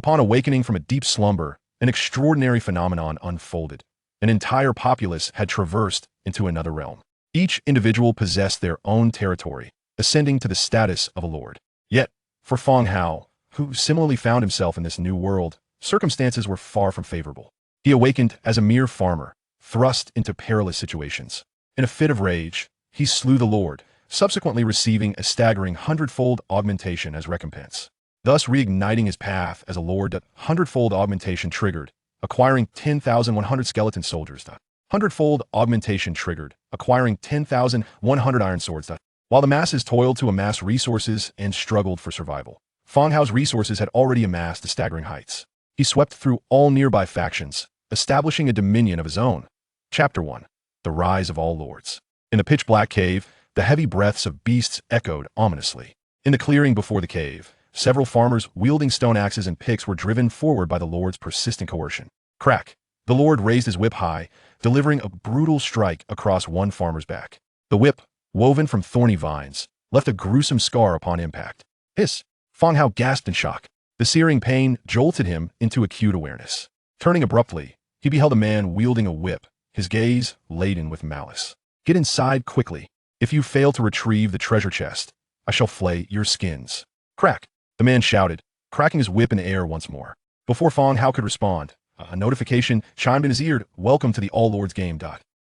Upon awakening from a deep slumber, an extraordinary phenomenon unfolded. An entire populace had traversed into another realm. Each individual possessed their own territory, ascending to the status of a lord. Yet, for Fang Hao, who similarly found himself in this new world, circumstances were far from favorable. He awakened as a mere farmer, thrust into perilous situations. In a fit of rage, he slew the lord, subsequently receiving a staggering 100-fold augmentation as recompense. Thus reigniting his path as a lord. 100-fold augmentation triggered, acquiring 10,100 skeleton soldiers. 100-fold augmentation triggered, acquiring 10,100 iron swords. While the masses toiled to amass resources and struggled for survival, Fang Hao's resources had already amassed to staggering heights. He swept through all nearby factions, establishing a dominion of his own. Chapter 1. The Rise of All Lords. In the pitch-black cave, the heavy breaths of beasts echoed ominously. In the clearing before the cave, several farmers wielding stone axes and picks were driven forward by the lord's persistent coercion. Crack! The lord raised his whip high, delivering a brutal strike across one farmer's back. The whip, woven from thorny vines, left a gruesome scar upon impact. Hiss! Fang Hao gasped in shock. The searing pain jolted him into acute awareness. Turning abruptly, he beheld a man wielding a whip, his gaze laden with malice. Get inside quickly. If you fail to retrieve the treasure chest, I shall flay your skins. Crack! The man shouted, cracking his whip in the air once more. Before Fang Hao could respond, a notification chimed in his ear. Welcome to the All Lords game.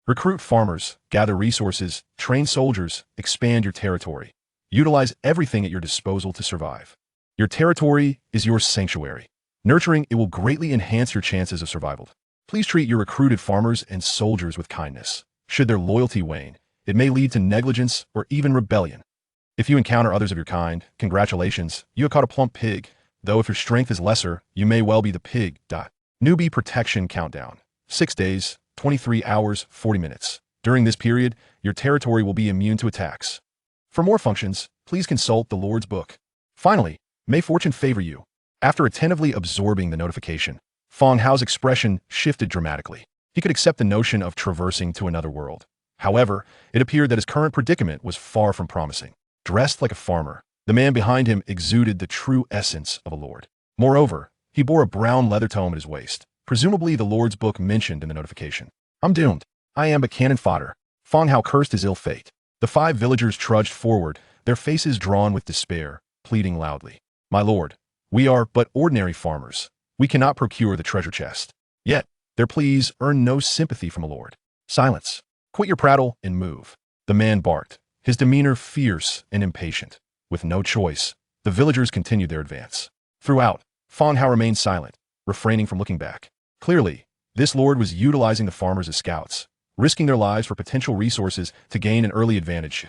Recruit farmers, gather resources, train soldiers, expand your territory. Utilize everything at your disposal to survive. Your territory is your sanctuary. Nurturing it will greatly enhance your chances of survival. Please treat your recruited farmers and soldiers with kindness. Should their loyalty wane, it may lead to negligence or even rebellion. If you encounter others of your kind, congratulations, you have caught a plump pig, though if your strength is lesser, you may well be the pig. Newbie Protection Countdown. 6 days, 23 hours, 40 minutes. During this period, your territory will be immune to attacks. For more functions, please consult the Lord's Book. Finally, may fortune favor you. After attentively absorbing the notification, Fang Hao's expression shifted dramatically. He could accept the notion of traversing to another world. However, it appeared that his current predicament was far from promising. Dressed like a farmer, the man behind him exuded the true essence of a lord. Moreover, he bore a brown leather tome at his waist, presumably the Lord's Book mentioned in the notification. I'm doomed. I am but cannon fodder. Fang Hao cursed his ill fate. The 5 villagers trudged forward, their faces drawn with despair, pleading loudly. My lord, we are but ordinary farmers. We cannot procure the treasure chest. Yet, their pleas earned no sympathy from a lord. Silence. Quit your prattle and move. The man barked, his demeanor fierce and impatient. With no choice, the villagers continued their advance. Throughout, Fang Hao remained silent, refraining from looking back. Clearly, this lord was utilizing the farmers as scouts, risking their lives for potential resources to gain an early advantage.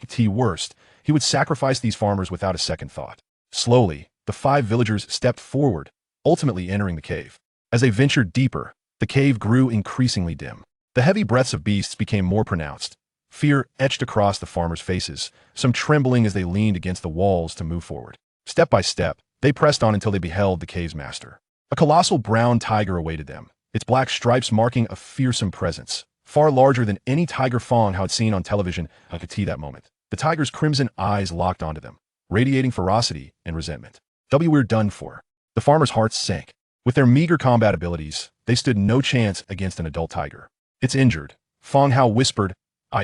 At worst, he would sacrifice these farmers without a second thought. Slowly, the 5 villagers stepped forward, ultimately entering the cave. As they ventured deeper, the cave grew increasingly dim. The heavy breaths of beasts became more pronounced. Fear etched across the farmers' faces, some trembling as they leaned against the walls to move forward. Step by step, they pressed on until they beheld the cave's master. A colossal brown tiger awaited them, its black stripes marking a fearsome presence, far larger than any tiger Fang Hao had seen on television at that moment. The tiger's crimson eyes locked onto them, radiating ferocity and resentment. We're done for. The farmers' hearts sank. With their meager combat abilities, they stood no chance against an adult tiger. It's injured, Fang Hao whispered.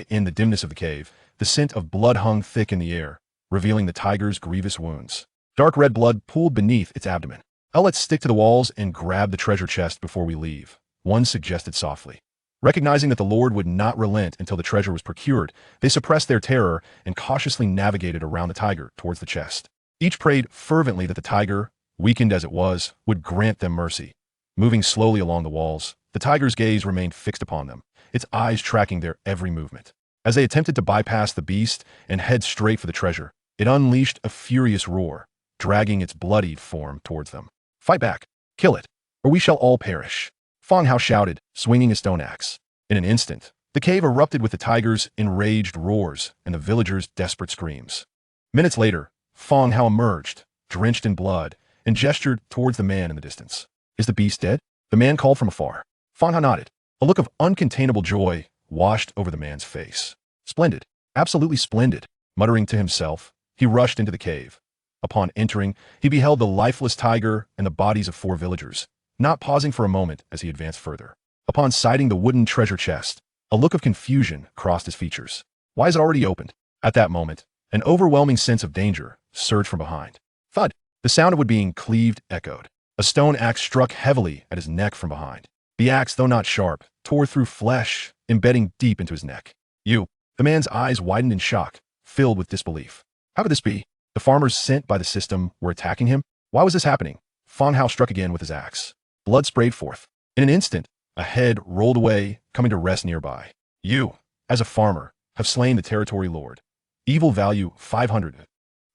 In the dimness of the cave, the scent of blood hung thick in the air, revealing the tiger's grievous wounds. Dark red blood pooled beneath its abdomen. Let's stick to the walls and grab the treasure chest before we leave, one suggested softly. Recognizing that the lord would not relent until the treasure was procured, they suppressed their terror and cautiously navigated around the tiger towards the chest. Each prayed fervently that the tiger, weakened as it was, would grant them mercy. Moving slowly along the walls, the tiger's gaze remained fixed upon them, its eyes tracking their every movement. As they attempted to bypass the beast and head straight for the treasure, it unleashed a furious roar, dragging its bloodied form towards them. Fight back! Kill it! Or we shall all perish! Fang Hao shouted, swinging a stone axe. In an instant, the cave erupted with the tiger's enraged roars and the villagers' desperate screams. Minutes later, Fang Hao emerged, drenched in blood, and gestured towards the man in the distance. Is the beast dead? The man called from afar. Fang Hao nodded. A look of uncontainable joy washed over the man's face. Splendid. Absolutely splendid. Muttering to himself, he rushed into the cave. Upon entering, he beheld the lifeless tiger and the bodies of 4 villagers, not pausing for a moment as he advanced further. Upon sighting the wooden treasure chest, a look of confusion crossed his features. Why is it already opened? At that moment, an overwhelming sense of danger surged from behind. Thud! The sound of wood being cleaved echoed. A stone axe struck heavily at his neck from behind. The axe, though not sharp, tore through flesh, embedding deep into his neck. You! The man's eyes widened in shock, filled with disbelief. How could this be? The farmers sent by the system were attacking him? Why was this happening? Fang Hao struck again with his axe. Blood sprayed forth. In an instant, a head rolled away, coming to rest nearby. You, as a farmer, have slain the territory lord. Evil value 500.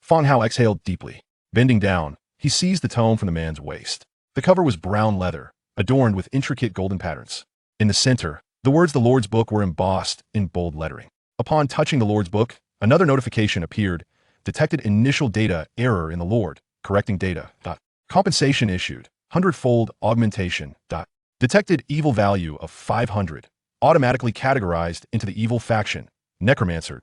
Fang Hao exhaled deeply. Bending down, he seized the tome from the man's waist. The cover was brown leather, adorned with intricate golden patterns. In the center, the words "The Lord's Book" were embossed in bold lettering. Upon touching the Lord's Book, another notification appeared. Detected initial data error in the Lord. Correcting data. Compensation issued. 100-fold augmentation. Detected evil value of 500. Automatically categorized into the evil faction. Necromancer.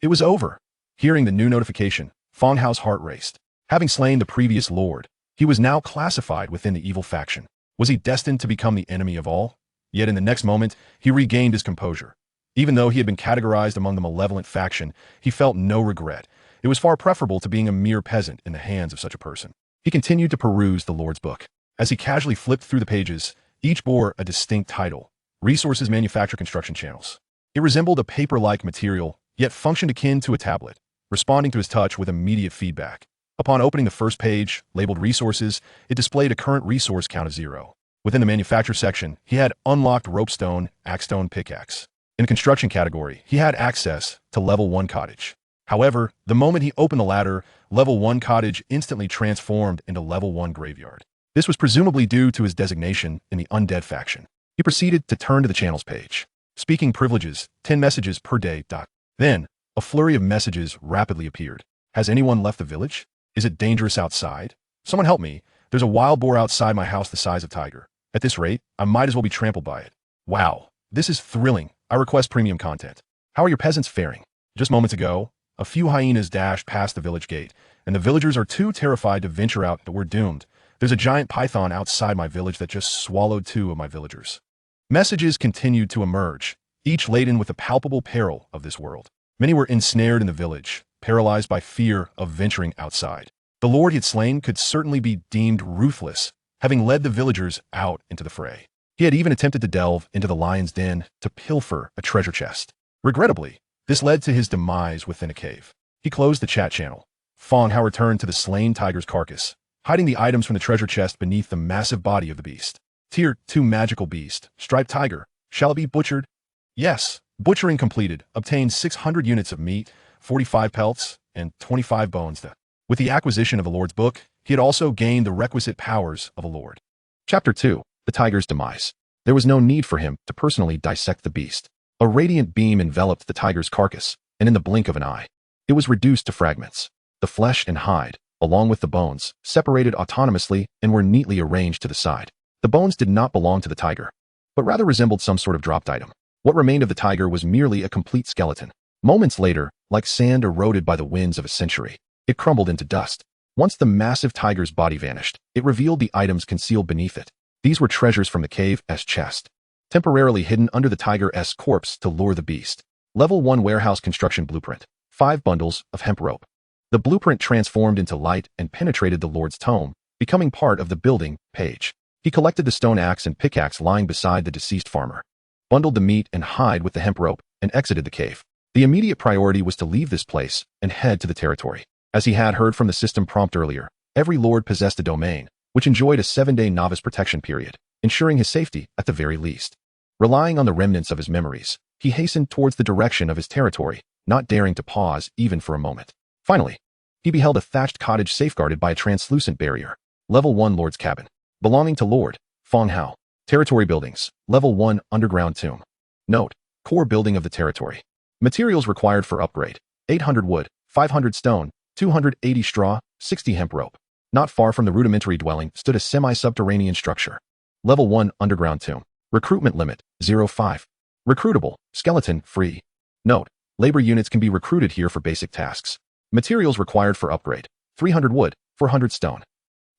It was over. Hearing the new notification, Fang Hao's heart raced. Having slain the previous lord, he was now classified within the evil faction. Was he destined to become the enemy of all? Yet in the next moment, he regained his composure. Even though he had been categorized among the malevolent faction, he felt no regret. It was far preferable to being a mere peasant in the hands of such a person. He continued to peruse the Lord's Book. As he casually flipped through the pages, each bore a distinct title. Resources Manufacture Construction Channels. It resembled a paper-like material, yet functioned akin to a tablet, responding to his touch with immediate feedback. Upon opening the first page, labeled Resources, it displayed a current resource count of 0. Within the Manufacture section, he had unlocked Ropestone, Axestone Pickaxe. In the Construction category, he had access to Level 1 Cottage. However, the moment he opened the ladder, Level 1 Cottage instantly transformed into Level 1 Graveyard. This was presumably due to his designation in the Undead faction. He proceeded to turn to the channels page. Speaking privileges, 10 messages per day. Then, a flurry of messages rapidly appeared. Has anyone left the village? Is it dangerous outside? Someone help me. There's a wild boar outside my house the size of tiger. At this rate, I might as well be trampled by it. Wow, this is thrilling. I request premium content. How are your peasants faring? Just moments ago, a few hyenas dashed past the village gate, and the villagers are too terrified to venture out, but we're doomed. There's a giant python outside my village that just swallowed 2 of my villagers. Messages continued to emerge, each laden with the palpable peril of this world. Many were ensnared in the village, paralyzed by fear of venturing outside. The lord he had slain could certainly be deemed ruthless, having led the villagers out into the fray. He had even attempted to delve into the lion's den to pilfer a treasure chest. Regrettably, this led to his demise within a cave. He closed the chat channel. Fang Hao returned to the slain tiger's carcass, hiding the items from the treasure chest beneath the massive body of the beast. Tier 2 Magical Beast, Striped Tiger. Shall it be butchered? Yes. Butchering completed. Obtained 600 units of meat, 45 pelts, and 25 bones. With the acquisition of the Lord's Book, he had also gained the requisite powers of a lord. Chapter 2. The Tiger's Demise. There was no need for him to personally dissect the beast. A radiant beam enveloped the tiger's carcass, and in the blink of an eye, it was reduced to fragments. The flesh and hide, along with the bones, separated autonomously and were neatly arranged to the side. The bones did not belong to the tiger, but rather resembled some sort of dropped item. What remained of the tiger was merely a complete skeleton. Moments later, like sand eroded by the winds of a century, it crumbled into dust. Once the massive tiger's body vanished, it revealed the items concealed beneath it. These were treasures from the cave's chest, temporarily hidden under the tiger's corpse to lure the beast. Level 1 Warehouse Construction Blueprint. 5 bundles of hemp rope. The blueprint transformed into light and penetrated the Lord's tome, becoming part of the building page. He collected the stone axe and pickaxe lying beside the deceased farmer, bundled the meat and hide with the hemp rope, and exited the cave. The immediate priority was to leave this place and head to the territory. As he had heard from the system prompt earlier, every lord possessed a domain, which enjoyed a 7-day novice protection period, ensuring his safety at the very least. Relying on the remnants of his memories, he hastened towards the direction of his territory, not daring to pause even for a moment. Finally, he beheld a thatched cottage safeguarded by a translucent barrier. Level 1 Lord's Cabin. Belonging to Lord Fang Hao. Territory Buildings. Level 1 Underground Tomb. Note: Core building of the territory. Materials required for upgrade: 800 wood, 500 stone, 280 straw, 60 hemp rope. Not far from the rudimentary dwelling stood a semi-subterranean structure. Level 1 Underground Tomb. Recruitment limit: 05. Recruitable. Skeleton free. Note: labor units can be recruited here for basic tasks. Materials required for upgrade: 300 wood, 400 stone.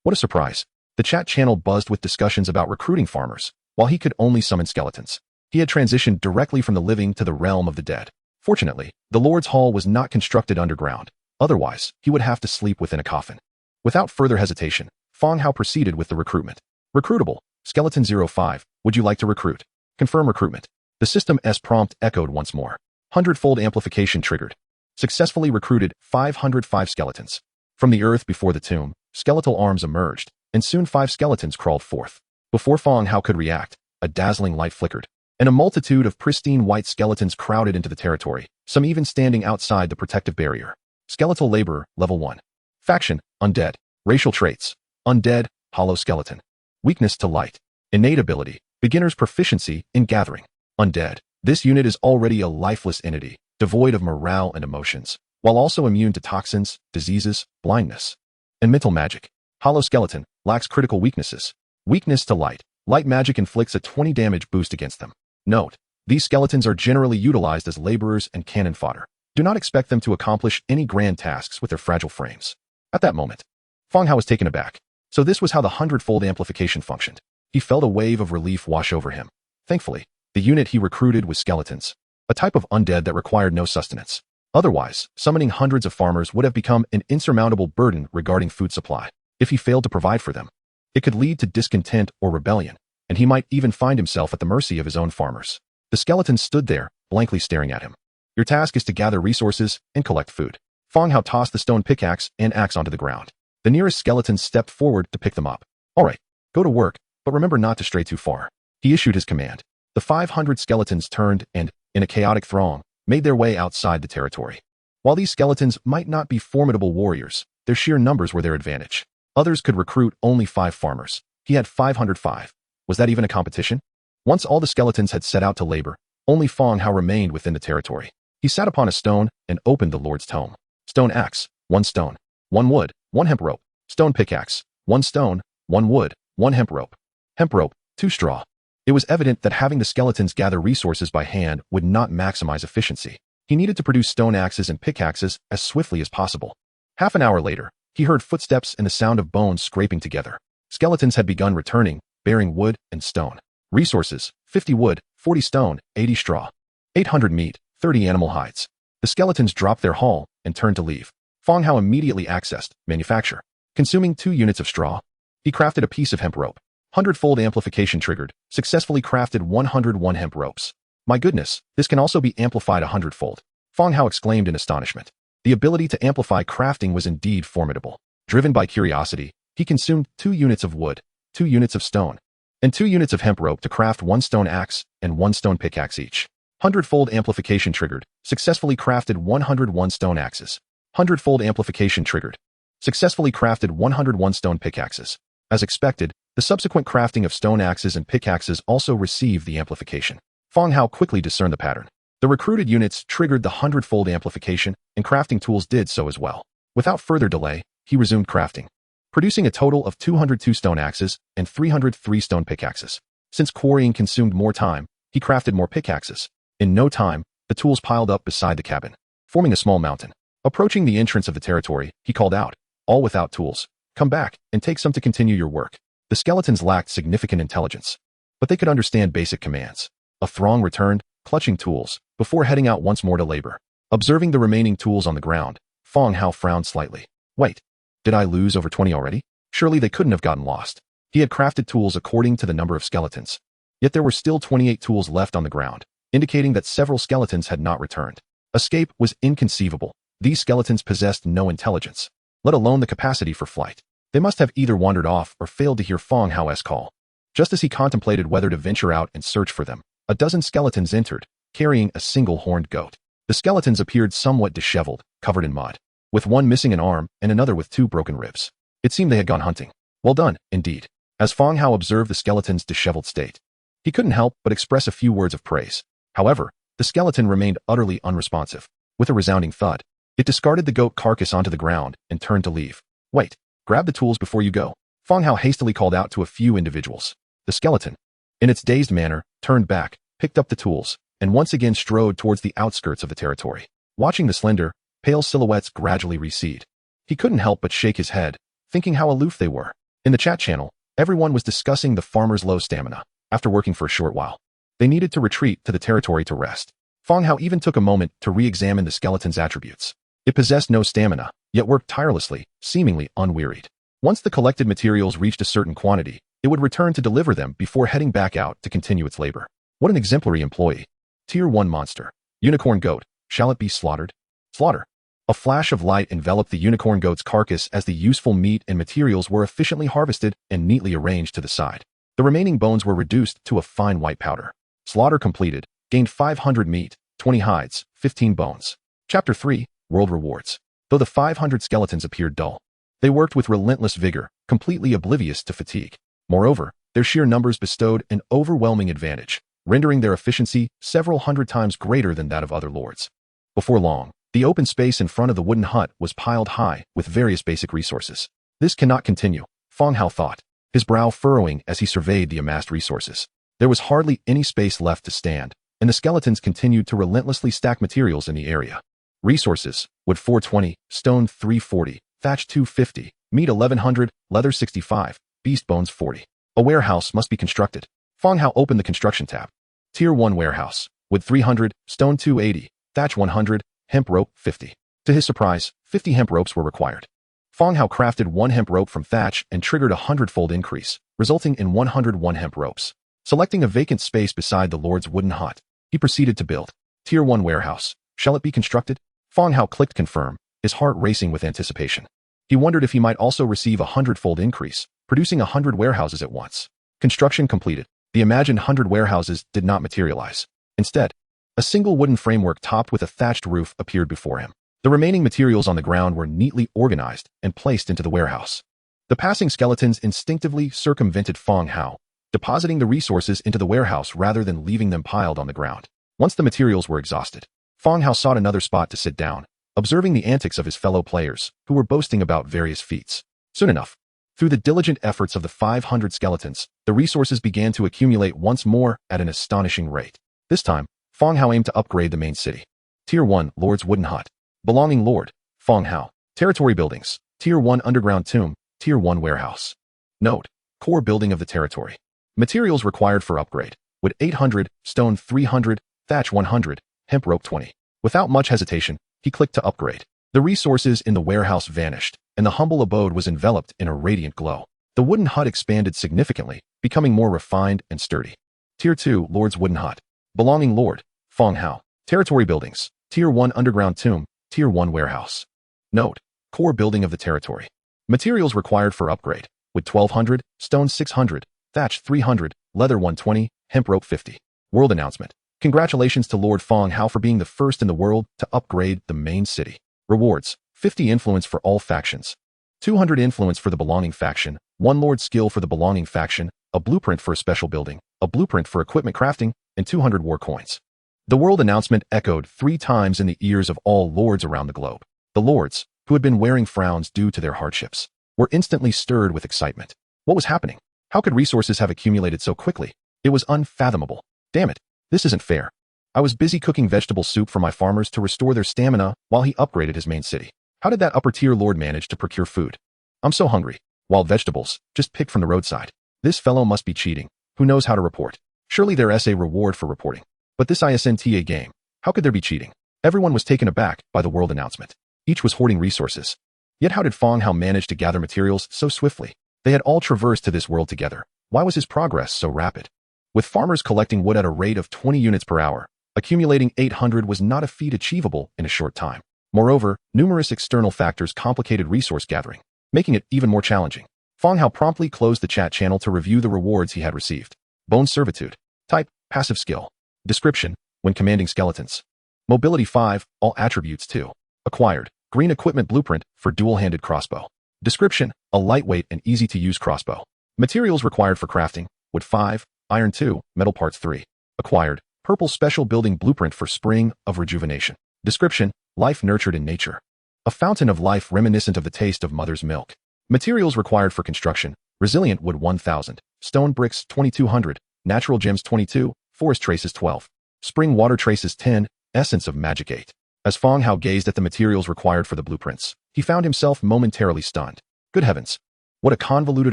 What a surprise. The chat channel buzzed with discussions about recruiting farmers, while he could only summon skeletons. He had transitioned directly from the living to the realm of the dead. Fortunately, the Lord's Hall was not constructed underground. Otherwise, he would have to sleep within a coffin. Without further hesitation, Fang Hao proceeded with the recruitment. Recruitable. Skeleton 05. Would you like to recruit? Confirm recruitment. The system's prompt echoed once more. 100-fold amplification triggered. Successfully recruited 505 skeletons. From the earth before the tomb, skeletal arms emerged, and soon 5 skeletons crawled forth. Before Fang Hao could react, a dazzling light flickered, and a multitude of pristine white skeletons crowded into the territory, some even standing outside the protective barrier. Skeletal Laborer, Level 1. Faction, Undead. Racial traits, Undead, Hollow Skeleton. Weakness to light. Innate ability, beginner's proficiency in gathering. Undead. This unit is already a lifeless entity, devoid of morale and emotions, while also immune to toxins, diseases, blindness, and mental magic. Hollow Skeleton, lacks critical weaknesses. Weakness to light. Light magic inflicts a 20 damage boost against them. Note, these skeletons are generally utilized as laborers and cannon fodder. Do not expect them to accomplish any grand tasks with their fragile frames. At that moment, Fang Hao was taken aback. So this was how the 100-fold amplification functioned. He felt a wave of relief wash over him. Thankfully, the unit he recruited was skeletons, a type of undead that required no sustenance. Otherwise, summoning hundreds of farmers would have become an insurmountable burden regarding food supply. If he failed to provide for them, it could lead to discontent or rebellion, and he might even find himself at the mercy of his own farmers. The skeletons stood there, blankly staring at him. Your task is to gather resources and collect food. Fang Hao tossed the stone pickaxe and axe onto the ground. The nearest skeleton stepped forward to pick them up. All right, go to work, but remember not to stray too far. He issued his command. The 500 skeletons turned and, in a chaotic throng, made their way outside the territory. While these skeletons might not be formidable warriors, their sheer numbers were their advantage. Others could recruit only 5 farmers. He had 505. Was that even a competition? Once all the skeletons had set out to labor, only Fang Hao remained within the territory. He sat upon a stone and opened the Lord's tome. Stone axe, 1 stone. 1 wood, 1 hemp rope. Stone pickaxe, 1 stone, 1 wood, 1 hemp rope. Hemp rope, 2 straw. It was evident that having the skeletons gather resources by hand would not maximize efficiency. He needed to produce stone axes and pickaxes as swiftly as possible. Half an hour later, he heard footsteps and the sound of bones scraping together. Skeletons had begun returning, bearing wood and stone. Resources, 50 wood, 40 stone, 80 straw. 800 meat, 30 animal hides. The skeletons dropped their haul and turned to leave. Fang Hao immediately accessed manufacture. Consuming 2 units of straw, he crafted a piece of hemp rope. 100-fold amplification triggered, successfully crafted 101 hemp ropes. My goodness, this can also be amplified 100-fold. Fang Hao exclaimed in astonishment. The ability to amplify crafting was indeed formidable. Driven by curiosity, he consumed 2 units of wood, 2 units of stone, and 2 units of hemp rope to craft 1 stone axe and 1 stone pickaxe each. 100-fold amplification triggered, successfully crafted 101 stone axes. 100-fold amplification triggered, successfully crafted 101 stone pickaxes. As expected, the subsequent crafting of stone axes and pickaxes also received the amplification. Fang Hao quickly discerned the pattern. The recruited units triggered the 100-fold amplification, and crafting tools did so as well. Without further delay, he resumed crafting, producing a total of 202 stone axes and 303 stone pickaxes. Since quarrying consumed more time, he crafted more pickaxes. In no time, the tools piled up beside the cabin, forming a small mountain. Approaching the entrance of the territory, he called out, "All without tools, come back and take some to continue your work." The skeletons lacked significant intelligence, but they could understand basic commands. A throng returned, clutching tools, before heading out once more to labor. Observing the remaining tools on the ground, Fang Hao frowned slightly. Wait, did I lose over 20 already? Surely they couldn't have gotten lost. He had crafted tools according to the number of skeletons. Yet there were still 28 tools left on the ground, indicating that several skeletons had not returned. Escape was inconceivable. These skeletons possessed no intelligence, let alone the capacity for flight. They must have either wandered off or failed to hear Fang Hao's call. Just as he contemplated whether to venture out and search for them, a dozen skeletons entered, carrying a single horned goat. The skeletons appeared somewhat disheveled, covered in mud, with one missing an arm and another with 2 broken ribs. It seemed they had gone hunting. Well done, indeed. As Fang Hao observed the skeleton's disheveled state, he couldn't help but express a few words of praise. However, the skeleton remained utterly unresponsive. With a resounding thud, it discarded the goat carcass onto the ground and turned to leave. Wait, grab the tools before you go. Fang Hao hastily called out to a few individuals. The skeleton, in its dazed manner, turned back, picked up the tools, and once again strode towards the outskirts of the territory. Watching the slender, pale silhouettes gradually recede, He couldn't help but shake his head, thinking how aloof they were. In the chat channel, everyone was discussing the farmer's low stamina. After working for a short while, they needed to retreat to the territory to rest. Fang Hao even took a moment to re-examine the skeleton's attributes. It possessed no stamina, yet worked tirelessly, seemingly unwearied. Once the collected materials reached a certain quantity, it would return to deliver them before heading back out to continue its labor. What an exemplary employee. Tier 1 monster. Unicorn goat. Shall it be slaughtered? Slaughter. A flash of light enveloped the unicorn goat's carcass as the useful meat and materials were efficiently harvested and neatly arranged to the side. The remaining bones were reduced to a fine white powder. Slaughter completed. Gained 500 meat, 20 hides, 15 bones. Chapter 3, World Rewards. Though the 500 skeletons appeared dull, they worked with relentless vigor, completely oblivious to fatigue. Moreover, their sheer numbers bestowed an overwhelming advantage, rendering their efficiency several hundred times greater than that of other lords. Before long, the open space in front of the wooden hut was piled high with various basic resources. This cannot continue, Fang Hao thought, his brow furrowing as he surveyed the amassed resources. There was hardly any space left to stand, and the skeletons continued to relentlessly stack materials in the area. Resources: wood 420, stone 340, thatch 250, meat 1100, leather 65, beast bones 40. A warehouse must be constructed. Fang Hao opened the construction tab. Tier 1 warehouse. Wood 300, stone 280, thatch 100, hemp rope 50. To his surprise, 50 hemp ropes were required. Fang Hao crafted 1 hemp rope from thatch and triggered a 100-fold increase, resulting in 101 hemp ropes. Selecting a vacant space beside the lord's wooden hut, he proceeded to build. Tier 1 warehouse. Shall it be constructed? Fang Hao clicked confirm, his heart racing with anticipation. He wondered if he might also receive a 100-fold increase, producing 100 warehouses at once. Construction completed. The imagined 100 warehouses did not materialize. Instead, a single wooden framework topped with a thatched roof appeared before him. The remaining materials on the ground were neatly organized and placed into the warehouse. The passing skeletons instinctively circumvented Fang Hao, depositing the resources into the warehouse rather than leaving them piled on the ground. Once the materials were exhausted, Fang Hao sought another spot to sit down, observing the antics of his fellow players, who were boasting about various feats. Soon enough, through the diligent efforts of the 500 skeletons, the resources began to accumulate once more at an astonishing rate. This time, Fang Hao aimed to upgrade the main city. Tier 1, Lord's Wooden Hut. Belonging Lord, Fang Hao. Territory buildings. Tier 1 Underground Tomb, Tier 1 Warehouse. Note: core building of the territory. Materials required for upgrade: wood 800, stone 300, thatch 100, hemp rope 20. Without much hesitation, he clicked to upgrade. The resources in the warehouse vanished, and the humble abode was enveloped in a radiant glow. The wooden hut expanded significantly, becoming more refined and sturdy. Tier 2, Lord's Wooden Hut. Belonging Lord, Fang Hao. Territory buildings. Tier 1 Underground Tomb, Tier 1 Warehouse. Note: core building of the territory. Materials required for upgrade: wood 1200, stone 600, thatch 300, leather 120, hemp rope 50. World announcement. Congratulations to Lord Fang Hao for being the first in the world to upgrade the main city. Rewards: 50 influence for all factions, 200 influence for the belonging faction, 1 lord skill for the belonging faction, a blueprint for a special building, a blueprint for equipment crafting, and 200 war coins. The world announcement echoed 3 times in the ears of all lords around the globe. The lords, who had been wearing frowns due to their hardships, were instantly stirred with excitement. What was happening? How could resources have accumulated so quickly? It was unfathomable. Damn it, this isn't fair. I was busy cooking vegetable soup for my farmers to restore their stamina while he upgraded his main city. How did that upper-tier lord manage to procure food? I'm so hungry. Wild vegetables, just picked from the roadside. This fellow must be cheating. Who knows how to report? Surely there is a reward for reporting. But this ISNTA game, how could there be cheating? Everyone was taken aback by the world announcement. Each was hoarding resources. Yet how did Fang Hao manage to gather materials so swiftly? They had all traversed to this world together. Why was his progress so rapid? With farmers collecting wood at a rate of 20 units per hour, accumulating 800 was not a feat achievable in a short time. Moreover, numerous external factors complicated resource gathering, making it even more challenging. Fang Hao promptly closed the chat channel to review the rewards he had received. Bone Servitude. Type: passive skill. Description: when commanding skeletons. Mobility 5, all attributes 2. Acquired: green equipment blueprint for dual-handed crossbow. Description: a lightweight and easy-to-use crossbow. Materials required for crafting: wood 5, iron 2, metal parts 3. Acquired: purple special building blueprint for spring of rejuvenation. Description: life nurtured in nature. A fountain of life reminiscent of the taste of mother's milk. Materials required for construction: resilient wood 1000, stone bricks 2200, natural gems 22, forest traces 12, spring water traces 10, essence of magic 8. As Fang Hao gazed at the materials required for the blueprints, he found himself momentarily stunned. Good heavens! What a convoluted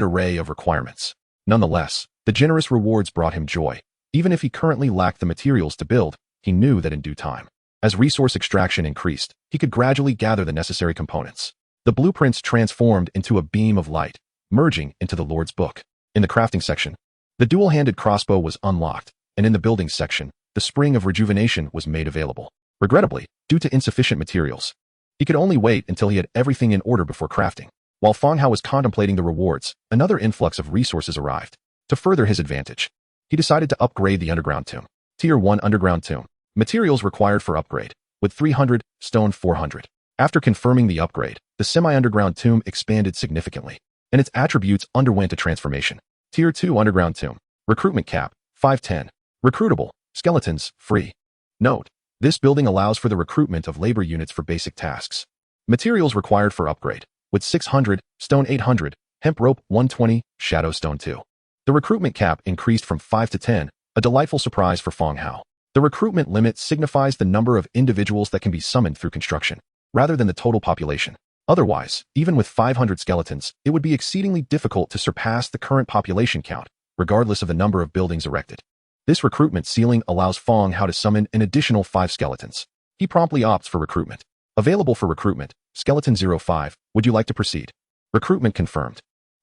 array of requirements. Nonetheless, the generous rewards brought him joy. Even if he currently lacked the materials to build, he knew that in due time, as resource extraction increased, he could gradually gather the necessary components. The blueprints transformed into a beam of light, merging into the Lord's Book. In the crafting section, the dual-handed crossbow was unlocked, and in the building section, the spring of rejuvenation was made available. Regrettably, due to insufficient materials, he could only wait until he had everything in order before crafting. While Fang Hao was contemplating the rewards, another influx of resources arrived. To further his advantage, he decided to upgrade the underground tomb. Tier 1 Underground Tomb. Materials required for upgrade. Wood 300, stone 400. After confirming the upgrade, the semi-underground tomb expanded significantly, and its attributes underwent a transformation. Tier 2 Underground Tomb. Recruitment cap, 510. Recruitable. Skeletons, free. Note: this building allows for the recruitment of labor units for basic tasks. Materials required for upgrade. Wood 600, stone 800, hemp rope 120, shadow stone 2. The recruitment cap increased from 5 to 10, a delightful surprise for Fang Hao. The recruitment limit signifies the number of individuals that can be summoned through construction, rather than the total population. Otherwise, even with 500 skeletons, it would be exceedingly difficult to surpass the current population count, regardless of the number of buildings erected. This recruitment ceiling allows Fang Hao to summon an additional 5 skeletons. He promptly opts for recruitment. Available for recruitment, Skeleton 05, would you like to proceed? Recruitment confirmed.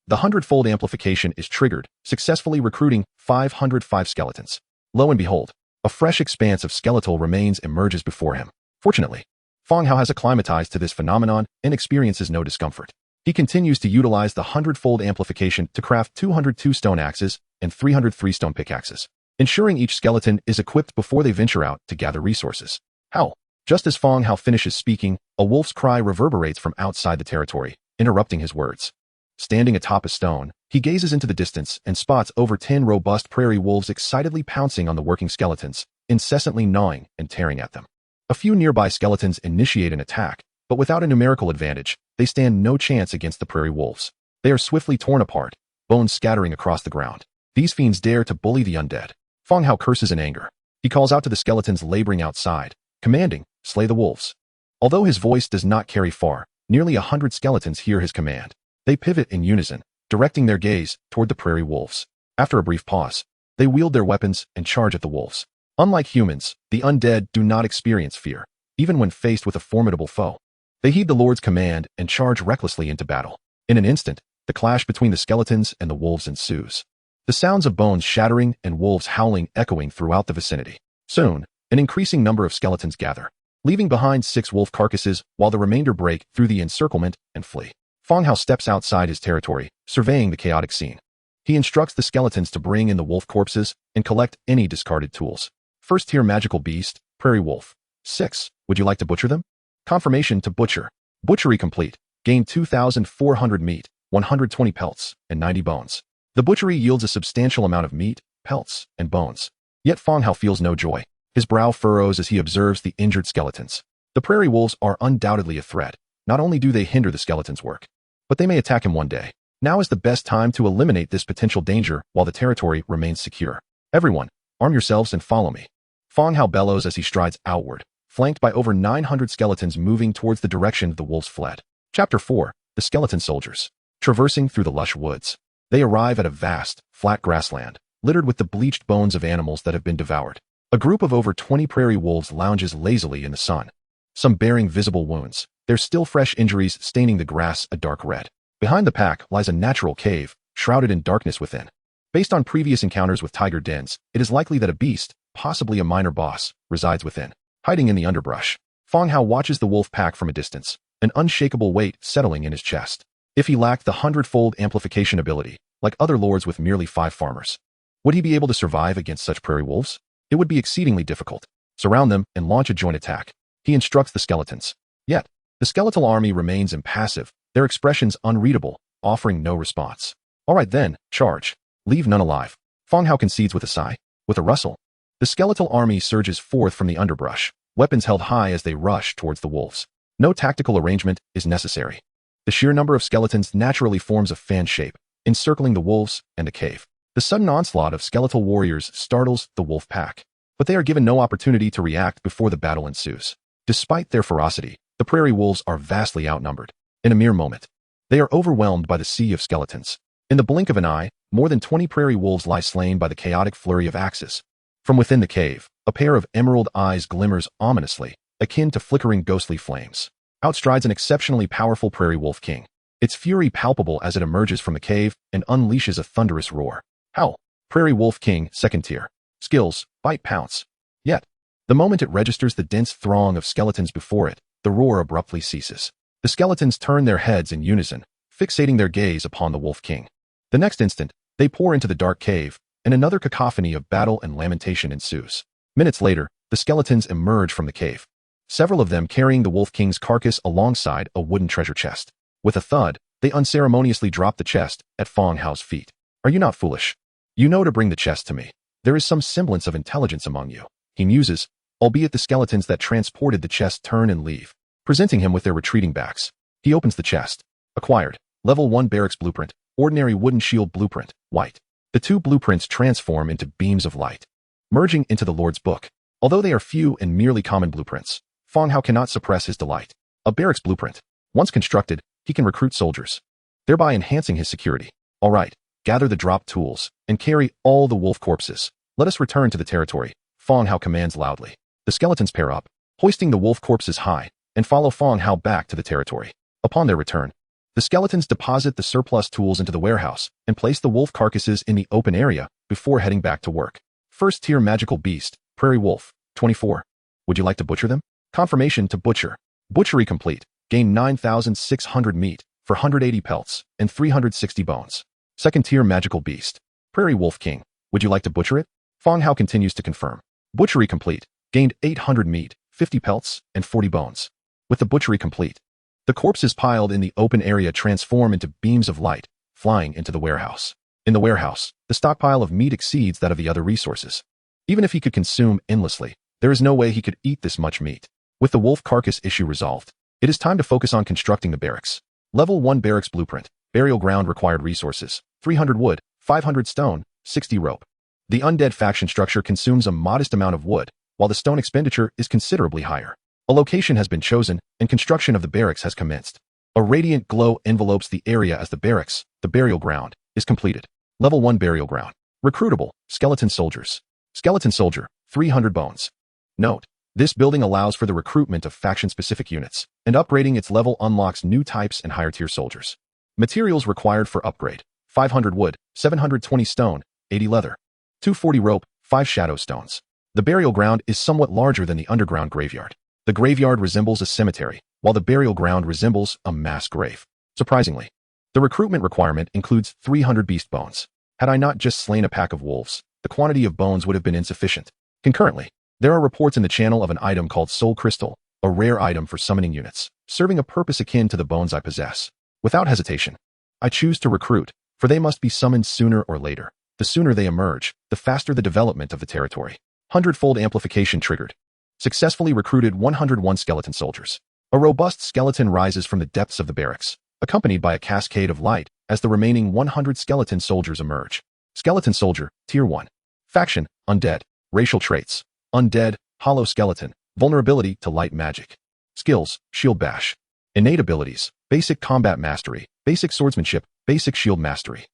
The 100-fold amplification is triggered, successfully recruiting 505 skeletons. Lo and behold, a fresh expanse of skeletal remains emerges before him. Fortunately, Fang Hao has acclimatized to this phenomenon and experiences no discomfort. He continues to utilize the 100-fold amplification to craft 202 stone axes and 303 stone pickaxes, ensuring each skeleton is equipped before they venture out to gather resources. How? Just as Fang Hao finishes speaking, a wolf's cry reverberates from outside the territory, interrupting his words. Standing atop a stone, he gazes into the distance and spots over 10 robust prairie wolves excitedly pouncing on the working skeletons, incessantly gnawing and tearing at them. A few nearby skeletons initiate an attack, but without a numerical advantage, they stand no chance against the prairie wolves. They are swiftly torn apart, bones scattering across the ground. These fiends dare to bully the undead. Fang Hao curses in anger. He calls out to the skeletons laboring outside, commanding, "Slay the wolves." Although his voice does not carry far, nearly 100 skeletons hear his command. They pivot in unison, directing their gaze toward the prairie wolves. After a brief pause, they wield their weapons and charge at the wolves. Unlike humans, the undead do not experience fear, even when faced with a formidable foe. They heed the Lord's command and charge recklessly into battle. In an instant, the clash between the skeletons and the wolves ensues. The sounds of bones shattering and wolves howling echoing throughout the vicinity. Soon, an increasing number of skeletons gather, leaving behind 6 wolf carcasses while the remainder break through the encirclement and flee. Fang Hao steps outside his territory, surveying the chaotic scene. He instructs the skeletons to bring in the wolf corpses and collect any discarded tools. First tier magical beast, prairie wolf. 6. Would you like to butcher them? Confirmation to butcher. Butchery complete. Gain 2,400 meat, 120 pelts, and 90 bones. The butchery yields a substantial amount of meat, pelts, and bones. Yet Fang Hao feels no joy. His brow furrows as he observes the injured skeletons. The prairie wolves are undoubtedly a threat. Not only do they hinder the skeleton's work, but they may attack him one day. Now is the best time to eliminate this potential danger while the territory remains secure. Everyone, arm yourselves and follow me. Fang Hao bellows as he strides outward, flanked by over 900 skeletons moving towards the direction the wolves fled. Chapter 4. The Skeleton Soldiers. Traversing through the lush woods, they arrive at a vast, flat grassland, littered with the bleached bones of animals that have been devoured. A group of over 20 prairie wolves lounges lazily in the sun, some bearing visible wounds, their still fresh injuries staining the grass a dark red. Behind the pack lies a natural cave, shrouded in darkness within. Based on previous encounters with tiger dens, it is likely that a beast, possibly a minor boss, resides within. Hiding in the underbrush, Fang Hao watches the wolf pack from a distance, an unshakable weight settling in his chest. If he lacked the 100-fold amplification ability, like other lords with merely 5 farmers, would he be able to survive against such prairie wolves? It would be exceedingly difficult. Surround them and launch a joint attack. He instructs the skeletons. Yet, the skeletal army remains impassive, their expressions unreadable, offering no response. All right then, charge. Leave none alive. Fang Hao concedes with a sigh. With a rustle, the skeletal army surges forth from the underbrush, weapons held high as they rush towards the wolves. No tactical arrangement is necessary. The sheer number of skeletons naturally forms a fan shape, encircling the wolves and the cave. The sudden onslaught of skeletal warriors startles the wolf pack, but they are given no opportunity to react before the battle ensues. Despite their ferocity, the prairie wolves are vastly outnumbered. In a mere moment, they are overwhelmed by the sea of skeletons. In the blink of an eye, more than 20 prairie wolves lie slain by the chaotic flurry of axes. From within the cave, a pair of emerald eyes glimmers ominously, akin to flickering ghostly flames. Out strides an exceptionally powerful prairie wolf king, its fury palpable as it emerges from the cave and unleashes a thunderous roar. Howl. Prairie wolf king, second tier. Skills, bite, pounce. Yet, the moment it registers the dense throng of skeletons before it, the roar abruptly ceases. The skeletons turn their heads in unison, fixating their gaze upon the wolf king. The next instant, they pour into the dark cave, and another cacophony of battle and lamentation ensues. Minutes later, the skeletons emerge from the cave, several of them carrying the wolf king's carcass alongside a wooden treasure chest. With a thud, they unceremoniously drop the chest at Fang Hao's feet. Are you not foolish? You know to bring the chest to me. There is some semblance of intelligence among you, he muses, albeit the skeletons that transported the chest turn and leave, presenting him with their retreating backs. He opens the chest. Acquired. Level 1 barracks blueprint, ordinary wooden shield blueprint, white. The two blueprints transform into beams of light, merging into the Lord's book. Although they are few and merely common blueprints, Fang Hao cannot suppress his delight. A barracks blueprint. Once constructed, he can recruit soldiers, thereby enhancing his security. All right, gather the dropped tools and carry all the wolf corpses. Let us return to the territory, Fang Hao commands loudly. The skeletons pair up, hoisting the wolf corpses high, and follow Fang Hao back to the territory. Upon their return, the skeletons deposit the surplus tools into the warehouse and place the wolf carcasses in the open area before heading back to work. First tier magical beast, prairie wolf, 24. Would you like to butcher them? Confirmation to butcher. Butchery complete. Gain 9,600 meat for 180 pelts and 360 bones. Second tier magical beast, prairie wolf king. Would you like to butcher it? Fang Hao continues to confirm. Butchery complete. Gained 800 meat, 50 pelts, and 40 bones. With the butchery complete, the corpses piled in the open area transform into beams of light, flying into the warehouse. In the warehouse, the stockpile of meat exceeds that of the other resources. Even if he could consume endlessly, there is no way he could eat this much meat. With the wolf carcass issue resolved, it is time to focus on constructing the barracks. Level 1 barracks blueprint, burial ground required resources, 300 wood, 500 stone, 60 rope. The undead faction structure consumes a modest amount of wood, while the stone expenditure is considerably higher. A location has been chosen, and construction of the barracks has commenced. A radiant glow envelopes the area as the barracks, the burial ground, is completed. Level 1 burial ground. Recruitable, skeleton soldiers. Skeleton soldier, 300 bones. Note, this building allows for the recruitment of faction-specific units, and upgrading its level unlocks new types and higher-tier soldiers. Materials required for upgrade, 500 wood, 720 stone, 80 leather, 240 rope, 5 shadow stones. The burial ground is somewhat larger than the underground graveyard. The graveyard resembles a cemetery, while the burial ground resembles a mass grave. Surprisingly, the recruitment requirement includes 300 beast bones. Had I not just slain a pack of wolves, the quantity of bones would have been insufficient. Concurrently, there are reports in the channel of an item called Soul Crystal, a rare item for summoning units, serving a purpose akin to the bones I possess. Without hesitation, I choose to recruit, for they must be summoned sooner or later. The sooner they emerge, the faster the development of the territory. 100-fold amplification triggered. Successfully recruited 101 skeleton soldiers. A robust skeleton rises from the depths of the barracks, accompanied by a cascade of light as the remaining 100 skeleton soldiers emerge. Skeleton soldier, tier 1. Faction, undead. Racial traits, undead, hollow skeleton, vulnerability to light magic. Skills, shield bash. Innate abilities, basic combat mastery, basic swordsmanship, basic shield mastery.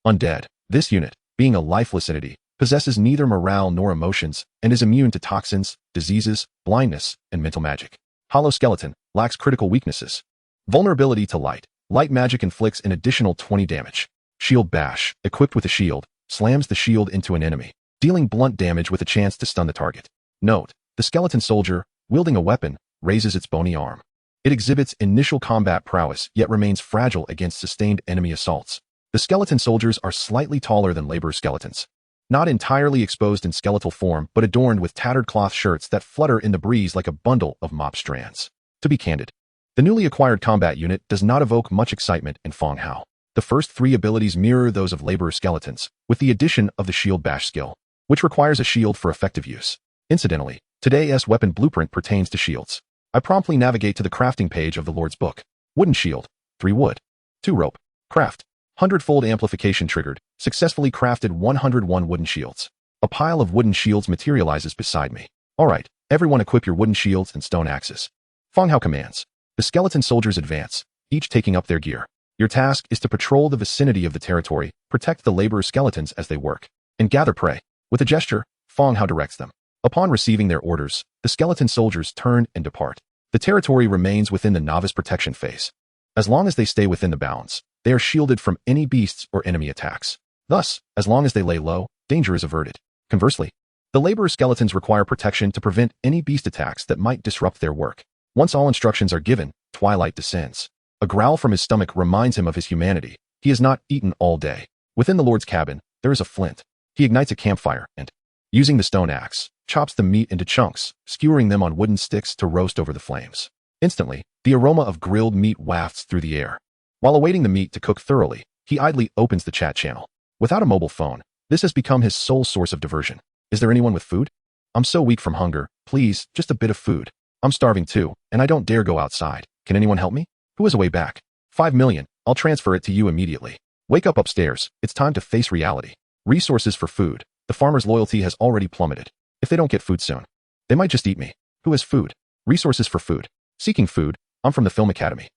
Undead. This unit, being a lifeless entity, possesses neither morale nor emotions, and is immune to toxins, diseases, blindness, and mental magic. Hollow skeleton, lacks critical weaknesses. Vulnerability to light. Light magic inflicts an additional 20 damage. Shield bash, equipped with a shield, slams the shield into an enemy, dealing blunt damage with a chance to stun the target. Note, the skeleton soldier, wielding a weapon, raises its bony arm. It exhibits initial combat prowess, yet remains fragile against sustained enemy assaults. The skeleton soldiers are slightly taller than laborer skeletons, not entirely exposed in skeletal form, but adorned with tattered cloth shirts that flutter in the breeze like a bundle of mop strands. To be candid, the newly acquired combat unit does not evoke much excitement in Fang Hao. The first 3 abilities mirror those of laborer skeletons, with the addition of the shield bash skill, which requires a shield for effective use. Incidentally, today's weapon blueprint pertains to shields. I promptly navigate to the crafting page of the Lord's book. Wooden shield, 3 wood, 2 rope, craft. 100-fold amplification triggered, successfully crafted 101 wooden shields. A pile of wooden shields materializes beside me. Alright, Everyone equip your wooden shields and stone axes. Fang Hao commands. The skeleton soldiers advance, each taking up their gear. Your task is to patrol the vicinity of the territory, protect the laborer skeletons as they work, and gather prey. With a gesture, Fang Hao directs them. Upon receiving their orders, the skeleton soldiers turn and depart. The territory remains within the novice protection phase. As long as they stay within the bounds, they are shielded from any beasts or enemy attacks. Thus, as long as they lay low, danger is averted. Conversely, the laborer skeletons require protection to prevent any beast attacks that might disrupt their work. Once all instructions are given, twilight descends. A growl from his stomach reminds him of his humanity. He has not eaten all day. Within the Lord's cabin, there is a flint. He ignites a campfire and, using the stone axe, chops the meat into chunks, skewering them on wooden sticks to roast over the flames. Instantly, the aroma of grilled meat wafts through the air. While awaiting the meat to cook thoroughly, he idly opens the chat channel. Without a mobile phone, this has become his sole source of diversion. Is there anyone with food? I'm so weak from hunger. Please, just a bit of food. I'm starving too, and I don't dare go outside. Can anyone help me? Who has a way back? 5 million. I'll transfer it to you immediately. Wake up upstairs. It's time to face reality. Resources for food. The farmer's loyalty has already plummeted. If they don't get food soon, they might just eat me. Who has food? Resources for food. Seeking food. I'm from the Film Academy.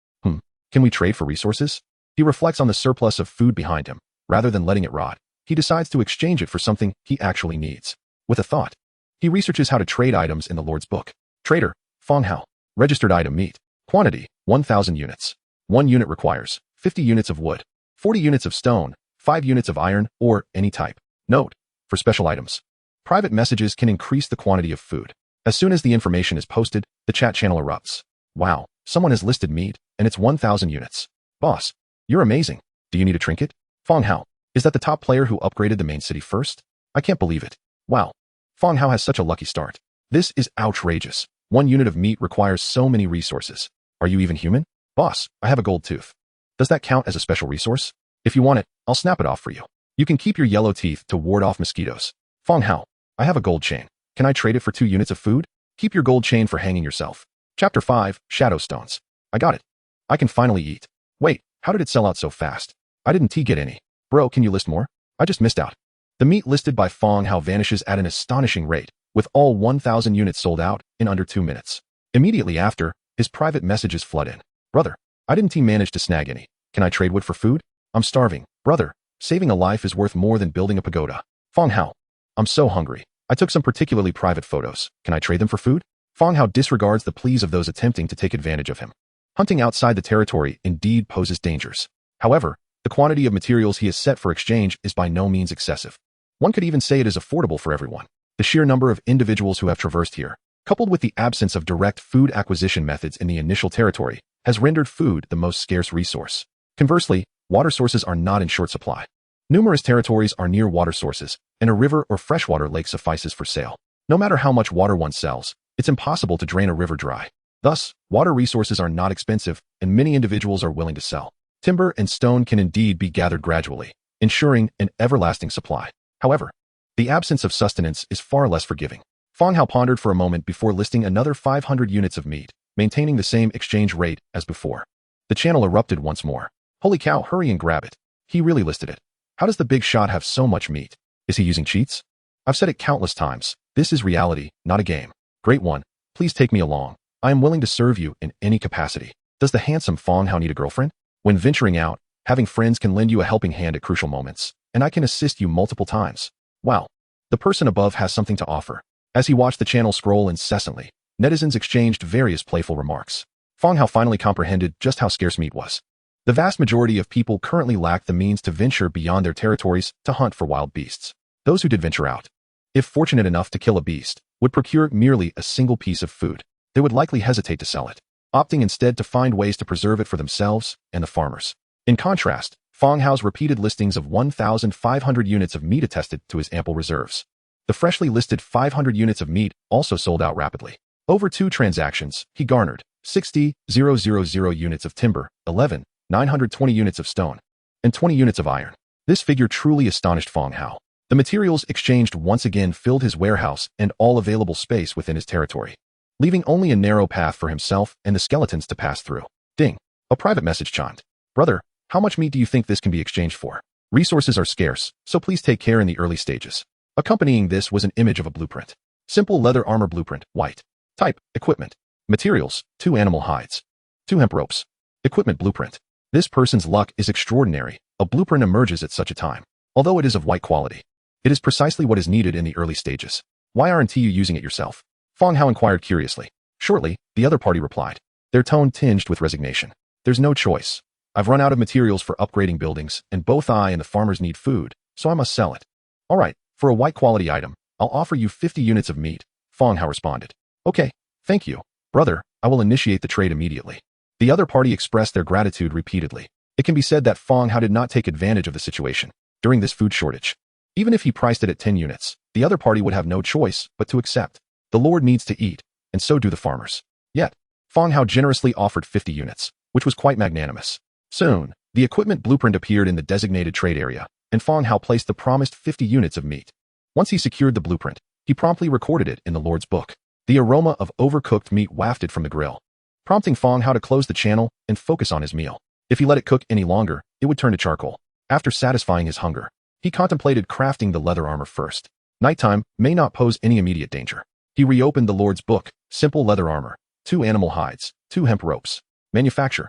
Can we trade for resources? He reflects on the surplus of food behind him. Rather than letting it rot, he decides to exchange it for something he actually needs. With a thought, he researches how to trade items in the Lord's book. Trader, Fang Hao. Registered item meat. Quantity, 1,000 units. 1 unit requires 50 units of wood, 40 units of stone, 5 units of iron, or any type. Note, for special items, private messages can increase the quantity of food. As soon as the information is posted, the chat channel erupts. Wow, someone has listed meat, and it's 1,000 units. Boss, you're amazing. Do you need a trinket? Fang Hao, is that the top player who upgraded the main city first? I can't believe it. Wow. Fang Hao has such a lucky start. This is outrageous. 1 unit of meat requires so many resources. Are you even human? Boss, I have a gold tooth. Does that count as a special resource? If you want it, I'll snap it off for you. You can keep your yellow teeth to ward off mosquitoes. Fang Hao, I have a gold chain. Can I trade it for 2 units of food? Keep your gold chain for hanging yourself. Chapter 5, Shadow Stones. I got it. I can finally eat. Wait, how did it sell out so fast? I didn't get any. Bro, can you list more? I just missed out. The meat listed by Fang Hao vanishes at an astonishing rate, with all 1,000 units sold out in under 2 minutes. Immediately after, his private messages flood in. Brother, I didn't manage to snag any. Can I trade wood for food? I'm starving. Brother, saving a life is worth more than building a pagoda. Fang Hao, I'm so hungry. I took some particularly private photos. Can I trade them for food? Fang Hao disregards the pleas of those attempting to take advantage of him. Hunting outside the territory indeed poses dangers. However, the quantity of materials he has set for exchange is by no means excessive. One could even say it is affordable for everyone. The sheer number of individuals who have traversed here, coupled with the absence of direct food acquisition methods in the initial territory, has rendered food the most scarce resource. Conversely, water sources are not in short supply. Numerous territories are near water sources, and a river or freshwater lake suffices for sale. No matter how much water one sells, it's impossible to drain a river dry. Thus, water resources are not expensive, and many individuals are willing to sell. Timber and stone can indeed be gathered gradually, ensuring an everlasting supply. However, the absence of sustenance is far less forgiving. Fang Hao pondered for a moment before listing another 500 units of meat, maintaining the same exchange rate as before. The channel erupted once more. Holy cow, hurry and grab it. He really listed it. How does the big shot have so much meat? Is he using cheats? I've said it countless times. This is reality, not a game. Great one. Please take me along. I am willing to serve you in any capacity. Does the handsome Fang Hao need a girlfriend? When venturing out, having friends can lend you a helping hand at crucial moments, and I can assist you multiple times. Wow. The person above has something to offer. As he watched the channel scroll incessantly, netizens exchanged various playful remarks. Fang Hao finally comprehended just how scarce meat was. The vast majority of people currently lack the means to venture beyond their territories to hunt for wild beasts. Those who did venture out, if fortunate enough to kill a beast, would procure merely a single piece of food. They would likely hesitate to sell it, opting instead to find ways to preserve it for themselves and the farmers. In contrast, Fang Hao's repeated listings of 1,500 units of meat attested to his ample reserves. The freshly listed 500 units of meat also sold out rapidly. Over 2 transactions, he garnered 60,000 units of timber, 11,920 units of stone, and 20 units of iron. This figure truly astonished Fang Hao. The materials exchanged once again filled his warehouse and all available space within his territory, leaving only a narrow path for himself and the skeletons to pass through. Ding! A private message chimed. Brother, how much meat do you think this can be exchanged for? Resources are scarce, so please take care in the early stages. Accompanying this was an image of a blueprint. Simple leather armor blueprint, white. Type, equipment. Materials, 2 animal hides. 2 hemp ropes. Equipment blueprint. This person's luck is extraordinary. A blueprint emerges at such a time. Although it is of white quality, it is precisely what is needed in the early stages. Why aren't you using it yourself? Fang Hao inquired curiously. Shortly, the other party replied, their tone tinged with resignation. There's no choice. I've run out of materials for upgrading buildings, and both I and the farmers need food, so I must sell it. All right, for a white quality item, I'll offer you 50 units of meat, Fang Hao responded. Okay, thank you, brother, I will initiate the trade immediately. The other party expressed their gratitude repeatedly. It can be said that Fang Hao did not take advantage of the situation during this food shortage. Even if he priced it at 10 units, the other party would have no choice but to accept. The Lord needs to eat, and so do the farmers. Yet, Fang Hao generously offered 50 units, which was quite magnanimous. Soon, the equipment blueprint appeared in the designated trade area, and Fang Hao placed the promised 50 units of meat. Once he secured the blueprint, he promptly recorded it in the Lord's book. The aroma of overcooked meat wafted from the grill, prompting Fang Hao to close the channel and focus on his meal. If he let it cook any longer, it would turn to charcoal. After satisfying his hunger, he contemplated crafting the leather armor first. Nighttime may not pose any immediate danger. He reopened the Lord's book, simple leather armor, 2 animal hides, 2 hemp ropes. Manufacture.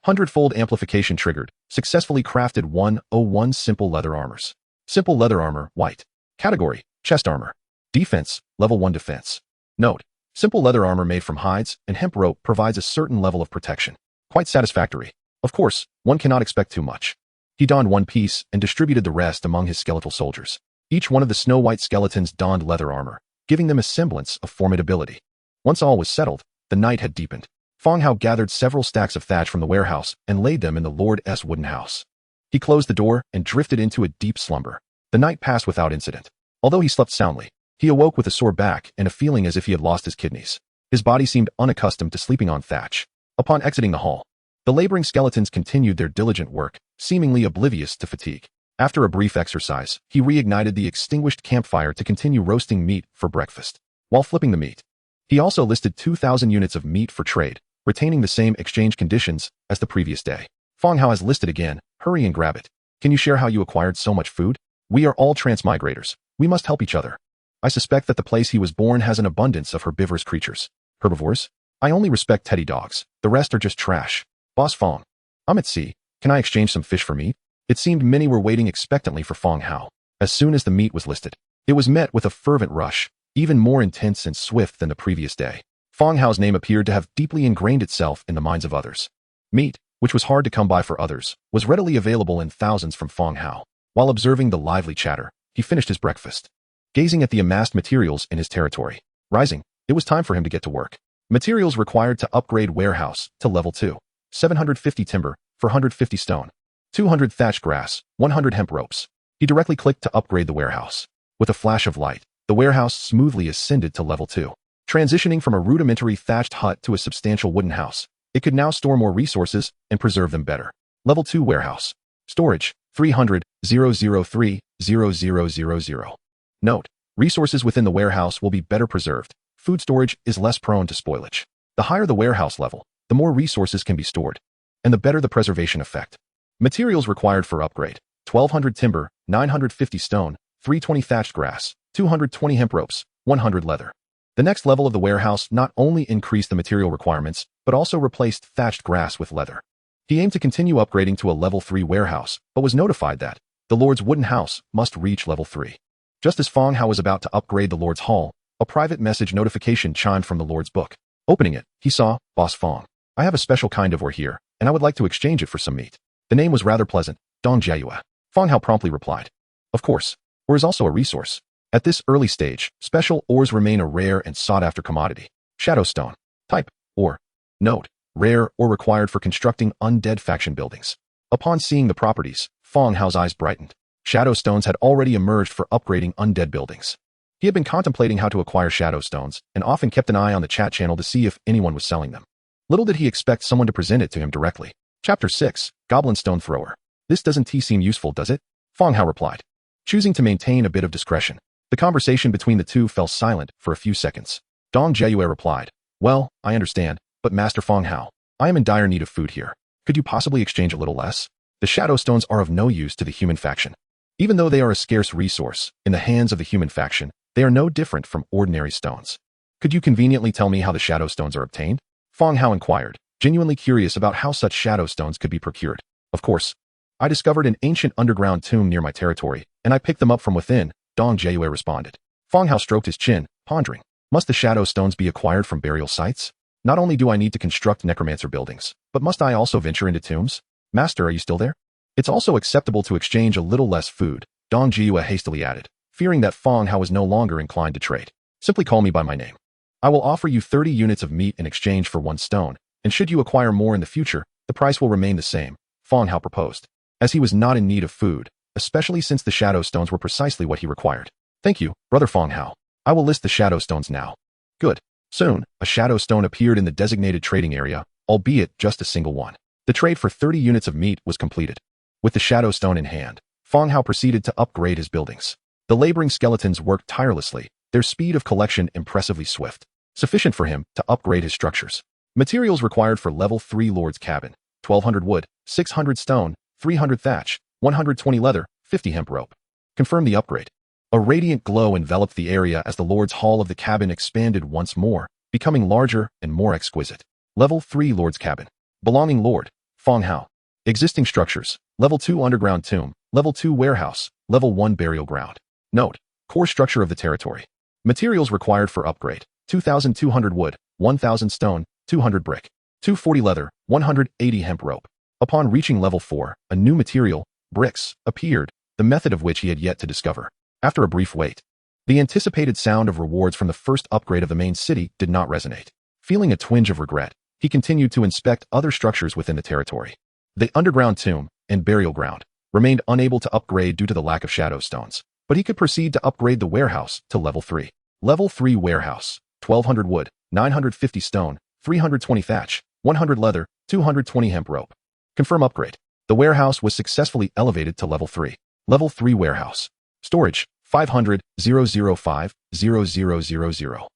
100-fold amplification triggered, successfully crafted 101 simple leather armors. Simple leather armor, white. Category, chest armor. Defense, level 1 defense. Note, simple leather armor made from hides and hemp rope provides a certain level of protection. Quite satisfactory. Of course, one cannot expect too much. He donned one piece and distributed the rest among his skeletal soldiers. Each one of the snow-white skeletons donned leather armor, giving them a semblance of formidability. Once all was settled, the night had deepened. Fang Hao gathered several stacks of thatch from the warehouse and laid them in the Lord's wooden house. He closed the door and drifted into a deep slumber. The night passed without incident. Although he slept soundly, he awoke with a sore back and a feeling as if he had lost his kidneys. His body seemed unaccustomed to sleeping on thatch. Upon exiting the hall, the laboring skeletons continued their diligent work, seemingly oblivious to fatigue. After a brief exercise, he reignited the extinguished campfire to continue roasting meat for breakfast. While flipping the meat, he also listed 2,000 units of meat for trade, retaining the same exchange conditions as the previous day. Fang Hao has listed again. Hurry and grab it. Can you share how you acquired so much food? We are all transmigrators. We must help each other. I suspect that the place he was born has an abundance of herbivorous creatures. Herbivores? I only respect teddy dogs. The rest are just trash. Boss Fang. I'm at sea. Can I exchange some fish for meat? It seemed many were waiting expectantly for Fang Hao. As soon as the meat was listed, it was met with a fervent rush, even more intense and swift than the previous day. Fang Hao's name appeared to have deeply ingrained itself in the minds of others. Meat, which was hard to come by for others, was readily available in thousands from Fang Hao. While observing the lively chatter, he finished his breakfast. Gazing at the amassed materials in his territory, rising, it was time for him to get to work. Materials required to upgrade warehouse to level 2. 750 timber, 450 stone. 200 thatched grass, 100 hemp ropes. He directly clicked to upgrade the warehouse. With a flash of light, the warehouse smoothly ascended to level 2. Transitioning from a rudimentary thatched hut to a substantial wooden house, it could now store more resources and preserve them better. Level 2 warehouse. Storage, 300,003,0000. Note, resources within the warehouse will be better preserved. Food storage is less prone to spoilage. The higher the warehouse level, the more resources can be stored, and the better the preservation effect. Materials required for upgrade: 1,200 timber, 950 stone, 320 thatched grass, 220 hemp ropes, 100 leather. The next level of the warehouse not only increased the material requirements, but also replaced thatched grass with leather. He aimed to continue upgrading to a level 3 warehouse, but was notified that the Lord's wooden house must reach level 3. Just as Fang Hao was about to upgrade the Lord's hall, a private message notification chimed from the Lord's book. Opening it, he saw, Boss Fang. I have a special kind of ore here, and I would like to exchange it for some meat. The name was rather pleasant, Dong Jiayue. Fang Hao promptly replied. Of course, ore is also a resource. At this early stage, special ores remain a rare and sought-after commodity. Shadowstone. Type, ore. Note, rare or required for constructing undead faction buildings. Upon seeing the properties, Fang Hao's eyes brightened. Shadowstones had already emerged for upgrading undead buildings. He had been contemplating how to acquire shadowstones, and often kept an eye on the chat channel to see if anyone was selling them. Little did he expect someone to present it to him directly. Chapter 6, Goblin Stone Thrower. This doesn't seem useful, does it? Fang Hao replied. Choosing to maintain a bit of discretion, the conversation between the two fell silent for a few seconds. Dong Jiayue replied. Well, I understand, but Master Fang Hao, I am in dire need of food here. Could you possibly exchange a little less? The shadowstones are of no use to the human faction. Even though they are a scarce resource, in the hands of the human faction, They are no different from ordinary stones. Could you conveniently tell me how the shadow stones are obtained? Fang Hao inquired, genuinely curious about how such shadow stones could be procured. Of course. I discovered an ancient underground tomb near my territory, and I picked them up from within, Dong Jiayue responded. Fang Hao stroked his chin, pondering. Must the shadow stones be acquired from burial sites? Not only do I need to construct necromancer buildings, but must I also venture into tombs? Master, are you still there? It's also acceptable to exchange a little less food, Dong Jiayue hastily added, fearing that Fang Hao was no longer inclined to trade. Simply call me by my name. I will offer you 30 units of meat in exchange for 1 stone, and should you acquire more in the future, the price will remain the same, Fang Hao proposed, as he was not in need of food, especially since the shadow stones were precisely what he required. Thank you, brother Fang Hao. I will list the shadow stones now. Good. Soon, a shadow stone appeared in the designated trading area, albeit just a single one. The trade for 30 units of meat was completed. With the shadow stone in hand, Fang Hao proceeded to upgrade his buildings. The laboring skeletons worked tirelessly, their speed of collection impressively swift, sufficient for him to upgrade his structures. Materials required for level 3 Lord's cabin: 1200 wood, 600 stone, 300 thatch, 120 leather, 50 hemp rope. Confirm the upgrade. A radiant glow enveloped the area as the Lord's hall of the cabin expanded once more, becoming larger and more exquisite. Level 3 Lord's cabin. Belonging Lord Fang Hao. Existing structures: Level 2 underground tomb, Level 2 warehouse, Level 1 burial ground. Note: core structure of the territory. Materials required for upgrade: 2,200 wood, 1,000 stone, 200 brick, 240 leather, 180 hemp rope. Upon reaching level 4, a new material, bricks, appeared, the method of which he had yet to discover. After a brief wait, the anticipated sound of rewards from the first upgrade of the main city did not resonate. Feeling a twinge of regret, he continued to inspect other structures within the territory. The underground tomb and burial ground remained unable to upgrade due to the lack of shadow stones, but he could proceed to upgrade the warehouse to level 3. Level 3 warehouse: 1,200 wood, 950 stone, 320 thatch, 100 leather, 220 hemp rope. Confirm upgrade. The warehouse was successfully elevated to level 3. Level 3 warehouse. Storage: 500,005,0000.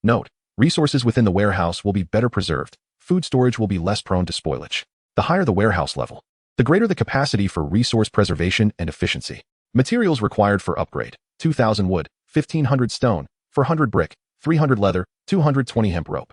Note: resources within the warehouse will be better preserved. Food storage will be less prone to spoilage. The higher the warehouse level, the greater the capacity for resource preservation and efficiency. Materials required for upgrade: 2,000 wood, 1,500 stone, 400 brick, 300 leather, 220 hemp rope.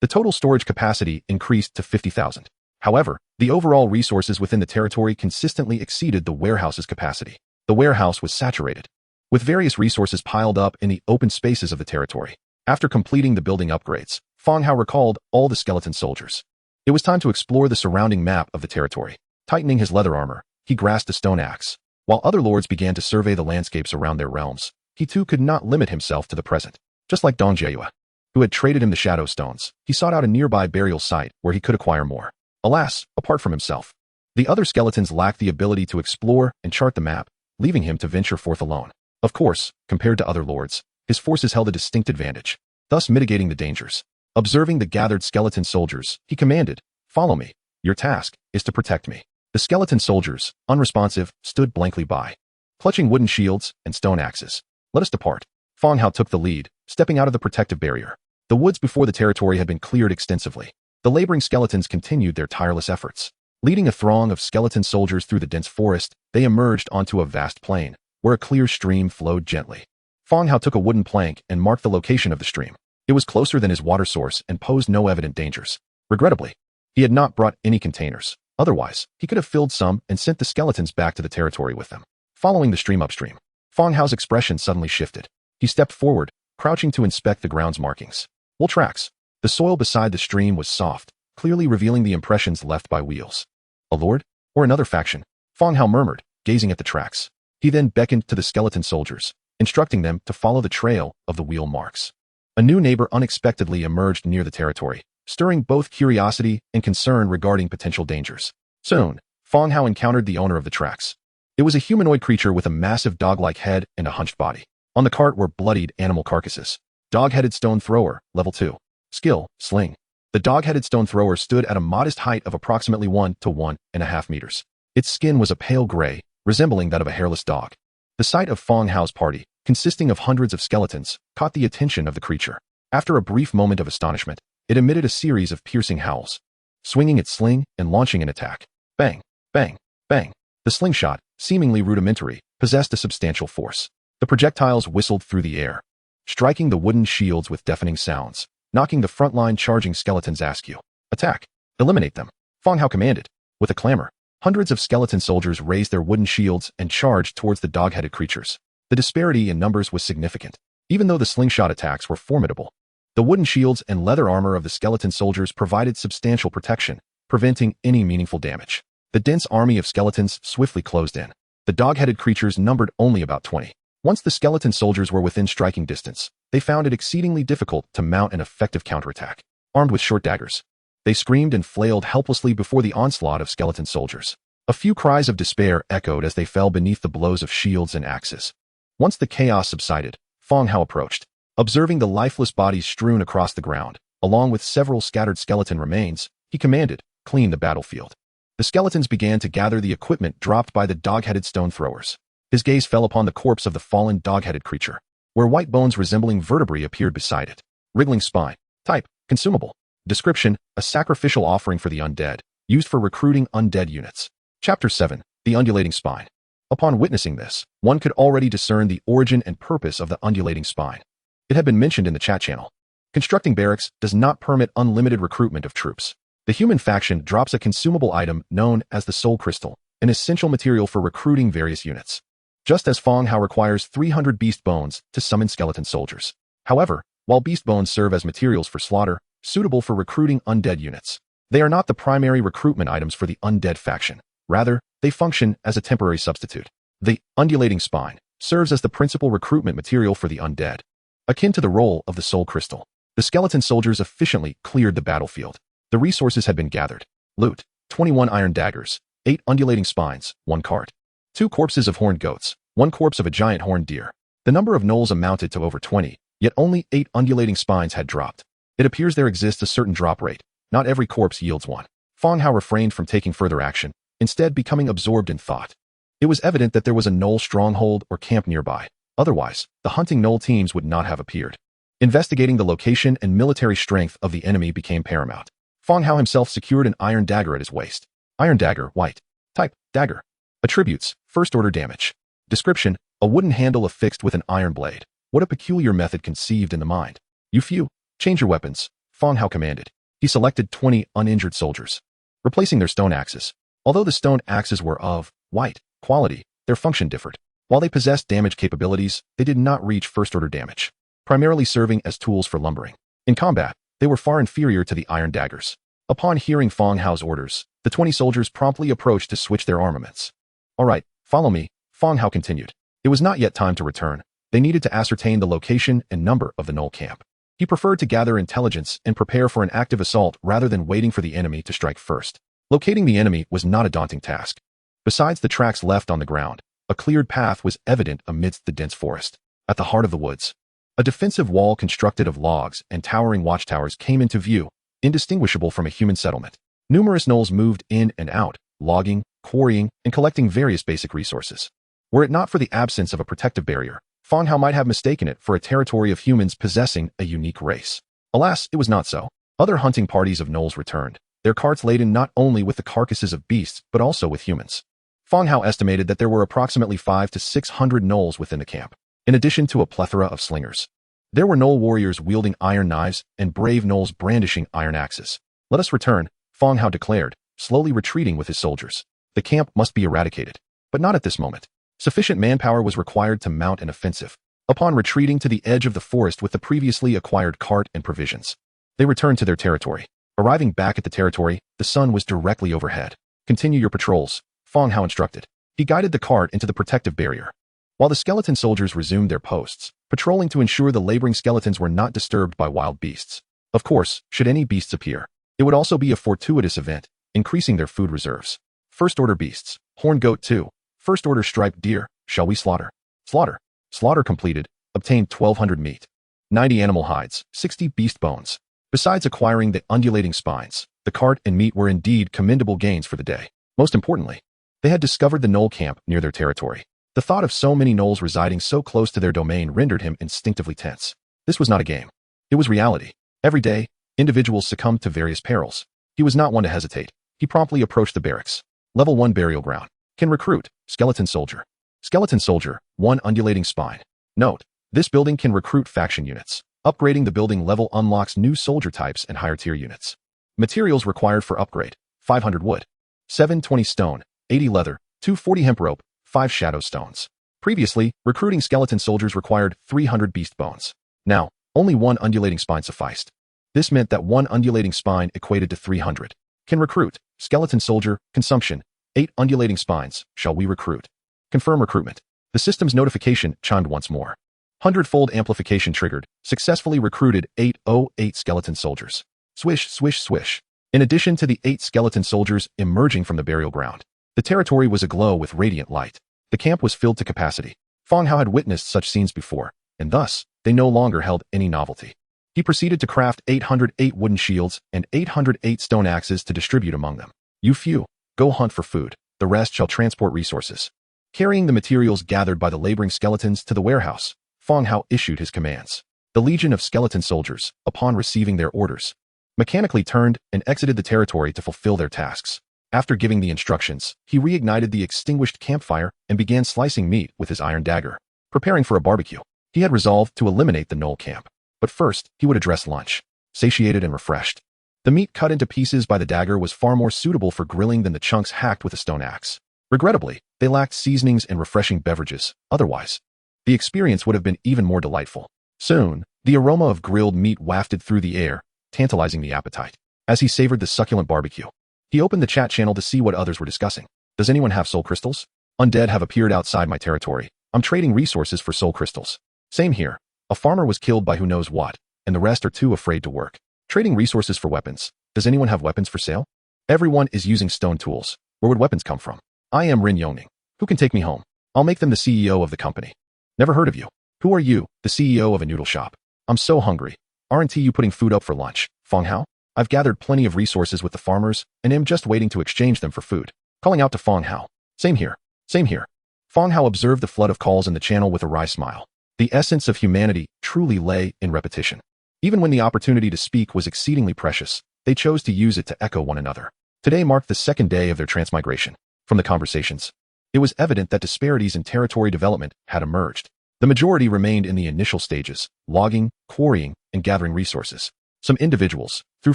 The total storage capacity increased to 50,000. However, the overall resources within the territory consistently exceeded the warehouse's capacity. The warehouse was saturated, with various resources piled up in the open spaces of the territory. After completing the building upgrades, Fang Hao recalled all the skeleton soldiers. It was time to explore the surrounding map of the territory. Tightening his leather armor, he grasped a stone axe. While other lords began to survey the landscapes around their realms, he too could not limit himself to the present. Just like Dong Jiayue, who had traded him the shadow stones, he sought out a nearby burial site where he could acquire more. Alas, apart from himself, the other skeletons lacked the ability to explore and chart the map, leaving him to venture forth alone. Of course, compared to other lords, his forces held a distinct advantage, thus mitigating the dangers. Observing the gathered skeleton soldiers, he commanded, "Follow me. Your task is to protect me." The skeleton soldiers, unresponsive, stood blankly by, clutching wooden shields and stone axes. "Let us depart." Fang Hao took the lead, stepping out of the protective barrier. The woods before the territory had been cleared extensively. The laboring skeletons continued their tireless efforts. Leading a throng of skeleton soldiers through the dense forest, they emerged onto a vast plain, where a clear stream flowed gently. Fang Hao took a wooden plank and marked the location of the stream. It was closer than his water source and posed no evident dangers. Regrettably, he had not brought any containers. Otherwise, he could have filled some and sent the skeletons back to the territory with them. Following the stream upstream, Fang Hao's expression suddenly shifted. He stepped forward, crouching to inspect the ground's markings. Wool tracks. The soil beside the stream was soft, clearly revealing the impressions left by wheels. A lord? Or another faction? Fang Hao murmured, gazing at the tracks. He then beckoned to the skeleton soldiers, instructing them to follow the trail of the wheel marks. A new neighbor unexpectedly emerged near the territory, stirring both curiosity and concern regarding potential dangers. Soon, Fang Hao encountered the owner of the tracks. It was a humanoid creature with a massive dog-like head and a hunched body. On the cart were bloodied animal carcasses. Dog-headed stone thrower, level 2. Skill, sling. The dog-headed stone thrower stood at a modest height of approximately 1 to 1.5 meters. Its skin was a pale gray, resembling that of a hairless dog. The sight of Fang Hao's party, consisting of hundreds of skeletons, caught the attention of the creature. After a brief moment of astonishment, it emitted a series of piercing howls, swinging its sling and launching an attack. Bang, bang, bang. The slingshot, seemingly rudimentary, possessed a substantial force. The projectiles whistled through the air, striking the wooden shields with deafening sounds, knocking the frontline charging skeletons askew. Attack! Eliminate them! Fang Hao commanded. With a clamor, hundreds of skeleton soldiers raised their wooden shields and charged towards the dog-headed creatures. The disparity in numbers was significant. Even though the slingshot attacks were formidable, the wooden shields and leather armor of the skeleton soldiers provided substantial protection, preventing any meaningful damage. The dense army of skeletons swiftly closed in. The dog-headed creatures numbered only about 20. Once the skeleton soldiers were within striking distance, they found it exceedingly difficult to mount an effective counterattack. Armed with short daggers, they screamed and flailed helplessly before the onslaught of skeleton soldiers. A few cries of despair echoed as they fell beneath the blows of shields and axes. Once the chaos subsided, Fang Hao approached. Observing the lifeless bodies strewn across the ground, along with several scattered skeleton remains, he commanded, "Clean the battlefield." The skeletons began to gather the equipment dropped by the dog-headed stone throwers. His gaze fell upon the corpse of the fallen dog-headed creature, where white bones resembling vertebrae appeared beside it. Wriggling spine. Type: consumable. Description: a sacrificial offering for the undead, used for recruiting undead units. Chapter 7: The Undulating Spine. Upon witnessing this, one could already discern the origin and purpose of the undulating spine. It had been mentioned in the chat channel. Constructing barracks does not permit unlimited recruitment of troops. The human faction drops a consumable item known as the Soul Crystal, an essential material for recruiting various units. Just as Fang Hao requires 300 beast bones to summon skeleton soldiers. However, while beast bones serve as materials for slaughter, suitable for recruiting undead units, they are not the primary recruitment items for the undead faction. Rather, they function as a temporary substitute. The undulating spine serves as the principal recruitment material for the undead. Akin to the role of the Soul Crystal, the skeleton soldiers efficiently cleared the battlefield. The resources had been gathered. Loot: 21 iron daggers, 8 undulating spines, 1 cart, 2 corpses of horned goats, 1 corpse of a giant horned deer. The number of gnolls amounted to over 20, yet only 8 undulating spines had dropped. It appears there exists a certain drop rate. Not every corpse yields one. Fang Hao refrained from taking further action, instead becoming absorbed in thought. It was evident that there was a gnoll stronghold or camp nearby. Otherwise, the hunting gnoll teams would not have appeared. Investigating the location and military strength of the enemy became paramount. Fang Hao himself secured an iron dagger at his waist. Iron dagger, white. Type: dagger. Attributes: first order damage. Description: a wooden handle affixed with an iron blade. What a peculiar method conceived in the mind. You few, change your weapons, Fang Hao commanded. He selected 20 uninjured soldiers, replacing their stone axes. Although the stone axes were of white quality, their function differed. While they possessed damage capabilities, they did not reach first-order damage, primarily serving as tools for lumbering. In combat, they were far inferior to the iron daggers. Upon hearing Fang Hao's orders, the 20 soldiers promptly approached to switch their armaments. "All right, follow me," Fang Hao continued. It was not yet time to return. They needed to ascertain the location and number of the gnoll camp. He preferred to gather intelligence and prepare for an active assault rather than waiting for the enemy to strike first. Locating the enemy was not a daunting task. Besides the tracks left on the ground, a cleared path was evident amidst the dense forest. At the heart of the woods, a defensive wall constructed of logs and towering watchtowers came into view, indistinguishable from a human settlement. Numerous gnolls moved in and out, logging, quarrying, and collecting various basic resources. Were it not for the absence of a protective barrier, Fang Hao might have mistaken it for a territory of humans possessing a unique race. Alas, it was not so. Other hunting parties of gnolls returned, their carts laden not only with the carcasses of beasts but also with humans. Fang Hao estimated that there were approximately 500 to 600 gnolls within the camp, in addition to a plethora of slingers. There were gnoll warriors wielding iron knives and brave gnolls brandishing iron axes. "Let us return," Fang Hao declared, slowly retreating with his soldiers. The camp must be eradicated, but not at this moment. Sufficient manpower was required to mount an offensive. Upon retreating to the edge of the forest with the previously acquired cart and provisions, they returned to their territory. Arriving back at the territory, the sun was directly overhead. "Continue your patrols," Fang Hao instructed. He guided the cart into the protective barrier, while the skeleton soldiers resumed their posts, patrolling to ensure the laboring skeletons were not disturbed by wild beasts. Of course, should any beasts appear, it would also be a fortuitous event, increasing their food reserves. First-order beasts. Horned goat 2. First-order striped deer. Shall we slaughter? Slaughter. Slaughter completed. Obtained 1,200 meat, 90 animal hides, 60 beast bones. Besides acquiring the undulating spines, the cart and meat were indeed commendable gains for the day. Most importantly, they had discovered the gnoll camp near their territory. The thought of so many gnolls residing so close to their domain rendered him instinctively tense. This was not a game. It was reality. Every day, individuals succumbed to various perils. He was not one to hesitate. He promptly approached the barracks. Level 1 burial ground. Can recruit. Skeleton soldier. Skeleton soldier, 1 undulating spine. Note: This building can recruit faction units. Upgrading the building level unlocks new soldier types and higher tier units. Materials required for upgrade: 500 wood, 720 stone, 80 leather, 240 hemp rope, 5 shadow stones. Previously, recruiting skeleton soldiers required 300 beast bones. Now, only 1 undulating spine sufficed. This meant that 1 undulating spine equated to 300. Can recruit. Skeleton soldier, consumption, 8 undulating spines. Shall we recruit? Confirm recruitment. The system's notification chimed once more. 100-fold amplification triggered. Successfully recruited 808 skeleton soldiers. Swish, swish, swish. In addition to the 8 skeleton soldiers emerging from the burial ground, the territory was aglow with radiant light. The camp was filled to capacity. Fang Hao had witnessed such scenes before, and thus, they no longer held any novelty. He proceeded to craft 808 wooden shields and 808 stone axes to distribute among them. You few, go hunt for food. The rest shall transport resources. Carrying the materials gathered by the laboring skeletons to the warehouse, Fang Hao issued his commands. The legion of skeleton soldiers, upon receiving their orders, mechanically turned and exited the territory to fulfill their tasks. After giving the instructions, he reignited the extinguished campfire and began slicing meat with his iron dagger, preparing for a barbecue. He had resolved to eliminate the Knoll camp, but first he would address lunch. Satiated and refreshed, the meat cut into pieces by the dagger was far more suitable for grilling than the chunks hacked with a stone axe. Regrettably, they lacked seasonings and refreshing beverages. Otherwise, the experience would have been even more delightful. Soon, the aroma of grilled meat wafted through the air, tantalizing the appetite. As he savored the succulent barbecue, he opened the chat channel to see what others were discussing. Does anyone have soul crystals? Undead have appeared outside my territory. I'm trading resources for soul crystals. Same here. A farmer was killed by who knows what, and the rest are too afraid to work. Trading resources for weapons. Does anyone have weapons for sale? Everyone is using stone tools. Where would weapons come from? I am Rin Yongning. Who can take me home? I'll make them the CEO of the company. Never heard of you. Who are you? The CEO of a noodle shop. I'm so hungry. Aren't you putting food up for lunch? Fang Hao? I've gathered plenty of resources with the farmers and am just waiting to exchange them for food. Calling out to Fang Hao. Same here. Same here. Fang Hao observed the flood of calls in the channel with a wry smile. The essence of humanity truly lay in repetition. Even when the opportunity to speak was exceedingly precious, they chose to use it to echo one another. Today marked the second day of their transmigration. From the conversations, it was evident that disparities in territory development had emerged. The majority remained in the initial stages, logging, quarrying, and gathering resources. Some individuals, through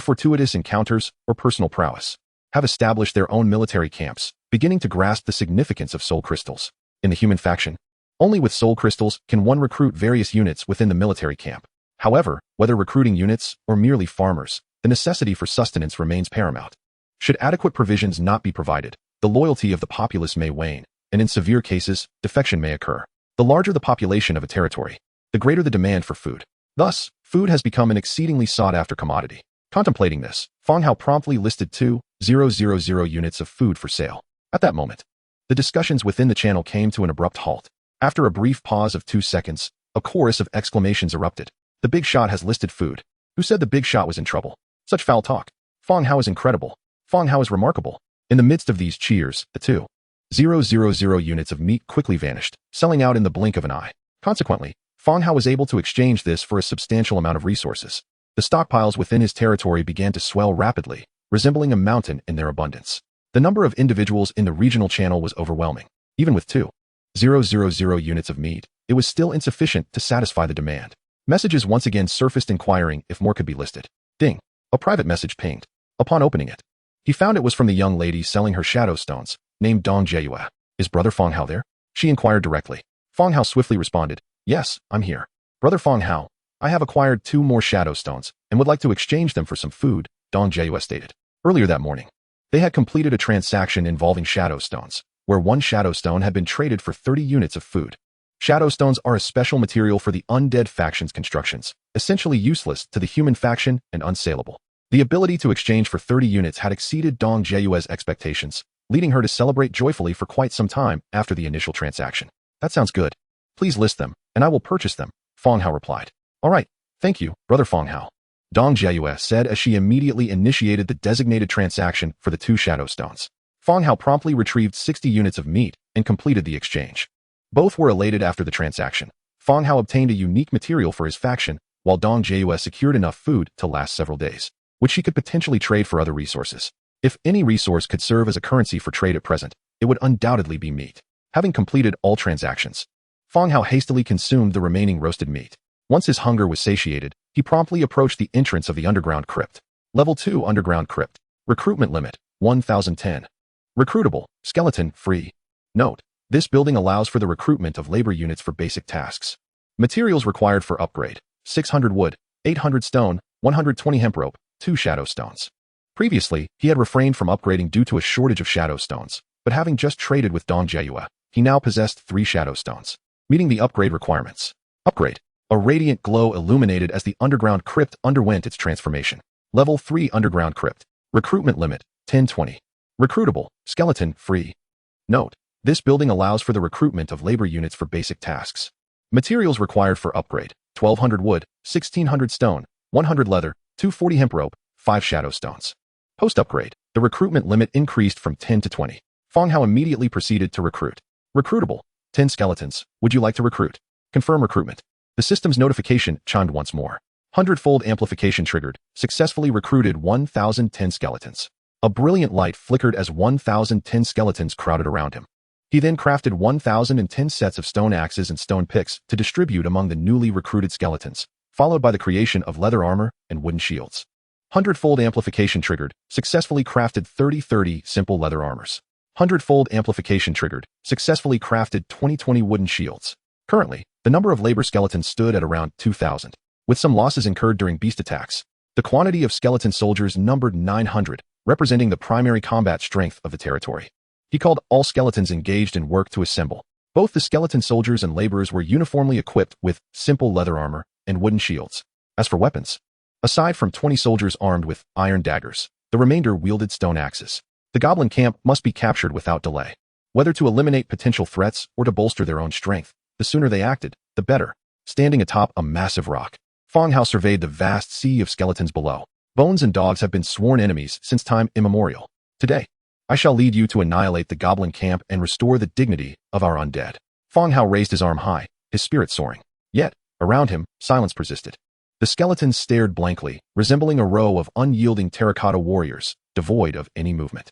fortuitous encounters or personal prowess, have established their own military camps, beginning to grasp the significance of soul crystals. In the human faction, only with soul crystals can one recruit various units within the military camp. However, whether recruiting units or merely farmers, the necessity for sustenance remains paramount. Should adequate provisions not be provided, the loyalty of the populace may wane, and in severe cases, defection may occur. The larger the population of a territory, the greater the demand for food. Thus, food has become an exceedingly sought-after commodity. Contemplating this, Fang Hao promptly listed 2,000 units of food for sale. At that moment, the discussions within the channel came to an abrupt halt. After a brief pause of 2 seconds, a chorus of exclamations erupted. The big shot has listed food. Who said the big shot was in trouble? Such foul talk. Fang Hao is incredible. Fang Hao is remarkable. In the midst of these cheers, the 2,000 units of meat quickly vanished, selling out in the blink of an eye. Consequently, Fang Hao was able to exchange this for a substantial amount of resources. The stockpiles within his territory began to swell rapidly, resembling a mountain in their abundance. The number of individuals in the regional channel was overwhelming. Even with 2,000 units of meat, it was still insufficient to satisfy the demand. Messages once again surfaced inquiring if more could be listed. Ding! A private message pinged. Upon opening it, he found it was from the young lady selling her shadow stones, named Dong Jieyue. Is Brother Fang Hao there? She inquired directly. Fang Hao swiftly responded, Yes, I'm here. Brother Fang Hao, I have acquired 2 more shadow stones and would like to exchange them for some food, Dong Jieyue stated. Earlier that morning, they had completed a transaction involving shadow stones, where 1 shadow stone had been traded for 30 units of food. Shadow stones are a special material for the undead faction's constructions, essentially useless to the human faction and unsaleable. The ability to exchange for 30 units had exceeded Dong Jieyue's expectations, leading her to celebrate joyfully for quite some time after the initial transaction. That sounds good. Please list them, and I will purchase them, Fang Hao replied. All right, thank you, Brother Fang Hao, Dong Jieyue said as she immediately initiated the designated transaction for the 2 shadow stones. Fang Hao promptly retrieved 60 units of meat and completed the exchange. Both were elated after the transaction. Fang Hao obtained a unique material for his faction, while Dong Jieyue secured enough food to last several days, which she could potentially trade for other resources. If any resource could serve as a currency for trade at present, it would undoubtedly be meat. Having completed all transactions, Fang Hao hastily consumed the remaining roasted meat. Once his hunger was satiated, he promptly approached the entrance of the underground crypt. Level 2 Underground Crypt. Recruitment limit, 1010. Recruitable, skeleton, free. Note: this building allows for the recruitment of labor units for basic tasks. Materials required for upgrade: 600 wood, 800 stone, 120 hemp rope, 2 shadow stones. Previously, he had refrained from upgrading due to a shortage of shadow stones, but having just traded with Dong Jieyue, he now possessed 3 shadow stones, meeting the upgrade requirements. Upgrade. A radiant glow illuminated as the underground crypt underwent its transformation. Level 3 Underground Crypt. Recruitment limit, 1020. Recruitable, skeleton, free. Note: this building allows for the recruitment of labor units for basic tasks. Materials required for upgrade: 1200 wood, 1600 stone, 100 leather, 240 hemp rope, 5 shadow stones. Post-upgrade, the recruitment limit increased from 10 to 20. Fang Hao immediately proceeded to recruit. Recruitable: 10 skeletons. Would you like to recruit? Confirm recruitment. The system's notification chimed once more. 100-fold amplification triggered. Successfully recruited 1010 skeletons. A brilliant light flickered as 1010 skeletons crowded around him. He then crafted 1010 sets of stone axes and stone picks to distribute among the newly recruited skeletons, followed by the creation of leather armor and wooden shields. 100-fold amplification triggered. Successfully crafted 30 simple leather armors. 100-fold amplification triggered. Successfully crafted 20 wooden shields. Currently, the number of labor skeletons stood at around 2,000. With some losses incurred during beast attacks, the quantity of skeleton soldiers numbered 900, representing the primary combat strength of the territory. He called all skeletons engaged in work to assemble. Both the skeleton soldiers and laborers were uniformly equipped with simple leather armor and wooden shields. As for weapons, aside from 20 soldiers armed with iron daggers, the remainder wielded stone axes. The goblin camp must be captured without delay. Whether to eliminate potential threats or to bolster their own strength, the sooner they acted, the better. Standing atop a massive rock, Fang Hao surveyed the vast sea of skeletons below. Bones and dogs have been sworn enemies since time immemorial. Today, I shall lead you to annihilate the goblin camp and restore the dignity of our undead. Fang Hao raised his arm high, his spirit soaring. Yet, around him, silence persisted. The skeletons stared blankly, resembling a row of unyielding terracotta warriors, devoid of any movement.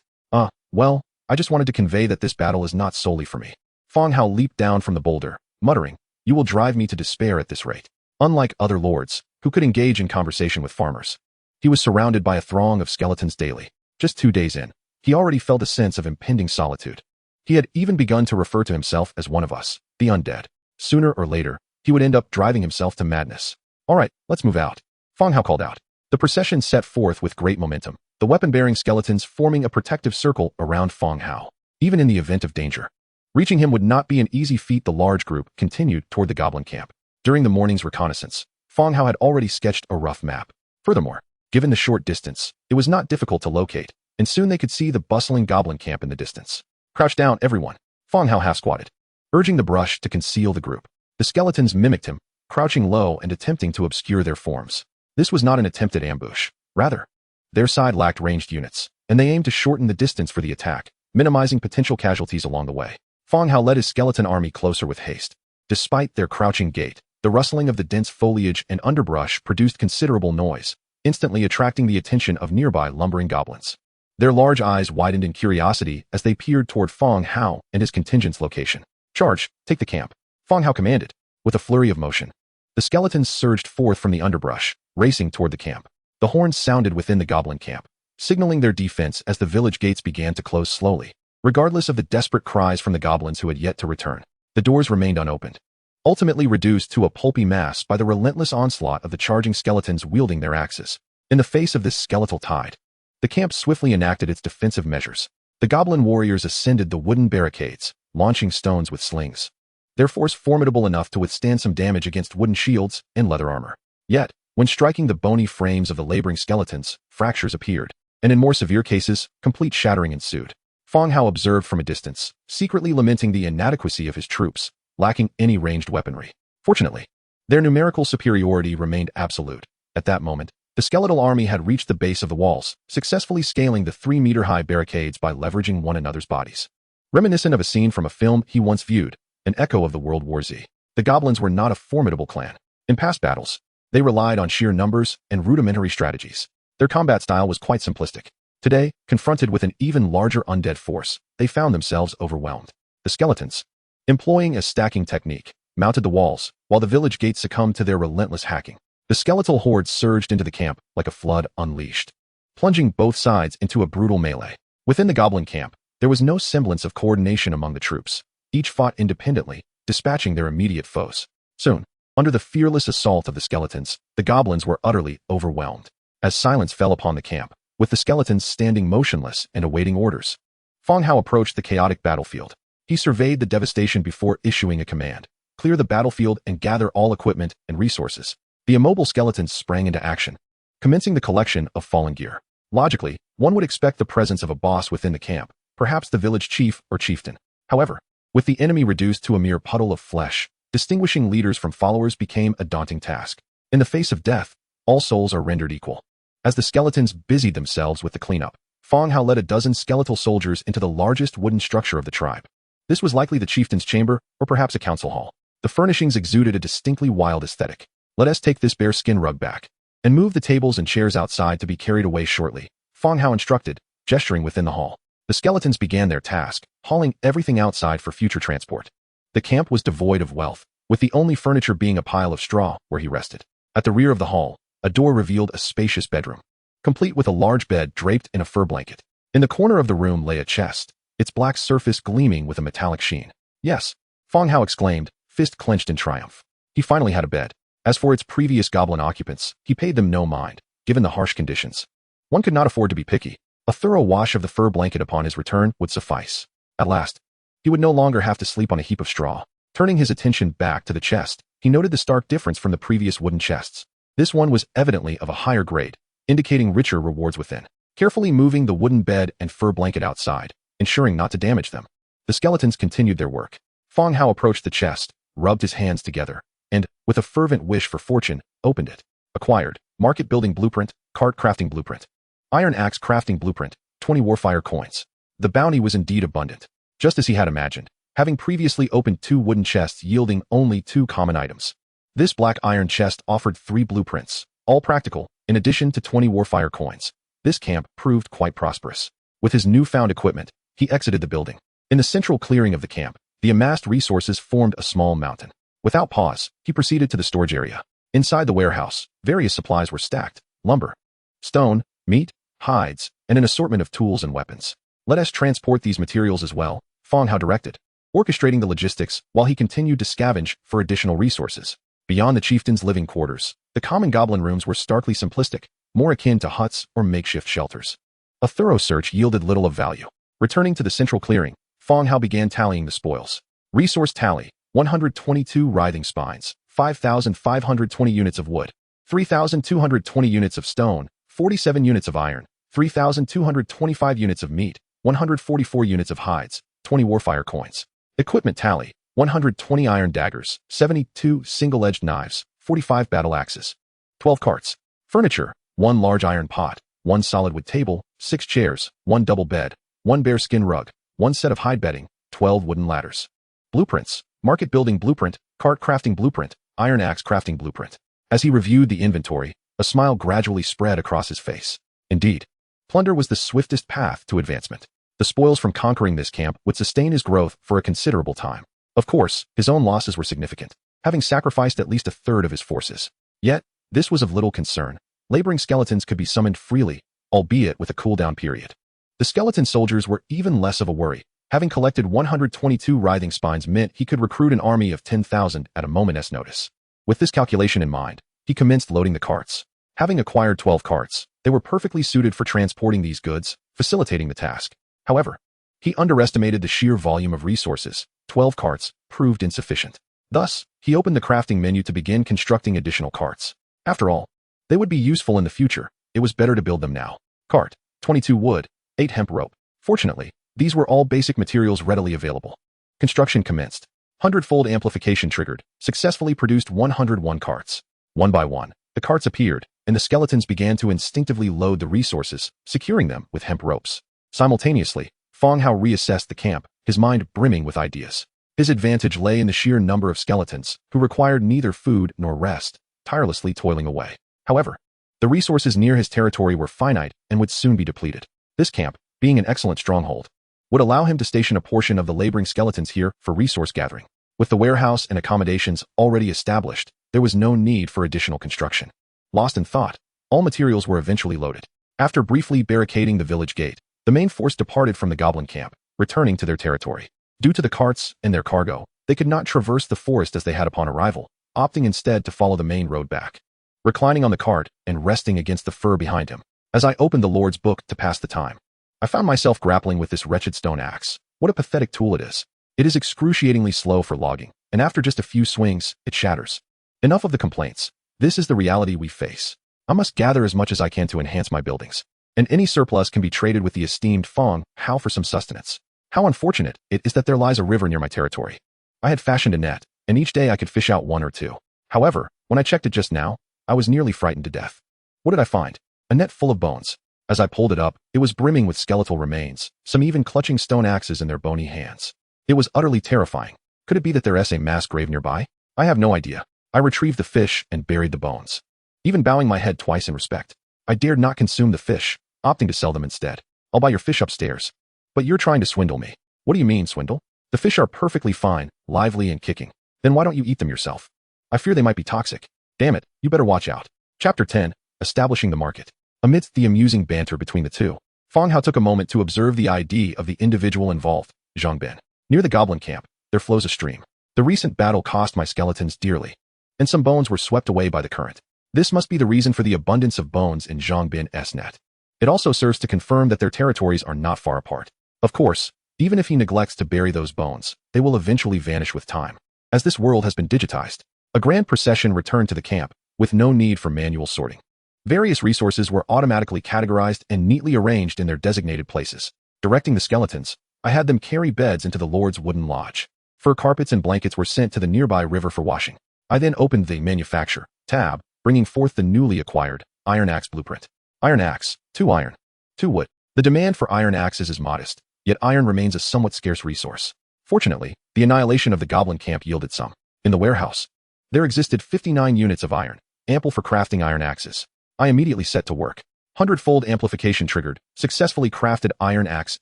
Well, I just wanted to convey that this battle is not solely for me. Fang Hao leaped down from the boulder, muttering, "You will drive me to despair at this rate." Unlike other lords, who could engage in conversation with farmers, he was surrounded by a throng of skeletons daily. Just 2 days in, he already felt a sense of impending solitude. He had even begun to refer to himself as one of us, the undead. Sooner or later, he would end up driving himself to madness. "All right, let's move out," Fang Hao called out. The procession set forth with great momentum, the weapon-bearing skeletons forming a protective circle around Fang Hao, even in the event of danger. Reaching him would not be an easy feat. The large group continued toward the goblin camp. During the morning's reconnaissance, Fang Hao had already sketched a rough map. Furthermore, given the short distance, it was not difficult to locate, and soon they could see the bustling goblin camp in the distance. "Crouch down, everyone," Fang Hao half-squatted, urging the brush to conceal the group. The skeletons mimicked him, crouching low and attempting to obscure their forms. This was not an attempted ambush. Rather, their side lacked ranged units, and they aimed to shorten the distance for the attack, minimizing potential casualties along the way. Fang Hao led his skeleton army closer with haste. Despite their crouching gait, the rustling of the dense foliage and underbrush produced considerable noise, instantly attracting the attention of nearby lumbering goblins. Their large eyes widened in curiosity as they peered toward Fang Hao and his contingent's location. "Charge, take the camp," Fang Hao commanded. With a flurry of motion, the skeletons surged forth from the underbrush, racing toward the camp. The horns sounded within the goblin camp, signaling their defense as the village gates began to close slowly. Regardless of the desperate cries from the goblins who had yet to return, the doors remained unopened, ultimately reduced to a pulpy mass by the relentless onslaught of the charging skeletons wielding their axes. In the face of this skeletal tide, the camp swiftly enacted its defensive measures. The goblin warriors ascended the wooden barricades, launching stones with slings, their force formidable enough to withstand some damage against wooden shields and leather armor. Yet, when striking the bony frames of the laboring skeletons, fractures appeared, and in more severe cases, complete shattering ensued. Fang Hao observed from a distance, secretly lamenting the inadequacy of his troops, lacking any ranged weaponry. Fortunately, their numerical superiority remained absolute. At that moment, the skeletal army had reached the base of the walls, successfully scaling the 3-meter-high barricades by leveraging one another's bodies. Reminiscent of a scene from a film he once viewed, an echo of the World War Z. The goblins were not a formidable clan. In past battles, they relied on sheer numbers and rudimentary strategies. Their combat style was quite simplistic. Today, confronted with an even larger undead force, they found themselves overwhelmed. The skeletons, employing a stacking technique, mounted the walls, while the village gates succumbed to their relentless hacking. The skeletal horde surged into the camp like a flood unleashed, plunging both sides into a brutal melee. Within the goblin camp, there was no semblance of coordination among the troops. Each fought independently, dispatching their immediate foes. Soon, under the fearless assault of the skeletons, the goblins were utterly overwhelmed. As silence fell upon the camp, with the skeletons standing motionless and awaiting orders, Fang Hao approached the chaotic battlefield. He surveyed the devastation before issuing a command: clear the battlefield and gather all equipment and resources. The immobile skeletons sprang into action, commencing the collection of fallen gear. Logically, one would expect the presence of a boss within the camp, perhaps the village chief or chieftain. However, with the enemy reduced to a mere puddle of flesh, distinguishing leaders from followers became a daunting task. In the face of death, all souls are rendered equal. As the skeletons busied themselves with the cleanup, Fang Hao led a dozen skeletal soldiers into the largest wooden structure of the tribe. This was likely the chieftain's chamber, or perhaps a council hall. The furnishings exuded a distinctly wild aesthetic. "Let us take this bear skin rug back, and move the tables and chairs outside to be carried away shortly," Fang Hao instructed, gesturing within the hall. The skeletons began their task, hauling everything outside for future transport. The camp was devoid of wealth, with the only furniture being a pile of straw where he rested. At the rear of the hall, a door revealed a spacious bedroom, complete with a large bed draped in a fur blanket. In the corner of the room lay a chest, its black surface gleaming with a metallic sheen. "Yes," Fang Hao exclaimed, fist clenched in triumph. He finally had a bed. As for its previous goblin occupants, he paid them no mind, given the harsh conditions. One could not afford to be picky. A thorough wash of the fur blanket upon his return would suffice. At last, he would no longer have to sleep on a heap of straw. Turning his attention back to the chest, he noted the stark difference from the previous wooden chests. This one was evidently of a higher grade, indicating richer rewards within. Carefully moving the wooden bed and fur blanket outside, ensuring not to damage them, the skeletons continued their work. Fang Hao approached the chest, rubbed his hands together, and, with a fervent wish for fortune, opened it. Acquired: market building blueprint, cart crafting blueprint, iron axe crafting blueprint, 20 warfire coins. The bounty was indeed abundant, just as he had imagined, having previously opened 2 wooden chests yielding only 2 common items. This black iron chest offered 3 blueprints, all practical, in addition to 20 warfire coins. This camp proved quite prosperous. With his newfound equipment, he exited the building. In the central clearing of the camp, the amassed resources formed a small mountain. Without pause, he proceeded to the storage area. Inside the warehouse, various supplies were stacked: lumber, stone, meat, hides, and an assortment of tools and weapons. "Let us transport these materials as well," Fang Hao directed, orchestrating the logistics while he continued to scavenge for additional resources. Beyond the chieftain's living quarters, the common goblin rooms were starkly simplistic, more akin to huts or makeshift shelters. A thorough search yielded little of value. Returning to the central clearing, Fang Hao began tallying the spoils. Resource tally: 122 writhing spines, 5,520 units of wood, 3,220 units of stone, 47 units of iron, 3,225 units of meat, 144 units of hides, 20 warfire coins. Equipment tally: 120 iron daggers, 72 single-edged knives, 45 battle axes, 12 carts. Furniture: 1 large iron pot, 1 solid wood table, 6 chairs, 1 double bed, 1 bearskin rug, 1 set of hide bedding, 12 wooden ladders. Blueprints: market building blueprint, cart crafting blueprint, iron axe crafting blueprint. As he reviewed the inventory, a smile gradually spread across his face. Indeed, plunder was the swiftest path to advancement. The spoils from conquering this camp would sustain his growth for a considerable time. Of course, his own losses were significant, having sacrificed at least a third of his forces. Yet, this was of little concern. Laboring skeletons could be summoned freely, albeit with a cooldown period. The skeleton soldiers were even less of a worry. Having collected 122 writhing spines meant he could recruit an army of 10,000 at a moment's notice. With this calculation in mind, he commenced loading the carts. Having acquired 12 carts, they were perfectly suited for transporting these goods, facilitating the task. However, he underestimated the sheer volume of resources. 12 carts proved insufficient. Thus, he opened the crafting menu to begin constructing additional carts. After all, they would be useful in the future. It was better to build them now. Cart: 22 wood, 8 hemp rope. Fortunately, these were all basic materials readily available. Construction commenced. 100-fold amplification triggered, successfully produced 101 carts. One by one, the carts appeared, and the skeletons began to instinctively load the resources, securing them with hemp ropes. Simultaneously, Fang Hao reassessed the camp, his mind brimming with ideas. His advantage lay in the sheer number of skeletons, who required neither food nor rest, tirelessly toiling away. However, the resources near his territory were finite and would soon be depleted. This camp, being an excellent stronghold, would allow him to station a portion of the laboring skeletons here for resource gathering. With the warehouse and accommodations already established, there was no need for additional construction. Lost in thought, all materials were eventually loaded. After briefly barricading the village gate, the main force departed from the goblin camp, returning to their territory. Due to the carts and their cargo, they could not traverse the forest as they had upon arrival, opting instead to follow the main road back. Reclining on the cart and resting against the fur behind him, as I opened the Lord's book to pass the time, I found myself grappling with this wretched stone axe. What a pathetic tool it is. It is excruciatingly slow for logging, and after just a few swings, it shatters. Enough of the complaints. This is the reality we face. I must gather as much as I can to enhance my buildings, and any surplus can be traded with the esteemed Fang Hao for some sustenance. How unfortunate it is that there lies a river near my territory. I had fashioned a net, and each day I could fish out one or two. However, when I checked it just now, I was nearly frightened to death. What did I find? A net full of bones. As I pulled it up, it was brimming with skeletal remains, some even clutching stone axes in their bony hands. It was utterly terrifying. Could it be that there is a mass grave nearby? I have no idea. I retrieved the fish and buried the bones. Even bowing my head twice in respect, I dared not consume the fish, opting to sell them instead. I'll buy your fish upstairs. But you're trying to swindle me. What do you mean, swindle? The fish are perfectly fine, lively and kicking. Then why don't you eat them yourself? I fear they might be toxic. Damn it, you better watch out. Chapter 10, Establishing the Market. Amidst the amusing banter between the two, Fang Hao took a moment to observe the ID of the individual involved, Zhongbin. Near the goblin camp, there flows a stream. The recent battle cost my skeletons dearly, and some bones were swept away by the current. This must be the reason for the abundance of bones in Zhongbin's net. It also serves to confirm that their territories are not far apart. Of course, even if he neglects to bury those bones, they will eventually vanish with time. As this world has been digitized, a grand procession returned to the camp, with no need for manual sorting. Various resources were automatically categorized and neatly arranged in their designated places. Directing the skeletons, I had them carry beds into the Lord's wooden lodge. Fur carpets and blankets were sent to the nearby river for washing. I then opened the Manufacture tab, bringing forth the newly acquired Iron Axe blueprint. Iron Axe, 2 iron, 2 wood. The demand for iron axes is modest, yet iron remains a somewhat scarce resource. Fortunately, the annihilation of the goblin camp yielded some. In the warehouse, there existed 59 units of iron, ample for crafting iron axes. I immediately set to work. 100-fold amplification triggered, successfully crafted Iron Axe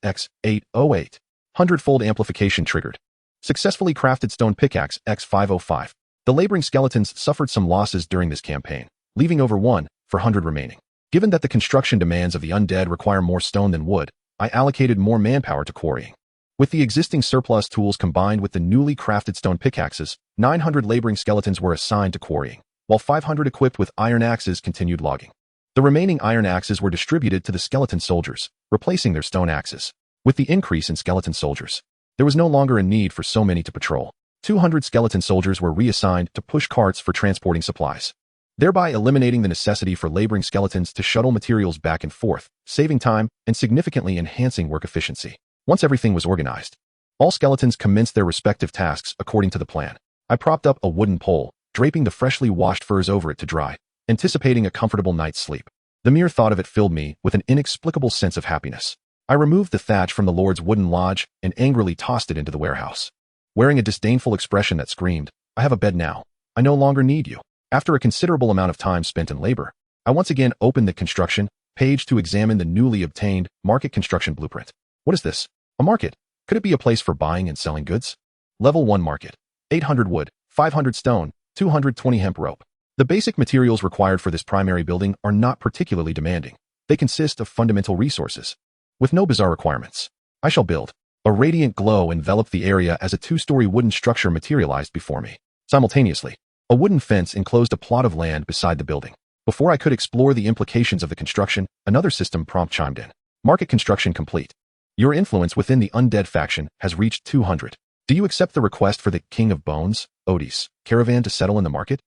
X808. 100-fold amplification triggered. Successfully crafted stone pickaxe X505. The laboring skeletons suffered some losses during this campaign, leaving over 1 for 100 remaining. Given that the construction demands of the undead require more stone than wood, I allocated more manpower to quarrying. With the existing surplus tools combined with the newly crafted stone pickaxes, 900 laboring skeletons were assigned to quarrying, while 500 equipped with iron axes continued logging. The remaining iron axes were distributed to the skeleton soldiers, replacing their stone axes. With the increase in skeleton soldiers, there was no longer a need for so many to patrol. 200 skeleton soldiers were reassigned to push carts for transporting supplies, thereby eliminating the necessity for laboring skeletons to shuttle materials back and forth, saving time and significantly enhancing work efficiency. Once everything was organized, all skeletons commenced their respective tasks according to the plan. I propped up a wooden pole, draping the freshly washed furs over it to dry, anticipating a comfortable night's sleep. The mere thought of it filled me with an inexplicable sense of happiness. I removed the thatch from the Lord's wooden lodge and angrily tossed it into the warehouse. Wearing a disdainful expression that screamed, "I have a bed now. I no longer need you." After a considerable amount of time spent in labor, I once again opened the construction page to examine the newly obtained market construction blueprint. What is this? A market? Could it be a place for buying and selling goods? Level 1 market. 800 wood, 500 stone, 220 hemp rope. The basic materials required for this primary building are not particularly demanding. They consist of fundamental resources, with no bizarre requirements. I shall build. A radiant glow enveloped the area as a 2-story wooden structure materialized before me. Simultaneously, a wooden fence enclosed a plot of land beside the building. Before I could explore the implications of the construction, another system prompt chimed in. Market construction complete. Your influence within the Undead faction has reached 200. Do you accept the request for the King of Bones, Odis, caravan to settle in the market?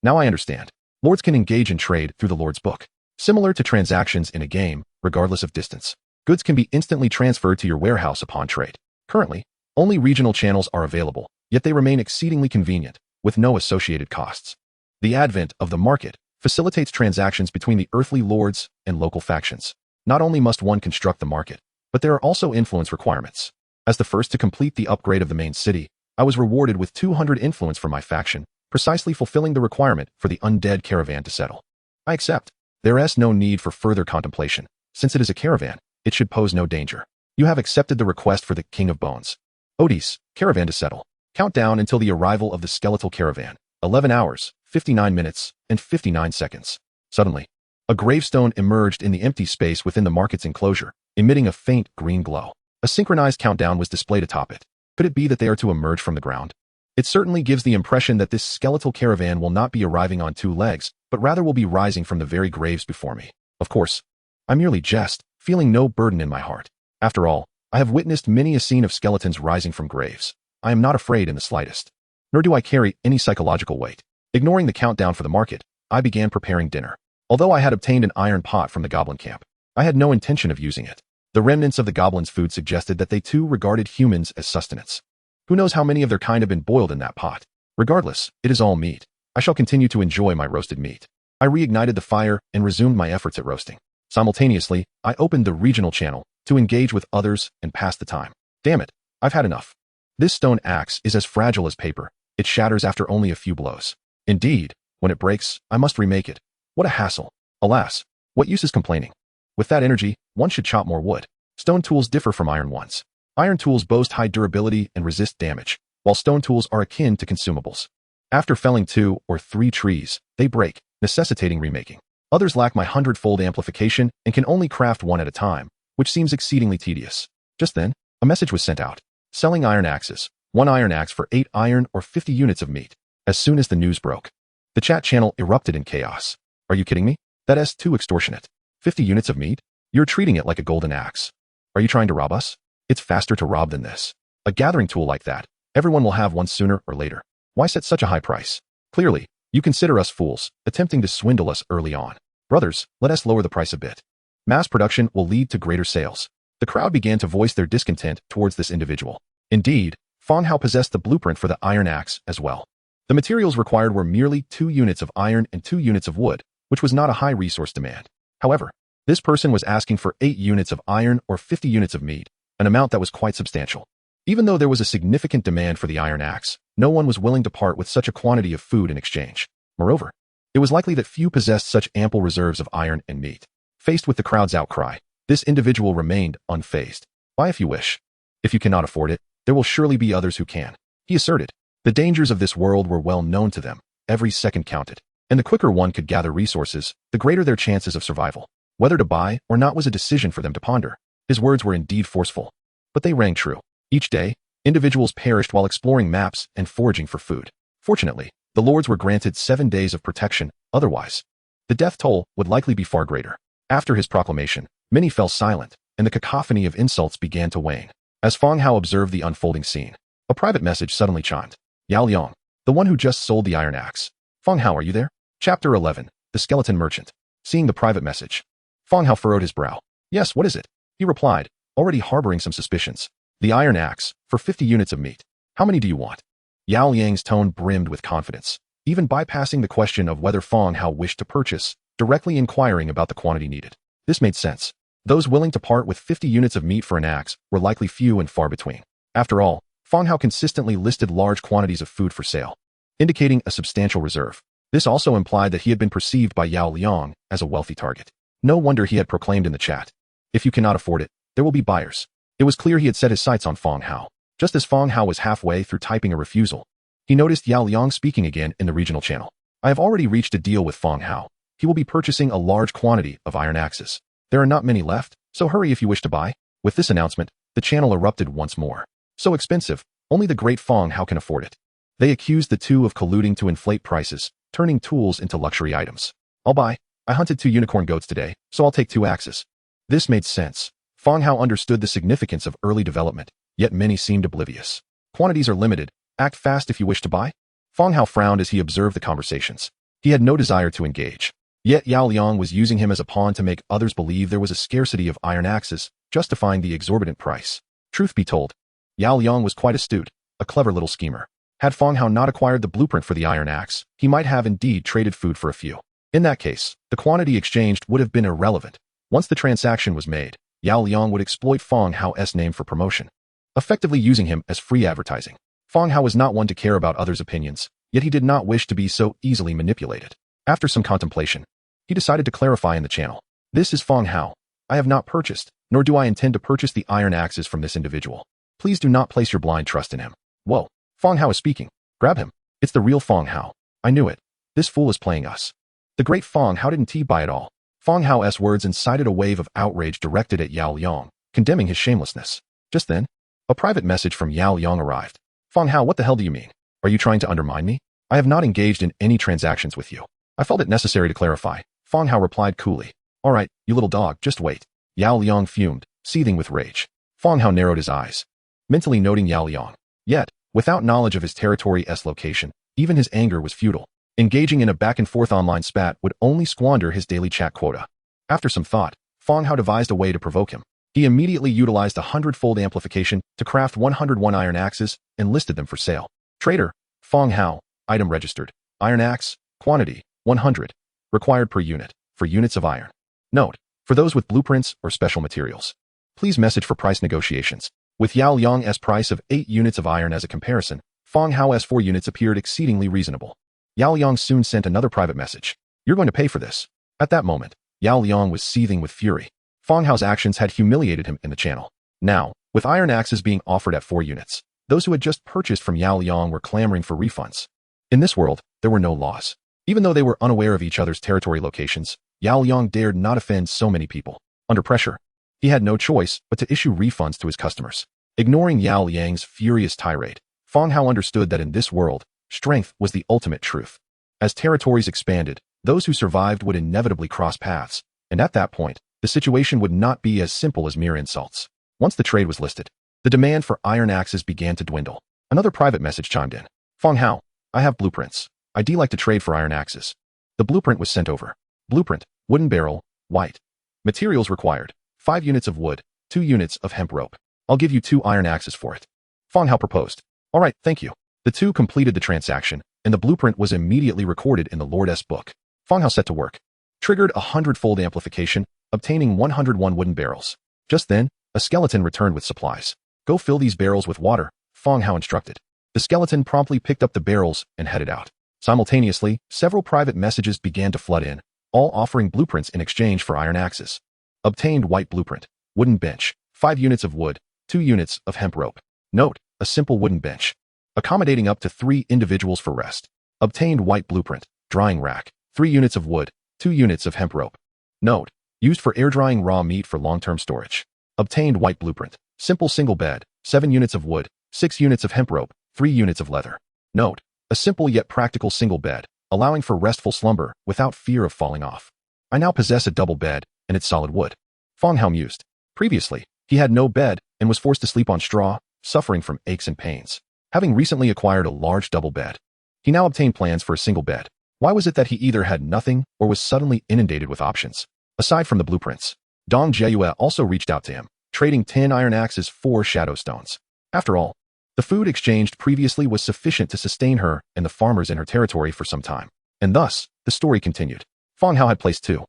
Now I understand. Lords can engage in trade through the Lord's book. Similar to transactions in a game, regardless of distance, goods can be instantly transferred to your warehouse upon trade. Currently, only regional channels are available, yet they remain exceedingly convenient, with no associated costs. The advent of the market facilitates transactions between the earthly lords and local factions. Not only must one construct the market, but there are also influence requirements. As the first to complete the upgrade of the main city, I was rewarded with 200 influence from my faction, precisely fulfilling the requirement for the undead caravan to settle. I accept. There is no need for further contemplation. Since it is a caravan, it should pose no danger. You have accepted the request for the King of Bones, Odis, caravan to settle. Countdown until the arrival of the skeletal caravan. 11 hours, 59 minutes, and 59 seconds. Suddenly, a gravestone emerged in the empty space within the market's enclosure, emitting a faint green glow. A synchronized countdown was displayed atop it. Could it be that they are to emerge from the ground? It certainly gives the impression that this skeletal caravan will not be arriving on two legs, but rather will be rising from the very graves before me. Of course, I merely jest, feeling no burden in my heart. After all, I have witnessed many a scene of skeletons rising from graves. I am not afraid in the slightest. Nor do I carry any psychological weight. Ignoring the countdown for the market, I began preparing dinner. Although I had obtained an iron pot from the goblin camp, I had no intention of using it. The remnants of the goblins' food suggested that they too regarded humans as sustenance. Who knows how many of their kind have been boiled in that pot? Regardless, it is all meat. I shall continue to enjoy my roasted meat. I reignited the fire and resumed my efforts at roasting. Simultaneously, I opened the regional channel to engage with others and pass the time. Damn it, I've had enough. This stone axe is as fragile as paper. It shatters after only a few blows. Indeed, when it breaks, I must remake it. What a hassle. Alas, what use is complaining? With that energy, one should chop more wood. Stone tools differ from iron ones. Iron tools boast high durability and resist damage, while stone tools are akin to consumables. After felling 2 or 3 trees, they break, necessitating remaking. Others lack my 100-fold amplification and can only craft one at a time, which seems exceedingly tedious. Just then, a message was sent out. Selling iron axes. 1 iron axe for 8 iron or 50 units of meat. As soon as the news broke, the chat channel erupted in chaos. Are you kidding me? That is too extortionate. 50 units of meat? You're treating it like a golden axe. Are you trying to rob us? It's faster to rob than this. A gathering tool like that, everyone will have one sooner or later. Why set such a high price? Clearly, you consider us fools, attempting to swindle us early on. Brothers, let us lower the price a bit. Mass production will lead to greater sales. The crowd began to voice their discontent towards this individual. Indeed, Fang Hao possessed the blueprint for the iron axe as well. The materials required were merely 2 units of iron and 2 units of wood, which was not a high resource demand. However, this person was asking for 8 units of iron or 50 units of meat, an amount that was quite substantial. Even though there was a significant demand for the iron axe, no one was willing to part with such a quantity of food in exchange. Moreover, it was likely that few possessed such ample reserves of iron and meat. Faced with the crowd's outcry, this individual remained unfazed. Buy if you wish. If you cannot afford it, there will surely be others who can. He asserted. The dangers of this world were well known to them. Every second counted. And the quicker one could gather resources, the greater their chances of survival. Whether to buy or not was a decision for them to ponder. His words were indeed forceful, but they rang true. Each day, individuals perished while exploring maps and foraging for food. Fortunately, the lords were granted 7 days of protection. Otherwise, the death toll would likely be far greater. After his proclamation, many fell silent, and the cacophony of insults began to wane. As Fang Hao observed the unfolding scene, a private message suddenly chimed. Yao Liang, the one who just sold the iron axe. Fang Hao, are you there? Chapter 11, The Skeleton Merchant. Seeing the private message, Fang Hao furrowed his brow. Yes, what is it? He replied, already harboring some suspicions. The iron axe, for 50 units of meat. How many do you want? Yao Liang's tone brimmed with confidence, even bypassing the question of whether Fang Hao wished to purchase, directly inquiring about the quantity needed. This made sense. Those willing to part with 50 units of meat for an axe were likely few and far between. After all, Fang Hao consistently listed large quantities of food for sale, indicating a substantial reserve. This also implied that he had been perceived by Yao Liang as a wealthy target. No wonder he had proclaimed in the chat, if you cannot afford it, there will be buyers. It was clear he had set his sights on Fang Hao. Just as Fang Hao was halfway through typing a refusal, he noticed Yao Liang speaking again in the regional channel. I have already reached a deal with Fang Hao. He will be purchasing a large quantity of iron axes. There are not many left, so hurry if you wish to buy. With this announcement, the channel erupted once more. So expensive, only the great Fang Hao can afford it. They accused the two of colluding to inflate prices, turning tools into luxury items. I'll buy. I hunted 2 unicorn goats today, so I'll take 2 axes. This made sense. Fang Hao understood the significance of early development, yet many seemed oblivious. Quantities are limited. Act fast if you wish to buy. Fang Hao frowned as he observed the conversations. He had no desire to engage. Yet Yao Liang was using him as a pawn to make others believe there was a scarcity of iron axes, justifying the exorbitant price. Truth be told, Yao Liang was quite astute, a clever little schemer. Had Fang Hao not acquired the blueprint for the iron axe, he might have indeed traded food for a few. In that case, the quantity exchanged would have been irrelevant. Once the transaction was made, Yao Liang would exploit Fang Hao's name for promotion, effectively using him as free advertising. Fang Hao was not one to care about others' opinions, yet he did not wish to be so easily manipulated. After some contemplation, he decided to clarify in the channel. This is Fang Hao. I have not purchased, nor do I intend to purchase the iron axes from this individual. Please do not place your blind trust in him. Whoa. Fang Hao is speaking. Grab him. It's the real Fang Hao. I knew it. This fool is playing us. The great Fang Hao didn't buy it all. Fang Hao's words incited a wave of outrage directed at Yao Liang, condemning his shamelessness. Just then, a private message from Yao Liang arrived. Fang Hao, what the hell do you mean? Are you trying to undermine me? I have not engaged in any transactions with you. I felt it necessary to clarify. Fang Hao replied coolly. All right, you little dog, just wait. Yao Liang fumed, seething with rage. Fang Hao narrowed his eyes, mentally noting Yao Liang. Yet, without knowledge of his territory's location, even his anger was futile. Engaging in a back-and-forth online spat would only squander his daily chat quota. After some thought, Fang Hao devised a way to provoke him. He immediately utilized 100-fold amplification to craft 101 iron axes and listed them for sale. Trader, Fang Hao, item registered. Iron axe, quantity, 100. Required per unit, for units of iron. Note, for those with blueprints or special materials. Please message for price negotiations. With Yao Liang's price of 8 units of iron as a comparison, Fang Hao's 4 units appeared exceedingly reasonable. Yao Liang soon sent another private message. You're going to pay for this. At that moment, Yao Liang was seething with fury. Fang Hao's actions had humiliated him in the channel. Now, with iron axes being offered at 4 units, those who had just purchased from Yao Liang were clamoring for refunds. In this world, there were no laws. Even though they were unaware of each other's territory locations, Yao Liang dared not offend so many people. Under pressure, he had no choice but to issue refunds to his customers. Ignoring Yao Liang's furious tirade, Fang Hao understood that in this world, strength was the ultimate truth. As territories expanded, those who survived would inevitably cross paths, and at that point, the situation would not be as simple as mere insults. Once the trade was listed, the demand for iron axes began to dwindle. Another private message chimed in. Fang Hao, I have blueprints. I'd like to trade for iron axes. The blueprint was sent over. Blueprint, wooden barrel, white. Materials required, 5 units of wood, 2 units of hemp rope. I'll give you 2 iron axes for it. Fang Hao proposed. All right, thank you. The two completed the transaction, and the blueprint was immediately recorded in the Lord's book. Fang Hao set to work. Triggered 100-fold amplification, obtaining 101 wooden barrels. Just then, a skeleton returned with supplies. Go fill these barrels with water, Fang Hao instructed. The skeleton promptly picked up the barrels and headed out. Simultaneously, several private messages began to flood in, all offering blueprints in exchange for iron axes. Obtained white blueprint, wooden bench, 5 units of wood, 2 units of hemp rope. Note, a simple wooden bench, accommodating up to 3 individuals for rest. Obtained white blueprint, drying rack, 3 units of wood, 2 units of hemp rope. Note, used for air drying raw meat for long-term storage. Obtained white blueprint, simple single bed, 7 units of wood, 6 units of hemp rope, 3 units of leather. Note, a simple yet practical single bed, allowing for restful slumber without fear of falling off. I now possess a double bed, and it's solid wood. Fang Hao mused. Previously, he had no bed and was forced to sleep on straw, suffering from aches and pains. Having recently acquired a large double bed, he now obtained plans for a single bed. Why was it that he either had nothing or was suddenly inundated with options? Aside from the blueprints, Dong Jieyue also reached out to him, trading 10 iron axes for shadow stones. After all, the food exchanged previously was sufficient to sustain her and the farmers in her territory for some time. And thus, the story continued. Fang Hao had placed 2,000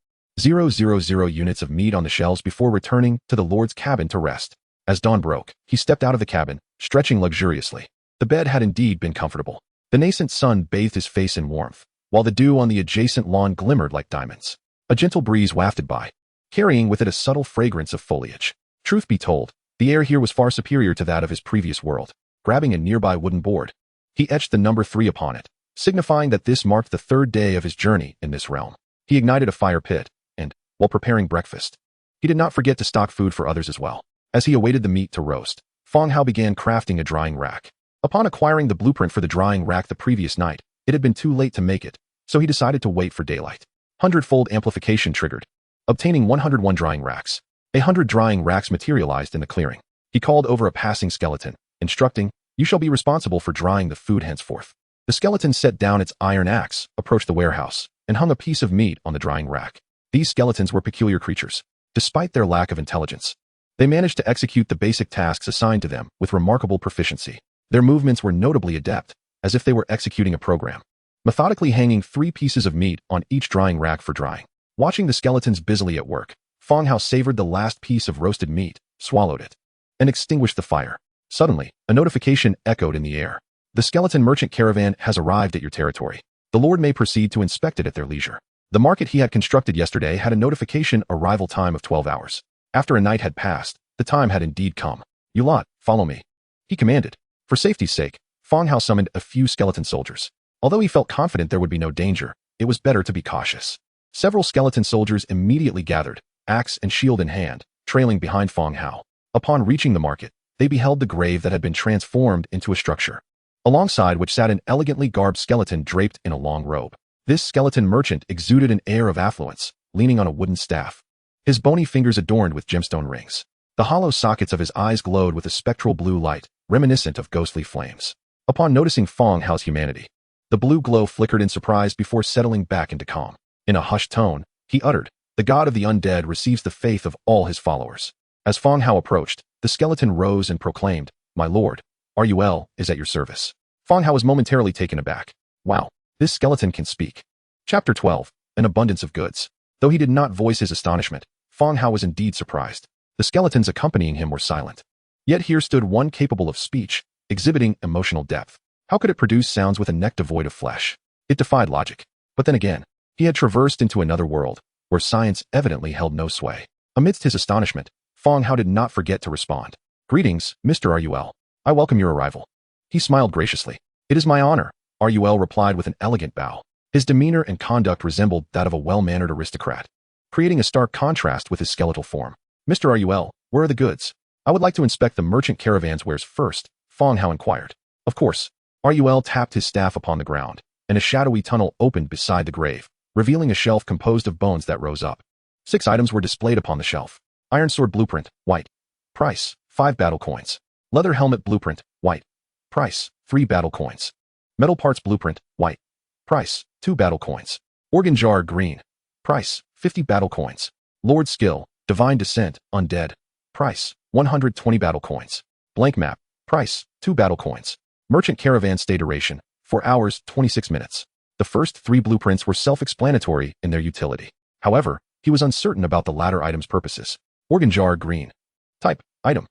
units of meat on the shelves before returning to the Lord's cabin to rest. As dawn broke, he stepped out of the cabin, stretching luxuriously. The bed had indeed been comfortable. The nascent sun bathed his face in warmth, while the dew on the adjacent lawn glimmered like diamonds. A gentle breeze wafted by, carrying with it a subtle fragrance of foliage. Truth be told, the air here was far superior to that of his previous world. Grabbing a nearby wooden board, he etched the number 3 upon it, signifying that this marked the 3rd day of his journey in this realm. He ignited a fire pit, and, while preparing breakfast, he did not forget to stock food for others as well. As he awaited the meat to roast, Fang Hao began crafting a drying rack. Upon acquiring the blueprint for the drying rack the previous night, it had been too late to make it, so he decided to wait for daylight. 100-fold amplification triggered, obtaining 101 drying racks. 100 drying racks materialized in the clearing. He called over a passing skeleton, instructing, "You shall be responsible for drying the food henceforth." The skeleton set down its iron axe, approached the warehouse, and hung a piece of meat on the drying rack. These skeletons were peculiar creatures. Despite their lack of intelligence, they managed to execute the basic tasks assigned to them with remarkable proficiency. Their movements were notably adept, as if they were executing a program. Methodically hanging 3 pieces of meat on each drying rack for drying. Watching the skeletons busily at work, Fang Hao savored the last piece of roasted meat, swallowed it, and extinguished the fire. Suddenly, a notification echoed in the air. The skeleton merchant caravan has arrived at your territory. The Lord may proceed to inspect it at their leisure. The market he had constructed yesterday had a notification arrival time of 12 hours. After a night had passed, the time had indeed come. You lot, follow me, he commanded. For safety's sake, Fang Hao summoned a few skeleton soldiers. Although he felt confident there would be no danger, it was better to be cautious. Several skeleton soldiers immediately gathered, axe and shield in hand, trailing behind Fang Hao. Upon reaching the market, they beheld the grave that had been transformed into a structure, alongside which sat an elegantly garbed skeleton draped in a long robe. This skeleton merchant exuded an air of affluence, leaning on a wooden staff, his bony fingers adorned with gemstone rings. The hollow sockets of his eyes glowed with a spectral blue light, reminiscent of ghostly flames. Upon noticing Fang Hao's humanity, the blue glow flickered in surprise before settling back into calm. In a hushed tone, he uttered, "The god of the undead receives the faith of all his followers." As Fang Hao approached, the skeleton rose and proclaimed, "My lord, RUL is at your service." Fang Hao was momentarily taken aback. Wow, this skeleton can speak. Chapter 12, An Abundance of Goods. Though he did not voice his astonishment, Fang Hao was indeed surprised. The skeletons accompanying him were silent. Yet here stood one capable of speech, exhibiting emotional depth. How could it produce sounds with a neck devoid of flesh? It defied logic. But then again, he had traversed into another world, where science evidently held no sway. Amidst his astonishment, Fang Hao did not forget to respond. "Greetings, Mr. RUL. I welcome your arrival." He smiled graciously. "It is my honor," RUL replied with an elegant bow. His demeanor and conduct resembled that of a well-mannered aristocrat, creating a stark contrast with his skeletal form. "Mr. RUL, where are the goods? I would like to inspect the merchant caravan's wares first," Fang Hao inquired. Of course. RUL tapped his staff upon the ground, and a shadowy tunnel opened beside the grave, revealing a shelf composed of bones that rose up. 6 items were displayed upon the shelf. Iron sword blueprint, white. Price, 5 battle coins. Leather helmet blueprint, white. Price, 3 battle coins. Metal parts blueprint, white. Price, 2 battle coins. Organ jar green. Price, 50 battle coins. Lord skill, divine descent, undead. Price, 120 battle coins. Blank map. Price, 2 battle coins. Merchant caravan stay duration, 4 hours, 26 minutes. The first 3 blueprints were self-explanatory in their utility. However, he was uncertain about the latter item's purposes. Organ jar green. Type, item.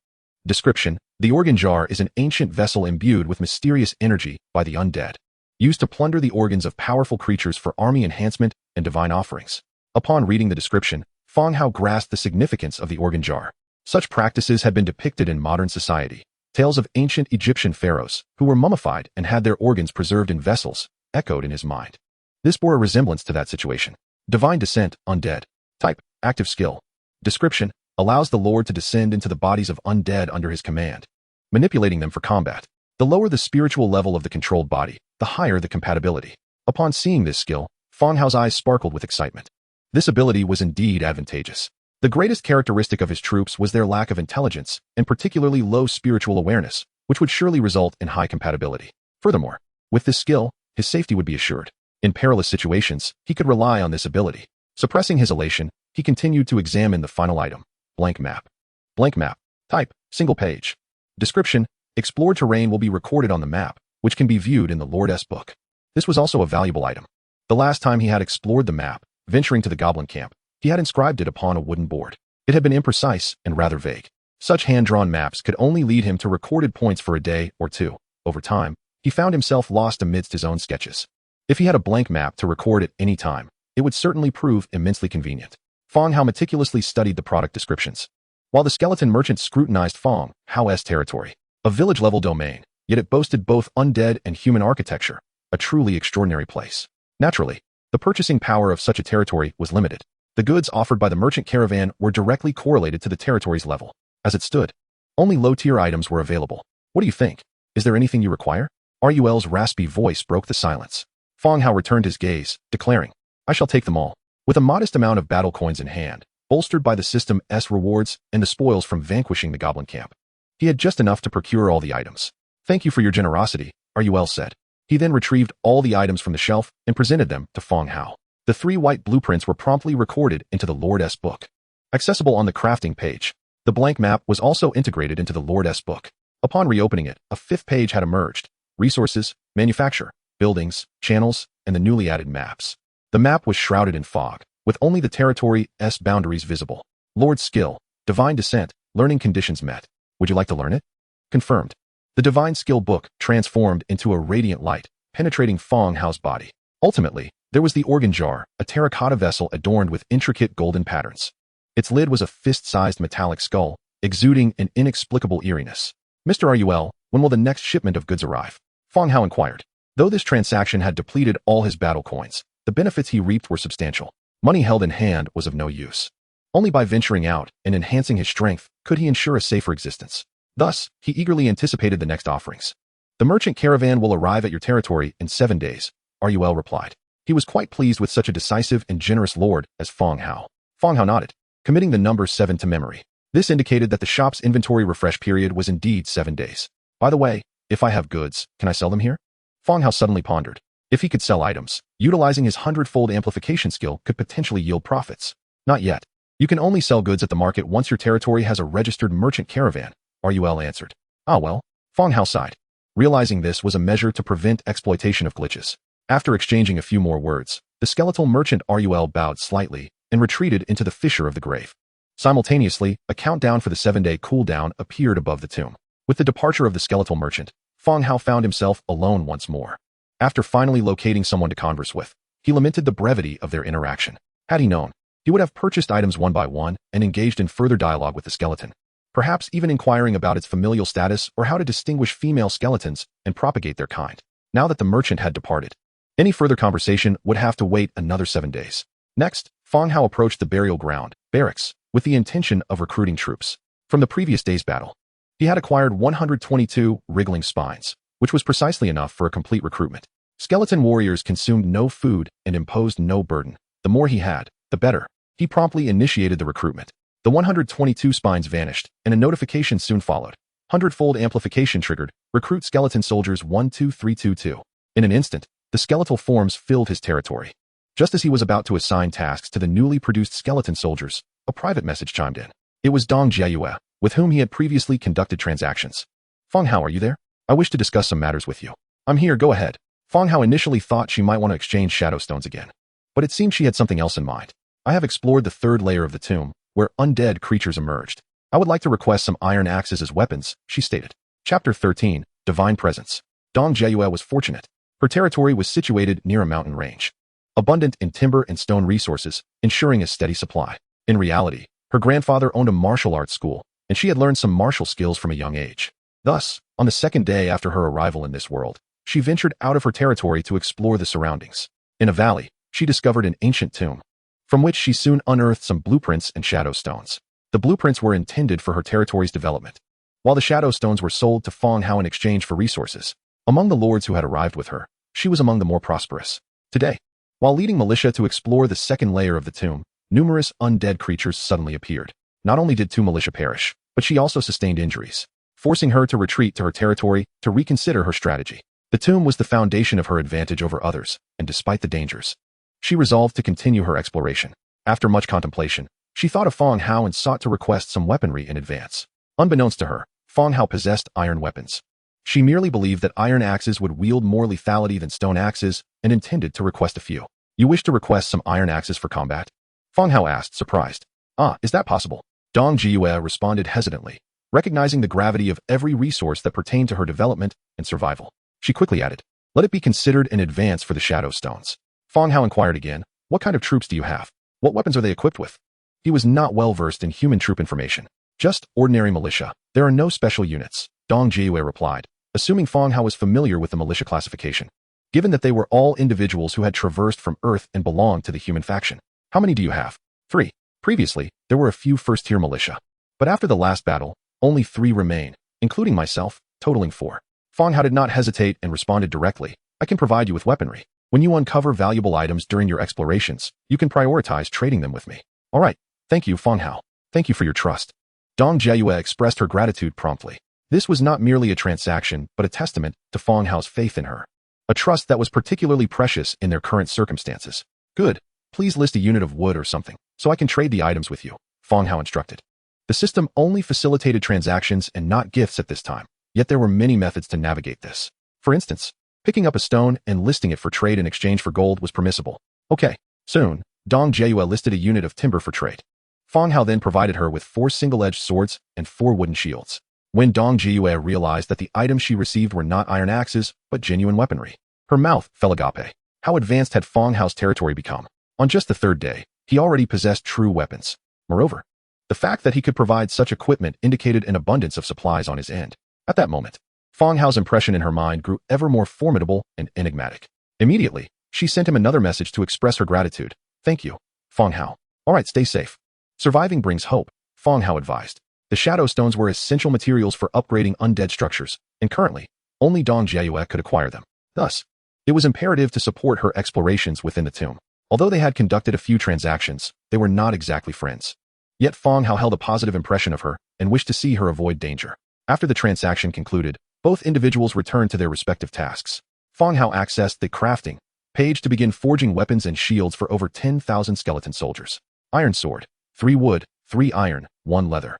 Description, the organ jar is an ancient vessel imbued with mysterious energy by the undead, used to plunder the organs of powerful creatures for army enhancement and divine offerings. Upon reading the description, Fang Hao grasped the significance of the organ jar. Such practices had been depicted in modern society. Tales of ancient Egyptian pharaohs, who were mummified and had their organs preserved in vessels, echoed in his mind. This bore a resemblance to that situation. Divine descent, undead. Type, active skill. Description, allows the Lord to descend into the bodies of undead under his command, manipulating them for combat. The lower the spiritual level of the controlled body, the higher the compatibility. Upon seeing this skill, Fang Hao's eyes sparkled with excitement. This ability was indeed advantageous. The greatest characteristic of his troops was their lack of intelligence, and particularly low spiritual awareness, which would surely result in high compatibility. Furthermore, with this skill, his safety would be assured. In perilous situations, he could rely on this ability. Suppressing his elation, he continued to examine the final item. Blank map. Blank map. Type, single page. Description, explored terrain will be recorded on the map, which can be viewed in the Lord's book. This was also a valuable item. The last time he had explored the map, venturing to the goblin camp, he had inscribed it upon a wooden board. It had been imprecise and rather vague. Such hand-drawn maps could only lead him to recorded points for a day or two. Over time, he found himself lost amidst his own sketches. If he had a blank map to record at any time, it would certainly prove immensely convenient. Fang Hao meticulously studied the product descriptions. While the skeleton merchant scrutinized Fang Hao's territory, a village-level domain, yet it boasted both undead and human architecture, a truly extraordinary place. Naturally, the purchasing power of such a territory was limited. The goods offered by the merchant caravan were directly correlated to the territory's level. As it stood, only low-tier items were available. "What do you think? Is there anything you require?" RUL's raspy voice broke the silence. Fang Hao returned his gaze, declaring, "I shall take them all." With a modest amount of battle coins in hand, bolstered by the system's rewards and the spoils from vanquishing the goblin camp, he had just enough to procure all the items. "Thank you for your generosity," RUL said. He then retrieved all the items from the shelf and presented them to Fang Hao. The 3 white blueprints were promptly recorded into the Lord's book. Accessible on the crafting page, the blank map was also integrated into the Lord's book. Upon reopening it, a 5th page had emerged: resources, manufacture, buildings, channels, and the newly added maps. The map was shrouded in fog, with only the territory's boundaries visible. Lord skill, divine descent, learning conditions met. Would you like to learn it? Confirmed. The divine skill book transformed into a radiant light, penetrating Fang Hao's body. Ultimately, there was the organ jar, a terracotta vessel adorned with intricate golden patterns. Its lid was a fist-sized metallic skull, exuding an inexplicable eeriness. "Mr. RUL, when will the next shipment of goods arrive?" Fang Hao inquired. Though this transaction had depleted all his battle coins, the benefits he reaped were substantial. Money held in hand was of no use. Only by venturing out and enhancing his strength could he ensure a safer existence. Thus, he eagerly anticipated the next offerings. The merchant caravan will arrive at your territory in 7 days, Rul replied. He was quite pleased with such a decisive and generous lord as Fang Hao. Fang Hao nodded, committing the number 7 to memory. This indicated that the shop's inventory refresh period was indeed 7 days. By the way, if I have goods, can I sell them here? Fang Hao suddenly pondered. If he could sell items, utilizing his 100-fold amplification skill could potentially yield profits. Not yet. You can only sell goods at the market once your territory has a registered merchant caravan, Rul answered. Ah well, Fang Hao sighed. Realizing this was a measure to prevent exploitation of glitches. After exchanging a few more words, the skeletal merchant Rul bowed slightly and retreated into the fissure of the grave. Simultaneously, a countdown for the 7-day cooldown appeared above the tomb. With the departure of the skeletal merchant, Fang Hao found himself alone once more. After finally locating someone to converse with, he lamented the brevity of their interaction. Had he known, he would have purchased items one by one and engaged in further dialogue with the skeleton, perhaps even inquiring about its familial status or how to distinguish female skeletons and propagate their kind. Now that the merchant had departed, any further conversation would have to wait another 7 days. Next, Fang Hao approached the burial ground, barracks, with the intention of recruiting troops. From the previous day's battle, he had acquired 122 wriggling spines, which was precisely enough for a complete recruitment. Skeleton warriors consumed no food and imposed no burden. The more he had, the better. He promptly initiated the recruitment. The 122 spines vanished, and a notification soon followed. 100-fold amplification triggered. Recruit skeleton soldiers 12322. In an instant, the skeletal forms filled his territory. Just as he was about to assign tasks to the newly produced skeleton soldiers, a private message chimed in. It was Dong Jiayue, with whom he had previously conducted transactions. Fang Hao, are you there? I wish to discuss some matters with you. I'm here, go ahead. Fang Hao initially thought she might want to exchange shadow stones again, but it seemed she had something else in mind. I have explored the 3rd layer of the tomb, where undead creatures emerged. I would like to request some iron axes as weapons, she stated. Chapter 13, Divine Presence. Dong Jiayue was fortunate. Her territory was situated near a mountain range, abundant in timber and stone resources, ensuring a steady supply. In reality, her grandfather owned a martial arts school, and she had learned some martial skills from a young age. Thus, on the 2nd day after her arrival in this world, she ventured out of her territory to explore the surroundings. In a valley, she discovered an ancient tomb, from which she soon unearthed some blueprints and shadow stones. The blueprints were intended for her territory's development, while the shadow stones were sold to Fang Hao in exchange for resources. Among the lords who had arrived with her, she was among the more prosperous. Today, while leading militia to explore the 2nd layer of the tomb, numerous undead creatures suddenly appeared. Not only did 2 militia perish, but she also sustained injuries, forcing her to retreat to her territory to reconsider her strategy. The tomb was the foundation of her advantage over others, and despite the dangers, she resolved to continue her exploration. After much contemplation, she thought of Fang Hao and sought to request some weaponry in advance. Unbeknownst to her, Fang Hao possessed iron weapons. She merely believed that iron axes would wield more lethality than stone axes and intended to request a few. You wish to request some iron axes for combat? Fang Hao asked, surprised. Ah, is that possible? Dong Jiayue responded hesitantly, recognizing the gravity of every resource that pertained to her development and survival. She quickly added, let it be considered in advance for the shadow stones. Fang Hao inquired again, what kind of troops do you have? What weapons are they equipped with? He was not well versed in human troop information. Just ordinary militia. There are no special units, Dong Jiayue replied, assuming Fang Hao was familiar with the militia classification, given that they were all individuals who had traversed from Earth and belonged to the human faction. How many do you have? 3. Previously, there were a few first-tier militia, but after the last battle, only 3 remain, including myself, totaling 4. Fang Hao did not hesitate and responded directly, I can provide you with weaponry. When you uncover valuable items during your explorations, you can prioritize trading them with me. All right, thank you, Fang Hao. Thank you for your trust. Dong Jiayue expressed her gratitude promptly. This was not merely a transaction, but a testament to Fang Hao's faith in her. A trust that was particularly precious in their current circumstances. Good. Please list a unit of wood or something, so I can trade the items with you, Fang Hao instructed. The system only facilitated transactions and not gifts at this time, yet there were many methods to navigate this. For instance, picking up a stone and listing it for trade in exchange for gold was permissible. Okay. Soon, Dong Jiayue listed a unit of timber for trade. Fang Hao then provided her with 4 single-edged swords and 4 wooden shields. When Dong Jiayue realized that the items she received were not iron axes, but genuine weaponry, her mouth fell agape. How advanced had Fang Hao's territory become? On just the 3rd day, he already possessed true weapons. Moreover, the fact that he could provide such equipment indicated an abundance of supplies on his end. At that moment, Fang Hao's impression in her mind grew ever more formidable and enigmatic. Immediately, she sent him another message to express her gratitude. Thank you, Fang Hao. All right, stay safe. Surviving brings hope, Fang Hao advised. The shadow stones were essential materials for upgrading undead structures, and currently, only Dong Jiayue could acquire them. Thus, it was imperative to support her explorations within the tomb. Although they had conducted a few transactions, they were not exactly friends. Yet Fang Hao held a positive impression of her and wished to see her avoid danger. After the transaction concluded, both individuals returned to their respective tasks. Fang Hao accessed the crafting page to begin forging weapons and shields for over 10,000 skeleton soldiers. Iron sword, 3 wood, 3 iron, 1 leather.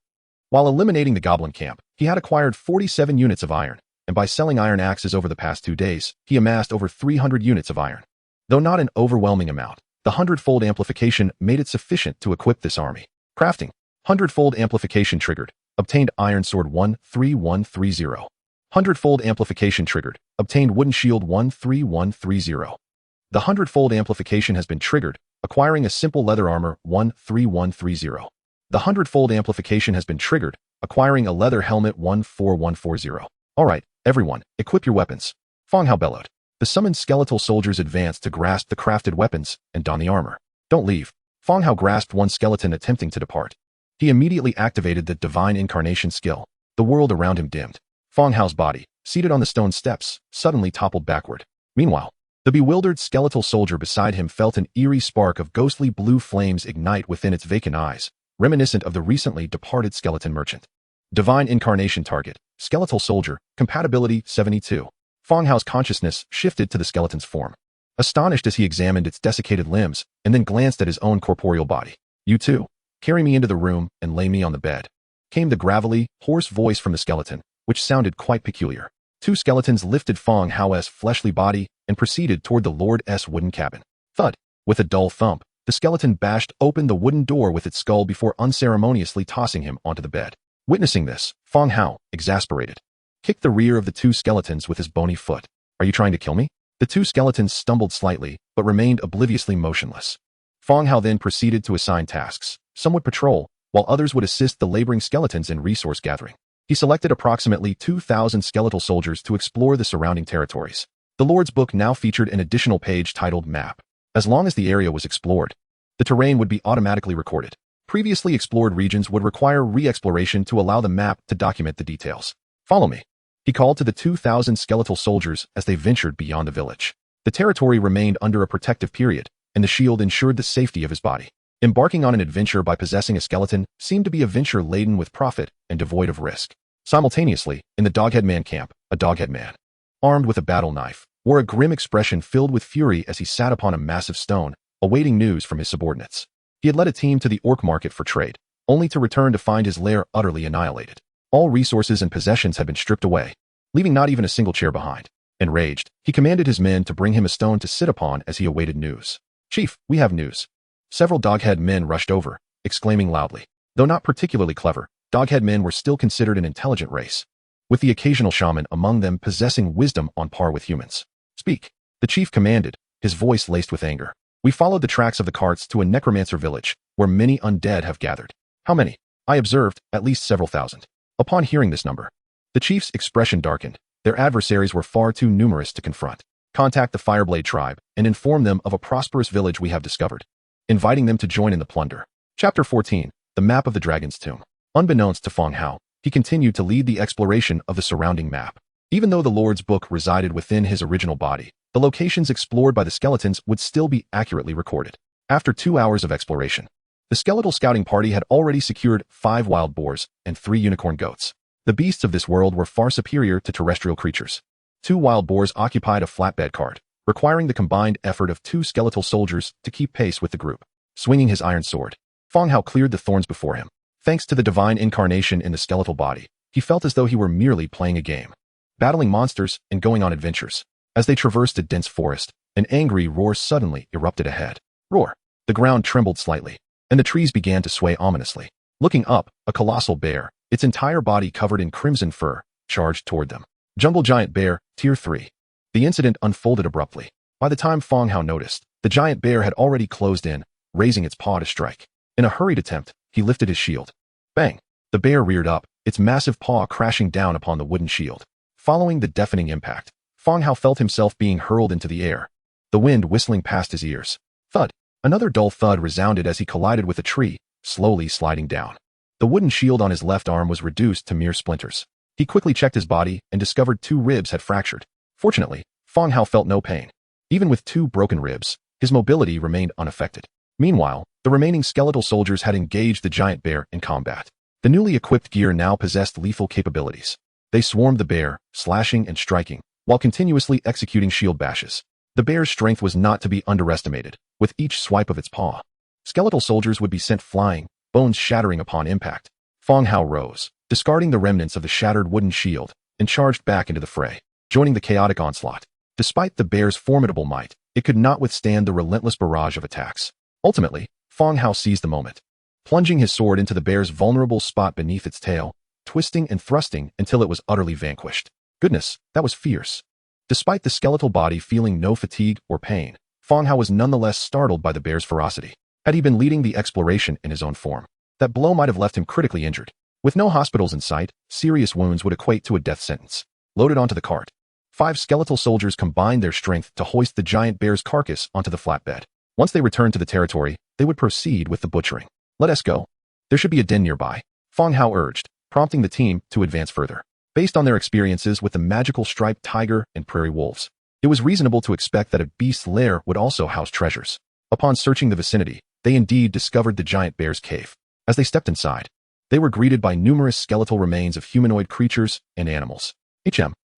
While eliminating the goblin camp, he had acquired 47 units of iron, and by selling iron axes over the past 2 days, he amassed over 300 units of iron. Though not an overwhelming amount, the 100-fold amplification made it sufficient to equip this army. Crafting. 100-fold amplification triggered. Obtained iron sword 13130. 100-fold amplification triggered. Obtained wooden shield 13130. The 100-fold amplification has been triggered, acquiring a simple leather armor 13130. The 100-fold amplification has been triggered, acquiring a leather helmet 14140. All right, everyone, equip your weapons. Fang Hao bellowed. The summoned skeletal soldiers advanced to grasp the crafted weapons and don the armor. Don't leave. Fang Hao grasped one skeleton attempting to depart. He immediately activated the divine incarnation skill. The world around him dimmed. Fang Hao's body, seated on the stone steps, suddenly toppled backward. Meanwhile, the bewildered skeletal soldier beside him felt an eerie spark of ghostly blue flames ignite within its vacant eyes, reminiscent of the recently departed skeleton merchant. Divine incarnation target, skeletal soldier, compatibility 72. Fang Hao's consciousness shifted to the skeleton's form. Astonished as he examined its desiccated limbs and then glanced at his own corporeal body. You too. Carry me into the room and lay me on the bed. Came the gravelly, hoarse voice from the skeleton, which sounded quite peculiar. 2 skeletons lifted Fang Hao's fleshly body and proceeded toward the Lord's wooden cabin. Thud. With a dull thump, the skeleton bashed open the wooden door with its skull before unceremoniously tossing him onto the bed. Witnessing this, Fang Hao, exasperated, kicked the rear of the 2 skeletons with his bony foot. Are you trying to kill me? The 2 skeletons stumbled slightly, but remained obliviously motionless. Fang Hao then proceeded to assign tasks. Some would patrol, while others would assist the laboring skeletons in resource gathering. He selected approximately 2,000 skeletal soldiers to explore the surrounding territories. The Lord's Book now featured an additional page titled Map. As long as the area was explored, the terrain would be automatically recorded. Previously explored regions would require re-exploration to allow the map to document the details. Follow me. He called to the 2,000 skeletal soldiers as they ventured beyond the village. The territory remained under a protective period, and the shield ensured the safety of his body. Embarking on an adventure by possessing a skeleton seemed to be a venture laden with profit and devoid of risk. Simultaneously, in the Doghead Man camp, a Doghead Man, armed with a battle knife, wore a grim expression filled with fury as he sat upon a massive stone, awaiting news from his subordinates. He had led a team to the orc market for trade, only to return to find his lair utterly annihilated. All resources and possessions had been stripped away, leaving not even a single chair behind. Enraged, he commanded his men to bring him a stone to sit upon as he awaited news. Chief, we have news. Several Doghead men rushed over, exclaiming loudly. Though not particularly clever, Doghead men were still considered an intelligent race, with the occasional shaman among them possessing wisdom on par with humans. Speak, the chief commanded, his voice laced with anger. We followed the tracks of the carts to a necromancer village, where many undead have gathered. How many? I observed, at least several thousand. Upon hearing this number, the chief's expression darkened. Their adversaries were far too numerous to confront. Contact the Fireblade tribe and inform them of a prosperous village we have discovered, inviting them to join in the plunder. Chapter 14, The Map of the Dragon's Tomb. Unbeknownst to Fang Hao, he continued to lead the exploration of the surrounding map. Even though the Lord's Book resided within his original body, the locations explored by the skeletons would still be accurately recorded. After 2 hours of exploration, the skeletal scouting party had already secured 5 wild boars and 3 unicorn goats. The beasts of this world were far superior to terrestrial creatures. 2 wild boars occupied a flatbed cart, requiring the combined effort of 2 skeletal soldiers to keep pace with the group. Swinging his iron sword, Fang Hao cleared the thorns before him. Thanks to the divine incarnation in the skeletal body, he felt as though he were merely playing a game, battling monsters and going on adventures. As they traversed a dense forest, an angry roar suddenly erupted ahead. Roar! The ground trembled slightly, and the trees began to sway ominously. Looking up, a colossal bear, its entire body covered in crimson fur, charged toward them. Jungle Giant Bear, Tier 3. The incident unfolded abruptly. By the time Fang Hao noticed, the giant bear had already closed in, raising its paw to strike. In a hurried attempt, he lifted his shield. Bang! The bear reared up, its massive paw crashing down upon the wooden shield. Following the deafening impact, Fang Hao felt himself being hurled into the air, the wind whistling past his ears. Thud! Another dull thud resounded as he collided with a tree, slowly sliding down. The wooden shield on his left arm was reduced to mere splinters. He quickly checked his body and discovered 2 ribs had fractured. Fortunately, Fang Hao felt no pain. Even with 2 broken ribs, his mobility remained unaffected. Meanwhile, the remaining skeletal soldiers had engaged the giant bear in combat. The newly equipped gear now possessed lethal capabilities. They swarmed the bear, slashing and striking, while continuously executing shield bashes. The bear's strength was not to be underestimated. With each swipe of its paw, skeletal soldiers would be sent flying, bones shattering upon impact. Fang Hao rose, discarding the remnants of the shattered wooden shield, and charged back into the fray, joining the chaotic onslaught. Despite the bear's formidable might, it could not withstand the relentless barrage of attacks. Ultimately, Fang Hao seized the moment, plunging his sword into the bear's vulnerable spot beneath its tail, twisting and thrusting until it was utterly vanquished. Goodness, that was fierce. Despite the skeletal body feeling no fatigue or pain, Fang Hao was nonetheless startled by the bear's ferocity. Had he been leading the exploration in his own form, that blow might have left him critically injured. With no hospitals in sight, serious wounds would equate to a death sentence. Loaded onto the cart, 5 skeletal soldiers combined their strength to hoist the giant bear's carcass onto the flatbed. Once they returned to the territory, they would proceed with the butchering. Let us go. There should be a den nearby, Fang Hao urged, prompting the team to advance further. Based on their experiences with the magical striped tiger and prairie wolves, it was reasonable to expect that a beast's lair would also house treasures. Upon searching the vicinity, they indeed discovered the giant bear's cave. As they stepped inside, they were greeted by numerous skeletal remains of humanoid creatures and animals.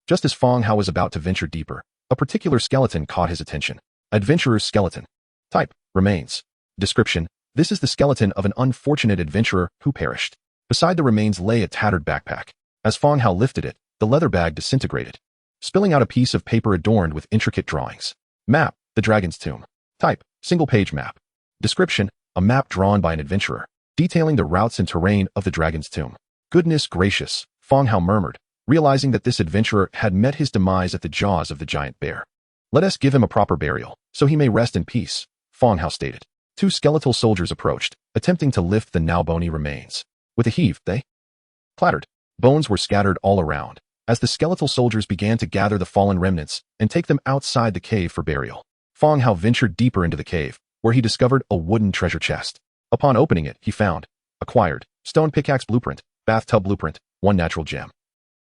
Just as Fang Hao was about to venture deeper, a particular skeleton caught his attention. Adventurer's skeleton. Type: remains. Description: this is the skeleton of an unfortunate adventurer who perished. Beside the remains lay a tattered backpack. As Fang Hao lifted it, the leather bag disintegrated, spilling out a piece of paper adorned with intricate drawings. Map: the dragon's tomb. Type: single-page map. Description: a map drawn by an adventurer, detailing the routes and terrain of the dragon's tomb. Goodness gracious, Fang Hao murmured, realizing that this adventurer had met his demise at the jaws of the giant bear. Let us give him a proper burial, so he may rest in peace, Fang Hao stated. 2 skeletal soldiers approached, attempting to lift the now bony remains. With a heave, they clattered. Bones were scattered all around, as the skeletal soldiers began to gather the fallen remnants and take them outside the cave for burial. Fang Hao ventured deeper into the cave, where he discovered a wooden treasure chest. Upon opening it, he found, acquired, stone pickaxe blueprint, bathtub blueprint, 1 natural gem.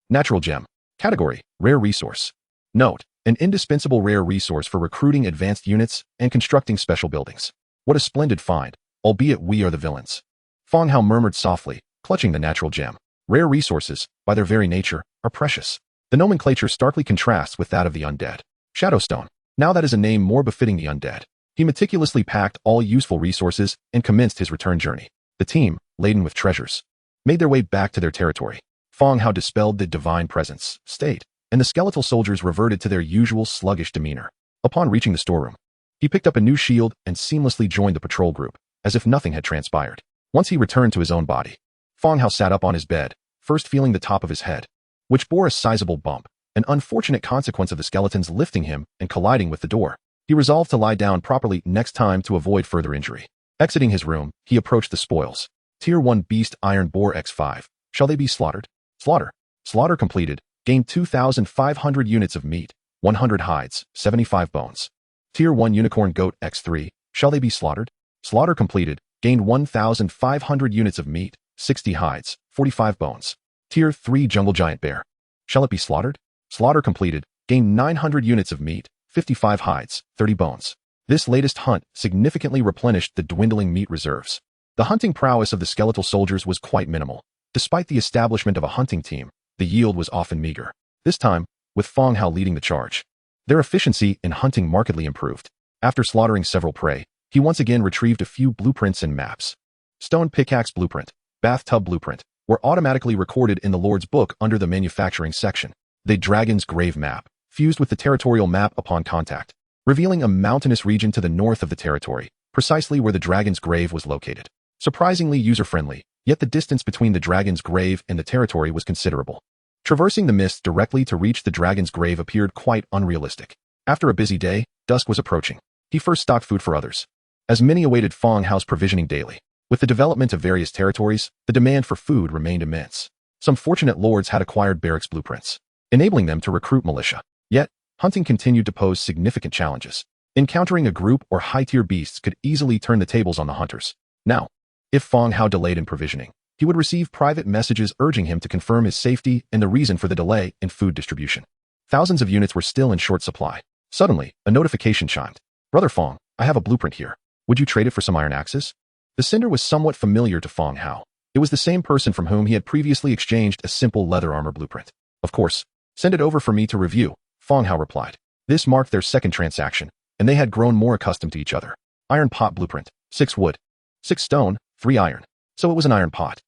Natural gem. Category: rare resource. Note: an indispensable rare resource for recruiting advanced units and constructing special buildings. What a splendid find, albeit we are the villains. Fang Hao murmured softly, clutching the natural gem. Rare resources, by their very nature, are precious. The nomenclature starkly contrasts with that of the undead. Shadowstone. Now that is a name more befitting the undead. He meticulously packed all useful resources and commenced his return journey. The team, laden with treasures, made their way back to their territory. Fang Hao dispelled the divine presence state, and the skeletal soldiers reverted to their usual sluggish demeanor. Upon reaching the storeroom, he picked up a new shield and seamlessly joined the patrol group, as if nothing had transpired. Once he returned to his own body, Fang Hao sat up on his bed, first feeling the top of his head, which bore a sizable bump, an unfortunate consequence of the skeletons lifting him and colliding with the door. He resolved to lie down properly next time to avoid further injury. Exiting his room, he approached the spoils. Tier 1 Beast Iron Boar X5. Shall they be slaughtered? Slaughter. Slaughter completed. Gained 2,500 units of meat, 100 hides, 75 bones. Tier 1 Unicorn Goat X3. Shall they be slaughtered? Slaughter completed. Gained 1,500 units of meat, 60 hides, 45 bones. Tier 3 Jungle Giant Bear. Shall it be slaughtered? Slaughter completed. Gained 900 units of meat, 55 hides, 30 bones. This latest hunt significantly replenished the dwindling meat reserves. The hunting prowess of the skeletal soldiers was quite minimal. Despite the establishment of a hunting team, the yield was often meager. This time, with Fang Hao leading the charge, their efficiency in hunting markedly improved. After slaughtering several prey, he once again retrieved a few blueprints and maps. Stone Pickaxe Blueprint, Bathtub Blueprint, were automatically recorded in the Lord's Book under the Manufacturing section. The Dragon's Grave Map, fused with the territorial map upon contact, revealing a mountainous region to the north of the territory, precisely where the dragon's grave was located. Surprisingly user-friendly, yet the distance between the dragon's grave and the territory was considerable. Traversing the mist directly to reach the dragon's grave appeared quite unrealistic. After a busy day, dusk was approaching. He first stocked food for others, as many awaited Fang Hao's provisioning daily. With the development of various territories, the demand for food remained immense. Some fortunate lords had acquired barracks blueprints. enabling them to recruit militia. Yet, hunting continued to pose significant challenges. Encountering a group or high-tier beasts could easily turn the tables on the hunters. Now, if Fang Hao delayed in provisioning, he would receive private messages urging him to confirm his safety and the reason for the delay in food distribution. Thousands of units were still in short supply. Suddenly, a notification chimed. "Brother Fang, I have a blueprint here. Would you trade it for some iron axes?" The sender was somewhat familiar to Fang Hao. It was the same person from whom he had previously exchanged a simple leather armor blueprint. "Of course. Send it over for me to review," Fang Hao replied. This marked their second transaction, and they had grown more accustomed to each other. Iron pot blueprint. 6 wood. 6 stone, 3 iron. So it was an iron pot.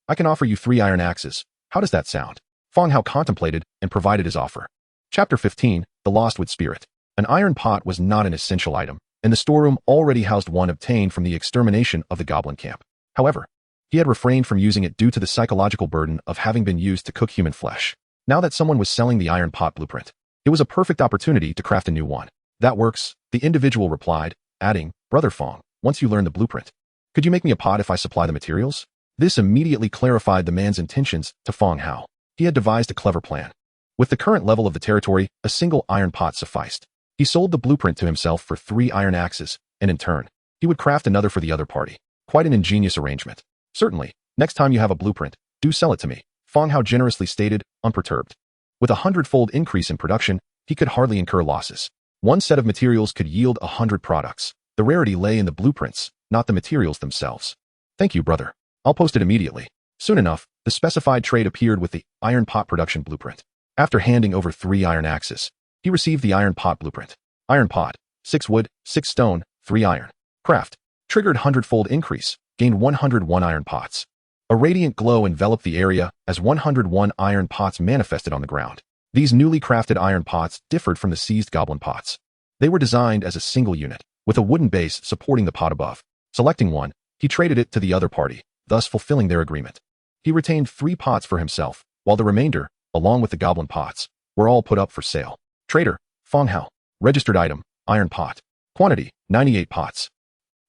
I can offer you 3 iron axes. How does that sound? Fang Hao contemplated and provided his offer. Chapter 15, The Lost Wood Spirit. An iron pot was not an essential item, and the storeroom already housed one obtained from the extermination of the goblin camp. However, he had refrained from using it due to the psychological burden of having been used to cook human flesh. Now that someone was selling the iron pot blueprint, it was a perfect opportunity to craft a new one. "That works," the individual replied, adding, "Brother Fang, once you learn the blueprint, could you make me a pot if I supply the materials?" This immediately clarified the man's intentions to Fang Hao. He had devised a clever plan. With the current level of the territory, a single iron pot sufficed. He sold the blueprint to himself for 3 iron axes, and in turn, he would craft another for the other party. Quite an ingenious arrangement. "Certainly, next time you have a blueprint, do sell it to me," Fang Hao generously stated, unperturbed. With a 100-fold increase in production, he could hardly incur losses. One set of materials could yield 100 products. The rarity lay in the blueprints, not the materials themselves. "Thank you, brother. I'll post it immediately." Soon enough, the specified trade appeared with the iron pot production blueprint. After handing over 3 iron axes, he received the iron pot blueprint. Iron pot, 6 wood, 6 stone, 3 iron. Craft. Triggered 100-fold increase, gained 101 iron pots. A radiant glow enveloped the area as 101 iron pots manifested on the ground. These newly crafted iron pots differed from the seized goblin pots. They were designed as a single unit, with a wooden base supporting the pot above. Selecting one, he traded it to the other party, thus fulfilling their agreement. He retained 3 pots for himself, while the remainder, along with the goblin pots, were all put up for sale. Trader, Fang Hao. Registered item, iron pot. Quantity, 98 pots.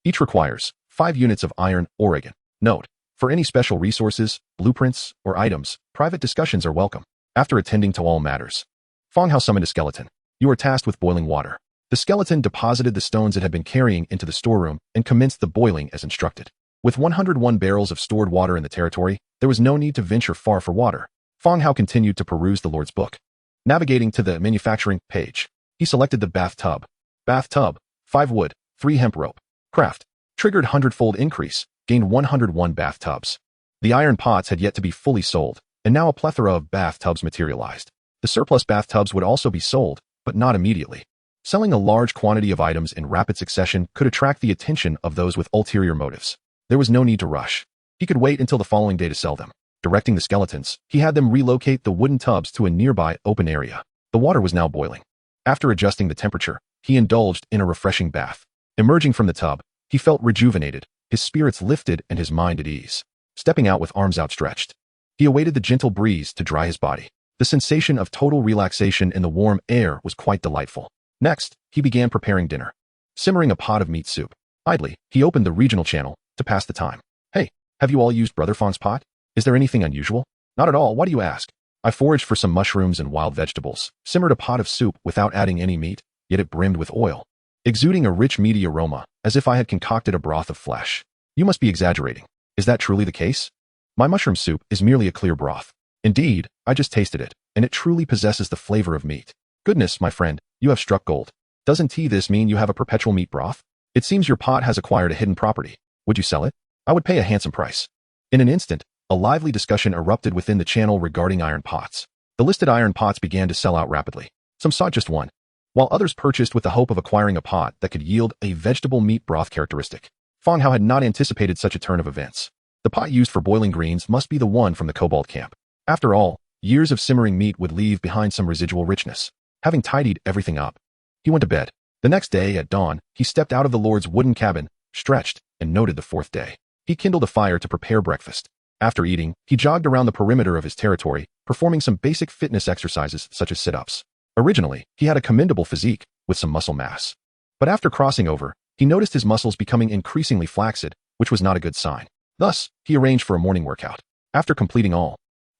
Each requires 5 units of iron or again. Note, for any special resources, blueprints, or items, private discussions are welcome. After attending to all matters, Fang Hao summoned a skeleton. "You are tasked with boiling water." The skeleton deposited the stones it had been carrying into the storeroom and commenced the boiling as instructed. With 101 barrels of stored water in the territory, there was no need to venture far for water. Fang Hao continued to peruse the Lord's book. Navigating to the manufacturing page, he selected the bathtub. Bathtub, 5 wood, 3 hemp rope. Craft. Triggered 100-fold increase, gained 101 bathtubs. The iron pots had yet to be fully sold, and now a plethora of bathtubs materialized. The surplus bathtubs would also be sold, but not immediately. Selling a large quantity of items in rapid succession could attract the attention of those with ulterior motives. There was no need to rush. He could wait until the following day to sell them. Directing the skeletons, he had them relocate the wooden tubs to a nearby open area. The water was now boiling. After adjusting the temperature, he indulged in a refreshing bath. Emerging from the tub, he felt rejuvenated, his spirits lifted and his mind at ease. Stepping out with arms outstretched, he awaited the gentle breeze to dry his body. The sensation of total relaxation in the warm air was quite delightful. Next, he began preparing dinner. Simmering a pot of meat soup. Idly, he opened the regional channel to pass the time. "Hey, have you all used Brother Fang's pot? Is there anything unusual?" "Not at all, why do you ask?" "I foraged for some mushrooms and wild vegetables, simmered a pot of soup without adding any meat, yet it brimmed with oil, exuding a rich meaty aroma, as if I had concocted a broth of flesh." "You must be exaggerating. Is that truly the case?" "My mushroom soup is merely a clear broth. Indeed, I just tasted it, and it truly possesses the flavor of meat." "Goodness, my friend, you have struck gold. Doesn't this mean you have a perpetual meat broth? It seems your pot has acquired a hidden property. Would you sell it? I would pay a handsome price." In an instant, a lively discussion erupted within the channel regarding iron pots. The listed iron pots began to sell out rapidly. Some sought just one, while others purchased with the hope of acquiring a pot that could yield a vegetable meat broth characteristic. Fang Hao had not anticipated such a turn of events. The pot used for boiling greens must be the one from the kobold camp. After all, years of simmering meat would leave behind some residual richness. Having tidied everything up, he went to bed. The next day, at dawn, he stepped out of the Lord's wooden cabin, stretched, and noted the 4th day. He kindled a fire to prepare breakfast. After eating, he jogged around the perimeter of his territory, performing some basic fitness exercises such as sit-ups. Originally, he had a commendable physique, with some muscle mass. But after crossing over, he noticed his muscles becoming increasingly flaccid, which was not a good sign. Thus, he arranged for a morning workout. After completing all,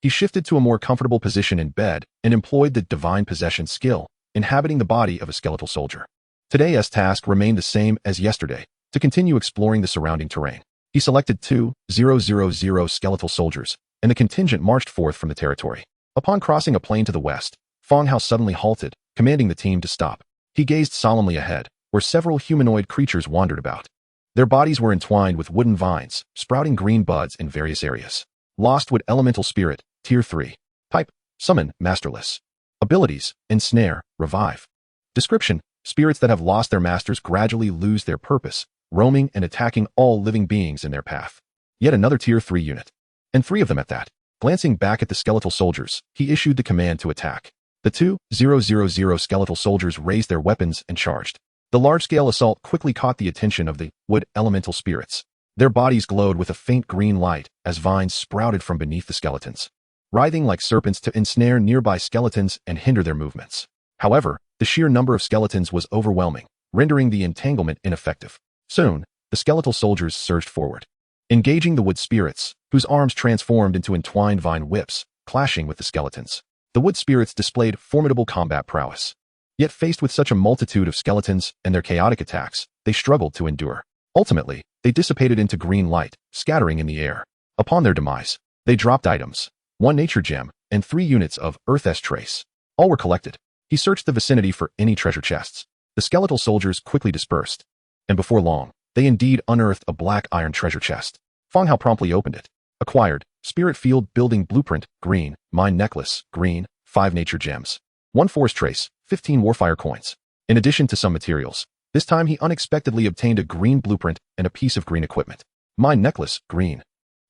He shifted to a more comfortable position in bed and employed the divine possession skill, inhabiting the body of a skeletal soldier. Today's task remained the same as yesterday, to continue exploring the surrounding terrain. He selected 2,000 skeletal soldiers, and the contingent marched forth from the territory. Upon crossing a plain to the west, Fang Hao suddenly halted, commanding the team to stop. He gazed solemnly ahead, where several humanoid creatures wandered about. Their bodies were entwined with wooden vines, sprouting green buds in various areas. Lost Wood Elemental Spirit, Tier 3. Type: Summon, Masterless. Abilities: Ensnare, Revive. Description: Spirits that have lost their masters gradually lose their purpose, roaming and attacking all living beings in their path. Yet another Tier 3 unit. And 3 of them at that. Glancing back at the skeletal soldiers, he issued the command to attack. The 2,000 skeletal soldiers raised their weapons and charged. The large-scale assault quickly caught the attention of the wood elemental spirits. Their bodies glowed with a faint green light as vines sprouted from beneath the skeletons, writhing like serpents to ensnare nearby skeletons and hinder their movements. However, the sheer number of skeletons was overwhelming, rendering the entanglement ineffective. Soon, the skeletal soldiers surged forward, engaging the wood spirits, whose arms transformed into entwined vine whips, clashing with the skeletons. The wood spirits displayed formidable combat prowess. Yet faced with such a multitude of skeletons and their chaotic attacks, they struggled to endure. Ultimately, they dissipated into green light, scattering in the air. Upon their demise, they dropped items, 1 nature gem, and 3 units of Earth's trace. All were collected. He searched the vicinity for any treasure chests. The skeletal soldiers quickly dispersed, and before long, they indeed unearthed a black iron treasure chest. Fang Hao promptly opened it. Acquired: Spirit Field Building Blueprint, green, Mine Necklace, green, 5 nature gems, 1 forest trace, 15 warfire coins. In addition to some materials, this time he unexpectedly obtained a green blueprint and a piece of green equipment. Mine Necklace, green.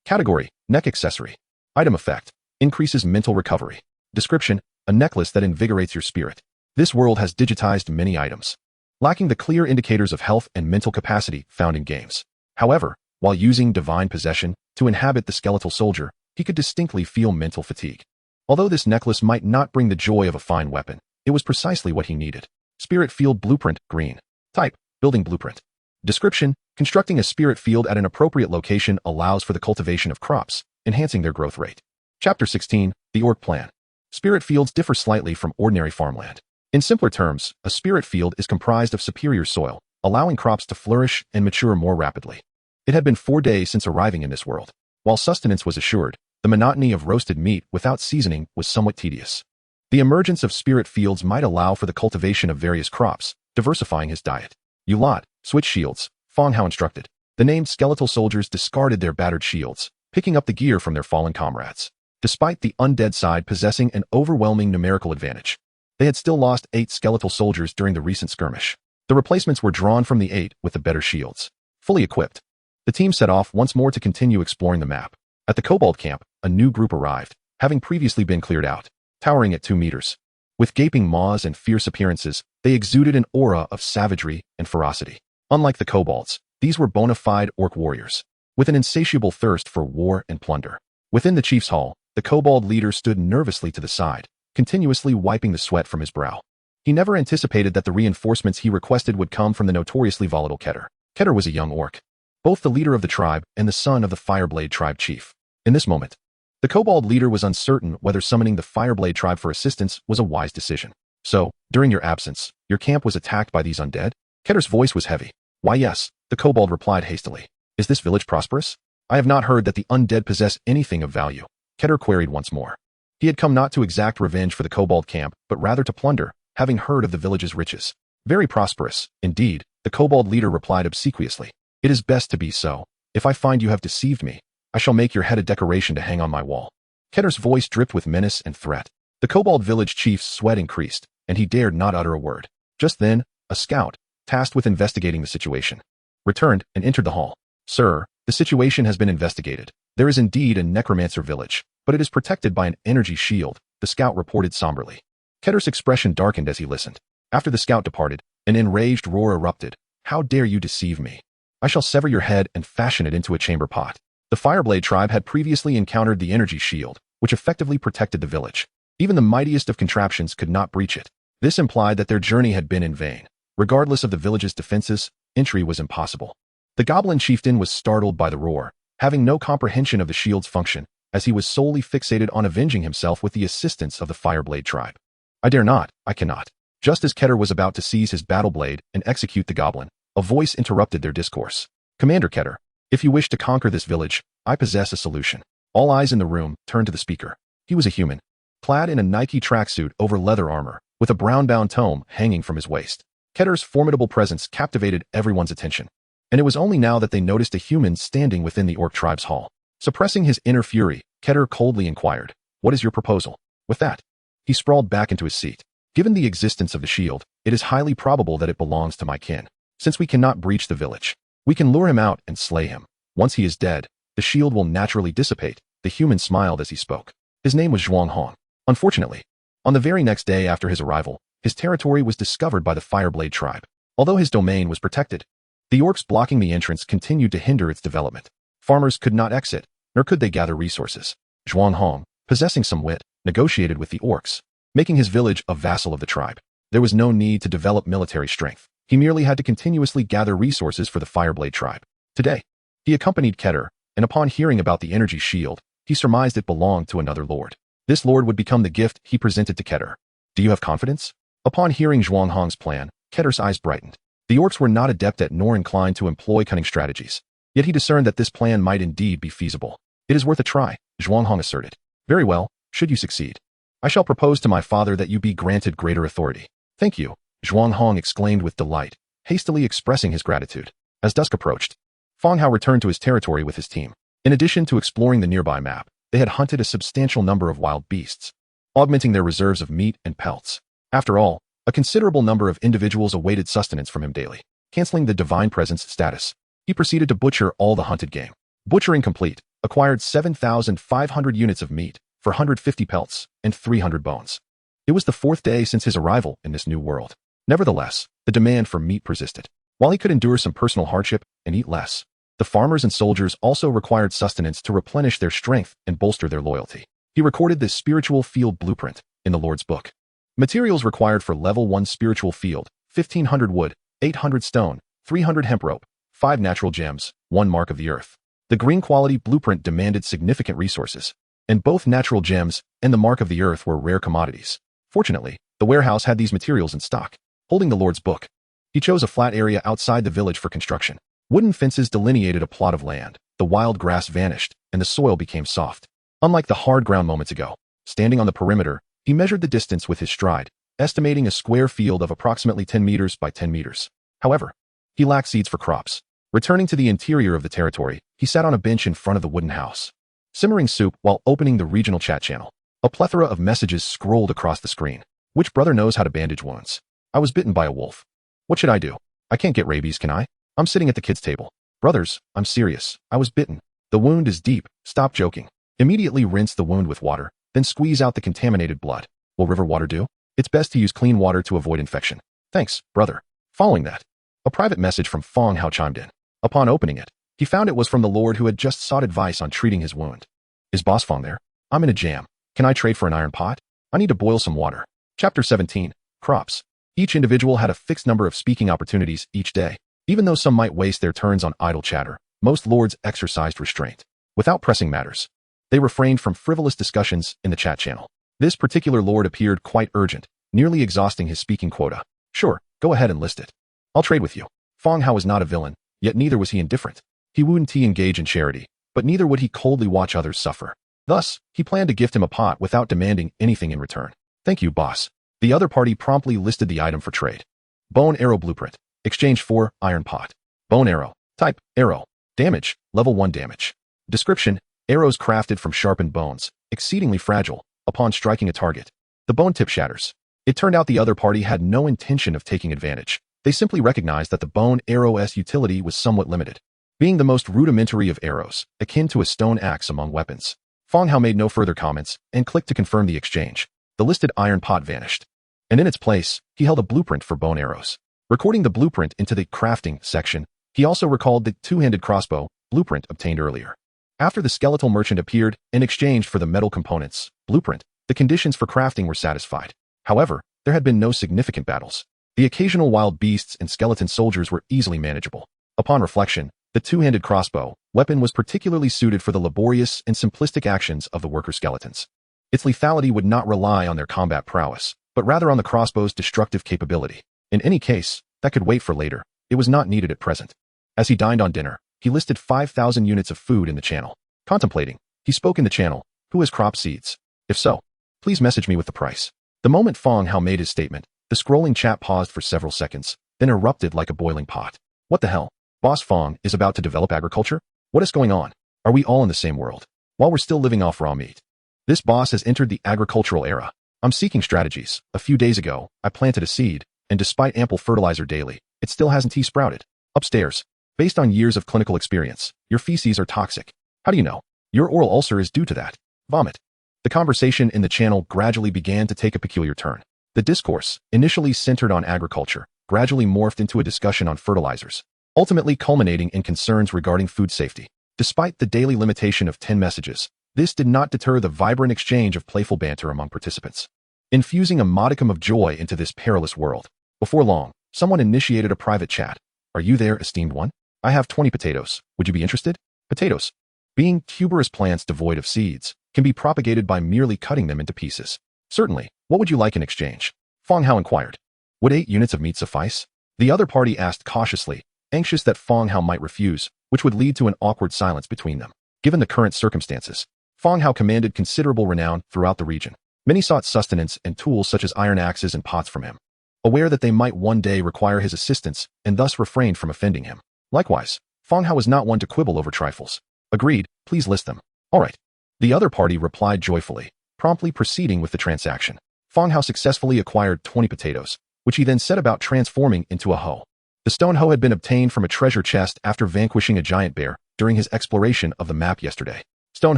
Category: Neck Accessory. Item effect: Increases mental recovery. Description: A necklace that invigorates your spirit. This world has digitized many items, lacking the clear indicators of health and mental capacity found in games. However, while using divine possession to inhabit the skeletal soldier, he could distinctly feel mental fatigue. Although this necklace might not bring the joy of a fine weapon, it was precisely what he needed. Spirit Field Blueprint, green. Type: Building Blueprint. Description: Constructing a spirit field at an appropriate location allows for the cultivation of crops, enhancing their growth rate. Chapter 16, The Orc Plan. Spirit fields differ slightly from ordinary farmland. In simpler terms, a spirit field is comprised of superior soil, allowing crops to flourish and mature more rapidly. It had been 4 days since arriving in this world. While sustenance was assured, the monotony of roasted meat without seasoning was somewhat tedious. The emergence of spirit fields might allow for the cultivation of various crops, diversifying his diet. You lot, switch shields, Fang Hao instructed. The named skeletal soldiers discarded their battered shields, picking up the gear from their fallen comrades. Despite the undead side possessing an overwhelming numerical advantage, they had still lost 8 skeletal soldiers during the recent skirmish. The replacements were drawn from the 8 with the better shields. Fully equipped, the team set off once more to continue exploring the map. At the kobold camp, a new group arrived, having previously been cleared out. Towering at 2 meters, with gaping maws and fierce appearances, they exuded an aura of savagery and ferocity. Unlike the kobolds, these were bona fide orc warriors, with an insatiable thirst for war and plunder. Within the chief's hall, the kobold leader stood nervously to the side, continuously wiping the sweat from his brow. He never anticipated that the reinforcements he requested would come from the notoriously volatile Keter. Keter was a young orc, both the leader of the tribe and the son of the Fireblade tribe chief. In this moment, the kobold leader was uncertain whether summoning the Fireblade tribe for assistance was a wise decision. So, during your absence, your camp was attacked by these undead? Keter's voice was heavy. Why yes, the kobold replied hastily. Is this village prosperous? I have not heard that the undead possess anything of value. Keter queried once more. He had come not to exact revenge for the kobold camp, but rather to plunder, having heard of the village's riches. Very prosperous, indeed, the kobold leader replied obsequiously. It is best to be so. If I find you have deceived me, I shall make your head a decoration to hang on my wall. Keter's voice dripped with menace and threat. The kobold village chief's sweat increased, and he dared not utter a word. Just then, a scout, tasked with investigating the situation, returned and entered the hall. Sir, the situation has been investigated. There is indeed a necromancer village, but it is protected by an energy shield, the scout reported somberly. Keter's expression darkened as he listened. After the scout departed, an enraged roar erupted. How dare you deceive me? I shall sever your head and fashion it into a chamber pot. The Fireblade tribe had previously encountered the energy shield, which effectively protected the village. Even the mightiest of contraptions could not breach it. This implied that their journey had been in vain. Regardless of the village's defenses, entry was impossible. The goblin chieftain was startled by the roar, having no comprehension of the shield's function, as he was solely fixated on avenging himself with the assistance of the Fireblade tribe. I dare not, I cannot. Just as Keter was about to seize his battle blade and execute the goblin, a voice interrupted their discourse. Commander Keter, if you wish to conquer this village, I possess a solution. All eyes in the room turned to the speaker. He was a human, clad in a Nike tracksuit over leather armor, with a brown-bound tome hanging from his waist. Keter's formidable presence captivated everyone's attention, and it was only now that they noticed a human standing within the orc tribe's hall. Suppressing his inner fury, Keter coldly inquired, "What is your proposal?" With that, he sprawled back into his seat. "Given the existence of the shield, it is highly probable that it belongs to my kin. Since we cannot breach the village, we can lure him out and slay him. Once he is dead, the shield will naturally dissipate." The human smiled as he spoke. His name was Zhuang Hong. Unfortunately, on the very next day after his arrival, his territory was discovered by the Fireblade tribe. Although his domain was protected, the orcs blocking the entrance continued to hinder its development. Farmers could not exit, nor could they gather resources. Zhuang Hong, possessing some wit, negotiated with the orcs, making his village a vassal of the tribe. There was no need to develop military strength. He merely had to continuously gather resources for the Fireblade tribe. Today, he accompanied Keter, and upon hearing about the energy shield, he surmised it belonged to another lord. This lord would become the gift he presented to Keter. "Do you have confidence?" Upon hearing Zhuang Hong's plan, Keter's eyes brightened. The orcs were not adept at nor inclined to employ cunning strategies, yet he discerned that this plan might indeed be feasible. "It is worth a try," Zhuang Hong asserted. "Very well, should you succeed, I shall propose to my father that you be granted greater authority." "Thank you," Zhuang Hong exclaimed with delight, hastily expressing his gratitude. As dusk approached, Fang Hao returned to his territory with his team. In addition to exploring the nearby map, they had hunted a substantial number of wild beasts, augmenting their reserves of meat and pelts. After all, a considerable number of individuals awaited sustenance from him daily. Canceling the divine presence status, he proceeded to butcher all the hunted game. Butchering complete, acquired 7,500 units of meat for 150 pelts and 300 bones. It was the 4th day since his arrival in this new world. Nevertheless, the demand for meat persisted. While he could endure some personal hardship and eat less, the farmers and soldiers also required sustenance to replenish their strength and bolster their loyalty. He recorded this spiritual field blueprint in the Lord's book. Materials required for level 1 spiritual field: 1,500 wood, 800 stone, 300 hemp rope, 5 natural gems, 1 mark of the earth. The green quality blueprint demanded significant resources, and both natural gems and the mark of the earth were rare commodities. Fortunately, the warehouse had these materials in stock. Holding the Lord's book, he chose a flat area outside the village for construction. Wooden fences delineated a plot of land, the wild grass vanished, and the soil became soft. Unlike the hard ground moments ago, standing on the perimeter, he measured the distance with his stride, estimating a square field of approximately 10 meters by 10 meters. However, he lacked seeds for crops. Returning to the interior of the territory, he sat on a bench in front of the wooden house, simmering soup while opening the regional chat channel. A plethora of messages scrolled across the screen. "Which brother knows how to bandage wounds? I was bitten by a wolf. What should I do? I can't get rabies, can I? I'm sitting at the kids' table. Brothers, I'm serious. I was bitten. The wound is deep. Stop joking. Immediately rinse the wound with water, then squeeze out the contaminated blood. Will river water do? It's best to use clean water to avoid infection. Thanks, brother." Following that, a private message from Fang Hao chimed in. Upon opening it, he found it was from the Lord who had just sought advice on treating his wound. "Is Boss Fang there? I'm in a jam. Can I trade for an iron pot? I need to boil some water." Chapter 17. Crops. Each individual had a fixed number of speaking opportunities each day. Even though some might waste their turns on idle chatter, most lords exercised restraint. Without pressing matters, they refrained from frivolous discussions in the chat channel. This particular lord appeared quite urgent, nearly exhausting his speaking quota. "Sure, go ahead and list it. I'll trade with you." Fang Hao was not a villain, yet neither was he indifferent. He wouldn't engage in charity, but neither would he coldly watch others suffer. Thus, he planned to gift him a pot without demanding anything in return. "Thank you, boss." The other party promptly listed the item for trade. Bone arrow blueprint. Exchange for iron pot. Bone arrow. Type, arrow. Damage, level 1 damage. Description, arrows crafted from sharpened bones, exceedingly fragile. Upon striking a target, the bone tip shatters. It turned out the other party had no intention of taking advantage. They simply recognized that the bone arrow's utility was somewhat limited, being the most rudimentary of arrows, akin to a stone axe among weapons. Fang Hao made no further comments and clicked to confirm the exchange. The listed iron pot vanished, and in its place, he held a blueprint for bone arrows. Recording the blueprint into the crafting section, he also recalled the two-handed crossbow blueprint obtained earlier. After the skeletal merchant appeared and exchanged for the metal components blueprint, the conditions for crafting were satisfied. However, there had been no significant battles. The occasional wild beasts and skeleton soldiers were easily manageable. Upon reflection, the two-handed crossbow weapon was particularly suited for the laborious and simplistic actions of the worker skeletons. Its lethality would not rely on their combat prowess, but rather on the crossbow's destructive capability. In any case, that could wait for later. It was not needed at present. As he dined on dinner, he listed 5,000 units of food in the channel. Contemplating, he spoke in the channel, "Who has crop seeds? If so, please message me with the price." The moment Fang Hao made his statement, the scrolling chat paused for several seconds, then erupted like a boiling pot. What the hell? Boss Fang is about to develop agriculture? What is going on? Are we all in the same world? While we're still living off raw meat. This boss has entered the agricultural era. I'm seeking strategies. A few days ago, I planted a seed, and despite ample fertilizer daily, it still hasn't sprouted. Upstairs. Based on years of clinical experience, your feces are toxic. How do you know? Your oral ulcer is due to that. Vomit. The conversation in the channel gradually began to take a peculiar turn. The discourse, initially centered on agriculture, gradually morphed into a discussion on fertilizers, ultimately culminating in concerns regarding food safety. Despite the daily limitation of 10 messages, this did not deter the vibrant exchange of playful banter among participants, infusing a modicum of joy into this perilous world. Before long, someone initiated a private chat. "Are you there, esteemed one? I have 20 potatoes. Would you be interested?" Potatoes, being tuberous plants devoid of seeds, can be propagated by merely cutting them into pieces. "Certainly. What would you like in exchange?" Fang Hao inquired. "Would 8 units of meat suffice?" The other party asked cautiously, anxious that Fang Hao might refuse, which would lead to an awkward silence between them. Given the current circumstances, Fang Hao commanded considerable renown throughout the region. Many sought sustenance and tools such as iron axes and pots from him, aware that they might one day require his assistance and thus refrained from offending him. Likewise, Fang Hao was not one to quibble over trifles. "Agreed, please list them." "All right." The other party replied joyfully, promptly proceeding with the transaction. Fang Hao successfully acquired 20 potatoes, which he then set about transforming into a hoe. The stone hoe had been obtained from a treasure chest after vanquishing a giant bear during his exploration of the map yesterday. Stone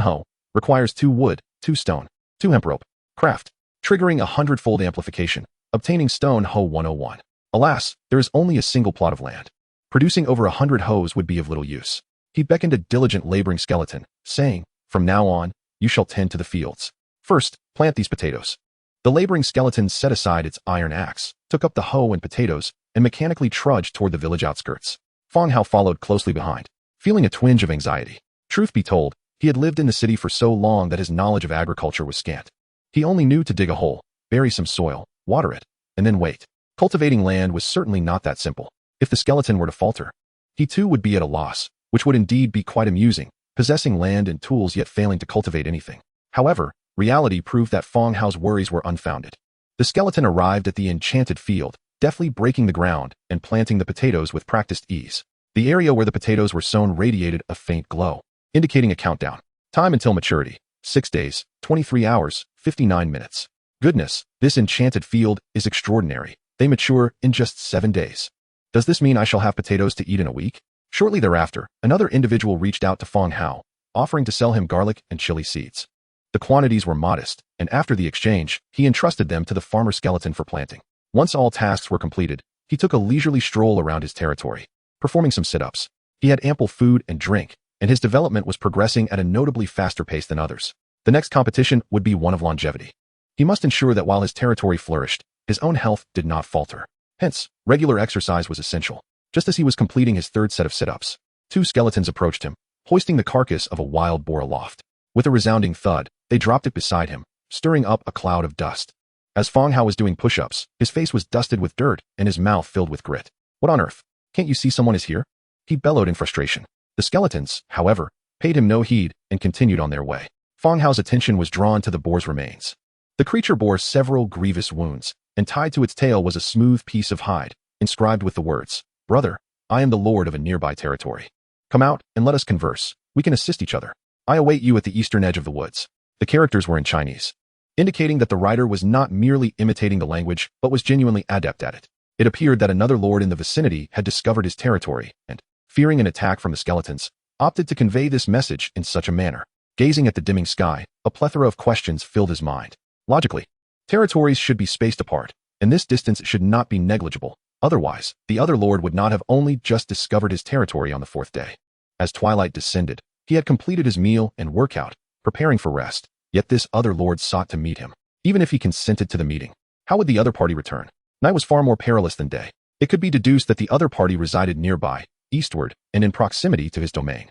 hoe requires 2 wood, 2 stone, 2 hemp rope. Craft, triggering 100-fold amplification, obtaining stone hoe 101. Alas, there is only a single plot of land. Producing over 100 hoes would be of little use. He beckoned a diligent laboring skeleton, saying, "From now on, you shall tend to the fields. First, plant these potatoes." The laboring skeleton set aside its iron axe, took up the hoe and potatoes, and mechanically trudged toward the village outskirts. Fang Hao followed closely behind, feeling a twinge of anxiety. Truth be told, he had lived in the city for so long that his knowledge of agriculture was scant. He only knew to dig a hole, bury some soil, water it, and then wait. Cultivating land was certainly not that simple. If the skeleton were to falter, he too would be at a loss, which would indeed be quite amusing, possessing land and tools yet failing to cultivate anything. However, reality proved that Fang Hao's worries were unfounded. The skeleton arrived at the enchanted field, deftly breaking the ground and planting the potatoes with practiced ease. The area where the potatoes were sown radiated a faint glow, indicating a countdown. Time until maturity: 6 days, 23 hours, 59 minutes. Goodness, this enchanted field is extraordinary. They mature in just 7 days. Does this mean I shall have potatoes to eat in a week? Shortly thereafter, another individual reached out to Fang Hao, offering to sell him garlic and chili seeds. The quantities were modest, and after the exchange, he entrusted them to the farmer skeleton for planting. Once all tasks were completed, he took a leisurely stroll around his territory, performing some sit-ups. He had ample food and drink, and his development was progressing at a notably faster pace than others. The next competition would be one of longevity. He must ensure that while his territory flourished, his own health did not falter. Hence, regular exercise was essential. Just as he was completing his 3rd set of sit-ups, 2 skeletons approached him, hoisting the carcass of a wild boar aloft. With a resounding thud, they dropped it beside him, stirring up a cloud of dust. As Fang Hao was doing push-ups, his face was dusted with dirt and his mouth filled with grit. "What on earth? Can't you see someone is here?" he bellowed in frustration. The skeletons, however, paid him no heed and continued on their way. Fang Hao's attention was drawn to the boar's remains. The creature bore several grievous wounds, and tied to its tail was a smooth piece of hide, inscribed with the words, "Brother, I am the lord of a nearby territory. Come out and let us converse. We can assist each other. I await you at the eastern edge of the woods." The characters were in Chinese, indicating that the writer was not merely imitating the language, but was genuinely adept at it. It appeared that another lord in the vicinity had discovered his territory and, fearing an attack from the skeletons, opted to convey this message in such a manner. Gazing at the dimming sky, a plethora of questions filled his mind. Logically, territories should be spaced apart, and this distance should not be negligible. Otherwise, the other lord would not have only just discovered his territory on the 4th day. As twilight descended, he had completed his meal and workout, preparing for rest, yet this other lord sought to meet him. Even if he consented to the meeting, how would the other party return? Night was far more perilous than day. It could be deduced that the other party resided nearby, eastward, and in proximity to his domain.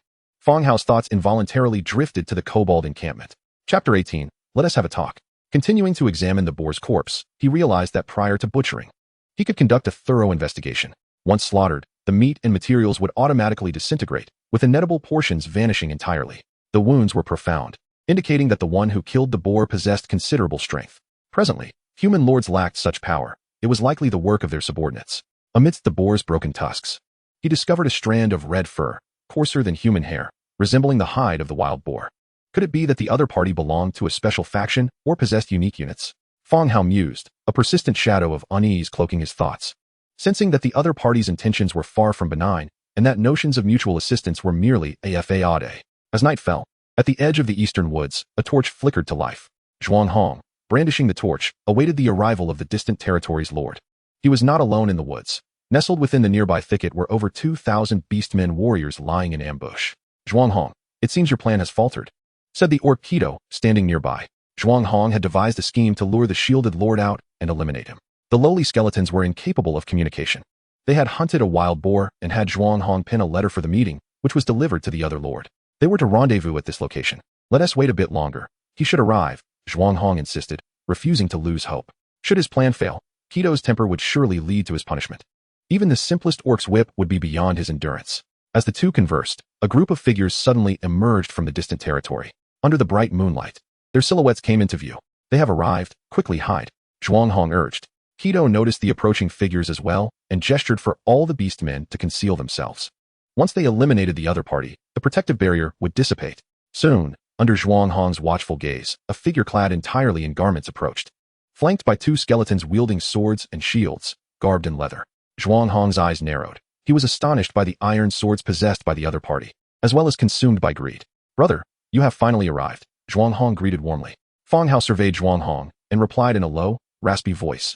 Fang Hao's thoughts involuntarily drifted to the kobold encampment. Chapter 18. Let us have a talk. Continuing to examine the boar's corpse, he realized that prior to butchering, he could conduct a thorough investigation. Once slaughtered, the meat and materials would automatically disintegrate, with inedible portions vanishing entirely. The wounds were profound, indicating that the one who killed the boar possessed considerable strength. Presently, human lords lacked such power. It was likely the work of their subordinates. Amidst the boar's broken tusks, he discovered a strand of red fur, coarser than human hair, resembling the hide of the wild boar. Could it be that the other party belonged to a special faction or possessed unique units? Fang Hao mused, a persistent shadow of unease cloaking his thoughts. Sensing that the other party's intentions were far from benign, and that notions of mutual assistance were merely a fade. As night fell, at the edge of the eastern woods, a torch flickered to life. Zhuang Hong, brandishing the torch, awaited the arrival of the distant territory's lord. He was not alone in the woods. Nestled within the nearby thicket were over 2,000 beastmen warriors lying in ambush. Zhuang Hong, it seems your plan has faltered, said the orc Kido, standing nearby. Zhuang Hong had devised a scheme to lure the shielded lord out and eliminate him. The lowly skeletons were incapable of communication. They had hunted a wild boar and had Zhuang Hong pen a letter for the meeting, which was delivered to the other lord. They were to rendezvous at this location. Let us wait a bit longer. He should arrive, Zhuang Hong insisted, refusing to lose hope. Should his plan fail, Kido's temper would surely lead to his punishment. Even the simplest orc's whip would be beyond his endurance. As the two conversed, a group of figures suddenly emerged from the distant territory. Under the bright moonlight, their silhouettes came into view. They have arrived, quickly hide, Zhuang Hong urged. Kido noticed the approaching figures as well and gestured for all the beastmen to conceal themselves. Once they eliminated the other party, the protective barrier would dissipate. Soon, under Zhuang Hong's watchful gaze, a figure clad entirely in garments approached. Flanked by two skeletons wielding swords and shields, garbed in leather. Zhuang Hong's eyes narrowed. He was astonished by the iron swords possessed by the other party, as well as consumed by greed. Brother, you have finally arrived, Zhuang Hong greeted warmly. Fang Hao surveyed Zhuang Hong and replied in a low, raspy voice,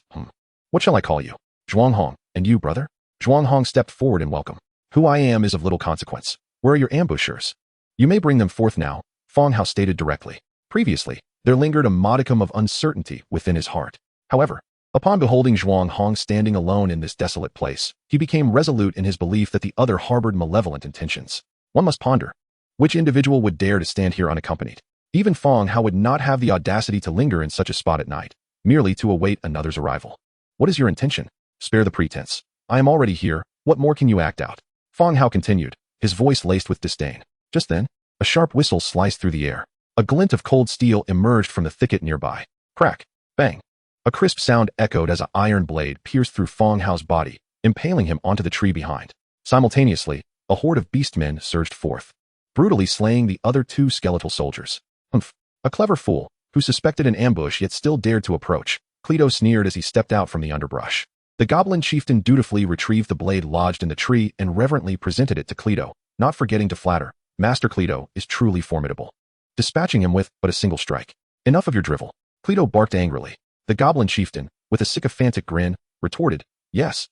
What shall I call you? Zhuang Hong, and you, brother? Zhuang Hong stepped forward in welcome. Who I am is of little consequence. Where are your ambushers? You may bring them forth now, Fang Hao stated directly. Previously, there lingered a modicum of uncertainty within his heart. However, upon beholding Zhuang Hong standing alone in this desolate place, he became resolute in his belief that the other harbored malevolent intentions. One must ponder. Which individual would dare to stand here unaccompanied? Even Fang Hao would not have the audacity to linger in such a spot at night, merely to await another's arrival. What is your intention? Spare the pretense. I am already here. What more can you act out? Fang Hao continued, his voice laced with disdain. Just then, a sharp whistle sliced through the air. A glint of cold steel emerged from the thicket nearby. Crack. Bang. A crisp sound echoed as an iron blade pierced through Fang Hao's body, impaling him onto the tree behind. Simultaneously, a horde of beastmen surged forth, brutally slaying the other two skeletal soldiers. Humph. A clever fool, who suspected an ambush yet still dared to approach, Cleto sneered as he stepped out from the underbrush. The goblin chieftain dutifully retrieved the blade lodged in the tree and reverently presented it to Cleto, not forgetting to flatter. Master Cleto is truly formidable. Dispatching him with but a single strike. Enough of your drivel. Cleto barked angrily. The goblin chieftain, with a sycophantic grin, retorted, Yes,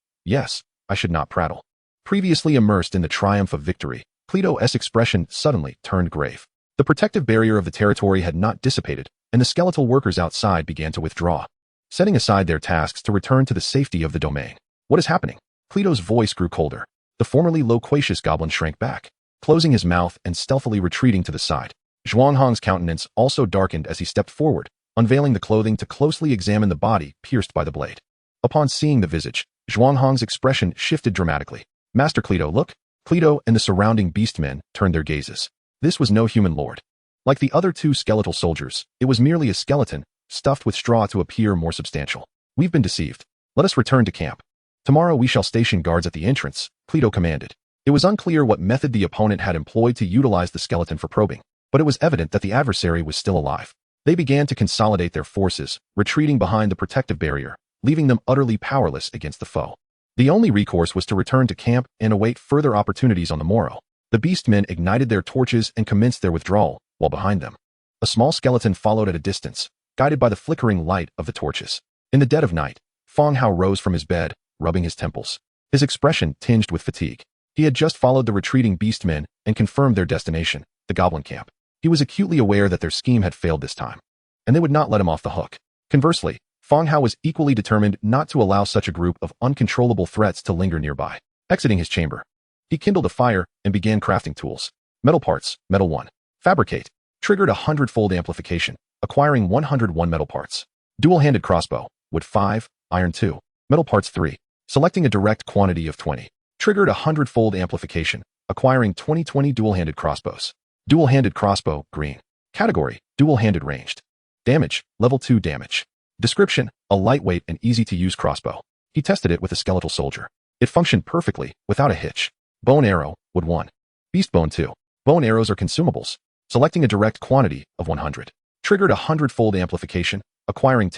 I should not prattle. Previously immersed in the triumph of victory, Cleto's expression suddenly turned grave. The protective barrier of the territory had not dissipated, and the skeletal workers outside began to withdraw, setting aside their tasks to return to the safety of the domain. What is happening? Cleto's voice grew colder. The formerly loquacious goblin shrank back, closing his mouth and stealthily retreating to the side. Zhuang Hong's countenance also darkened as he stepped forward, unveiling the clothing to closely examine the body pierced by the blade. Upon seeing the visage, Zhuang Hong's expression shifted dramatically. Master Cleto, look. Cleto and the surrounding beastmen turned their gazes. This was no human lord. Like the other two skeletal soldiers, it was merely a skeleton, stuffed with straw to appear more substantial. We've been deceived. Let us return to camp. Tomorrow we shall station guards at the entrance, Cleto commanded. It was unclear what method the opponent had employed to utilize the skeleton for probing, but it was evident that the adversary was still alive. They began to consolidate their forces, retreating behind the protective barrier, leaving them utterly powerless against the foe. The only recourse was to return to camp and await further opportunities on the morrow. The beastmen ignited their torches and commenced their withdrawal, while behind them, a small skeleton followed at a distance, guided by the flickering light of the torches. In the dead of night, Fang Hao rose from his bed, rubbing his temples, his expression tinged with fatigue. He had just followed the retreating beastmen and confirmed their destination, the goblin camp. He was acutely aware that their scheme had failed this time, and they would not let him off the hook. Conversely, Fang Hao was equally determined not to allow such a group of uncontrollable threats to linger nearby. Exiting his chamber, he kindled a fire and began crafting tools. Metal parts, metal 1. Fabricate. Triggered a 100-fold amplification, acquiring 101 metal parts. Dual-handed crossbow, wood 5, iron 2. Metal parts 3. Selecting a direct quantity of 20. Triggered a 100-fold amplification, acquiring 20 dual-handed crossbows. Dual-handed crossbow, green. Category, dual-handed ranged. Damage, level 2 damage. Description, a lightweight and easy-to-use crossbow. He tested it with a skeletal soldier. It functioned perfectly, without a hitch. Bone arrow, wood 1. Beast bone 2. Bone arrows are consumables. Selecting a direct quantity of 100. Triggered a 100-fold amplification, acquiring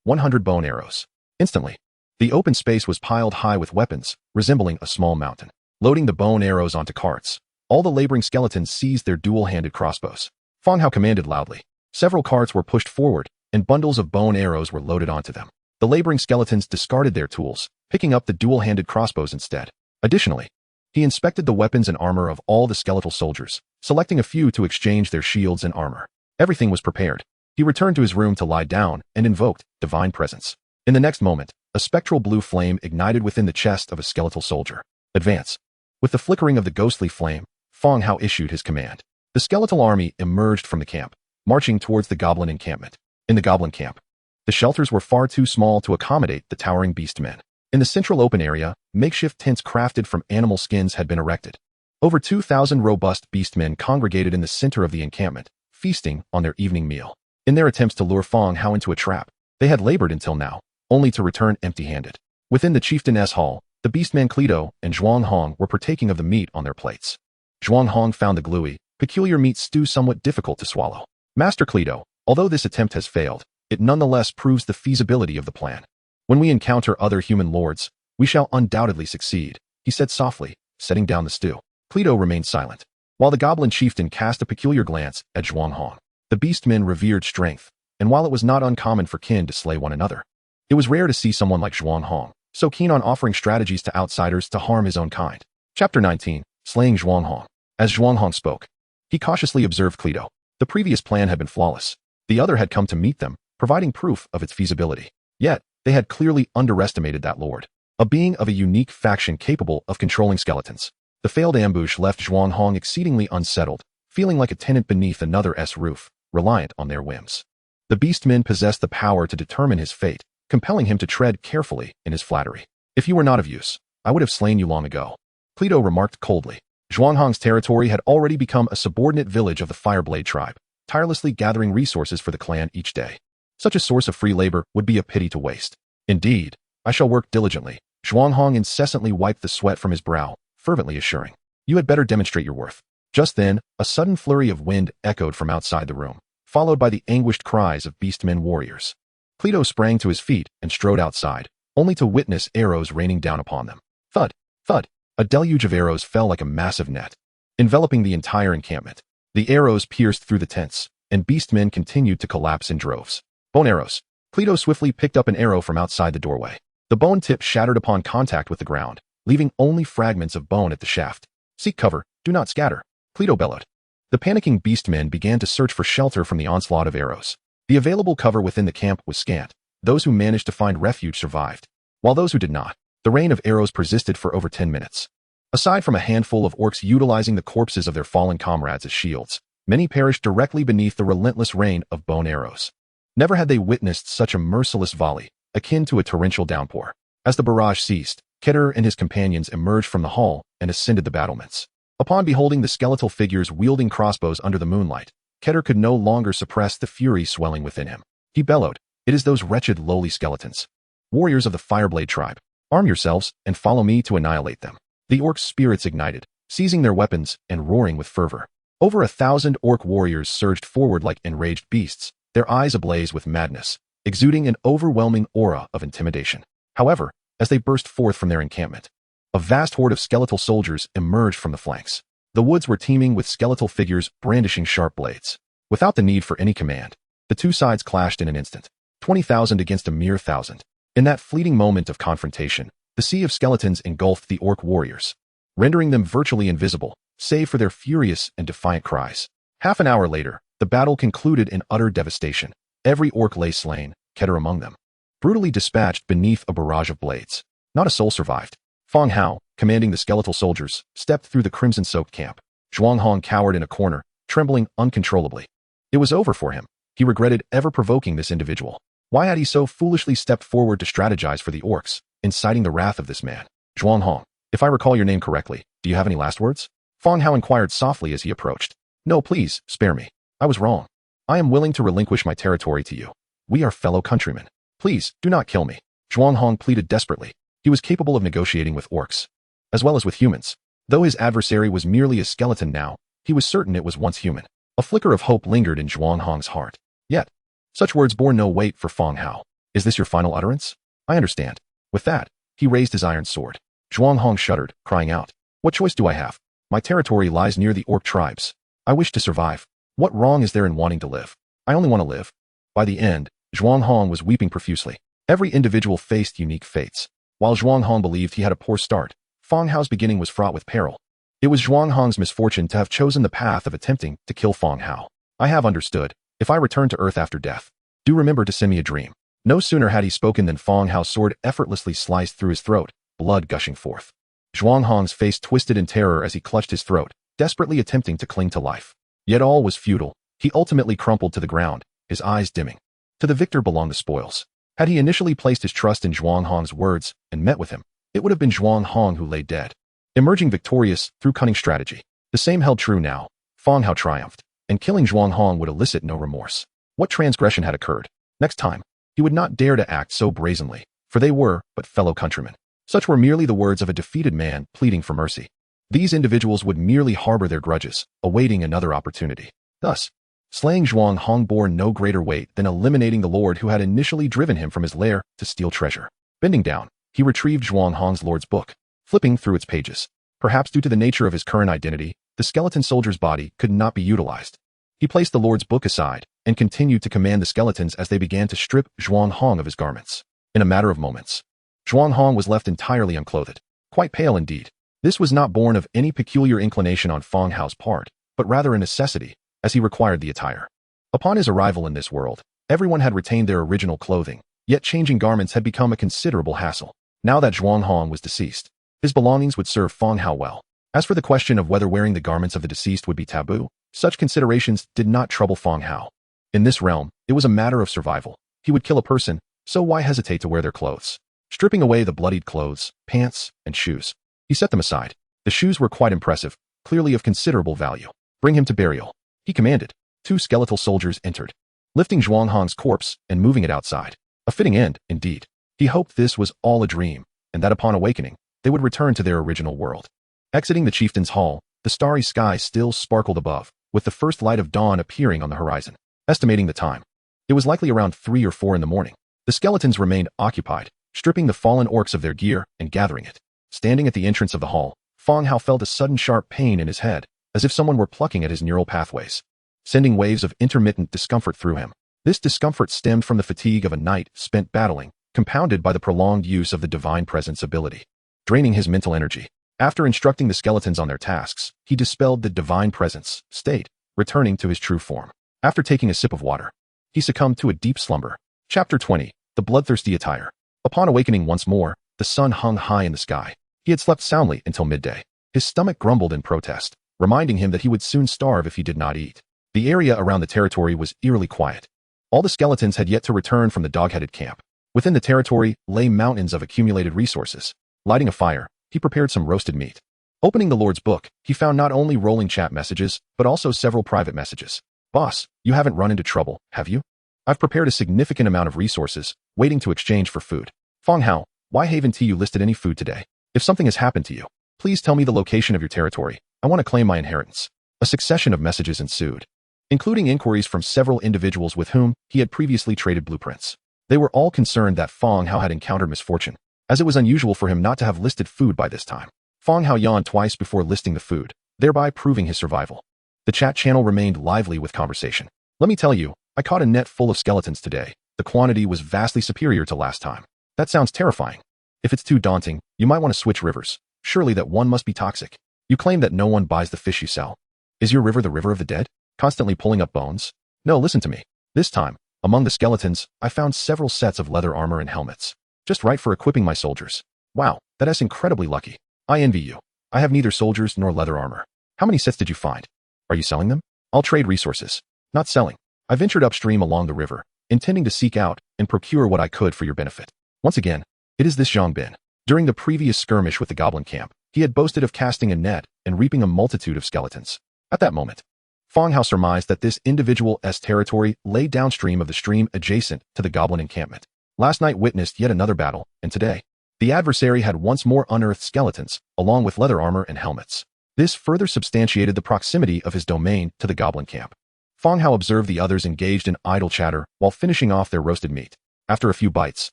100 bone arrows. Instantly, the open space was piled high with weapons, resembling a small mountain. Loading the bone arrows onto carts, all the laboring skeletons seized their dual-handed crossbows. Fang Hao commanded loudly. Several carts were pushed forward, and bundles of bone arrows were loaded onto them. The laboring skeletons discarded their tools, picking up the dual-handed crossbows instead. Additionally, he inspected the weapons and armor of all the skeletal soldiers, selecting a few to exchange their shields and armor. Everything was prepared. He returned to his room to lie down and invoked divine presence. In the next moment, a spectral blue flame ignited within the chest of a skeletal soldier. Advance. With the flickering of the ghostly flame, Fang Hao issued his command. The skeletal army emerged from the camp, marching towards the goblin encampment. In the goblin camp, the shelters were far too small to accommodate the towering beastmen. In the central open area, makeshift tents crafted from animal skins had been erected. Over 2,000 robust beastmen congregated in the center of the encampment, feasting on their evening meal. In their attempts to lure Fang Hao into a trap, they had labored until now, only to return empty-handed. Within the chieftainess hall, the beastmen Cleto and Zhuang Hong were partaking of the meat on their plates. Zhuang Hong found the gluey, peculiar meat stew somewhat difficult to swallow. Master Cleto, although this attempt has failed, it nonetheless proves the feasibility of the plan. When we encounter other human lords, we shall undoubtedly succeed, he said softly, setting down the stew. Cleto remained silent, while the goblin chieftain cast a peculiar glance at Zhuang Hong. The beastmen revered strength, and while it was not uncommon for kin to slay one another, it was rare to see someone like Zhuang Hong, so keen on offering strategies to outsiders to harm his own kind. Chapter 19, Slaying Zhuang Hong. As Zhuang Hong spoke, he cautiously observed Cleto. The previous plan had been flawless. The other had come to meet them, providing proof of its feasibility. Yet, they had clearly underestimated that lord, a being of a unique faction capable of controlling skeletons. The failed ambush left Zhuang Hong exceedingly unsettled, feeling like a tenant beneath another's roof, reliant on their whims. The beastmen possessed the power to determine his fate, compelling him to tread carefully in his flattery. If you were not of use, I would have slain you long ago, Cleto remarked coldly. Zhuang Hong's territory had already become a subordinate village of the Fireblade tribe, tirelessly gathering resources for the clan each day. Such a source of free labor would be a pity to waste. Indeed, I shall work diligently. Zhuang Hong incessantly wiped the sweat from his brow, fervently assuring. You had better demonstrate your worth. Just then, a sudden flurry of wind echoed from outside the room, followed by the anguished cries of beastmen warriors. Cleto sprang to his feet and strode outside, only to witness arrows raining down upon them. Thud, thud, a deluge of arrows fell like a massive net, enveloping the entire encampment. The arrows pierced through the tents, and beastmen continued to collapse in droves. Bone arrows. Cleto swiftly picked up an arrow from outside the doorway. The bone tip shattered upon contact with the ground, leaving only fragments of bone at the shaft. Seek cover, do not scatter, Cleto bellowed. The panicking beastmen began to search for shelter from the onslaught of arrows. The available cover within the camp was scant. Those who managed to find refuge survived, while those who did not, the rain of arrows persisted for over 10 minutes. Aside from a handful of orcs utilizing the corpses of their fallen comrades as shields, many perished directly beneath the relentless rain of bone arrows. Never had they witnessed such a merciless volley, akin to a torrential downpour. As the barrage ceased, Keter and his companions emerged from the hall and ascended the battlements. Upon beholding the skeletal figures wielding crossbows under the moonlight, Keter could no longer suppress the fury swelling within him. He bellowed, "It is those wretched lowly skeletons. Warriors of the Fireblade tribe, arm yourselves and follow me to annihilate them." The orcs' spirits ignited, seizing their weapons and roaring with fervor. Over 1,000 orc warriors surged forward like enraged beasts, their eyes ablaze with madness, exuding an overwhelming aura of intimidation. However, as they burst forth from their encampment, a vast horde of skeletal soldiers emerged from the flanks. The woods were teeming with skeletal figures brandishing sharp blades. Without the need for any command, the two sides clashed in an instant, 20,000 against a mere 1,000. In that fleeting moment of confrontation, the sea of skeletons engulfed the orc warriors, rendering them virtually invisible, save for their furious and defiant cries. Half an hour later, the battle concluded in utter devastation. Every orc lay slain, Keter among them, brutally dispatched beneath a barrage of blades. Not a soul survived. Fang Hao, commanding the skeletal soldiers, stepped through the crimson-soaked camp. Zhuanghong cowered in a corner, trembling uncontrollably. It was over for him. He regretted ever provoking this individual. Why had he so foolishly stepped forward to strategize for the orcs, inciting the wrath of this man? Zhuanghong, if I recall your name correctly, do you have any last words? Fang Hao inquired softly as he approached. No, please, spare me. I was wrong. I am willing to relinquish my territory to you. We are fellow countrymen. Please, do not kill me. Zhuanghong pleaded desperately. He was capable of negotiating with orcs, as well as with humans. Though his adversary was merely a skeleton now, he was certain it was once human. A flicker of hope lingered in Zhuanghong's heart. Yet, such words bore no weight for Fang Hao. Is this your final utterance? I understand. With that, he raised his iron sword. Zhuanghong shuddered, crying out. What choice do I have? My territory lies near the orc tribes. I wish to survive. What wrong is there in wanting to live? I only want to live. By the end, Zhuanghong was weeping profusely. Every individual faced unique fates. While Zhuanghong believed he had a poor start, Fang Hao's beginning was fraught with peril. It was Zhuanghong's misfortune to have chosen the path of attempting to kill Fang Hao. I have understood. If I return to Earth after death, do remember to send me a dream. No sooner had he spoken than Fang Hao's sword effortlessly sliced through his throat, blood gushing forth. Zhuanghong's face twisted in terror as he clutched his throat, desperately attempting to cling to life. Yet all was futile. He ultimately crumpled to the ground, his eyes dimming. To the victor belong the spoils. Had he initially placed his trust in Zhuanghong's words and met with him, it would have been Zhuanghong who lay dead. Emerging victorious through cunning strategy. The same held true now. Fang Hao triumphed, and killing Zhuanghong would elicit no remorse. What transgression had occurred? Next time, he would not dare to act so brazenly, for they were but fellow countrymen. Such were merely the words of a defeated man pleading for mercy. These individuals would merely harbor their grudges, awaiting another opportunity. Thus, slaying Zhuanghong bore no greater weight than eliminating the lord who had initially driven him from his lair to steal treasure. Bending down, he retrieved Zhuanghong's lord's book, flipping through its pages. Perhaps due to the nature of his current identity, the skeleton soldier's body could not be utilized. He placed the lord's book aside and continued to command the skeletons as they began to strip Zhuanghong of his garments. In a matter of moments, Zhuanghong was left entirely unclothed, quite pale indeed. This was not born of any peculiar inclination on Fang Hao's part, but rather a necessity, as he required the attire. Upon his arrival in this world, everyone had retained their original clothing, yet changing garments had become a considerable hassle. Now that Zhuanghong was deceased, his belongings would serve Fang Hao well. As for the question of whether wearing the garments of the deceased would be taboo, such considerations did not trouble Fang Hao. In this realm, it was a matter of survival. He would kill a person, so why hesitate to wear their clothes? Stripping away the bloodied clothes, pants, and shoes, he set them aside. The shoes were quite impressive, clearly of considerable value. Bring him to burial, he commanded. 2 skeletal soldiers entered, lifting Zhuanghong's corpse and moving it outside. A fitting end, indeed. He hoped this was all a dream, and that upon awakening, they would return to their original world. Exiting the chieftain's hall, the starry sky still sparkled above, with the first light of dawn appearing on the horizon. Estimating the time, it was likely around 3 or 4 in the morning. The skeletons remained occupied, stripping the fallen orcs of their gear and gathering it. Standing at the entrance of the hall, Fang Hao felt a sudden sharp pain in his head, as if someone were plucking at his neural pathways, sending waves of intermittent discomfort through him. This discomfort stemmed from the fatigue of a night spent battling, compounded by the prolonged use of the divine presence ability, draining his mental energy. After instructing the skeletons on their tasks, he dispelled the divine presence state, returning to his true form. After taking a sip of water, he succumbed to a deep slumber. Chapter 20. The Bloodthirsty Attire. Upon awakening once more, the sun hung high in the sky. He had slept soundly until midday. His stomach grumbled in protest, reminding him that he would soon starve if he did not eat. The area around the territory was eerily quiet. All the skeletons had yet to return from the dog-headed camp. Within the territory lay mountains of accumulated resources. Lighting a fire, he prepared some roasted meat. Opening the Lord's book, he found not only rolling chat messages, but also several private messages. Boss, you haven't run into trouble, have you? I've prepared a significant amount of resources, waiting to exchange for food. Fang Hao, why haven't you listed any food today? If something has happened to you, please tell me the location of your territory. I want to claim my inheritance. A succession of messages ensued, including inquiries from several individuals with whom he had previously traded blueprints. They were all concerned that Fang Hao had encountered misfortune, as it was unusual for him not to have listed food by this time. Fang Hao yawned twice before listing the food, thereby proving his survival. The chat channel remained lively with conversation. Let me tell you, I caught a net full of skeletons today. The quantity was vastly superior to last time. That sounds terrifying. If it's too daunting, you might want to switch rivers. Surely that one must be toxic. You claim that no one buys the fish you sell. Is your river the river of the dead? Constantly pulling up bones? No, listen to me. This time, among the skeletons, I found several sets of leather armor and helmets. Just right for equipping my soldiers. Wow, that is incredibly lucky. I envy you. I have neither soldiers nor leather armor. How many sets did you find? Are you selling them? I'll trade resources. Not selling. I ventured upstream along the river, intending to seek out and procure what I could for your benefit. Once again, it is this Zhang Bin. During the previous skirmish with the goblin camp, he had boasted of casting a net and reaping a multitude of skeletons. At that moment, Fang Hao surmised that this individual's territory lay downstream of the stream adjacent to the goblin encampment. Last night witnessed yet another battle, and today, the adversary had once more unearthed skeletons, along with leather armor and helmets. This further substantiated the proximity of his domain to the goblin camp. Fang Hao observed the others engaged in idle chatter while finishing off their roasted meat. After a few bites,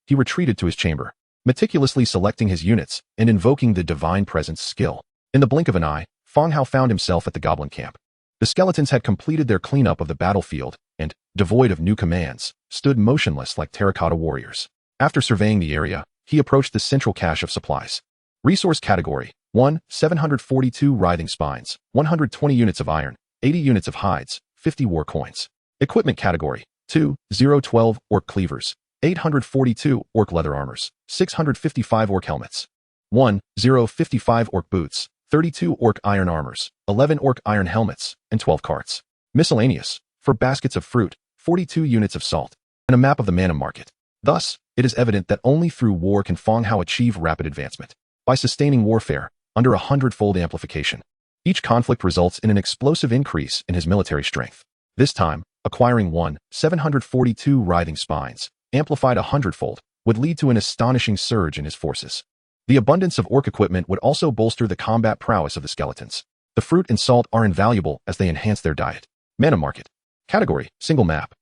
he retreated to his chamber, meticulously selecting his units and invoking the divine presence skill. In the blink of an eye, Fang Hao found himself at the goblin camp. The skeletons had completed their cleanup of the battlefield and, devoid of new commands, stood motionless like terracotta warriors. After surveying the area, he approached the central cache of supplies. Resource category: 1. 742 writhing spines, 120 units of iron, 80 units of hides, 50 war coins. Equipment category: 2. 012 orc cleavers, 842 orc leather armors, 655 orc helmets. 1. 055 orc boots, 32 orc iron armors, 11 orc iron helmets, and 12 carts. Miscellaneous: for baskets of fruit, 42 units of salt, and a map of the mana market. Thus, it is evident that only through war can Fang Hao achieve rapid advancement. By sustaining warfare, under 100-fold amplification, each conflict results in an explosive increase in his military strength. This time, acquiring 742 writhing spines, amplified 100-fold, would lead to an astonishing surge in his forces. The abundance of orc equipment would also bolster the combat prowess of the skeletons. The fruit and salt are invaluable as they enhance their diet. Mana market. Category: single map.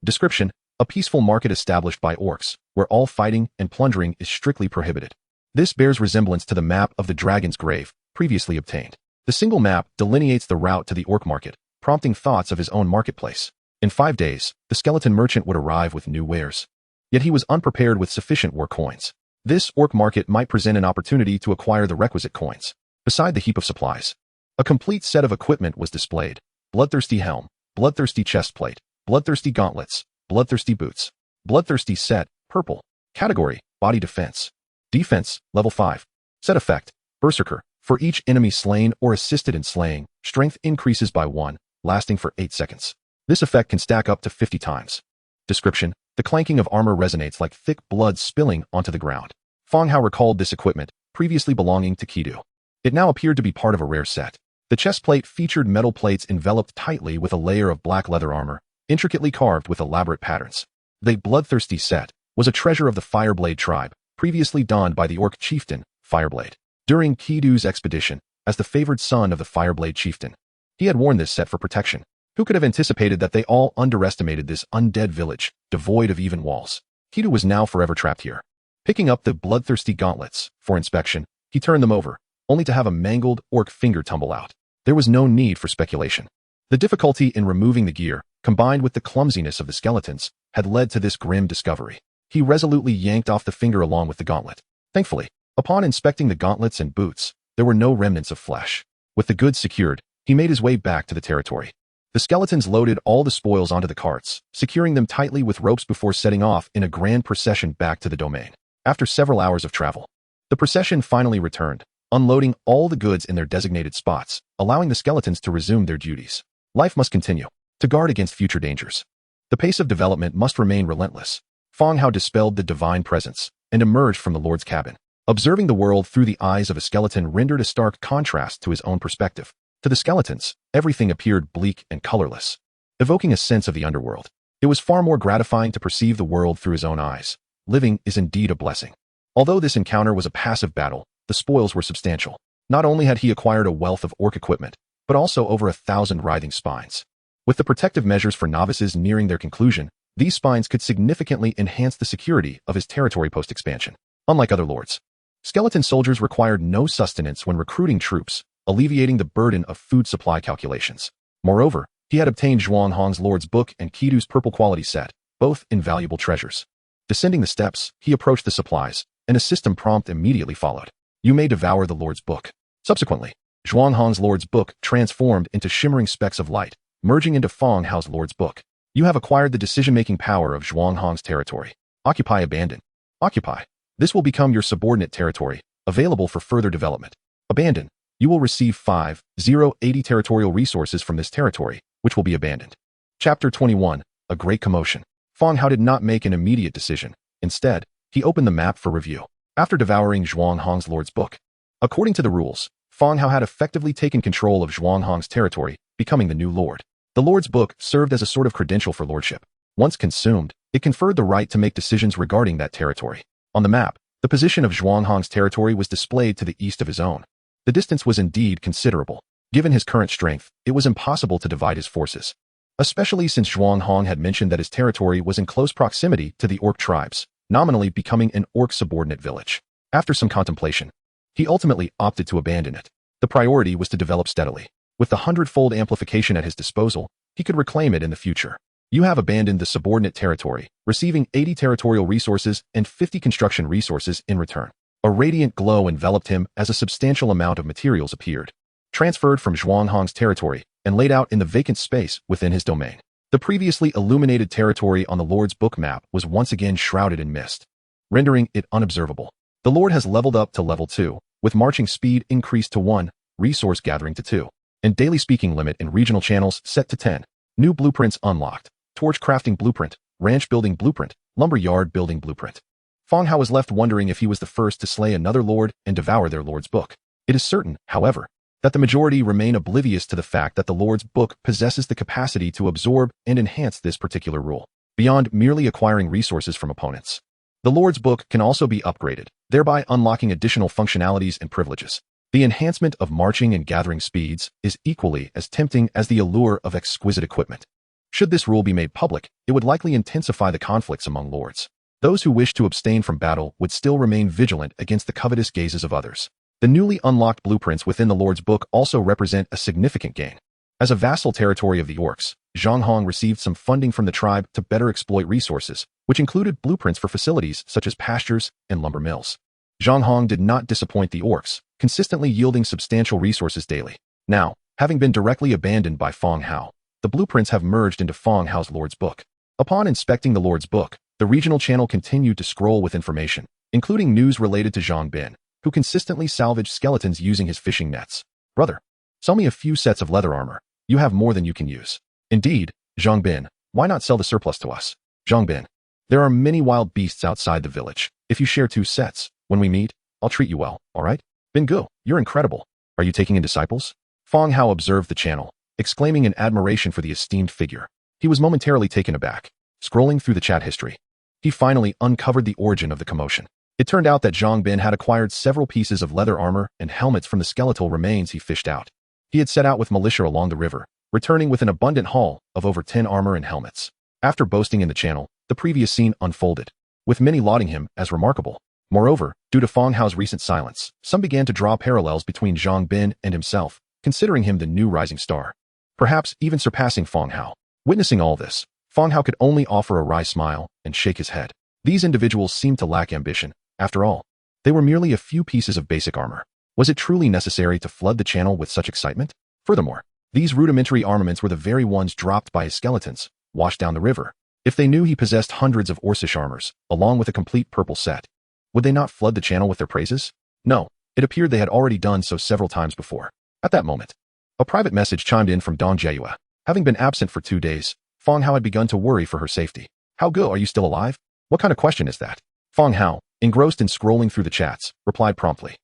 Description: a peaceful market established by orcs, where all fighting and plundering is strictly prohibited. This bears resemblance to the map of the Dragon's Grave, previously obtained. The single map delineates the route to the orc market, prompting thoughts of his own marketplace. In 5 days, the skeleton merchant would arrive with new wares. Yet he was unprepared with sufficient war coins. This orc market might present an opportunity to acquire the requisite coins. Beside the heap of supplies, a complete set of equipment was displayed: bloodthirsty helm, bloodthirsty chestplate, bloodthirsty gauntlets, bloodthirsty boots. Bloodthirsty set, purple. Category: body defense. Defense, level 5. Set effect: berserker. For each enemy slain or assisted in slaying, strength increases by 1, lasting for 8 seconds. This effect can stack up to 50 times. Description: the clanking of armor resonates like thick blood spilling onto the ground. Fang Hao recalled this equipment, previously belonging to Kidu. It now appeared to be part of a rare set. The chestplate featured metal plates enveloped tightly with a layer of black leather armor, intricately carved with elaborate patterns. The bloodthirsty set was a treasure of the Fireblade tribe, previously donned by the orc chieftain, Fireblade. During Kidu's expedition, as the favored son of the Fireblade chieftain, he had worn this set for protection. Who could have anticipated that they all underestimated this undead village, devoid of even walls? Kidu was now forever trapped here. Picking up the bloodthirsty gauntlets for inspection, he turned them over, only to have a mangled orc finger tumble out. There was no need for speculation. The difficulty in removing the gear, combined with the clumsiness of the skeletons, had led to this grim discovery. He resolutely yanked off the finger along with the gauntlet. Thankfully, upon inspecting the gauntlets and boots, there were no remnants of flesh. With the goods secured, he made his way back to the territory. The skeletons loaded all the spoils onto the carts, securing them tightly with ropes before setting off in a grand procession back to the domain. After several hours of travel, the procession finally returned, unloading all the goods in their designated spots, allowing the skeletons to resume their duties. Life must continue, to guard against future dangers. The pace of development must remain relentless. Fang Hao dispelled the divine presence and emerged from the Lord's cabin. Observing the world through the eyes of a skeleton rendered a stark contrast to his own perspective. To the skeletons, everything appeared bleak and colorless, evoking a sense of the underworld. It was far more gratifying to perceive the world through his own eyes. Living is indeed a blessing. Although this encounter was a passive battle, the spoils were substantial. Not only had he acquired a wealth of orc equipment, but also over 1,000 writhing spines. With the protective measures for novices nearing their conclusion, these spines could significantly enhance the security of his territory post-expansion. Unlike other lords, skeleton soldiers required no sustenance when recruiting troops, alleviating the burden of food supply calculations. Moreover, he had obtained Zhuang Hong's Lord's Book and Kidu's Purple Quality Set, both invaluable treasures. Descending the steps, he approached the supplies, and a system prompt immediately followed. You may devour the Lord's Book. Subsequently, Zhuang Hong's Lord's Book transformed into shimmering specks of light, merging into Fang Hao's Lord's Book. You have acquired the decision-making power of Zhuang Hong's territory. Occupy Abandon. Occupy. This will become your subordinate territory, available for further development. Abandon. You will receive 5,080 territorial resources from this territory, which will be abandoned. Chapter 21. A Great Commotion. Fang Hao did not make an immediate decision. Instead, he opened the map for review. After devouring Zhuang Hong's Lord's Book. According to the rules, Fang Hao had effectively taken control of Zhuang Hong's territory, becoming the new lord. The Lord's Book served as a sort of credential for lordship. Once consumed, it conferred the right to make decisions regarding that territory. On the map, the position of Zhuang Hong's territory was displayed to the east of his own. The distance was indeed considerable. Given his current strength, it was impossible to divide his forces. Especially since Zhuang Hong had mentioned that his territory was in close proximity to the orc tribes, nominally becoming an orc subordinate village. After some contemplation, he ultimately opted to abandon it. The priority was to develop steadily. With the 100-fold amplification at his disposal, he could reclaim it in the future. You have abandoned the subordinate territory, receiving 80 territorial resources and 50 construction resources in return. A radiant glow enveloped him as a substantial amount of materials appeared, transferred from Zhuang Hong's territory and laid out in the vacant space within his domain. The previously illuminated territory on the Lord's Book map was once again shrouded in mist, rendering it unobservable. The Lord has leveled up to level 2, with marching speed increased to 1, resource gathering to 2, and daily speaking limit in regional channels set to 10. New blueprints unlocked: torch crafting blueprint, ranch building blueprint, lumber yard building blueprint. Fang Hao was left wondering if he was the first to slay another lord and devour their Lord's Book. It is certain, however, that the majority remain oblivious to the fact that the Lord's Book possesses the capacity to absorb and enhance this particular rule, beyond merely acquiring resources from opponents. The Lord's Book can also be upgraded, thereby unlocking additional functionalities and privileges. The enhancement of marching and gathering speeds is equally as tempting as the allure of exquisite equipment. Should this rule be made public, it would likely intensify the conflicts among lords. Those who wish to abstain from battle would still remain vigilant against the covetous gazes of others. The newly unlocked blueprints within the Lord's Book also represent a significant gain. As a vassal territory of the orcs, Zhuang Hong received some funding from the tribe to better exploit resources, which included blueprints for facilities such as pastures and lumber mills. Zhuang Hong did not disappoint the orcs, consistently yielding substantial resources daily. Now, having been directly abandoned by Fang Hao, the blueprints have merged into Fang Hao's Lord's Book. Upon inspecting the Lord's Book, the regional channel continued to scroll with information, including news related to Zhang Bin, who consistently salvaged skeletons using his fishing nets. Brother, sell me a few sets of leather armor. You have more than you can use. Indeed, Zhang Bin, why not sell the surplus to us? Zhang Bin, there are many wild beasts outside the village. If you share 2 sets, when we meet, I'll treat you well, alright? Bin Gu, you're incredible. Are you taking in disciples? Fang Hao observed the channel, exclaiming in admiration for the esteemed figure. He was momentarily taken aback. Scrolling through the chat history, he finally uncovered the origin of the commotion. It turned out that Zhang Bin had acquired several pieces of leather armor and helmets from the skeletal remains he fished out. He had set out with militia along the river, returning with an abundant haul of over 10 armor and helmets. After boasting in the channel, the previous scene unfolded, with many lauding him as remarkable. Moreover, due to Fang Hao's recent silence, some began to draw parallels between Zhang Bin and himself, considering him the new rising star, perhaps even surpassing Fang Hao. Witnessing all this, Fang Hao could only offer a wry smile and shake his head. These individuals seemed to lack ambition. After all, they were merely a few pieces of basic armor. Was it truly necessary to flood the channel with such excitement? Furthermore, these rudimentary armaments were the very ones dropped by his skeletons, washed down the river. If they knew he possessed hundreds of Orcish armors, along with a complete purple set, would they not flood the channel with their praises? No, it appeared they had already done so several times before. At that moment, a private message chimed in from Dong Jiayue. Having been absent for 2 days, Fang Hao had begun to worry for her safety. How good are you still alive? What kind of question is that? Fang Hao, engrossed in scrolling through the chats, replied promptly.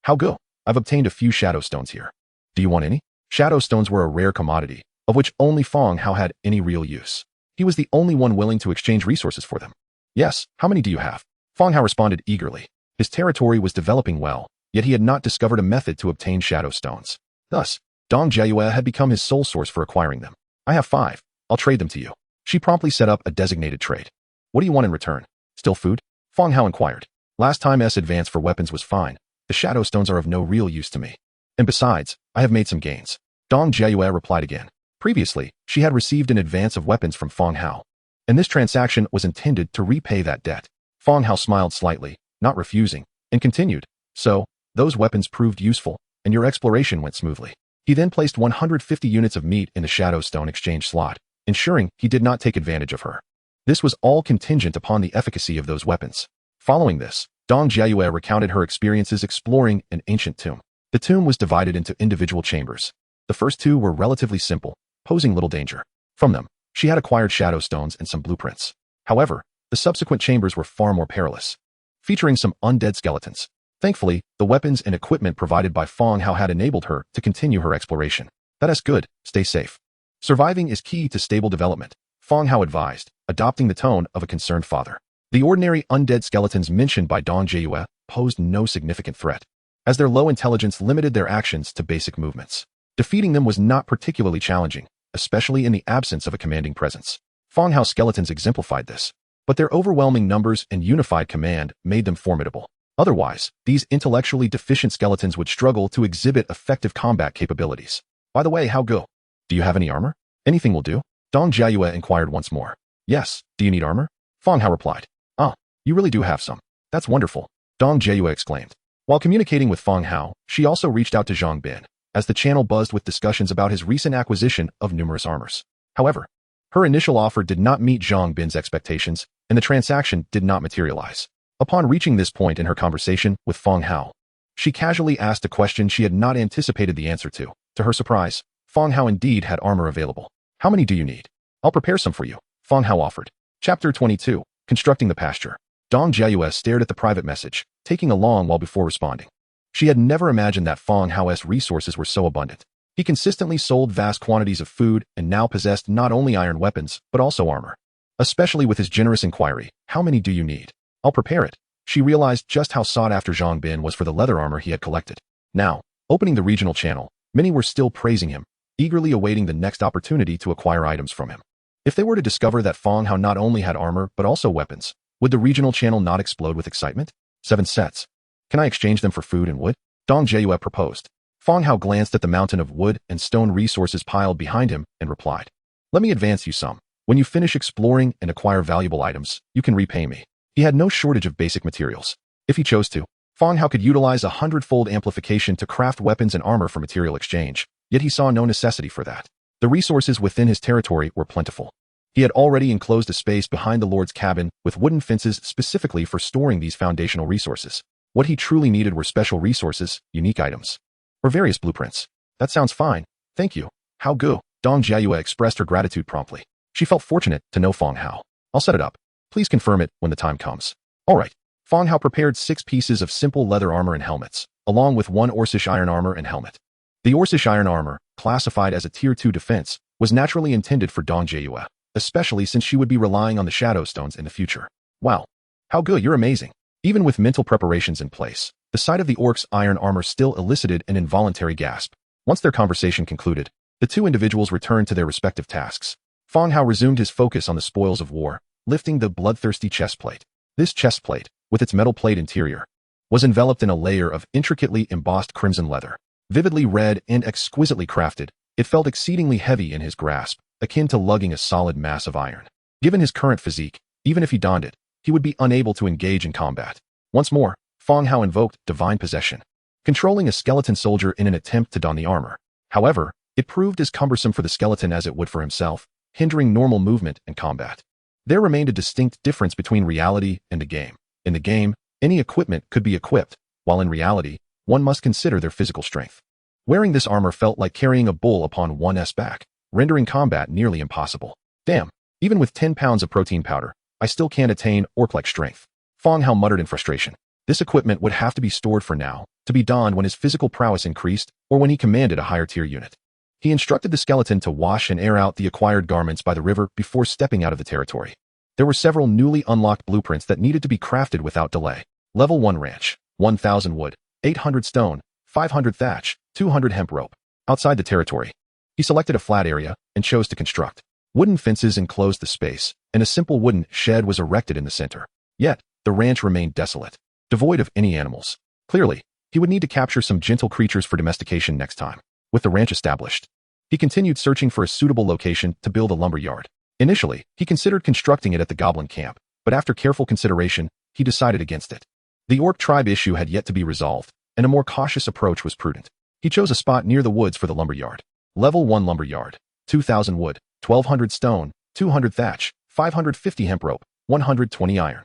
How good? I've obtained a few shadow stones here. Do you want any? Shadow stones were a rare commodity, of which only Fang Hao had any real use. He was the only one willing to exchange resources for them. Yes, how many do you have? Fang Hao responded eagerly. His territory was developing well, yet he had not discovered a method to obtain shadow stones. Thus, Dong Jiayue had become his sole source for acquiring them. I have 5. I'll trade them to you. She promptly set up a designated trade. What do you want in return? Still food? Fang Hao inquired. Last time advance for weapons was fine. The shadow stones are of no real use to me. And besides, I have made some gains. Dong Jiayue replied again. Previously, she had received an advance of weapons from Fang Hao, and this transaction was intended to repay that debt. Fang Hao smiled slightly, not refusing, and continued. So, those weapons proved useful, and your exploration went smoothly. He then placed 150 units of meat in the shadow stone exchange slot, ensuring he did not take advantage of her. This was all contingent upon the efficacy of those weapons. Following this, Dong Jiayue recounted her experiences exploring an ancient tomb. The tomb was divided into individual chambers. The first two were relatively simple, posing little danger. From them, she had acquired shadow stones and some blueprints. However, the subsequent chambers were far more perilous, featuring some undead skeletons. Thankfully, the weapons and equipment provided by Fang Hao had enabled her to continue her exploration. That's good, stay safe. Surviving is key to stable development, Fang Hao advised, adopting the tone of a concerned father. The ordinary undead skeletons mentioned by Dong Jiayue posed no significant threat, as their low intelligence limited their actions to basic movements. Defeating them was not particularly challenging, especially in the absence of a commanding presence. Fang Hao skeletons exemplified this, but their overwhelming numbers and unified command made them formidable. Otherwise, these intellectually deficient skeletons would struggle to exhibit effective combat capabilities. By the way, how go? Do you have any armor? Anything will do? Dong Jiayue inquired once more. Yes, do you need armor? Fang Hao replied. Ah, you really do have some. That's wonderful, Dong Jiayue exclaimed. While communicating with Fang Hao, she also reached out to Zhang Bin, as the channel buzzed with discussions about his recent acquisition of numerous armors. However, her initial offer did not meet Zhang Bin's expectations, and the transaction did not materialize. Upon reaching this point in her conversation with Fang Hao, she casually asked a question she had not anticipated the answer to. To her surprise, Fang Hao indeed had armor available. How many do you need? I'll prepare some for you, Fang Hao offered. Chapter 22, Constructing the Pasture. Dong Jiayue stared at the private message, taking a long while before responding. She had never imagined that Fang Hao's resources were so abundant. He consistently sold vast quantities of food and now possessed not only iron weapons, but also armor. Especially with his generous inquiry, how many do you need? I'll prepare it. She realized just how sought after Zhang Bin was for the leather armor he had collected. Now, opening the regional channel, many were still praising him, eagerly awaiting the next opportunity to acquire items from him. If they were to discover that Fang Hao not only had armor but also weapons, would the regional channel not explode with excitement? 7 sets. Can I exchange them for food and wood? Dong Jiayue proposed. Fang Hao glanced at the mountain of wood and stone resources piled behind him and replied. Let me advance you some. When you finish exploring and acquire valuable items, you can repay me. He had no shortage of basic materials. If he chose to, Fang Hao could utilize 100-fold amplification to craft weapons and armor for material exchange, yet he saw no necessity for that. The resources within his territory were plentiful. He had already enclosed a space behind the Lord's cabin with wooden fences specifically for storing these foundational resources. What he truly needed were special resources, unique items, or various blueprints. That sounds fine. Thank you. How go? Dong Jiayue expressed her gratitude promptly. She felt fortunate to know Fang Hao. I'll set it up. Please confirm it when the time comes. All right. Fang Hao prepared 6 pieces of simple leather armor and helmets, along with 1 Orcish iron armor and helmet. The Orcish iron armor, classified as a Tier 2 defense, was naturally intended for Dong Jiayue, especially since she would be relying on the shadow stones in the future. Wow. How good, you're amazing. Even with mental preparations in place, the sight of the orc's iron armor still elicited an involuntary gasp. Once their conversation concluded, the two individuals returned to their respective tasks. Fang Hao resumed his focus on the spoils of war, lifting the bloodthirsty chestplate. This chestplate, with its metal plate interior, was enveloped in a layer of intricately embossed crimson leather. Vividly red and exquisitely crafted, it felt exceedingly heavy in his grasp, akin to lugging a solid mass of iron. Given his current physique, even if he donned it, he would be unable to engage in combat. Once more, Fang Hao invoked divine possession, controlling a skeleton soldier in an attempt to don the armor. However, it proved as cumbersome for the skeleton as it would for himself, hindering normal movement and combat. There remained a distinct difference between reality and the game. In the game, any equipment could be equipped, while in reality, one must consider their physical strength. Wearing this armor felt like carrying a bull upon one's back, rendering combat nearly impossible. Damn, even with 10 pounds of protein powder, I still can't attain orc-like strength. Fang Hao muttered in frustration. This equipment would have to be stored for now, to be donned when his physical prowess increased or when he commanded a higher tier unit. He instructed the skeleton to wash and air out the acquired garments by the river before stepping out of the territory. There were several newly unlocked blueprints that needed to be crafted without delay. Level 1 ranch, 1,000 wood, 800 stone, 500 thatch, 200 hemp rope. Outside the territory, he selected a flat area and chose to construct. Wooden fences enclosed the space, and a simple wooden shed was erected in the center. Yet, the ranch remained desolate, devoid of any animals. Clearly, he would need to capture some gentle creatures for domestication next time. With the ranch established, he continued searching for a suitable location to build a lumber yard. Initially, he considered constructing it at the goblin camp, but after careful consideration, he decided against it. The orc tribe issue had yet to be resolved, and a more cautious approach was prudent. He chose a spot near the woods for the lumber yard. Level 1 lumber yard, 2,000 wood, 1,200 stone, 200 thatch, 550 hemp rope, 120 iron.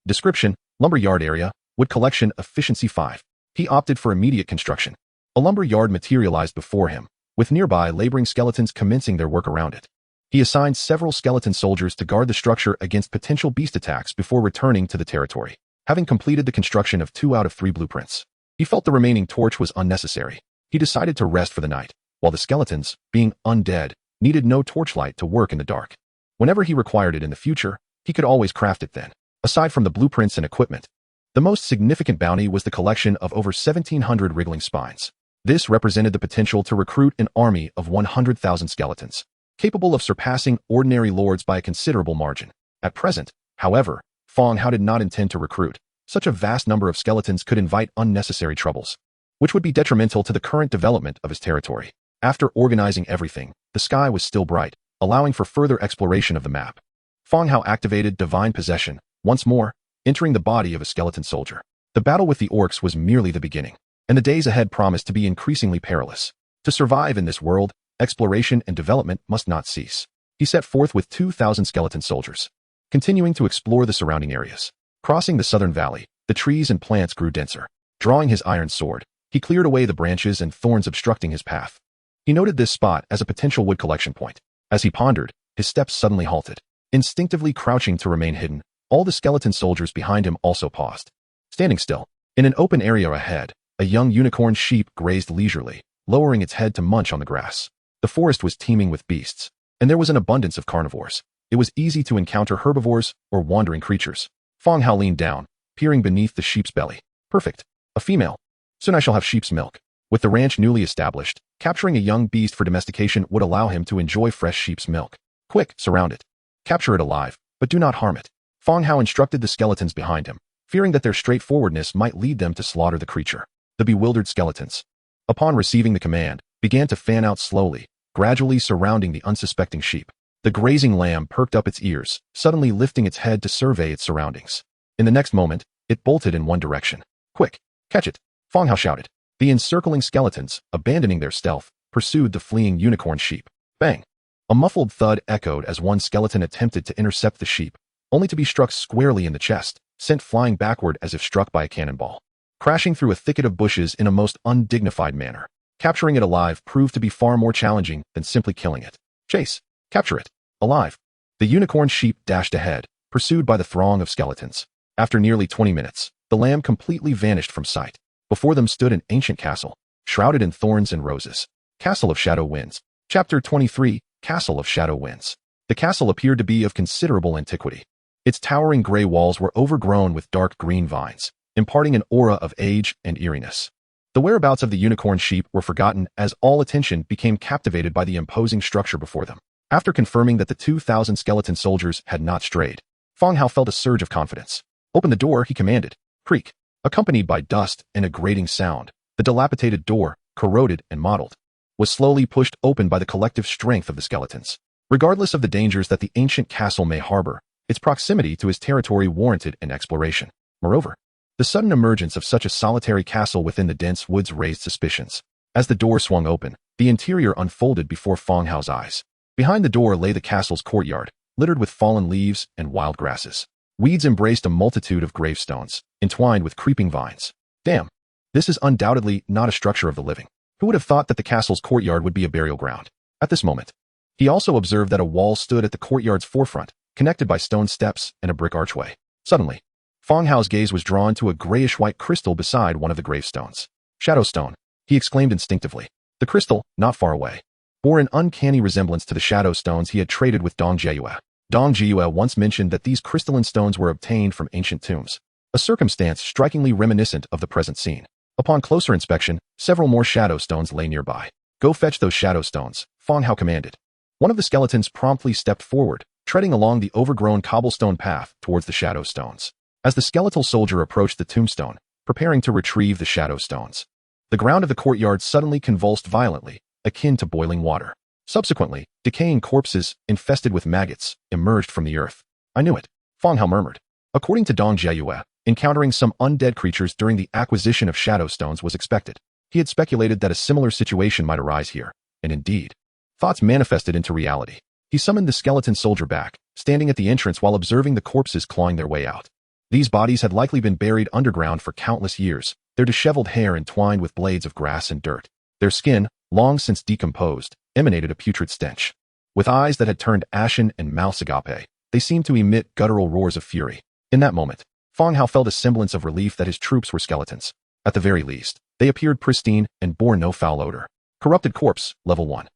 Description: lumber yard area, wood collection efficiency 5. He opted for immediate construction. A lumber yard materialized before him, with nearby laboring skeletons commencing their work around it. He assigned several skeleton soldiers to guard the structure against potential beast attacks before returning to the territory. Having completed the construction of 2 out of 3 blueprints, he felt the remaining torch was unnecessary. He decided to rest for the night, while the skeletons, being undead, needed no torchlight to work in the dark. Whenever he required it in the future, he could always craft it then. Aside from the blueprints and equipment, the most significant bounty was the collection of over 1,700 wriggling spines. This represented the potential to recruit an army of 100,000 skeletons, capable of surpassing ordinary lords by a considerable margin. At present, however, Fang Hao did not intend to recruit. Such a vast number of skeletons could invite unnecessary troubles, which would be detrimental to the current development of his territory. After organizing everything, the sky was still bright, allowing for further exploration of the map. Fang Hao activated Divine Possession, once more, entering the body of a skeleton soldier. The battle with the orcs was merely the beginning, and the days ahead promised to be increasingly perilous. To survive in this world, exploration and development must not cease. He set forth with 2,000 skeleton soldiers, continuing to explore the surrounding areas. Crossing the southern valley, the trees and plants grew denser. Drawing his iron sword, he cleared away the branches and thorns obstructing his path. He noted this spot as a potential wood collection point. As he pondered, his steps suddenly halted. Instinctively crouching to remain hidden, all the skeleton soldiers behind him also paused. Standing still, in an open area ahead, a young unicorn sheep grazed leisurely, lowering its head to munch on the grass. The forest was teeming with beasts, and there was an abundance of carnivores. It was easy to encounter herbivores or wandering creatures. Fang Hao leaned down, peering beneath the sheep's belly. Perfect. A female. Soon I shall have sheep's milk. With the ranch newly established, capturing a young beast for domestication would allow him to enjoy fresh sheep's milk. Quick, surround it. Capture it alive, but do not harm it. Fang Hao instructed the skeletons behind him, fearing that their straightforwardness might lead them to slaughter the creature. The bewildered skeletons, upon receiving the command, began to fan out slowly, gradually surrounding the unsuspecting sheep. The grazing lamb perked up its ears, suddenly lifting its head to survey its surroundings. In the next moment, it bolted in one direction. Quick, catch it, Fang Hao shouted. The encircling skeletons, abandoning their stealth, pursued the fleeing unicorn sheep. Bang! A muffled thud echoed as one skeleton attempted to intercept the sheep, only to be struck squarely in the chest, sent flying backward as if struck by a cannonball. Crashing through a thicket of bushes in a most undignified manner. Capturing it alive proved to be far more challenging than simply killing it. Chase! Capture it! Alive! The unicorn sheep dashed ahead, pursued by the throng of skeletons. After nearly 20 minutes, the lamb completely vanished from sight. Before them stood an ancient castle, shrouded in thorns and roses. Castle of Shadow Winds. Chapter 23, Castle of Shadow Winds. The castle appeared to be of considerable antiquity. Its towering gray walls were overgrown with dark green vines, imparting an aura of age and eeriness. The whereabouts of the unicorn sheep were forgotten as all attention became captivated by the imposing structure before them. After confirming that the 2,000 skeleton soldiers had not strayed, Fang Hao felt a surge of confidence. Open the door, he commanded. Creak. Accompanied by dust and a grating sound, the dilapidated door, corroded and mottled, was slowly pushed open by the collective strength of the skeletons. Regardless of the dangers that the ancient castle may harbor, its proximity to his territory warranted an exploration. Moreover, the sudden emergence of such a solitary castle within the dense woods raised suspicions. As the door swung open, the interior unfolded before Fang Hao's eyes. Behind the door lay the castle's courtyard, littered with fallen leaves and wild grasses. Weeds embraced a multitude of gravestones, entwined with creeping vines. Damn, this is undoubtedly not a structure of the living. Who would have thought that the castle's courtyard would be a burial ground? At this moment, he also observed that a wall stood at the courtyard's forefront, connected by stone steps and a brick archway. Suddenly, Fang Hao's gaze was drawn to a grayish-white crystal beside one of the gravestones. Shadowstone, he exclaimed instinctively. The crystal, not far away, bore an uncanny resemblance to the shadow stones he had traded with Dong Jieyue. Dong Jieyue once mentioned that these crystalline stones were obtained from ancient tombs, a circumstance strikingly reminiscent of the present scene. Upon closer inspection, several more shadow stones lay nearby. Go fetch those shadow stones, Fang Hao commanded. One of the skeletons promptly stepped forward, treading along the overgrown cobblestone path towards the shadow stones. As the skeletal soldier approached the tombstone, preparing to retrieve the shadow stones, the ground of the courtyard suddenly convulsed violently, akin to boiling water. Subsequently, decaying corpses, infested with maggots, emerged from the earth. I knew it, Fang Hao murmured. According to Dong Jieyue, encountering some undead creatures during the acquisition of shadow stones was expected. He had speculated that a similar situation might arise here, and indeed, thoughts manifested into reality. He summoned the skeleton soldier back, standing at the entrance while observing the corpses clawing their way out. These bodies had likely been buried underground for countless years, their disheveled hair entwined with blades of grass and dirt. Their skin, long since decomposed, emanated a putrid stench. With eyes that had turned ashen and mouths agape, they seemed to emit guttural roars of fury. In that moment, Fang Hao felt a semblance of relief that his troops were skeletons. At the very least, they appeared pristine and bore no foul odor. Corrupted corpse, level 1.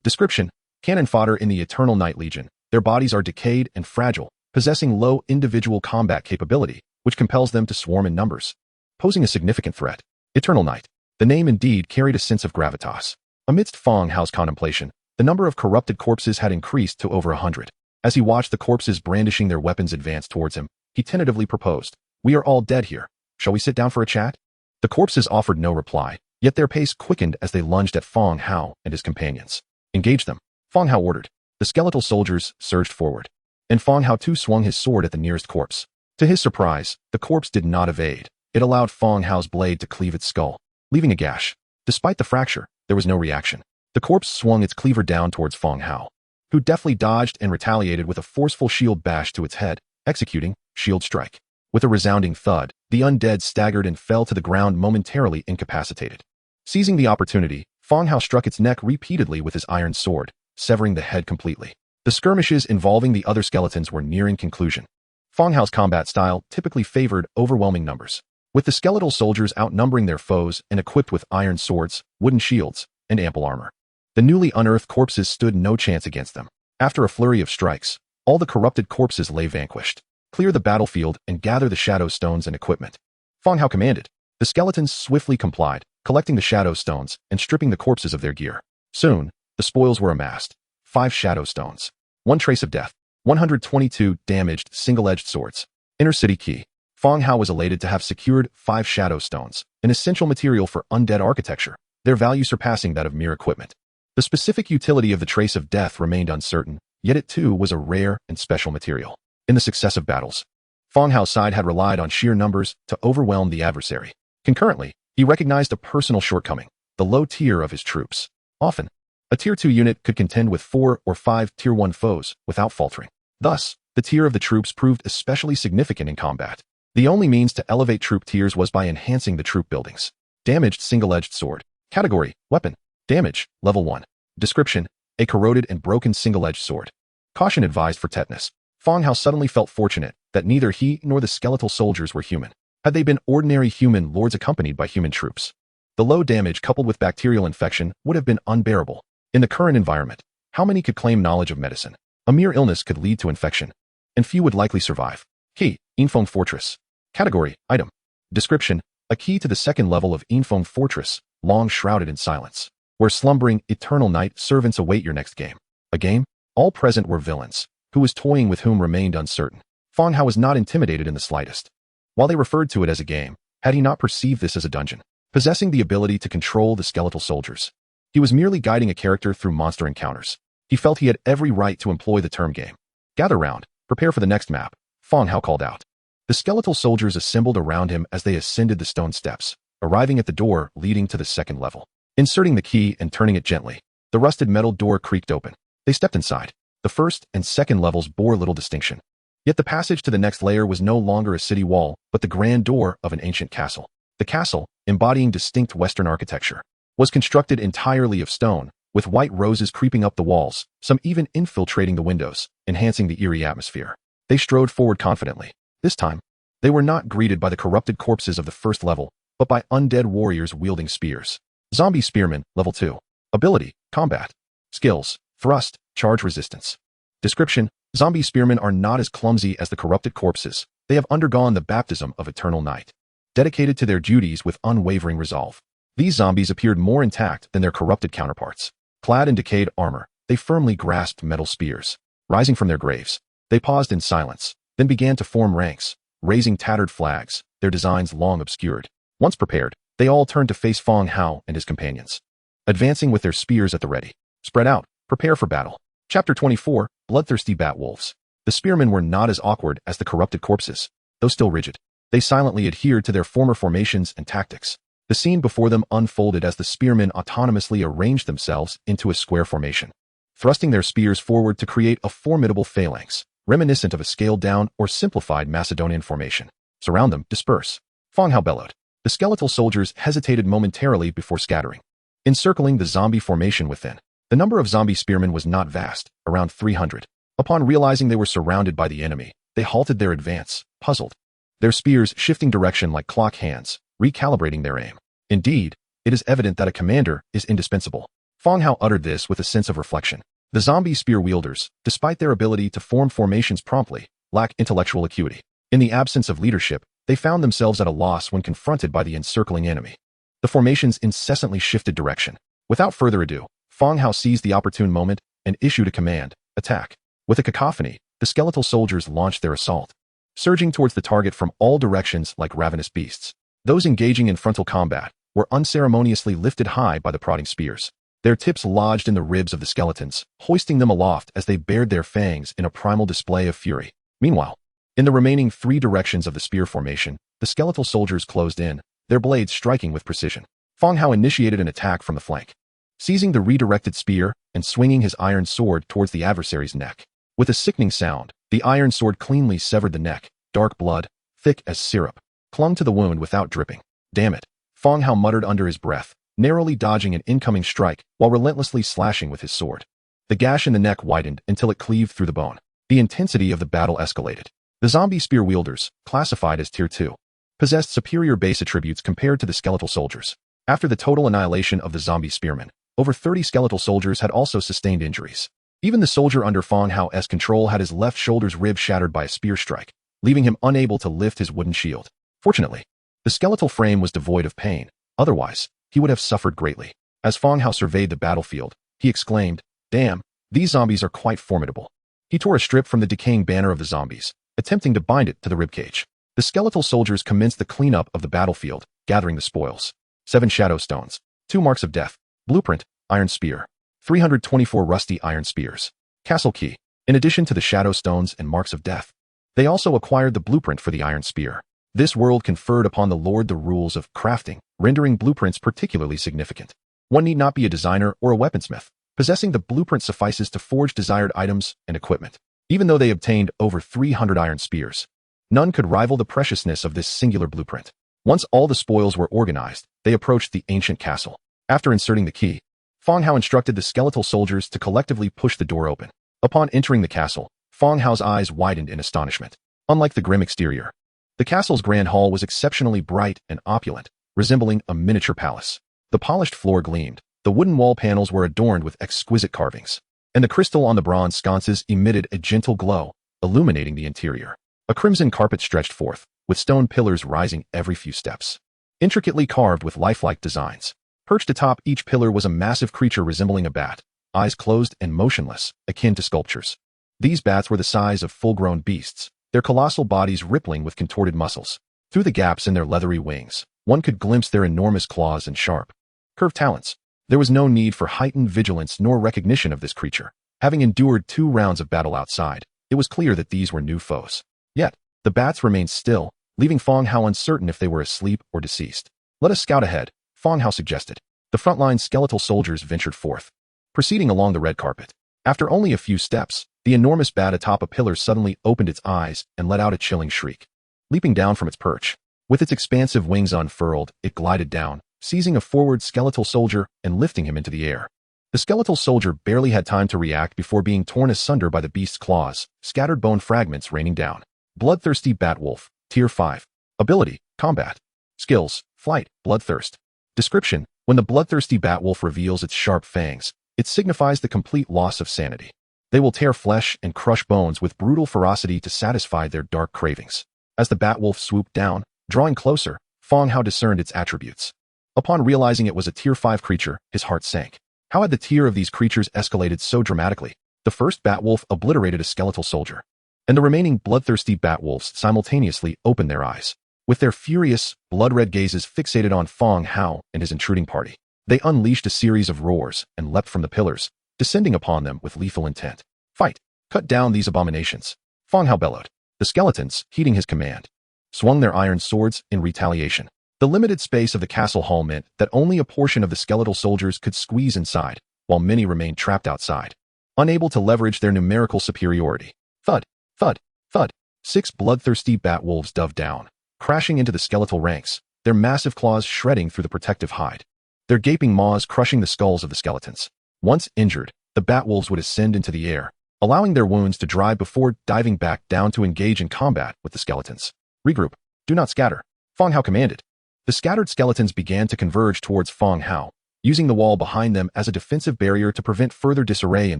Description: cannon fodder in the Eternal Night Legion. Their bodies are decayed and fragile, possessing low individual combat capability, which compels them to swarm in numbers, posing a significant threat. Eternal Night. The name indeed carried a sense of gravitas. Amidst Fang Hao's contemplation, the number of corrupted corpses had increased to over 100. As he watched the corpses brandishing their weapons advance towards him, he tentatively proposed, "We are all dead here. Shall we sit down for a chat?" The corpses offered no reply, yet their pace quickened as they lunged at Fang Hao and his companions. "Engage them," Fang Hao ordered. The skeletal soldiers surged forward, and Fang Hao too swung his sword at the nearest corpse. To his surprise, the corpse did not evade. It allowed Fang Hao's blade to cleave its skull, leaving a gash. Despite the fracture, there was no reaction. The corpse swung its cleaver down towards Fang Hao, who deftly dodged and retaliated with a forceful shield bash to its head, executing shield strike. With a resounding thud, the undead staggered and fell to the ground momentarily incapacitated. Seizing the opportunity, Fang Hao struck its neck repeatedly with his iron sword, severing the head completely. The skirmishes involving the other skeletons were nearing conclusion. Fang Hao's combat style typically favored overwhelming numbers, with the skeletal soldiers outnumbering their foes and equipped with iron swords, wooden shields, and ample armor. The newly unearthed corpses stood no chance against them. After a flurry of strikes, all the corrupted corpses lay vanquished. "Clear the battlefield and gather the shadow stones and equipment," Fang Hao commanded. The skeletons swiftly complied, collecting the shadow stones and stripping the corpses of their gear. Soon, the spoils were amassed. 5 shadow stones, 1 trace of death, 122 damaged single-edged swords. Inner city key. Fang Hao was elated to have secured 5 shadow stones, an essential material for undead architecture, their value surpassing that of mere equipment. The specific utility of the trace of death remained uncertain, yet it too was a rare and special material. In the successive battles, Fang Hao's side had relied on sheer numbers to overwhelm the adversary. Concurrently, he recognized a personal shortcoming: the low tier of his troops. Often, a Tier 2 unit could contend with 4 or 5 Tier 1 foes without faltering. Thus, the tier of the troops proved especially significant in combat. The only means to elevate troop tiers was by enhancing the troop buildings. Damaged single-edged sword. Category: weapon. Damage, level 1. Description: a corroded and broken single-edged sword. Caution advised for tetanus. Fang Hao suddenly felt fortunate that neither he nor the skeletal soldiers were human. Had they been ordinary human lords accompanied by human troops, the low damage coupled with bacterial infection would have been unbearable. In the current environment, how many could claim knowledge of medicine? A mere illness could lead to infection, and few would likely survive. Key: Infeng Fortress. Category: item. Description: a key to the second level of Infeng Fortress, long shrouded in silence, where slumbering eternal night servants await your next game. A game? All present were villains. Who was toying with whom remained uncertain. Fang Hao was not intimidated in the slightest. While they referred to it as a game, had he not perceived this as a dungeon, possessing the ability to control the skeletal soldiers? He was merely guiding a character through monster encounters. He felt he had every right to employ the term game. "Gather round, prepare for the next map," Fang Hao called out. The skeletal soldiers assembled around him as they ascended the stone steps, arriving at the door leading to the second level. Inserting the key and turning it gently, the rusted metal door creaked open. They stepped inside. The first and second levels bore little distinction. Yet the passage to the next layer was no longer a city wall, but the grand door of an ancient castle. The castle, embodying distinct Western architecture, was constructed entirely of stone, with white roses creeping up the walls, some even infiltrating the windows, enhancing the eerie atmosphere. They strode forward confidently. This time, they were not greeted by the corrupted corpses of the first level, but by undead warriors wielding spears. Zombie Spearman, level 2. Ability: combat. Skills: thrust, charge resistance. Description: zombie spearmen are not as clumsy as the corrupted corpses. They have undergone the baptism of eternal night, dedicated to their duties with unwavering resolve. These zombies appeared more intact than their corrupted counterparts. Clad in decayed armor, they firmly grasped metal spears. Rising from their graves, they paused in silence, then began to form ranks, raising tattered flags, their designs long obscured. Once prepared, they all turned to face Fang Hao and his companions, advancing with their spears at the ready. Spread out, prepare for battle. Chapter 24, Bloodthirsty Bat Wolves. The spearmen were not as awkward as the corrupted corpses. Though still rigid, they silently adhered to their former formations and tactics. The scene before them unfolded as the spearmen autonomously arranged themselves into a square formation, thrusting their spears forward to create a formidable phalanx, reminiscent of a scaled-down or simplified Macedonian formation. Surround them, disperse. Fang Hao bellowed. The skeletal soldiers hesitated momentarily before scattering, encircling the zombie formation within. The number of zombie spearmen was not vast, around 300. Upon realizing they were surrounded by the enemy, they halted their advance, puzzled, their spears shifting direction like clock hands, recalibrating their aim. Indeed, it is evident that a commander is indispensable. Fang Hao uttered this with a sense of reflection. The zombie spear wielders, despite their ability to form formations promptly, lack intellectual acuity. In the absence of leadership, they found themselves at a loss when confronted by the encircling enemy. The formations incessantly shifted direction. Without further ado, Fang Hao seized the opportune moment and issued a command, attack. With a cacophony, the skeletal soldiers launched their assault, surging towards the target from all directions like ravenous beasts. Those engaging in frontal combat were unceremoniously lifted high by the prodding spears. Their tips lodged in the ribs of the skeletons, hoisting them aloft as they bared their fangs in a primal display of fury. Meanwhile, in the remaining 3 directions of the spear formation, the skeletal soldiers closed in, their blades striking with precision. Fang Hao initiated an attack from the flank, seizing the redirected spear and swinging his iron sword towards the adversary's neck. With a sickening sound, the iron sword cleanly severed the neck. Dark blood, thick as syrup, clung to the wound without dripping. Damn it, Fang Hao muttered under his breath, narrowly dodging an incoming strike while relentlessly slashing with his sword. The gash in the neck widened until it cleaved through the bone. The intensity of the battle escalated. The zombie spear wielders, classified as Tier 2, possessed superior base attributes compared to the skeletal soldiers. After the total annihilation of the zombie spearmen, over 30 skeletal soldiers had also sustained injuries. Even the soldier under Fang Hao's control had his left shoulder's rib shattered by a spear strike, leaving him unable to lift his wooden shield. Fortunately, the skeletal frame was devoid of pain. Otherwise, he would have suffered greatly. As Fang Hao surveyed the battlefield, he exclaimed, "Damn, these zombies are quite formidable." He tore a strip from the decaying banner of the zombies, attempting to bind it to the ribcage. The skeletal soldiers commenced the cleanup of the battlefield, gathering the spoils. 7 shadow stones, 2 marks of death, blueprint, iron spear, 324 rusty iron spears, castle key. In addition to the shadow stones and marks of death, they also acquired the blueprint for the iron spear. This world conferred upon the Lord the rules of crafting, rendering blueprints particularly significant. One need not be a designer or a weaponsmith. Possessing the blueprint suffices to forge desired items and equipment. Even though they obtained over 300 iron spears, none could rival the preciousness of this singular blueprint. Once all the spoils were organized, they approached the ancient castle. After inserting the key, Fang Hao instructed the skeletal soldiers to collectively push the door open. Upon entering the castle, Fang Hao's eyes widened in astonishment. Unlike the grim exterior, the castle's grand hall was exceptionally bright and opulent, resembling a miniature palace. The polished floor gleamed, the wooden wall panels were adorned with exquisite carvings, and the crystal on the bronze sconces emitted a gentle glow, illuminating the interior. A crimson carpet stretched forth, with stone pillars rising every few steps, intricately carved with lifelike designs. Perched atop each pillar was a massive creature resembling a bat, eyes closed and motionless, akin to sculptures. These bats were the size of full-grown beasts, their colossal bodies rippling with contorted muscles. Through the gaps in their leathery wings, one could glimpse their enormous claws and sharp, curved talons. There was no need for heightened vigilance nor recognition of this creature. Having endured 2 rounds of battle outside, it was clear that these were new foes. Yet, the bats remained still, leaving Fang Hao uncertain if they were asleep or deceased. "Let us scout ahead," Fang Hao suggested. The frontline skeletal soldiers ventured forth, proceeding along the red carpet. After only a few steps, the enormous bat atop a pillar suddenly opened its eyes and let out a chilling shriek. Leaping down from its perch, with its expansive wings unfurled, it glided down, seizing a forward skeletal soldier and lifting him into the air. The skeletal soldier barely had time to react before being torn asunder by the beast's claws, scattered bone fragments raining down. Bloodthirsty Batwolf, Tier 5. Ability, Combat. Skills, Flight, Bloodthirst. Description: when the bloodthirsty Batwolf reveals its sharp fangs, it signifies the complete loss of sanity. They will tear flesh and crush bones with brutal ferocity to satisfy their dark cravings. As the Batwolf swooped down, drawing closer, Fang Hao discerned its attributes. Upon realizing it was a Tier 5 creature, his heart sank. How had the tier of these creatures escalated so dramatically? The first Batwolf obliterated a skeletal soldier, and the remaining bloodthirsty Batwolves simultaneously opened their eyes. With their furious, blood-red gazes fixated on Fang Hao and his intruding party, they unleashed a series of roars and leapt from the pillars, descending upon them with lethal intent. "Fight! Cut down these abominations!" Fang Hao bellowed. The skeletons, heeding his command, swung their iron swords in retaliation. The limited space of the castle hall meant that only a portion of the skeletal soldiers could squeeze inside, while many remained trapped outside, unable to leverage their numerical superiority. Thud, thud, thud. 6 bloodthirsty Batwolves dove down, crashing into the skeletal ranks, their massive claws shredding through the protective hide, their gaping maws crushing the skulls of the skeletons. Once injured, the bat-wolves would ascend into the air, allowing their wounds to dry before diving back down to engage in combat with the skeletons. Regroup. Do not scatter, Fang Hao commanded. The scattered skeletons began to converge towards Fang Hao, using the wall behind them as a defensive barrier to prevent further disarray in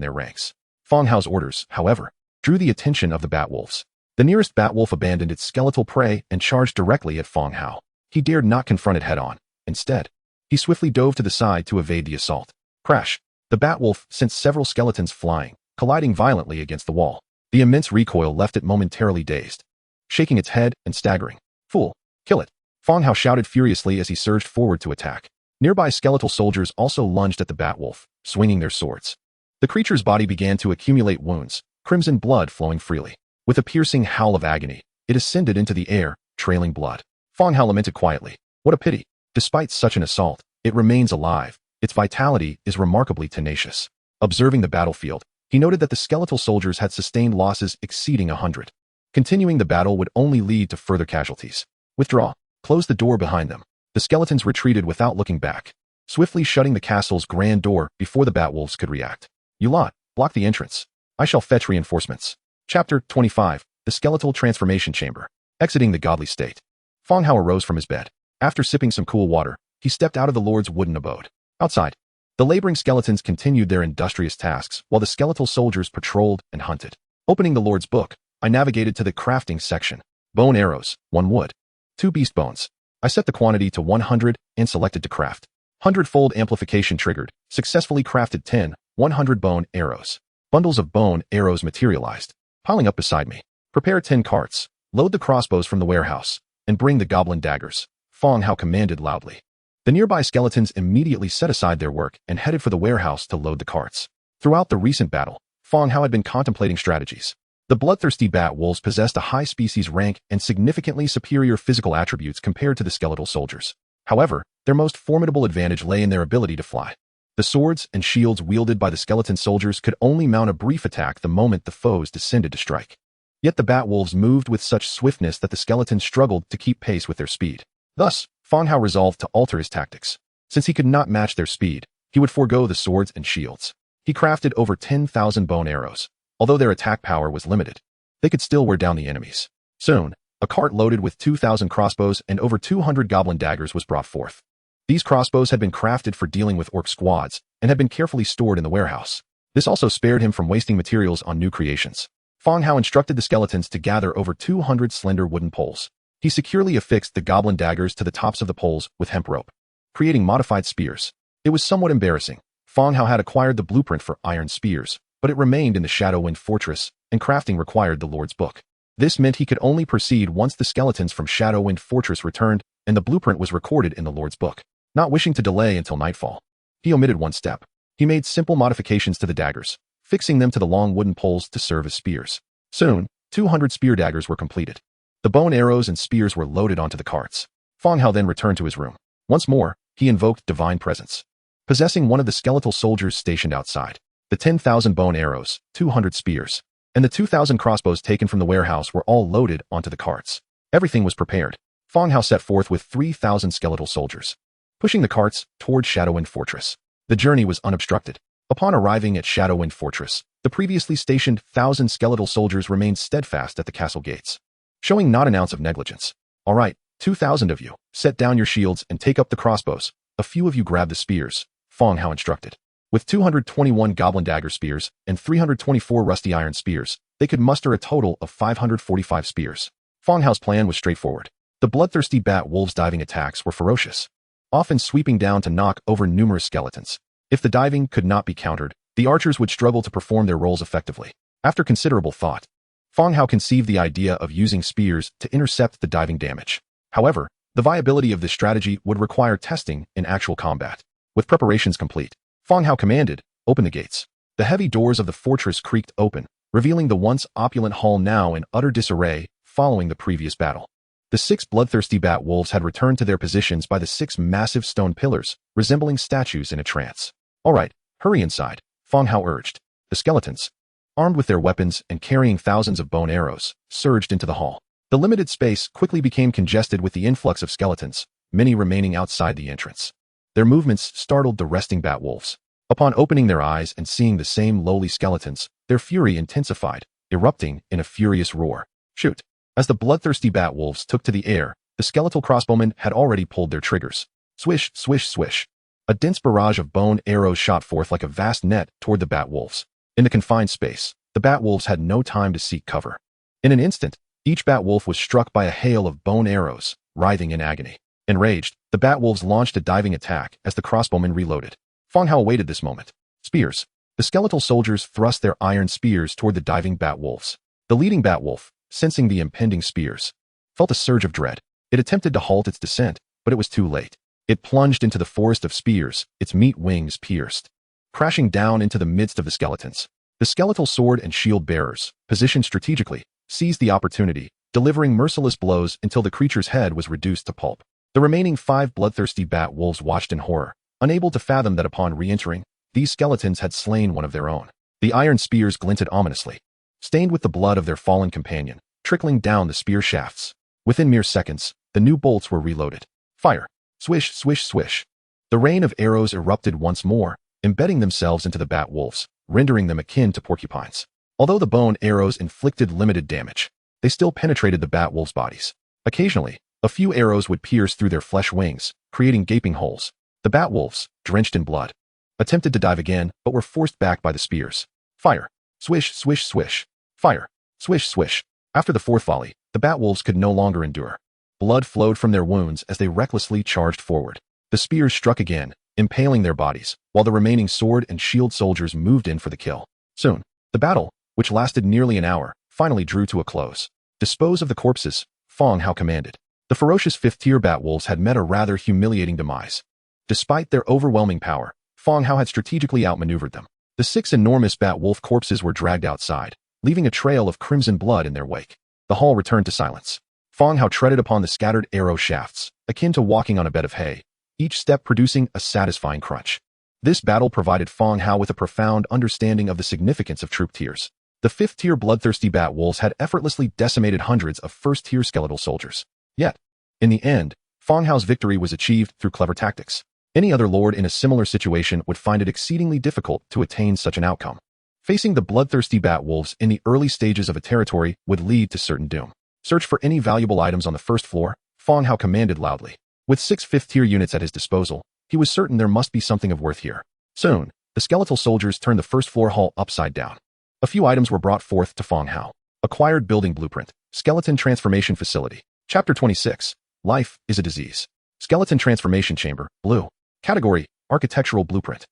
their ranks. Fang Hao's orders, however, drew the attention of the bat-wolves. The nearest bat-wolf abandoned its skeletal prey and charged directly at Fang Hao. He dared not confront it head-on. Instead, he swiftly dove to the side to evade the assault. Crash! The bat-wolf sent several skeletons flying, colliding violently against the wall. The immense recoil left it momentarily dazed, shaking its head and staggering. Fool! Kill it! Fang Hao shouted furiously as he surged forward to attack. Nearby skeletal soldiers also lunged at the bat-wolf, swinging their swords. The creature's body began to accumulate wounds, crimson blood flowing freely. With a piercing howl of agony, it ascended into the air, trailing blood. Fang Hao lamented quietly. What a pity. Despite such an assault, it remains alive. Its vitality is remarkably tenacious. Observing the battlefield, he noted that the skeletal soldiers had sustained losses exceeding 100. Continuing the battle would only lead to further casualties. Withdraw. Close the door behind them. The skeletons retreated without looking back, swiftly shutting the castle's grand door before the bat-wolves could react. You lot, block the entrance. I shall fetch reinforcements. Chapter 25. The Skeletal Transformation Chamber. Exiting the godly state. Fang Hao arose from his bed. After sipping some cool water, he stepped out of the Lord's wooden abode. Outside, the laboring skeletons continued their industrious tasks while the skeletal soldiers patrolled and hunted. Opening the Lord's book, I navigated to the crafting section. Bone arrows, 1 wood. 2 beast bones. I set the quantity to 100 and selected to craft. 100-fold amplification triggered, successfully crafted 10, 100 bone arrows. Bundles of bone arrows materialized, piling up beside me. Prepare 10 carts, load the crossbows from the warehouse, and bring the goblin daggers, Fang Hao commanded loudly. The nearby skeletons immediately set aside their work and headed for the warehouse to load the carts. Throughout the recent battle, Fang Hao had been contemplating strategies. The bloodthirsty bat-wolves possessed a high species rank and significantly superior physical attributes compared to the skeletal soldiers. However, their most formidable advantage lay in their ability to fly. The swords and shields wielded by the skeleton soldiers could only mount a brief attack the moment the foes descended to strike. Yet the bat-wolves moved with such swiftness that the skeletons struggled to keep pace with their speed. Thus, Fang Hao resolved to alter his tactics. Since he could not match their speed, he would forego the swords and shields. He crafted over 10,000 bone arrows. Although their attack power was limited, they could still wear down the enemies. Soon, a cart loaded with 2,000 crossbows and over 200 goblin daggers was brought forth. These crossbows had been crafted for dealing with orc squads and had been carefully stored in the warehouse. This also spared him from wasting materials on new creations. Fang Hao instructed the skeletons to gather over 200 slender wooden poles. He securely affixed the goblin daggers to the tops of the poles with hemp rope, creating modified spears. It was somewhat embarrassing. Fang Hao had acquired the blueprint for iron spears, but it remained in the Shadowwind Fortress, and crafting required the Lord's Book. This meant he could only proceed once the skeletons from Shadowwind Fortress returned and the blueprint was recorded in the Lord's Book. Not wishing to delay until nightfall, he omitted one step. He made simple modifications to the daggers, fixing them to the long wooden poles to serve as spears. Soon, 200 spear daggers were completed. The bone arrows and spears were loaded onto the carts. Fang Hao then returned to his room. Once more, he invoked divine presence. Possessing one of the skeletal soldiers stationed outside, the 10,000 bone arrows, 200 spears, and the 2,000 crossbows taken from the warehouse were all loaded onto the carts. Everything was prepared. Fang Hao set forth with 3,000 skeletal soldiers, pushing the carts toward Shadowwind Fortress. The journey was unobstructed. Upon arriving at Shadowwind Fortress, the previously stationed 1,000 skeletal soldiers remained steadfast at the castle gates, showing not an ounce of negligence. All right, 2,000 of you, set down your shields and take up the crossbows. A few of you grab the spears, Fang Hao instructed. With 221 goblin dagger spears and 324 rusty iron spears, they could muster a total of 545 spears. Fang Hao's plan was straightforward. The bloodthirsty bat wolves' diving attacks were ferocious, often sweeping down to knock over numerous skeletons. If the diving could not be countered, the archers would struggle to perform their roles effectively. After considerable thought, Fang Hao conceived the idea of using spears to intercept the diving damage. However, the viability of this strategy would require testing in actual combat. With preparations complete, Fang Hao commanded, "Open the gates." The heavy doors of the fortress creaked open, revealing the once opulent hall now in utter disarray following the previous battle. The 6 bloodthirsty bat wolves had returned to their positions by the 6 massive stone pillars, resembling statues in a trance. "All right, hurry inside," Fang Hao urged. The skeletons, armed with their weapons and carrying thousands of bone arrows, surged into the hall. The limited space quickly became congested with the influx of skeletons, many remaining outside the entrance. Their movements startled the resting bat wolves. Upon opening their eyes and seeing the same lowly skeletons, their fury intensified, erupting in a furious roar. Shoot! As the bloodthirsty bat wolves took to the air, the skeletal crossbowmen had already pulled their triggers. Swish, swish, swish. A dense barrage of bone arrows shot forth like a vast net toward the bat wolves. In the confined space, the bat wolves had no time to seek cover. In an instant, each bat wolf was struck by a hail of bone arrows, writhing in agony. Enraged, the bat wolves launched a diving attack as the crossbowmen reloaded. Fang Hao awaited this moment. Spears. The skeletal soldiers thrust their iron spears toward the diving bat wolves. The leading bat wolf, sensing the impending spears, felt a surge of dread. It attempted to halt its descent, but it was too late. It plunged into the forest of spears, its meat wings pierced, crashing down into the midst of the skeletons. The skeletal sword and shield bearers, positioned strategically, seized the opportunity, delivering merciless blows until the creature's head was reduced to pulp. The remaining 5 bloodthirsty bat wolves watched in horror, unable to fathom that upon re-entering, these skeletons had slain one of their own. The iron spears glinted ominously, stained with the blood of their fallen companion, trickling down the spear shafts. Within mere seconds, the new bolts were reloaded. Fire! Swish, swish, swish. The rain of arrows erupted once more, embedding themselves into the bat wolves, rendering them akin to porcupines. Although the bone arrows inflicted limited damage, they still penetrated the bat wolves' bodies. Occasionally, a few arrows would pierce through their flesh wings, creating gaping holes. The bat wolves, drenched in blood, attempted to dive again, but were forced back by the spears. Fire! Swish, swish, swish. Fire! Swish, swish. After the 4th volley, the bat wolves could no longer endure. Blood flowed from their wounds as they recklessly charged forward. The spears struck again, impaling their bodies, while the remaining sword and shield soldiers moved in for the kill. Soon, the battle, which lasted nearly an hour, finally drew to a close. Dispose of the corpses, Fang Hao commanded. The ferocious 5th-tier bat wolves had met a rather humiliating demise. Despite their overwhelming power, Fang Hao had strategically outmaneuvered them. The 6 enormous bat wolf corpses were dragged outside, leaving a trail of crimson blood in their wake. The hall returned to silence. Fang Hao treaded upon the scattered arrow shafts, akin to walking on a bed of hay, each step producing a satisfying crunch. This battle provided Fang Hao with a profound understanding of the significance of troop tiers. The 5th-tier bloodthirsty bat wolves had effortlessly decimated hundreds of 1st-tier skeletal soldiers. Yet, in the end, Fang Hao's victory was achieved through clever tactics. Any other lord in a similar situation would find it exceedingly difficult to attain such an outcome. Facing the bloodthirsty bat wolves in the early stages of a territory would lead to certain doom. Search for any valuable items on the 1st floor, Fang Hao commanded loudly. With 6 5th-tier units at his disposal, he was certain there must be something of worth here. Soon, the skeletal soldiers turned the 1st-floor hall upside down. A few items were brought forth to Fang Hao. Acquired building blueprint, skeleton transformation facility. Chapter 26. Life is a disease. Skeleton transformation chamber, blue. Category, architectural blueprint.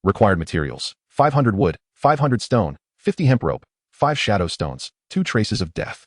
Required materials, 500 wood, 500 stone, 50 hemp rope, 5 shadow stones, 2 traces of death.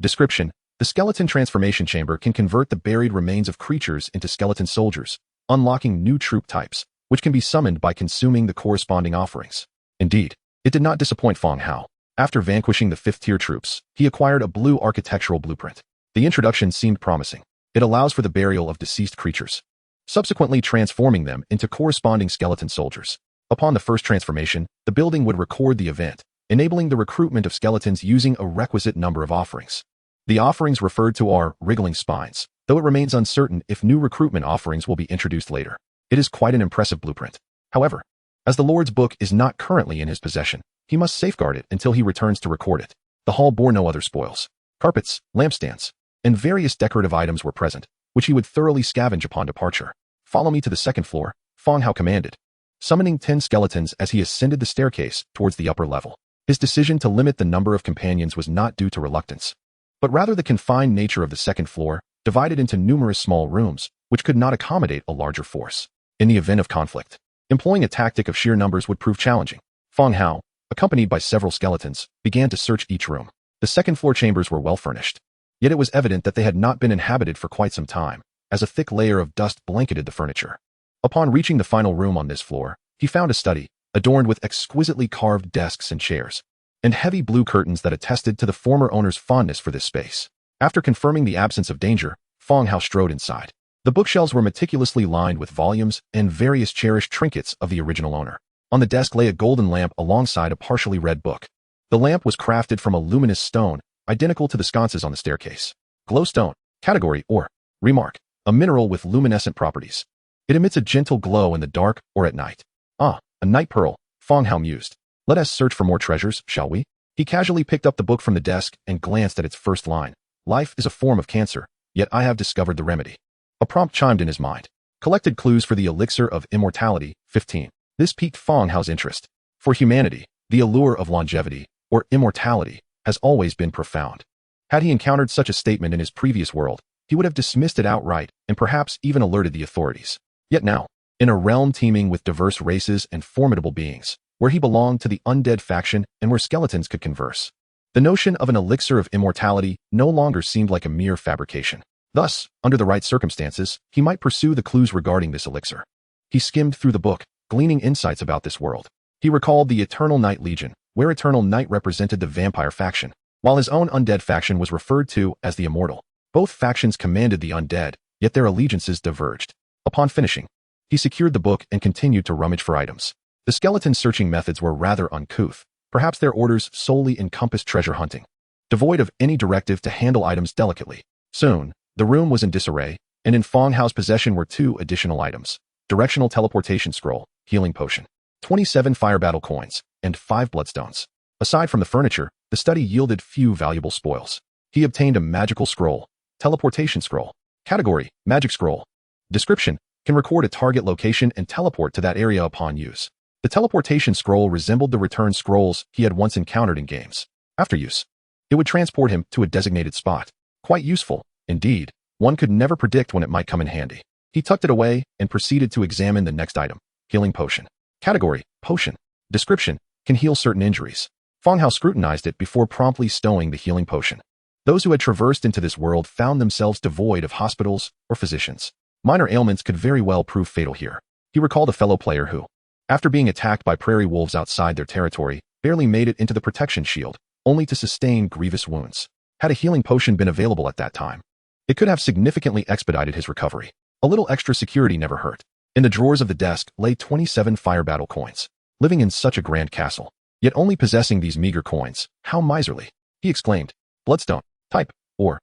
Description: the skeleton transformation chamber can convert the buried remains of creatures into skeleton soldiers, unlocking new troop types, which can be summoned by consuming the corresponding offerings. Indeed, it did not disappoint Fang Hao. After vanquishing the 5th-tier troops, he acquired a blue architectural blueprint. The introduction seemed promising. It allows for the burial of deceased creatures, subsequently transforming them into corresponding skeleton soldiers. Upon the first transformation, the building would record the event, enabling the recruitment of skeletons using a requisite number of offerings. The offerings referred to are wriggling spines, though it remains uncertain if new recruitment offerings will be introduced later. It is quite an impressive blueprint. However, as the Lord's book is not currently in his possession, he must safeguard it until he returns to record it. The hall bore no other spoils. Carpets, lampstands, and various decorative items were present, which he would thoroughly scavenge upon departure. Follow me to the 2nd floor, Fang Hao commanded, summoning 10 skeletons as he ascended the staircase towards the upper level. His decision to limit the number of companions was not due to reluctance, but rather the confined nature of the 2nd floor, divided into numerous small rooms, which could not accommodate a larger force. In the event of conflict, employing a tactic of sheer numbers would prove challenging. Fang Hao, accompanied by several skeletons, began to search each room. The 2nd-floor chambers were well furnished, yet it was evident that they had not been inhabited for quite some time, as a thick layer of dust blanketed the furniture. Upon reaching the final room on this floor, he found a study, adorned with exquisitely carved desks and chairs, and heavy blue curtains that attested to the former owner's fondness for this space. After confirming the absence of danger, Fang Hao strode inside. The bookshelves were meticulously lined with volumes and various cherished trinkets of the original owner. On the desk lay a golden lamp alongside a partially read book. The lamp was crafted from a luminous stone, identical to the sconces on the staircase. Glowstone. Category or remark. a mineral with luminescent properties. It emits a gentle glow in the dark or at night. Ah, a night pearl, Fang Hao mused. Let us search for more treasures, shall we? He casually picked up the book from the desk and glanced at its first line. Life is a form of cancer, yet I have discovered the remedy. A prompt chimed in his mind. Collected clues for the elixir of immortality, 15. This piqued Fang Hao's interest. For humanity, the allure of longevity, or immortality, has always been profound. Had he encountered such a statement in his previous world, he would have dismissed it outright and perhaps even alerted the authorities. Yet now, in a realm teeming with diverse races and formidable beings, where he belonged to the undead faction and where skeletons could converse, the notion of an elixir of immortality no longer seemed like a mere fabrication. Thus, under the right circumstances, he might pursue the clues regarding this elixir. He skimmed through the book, gleaning insights about this world. He recalled the Eternal Night Legion, where Eternal Night represented the vampire faction, while his own undead faction was referred to as the Immortal. Both factions commanded the undead, yet their allegiances diverged. Upon finishing, he secured the book and continued to rummage for items. The skeleton searching methods were rather uncouth. Perhaps their orders solely encompassed treasure hunting, devoid of any directive to handle items delicately. Soon, the room was in disarray, and in Fang Hao's possession were 2 additional items: directional teleportation scroll, healing potion, 27 fire battle coins, and 5 bloodstones. Aside from the furniture, the study yielded few valuable spoils. He obtained a magical scroll, teleportation scroll. Category, magic scroll. Description, can record a target location and teleport to that area upon use. The teleportation scroll resembled the return scrolls he had once encountered in games. After use, it would transport him to a designated spot. Quite useful, indeed. One could never predict when it might come in handy. He tucked it away and proceeded to examine the next item, healing potion. Category, potion. Description, can heal certain injuries. Fang Hao scrutinized it before promptly stowing the healing potion. Those who had traversed into this world found themselves devoid of hospitals or physicians. Minor ailments could very well prove fatal here. He recalled a fellow player who, after being attacked by prairie wolves outside their territory, barely made it into the protection shield, only to sustain grievous wounds. Had a healing potion been available at that time, it could have significantly expedited his recovery. A little extra security never hurt. In the drawers of the desk lay 27 fire battle coins. Living in such a grand castle, yet only possessing these meager coins, how miserly! He exclaimed. Bloodstone. Type, or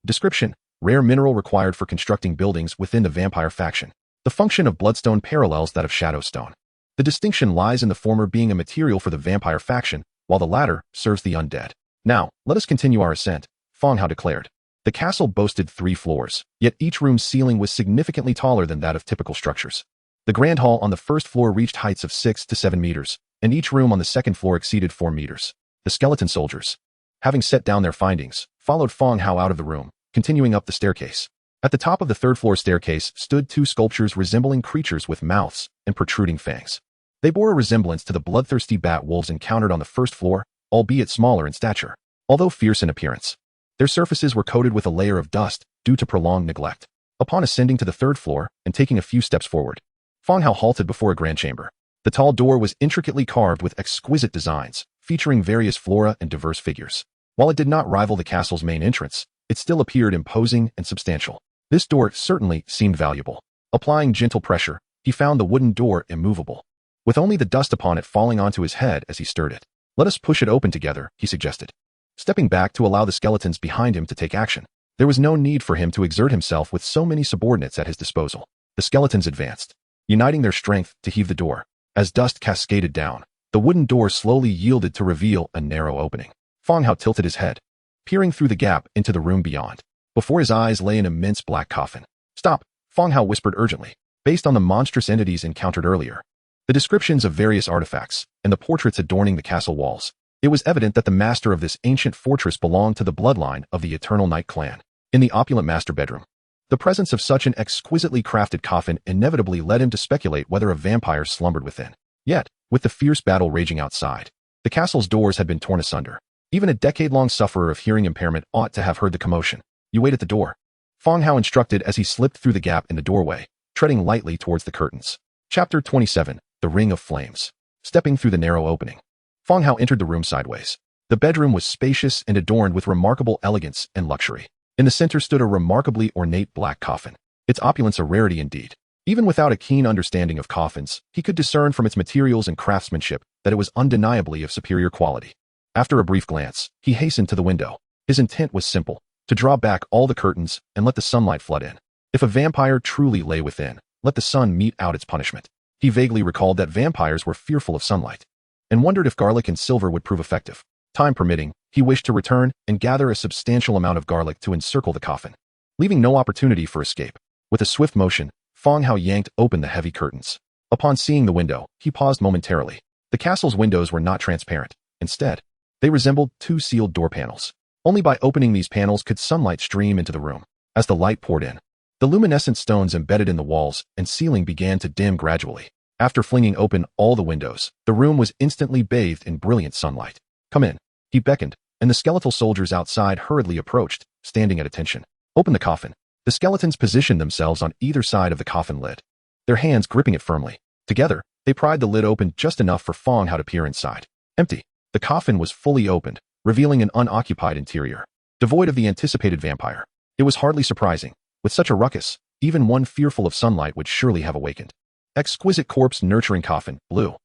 description, rare mineral required for constructing buildings within the vampire faction. The function of bloodstone parallels that of shadowstone. The distinction lies in the former being a material for the vampire faction, while the latter serves the undead. Now, let us continue our ascent, Fang Hao declared. The castle boasted 3 floors, yet each room's ceiling was significantly taller than that of typical structures. The grand hall on the first floor reached heights of 6 to 7 meters, and each room on the second floor exceeded 4 meters. The skeleton soldiers, having set down their findings, followed Fang Hao out of the room, continuing up the staircase. At the top of the third-floor staircase stood 2 sculptures resembling creatures with mouths and protruding fangs. They bore a resemblance to the bloodthirsty bat wolves encountered on the first floor, albeit smaller in stature. Although fierce in appearance, their surfaces were coated with a layer of dust due to prolonged neglect. Upon ascending to the 3rd floor and taking a few steps forward, Fang Hao halted before a grand chamber. The tall door was intricately carved with exquisite designs, featuring various flora and diverse figures. While it did not rival the castle's main entrance, it still appeared imposing and substantial. This door certainly seemed valuable. Applying gentle pressure, he found the wooden door immovable, with only the dust upon it falling onto his head as he stirred it. Let us push it open together, he suggested, stepping back to allow the skeletons behind him to take action. There was no need for him to exert himself with so many subordinates at his disposal. The skeletons advanced, uniting their strength to heave the door. As dust cascaded down, the wooden door slowly yielded to reveal a narrow opening. Fang Hao tilted his head, peering through the gap into the room beyond. Before his eyes lay an immense black coffin. Stop, Fang Hao whispered urgently. Based on the monstrous entities encountered earlier, the descriptions of various artifacts, and the portraits adorning the castle walls, it was evident that the master of this ancient fortress belonged to the bloodline of the Eternal Night clan. In the opulent master bedroom, the presence of such an exquisitely crafted coffin inevitably led him to speculate whether a vampire slumbered within. Yet, with the fierce battle raging outside, the castle's doors had been torn asunder. Even a decade-long sufferer of hearing impairment ought to have heard the commotion. You wait at the door, Fang Hao instructed as he slipped through the gap in the doorway, treading lightly towards the curtains. Chapter 27, The Ring of Flames. Stepping through the narrow opening, Fang Hao entered the room sideways. The bedroom was spacious and adorned with remarkable elegance and luxury. In the center stood a remarkably ornate black coffin, its opulence a rarity indeed. Even without a keen understanding of coffins, he could discern from its materials and craftsmanship that it was undeniably of superior quality. After a brief glance, he hastened to the window. His intent was simple: to draw back all the curtains and let the sunlight flood in. If a vampire truly lay within, let the sun mete out its punishment. He vaguely recalled that vampires were fearful of sunlight, and wondered if garlic and silver would prove effective. Time permitting, he wished to return and gather a substantial amount of garlic to encircle the coffin, leaving no opportunity for escape. With a swift motion, Fang Hao yanked open the heavy curtains. Upon seeing the window, he paused momentarily. The castle's windows were not transparent. Instead, they resembled two sealed door panels. Only by opening these panels could sunlight stream into the room. As the light poured in, the luminescent stones embedded in the walls and ceiling began to dim gradually. After flinging open all the windows, the room was instantly bathed in brilliant sunlight. "Come in," he beckoned, and the skeletal soldiers outside hurriedly approached, standing at attention. "Open the coffin." The skeletons positioned themselves on either side of the coffin lid, their hands gripping it firmly. Together, they pried the lid open just enough for Fang Hao to peer inside. Empty. The coffin was fully opened, revealing an unoccupied interior, devoid of the anticipated vampire. It was hardly surprising. With such a ruckus, even one fearful of sunlight would surely have awakened. Exquisite corpse nurturing coffin, blue.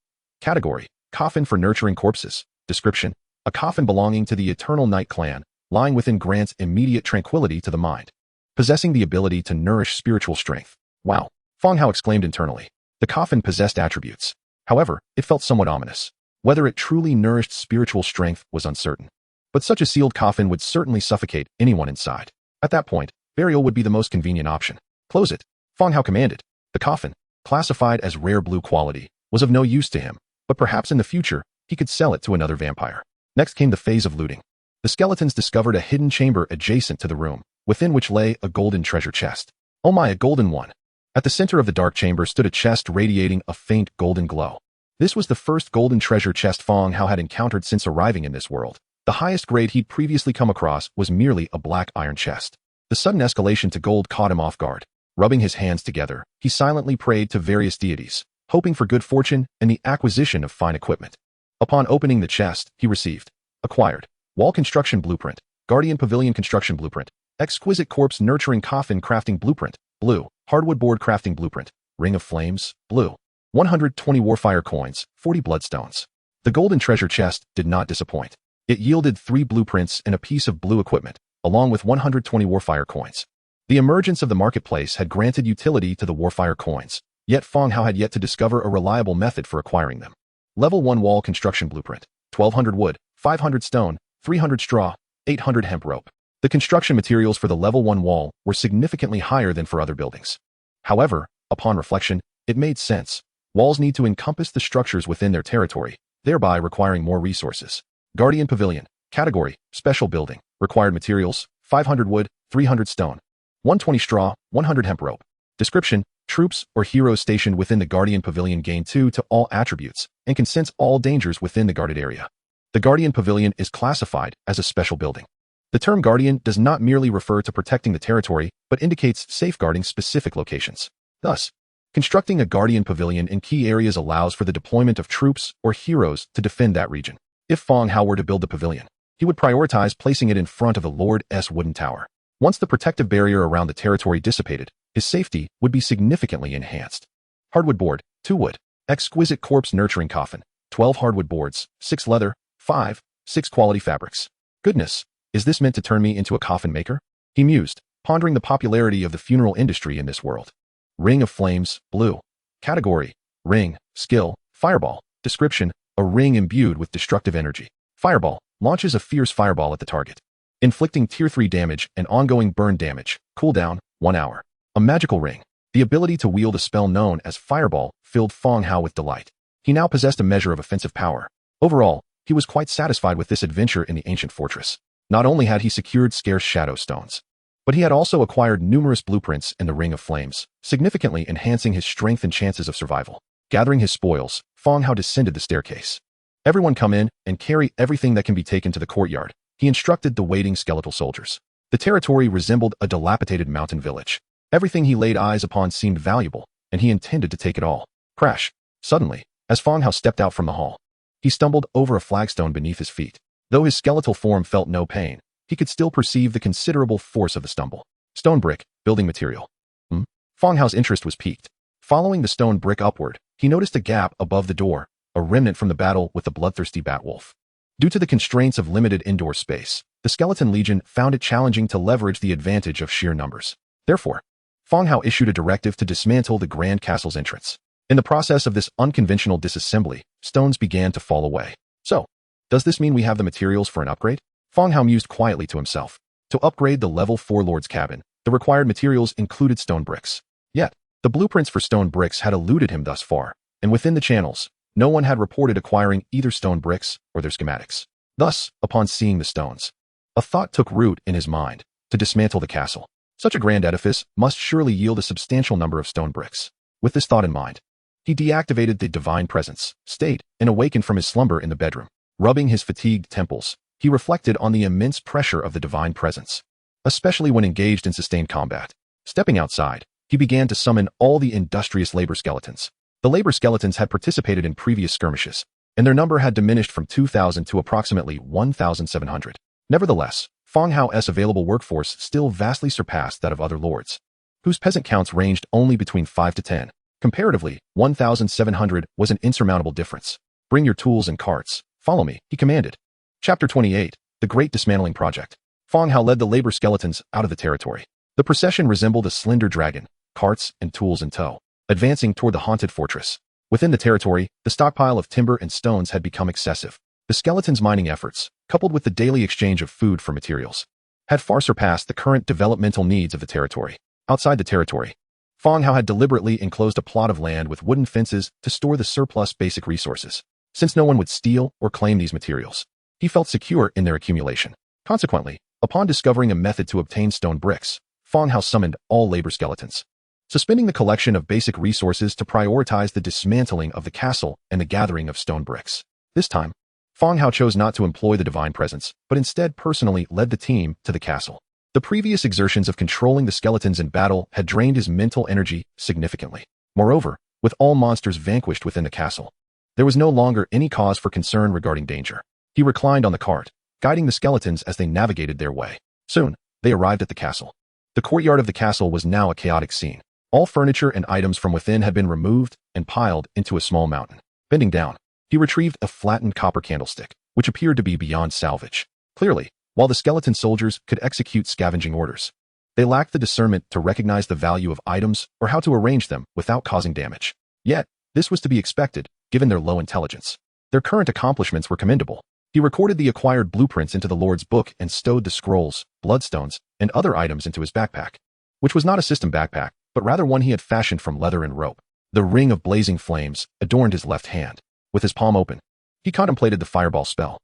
Category: coffin for nurturing corpses. Description: a coffin belonging to the Eternal Night clan, lying within grants immediate tranquility to the mind, possessing the ability to nourish spiritual strength. Wow! Fang Hao exclaimed internally. The coffin possessed attributes. However, it felt somewhat ominous. Whether it truly nourished spiritual strength was uncertain. But such a sealed coffin would certainly suffocate anyone inside. At that point, burial would be the most convenient option. "Close it," Fang Hao commanded. The coffin, classified as rare blue quality, was of no use to him, but perhaps in the future, he could sell it to another vampire. Next came the phase of looting. The skeletons discovered a hidden chamber adjacent to the room, within which lay a golden treasure chest. Oh my, a golden one! At the center of the dark chamber stood a chest radiating a faint golden glow. This was the first golden treasure chest Fang Hao had encountered since arriving in this world. The highest grade he'd previously come across was merely a black iron chest. The sudden escalation to gold caught him off guard. Rubbing his hands together, he silently prayed to various deities, hoping for good fortune and the acquisition of fine equipment. Upon opening the chest, he received: acquired, wall construction blueprint, guardian pavilion construction blueprint, exquisite corpse nurturing coffin crafting blueprint, blue, hardwood board crafting blueprint, ring of flames, blue, 120 warfire coins, 40 bloodstones. The golden treasure chest did not disappoint. It yielded 3 blueprints and a piece of blue equipment, along with 120 warfire coins. The emergence of the marketplace had granted utility to the warfire coins, yet Fang Hao had yet to discover a reliable method for acquiring them. Level 1 wall construction blueprint, 1200 wood, 500 stone, 300 straw, 800 hemp rope. The construction materials for the level 1 wall were significantly higher than for other buildings. However, upon reflection, it made sense. Walls need to encompass the structures within their territory, thereby requiring more resources. Guardian Pavilion. Category: special building. Required materials: 500 wood, 300 stone, 120 straw, 100 hemp rope. Description: troops or heroes stationed within the Guardian Pavilion gain 2 to all attributes and can sense all dangers within the guarded area. The Guardian Pavilion is classified as a special building. The term Guardian does not merely refer to protecting the territory, but indicates safeguarding specific locations. Thus, constructing a Guardian Pavilion in key areas allows for the deployment of troops or heroes to defend that region. If Fang Hao were to build the pavilion, he would prioritize placing it in front of the Lord's wooden tower. Once the protective barrier around the territory dissipated, his safety would be significantly enhanced. Hardwood board, 2 wood, exquisite corpse nurturing coffin, 12 hardwood boards, 6 leather, 6 quality fabrics. Goodness, is this meant to turn me into a coffin maker? He mused, pondering the popularity of the funeral industry in this world. Ring of flames, blue. Category: ring, skill, fireball. Description: a ring imbued with destructive energy. Fireball launches a fierce fireball at the target, inflicting tier 3 damage and ongoing burn damage. Cooldown: 1 hour. A magical ring. The ability to wield a spell known as fireball filled Fang Hao with delight. He now possessed a measure of offensive power. Overall, he was quite satisfied with this adventure in the ancient fortress. Not only had he secured scarce shadow stones, but he had also acquired numerous blueprints in the Ring of Flames, significantly enhancing his strength and chances of survival. Gathering his spoils, Fang Hao descended the staircase. "Everyone come in and carry everything that can be taken to the courtyard," he instructed the waiting skeletal soldiers. The territory resembled a dilapidated mountain village. Everything he laid eyes upon seemed valuable, and he intended to take it all. Crash! Suddenly, as Fang Hao stepped out from the hall, he stumbled over a flagstone beneath his feet. Though his skeletal form felt no pain, he could still perceive the considerable force of the stumble. Stone brick, building material. Fang Hao's interest was piqued. Following the stone brick upward, he noticed a gap above the door, a remnant from the battle with the bloodthirsty Batwolf. Due to the constraints of limited indoor space, the Skeleton Legion found it challenging to leverage the advantage of sheer numbers. Therefore, Fang Hao issued a directive to dismantle the Grand Castle's entrance. In the process of this unconventional disassembly, stones began to fall away. So, does this mean we have the materials for an upgrade? Fang Hao mused quietly to himself. To upgrade the level 4 Lord's cabin, the required materials included stone bricks. Yet, the blueprints for stone bricks had eluded him thus far, and within the channels, no one had reported acquiring either stone bricks or their schematics. Thus, upon seeing the stones, a thought took root in his mind: to dismantle the castle. Such a grand edifice must surely yield a substantial number of stone bricks. With this thought in mind, he deactivated the divine presence, stayed, and awakened from his slumber in the bedroom. Rubbing his fatigued temples, he reflected on the immense pressure of the divine presence, especially when engaged in sustained combat. Stepping outside, he began to summon all the industrious labor skeletons. The labor skeletons had participated in previous skirmishes, and their number had diminished from 2,000 to approximately 1,700. Nevertheless, Fang Hao's available workforce still vastly surpassed that of other lords, whose peasant counts ranged only between 5 to 10. Comparatively, 1,700 was an insurmountable difference. Bring your tools and carts. Follow me, he commanded. Chapter 28, The Great Dismantling Project. Fang Hao led the labor skeletons out of the territory. The procession resembled a slender dragon, carts and tools in tow, advancing toward the haunted fortress. Within the territory, the stockpile of timber and stones had become excessive. The skeletons' mining efforts, coupled with the daily exchange of food for materials, had far surpassed the current developmental needs of the territory. Outside the territory, Fang Hao had deliberately enclosed a plot of land with wooden fences to store the surplus basic resources. Since no one would steal or claim these materials, he felt secure in their accumulation. Consequently, upon discovering a method to obtain stone bricks, Fang Hao summoned all labor skeletons, suspending the collection of basic resources to prioritize the dismantling of the castle and the gathering of stone bricks. This time, Fang Hao chose not to employ the divine presence, but instead personally led the team to the castle. The previous exertions of controlling the skeletons in battle had drained his mental energy significantly. Moreover, with all monsters vanquished within the castle, there was no longer any cause for concern regarding danger. He reclined on the cart, guiding the skeletons as they navigated their way. Soon, they arrived at the castle. The courtyard of the castle was now a chaotic scene. All furniture and items from within had been removed and piled into a small mountain. Bending down, he retrieved a flattened copper candlestick, which appeared to be beyond salvage. Clearly, while the skeleton soldiers could execute scavenging orders, they lacked the discernment to recognize the value of items or how to arrange them without causing damage. Yet, this was to be expected, given their low intelligence. Their current accomplishments were commendable. He recorded the acquired blueprints into the Lord's book and stowed the scrolls, bloodstones, and other items into his backpack, which was not a system backpack, but rather one he had fashioned from leather and rope. The ring of blazing flames adorned his left hand. With his palm open, he contemplated the fireball spell.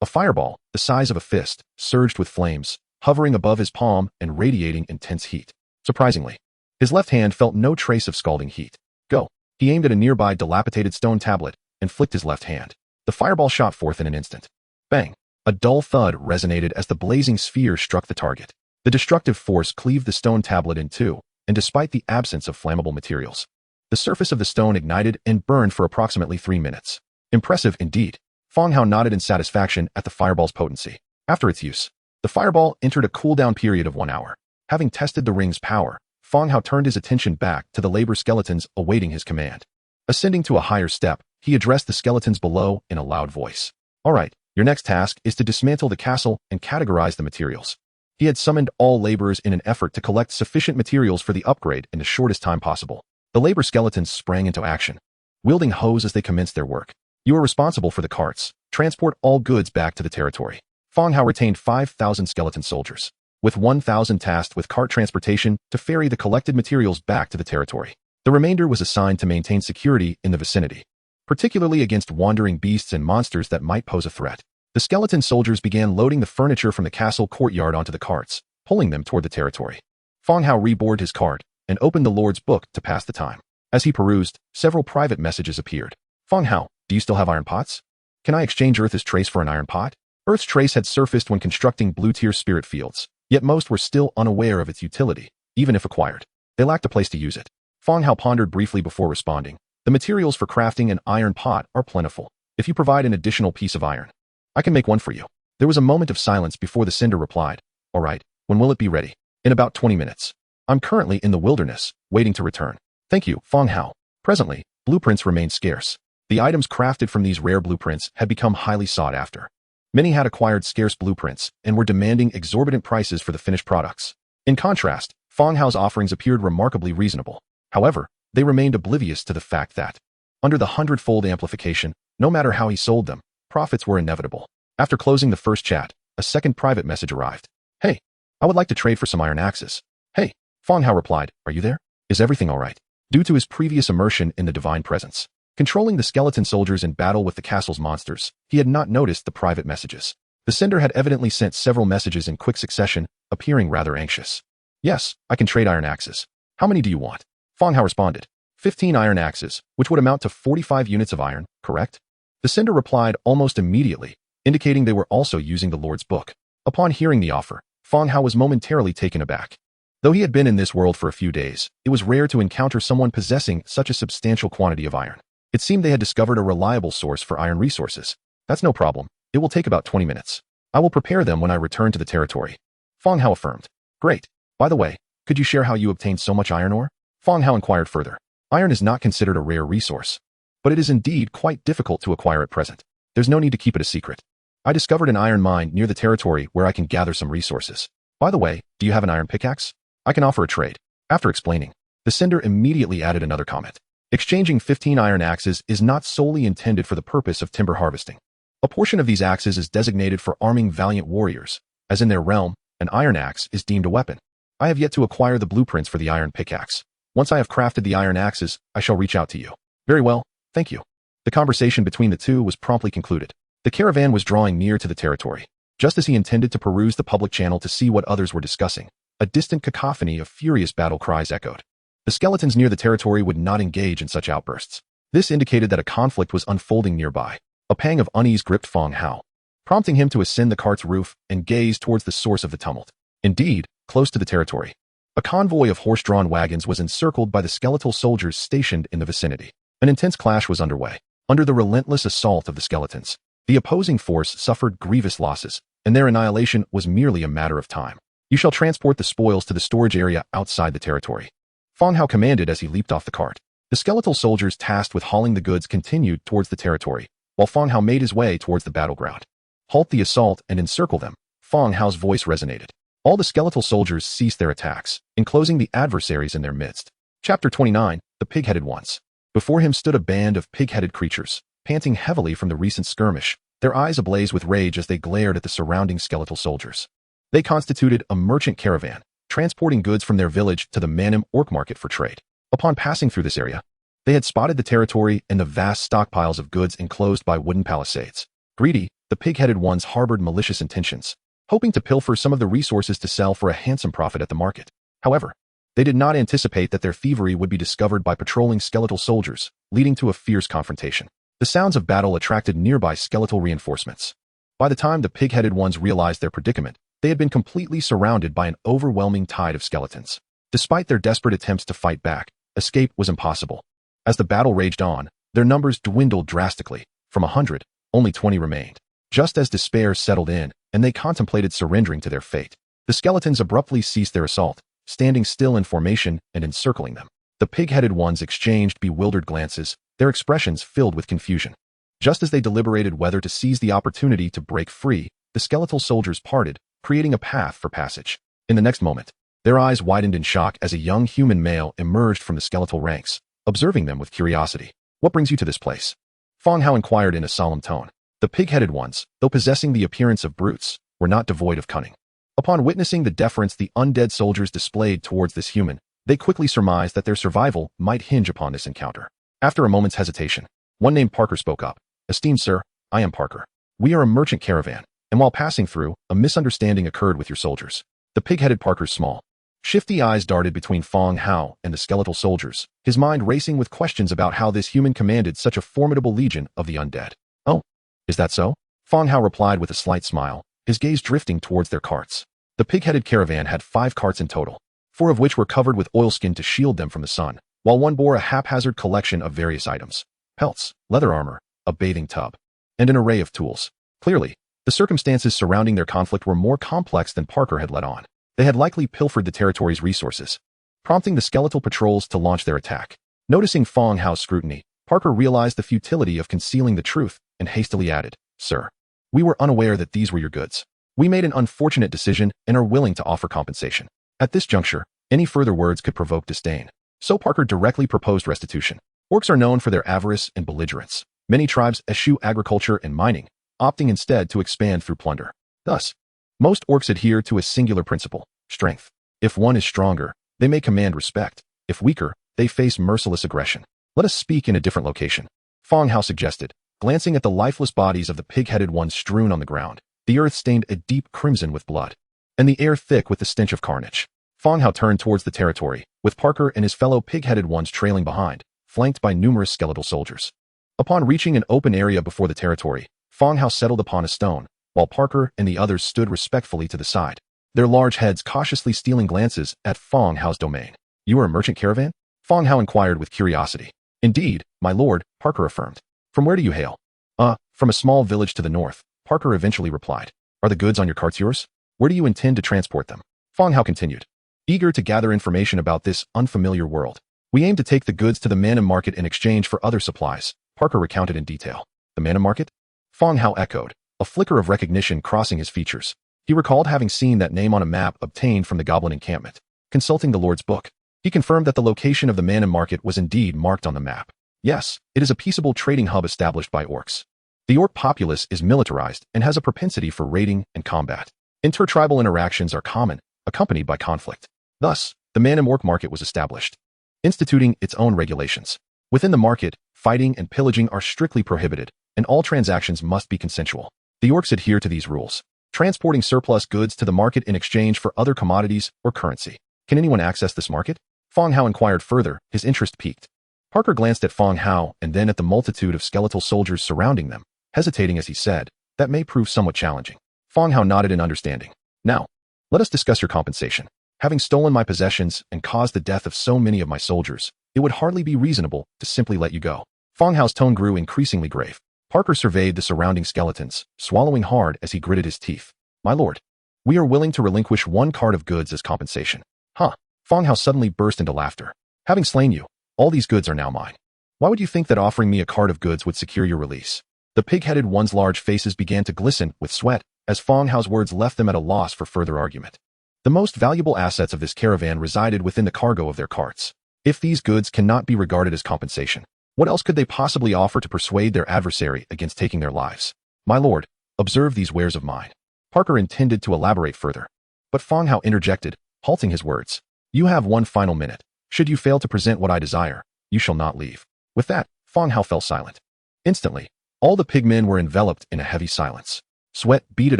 A fireball, the size of a fist, surged with flames, hovering above his palm and radiating intense heat. Surprisingly, his left hand felt no trace of scalding heat. Go. He aimed at a nearby dilapidated stone tablet and flicked his left hand. The fireball shot forth in an instant. Bang! A dull thud resonated as the blazing sphere struck the target. The destructive force cleaved the stone tablet in two, and despite the absence of flammable materials, the surface of the stone ignited and burned for approximately 3 minutes. Impressive indeed. Fang Hao nodded in satisfaction at the fireball's potency. After its use, the fireball entered a cooldown period of 1 hour. Having tested the ring's power, Fang Hao turned his attention back to the labor skeletons awaiting his command. Ascending to a higher step, he addressed the skeletons below in a loud voice. All right, your next task is to dismantle the castle and categorize the materials. He had summoned all laborers in an effort to collect sufficient materials for the upgrade in the shortest time possible. The labor skeletons sprang into action, wielding hoes as they commenced their work. You are responsible for the carts. Transport all goods back to the territory. Fang Hao retained 5,000 skeleton soldiers, with 1,000 tasked with cart transportation to ferry the collected materials back to the territory. The remainder was assigned to maintain security in the vicinity, particularly against wandering beasts and monsters that might pose a threat. The skeleton soldiers began loading the furniture from the castle courtyard onto the carts, pulling them toward the territory. Fang Hao reboarded his cart and opened the Lord's book to pass the time. As he perused, several private messages appeared. Fang Hao, do you still have iron pots? Can I exchange Earth's trace for an iron pot? Earth's trace had surfaced when constructing blue-tier spirit fields, yet most were still unaware of its utility, even if acquired. They lacked a place to use it. Fang Hao pondered briefly before responding. The materials for crafting an iron pot are plentiful. If you provide an additional piece of iron, I can make one for you. There was a moment of silence before the cinder replied. All right, when will it be ready? In about 20 minutes. I'm currently in the wilderness, waiting to return. Thank you, Fang Hao. Presently, blueprints remained scarce. The items crafted from these rare blueprints had become highly sought after. Many had acquired scarce blueprints and were demanding exorbitant prices for the finished products. In contrast, Fang Hao's offerings appeared remarkably reasonable. However, they remained oblivious to the fact that, under the 100-fold amplification, no matter how he sold them, profits were inevitable. After closing the first chat, a second private message arrived. "Hey, I would like to trade for some iron axes." "Hey," Fang Hao replied, "are you there? Is everything all right?" Due to his previous immersion in the divine presence, controlling the skeleton soldiers in battle with the castle's monsters, he had not noticed the private messages. The sender had evidently sent several messages in quick succession, appearing rather anxious. "Yes, I can trade iron axes. How many do you want?" Fang Hao responded. 15 iron axes, which would amount to 45 units of iron, correct? The sender replied almost immediately, indicating they were also using the Lord's book. Upon hearing the offer, Fang Hao was momentarily taken aback. Though he had been in this world for a few days, it was rare to encounter someone possessing such a substantial quantity of iron. It seemed they had discovered a reliable source for iron resources. "That's no problem. It will take about 20 minutes. I will prepare them when I return to the territory," Fang Hao affirmed. "Great. By the way, could you share how you obtained so much iron ore?" Fang Hao inquired further. Iron is not considered a rare resource, but it is indeed quite difficult to acquire at present. There's no need to keep it a secret. I discovered an iron mine near the territory where I can gather some resources. By the way, do you have an iron pickaxe? I can offer a trade. After explaining, the sender immediately added another comment. Exchanging 15 iron axes is not solely intended for the purpose of timber harvesting. A portion of these axes is designated for arming valiant warriors, as in their realm, an iron axe is deemed a weapon. I have yet to acquire the blueprints for the iron pickaxe. Once I have crafted the iron axes, I shall reach out to you. Very well, thank you. The conversation between the two was promptly concluded. The caravan was drawing near to the territory. Just as he intended to peruse the public channel to see what others were discussing, a distant cacophony of furious battle cries echoed. The skeletons near the territory would not engage in such outbursts. This indicated that a conflict was unfolding nearby. A pang of unease gripped Fang Hao, prompting him to ascend the cart's roof and gaze towards the source of the tumult. Indeed, close to the territory, a convoy of horse-drawn wagons was encircled by the skeletal soldiers stationed in the vicinity. An intense clash was underway. Under the relentless assault of the skeletons, the opposing force suffered grievous losses, and their annihilation was merely a matter of time. "You shall transport the spoils to the storage area outside the territory," Fang Hao commanded as he leaped off the cart. The skeletal soldiers tasked with hauling the goods continued towards the territory, while Fang Hao made his way towards the battleground. "Halt the assault and encircle them," Fang Hao's voice resonated. All the skeletal soldiers ceased their attacks, enclosing the adversaries in their midst. Chapter 29, The Pig-Headed Ones. Before him stood a band of pig-headed creatures, panting heavily from the recent skirmish, their eyes ablaze with rage as they glared at the surrounding skeletal soldiers. They constituted a merchant caravan, transporting goods from their village to the Manim Orc market for trade. Upon passing through this area, they had spotted the territory and the vast stockpiles of goods enclosed by wooden palisades. Greedy, the pig-headed ones harbored malicious intentions, hoping to pilfer some of the resources to sell for a handsome profit at the market. However, they did not anticipate that their thievery would be discovered by patrolling skeletal soldiers, leading to a fierce confrontation. The sounds of battle attracted nearby skeletal reinforcements. By the time the pig-headed ones realized their predicament, they had been completely surrounded by an overwhelming tide of skeletons. Despite their desperate attempts to fight back, escape was impossible. As the battle raged on, their numbers dwindled drastically. From 100, only 20 remained. Just as despair settled in, and they contemplated surrendering to their fate, the skeletons abruptly ceased their assault, standing still in formation and encircling them. The pig-headed ones exchanged bewildered glances, their expressions filled with confusion. Just as they deliberated whether to seize the opportunity to break free, the skeletal soldiers parted, creating a path for passage. In the next moment, their eyes widened in shock as a young human male emerged from the skeletal ranks, observing them with curiosity. "What brings you to this place?" Fang Hao inquired in a solemn tone. The pig-headed ones, though possessing the appearance of brutes, were not devoid of cunning. Upon witnessing the deference the undead soldiers displayed towards this human, they quickly surmised that their survival might hinge upon this encounter. After a moment's hesitation, one named Parker spoke up. "Esteemed sir, I am Parker. We are a merchant caravan, and while passing through, a misunderstanding occurred with your soldiers." The pig-headed Parker's small, shifty eyes darted between Fang Hao and the skeletal soldiers, his mind racing with questions about how this human commanded such a formidable legion of the undead. "Oh, is that so?" Fang Hao replied with a slight smile, his gaze drifting towards their carts. The pig-headed caravan had 5 carts in total, 4 of which were covered with oilskin to shield them from the sun, while one bore a haphazard collection of various items: pelts, leather armor, a bathing tub, and an array of tools. Clearly, the circumstances surrounding their conflict were more complex than Parker had let on. They had likely pilfered the territory's resources, prompting the skeletal patrols to launch their attack. Noticing Fang Hao's scrutiny, Parker realized the futility of concealing the truth and hastily added, "Sir, we were unaware that these were your goods. We made an unfortunate decision and are willing to offer compensation." At this juncture, Any further words could provoke disdain. So Parker directly proposed restitution. Orcs are known for their avarice and belligerence. Many tribes eschew agriculture and mining, opting instead to expand through plunder. Thus, most orcs adhere to a singular principle: strength. If one is stronger, they may command respect. If weaker, they face merciless aggression. Let us speak in a different location. Fang Hao suggested, glancing at the lifeless bodies of the pig-headed ones strewn on the ground. The earth stained a deep crimson with blood, and the air thick with the stench of carnage. Fang Hao turned towards the territory, with Parker and his fellow pig-headed ones trailing behind, flanked by numerous skeletal soldiers. Upon reaching an open area before the territory, Fang Hao settled upon a stone, while Parker and the others stood respectfully to the side, their large heads cautiously stealing glances at Fang Hao's domain. You are a merchant caravan? Fang Hao inquired with curiosity. Indeed, my lord, Parker affirmed. From where do you hail? From a small village to the north, Parker eventually replied. Are the goods on your carts yours? Where do you intend to transport them? Fang Hao continued, eager to gather information about this unfamiliar world. We aim to take the goods to the Manhwa market in exchange for other supplies, Parker recounted in detail. The Manhwa market? Fang Hao echoed, a flicker of recognition crossing his features. He recalled having seen that name on a map obtained from the goblin encampment. Consulting the Lord's book, he confirmed that the location of the Manhwa market was indeed marked on the map. Yes, it is a peaceable trading hub established by orcs. The orc populace is militarized and has a propensity for raiding and combat. Intertribal interactions are common, accompanied by conflict. Thus, the Manhwa orc market was established, instituting its own regulations. Within the market, fighting and pillaging are strictly prohibited, and all transactions must be consensual. The orcs adhere to these rules, transporting surplus goods to the market in exchange for other commodities or currency. Can anyone access this market? Fang Hao inquired further, his interest piqued. Parker glanced at Fang Hao and then at the multitude of skeletal soldiers surrounding them, hesitating as he said, that may prove somewhat challenging. Fang Hao nodded in understanding. Now, let us discuss your compensation. Having stolen my possessions and caused the death of so many of my soldiers, it would hardly be reasonable to simply let you go. Fang Hao's tone grew increasingly grave. Parker surveyed the surrounding skeletons, swallowing hard as he gritted his teeth. My lord, we are willing to relinquish one cart of goods as compensation. Huh? Fang Hao suddenly burst into laughter. Having slain you, all these goods are now mine. Why would you think that offering me a cart of goods would secure your release? The pig-headed one's large faces began to glisten with sweat as Fang Hao's words left them at a loss for further argument. The most valuable assets of this caravan resided within the cargo of their carts. If these goods cannot be regarded as compensation, what else could they possibly offer to persuade their adversary against taking their lives? My lord, observe these wares of mine. Parker intended to elaborate further, but Fang Hao interjected, halting his words. You have one final minute. Should you fail to present what I desire, you shall not leave. With that, Fang Hao fell silent. Instantly, all the pigmen were enveloped in a heavy silence. Sweat beaded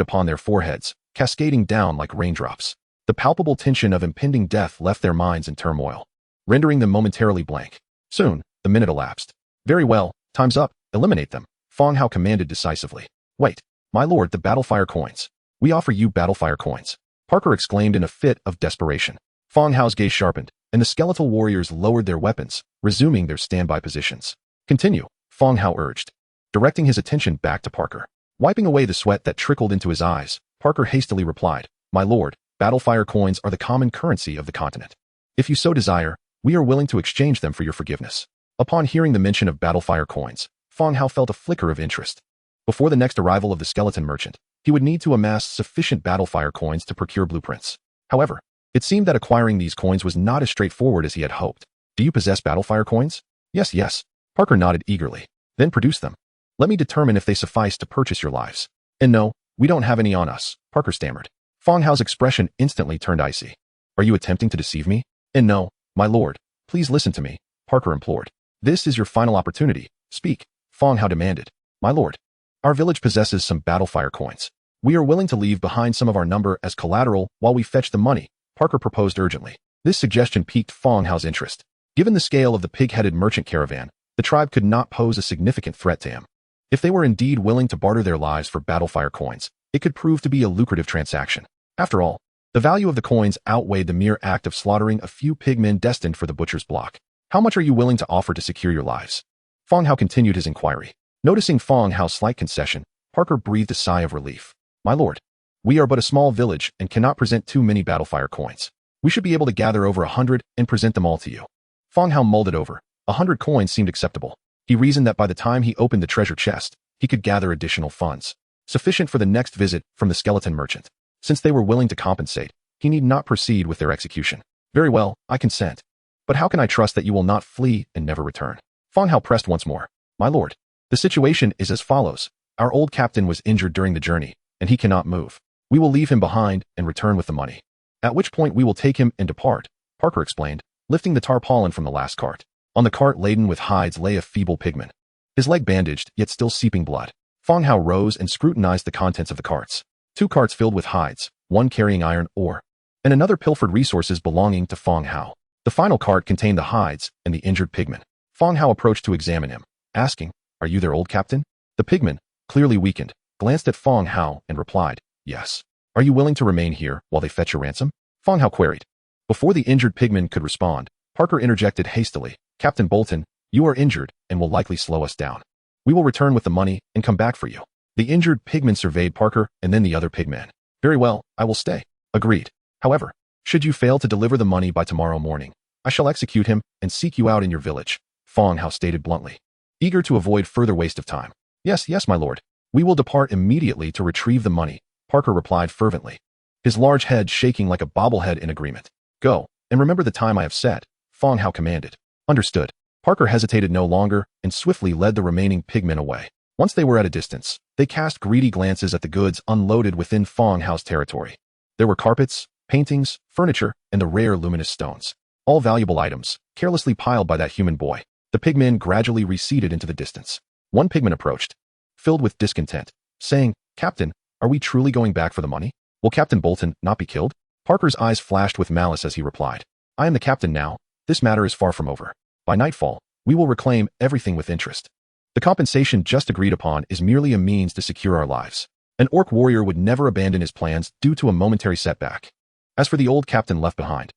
upon their foreheads, cascading down like raindrops. The palpable tension of impending death left their minds in turmoil, rendering them momentarily blank. Soon, the minute elapsed. Very well, time's up, eliminate them, Fang Hao commanded decisively. Wait, my lord, the battlefire coins. We offer you battlefire coins, Parker exclaimed in a fit of desperation. Fang Hao's gaze sharpened, and the skeletal warriors lowered their weapons, resuming their standby positions. Continue, Fang Hao urged, directing his attention back to Parker. Wiping away the sweat that trickled into his eyes, Parker hastily replied, My lord, battlefire coins are the common currency of the continent. If you so desire, we are willing to exchange them for your forgiveness. Upon hearing the mention of battlefire coins, Fang Hao felt a flicker of interest. Before the next arrival of the skeleton merchant, he would need to amass sufficient battlefire coins to procure blueprints. However, it seemed that acquiring these coins was not as straightforward as he had hoped. Do you possess battlefire coins? Yes. Parker nodded eagerly. Then produce them. Let me determine if they suffice to purchase your lives. And no, we don't have any on us, Parker stammered. Fang Hao's expression instantly turned icy. Are you attempting to deceive me? And no, my lord, please listen to me, Parker implored. This is your final opportunity. Speak, Fang Hao demanded. My lord, our village possesses some battlefire coins. We are willing to leave behind some of our number as collateral while we fetch the money, Parker proposed urgently. This suggestion piqued Fang Hao's interest. Given the scale of the pig-headed merchant caravan, the tribe could not pose a significant threat to him. If they were indeed willing to barter their lives for battlefire coins, it could prove to be a lucrative transaction. After all, the value of the coins outweighed the mere act of slaughtering a few pigmen destined for the butcher's block. How much are you willing to offer to secure your lives? Fang Hao continued his inquiry. Noticing Fang Hao's slight concession, Parker breathed a sigh of relief. My lord, we are but a small village and cannot present too many battlefire coins. We should be able to gather over 100 and present them all to you. Fang Hao mulled it over. 100 coins seemed acceptable. He reasoned that by the time he opened the treasure chest, he could gather additional funds, sufficient for the next visit from the skeleton merchant. Since they were willing to compensate, he need not proceed with their execution. Very well, I consent. But how can I trust that you will not flee and never return? Fang Hao pressed once more. My lord, the situation is as follows. Our old captain was injured during the journey, and he cannot move. We will leave him behind and return with the money. At which point we will take him and depart, Parker explained, lifting the tarpaulin from the last cart. On the cart laden with hides lay a feeble pigman. His leg bandaged, yet still seeping blood. Fang Hao rose and scrutinized the contents of the carts. 2 carts filled with hides, 1 carrying iron ore, and another pilfered resources belonging to Fang Hao. The final cart contained the hides and the injured pigman. Fang Hao approached to examine him, asking, Are you their old captain? The pigman, clearly weakened, glanced at Fang Hao and replied, Yes. Are you willing to remain here while they fetch your ransom? Fang Hao queried. Before the injured pigman could respond, Parker interjected hastily, Captain Bolton, you are injured and will likely slow us down. We will return with the money and come back for you. The injured pigman surveyed Parker and then the other pigman. Very well, I will stay. Agreed. However, should you fail to deliver the money by tomorrow morning, I shall execute him and seek you out in your village, Fang Hao stated bluntly, eager to avoid further waste of time. Yes, my lord. We will depart immediately to retrieve the money, Parker replied fervently, his large head shaking like a bobblehead in agreement. Go, and remember the time I have set, Fang Hao commanded. Understood. Parker hesitated no longer and swiftly led the remaining pigmen away. Once they were at a distance, they cast greedy glances at the goods unloaded within Fang Hao's territory. There were carpets, paintings, furniture, and the rare luminous stones. All valuable items, carelessly piled by that human boy. The pigmen gradually receded into the distance. One pigman approached, filled with discontent, saying, Captain, are we truly going back for the money? Will Captain Bolton not be killed? Parker's eyes flashed with malice as he replied, I am the captain now. This matter is far from over. By nightfall, we will reclaim everything with interest. The compensation just agreed upon is merely a means to secure our lives. An orc warrior would never abandon his plans due to a momentary setback. As for the old captain left behind,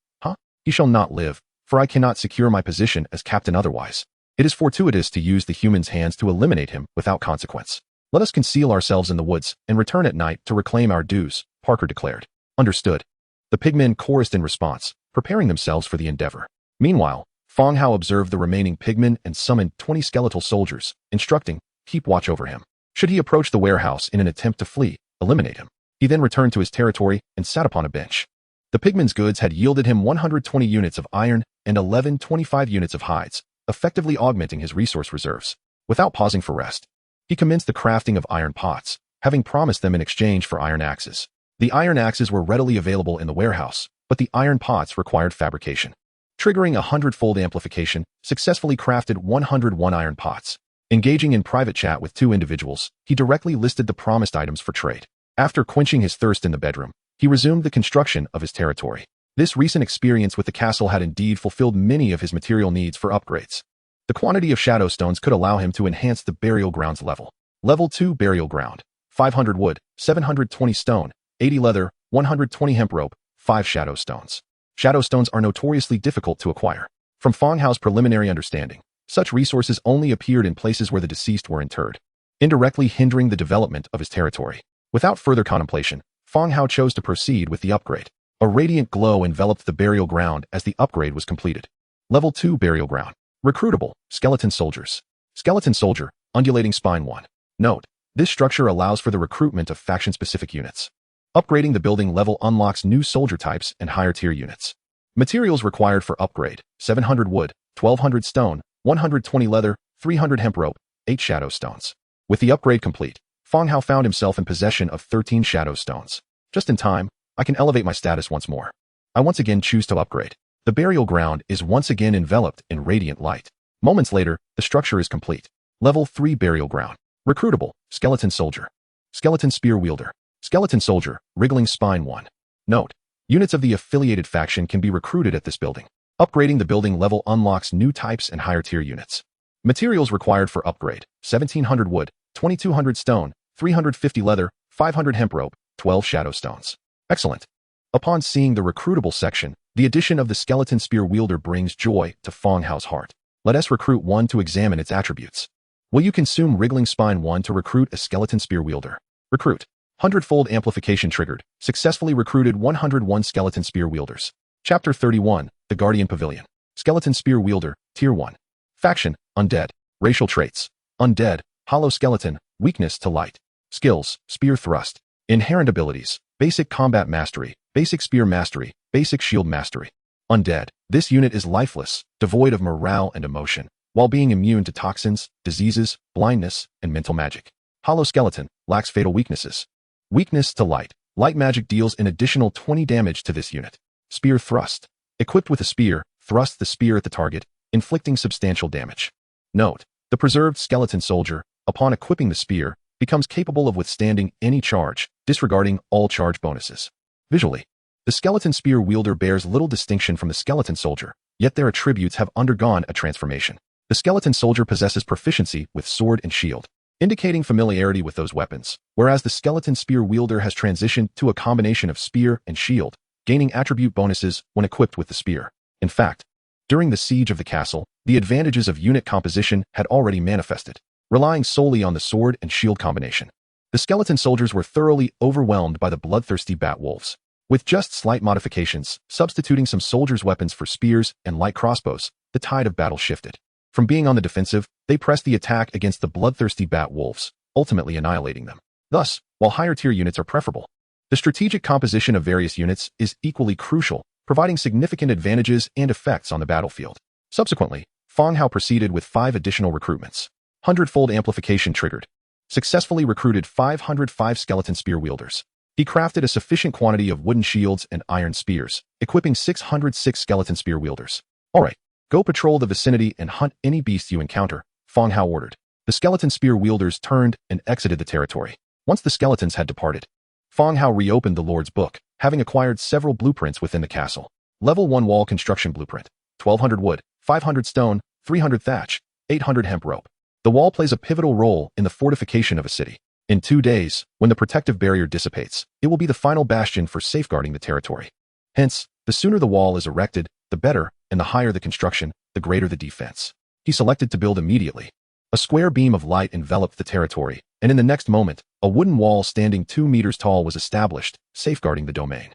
he shall not live, for I cannot secure my position as captain otherwise. It is fortuitous to use the human's hands to eliminate him without consequence. Let us conceal ourselves in the woods and return at night to reclaim our dues, Parker declared. Understood. The pigmen chorused in response, preparing themselves for the endeavor. Meanwhile, Fang Hao observed the remaining pigmen and summoned 20 skeletal soldiers, instructing, keep watch over him. Should he approach the warehouse in an attempt to flee, eliminate him. He then returned to his territory and sat upon a bench. The pigman's goods had yielded him 120 units of iron and 25 units of hides, effectively augmenting his resource reserves. Without pausing for rest, he commenced the crafting of iron pots, having promised them in exchange for iron axes. The iron axes were readily available in the warehouse, but the iron pots required fabrication. Triggering a 100-fold amplification, successfully crafted 101 iron pots. Engaging in private chat with 2 individuals, he directly listed the promised items for trade. After quenching his thirst in the bedroom, he resumed the construction of his territory. This recent experience with the castle had indeed fulfilled many of his material needs for upgrades. The quantity of shadow stones could allow him to enhance the burial ground's level. Level 2 burial ground, 500 wood, 720 stone, 80 leather, 120 hemp rope, 5 shadow stones. Shadow stones are notoriously difficult to acquire. From Fang Hao's preliminary understanding, such resources only appeared in places where the deceased were interred, indirectly hindering the development of his territory. Without further contemplation, Fang Hao chose to proceed with the upgrade. A radiant glow enveloped the burial ground as the upgrade was completed. Level 2 burial ground. Recruitable, skeleton soldiers. Skeleton soldier, undulating spine 1. Note, this structure allows for the recruitment of faction-specific units. Upgrading the building level unlocks new soldier types and higher tier units. Materials required for upgrade, 700 wood, 1200 stone, 120 leather, 300 hemp rope, 8 shadow stones. With the upgrade complete, Fang Hao found himself in possession of 13 shadow stones. Just in time, I can elevate my status once more. I once again choose to upgrade. The burial ground is once again enveloped in radiant light. Moments later, the structure is complete. Level 3 burial ground. Recruitable, skeleton soldier. Skeleton spear wielder. Skeleton soldier, wriggling spine 1. Note, units of the affiliated faction can be recruited at this building. Upgrading the building level unlocks new types and higher tier units. Materials required for upgrade, 1700 wood, 2200 stone, 350 leather, 500 hemp rope, 12 shadow stones. Excellent. Upon seeing the recruitable section, the addition of the skeleton spear wielder brings joy to Fang Hao's heart. Let us recruit one to examine its attributes. Will you consume wriggling spine 1 to recruit a skeleton spear wielder? Recruit. 100-fold amplification triggered. Successfully recruited 101 skeleton spear wielders. Chapter 31, The Guardian Pavilion. Skeleton spear wielder, Tier 1. Faction, Undead. Racial traits. Undead, hollow skeleton, weakness to light. Skills, spear thrust. Inherent abilities, basic combat mastery, basic spear mastery, basic shield mastery. Undead. This unit is lifeless, devoid of morale and emotion, while being immune to toxins, diseases, blindness, and mental magic. Hollow skeleton. Lacks fatal weaknesses. Weakness to light. Light magic deals an additional 20 damage to this unit. Spear thrust. Equipped with a spear, thrust the spear at the target, inflicting substantial damage. Note: the preserved skeleton soldier, upon equipping the spear, becomes capable of withstanding any charge, disregarding all charge bonuses. Visually, the skeleton spear wielder bears little distinction from the skeleton soldier, yet their attributes have undergone a transformation. The skeleton soldier possesses proficiency with sword and shield, indicating familiarity with those weapons, whereas the skeleton spear wielder has transitioned to a combination of spear and shield, gaining attribute bonuses when equipped with the spear. In fact, during the siege of the castle, the advantages of unit composition had already manifested, relying solely on the sword and shield combination. The skeleton soldiers were thoroughly overwhelmed by the bloodthirsty bat wolves. With just slight modifications, substituting some soldiers' weapons for spears and light crossbows, the tide of battle shifted. From being on the defensive, they pressed the attack against the bloodthirsty bat wolves, ultimately annihilating them. Thus, while higher-tier units are preferable, the strategic composition of various units is equally crucial, providing significant advantages and effects on the battlefield. Subsequently, Fang Hao proceeded with 5 additional recruitments. 100-fold amplification triggered. Successfully recruited 505 skeleton spear wielders. He crafted a sufficient quantity of wooden shields and iron spears, equipping 606 skeleton spear wielders. Alright, go patrol the vicinity and hunt any beast you encounter, Fang Hao ordered. The skeleton spear wielders turned and exited the territory. Once the skeletons had departed, Fang Hao reopened the Lord's Book, having acquired several blueprints within the castle. Level 1 wall construction blueprint. 1200 wood, 500 stone, 300 thatch, 800 hemp rope. The wall plays a pivotal role in the fortification of a city. In 2 days, when the protective barrier dissipates, it will be the final bastion for safeguarding the territory. Hence, the sooner the wall is erected, the better, and the higher the construction, the greater the defense. He selected to build immediately. A square beam of light enveloped the territory, and in the next moment, a wooden wall standing 2 meters tall was established, safeguarding the domain.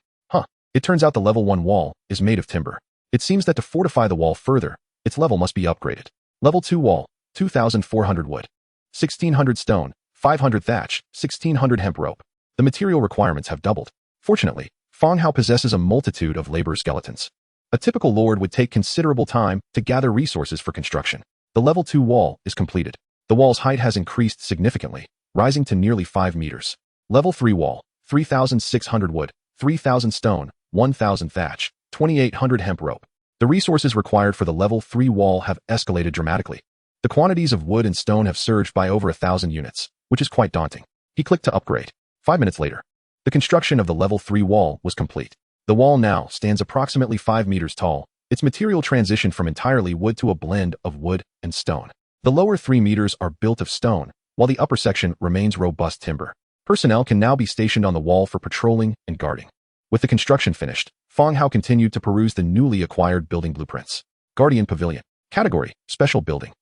It turns out the level 1 wall is made of timber. It seems that to fortify the wall further, its level must be upgraded. Level 2 wall, 2,400 wood, 1,600 stone, 500 thatch, 1,600 hemp rope. The material requirements have doubled. Fortunately, Fang Hao possesses a multitude of labor skeletons. A typical lord would take considerable time to gather resources for construction. The level 2 wall is completed. The wall's height has increased significantly, rising to nearly 5 meters. Level 3 wall, 3,600 wood, 3,000 stone, 1,000 thatch, 2,800 hemp rope. The resources required for the level 3 wall have escalated dramatically. The quantities of wood and stone have surged by over 1,000 units, which is quite daunting. He clicked to upgrade. 5 minutes later, the construction of the level 3 wall was complete. The wall now stands approximately 5 meters tall. Its material transitioned from entirely wood to a blend of wood and stone. The lower 3 meters are built of stone, while the upper section remains robust timber. Personnel can now be stationed on the wall for patrolling and guarding. With the construction finished, Fang Hao continued to peruse the newly acquired building blueprints. Guardian Pavilion. Category: Special Building.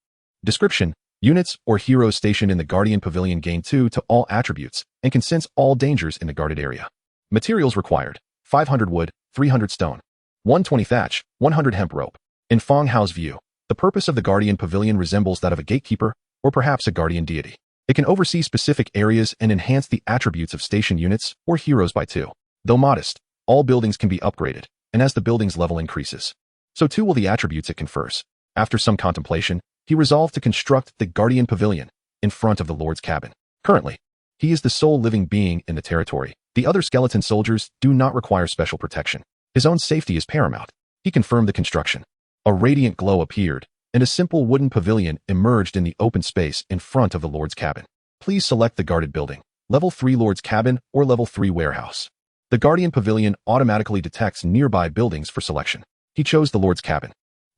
Description: Units or heroes stationed in the Guardian Pavilion gain 2 to all attributes and can sense all dangers in the guarded area. Materials required: 500 wood, 300 stone, 120 thatch, 100 hemp rope. In Fang Hao's view, the purpose of the Guardian Pavilion resembles that of a gatekeeper or perhaps a guardian deity. It can oversee specific areas and enhance the attributes of station units or heroes by 2. Though modest, all buildings can be upgraded, and as the building's level increases, so too will the attributes it confers. After some contemplation, he resolved to construct the Guardian Pavilion in front of the Lord's cabin. Currently, he is the sole living being in the territory. The other skeleton soldiers do not require special protection. His own safety is paramount. He confirmed the construction. A radiant glow appeared, and a simple wooden pavilion emerged in the open space in front of the Lord's cabin. Please select the guarded building, Level 3 Lord's cabin or Level 3 warehouse. The Guardian Pavilion automatically detects nearby buildings for selection. He chose the Lord's cabin.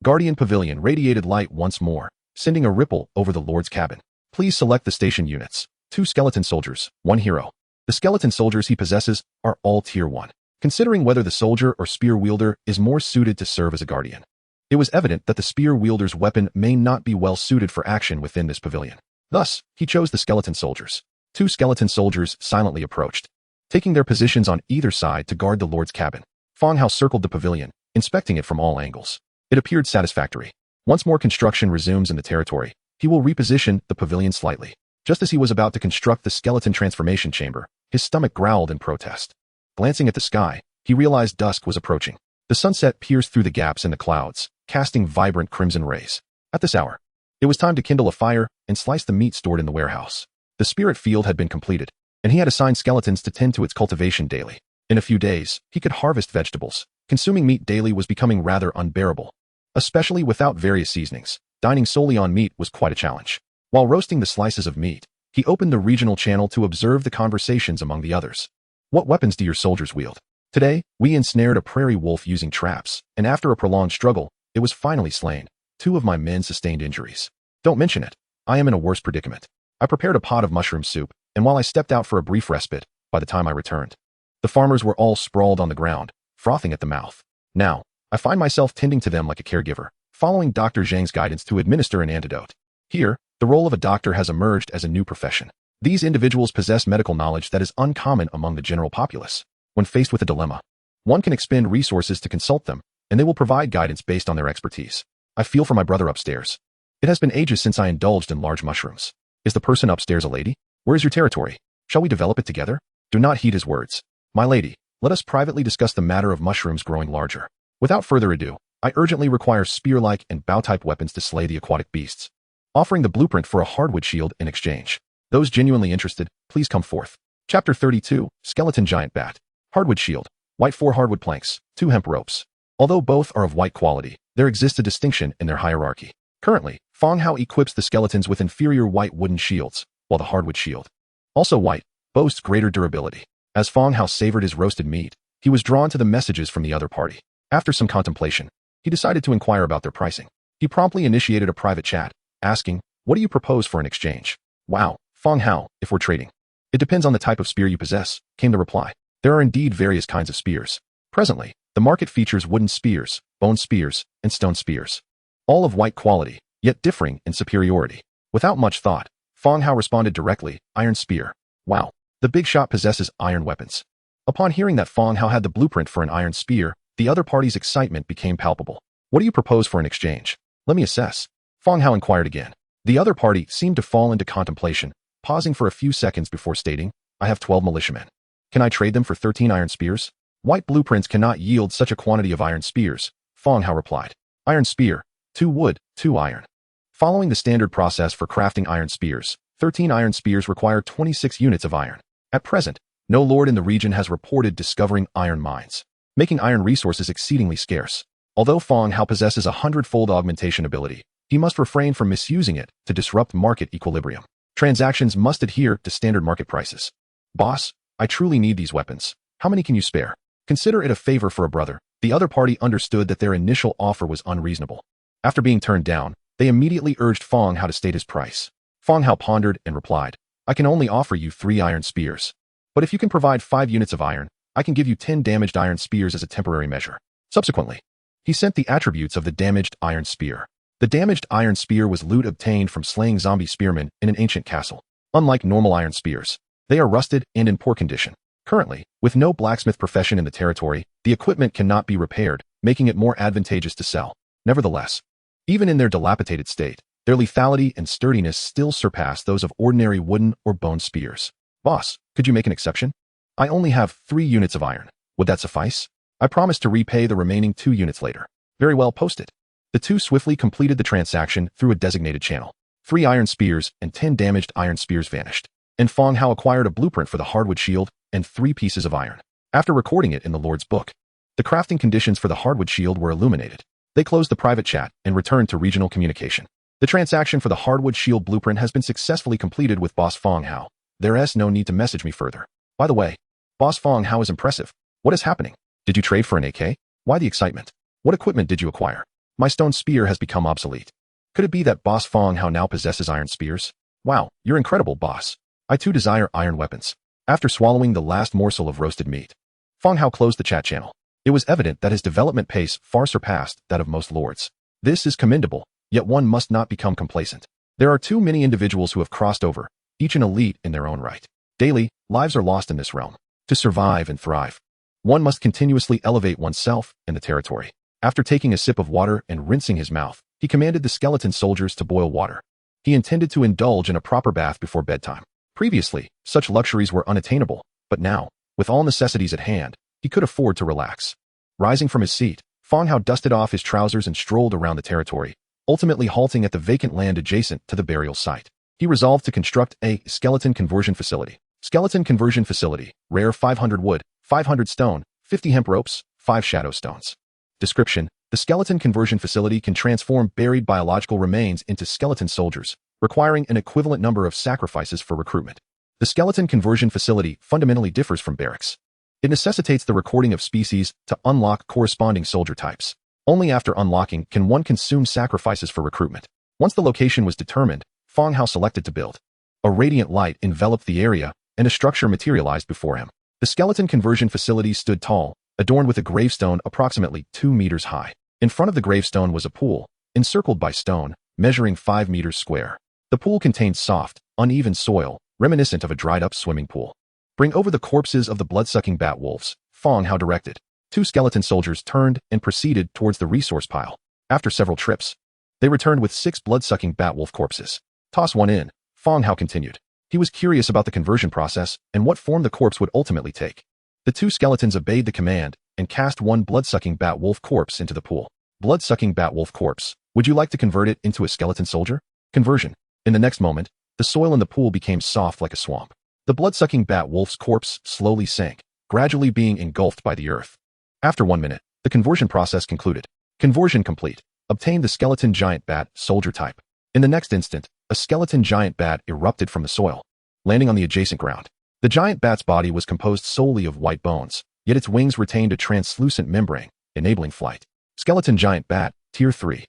Guardian Pavilion radiated light once more, sending a ripple over the Lord's cabin. Please select the station units. 2 skeleton soldiers, 1 hero. The skeleton soldiers he possesses are all Tier 1. Considering whether the soldier or spear wielder is more suited to serve as a guardian, it was evident that the spear wielder's weapon may not be well suited for action within this pavilion. Thus, he chose the skeleton soldiers. 2 skeleton soldiers silently approached, taking their positions on either side to guard the Lord's cabin. Fang Hao circled the pavilion, inspecting it from all angles. It appeared satisfactory. Once more construction resumes in the territory, he will reposition the pavilion slightly. Just as he was about to construct the skeleton transformation chamber, his stomach growled in protest. Glancing at the sky, he realized dusk was approaching. The sunset pierced through the gaps in the clouds, casting vibrant crimson rays. At this hour, it was time to kindle a fire and slice the meat stored in the warehouse. The spirit field had been completed, and he had assigned skeletons to tend to its cultivation daily. In a few days, he could harvest vegetables. Consuming meat daily was becoming rather unbearable. Especially without various seasonings, dining solely on meat was quite a challenge. While roasting the slices of meat, he opened the regional channel to observe the conversations among the others. What weapons do your soldiers wield? Today, we ensnared a prairie wolf using traps, and after a prolonged struggle, it was finally slain. 2 of my men sustained injuries. Don't mention it. I am in a worse predicament. I prepared a pot of mushroom soup, and while I stepped out for a brief respite, by the time I returned, the farmers were all sprawled on the ground, frothing at the mouth. Now, I find myself tending to them like a caregiver, following Dr. Zhang's guidance to administer an antidote. Here, the role of a doctor has emerged as a new profession. These individuals possess medical knowledge that is uncommon among the general populace. When faced with a dilemma, one can expend resources to consult them, and they will provide guidance based on their expertise. I feel for my brother upstairs. It has been ages since I indulged in large mushrooms. Is the person upstairs a lady? Where is your territory? Shall we develop it together? Do not heed his words. My lady, let us privately discuss the matter of mushrooms growing larger. Without further ado, I urgently require spear-like and bow-type weapons to slay the aquatic beasts. Offering the blueprint for a hardwood shield in exchange. Those genuinely interested, please come forth. Chapter 32, Skeleton Giant Bat. Hardwood shield. White 4 hardwood planks, 2 hemp ropes. Although both are of white quality, there exists a distinction in their hierarchy. Currently, Fang Hao equips the skeletons with inferior white wooden shields, while the hardwood shield, also white, boasts greater durability. As Fang Hao savored his roasted meat, he was drawn to the messages from the other party. After some contemplation, he decided to inquire about their pricing. He promptly initiated a private chat, asking, "What do you propose for an exchange?" "Wow, Fang Hao, if we're trading. It depends on the type of spear you possess," came the reply. There are indeed various kinds of spears. Presently, the market features wooden spears, bone spears, and stone spears. All of white quality, yet differing in superiority. Without much thought, Fang Hao responded directly, "Iron spear." Wow, the big shot possesses iron weapons. Upon hearing that Fang Hao had the blueprint for an iron spear, the other party's excitement became palpable. "What do you propose for an exchange? Let me assess." Fang Hao inquired again. The other party seemed to fall into contemplation, pausing for a few seconds before stating, "I have 12 militiamen. Can I trade them for 13 iron spears?" "White blueprints cannot yield such a quantity of iron spears," Fang Hao replied. "Iron spear, 2 wood, 2 iron." Following the standard process for crafting iron spears, 13 iron spears require 26 units of iron. At present, no lord in the region has reported discovering iron mines, making iron resources exceedingly scarce. Although Fang Hao possesses a 100-fold augmentation ability, he must refrain from misusing it to disrupt market equilibrium. Transactions must adhere to standard market prices. "Boss, I truly need these weapons. How many can you spare?" Consider it a favor for a brother. The other party understood that their initial offer was unreasonable. After being turned down, they immediately urged Fang Hao to state his price. Fang Hao pondered and replied, "I can only offer you 3 iron spears. But if you can provide 5 units of iron, I can give you 10 damaged iron spears as a temporary measure." Subsequently, he sent the attributes of the damaged iron spear. The damaged iron spear was loot obtained from slaying zombie spearmen in an ancient castle. Unlike normal iron spears, they are rusted and in poor condition. Currently, with no blacksmith profession in the territory, the equipment cannot be repaired, making it more advantageous to sell. Nevertheless, even in their dilapidated state, their lethality and sturdiness still surpass those of ordinary wooden or bone spears. "Boss, could you make an exception? I only have 3 units of iron. Would that suffice? I promise to repay the remaining 2 units later." "Very well, post it." The two swiftly completed the transaction through a designated channel. 3 iron spears and 10 damaged iron spears vanished, and Fang Hao acquired a blueprint for the hardwood shield and 3 pieces of iron. After recording it in the Lord's book, the crafting conditions for the hardwood shield were illuminated. They closed the private chat and returned to regional communication. The transaction for the hardwood shield blueprint has been successfully completed with Boss Fang Hao. There is no need to message me further. By the way, Boss Fang Hao is impressive. What is happening? Did you trade for an AK? Why the excitement? What equipment did you acquire? My stone spear has become obsolete. Could it be that Boss Fang Hao now possesses iron spears? Wow, you're incredible, boss. I too desire iron weapons. After swallowing the last morsel of roasted meat, Fang Hao closed the chat channel. It was evident that his development pace far surpassed that of most lords. This is commendable, yet one must not become complacent. There are too many individuals who have crossed over, each an elite in their own right. Daily, lives are lost in this realm. To survive and thrive, one must continuously elevate oneself in the territory. After taking a sip of water and rinsing his mouth, he commanded the skeleton soldiers to boil water. He intended to indulge in a proper bath before bedtime. Previously, such luxuries were unattainable, but now, with all necessities at hand, he could afford to relax. Rising from his seat, Fang Hao dusted off his trousers and strolled around the territory, ultimately halting at the vacant land adjacent to the burial site. He resolved to construct a skeleton conversion facility. Skeleton conversion facility, rare 500 wood, 500 stone, 50 hemp ropes, 5 shadow stones. Description: the skeleton conversion facility can transform buried biological remains into skeleton soldiers, requiring an equivalent number of sacrifices for recruitment. The skeleton conversion facility fundamentally differs from barracks. It necessitates the recording of species to unlock corresponding soldier types. Only after unlocking can one consume sacrifices for recruitment. Once the location was determined, Fang Hao selected to build. A radiant light enveloped the area, and a structure materialized before him. The skeleton conversion facility stood tall, adorned with a gravestone approximately 2 meters high. In front of the gravestone was a pool, encircled by stone, measuring 5 meters square. The pool contained soft, uneven soil, reminiscent of a dried-up swimming pool. Bring over the corpses of the blood-sucking bat wolves, Fang Hao directed. 2 skeleton soldiers turned and proceeded towards the resource pile. After several trips, they returned with 6 blood-sucking bat wolf corpses. Toss one in, Fang Hao continued. He was curious about the conversion process and what form the corpse would ultimately take. The 2 skeletons obeyed the command and cast 1 blood-sucking bat wolf corpse into the pool. Blood-sucking bat wolf corpse. Would you like to convert it into a skeleton soldier? Conversion. In the next moment, the soil in the pool became soft like a swamp. The blood-sucking bat wolf's corpse slowly sank, gradually being engulfed by the earth. After 1 minute, the conversion process concluded. Conversion complete. Obtained the skeleton giant bat soldier type. In the next instant, a skeleton giant bat erupted from the soil, landing on the adjacent ground. The giant bat's body was composed solely of white bones, yet its wings retained a translucent membrane, enabling flight. Skeleton giant bat, Tier 3.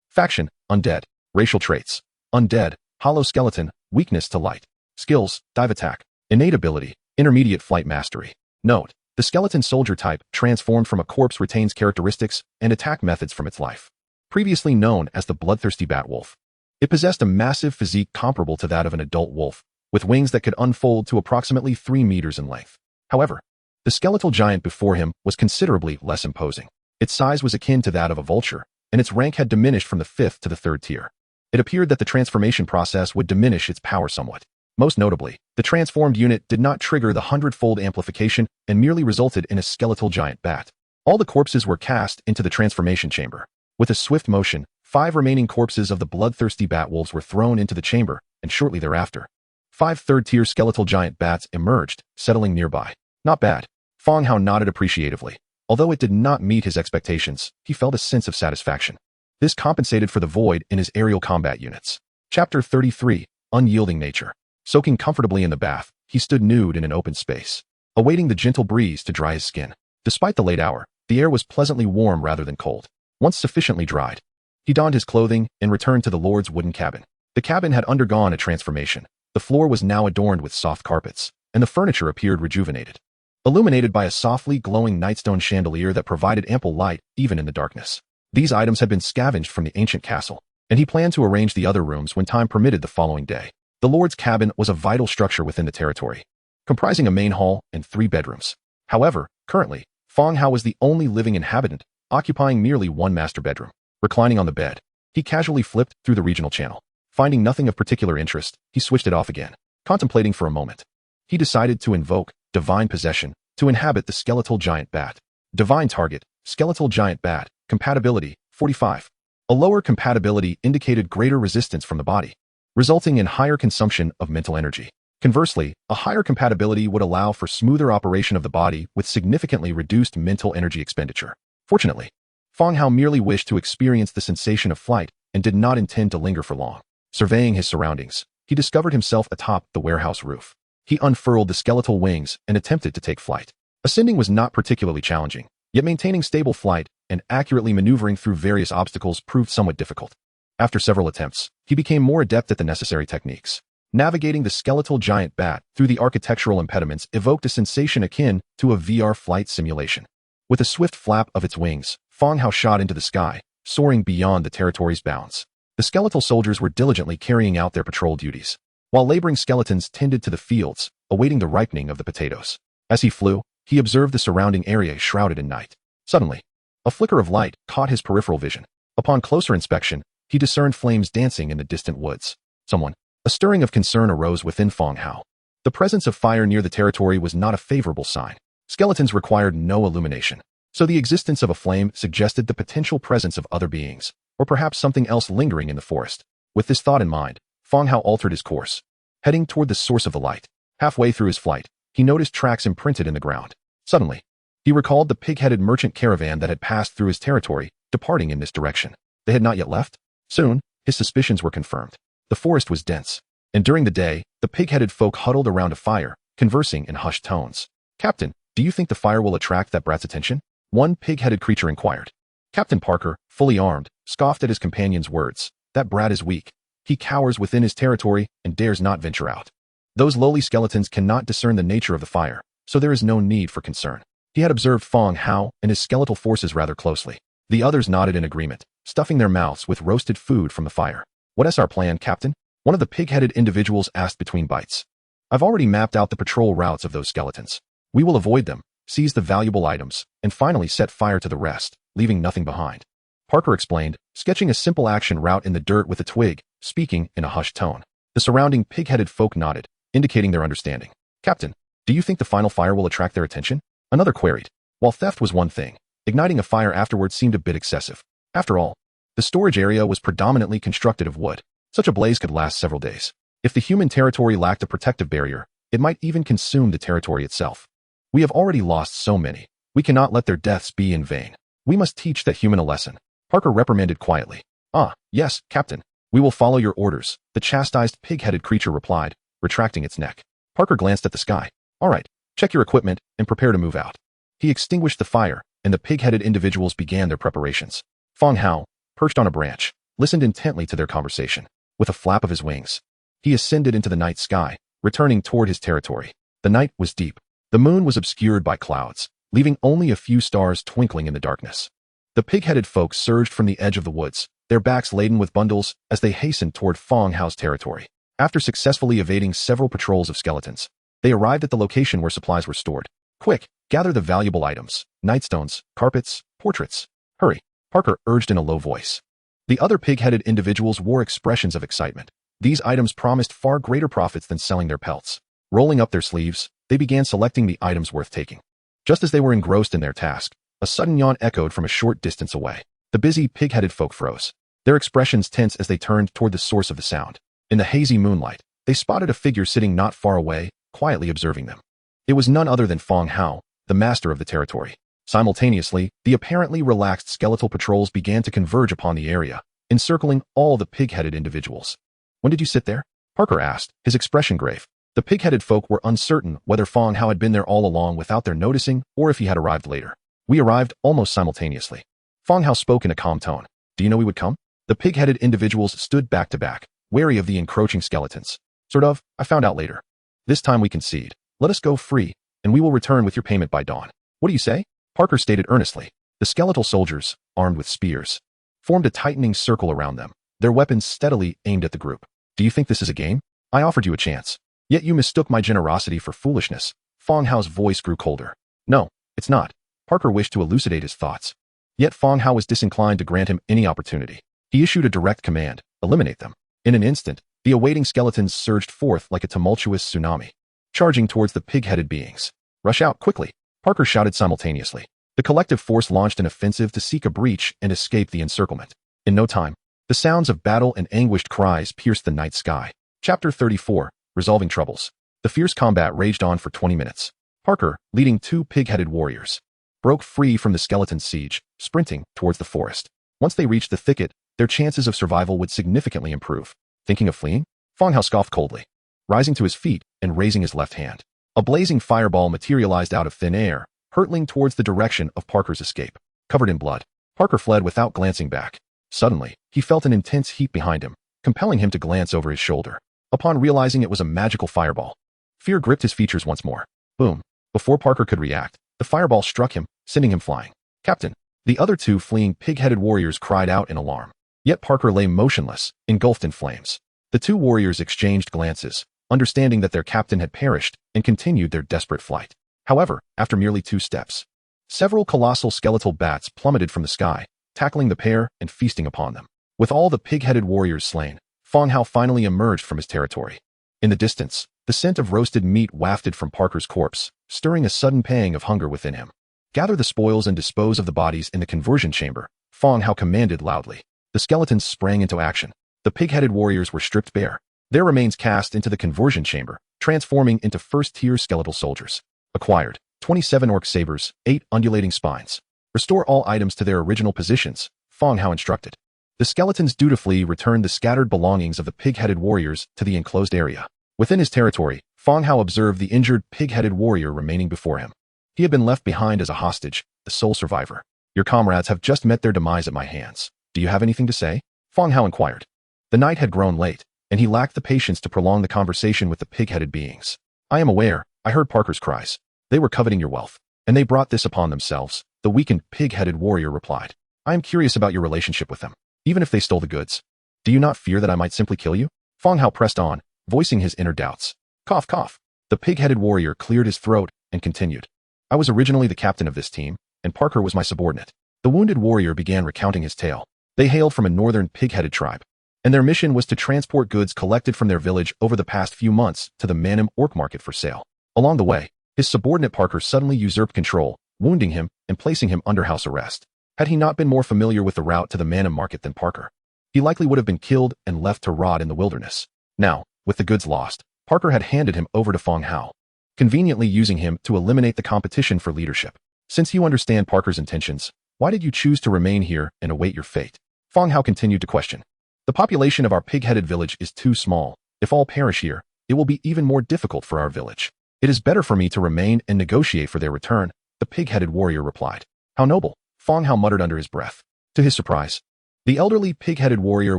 Faction, Undead. Racial traits: Undead, hollow skeleton, weakness to light. Skills: dive attack. Innate ability: intermediate flight mastery. Note: the skeleton soldier type, transformed from a corpse, retains characteristics and attack methods from its life. Previously known as the bloodthirsty bat wolf, it possessed a massive physique comparable to that of an adult wolf, with wings that could unfold to approximately 3 meters in length. However, the skeletal giant before him was considerably less imposing. Its size was akin to that of a vulture, and its rank had diminished from the 5th to the 3rd tier. It appeared that the transformation process would diminish its power somewhat. Most notably, the transformed unit did not trigger the 100-fold amplification and merely resulted in a skeletal giant bat. All the corpses were cast into the transformation chamber. With a swift motion, 5 remaining corpses of the bloodthirsty bat wolves were thrown into the chamber, and shortly thereafter, 5 third-tier skeletal giant bats emerged, settling nearby. Not bad. Fang Hao nodded appreciatively. Although it did not meet his expectations, he felt a sense of satisfaction. This compensated for the void in his aerial combat units. Chapter 33, Unyielding Nature. Soaking comfortably in the bath, he stood nude in an open space, awaiting the gentle breeze to dry his skin. Despite the late hour, the air was pleasantly warm rather than cold. Once sufficiently dried, he donned his clothing and returned to the Lord's wooden cabin. The cabin had undergone a transformation. The floor was now adorned with soft carpets, and the furniture appeared rejuvenated, illuminated by a softly glowing nightstone chandelier that provided ample light even in the darkness. These items had been scavenged from the ancient castle, and he planned to arrange the other rooms when time permitted the following day. The Lord's cabin was a vital structure within the territory, comprising a main hall and 3 bedrooms. However, currently, Fang Hao was the only living inhabitant, occupying merely 1 master bedroom. Reclining on the bed, he casually flipped through the regional channel. Finding nothing of particular interest, he switched it off again. Contemplating for a moment, he decided to invoke divine possession to inhabit the skeletal giant bat. Divine target: skeletal giant bat. Compatibility: 45. A lower compatibility indicated greater resistance from the body, resulting in higher consumption of mental energy. Conversely, a higher compatibility would allow for smoother operation of the body with significantly reduced mental energy expenditure. Fortunately, Fang Hao merely wished to experience the sensation of flight and did not intend to linger for long. Surveying his surroundings, he discovered himself atop the warehouse roof. He unfurled the skeletal wings and attempted to take flight. Ascending was not particularly challenging, yet maintaining stable flight and accurately maneuvering through various obstacles proved somewhat difficult. After several attempts, he became more adept at the necessary techniques. Navigating the skeletal giant bat through the architectural impediments evoked a sensation akin to a VR flight simulation. With a swift flap of its wings, Fang Hao shot into the sky, soaring beyond the territory's bounds. The skeletal soldiers were diligently carrying out their patrol duties, while laboring skeletons tended to the fields, awaiting the ripening of the potatoes. As he flew, he observed the surrounding area shrouded in night. Suddenly, a flicker of light caught his peripheral vision. Upon closer inspection, he discerned flames dancing in the distant woods. A stirring of concern arose within Fang Hao. The presence of fire near the territory was not a favorable sign. Skeletons required no illumination, So the existence of a flame suggested the potential presence of other beings, or perhaps something else lingering in the forest. With this thought in mind, Fang Hao altered his course, heading toward the source of the light. Halfway through his flight, he noticed tracks imprinted in the ground. Suddenly, he recalled the pig-headed merchant caravan that had passed through his territory, departing in this direction. They had not yet left? Soon, his suspicions were confirmed. The forest was dense, and during the day, the pig-headed folk huddled around a fire, conversing in hushed tones. "Captain, do you think the fire will attract that brat's attention?" one pig-headed creature inquired. Captain Parker, fully armed, scoffed at his companion's words. "That brat is weak. He cowers within his territory and dares not venture out. Those lowly skeletons cannot discern the nature of the fire, so there is no need for concern." He had observed Fang Hao and his skeletal forces rather closely. The others nodded in agreement, stuffing their mouths with roasted food from the fire. "What's our plan, Captain?" one of the pig-headed individuals asked between bites. "I've already mapped out the patrol routes of those skeletons. We will avoid them, seize the valuable items, and finally set fire to the rest, leaving nothing behind." Parker explained, sketching a simple action route in the dirt with a twig, speaking in a hushed tone. The surrounding pig-headed folk nodded, indicating their understanding. "Captain, do you think the final fire will attract their attention?" another queried. While theft was one thing, igniting a fire afterwards seemed a bit excessive. After all, the storage area was predominantly constructed of wood. Such a blaze could last several days. If the human territory lacked a protective barrier, it might even consume the territory itself. "We have already lost so many. We cannot let their deaths be in vain. We must teach that human a lesson," Parker reprimanded quietly. "Ah, yes, Captain. We will follow your orders," the chastised pig-headed creature replied, retracting its neck. Parker glanced at the sky. "All right, check your equipment and prepare to move out." He extinguished the fire, and the pig-headed individuals began their preparations. Fang Hao, perched on a branch, listened intently to their conversation. With a flap of his wings, he ascended into the night sky, returning toward his territory. The night was deep. The moon was obscured by clouds, leaving only a few stars twinkling in the darkness. The pig-headed folk surged from the edge of the woods, their backs laden with bundles, as they hastened toward Fang Hao's territory. After successfully evading several patrols of skeletons, they arrived at the location where supplies were stored. "Quick, gather the valuable items, nightstones, carpets, portraits. Hurry," Parker urged in a low voice. The other pig-headed individuals wore expressions of excitement. These items promised far greater profits than selling their pelts. Rolling up their sleeves, they began selecting the items worth taking. Just as they were engrossed in their task, a sudden yawn echoed from a short distance away. The busy pig-headed folk froze, their expressions tense as they turned toward the source of the sound. In the hazy moonlight, they spotted a figure sitting not far away, quietly observing them. It was none other than Fang Hao, the master of the territory. Simultaneously, the apparently relaxed skeletal patrols began to converge upon the area, encircling all the pig-headed individuals. "When did you sit there?" Parker asked, his expression grave. The pig-headed folk were uncertain whether Fang Hao had been there all along without their noticing or if he had arrived later. "We arrived almost simultaneously." Fang Hao spoke in a calm tone. "Do you know we would come?" The pig-headed individuals stood back to back, wary of the encroaching skeletons. "Sort of, I found out later. This time we concede. Let us go free, and we will return with your payment by dawn." "What do you say?" Parker stated earnestly. The skeletal soldiers, armed with spears, formed a tightening circle around them, their weapons steadily aimed at the group. "Do you think this is a game? I offered you a chance. Yet you mistook my generosity for foolishness." Fang Hao's voice grew colder. "No, it's not." Parker wished to elucidate his thoughts. Yet Fang Hao was disinclined to grant him any opportunity. He issued a direct command: eliminate them. In an instant, the awaiting skeletons surged forth like a tumultuous tsunami, charging towards the pig-headed beings. "Rush out, quickly!" Parker shouted simultaneously. The collective force launched an offensive to seek a breach and escape the encirclement. In no time, the sounds of battle and anguished cries pierced the night sky. Chapter 34, Resolving Troubles. The fierce combat raged on for 20 minutes. Parker, leading two pig-headed warriors, broke free from the skeleton siege, sprinting towards the forest. Once they reached the thicket, their chances of survival would significantly improve. Thinking of fleeing? Fang Hao scoffed coldly, rising to his feet and raising his left hand. A blazing fireball materialized out of thin air, hurtling towards the direction of Parker's escape. Covered in blood, Parker fled without glancing back. Suddenly, he felt an intense heat behind him, compelling him to glance over his shoulder. Upon realizing it was a magical fireball, fear gripped his features once more. Boom! Before Parker could react, the fireball struck him, sending him flying. "Captain!" The other two fleeing pig-headed warriors cried out in alarm. Yet Parker lay motionless, engulfed in flames. The two warriors exchanged glances, understanding that their captain had perished, and continued their desperate flight. However, after merely 2 steps, several colossal skeletal bats plummeted from the sky, tackling the pair and feasting upon them. With all the pig-headed warriors slain, Fang Hao finally emerged from his territory. In the distance, the scent of roasted meat wafted from Parker's corpse, stirring a sudden pang of hunger within him. Gather the spoils and dispose of the bodies in the conversion chamber, Fang Hao commanded loudly. The skeletons sprang into action. The pig-headed warriors were stripped bare. Their remains cast into the conversion chamber, transforming into first-tier skeletal soldiers. Acquired 27 orc sabers, 8 undulating spines. Restore all items to their original positions, Fang Hao instructed. The skeletons dutifully returned the scattered belongings of the pig-headed warriors to the enclosed area. Within his territory, Fang Hao observed the injured pig-headed warrior remaining before him. He had been left behind as a hostage, the sole survivor. Your comrades have just met their demise at my hands. Do you have anything to say? Fang Hao inquired. The night had grown late, and he lacked the patience to prolong the conversation with the pig-headed beings. I am aware, I heard Parker's cries. They were coveting your wealth, and they brought this upon themselves, the weakened pig-headed warrior replied. I am curious about your relationship with them, even if they stole the goods. Do you not fear that I might simply kill you? Fang Hao pressed on, voicing his inner doubts. Cough, cough. The pig-headed warrior cleared his throat and continued. I was originally the captain of this team, and Parker was my subordinate. The wounded warrior began recounting his tale. They hailed from a northern pig-headed tribe, and their mission was to transport goods collected from their village over the past few months to the Manhwa orc market for sale. Along the way, his subordinate Parker suddenly usurped control, wounding him and placing him under house arrest. Had he not been more familiar with the route to the Manhwa market than Parker, he likely would have been killed and left to rot in the wilderness. Now, with the goods lost, Parker had handed him over to Fang Hao, conveniently using him to eliminate the competition for leadership. Since you understand Parker's intentions, why did you choose to remain here and await your fate? Fang Hao continued to question. The population of our pig-headed village is too small. If all perish here, it will be even more difficult for our village. It is better for me to remain and negotiate for their return, the pig-headed warrior replied. How noble, Fang Hao muttered under his breath. To his surprise, the elderly pig-headed warrior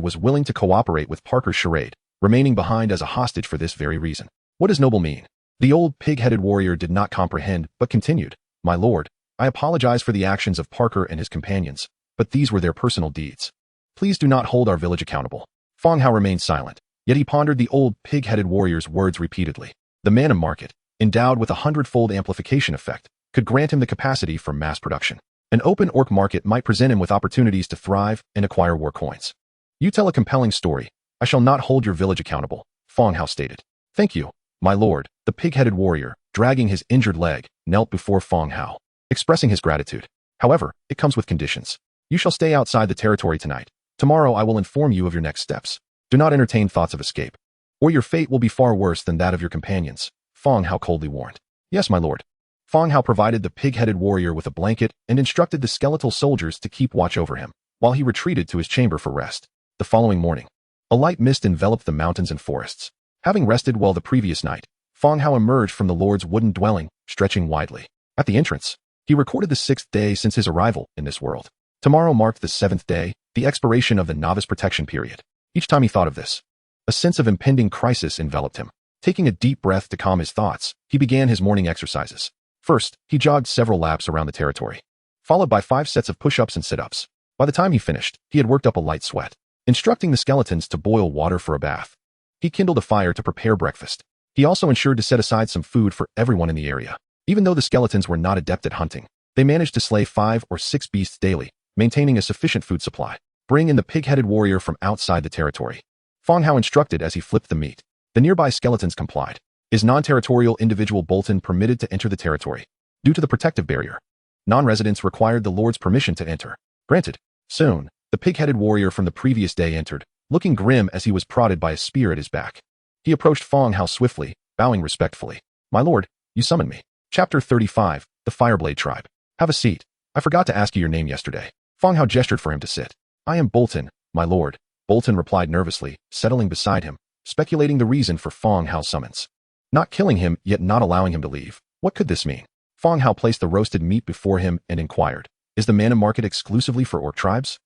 was willing to cooperate with Parker's charade, remaining behind as a hostage for this very reason. What does noble mean? The old pig-headed warrior did not comprehend, but continued. My lord, I apologize for the actions of Parker and his companions, but these were their personal deeds. Please do not hold our village accountable. Fang Hao remained silent, yet he pondered the old pig-headed warrior's words repeatedly. The Manhwa market, endowed with a 100-fold amplification effect, could grant him the capacity for mass production. An open orc market might present him with opportunities to thrive and acquire war coins. You tell a compelling story. I shall not hold your village accountable, Fang Hao stated. Thank you, my lord. The pig-headed warrior, dragging his injured leg, knelt before Fang Hao, expressing his gratitude. However, it comes with conditions. You shall stay outside the territory tonight. Tomorrow I will inform you of your next steps. Do not entertain thoughts of escape, or your fate will be far worse than that of your companions, Fang Hao coldly warned. Yes, my lord. Fang Hao provided the pig-headed warrior with a blanket and instructed the skeletal soldiers to keep watch over him, while he retreated to his chamber for rest. The following morning, a light mist enveloped the mountains and forests. Having rested well the previous night, Fang Hao emerged from the lord's wooden dwelling, stretching widely. At the entrance, he recorded the 6th day since his arrival in this world. Tomorrow marked the 7th day, the expiration of the novice protection period. Each time he thought of this, a sense of impending crisis enveloped him. Taking a deep breath to calm his thoughts, he began his morning exercises. First, he jogged several laps around the territory, followed by 5 sets of push-ups and sit-ups. By the time he finished, he had worked up a light sweat. Instructing the skeletons to boil water for a bath, he kindled a fire to prepare breakfast. He also ensured to set aside some food for everyone in the area. Even though the skeletons were not adept at hunting, they managed to slay 5 or 6 beasts daily, maintaining a sufficient food supply. Bring in the pig-headed warrior from outside the territory, Fang Hao instructed as he flipped the meat. The nearby skeletons complied. Is non-territorial individual Bolton permitted to enter the territory? Due to the protective barrier, non-residents required the Lord's permission to enter. Granted. Soon, the pig-headed warrior from the previous day entered, looking grim as he was prodded by a spear at his back. He approached Fang Hao swiftly, bowing respectfully. My lord, you summoned me. Chapter 35, The Fireblade Tribe. Have a seat. I forgot to ask you your name yesterday. Fang Hao gestured for him to sit. I am Bolton, my lord. Bolton replied nervously, settling beside him, speculating the reason for Fang Hao's summons. Not killing him, yet not allowing him to leave. What could this mean? Fang Hao placed the roasted meat before him and inquired, is the Manhwa market exclusively for orc tribes?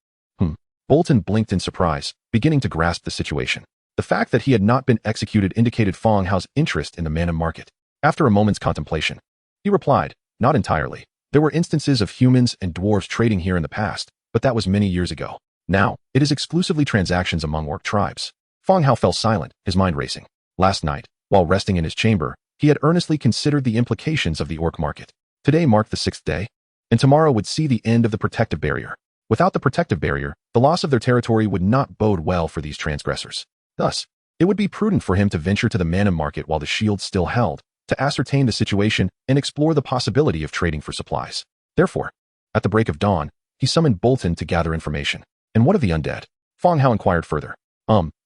Bolton blinked in surprise, beginning to grasp the situation. The fact that he had not been executed indicated Fang Hao's interest in the Manhwa market. After a moment's contemplation, he replied, not entirely. There were instances of humans and dwarves trading here in the past, but that was many years ago. Now, it is exclusively transactions among orc tribes. Fang Hao fell silent, his mind racing. Last night, while resting in his chamber, he had earnestly considered the implications of the orc market. Today marked the 6th day, and tomorrow would see the end of the protective barrier. Without the protective barrier, the loss of their territory would not bode well for these transgressors. Thus, it would be prudent for him to venture to the Manhwa market while the shield still held, to ascertain the situation and explore the possibility of trading for supplies. Therefore, at the break of dawn, he summoned Bolton to gather information. And what of the undead? Fang Hao inquired further.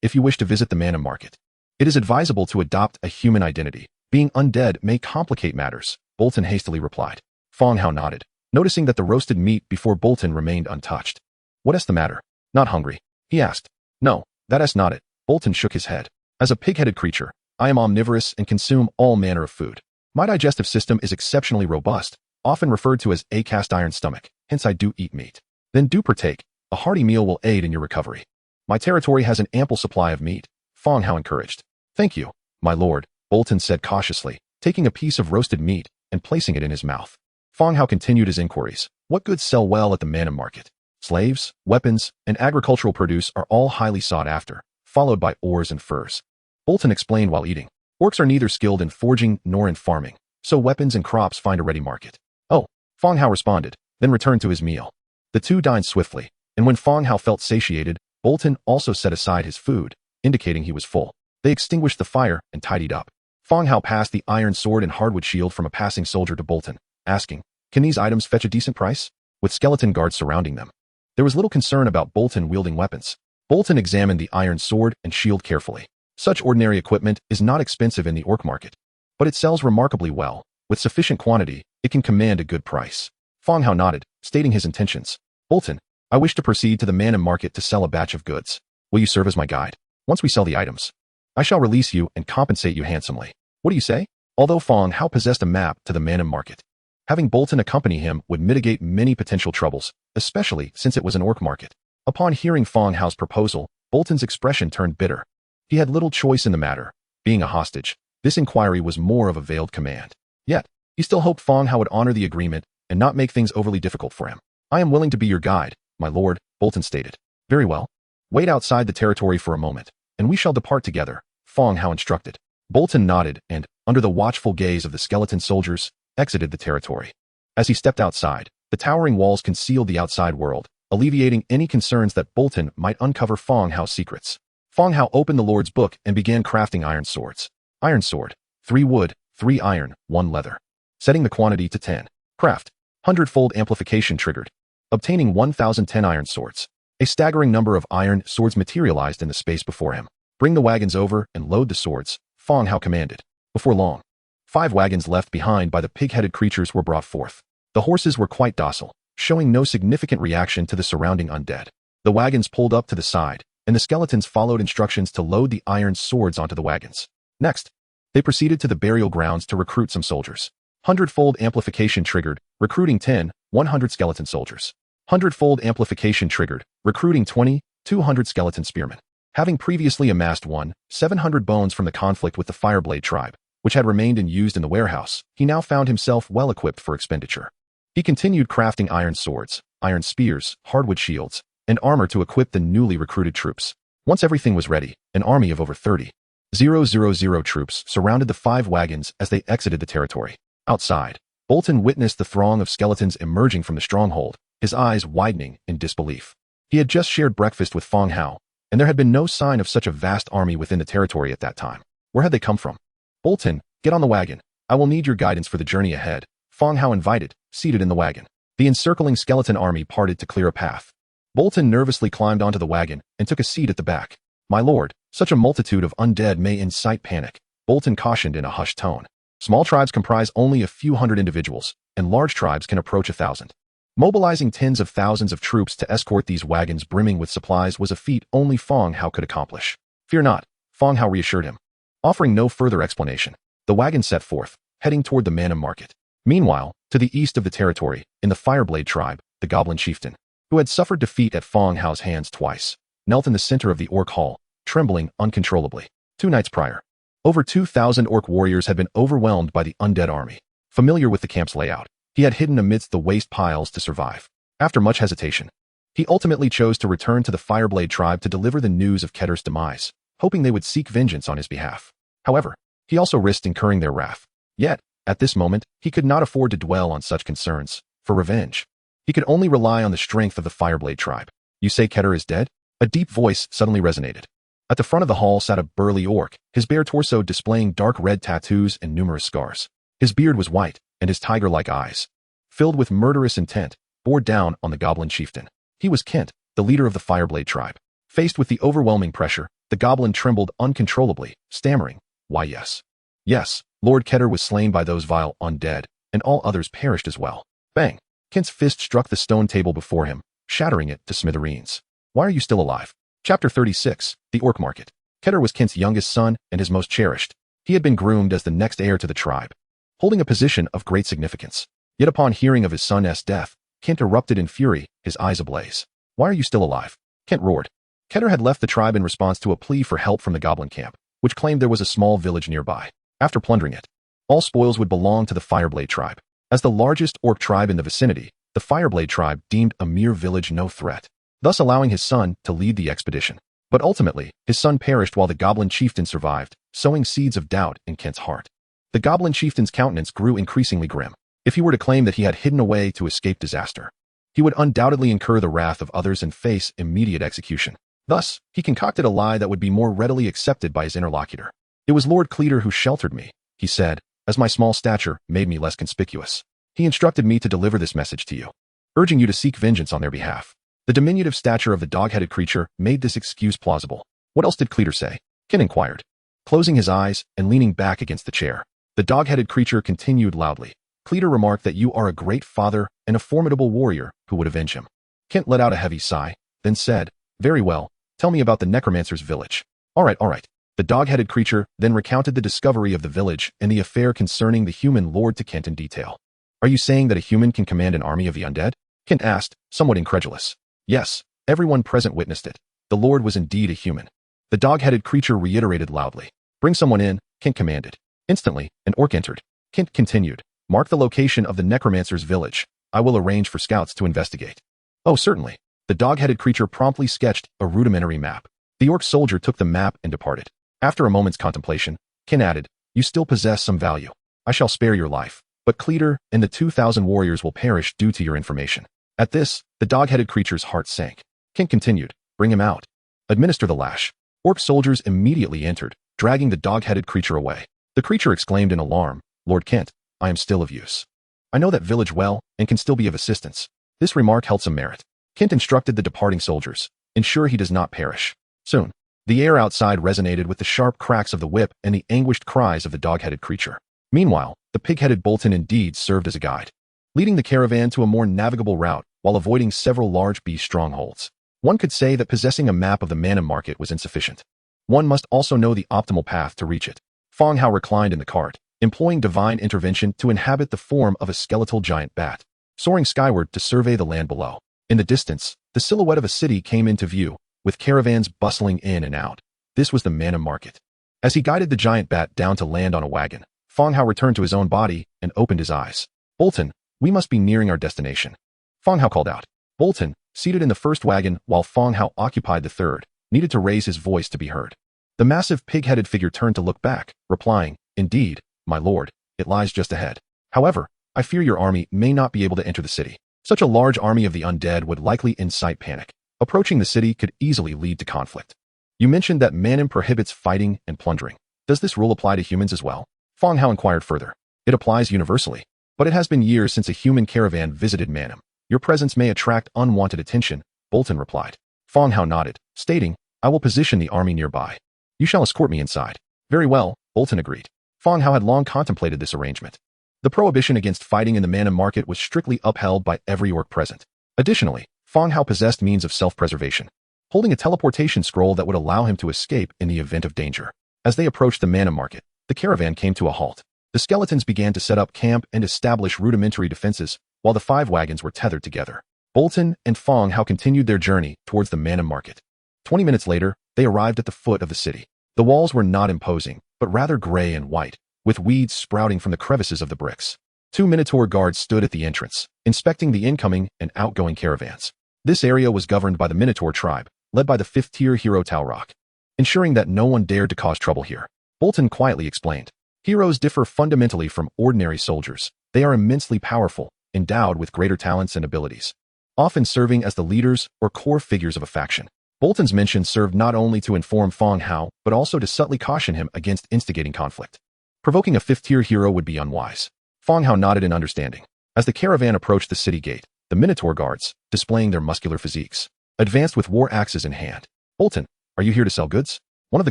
If you wish to visit the mana market, it is advisable to adopt a human identity. Being undead may complicate matters, Bolton hastily replied. Fang Hao nodded, noticing that the roasted meat before Bolton remained untouched. What is the matter? Not hungry? He asked. No, that is not it. Bolton shook his head. As a pig-headed creature, I am omnivorous and consume all manner of food. My digestive system is exceptionally robust, often referred to as a cast iron stomach, hence I do eat meat. Then do partake. A hearty meal will aid in your recovery. My territory has an ample supply of meat, Fang Hao encouraged. Thank you, my lord, Bolton said cautiously, taking a piece of roasted meat and placing it in his mouth. Fang Hao continued his inquiries. What goods sell well at the mana market? Slaves, weapons, and agricultural produce are all highly sought after, followed by ores and furs. Bolton explained while eating. Orcs are neither skilled in forging nor in farming, so weapons and crops find a ready market. Oh, Fang Hao responded, then returned to his meal. The two dined swiftly, and when Fang Hao felt satiated, Bolton also set aside his food, indicating he was full. They extinguished the fire and tidied up. Fang Hao passed the iron sword and hardwood shield from a passing soldier to Bolton, asking, Can these items fetch a decent price? With skeleton guards surrounding them, there was little concern about Bolton wielding weapons. Bolton examined the iron sword and shield carefully. Such ordinary equipment is not expensive in the orc market, but it sells remarkably well. With sufficient quantity, it can command a good price. Fang Hao nodded, stating his intentions. Bolton, I wish to proceed to the mana market to sell a batch of goods. Will you serve as my guide? Once we sell the items, I shall release you and compensate you handsomely. What do you say? Although Fang Hao possessed a map to the mana market, having Bolton accompany him would mitigate many potential troubles, especially since it was an orc market. Upon hearing Fang Hao's proposal, Bolton's expression turned bitter. He had little choice in the matter. Being a hostage, this inquiry was more of a veiled command. Yet, he still hoped Fang Hao would honor the agreement and not make things overly difficult for him. I am willing to be your guide, my lord, Bolton stated. Very well. Wait outside the territory for a moment, and we shall depart together, Fang Hao instructed. Bolton nodded and, under the watchful gaze of the skeleton soldiers, exited the territory. As he stepped outside, the towering walls concealed the outside world, alleviating any concerns that Bolton might uncover Fang Hao's secrets. Fang Hao opened the Lord's book and began crafting iron swords. Iron sword, 3 wood, 3 iron, 1 leather. Setting the quantity to 10. Craft, 100-fold amplification triggered. Obtaining 1,010 iron swords. A staggering number of iron swords materialized in the space before him. Bring the wagons over and load the swords, Fang Hao commanded. Before long, 5 wagons left behind by the pig-headed creatures were brought forth. The horses were quite docile, showing no significant reaction to the surrounding undead. The wagons pulled up to the side, and the skeletons followed instructions to load the iron swords onto the wagons. Next, they proceeded to the burial grounds to recruit some soldiers. 100-fold amplification triggered, recruiting 10, 100 skeleton soldiers. 100-fold amplification triggered, recruiting 20, 200 skeleton spearmen. Having previously amassed 700 bones from the conflict with the Fireblade tribe, which had remained unused in the warehouse, he now found himself well equipped for expenditure. He continued crafting iron swords, iron spears, hardwood shields, and armor to equip the newly recruited troops. Once everything was ready, an army of over 30,000 troops surrounded the 5 wagons as they exited the territory. Outside, Bolton witnessed the throng of skeletons emerging from the stronghold, his eyes widening in disbelief. He had just shared breakfast with Fang Hao, and there had been no sign of such a vast army within the territory at that time. Where had they come from? Bolton, get on the wagon. I will need your guidance for the journey ahead, Fang Hao invited, seated in the wagon. The encircling skeleton army parted to clear a path. Bolton nervously climbed onto the wagon and took a seat at the back. My lord, such a multitude of undead may incite panic, Bolton cautioned in a hushed tone. Small tribes comprise only a few hundred individuals, and large tribes can approach 1,000. Mobilizing tens of thousands of troops to escort these wagons brimming with supplies was a feat only Fang Hao could accomplish. Fear not, Fang Hao reassured him. Offering no further explanation, the wagon set forth, heading toward the mana market. Meanwhile, to the east of the territory, in the Fireblade tribe, the goblin chieftain, who had suffered defeat at Fang Hao's hands twice, knelt in the center of the orc hall, trembling uncontrollably. 2 nights prior, over 2,000 orc warriors had been overwhelmed by the undead army. Familiar with the camp's layout, he had hidden amidst the waste piles to survive. After much hesitation, he ultimately chose to return to the Fireblade tribe to deliver the news of Ketter's demise, hoping they would seek vengeance on his behalf. However, he also risked incurring their wrath. Yet, at this moment, he could not afford to dwell on such concerns. For revenge, he could only rely on the strength of the Fireblade tribe. You say Ketter is dead? A deep voice suddenly resonated. At the front of the hall sat a burly orc, his bare torso displaying dark red tattoos and numerous scars. His beard was white, and his tiger-like eyes filled with murderous intent, bore down on the goblin chieftain. He was Kent, the leader of the Fireblade tribe. Faced with the overwhelming pressure, the goblin trembled uncontrollably, stammering, "Why yes. Yes, Lord Keter was slain by those vile undead, and all others perished as well." Bang! Kent's fist struck the stone table before him, shattering it to smithereens. "Why are you still alive?" Chapter 36, The Orc Market. Keter was Kent's youngest son and his most cherished. He had been groomed as the next heir to the tribe, holding a position of great significance. Yet upon hearing of his son's death, Kent erupted in fury, his eyes ablaze. "Why are you still alive?" Kent roared. Keter had left the tribe in response to a plea for help from the goblin camp, which claimed there was a small village nearby. After plundering it, all spoils would belong to the Fireblade tribe. As the largest orc tribe in the vicinity, the Fireblade tribe deemed a mere village no threat, thus allowing his son to lead the expedition. But ultimately, his son perished while the goblin chieftain survived, sowing seeds of doubt in Kent's heart. The goblin chieftain's countenance grew increasingly grim. If he were to claim that he had hidden away to escape disaster, he would undoubtedly incur the wrath of others and face immediate execution. Thus, he concocted a lie that would be more readily accepted by his interlocutor. "It was Lord Cleater who sheltered me," he said, "as my small stature made me less conspicuous. He instructed me to deliver this message to you, urging you to seek vengeance on their behalf." The diminutive stature of the dog-headed creature made this excuse plausible. "What else did Cleater say?" Ken inquired, closing his eyes and leaning back against the chair. The dog-headed creature continued loudly. "Cleater remarked that you are a great father and a formidable warrior who would avenge him." Kent let out a heavy sigh, then said, "Very well, tell me about the necromancer's village." All right. The dog-headed creature then recounted the discovery of the village and the affair concerning the human lord to Kent in detail. "Are you saying that a human can command an army of the undead?" Kent asked, somewhat incredulous. "Yes, everyone present witnessed it. The lord was indeed a human." The dog-headed creature reiterated loudly. "Bring someone in," Kent commanded. Instantly, an orc entered. Kent continued, "Mark the location of the necromancer's village. I will arrange for scouts to investigate." "Oh, certainly." The dog-headed creature promptly sketched a rudimentary map. The orc soldier took the map and departed. After a moment's contemplation, Ken added, "You still possess some value. I shall spare your life, but Cleater and the 2,000 warriors will perish due to your information." At this, the dog-headed creature's heart sank. Ken continued, "Bring him out. Administer the lash." Orc soldiers immediately entered, dragging the dog-headed creature away. The creature exclaimed in alarm, "Lord Kent, I am still of use. I know that village well and can still be of assistance." This remark held some merit. Kent instructed the departing soldiers, "Ensure he does not perish." Soon, the air outside resonated with the sharp cracks of the whip and the anguished cries of the dog-headed creature. Meanwhile, the pig-headed Bolton indeed served as a guide, leading the caravan to a more navigable route while avoiding several large beast strongholds. One could say that possessing a map of the Manhwa market was insufficient. One must also know the optimal path to reach it. Fang Hao reclined in the cart, employing divine intervention to inhabit the form of a skeletal giant bat, soaring skyward to survey the land below. In the distance, the silhouette of a city came into view, with caravans bustling in and out. This was the Manhwa market. As he guided the giant bat down to land on a wagon, Fang Hao returned to his own body and opened his eyes. "Bolton, we must be nearing our destination," Fang Hao called out. Bolton, seated in the first wagon while Fang Hao occupied the third, needed to raise his voice to be heard. The massive pig-headed figure turned to look back, replying, "Indeed, my lord, it lies just ahead. However, I fear your army may not be able to enter the city. Such a large army of the undead would likely incite panic. Approaching the city could easily lead to conflict. You mentioned that Manhwa prohibits fighting and plundering. Does this rule apply to humans as well?" Fang Hao inquired further. "It applies universally, but it has been years since a human caravan visited Manhwa. Your presence may attract unwanted attention," Bolton replied. Fang Hao nodded, stating, "I will position the army nearby. You shall escort me inside." "Very well," Bolton agreed. Fang Hao had long contemplated this arrangement. The prohibition against fighting in the Manhwa market was strictly upheld by every orc present. Additionally, Fang Hao possessed means of self-preservation, holding a teleportation scroll that would allow him to escape in the event of danger. As they approached the Manhwa market, the caravan came to a halt. The skeletons began to set up camp and establish rudimentary defenses, while the 5 wagons were tethered together. Bolton and Fang Hao continued their journey towards the Manhwa market. 20 minutes later, they arrived at the foot of the city. The walls were not imposing, but rather gray and white, with weeds sprouting from the crevices of the bricks. 2 Minotaur guards stood at the entrance, inspecting the incoming and outgoing caravans. This area was governed by the Minotaur tribe, led by the 5th-tier hero Talrock, ensuring that no one dared to cause trouble here. Bolton quietly explained, "Heroes differ fundamentally from ordinary soldiers. They are immensely powerful, endowed with greater talents and abilities, often serving as the leaders or core figures of a faction." Bolton's mention served not only to inform Fang Hao, but also to subtly caution him against instigating conflict. Provoking a 5th-tier hero would be unwise. Fang Hao nodded in understanding. As the caravan approached the city gate, the Minotaur guards, displaying their muscular physiques, advanced with war axes in hand. "Bolton, are you here to sell goods?" One of the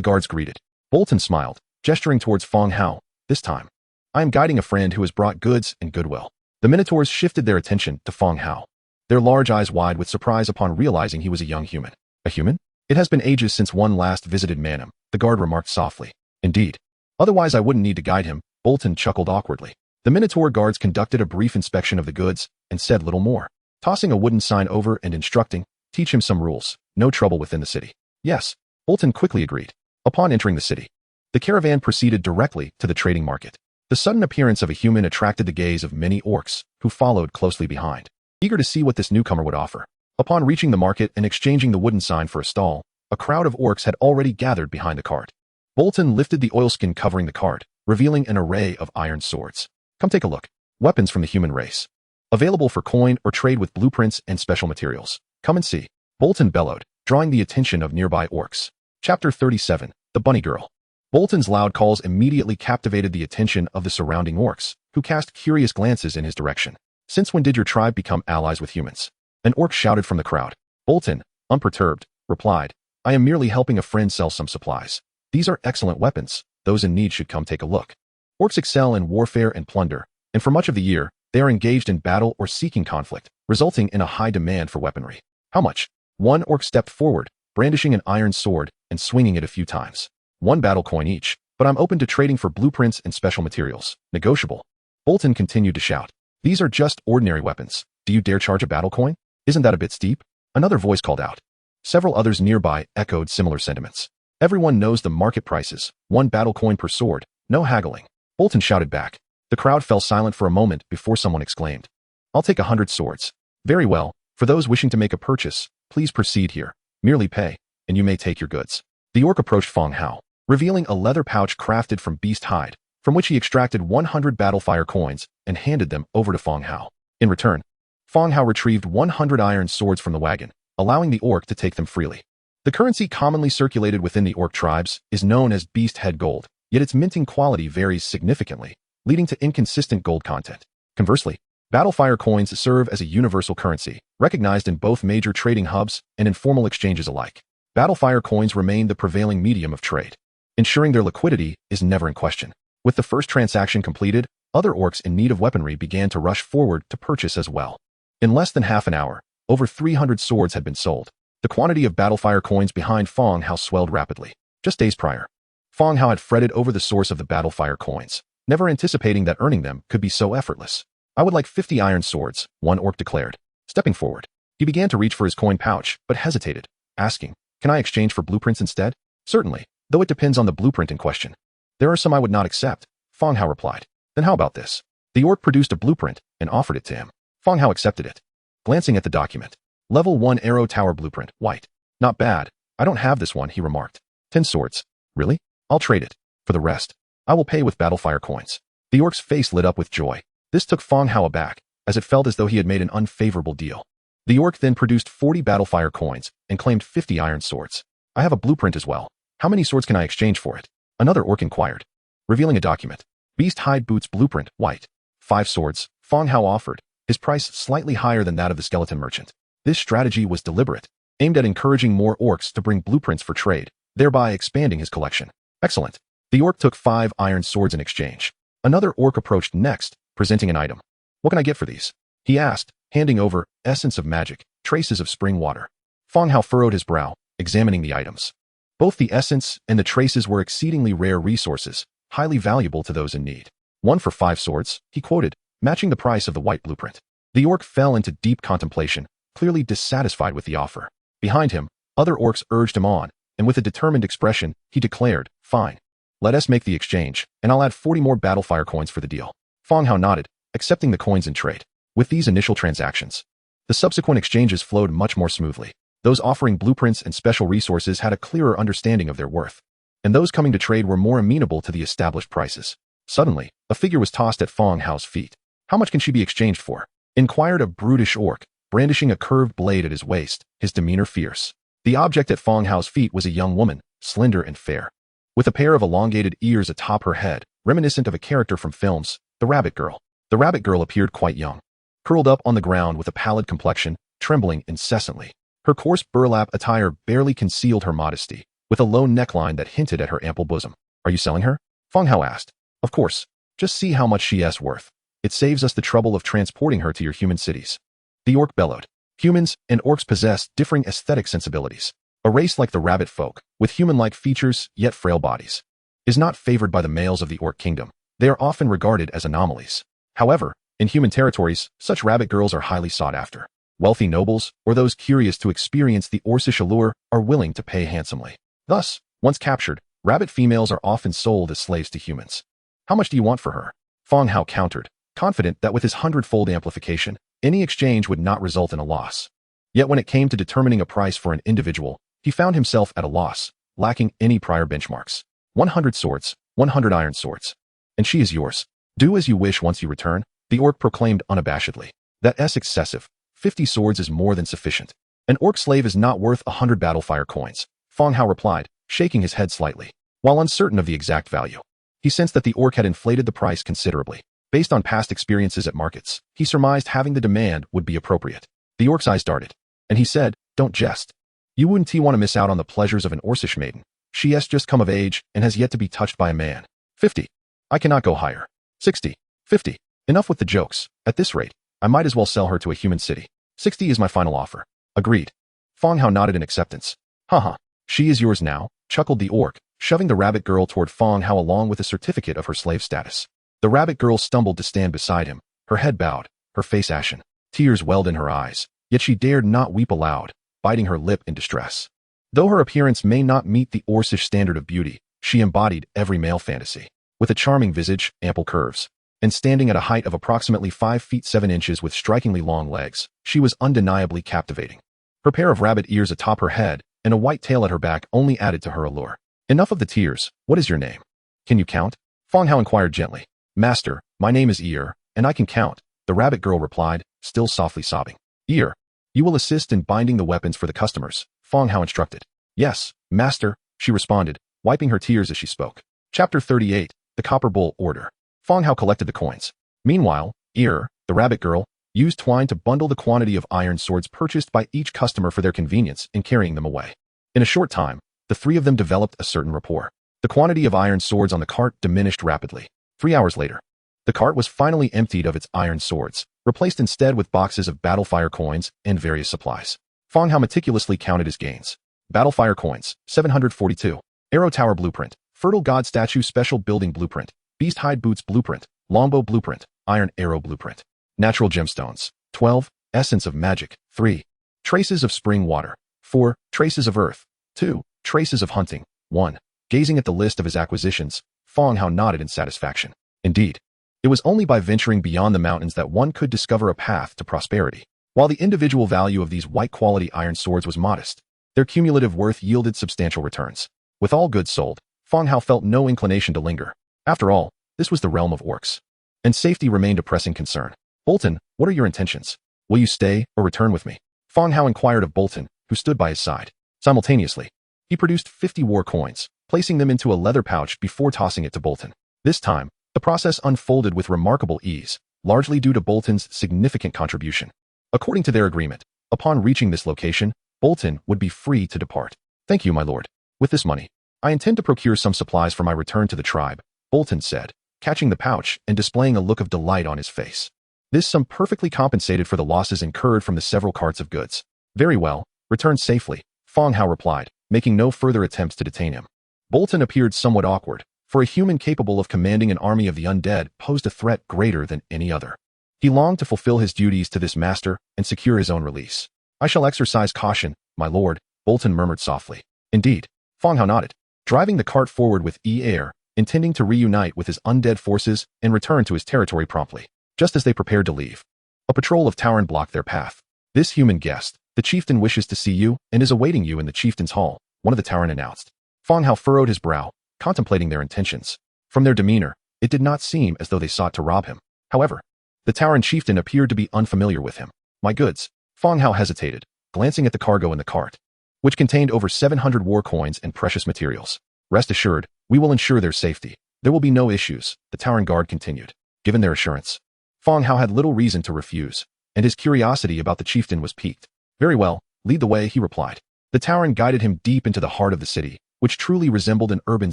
guards greeted. Bolton smiled, gesturing towards Fang Hao. "This time, I am guiding a friend who has brought goods and goodwill." The Minotaurs shifted their attention to Fang Hao, their large eyes wide with surprise upon realizing he was a young human. "A human? It has been ages since one last visited Manham," the guard remarked softly. "Indeed. Otherwise I wouldn't need to guide him," Bolton chuckled awkwardly. The Minotaur guards conducted a brief inspection of the goods and said little more, tossing a wooden sign over and instructing, "Teach him some rules. No trouble within the city." "Yes," Bolton quickly agreed. Upon entering the city, the caravan proceeded directly to the trading market. The sudden appearance of a human attracted the gaze of many orcs, who followed closely behind, eager to see what this newcomer would offer. Upon reaching the market and exchanging the wooden sign for a stall, a crowd of orcs had already gathered behind the cart. Bolton lifted the oilskin covering the cart, revealing an array of iron swords. "Come take a look. Weapons from the human race. Available for coin or trade with blueprints and special materials. Come and see," Bolton bellowed, drawing the attention of nearby orcs. Chapter 37, The Bunny Girl. Bolton's loud calls immediately captivated the attention of the surrounding orcs, who cast curious glances in his direction. "Since when did your tribe become allies with humans?" An orc shouted from the crowd. Bolton, unperturbed, replied, "I am merely helping a friend sell some supplies. These are excellent weapons. Those in need should come take a look." Orcs excel in warfare and plunder, and for much of the year, they are engaged in battle or seeking conflict, resulting in a high demand for weaponry. "How much?" One orc stepped forward, brandishing an iron sword and swinging it a few times. "1 battle coin each, but I'm open to trading for blueprints and special materials. Negotiable." Bolton continued to shout, "These are just ordinary weapons. Do you dare charge a battle coin? Isn't that a bit steep?" Another voice called out. Several others nearby echoed similar sentiments. "Everyone knows the market prices. 1 battle coin per sword. No haggling." Bolton shouted back. The crowd fell silent for a moment before someone exclaimed, "I'll take 100 swords." "Very well. For those wishing to make a purchase, please proceed here. Merely pay, and you may take your goods." The orc approached Fang Hao, revealing a leather pouch crafted from beast hide, from which he extracted 100 battlefire coins and handed them over to Fang Hao. In return, Fang Hao retrieved 100 iron swords from the wagon, allowing the orc to take them freely. The currency commonly circulated within the orc tribes is known as beast head gold, yet its minting quality varies significantly, leading to inconsistent gold content. Conversely, battlefire coins serve as a universal currency, recognized in both major trading hubs and informal exchanges alike. Battlefire coins remain the prevailing medium of trade, ensuring their liquidity is never in question. With the first transaction completed, other orcs in need of weaponry began to rush forward to purchase as well. In less than half an hour, over 300 swords had been sold. The quantity of battlefire coins behind Fang Hao swelled rapidly. Just days prior, Fang Hao had fretted over the source of the battlefire coins, never anticipating that earning them could be so effortless. "I would like 50 iron swords," one orc declared. Stepping forward, he began to reach for his coin pouch, but hesitated, asking, "Can I exchange for blueprints instead?" "Certainly, though it depends on the blueprint in question. There are some I would not accept," Fang Hao replied. "Then how about this?" The orc produced a blueprint and offered it to him. Fang Hao accepted it, glancing at the document. Level 1 Arrow Tower Blueprint, white. "Not bad. I don't have this one," he remarked. 10 swords. "Really? I'll trade it. For the rest, I will pay with battlefire coins." The orc's face lit up with joy. This took Fang Hao aback, as it felt as though he had made an unfavorable deal. The orc then produced 40 battlefire coins and claimed 50 iron swords. "I have a blueprint as well. How many swords can I exchange for it?" Another orc inquired, revealing a document. Beast Hide Boots Blueprint, white. 5 swords, Fang Hao offered, his price slightly higher than that of the skeleton merchant. This strategy was deliberate, aimed at encouraging more orcs to bring blueprints for trade, thereby expanding his collection. Excellent. The orc took 5 iron swords in exchange. Another orc approached next, presenting an item. "What can I get for these?" he asked, handing over Essence of Magic, Traces of Spring Water. Fang Hao furrowed his brow, examining the items. Both the essence and the traces were exceedingly rare resources, highly valuable to those in need. "1 for 5 swords," he quoted, matching the price of the white blueprint. The orc fell into deep contemplation, clearly dissatisfied with the offer. Behind him, other orcs urged him on, and with a determined expression, he declared, "Fine. Let us make the exchange, and I'll add 40 more battlefire coins for the deal." Fang Hao nodded, accepting the coins in trade. With these initial transactions, the subsequent exchanges flowed much more smoothly. Those offering blueprints and special resources had a clearer understanding of their worth, and those coming to trade were more amenable to the established prices. Suddenly, a figure was tossed at Fang Hao's feet. "How much can she be exchanged for?" inquired a brutish orc, brandishing a curved blade at his waist, his demeanor fierce. The object at Fang Hao's feet was a young woman, slender and fair, with a pair of elongated ears atop her head, reminiscent of a character from films, The Rabbit Girl. The Rabbit Girl appeared quite young, curled up on the ground with a pallid complexion, trembling incessantly. Her coarse burlap attire barely concealed her modesty, with a low neckline that hinted at her ample bosom. Are you selling her? Fang Hao asked. Of course. Just see how much she is worth. It saves us the trouble of transporting her to your human cities. The orc bellowed. Humans and orcs possess differing aesthetic sensibilities. A race like the rabbit folk, with human-like features yet frail bodies, is not favored by the males of the orc kingdom. They are often regarded as anomalies. However, in human territories, such rabbit girls are highly sought after. Wealthy nobles, or those curious to experience the orcish allure, are willing to pay handsomely. Thus, once captured, rabbit females are often sold as slaves to humans. How much do you want for her? Fang Hao countered, confident that with his 100-fold amplification, any exchange would not result in a loss. Yet when it came to determining a price for an individual, he found himself at a loss, lacking any prior benchmarks. 100 swords, 100 iron swords. And she is yours. Do as you wish once you return, the orc proclaimed unabashedly. That's excessive. 50 swords is more than sufficient. An orc slave is not worth 100 battlefire coins, Fang Hao replied, shaking his head slightly. While uncertain of the exact value, he sensed that the orc had inflated the price considerably. Based on past experiences at markets, he surmised having the demand would be appropriate. The orc's eyes darted, and he said, don't jest. You wouldn't want to miss out on the pleasures of an orcish maiden. She has just come of age and has yet to be touched by a man. 50. I cannot go higher. 60. 50. Enough with the jokes. At this rate, I might as well sell her to a human city. 60 is my final offer. Agreed. Fang Hao nodded in acceptance. Haha. She is yours now, chuckled the orc, shoving the rabbit girl toward Fang Hao along with a certificate of her slave status. The rabbit girl stumbled to stand beside him, her head bowed, her face ashen. Tears welled in her eyes, yet she dared not weep aloud, biting her lip in distress. Though her appearance may not meet the orcish standard of beauty, she embodied every male fantasy. With a charming visage, ample curves, and standing at a height of approximately 5 feet 7 inches with strikingly long legs, she was undeniably captivating. Her pair of rabbit ears atop her head and a white tail at her back only added to her allure. Enough of the tears. What is your name? Can you count? Fang Hao inquired gently. Master, my name is Ear, and I can count, the rabbit girl replied, still softly sobbing. Ear, you will assist in binding the weapons for the customers, Fang Hao instructed. Yes, master, she responded, wiping her tears as she spoke. Chapter 38, The Copper Bowl Order. Fang Hao collected the coins. Meanwhile, Ear, the rabbit girl, used twine to bundle the quantity of iron swords purchased by each customer for their convenience in carrying them away. In a short time, the three of them developed a certain rapport. The quantity of iron swords on the cart diminished rapidly. 3 hours later, the cart was finally emptied of its iron swords, replaced instead with boxes of battlefire coins and various supplies. Fang Hao meticulously counted his gains. Battlefire coins, 742. Arrow Tower Blueprint. Fertile God Statue Special Building Blueprint. Beast Hide Boots Blueprint. Longbow Blueprint. Iron Arrow Blueprint. Natural Gemstones. 12. Essence of Magic. 3. Traces of Spring Water. 4. Traces of Earth. 2. Traces of Hunting. 1. Gazing at the list of his acquisitions, Fang Hao nodded in satisfaction. Indeed, it was only by venturing beyond the mountains that one could discover a path to prosperity. While the individual value of these white-quality iron swords was modest, their cumulative worth yielded substantial returns. With all goods sold, Fang Hao felt no inclination to linger. After all, this was the realm of orcs, and safety remained a pressing concern. Bolton, what are your intentions? Will you stay or return with me? Fang Hao inquired of Bolton, who stood by his side. Simultaneously, he produced 50 war coins, placing them into a leather pouch before tossing it to Bolton. This time, the process unfolded with remarkable ease, largely due to Bolton's significant contribution. According to their agreement, upon reaching this location, Bolton would be free to depart. Thank you, my lord. With this money, I intend to procure some supplies for my return to the tribe, Bolton said, catching the pouch and displaying a look of delight on his face. This sum perfectly compensated for the losses incurred from the several carts of goods. Very well, return safely, Fang Hao replied, making no further attempts to detain him. Bolton appeared somewhat awkward, for a human capable of commanding an army of the undead posed a threat greater than any other. He longed to fulfill his duties to this master and secure his own release. I shall exercise caution, my lord, Bolton murmured softly. Indeed, Fang Hao nodded, driving the cart forward with air, intending to reunite with his undead forces and return to his territory promptly. Just as they prepared to leave, a patrol of Tauren blocked their path. This human guest, the chieftain wishes to see you and is awaiting you in the chieftain's hall, one of the Tauren announced. Fang Hao furrowed his brow, contemplating their intentions. From their demeanor, it did not seem as though they sought to rob him. However, the Tauren chieftain appeared to be unfamiliar with him. My goods, Fang Hao hesitated, glancing at the cargo in the cart, which contained over 700 war coins and precious materials. Rest assured, we will ensure their safety. There will be no issues, the Tauren guard continued. Given their assurance, Fang Hao had little reason to refuse. and his curiosity about the chieftain was piqued. Very well, lead the way, he replied. The Tauren guided him deep into the heart of the city, which truly resembled an urban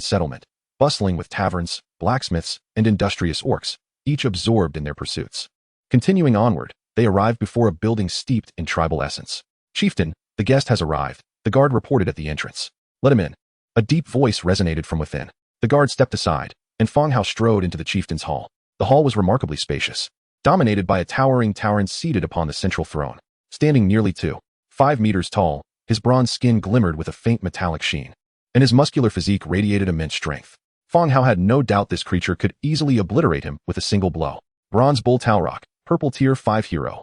settlement, bustling with taverns, blacksmiths, and industrious orcs, each absorbed in their pursuits. Continuing onward, they arrived before a building steeped in tribal essence. Chieftain, the guest has arrived, the guard reported at the entrance. Let him in. A deep voice resonated from within. The guard stepped aside, and Fang Hao strode into the chieftain's hall. The hall was remarkably spacious, dominated by a towering Tauren seated upon the central throne. Standing nearly 5 meters tall, his bronze skin glimmered with a faint metallic sheen, and his muscular physique radiated immense strength. Fang Hao had no doubt this creature could easily obliterate him with a single blow. Bronze Bull Taurok, Purple Tier 5 Hero.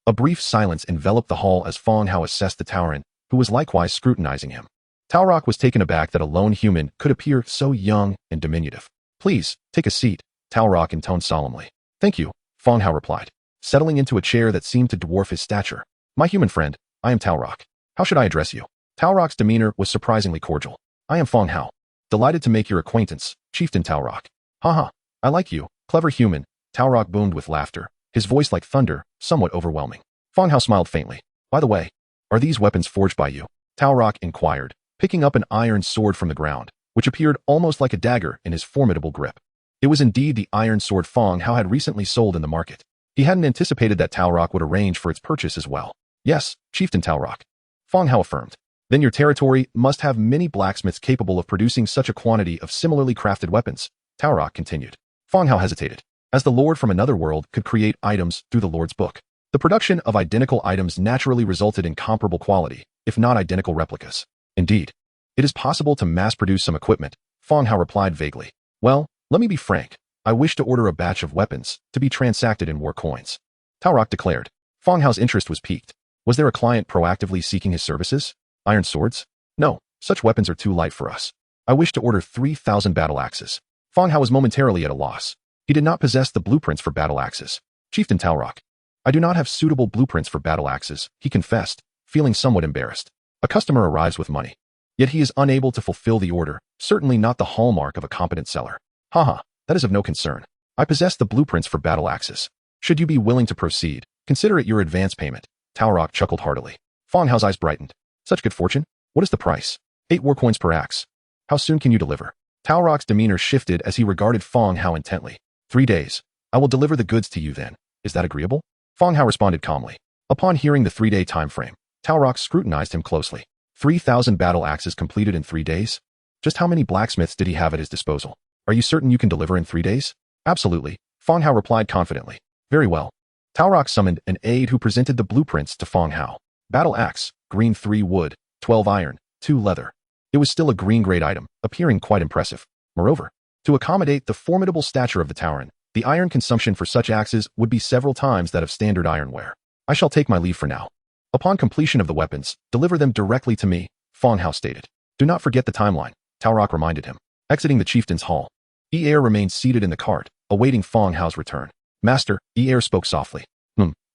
A brief silence enveloped the hall as Fang Hao assessed the Tauren, who was likewise scrutinizing him. Taurok was taken aback that a lone human could appear so young and diminutive. Please, take a seat, Taurok intoned solemnly. Thank you, Fang Hao replied, settling into a chair that seemed to dwarf his stature. My human friend, I am Taurok. How should I address you? Taurok's demeanor was surprisingly cordial. I am Fang Hao. Delighted to make your acquaintance, Chieftain Taurok. Haha, I like you, clever human, Taurok boomed with laughter, his voice like thunder, somewhat overwhelming. Fang Hao smiled faintly. By the way, are these weapons forged by you? Taurok inquired, picking up an iron sword from the ground, which appeared almost like a dagger in his formidable grip. It was indeed the iron sword Fang Hao had recently sold in the market. He hadn't anticipated that Taurok would arrange for its purchase as well. Yes, Chieftain Taurok. Fang Hao affirmed. Then your territory must have many blacksmiths capable of producing such a quantity of similarly crafted weapons, Taurok continued. Fang Hao hesitated, as the Lord from another world could create items through the Lord's book. The production of identical items naturally resulted in comparable quality, if not identical replicas. Indeed, it is possible to mass-produce some equipment, Fang Hao replied vaguely. Well, let me be frank. I wish to order a batch of weapons to be transacted in war coins, Taurok declared. Fang Hao's interest was piqued. Was there a client proactively seeking his services? Iron swords? No, such weapons are too light for us. I wish to order 3,000 battle axes. Fang Hao was momentarily at a loss. He did not possess the blueprints for battle axes. Chieftain Taurok. I do not have suitable blueprints for battle axes, he confessed, feeling somewhat embarrassed. A customer arrives with money. Yet he is unable to fulfill the order, certainly not the hallmark of a competent seller. Haha, that is of no concern. I possess the blueprints for battle axes. Should you be willing to proceed, consider it your advance payment. Taurok chuckled heartily. Fang Hao's eyes brightened. Such good fortune? What is the price? 8 war coins per axe. How soon can you deliver? Taurok's demeanor shifted as he regarded Fang Hao intently. 3 days. I will deliver the goods to you then. Is that agreeable? Fang Hao responded calmly. Upon hearing the 3-day time frame, Taurok scrutinized him closely. 3,000 battle axes completed in 3 days? Just how many blacksmiths did he have at his disposal? Are you certain you can deliver in 3 days? Absolutely, Fang Hao replied confidently. Very well. Taurok summoned an aide who presented the blueprints to Fang Hao. Battle axe, green 3 wood, 12 iron, 2 leather. It was still a green-grade item, appearing quite impressive. Moreover, to accommodate the formidable stature of the Tauren, the iron consumption for such axes would be several times that of standard ironware. I shall take my leave for now. Upon completion of the weapons, deliver them directly to me, Fang Hao stated. Do not forget the timeline, Taurok reminded him. Exiting the chieftain's hall, E'er remained seated in the cart, awaiting Fang Hao's return. Master, E'er spoke softly.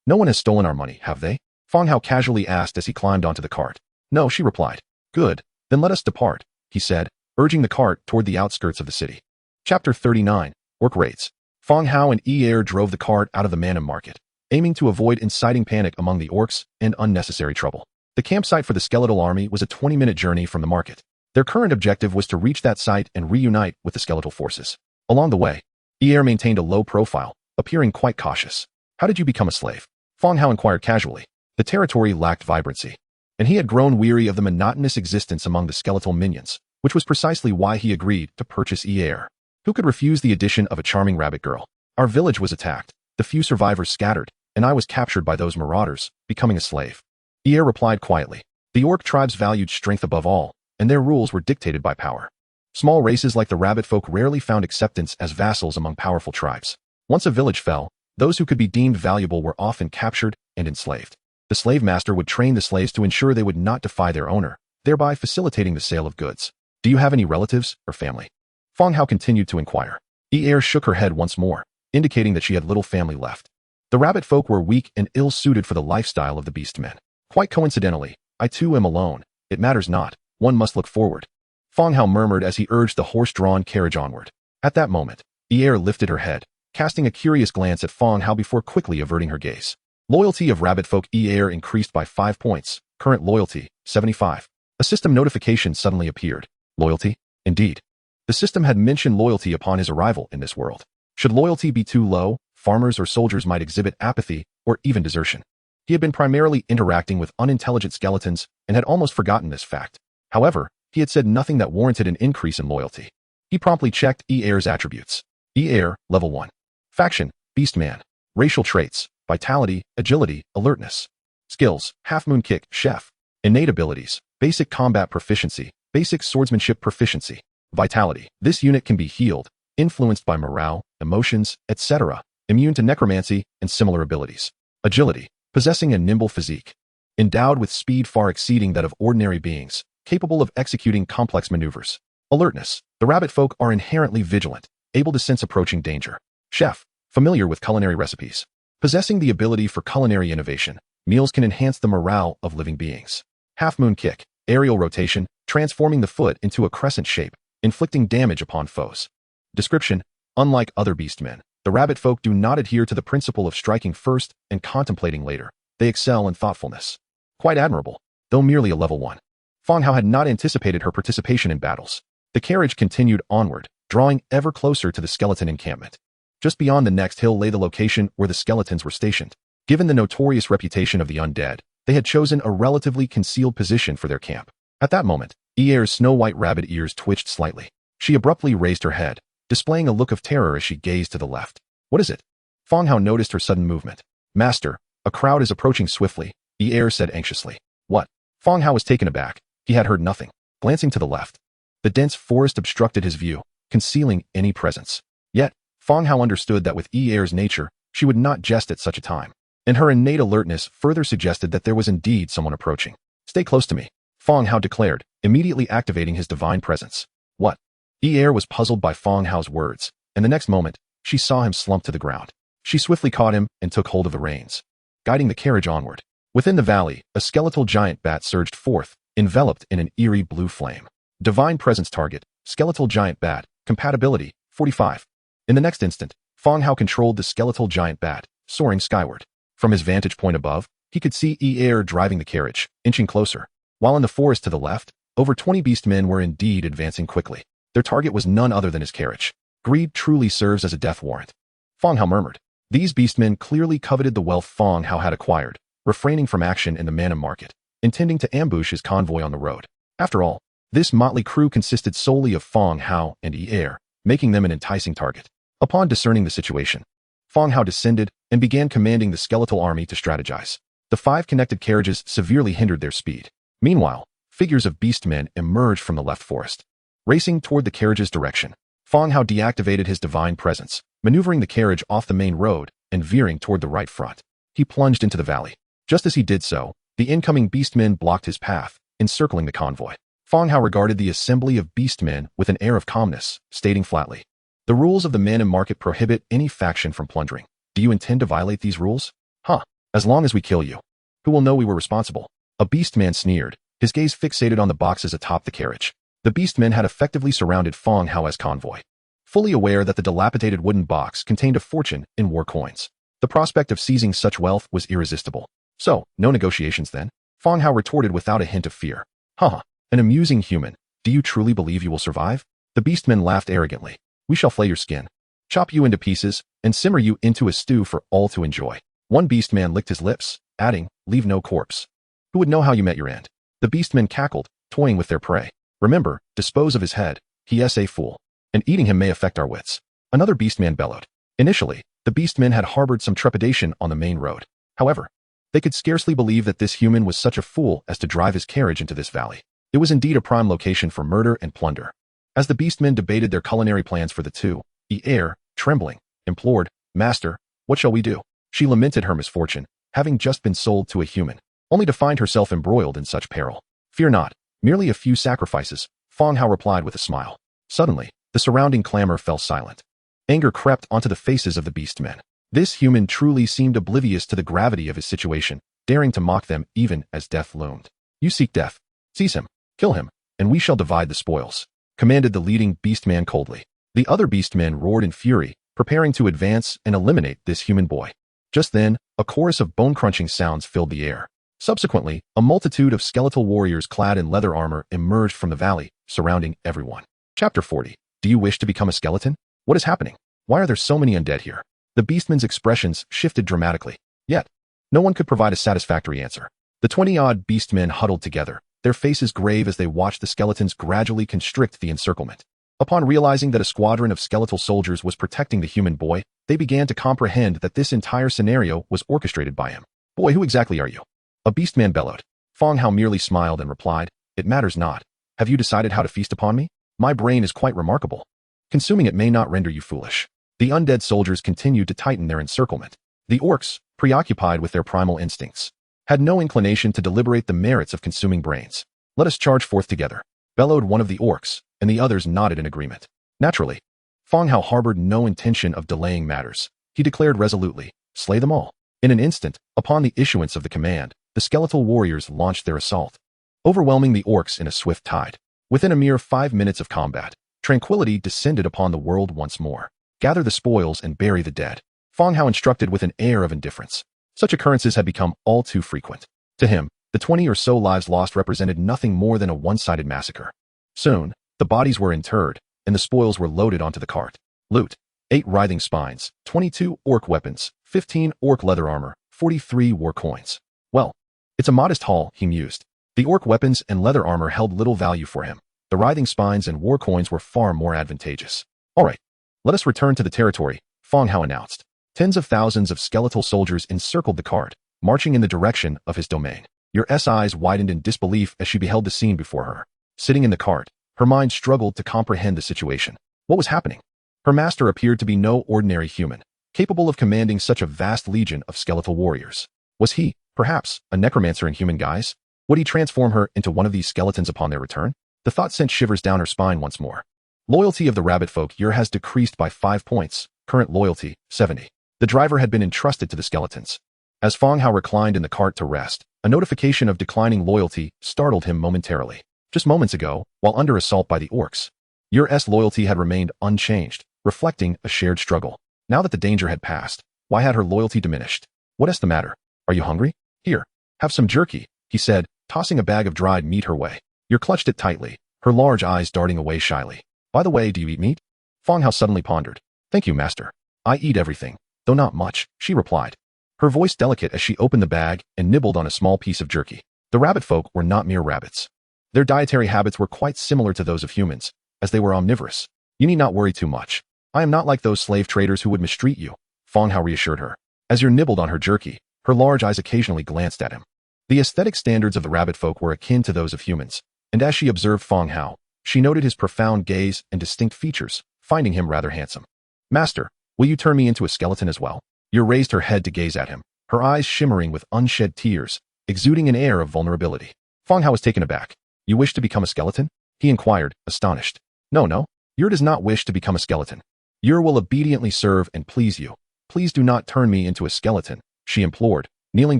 No one has stolen our money, have they? Fang Hao casually asked as he climbed onto the cart. No, she replied. Good, then let us depart, he said, urging the cart toward the outskirts of the city. Chapter 39, Orc Wraiths. Fang Hao and E'er drove the cart out of the Manhwa market, aiming to avoid inciting panic among the orcs and unnecessary trouble. The campsite for the skeletal army was a 20-minute journey from the market. Their current objective was to reach that site and reunite with the skeletal forces. Along the way, E'er maintained a low profile, appearing quite cautious. How did you become a slave? Fang Hao inquired casually. The territory lacked vibrancy, and he had grown weary of the monotonous existence among the skeletal minions, which was precisely why he agreed to purchase E'er. Who could refuse the addition of a charming rabbit girl? Our village was attacked, the few survivors scattered, and I was captured by those marauders, becoming a slave. E'er replied quietly. The orc tribes valued strength above all, and their rules were dictated by power. Small races like the rabbit folk rarely found acceptance as vassals among powerful tribes. Once a village fell, those who could be deemed valuable were often captured and enslaved. The slave master would train the slaves to ensure they would not defy their owner, thereby facilitating the sale of goods. Do you have any relatives or family? Fang Hao continued to inquire. E'er shook her head once more, indicating that she had little family left. The rabbit folk were weak and ill-suited for the lifestyle of the beast men. Quite coincidentally, I too am alone. It matters not. One must look forward. Fang Hao murmured as he urged the horse-drawn carriage onward. At that moment, E'er lifted her head, casting a curious glance at Fang Hao before quickly averting her gaze. Loyalty of rabbit folk heir increased by 5 points. Current loyalty, 75. A system notification suddenly appeared. Loyalty? Indeed. The system had mentioned loyalty upon his arrival in this world. Should loyalty be too low, farmers or soldiers might exhibit apathy or even desertion. He had been primarily interacting with unintelligent skeletons and had almost forgotten this fact. However, he had said nothing that warranted an increase in loyalty. He promptly checked heir's attributes. Heir, level 1. Faction, Beastman. Racial traits, vitality, agility, alertness. Skills, half moon kick, chef. Innate abilities, basic combat proficiency, basic swordsmanship proficiency. Vitality. This unit can be healed, influenced by morale, emotions, etc., immune to necromancy and similar abilities. Agility. Possessing a nimble physique. Endowed with speed far exceeding that of ordinary beings, capable of executing complex maneuvers. Alertness. The rabbit folk are inherently vigilant, able to sense approaching danger. Chef. Familiar with culinary recipes. Possessing the ability for culinary innovation, meals can enhance the morale of living beings. Half moon kick. Aerial rotation, transforming the foot into a crescent shape, inflicting damage upon foes. Description. Unlike other beastmen, the rabbit folk do not adhere to the principle of striking first and contemplating later. They excel in thoughtfulness. Quite admirable, though merely a level 1. Fang Hao had not anticipated her participation in battles. The carriage continued onward, drawing ever closer to the skeleton encampment. Just beyond the next hill lay the location where the skeletons were stationed. Given the notorious reputation of the undead, they had chosen a relatively concealed position for their camp. At that moment, heir's snow-white rabbit ears twitched slightly. She abruptly raised her head, displaying a look of terror as she gazed to the left. What is it? Fang Hao noticed her sudden movement. Master, a crowd is approaching swiftly, heir said anxiously. What? Fang Hao was taken aback. He had heard nothing. Glancing to the left, the dense forest obstructed his view, concealing any presence. Yet, Fang Hao understood that with heir's nature, she would not jest at such a time. And her innate alertness further suggested that there was indeed someone approaching. Stay close to me, Fang Hao declared, immediately activating his divine presence. What? Heir was puzzled by Fang Hao's words, and the next moment, she saw him slump to the ground. She swiftly caught him and took hold of the reins, guiding the carriage onward. Within the valley, a skeletal giant bat surged forth, enveloped in an eerie blue flame. Divine presence target, skeletal giant bat, compatibility, 45. In the next instant, Fang Hao controlled the skeletal giant bat, soaring skyward. From his vantage point above, he could see heir driving the carriage, inching closer. While in the forest to the left, over 20 beastmen were indeed advancing quickly. Their target was none other than his carriage. Greed truly serves as a death warrant. Fang Hao murmured. These beastmen clearly coveted the wealth Fang Hao had acquired, refraining from action in the mana market, intending to ambush his convoy on the road. After all, this motley crew consisted solely of Fang Hao and heir, making them an enticing target. Upon discerning the situation, Fang Hao descended and began commanding the skeletal army to strategize. The 5 connected carriages severely hindered their speed. Meanwhile, figures of beastmen emerged from the left forest. Racing toward the carriage's direction, Fang Hao deactivated his divine presence, maneuvering the carriage off the main road and veering toward the right front. He plunged into the valley. Just as he did so, the incoming beastmen blocked his path, encircling the convoy. Fang Hao regarded the assembly of beastmen with an air of calmness, stating flatly, "The rules of the mana market prohibit any faction from plundering. Do you intend to violate these rules? Huh. As long as we kill you. Who will know we were responsible?" A beastman sneered, his gaze fixated on the boxes atop the carriage. The beastmen had effectively surrounded Fang Hao's convoy. Fully aware that the dilapidated wooden box contained a fortune in war coins, the prospect of seizing such wealth was irresistible. So, no negotiations then? Fang Hao retorted without a hint of fear. Haha, an amusing human. Do you truly believe you will survive? The beastmen laughed arrogantly. We shall flay your skin, chop you into pieces, and simmer you into a stew for all to enjoy. One beastman licked his lips, adding, leave no corpse. Who would know how you met your end? The beastmen cackled, toying with their prey. Remember, dispose of his head, he is a fool, and eating him may affect our wits. Another beastman bellowed. Initially, the beastmen had harbored some trepidation on the main road. However, they could scarcely believe that this human was such a fool as to drive his carriage into this valley. It was indeed a prime location for murder and plunder. As the beastmen debated their culinary plans for the two, heir, trembling, implored, Master, what shall we do? She lamented her misfortune, having just been sold to a human, only to find herself embroiled in such peril. Fear not, merely a few sacrifices, Fang Hao replied with a smile. Suddenly, the surrounding clamor fell silent. Anger crept onto the faces of the beastmen. This human truly seemed oblivious to the gravity of his situation, daring to mock them even as death loomed. You seek death. Seize him, kill him, and we shall divide the spoils, commanded the leading beastman coldly. The other beastmen roared in fury, preparing to advance and eliminate this human boy. Just then, a chorus of bone-crunching sounds filled the air. Subsequently, a multitude of skeletal warriors clad in leather armor emerged from the valley, surrounding everyone. Chapter 40. Do you wish to become a skeleton? What is happening? Why are there so many undead here? The beastmen's expressions shifted dramatically. Yet, no one could provide a satisfactory answer. The 20-odd beastmen huddled together, their faces grave as they watched the skeletons gradually constrict the encirclement. Upon realizing that a squadron of skeletal soldiers was protecting the human boy, they began to comprehend that this entire scenario was orchestrated by him. Boy, who exactly are you? A beastman bellowed. Fang Hao merely smiled and replied, It matters not. Have you decided how to feast upon me? My brain is quite remarkable. Consuming it may not render you foolish. The undead soldiers continued to tighten their encirclement. The orcs, preoccupied with their primal instincts, had no inclination to deliberate the merits of consuming brains. Let us charge forth together, bellowed one of the orcs, and the others nodded in agreement. Naturally, Fang Hao harbored no intention of delaying matters. He declared resolutely, slay them all. In an instant, upon the issuance of the command, the skeletal warriors launched their assault, overwhelming the orcs in a swift tide. Within a mere 5 minutes of combat, tranquility descended upon the world once more. Gather the spoils and bury the dead. Fang Hao instructed with an air of indifference. Such occurrences had become all too frequent. To him, the 20 or so lives lost represented nothing more than a one-sided massacre. Soon, the bodies were interred, and the spoils were loaded onto the cart. Loot: 8 writhing spines, 22 orc weapons, 15 orc leather armor, 43 war coins. Well, it's a modest haul, he mused. The orc weapons and leather armor held little value for him. The writhing spines and war coins were far more advantageous. All right, let us return to the territory, Fang Hao announced. Tens of thousands of skeletal soldiers encircled the cart, marching in the direction of his domain. Your eyes widened in disbelief as she beheld the scene before her. Sitting in the cart, her mind struggled to comprehend the situation. What was happening? Her master appeared to be no ordinary human, capable of commanding such a vast legion of skeletal warriors. Was he, perhaps, a necromancer in human guise? Would he transform her into one of these skeletons upon their return? The thought sent shivers down her spine once more. Loyalty of the rabbit folk year has decreased by 5 points, current loyalty, 70. The driver had been entrusted to the skeletons. As Fang Hao reclined in the cart to rest, a notification of declining loyalty startled him momentarily. Just moments ago, while under assault by the orcs, your loyalty had remained unchanged, reflecting a shared struggle. Now that the danger had passed, why had her loyalty diminished? What is the matter? Are you hungry? Here, have some jerky, he said, tossing a bag of dried meat her way. Your clutched it tightly, her large eyes darting away shyly. By the way, do you eat meat? Fang Hao suddenly pondered. Thank you, master. I eat everything, though not much, she replied, her voice delicate as she opened the bag and nibbled on a small piece of jerky. The rabbit folk were not mere rabbits. Their dietary habits were quite similar to those of humans, as they were omnivorous. You need not worry too much. I am not like those slave traders who would mistreat you, Fang Hao reassured her. As your nibbled on her jerky, her large eyes occasionally glanced at him. The aesthetic standards of the rabbit folk were akin to those of humans, and as she observed Fang Hao, she noted his profound gaze and distinct features, finding him rather handsome. Master, will you turn me into a skeleton as well? Yer raised her head to gaze at him, her eyes shimmering with unshed tears, exuding an air of vulnerability. Fang Hao was taken aback. You wish to become a skeleton? He inquired, astonished. No, Yer does not wish to become a skeleton. Yer will obediently serve and please you. Please do not turn me into a skeleton, she implored, kneeling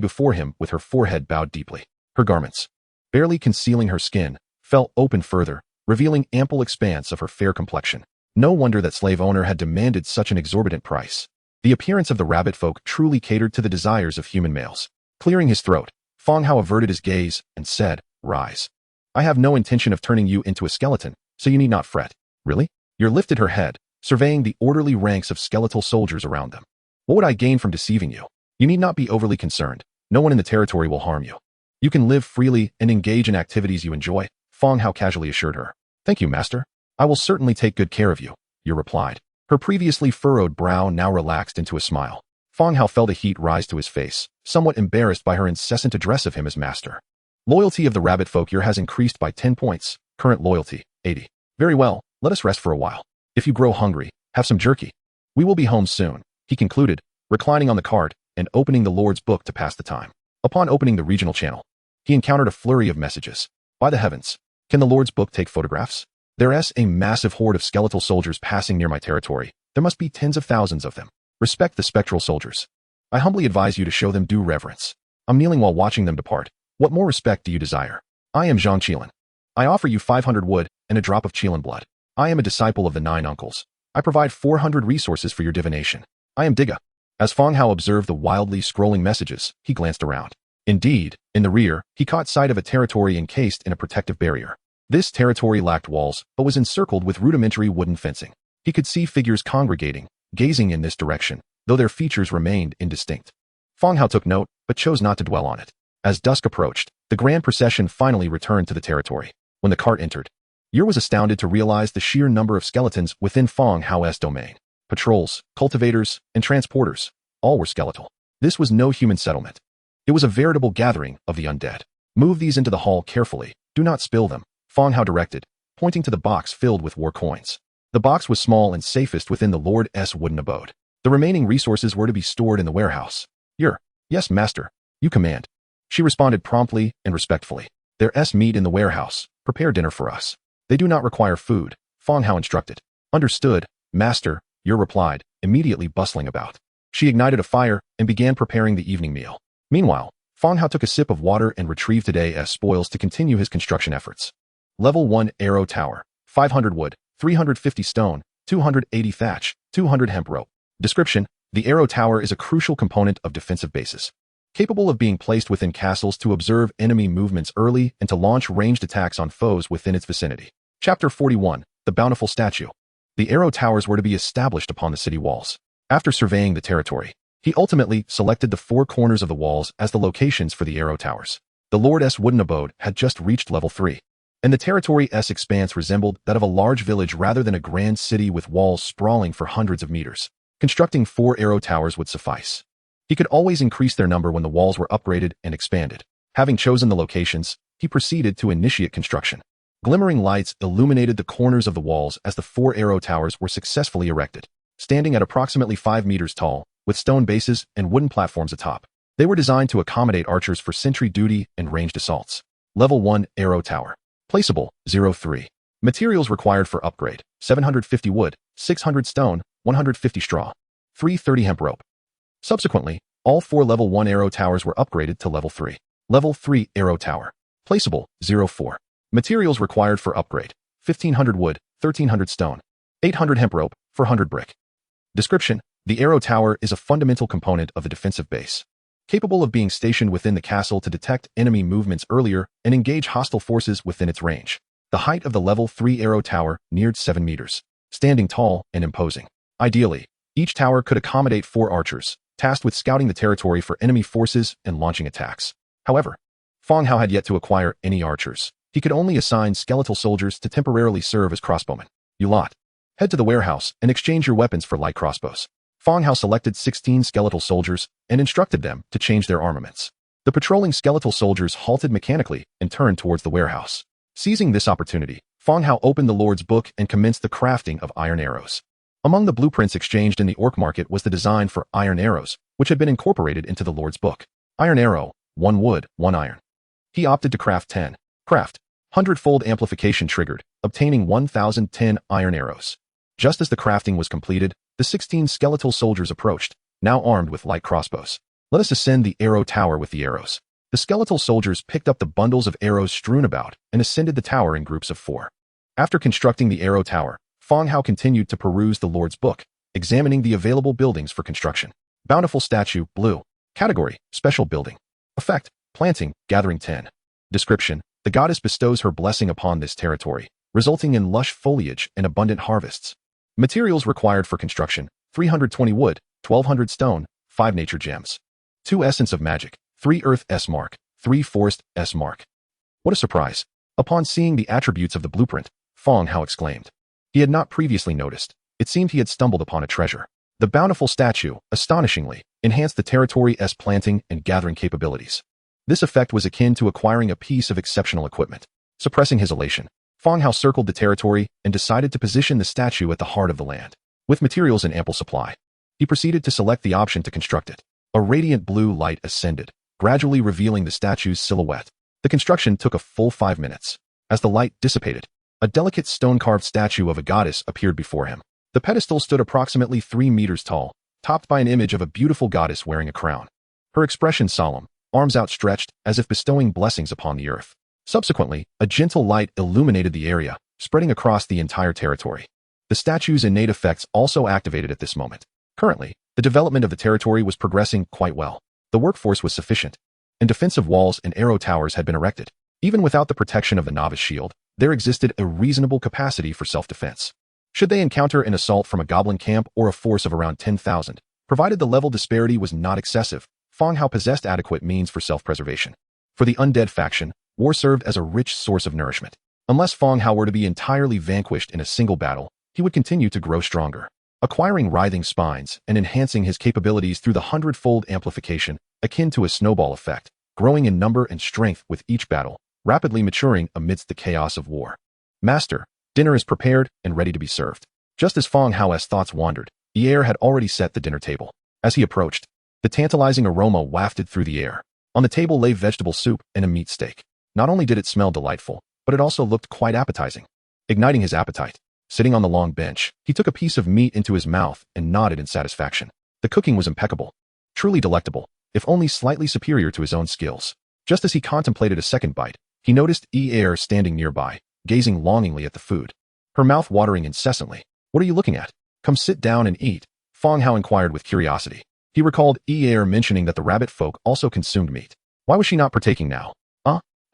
before him with her forehead bowed deeply. Her garments, barely concealing her skin, fell open further, revealing ample expanse of her fair complexion. No wonder that slave owner had demanded such an exorbitant price. The appearance of the rabbit folk truly catered to the desires of human males. Clearing his throat, Fang Hao averted his gaze and said, Rise. I have no intention of turning you into a skeleton, so you need not fret. Really? Yer lifted her head, surveying the orderly ranks of skeletal soldiers around them. What would I gain from deceiving you? You need not be overly concerned. No one in the territory will harm you. You can live freely and engage in activities you enjoy, Fang Hao casually assured her. Thank you, master. I will certainly take good care of you, Yer replied. Her previously furrowed brow now relaxed into a smile. Fang Hao felt a heat rise to his face, somewhat embarrassed by her incessant address of him as master. Loyalty of the rabbit folk year has increased by 10 points, current loyalty, 80. Very well, let us rest for a while. If you grow hungry, have some jerky. We will be home soon, he concluded, reclining on the cart and opening the Lord's book to pass the time. Upon opening the regional channel, he encountered a flurry of messages. By the heavens, can the Lord's book take photographs? There's a massive horde of skeletal soldiers passing near my territory. There must be tens of thousands of them. Respect the spectral soldiers. I humbly advise you to show them due reverence. I'm kneeling while watching them depart. What more respect do you desire? I am Zhang Qilin. I offer you 500 wood and a drop of Qilin blood. I am a disciple of the 9 uncles. I provide 400 resources for your divination. I am Diga. As Fang Hao observed the wildly scrolling messages, he glanced around. Indeed, in the rear, he caught sight of a territory encased in a protective barrier. This territory lacked walls, but was encircled with rudimentary wooden fencing. He could see figures congregating, gazing in this direction, though their features remained indistinct. Fang Hao took note, but chose not to dwell on it. As dusk approached, the grand procession finally returned to the territory. When the cart entered, Yer was astounded to realize the sheer number of skeletons within Fang Hao's domain. Patrols, cultivators, and transporters, all were skeletal. This was no human settlement. It was a veritable gathering of the undead. Move these into the hall carefully. Do not spill them, Fang Hao directed, pointing to the box filled with war coins. The box was small and safest within the Lord's wooden abode. The remaining resources were to be stored in the warehouse. Yer, yes, master. You command. She responded promptly and respectfully. There's meat in the warehouse. Prepare dinner for us. They do not require food, Fang Hao instructed. Understood, master, Yer replied, immediately bustling about. She ignited a fire and began preparing the evening meal. Meanwhile, Fang Hao took a sip of water and retrieved today's spoils to continue his construction efforts. Level 1 Arrow Tower, 500 wood, 350 stone, 280 thatch, 200 hemp rope. Description: the Arrow Tower is a crucial component of defensive bases. Capable of being placed within castles to observe enemy movements early and to launch ranged attacks on foes within its vicinity. Chapter 41, The Bountiful Statue. The Arrow Towers were to be established upon the city walls. After surveying the territory, he ultimately selected the four corners of the walls as the locations for the Arrow Towers. The Lord's wooden abode had just reached level 3, and the territory's expanse resembled that of a large village rather than a grand city with walls sprawling for hundreds of meters. Constructing 4 Arrow Towers would suffice. He could always increase their number when the walls were upgraded and expanded. Having chosen the locations, he proceeded to initiate construction. Glimmering lights illuminated the corners of the walls as the 4 Arrow Towers were successfully erected. Standing at approximately 5 meters tall, with stone bases and wooden platforms atop, they were designed to accommodate archers for sentry duty and ranged assaults. Level 1 Arrow Tower. Placeable, 03. Materials required for upgrade, 750 wood, 600 stone, 150 straw, 330 hemp rope. Subsequently, all 4 Level 1 Arrow Towers were upgraded to Level 3. Level 3 Arrow Tower. Placeable, 04. Materials required for upgrade, 1500 wood, 1300 stone, 800 hemp rope, 400 brick. Description: the Arrow Tower is a fundamental component of the defensive base. Capable of being stationed within the castle to detect enemy movements earlier and engage hostile forces within its range. The height of the Level 3 Arrow Tower neared 7 meters, standing tall and imposing. Ideally, each tower could accommodate 4 archers, tasked with scouting the territory for enemy forces and launching attacks. However, Fang Hao had yet to acquire any archers. He could only assign skeletal soldiers to temporarily serve as crossbowmen. You lot. Head to the warehouse and exchange your weapons for light crossbows. Fang Hao selected 16 skeletal soldiers and instructed them to change their armaments. The patrolling skeletal soldiers halted mechanically and turned towards the warehouse. Seizing this opportunity, Fang Hao opened the Lord's book and commenced the crafting of iron arrows. Among the blueprints exchanged in the orc market was the design for iron arrows, which had been incorporated into the Lord's book. Iron arrow, 1 wood, 1 iron. He opted to craft 10. Craft. 100-fold amplification triggered, obtaining 1010 iron arrows. Just as the crafting was completed, the 16 skeletal soldiers approached, now armed with light crossbows. Let us ascend the Arrow Tower with the arrows. The skeletal soldiers picked up the bundles of arrows strewn about and ascended the tower in groups of 4. After constructing the Arrow Tower, Fang Hao continued to peruse the Lord's book, examining the available buildings for construction. Bountiful Statue, blue. Category, special building. Effect, planting, gathering 10. Description: the goddess bestows her blessing upon this territory, resulting in lush foliage and abundant harvests. Materials required for construction: 320 wood, 1200 stone, 5 nature gems, 2 essence of magic, 3 earth S mark, 3 forest S mark. What a surprise! Upon seeing the attributes of the blueprint, Fang Hao exclaimed. He had not previously noticed. It seemed he had stumbled upon a treasure. The bountiful statue, astonishingly, enhanced the territory's planting and gathering capabilities. This effect was akin to acquiring a piece of exceptional equipment. Suppressing his elation, Fang Hao circled the territory and decided to position the statue at the heart of the land. With materials in ample supply, he proceeded to select the option to construct it. A radiant blue light ascended, gradually revealing the statue's silhouette. The construction took a full 5 minutes. As the light dissipated, a delicate stone-carved statue of a goddess appeared before him. The pedestal stood approximately 3 meters tall, topped by an image of a beautiful goddess wearing a crown. Her expression solemn, arms outstretched as if bestowing blessings upon the earth. Subsequently, a gentle light illuminated the area, spreading across the entire territory. The statue's innate effects also activated at this moment. Currently, The development of the territory was progressing quite well. The workforce was sufficient, and defensive walls and arrow towers had been erected. Even without the protection of the novice shield, there existed a reasonable capacity for self-defense. Should they encounter an assault from a goblin camp or a force of around 10,000, provided the level disparity was not excessive, Fang Hao possessed adequate means for self-preservation. For the undead faction, war served as a rich source of nourishment. Unless Fang Hao were to be entirely vanquished in a single battle, he would continue to grow stronger, acquiring writhing spines and enhancing his capabilities through the 100-fold amplification, akin to a snowball effect, growing in number and strength with each battle, rapidly maturing amidst the chaos of war. Master, dinner is prepared and ready to be served. Just as Fang Hao's thoughts wandered, Ye had already set the dinner table. As he approached, the tantalizing aroma wafted through the air. On the table lay vegetable soup and a meat steak. Not only did it smell delightful, but it also looked quite appetizing. Igniting his appetite, sitting on the long bench, he took a piece of meat into his mouth and nodded in satisfaction. The cooking was impeccable, truly delectable, if only slightly superior to his own skills. Just as he contemplated a second bite, he noticed Ye standing nearby, gazing longingly at the food, her mouth watering incessantly. "What are you looking at? Come sit down and eat," Fang Hao inquired with curiosity. He recalled Ye mentioning that the rabbit folk also consumed meat. Why was she not partaking now?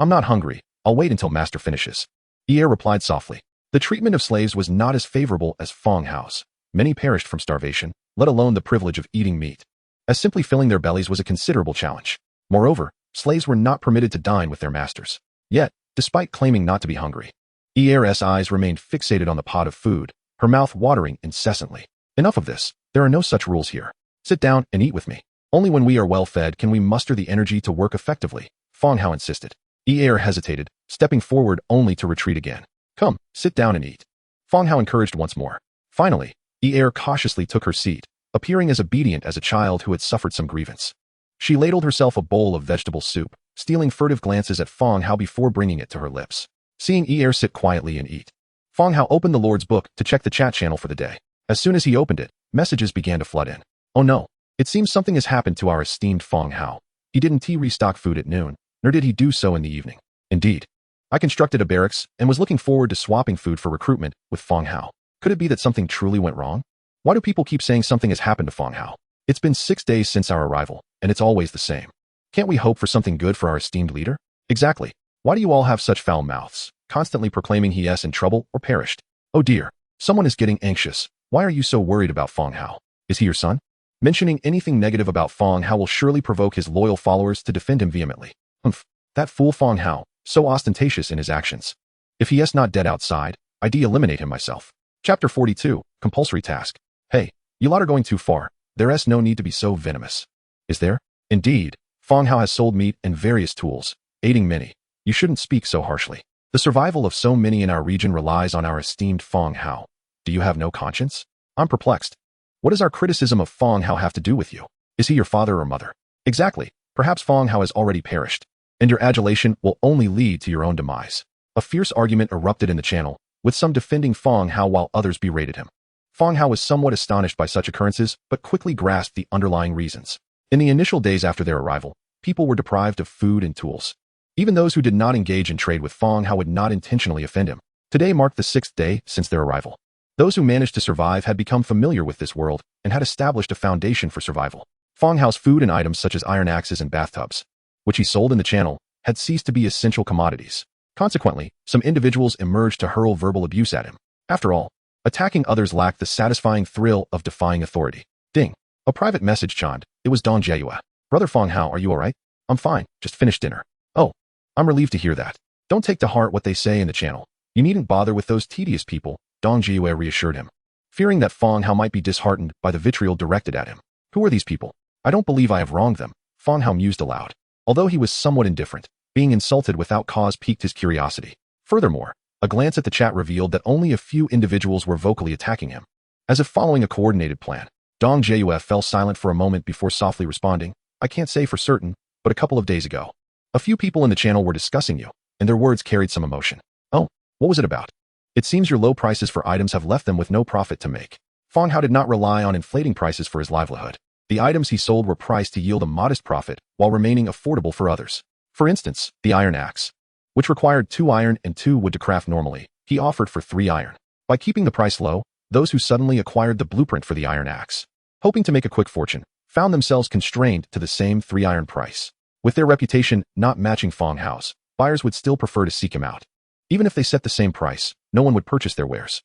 I'm not hungry. I'll wait until master finishes." Ye replied softly. The treatment of slaves was not as favorable as Fang Hao's. Many perished from starvation, let alone the privilege of eating meat, as simply filling their bellies was a considerable challenge. Moreover, slaves were not permitted to dine with their masters. Yet, despite claiming not to be hungry, Ye's eyes remained fixated on the pot of food, her mouth watering incessantly. "Enough of this. There are no such rules here. Sit down and eat with me. Only when we are well fed can we muster the energy to work effectively," Fang Hao insisted. Ye hesitated, stepping forward only to retreat again. "Come, sit down and eat," Fang Hao encouraged once more. Finally, Ye cautiously took her seat, appearing as obedient as a child who had suffered some grievance. She ladled herself a bowl of vegetable soup, stealing furtive glances at Fang Hao before bringing it to her lips. Seeing Ye sit quietly and eat, Fang Hao opened the Lord's book to check the chat channel for the day. As soon as he opened it, messages began to flood in. "Oh no, it seems something has happened to our esteemed Fang Hao. He didn't restock food at noon, nor did he do so in the evening. Indeed, I constructed a barracks and was looking forward to swapping food for recruitment with Fang Hao. Could it be that something truly went wrong? Why do people keep saying something has happened to Fang Hao? It's been 6 days since our arrival, and it's always the same. Can't we hope for something good for our esteemed leader? Exactly. Why do you all have such foul mouths, constantly proclaiming he is in trouble or perished? Oh dear, someone is getting anxious. Why are you so worried about Fang Hao? Is he your son? Mentioning anything negative about Fang Hao will surely provoke his loyal followers to defend him vehemently. Humph, that fool Fang Hao, so ostentatious in his actions. If he is not dead outside, I'd eliminate him myself. Chapter 42, Compulsory Task. Hey, you lot are going too far. There is no need to be so venomous. Is there? Indeed, Fang Hao has sold meat and various tools, aiding many. You shouldn't speak so harshly. The survival of so many in our region relies on our esteemed Fang Hao. Do you have no conscience? I'm perplexed. What does our criticism of Fang Hao have to do with you? Is he your father or mother? Exactly. Perhaps Fang Hao has already perished, and your adulation will only lead to your own demise. A fierce argument erupted in the channel, with some defending Fang Hao while others berated him. Fang Hao was somewhat astonished by such occurrences, but quickly grasped the underlying reasons. In the initial days after their arrival, people were deprived of food and tools. Even those who did not engage in trade with Fang Hao would not intentionally offend him. Today marked the 6th day since their arrival. Those who managed to survive had become familiar with this world and had established a foundation for survival. Fang Hao's food and items such as iron axes and bathtubs, which he sold in the channel, had ceased to be essential commodities. Consequently, some individuals emerged to hurl verbal abuse at him. After all, attacking others lacked the satisfying thrill of defying authority. Ding. A private message chimed. It was Dong Jieyue. Brother Fang Hao, are you alright? I'm fine, just finished dinner. Oh, I'm relieved to hear that. Don't take to heart what they say in the channel. You needn't bother with those tedious people, Dong Jieyue reassured him, fearing that Fang Hao might be disheartened by the vitriol directed at him. Who are these people? I don't believe I have wronged them, Fang Hao mused aloud. Although he was somewhat indifferent, being insulted without cause piqued his curiosity. Furthermore, a glance at the chat revealed that only a few individuals were vocally attacking him. As if following a coordinated plan, Dong Jieyue fell silent for a moment before softly responding, I can't say for certain, but a couple of days ago, a few people in the channel were discussing you, and their words carried some emotion. Oh, what was it about? It seems your low prices for items have left them with no profit to make. Fang Hao did not rely on inflating prices for his livelihood. The items he sold were priced to yield a modest profit while remaining affordable for others. For instance, the iron axe, which required 2 iron and 2 wood to craft normally, he offered for 3 iron. By keeping the price low, those who suddenly acquired the blueprint for the iron axe hoping to make a quick fortune, found themselves constrained to the same 3 iron price. With their reputation not matching Fang Hao's, buyers would still prefer to seek him out. Even if they set the same price, no one would purchase their wares.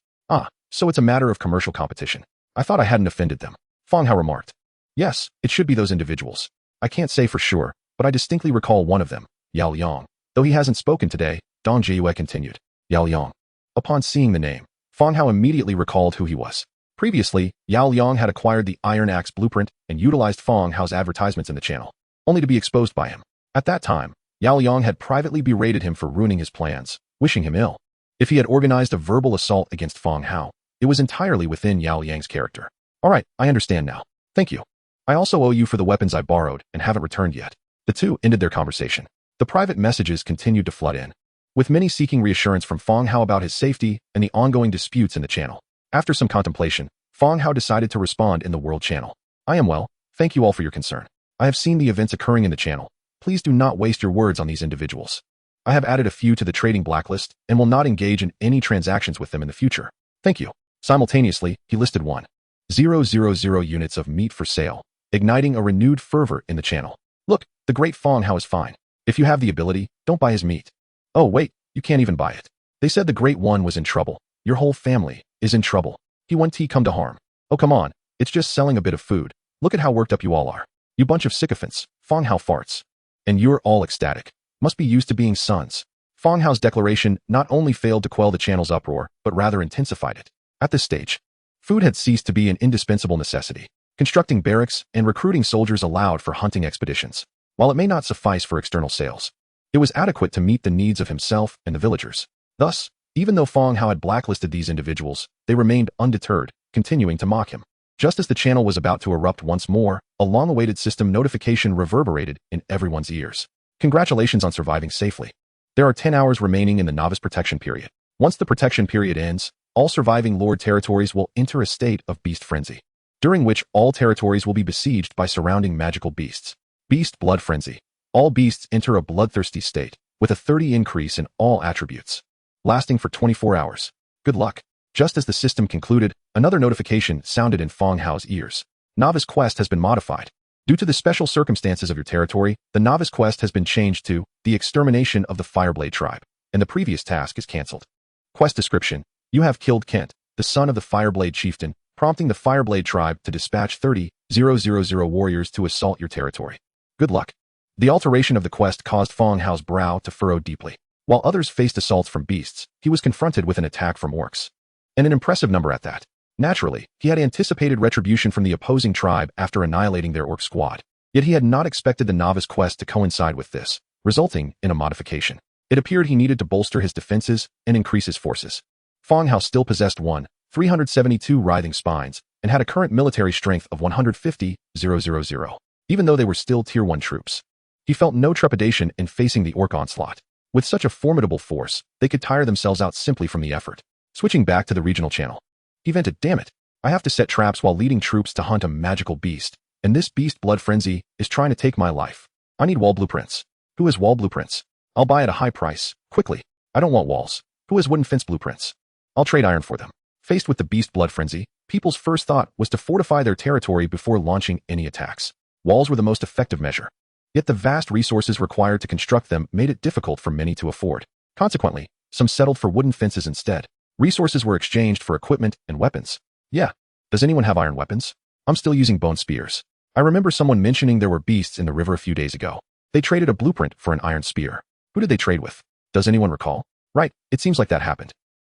So it's a matter of commercial competition. I thought I hadn't offended them. Fang Hao remarked. Yes, it should be those individuals. I can't say for sure, but I distinctly recall one of them, Yao Liang. Though he hasn't spoken today, Dong Jiayue continued. Yao Liang. Upon seeing the name, Fang Hao immediately recalled who he was. Previously, Yao Liang had acquired the Iron Axe blueprint and utilized Fang Hao's advertisements in the channel, only to be exposed by him. At that time, Yao Liang had privately berated him for ruining his plans, wishing him ill. If he had organized a verbal assault against Fang Hao, it was entirely within Yao Liang's character. All right, I understand now. Thank you. I also owe you for the weapons I borrowed and haven't returned yet. The two ended their conversation. The private messages continued to flood in, with many seeking reassurance from Fang Hao about his safety and the ongoing disputes in the channel. After some contemplation, Fang Hao decided to respond in the World channel. I am well, thank you all for your concern. I have seen the events occurring in the channel. Please do not waste your words on these individuals. I have added a few to the trading blacklist and will not engage in any transactions with them in the future. Thank you. Simultaneously, he listed 1,000 units of meat for sale, igniting a renewed fervor in the channel. Look, the great Fang Hao is fine. If you have the ability, don't buy his meat. Oh wait, you can't even buy it. They said the great one was in trouble. Your whole family is in trouble. He won't come to harm. Oh come on, it's just selling a bit of food. Look at how worked up you all are. You bunch of sycophants, Fang Hao farts. And you're all ecstatic. Must be used to being sons. Fang Hao's declaration not only failed to quell the channel's uproar, but rather intensified it. At this stage, food had ceased to be an indispensable necessity. Constructing barracks and recruiting soldiers allowed for hunting expeditions. While it may not suffice for external sales, it was adequate to meet the needs of himself and the villagers. Thus, even though Fang Hao had blacklisted these individuals, they remained undeterred, continuing to mock him. Just as the channel was about to erupt once more, a long-awaited system notification reverberated in everyone's ears. Congratulations on surviving safely. There are 10 hours remaining in the novice protection period. Once the protection period ends, all surviving Lord territories will enter a state of beast frenzy, during which all territories will be besieged by surrounding magical beasts. Beast blood frenzy. All beasts enter a bloodthirsty state, with a 30 increase in all attributes, lasting for 24 hours. Good luck. Just as the system concluded, another notification sounded in Fang Hao's ears. Novice quest has been modified. Due to the special circumstances of your territory, the novice quest has been changed to the extermination of the Fireblade tribe, and the previous task is cancelled. Quest description. You have killed Kent, the son of the Fireblade chieftain, prompting the Fireblade tribe to dispatch 30,000 warriors to assault your territory. Good luck. The alteration of the quest caused Fang Hao's brow to furrow deeply. While others faced assaults from beasts, he was confronted with an attack from orcs. And an impressive number at that. Naturally, he had anticipated retribution from the opposing tribe after annihilating their orc squad. Yet he had not expected the novice quest to coincide with this, resulting in a modification. It appeared he needed to bolster his defenses and increase his forces. Fang Hao still possessed 372 writhing spines and had a current military strength of 150,000, even though they were still Tier 1 troops. He felt no trepidation in facing the orc onslaught. With such a formidable force, they could tire themselves out simply from the effort. Switching back to the regional channel, he vented, damn it, I have to set traps while leading troops to hunt a magical beast, and this beast blood frenzy is trying to take my life. I need wall blueprints. Who has wall blueprints? I'll buy at a high price, quickly. I don't want walls. Who has wooden fence blueprints? I'll trade iron for them. Faced with the beast blood frenzy, people's first thought was to fortify their territory before launching any attacks. Walls were the most effective measure. Yet the vast resources required to construct them made it difficult for many to afford. Consequently, some settled for wooden fences instead. Resources were exchanged for equipment and weapons. Yeah. Does anyone have iron weapons? I'm still using bone spears. I remember someone mentioning there were beasts in the river a few days ago. They traded a blueprint for an iron spear. Who did they trade with? Does anyone recall? Right, it seems like that happened.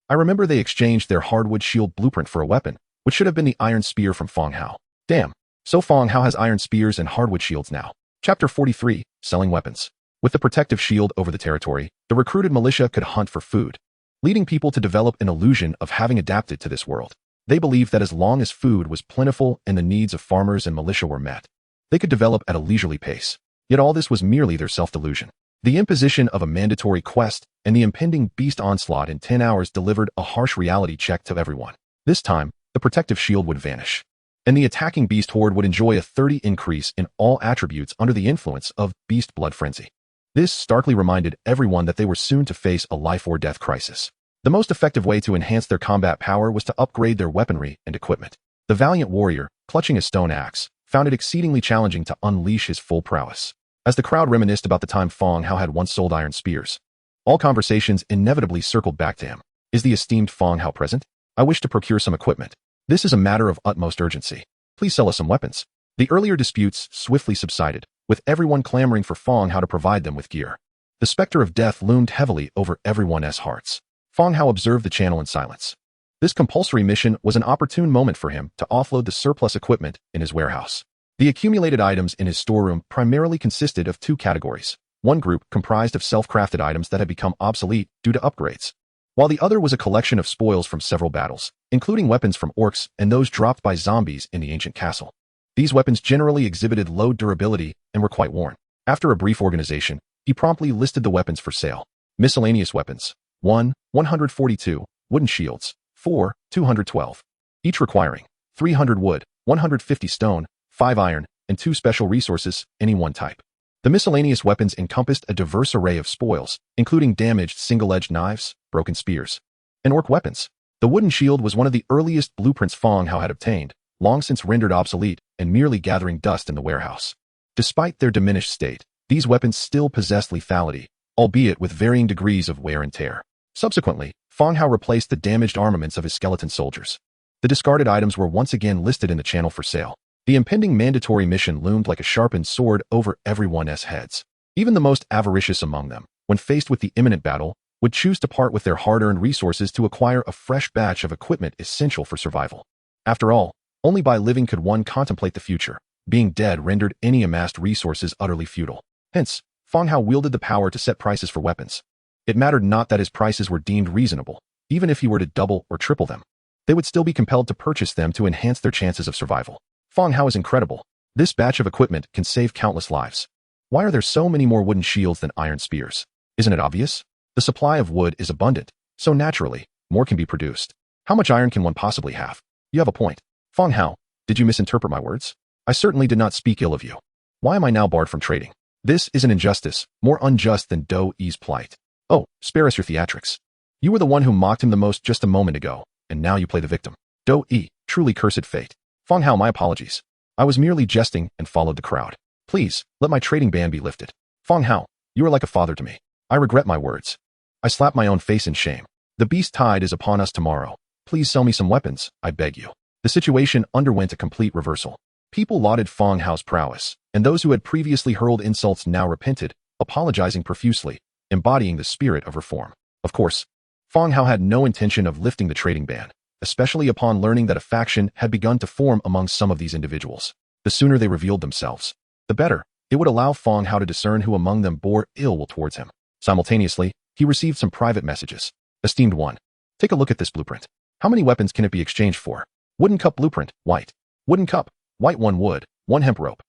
I remember they exchanged their hardwood shield blueprint for a weapon, which should have been the iron spear from Fang Hao. Damn. So Fang Hao has iron spears and hardwood shields now. Chapter 43, Selling Weapons. With the protective shield over the territory, the recruited militia could hunt for food, leading people to develop an illusion of having adapted to this world. They believed that as long as food was plentiful and the needs of farmers and militia were met, they could develop at a leisurely pace. Yet all this was merely their self-delusion. The imposition of a mandatory quest and the impending beast onslaught in 10 hours delivered a harsh reality check to everyone. This time, the protective shield would vanish, and the attacking beast horde would enjoy a 30 increase in all attributes under the influence of beast blood frenzy. This starkly reminded everyone that they were soon to face a life or death crisis. The most effective way to enhance their combat power was to upgrade their weaponry and equipment. The valiant warrior, clutching a stone axe, found it exceedingly challenging to unleash his full prowess. As the crowd reminisced about the time Fang Hao had once sold iron spears, all conversations inevitably circled back to him. Is the esteemed Fang Hao present? I wish to procure some equipment. This is a matter of utmost urgency. Please sell us some weapons. The earlier disputes swiftly subsided, with everyone clamoring for Fang Hao to provide them with gear. The specter of death loomed heavily over everyone's hearts. Fang Hao observed the channel in silence. This compulsory mission was an opportune moment for him to offload the surplus equipment in his warehouse. The accumulated items in his storeroom primarily consisted of two categories. One group comprised of self-crafted items that had become obsolete due to upgrades, while the other was a collection of spoils from several battles, including weapons from orcs and those dropped by zombies in the ancient castle. These weapons generally exhibited low durability and were quite worn. After a brief organization, he promptly listed the weapons for sale. Miscellaneous weapons. 1, 142, wooden shields. 4, 212. Each requiring 300 wood, 150 stone, 5 iron, and 2 special resources, any one type. The miscellaneous weapons encompassed a diverse array of spoils, including damaged single-edged knives, broken spears, and orc weapons. The wooden shield was one of the earliest blueprints Fang Hao had obtained, long since rendered obsolete and merely gathering dust in the warehouse. Despite their diminished state, these weapons still possessed lethality, albeit with varying degrees of wear and tear. Subsequently, Fang Hao replaced the damaged armaments of his skeleton soldiers. The discarded items were once again listed in the channel for sale. The impending mandatory mission loomed like a sharpened sword over everyone's heads. Even the most avaricious among them, when faced with the imminent battle, would choose to part with their hard-earned resources to acquire a fresh batch of equipment essential for survival. After all, only by living could one contemplate the future. Being dead rendered any amassed resources utterly futile. Hence, Fang Hao wielded the power to set prices for weapons. It mattered not that his prices were deemed reasonable. Even if he were to double or triple them, they would still be compelled to purchase them to enhance their chances of survival. Fang Hao is incredible. This batch of equipment can save countless lives. Why are there so many more wooden shields than iron spears? Isn't it obvious? The supply of wood is abundant, so naturally, more can be produced. How much iron can one possibly have? You have a point. Fang Hao, did you misinterpret my words? I certainly did not speak ill of you. Why am I now barred from trading? This is an injustice, more unjust than Do-E's plight. Oh, spare us your theatrics. You were the one who mocked him the most just a moment ago, and now you play the victim. Do-E, truly cursed fate. Fang Hao, my apologies. I was merely jesting and followed the crowd. Please, let my trading ban be lifted. Fang Hao, you are like a father to me. I regret my words. I slap my own face in shame. The beast tide is upon us tomorrow. Please sell me some weapons, I beg you. The situation underwent a complete reversal. People lauded Fang Hao's prowess, and those who had previously hurled insults now repented, apologizing profusely, embodying the spirit of reform. Of course, Fang Hao had no intention of lifting the trading ban, especially upon learning that a faction had begun to form among some of these individuals. The sooner they revealed themselves, the better. It would allow Fang Hao to discern who among them bore ill will towards him. Simultaneously, he received some private messages. Esteemed one, take a look at this blueprint. How many weapons can it be exchanged for? Wooden cup blueprint, white. Wooden cup, white, 1 wood, 1 hemp rope.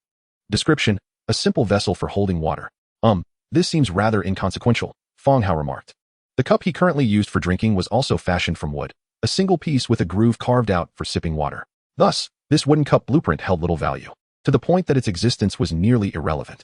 Description, a simple vessel for holding water. This seems rather inconsequential, Fang Hao remarked. The cup he currently used for drinking was also fashioned from wood, a single piece with a groove carved out for sipping water. Thus, this wooden cup blueprint held little value, to the point that its existence was nearly irrelevant.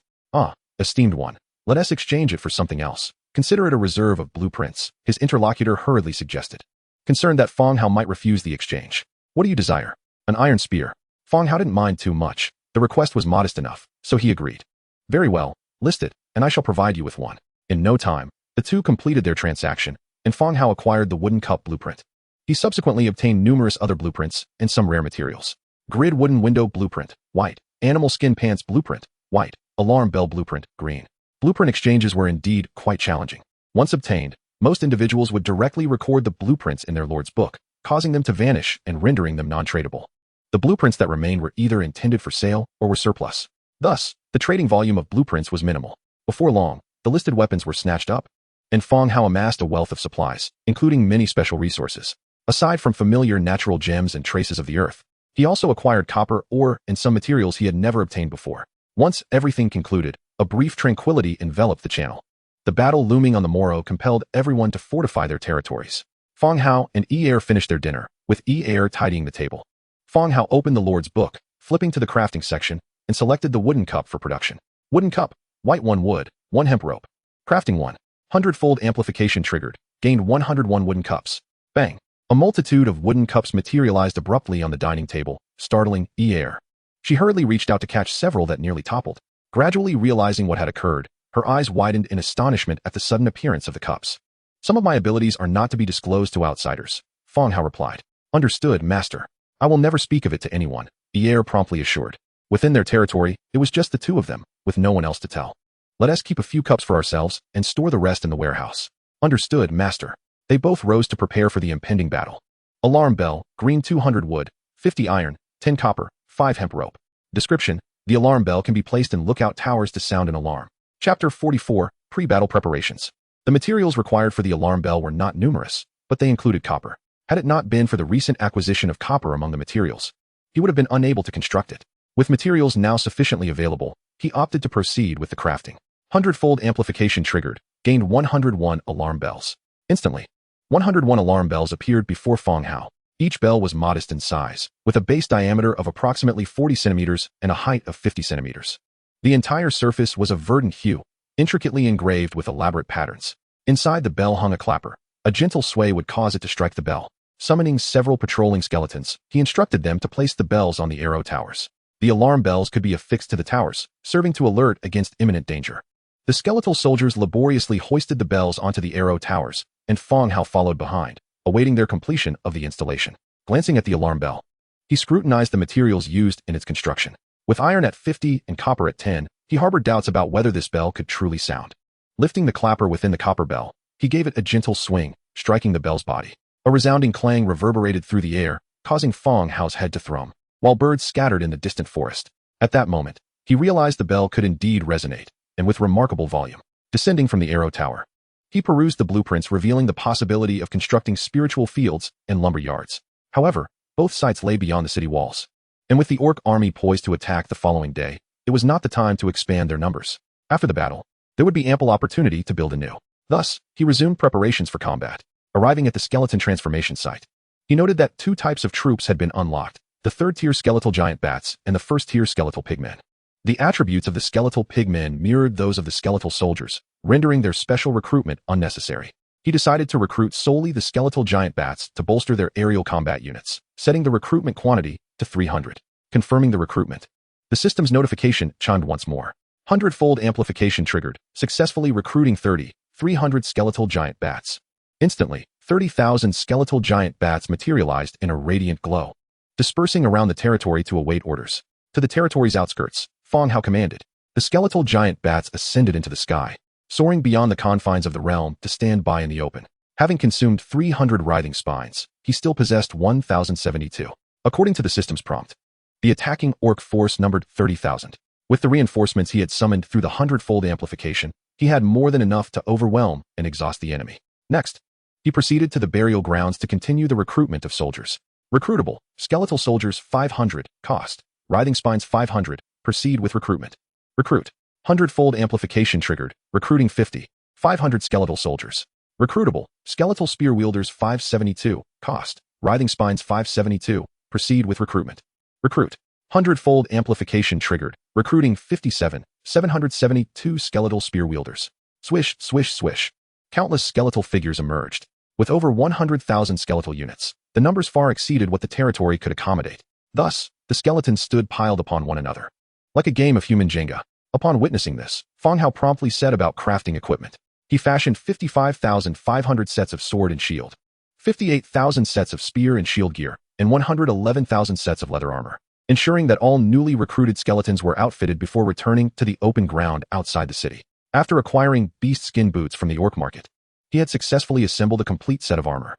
Esteemed one, let us exchange it for something else. Consider it a reserve of blueprints, his interlocutor hurriedly suggested. Concerned that Fang Hao might refuse the exchange. What do you desire? An iron spear. Fang Hao didn't mind too much. The request was modest enough, so he agreed. Very well, list it, and I shall provide you with one. In no time, the two completed their transaction, and Fang Hao acquired the wooden cup blueprint. He subsequently obtained numerous other blueprints and some rare materials. Grid wooden window blueprint, white. Animal skin pants blueprint, white. Alarm bell blueprint, green. Blueprint exchanges were indeed quite challenging. Once obtained, most individuals would directly record the blueprints in their lord's book, causing them to vanish and rendering them non-tradable. The blueprints that remained were either intended for sale or were surplus. Thus, the trading volume of blueprints was minimal. Before long, the listed weapons were snatched up, and Fang Hao amassed a wealth of supplies, including many special resources. Aside from familiar natural gems and traces of the earth, he also acquired copper, ore, and some materials he had never obtained before. Once everything concluded, a brief tranquility enveloped the channel. The battle looming on the morrow compelled everyone to fortify their territories. Fang Hao and E-Air finished their dinner, with E-Air tidying the table. Fang Hao opened the Lord's book, flipping to the crafting section, and selected the wooden cup for production. Wooden cup, white, 1 wood, 1 hemp rope. Crafting 1. 100-fold amplification triggered, gained 101 wooden cups. Bang. A multitude of wooden cups materialized abruptly on the dining table, startling Air. She hurriedly reached out to catch several that nearly toppled. Gradually realizing what had occurred, her eyes widened in astonishment at the sudden appearance of the cups. Some of my abilities are not to be disclosed to outsiders, Fang Hao replied. Understood, master. I will never speak of it to anyone, Air promptly assured. Within their territory, it was just the two of them, with no one else to tell. Let us keep a few cups for ourselves and store the rest in the warehouse. Understood, master. They both rose to prepare for the impending battle. Alarm bell, green 200 wood, 50 iron, 10 copper, 5 hemp rope. Description: the alarm bell can be placed in lookout towers to sound an alarm. Chapter 44, Pre-battle preparations. The materials required for the alarm bell were not numerous, but they included copper. Had it not been for the recent acquisition of copper among the materials, he would have been unable to construct it. With materials now sufficiently available, he opted to proceed with the crafting. 100-fold amplification triggered, gained 101 alarm bells. Instantly, 101 alarm bells appeared before Fang Hao. Each bell was modest in size, with a base diameter of approximately 40 centimeters and a height of 50 centimeters. The entire surface was of verdant hue, intricately engraved with elaborate patterns. Inside the bell hung a clapper. A gentle sway would cause it to strike the bell. Summoning several patrolling skeletons, he instructed them to place the bells on the arrow towers. The alarm bells could be affixed to the towers, serving to alert against imminent danger. The skeletal soldiers laboriously hoisted the bells onto the arrow towers, and Fang Hao followed behind, awaiting their completion of the installation. Glancing at the alarm bell, he scrutinized the materials used in its construction. With iron at 50 and copper at 10, he harbored doubts about whether this bell could truly sound. Lifting the clapper within the copper bell, he gave it a gentle swing, striking the bell's body. A resounding clang reverberated through the air, causing Fang Hao's head to thrum, while birds scattered in the distant forest. At that moment, he realized the bell could indeed resonate, and with remarkable volume. Descending from the arrow tower, he perused the blueprints revealing the possibility of constructing spiritual fields and lumber yards. However, both sites lay beyond the city walls, and with the orc army poised to attack the following day, it was not the time to expand their numbers. After the battle, there would be ample opportunity to build anew. Thus, he resumed preparations for combat. Arriving at the skeleton transformation site, he noted that two types of troops had been unlocked, the third-tier skeletal giant bats and the first-tier skeletal pigmen. The attributes of the skeletal pigmen mirrored those of the skeletal soldiers, rendering their special recruitment unnecessary. He decided to recruit solely the skeletal giant bats to bolster their aerial combat units, setting the recruitment quantity to 300. Confirming the recruitment, the system's notification chimed once more. 100-fold amplification triggered, successfully recruiting 300 skeletal giant bats. Instantly, 30,000 skeletal giant bats materialized in a radiant glow, dispersing around the territory to await orders. To the territory's outskirts, Fang Hao commanded. The skeletal giant bats ascended into the sky, soaring beyond the confines of the realm to stand by in the open. Having consumed 300 writhing spines, he still possessed 1,072. According to the system's prompt, the attacking orc force numbered 30,000. With the reinforcements he had summoned through the 100-fold amplification, he had more than enough to overwhelm and exhaust the enemy. Next, he proceeded to the burial grounds to continue the recruitment of soldiers. Recruitable, skeletal soldiers 500, cost, writhing spines 500, proceed with recruitment. Recruit, 100-fold amplification triggered, recruiting 500 skeletal soldiers. Recruitable, skeletal spear wielders 572, cost, writhing spines 572, proceed with recruitment. Recruit, 100-fold amplification triggered, recruiting 772 skeletal spear wielders. Swish, swish, swish. Countless skeletal figures emerged. With over 100,000 skeletal units, the numbers far exceeded what the territory could accommodate. Thus, the skeletons stood piled upon one another, like a game of human Jenga. Upon witnessing this, Fang Hao promptly set about crafting equipment. He fashioned 55,500 sets of sword and shield, 58,000 sets of spear and shield gear, and 111,000 sets of leather armor, ensuring that all newly recruited skeletons were outfitted before returning to the open ground outside the city. After acquiring beast skin boots from the orc market, he had successfully assembled a complete set of armor.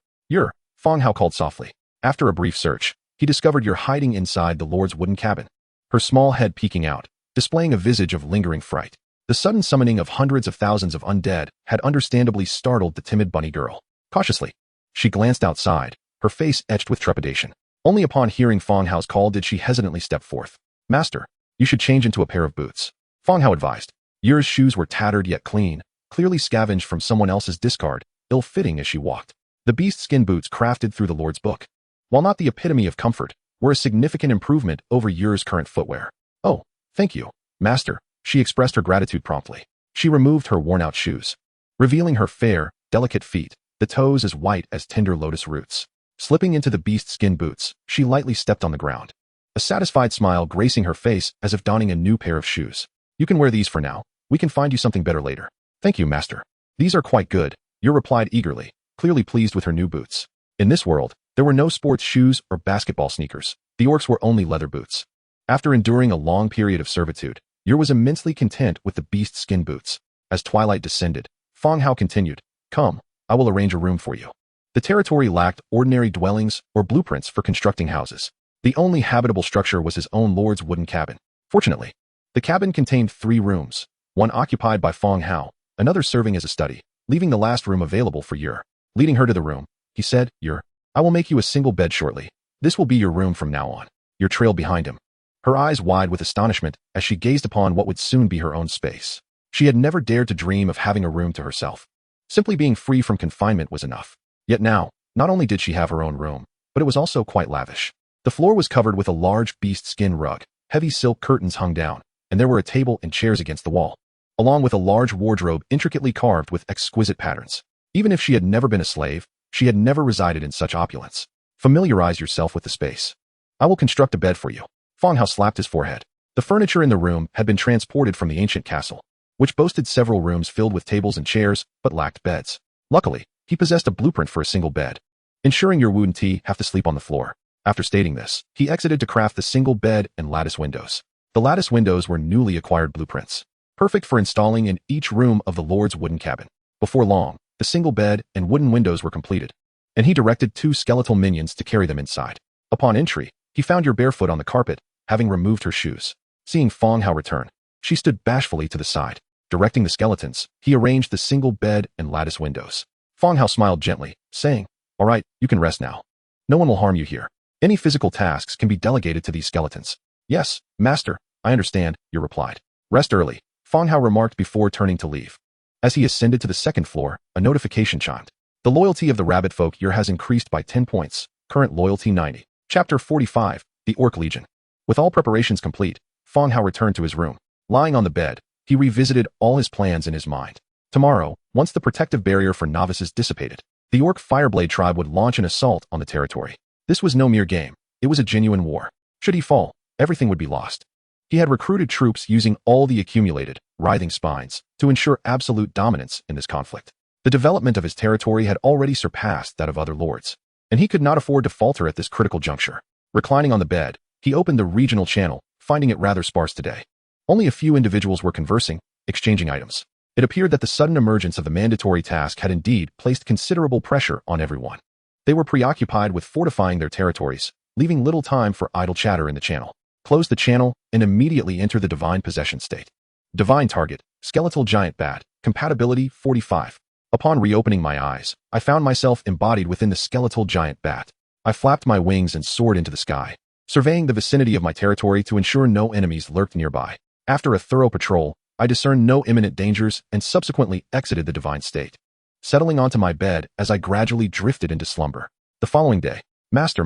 Fang Hao called softly. After a brief search, he discovered Yer hiding inside the Lord's wooden cabin, her small head peeking out, displaying a visage of lingering fright. The sudden summoning of hundreds of thousands of undead had understandably startled the timid bunny girl. Cautiously, she glanced outside, her face etched with trepidation. Only upon hearing Fang Hao's call did she hesitantly step forth. Master, you should change into a pair of boots, Fang Hao advised. Yer's shoes were tattered yet clean, clearly scavenged from someone else's discard, ill-fitting as she walked. The beast skin boots crafted through the Lord's book, while not the epitome of comfort, were a significant improvement over Yer's current footwear. Oh, thank you, master, she expressed her gratitude promptly. She removed her worn-out shoes, revealing her fair, delicate feet, the toes as white as tender lotus roots. Slipping into the beast skin boots, she lightly stepped on the ground. A satisfied smile gracing her face as if donning a new pair of shoes. You can wear these for now. We can find you something better later. Thank you, master. These are quite good, Yer replied eagerly, clearly pleased with her new boots. In this world, there were no sports shoes or basketball sneakers. The orcs were only leather boots. After enduring a long period of servitude, Yer was immensely content with the beast skin boots. As twilight descended, Fang Hao continued, Come, I will arrange a room for you. The territory lacked ordinary dwellings or blueprints for constructing houses. The only habitable structure was his own lord's wooden cabin. Fortunately, the cabin contained 3 rooms, one occupied by Fang Hao, another serving as a study, leaving the last room available for Yer. Leading her to the room, he said, Yer, I will make you a single bed shortly. This will be your room from now on. Yer trailed behind him, her eyes wide with astonishment as she gazed upon what would soon be her own space. She had never dared to dream of having a room to herself. Simply being free from confinement was enough. Yet now, not only did she have her own room, but it was also quite lavish. The floor was covered with a large beast skin rug, heavy silk curtains hung down, and there were a table and chairs against the wall, along with a large wardrobe intricately carved with exquisite patterns. Even if she had never been a slave, she had never resided in such opulence. Familiarize yourself with the space. I will construct a bed for you. Fang Hao slapped his forehead. The furniture in the room had been transported from the ancient castle, which boasted several rooms filled with tables and chairs, but lacked beds. Luckily, he possessed a blueprint for a single bed, ensuring your wouldn't have to sleep on the floor. After stating this, he exited to craft the single bed and lattice windows. The lattice windows were newly acquired blueprints, perfect for installing in each room of the lord's wooden cabin. Before long, the single bed and wooden windows were completed, and he directed 2 skeletal minions to carry them inside. Upon entry, he found Yer barefoot on the carpet, having removed her shoes. Seeing Fang Hao return, she stood bashfully to the side. Directing the skeletons, he arranged the single bed and lattice windows. Fang Hao smiled gently, saying, All right, you can rest now. No one will harm you here. Any physical tasks can be delegated to these skeletons. Yes, master, I understand, Yer replied. Rest early, Fang Hao remarked before turning to leave. As he ascended to the 2nd floor, a notification chimed. The loyalty of the rabbit folk Yer has increased by 10 points, current loyalty 90. Chapter 45, The Orc Legion. With all preparations complete, Fang Hao returned to his room. Lying on the bed, he revisited all his plans in his mind. Tomorrow, once the protective barrier for novices dissipated, the Orc Fireblade tribe would launch an assault on the territory. This was no mere game, it was a genuine war. Should he fall, everything would be lost. He had recruited troops using all the accumulated, writhing spines, to ensure absolute dominance in this conflict. The development of his territory had already surpassed that of other lords, and he could not afford to falter at this critical juncture. Reclining on the bed, he opened the regional channel, finding it rather sparse today. Only a few individuals were conversing, exchanging items. It appeared that the sudden emergence of the mandatory task had indeed placed considerable pressure on everyone. They were preoccupied with fortifying their territories, leaving little time for idle chatter in the channel. Close the channel and immediately enter the divine possession state. Divine target, skeletal giant bat, compatibility 45. Upon reopening my eyes, I found myself embodied within the skeletal giant bat. I flapped my wings and soared into the sky, surveying the vicinity of my territory to ensure no enemies lurked nearby. After a thorough patrol, I discerned no imminent dangers and subsequently exited the divine state, settling onto my bed as I gradually drifted into slumber. The following day, Master,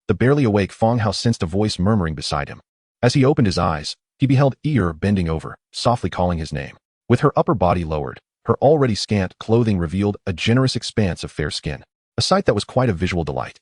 the barely awake Fang Hao sensed a voice murmuring beside him. As he opened his eyes, he beheld Yer bending over, softly calling his name. With her upper body lowered, her already scant clothing revealed a generous expanse of fair skin, a sight that was quite a visual delight.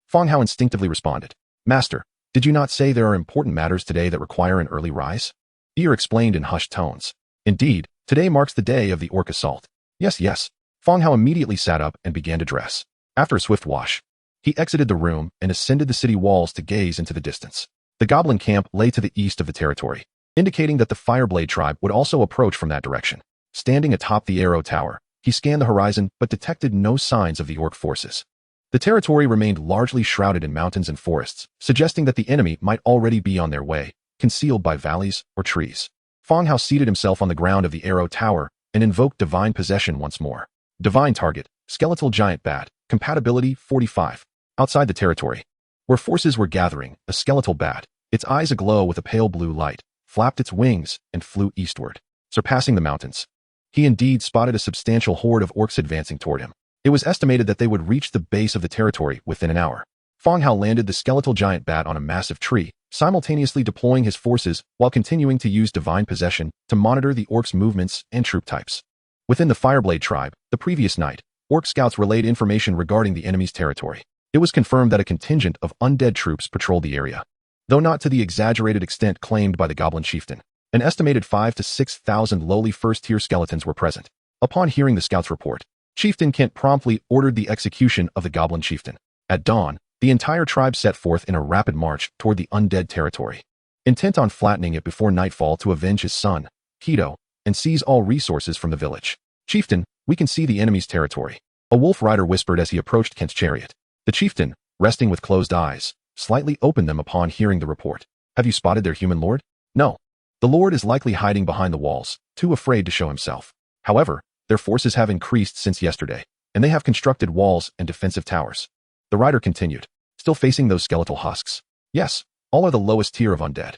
Fang Hao instinctively responded. Master, did you not say there are important matters today that require an early rise? Yer explained in hushed tones. Indeed, today marks the day of the orc assault. Yes. Fang Hao immediately sat up and began to dress. After a swift wash, he exited the room and ascended the city walls to gaze into the distance. The goblin camp lay to the east of the territory, indicating that the Fireblade tribe would also approach from that direction. Standing atop the Arrow Tower, he scanned the horizon but detected no signs of the orc forces. The territory remained largely shrouded in mountains and forests, suggesting that the enemy might already be on their way, concealed by valleys or trees. Fang Hao seated himself on the ground of the Arrow Tower and invoked divine possession once more. Divine target, skeletal giant bat, compatibility 45. Outside the territory, where forces were gathering, a skeletal bat, its eyes aglow with a pale blue light, flapped its wings and flew eastward, surpassing the mountains. He indeed spotted a substantial horde of orcs advancing toward him. It was estimated that they would reach the base of the territory within an hour. Fang Hao landed the skeletal giant bat on a massive tree, simultaneously deploying his forces while continuing to use divine possession to monitor the orcs' movements and troop types. Within the Fireblade tribe, the previous night, orc scouts relayed information regarding the enemy's territory. It was confirmed that a contingent of undead troops patrolled the area, though not to the exaggerated extent claimed by the goblin chieftain. An estimated 5,000 to 6,000 lowly first-tier skeletons were present. Upon hearing the scout's report, Chieftain Kent promptly ordered the execution of the goblin chieftain. At dawn, the entire tribe set forth in a rapid march toward the undead territory, intent on flattening it before nightfall to avenge his son, Keto, and seize all resources from the village. Chieftain, we can see the enemy's territory, a wolf rider whispered as he approached Kent's chariot. The chieftain, resting with closed eyes, slightly opened them upon hearing the report. Have you spotted their human lord? No. The lord is likely hiding behind the walls, too afraid to show himself. However, their forces have increased since yesterday, and they have constructed walls and defensive towers. The rider continued, still facing those skeletal husks. Yes, all are the lowest tier of undead.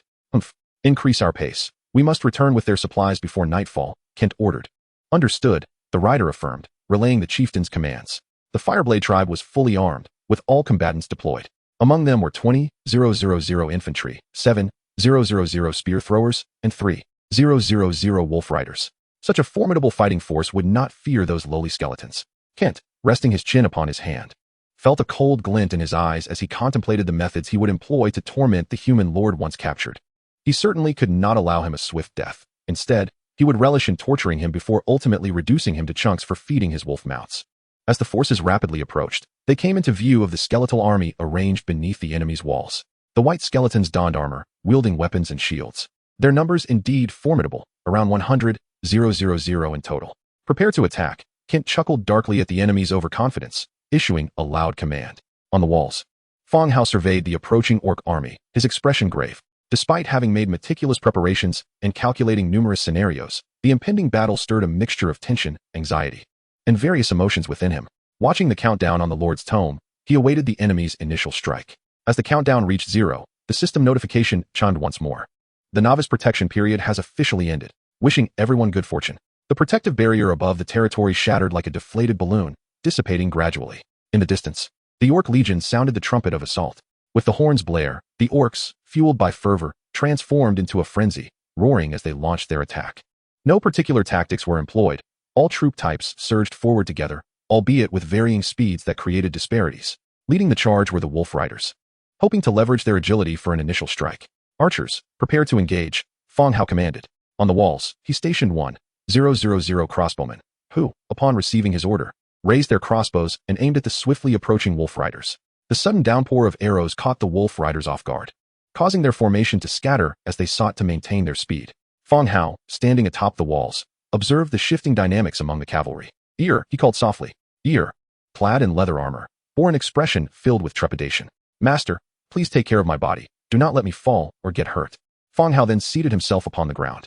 Increase our pace. We must return with their supplies before nightfall, Kent ordered. Understood, the rider affirmed, relaying the chieftain's commands. The Fireblade tribe was fully armed, with all combatants deployed. Among them were 20,000 infantry, 7,000 spear throwers, and 3,000 wolf riders. Such a formidable fighting force would not fear those lowly skeletons. Kent, resting his chin upon his hand, felt a cold glint in his eyes as he contemplated the methods he would employ to torment the human lord once captured. He certainly could not allow him a swift death. Instead, he would relish in torturing him before ultimately reducing him to chunks for feeding his wolf mounts. As the forces rapidly approached, they came into view of the skeletal army arranged beneath the enemy's walls. The white skeletons donned armor, wielding weapons and shields. Their numbers indeed formidable, around 100,000 in total. Prepare to attack. Kent chuckled darkly at the enemy's overconfidence, issuing a loud command. On the walls, Fang Hao surveyed the approaching orc army, his expression grave. Despite having made meticulous preparations and calculating numerous scenarios, the impending battle stirred a mixture of tension, anxiety, and various emotions within him. Watching the countdown on the Lord's tome, he awaited the enemy's initial strike. As the countdown reached 0, the system notification chimed once more. The novice protection period has officially ended. Wishing everyone good fortune. The protective barrier above the territory shattered like a deflated balloon, dissipating gradually. In the distance, the Orc Legion sounded the trumpet of assault. With the horns blare, the orcs, fueled by fervor, transformed into a frenzy, roaring as they launched their attack. No particular tactics were employed. All troop types surged forward together, albeit with varying speeds that created disparities. Leading the charge were the wolf riders, hoping to leverage their agility for an initial strike. Archers, prepare to engage, Fang Hao commanded. On the walls, he stationed 1,000 crossbowmen, who, upon receiving his order, raised their crossbows and aimed at the swiftly approaching wolf riders. The sudden downpour of arrows caught the wolf riders off guard, causing their formation to scatter as they sought to maintain their speed. Fang Hao, standing atop the walls, observed the shifting dynamics among the cavalry. Ear, he called softly. Ear, clad in leather armor, bore an expression filled with trepidation. Master, please take care of my body. Do not let me fall or get hurt. Fang Hao then seated himself upon the ground.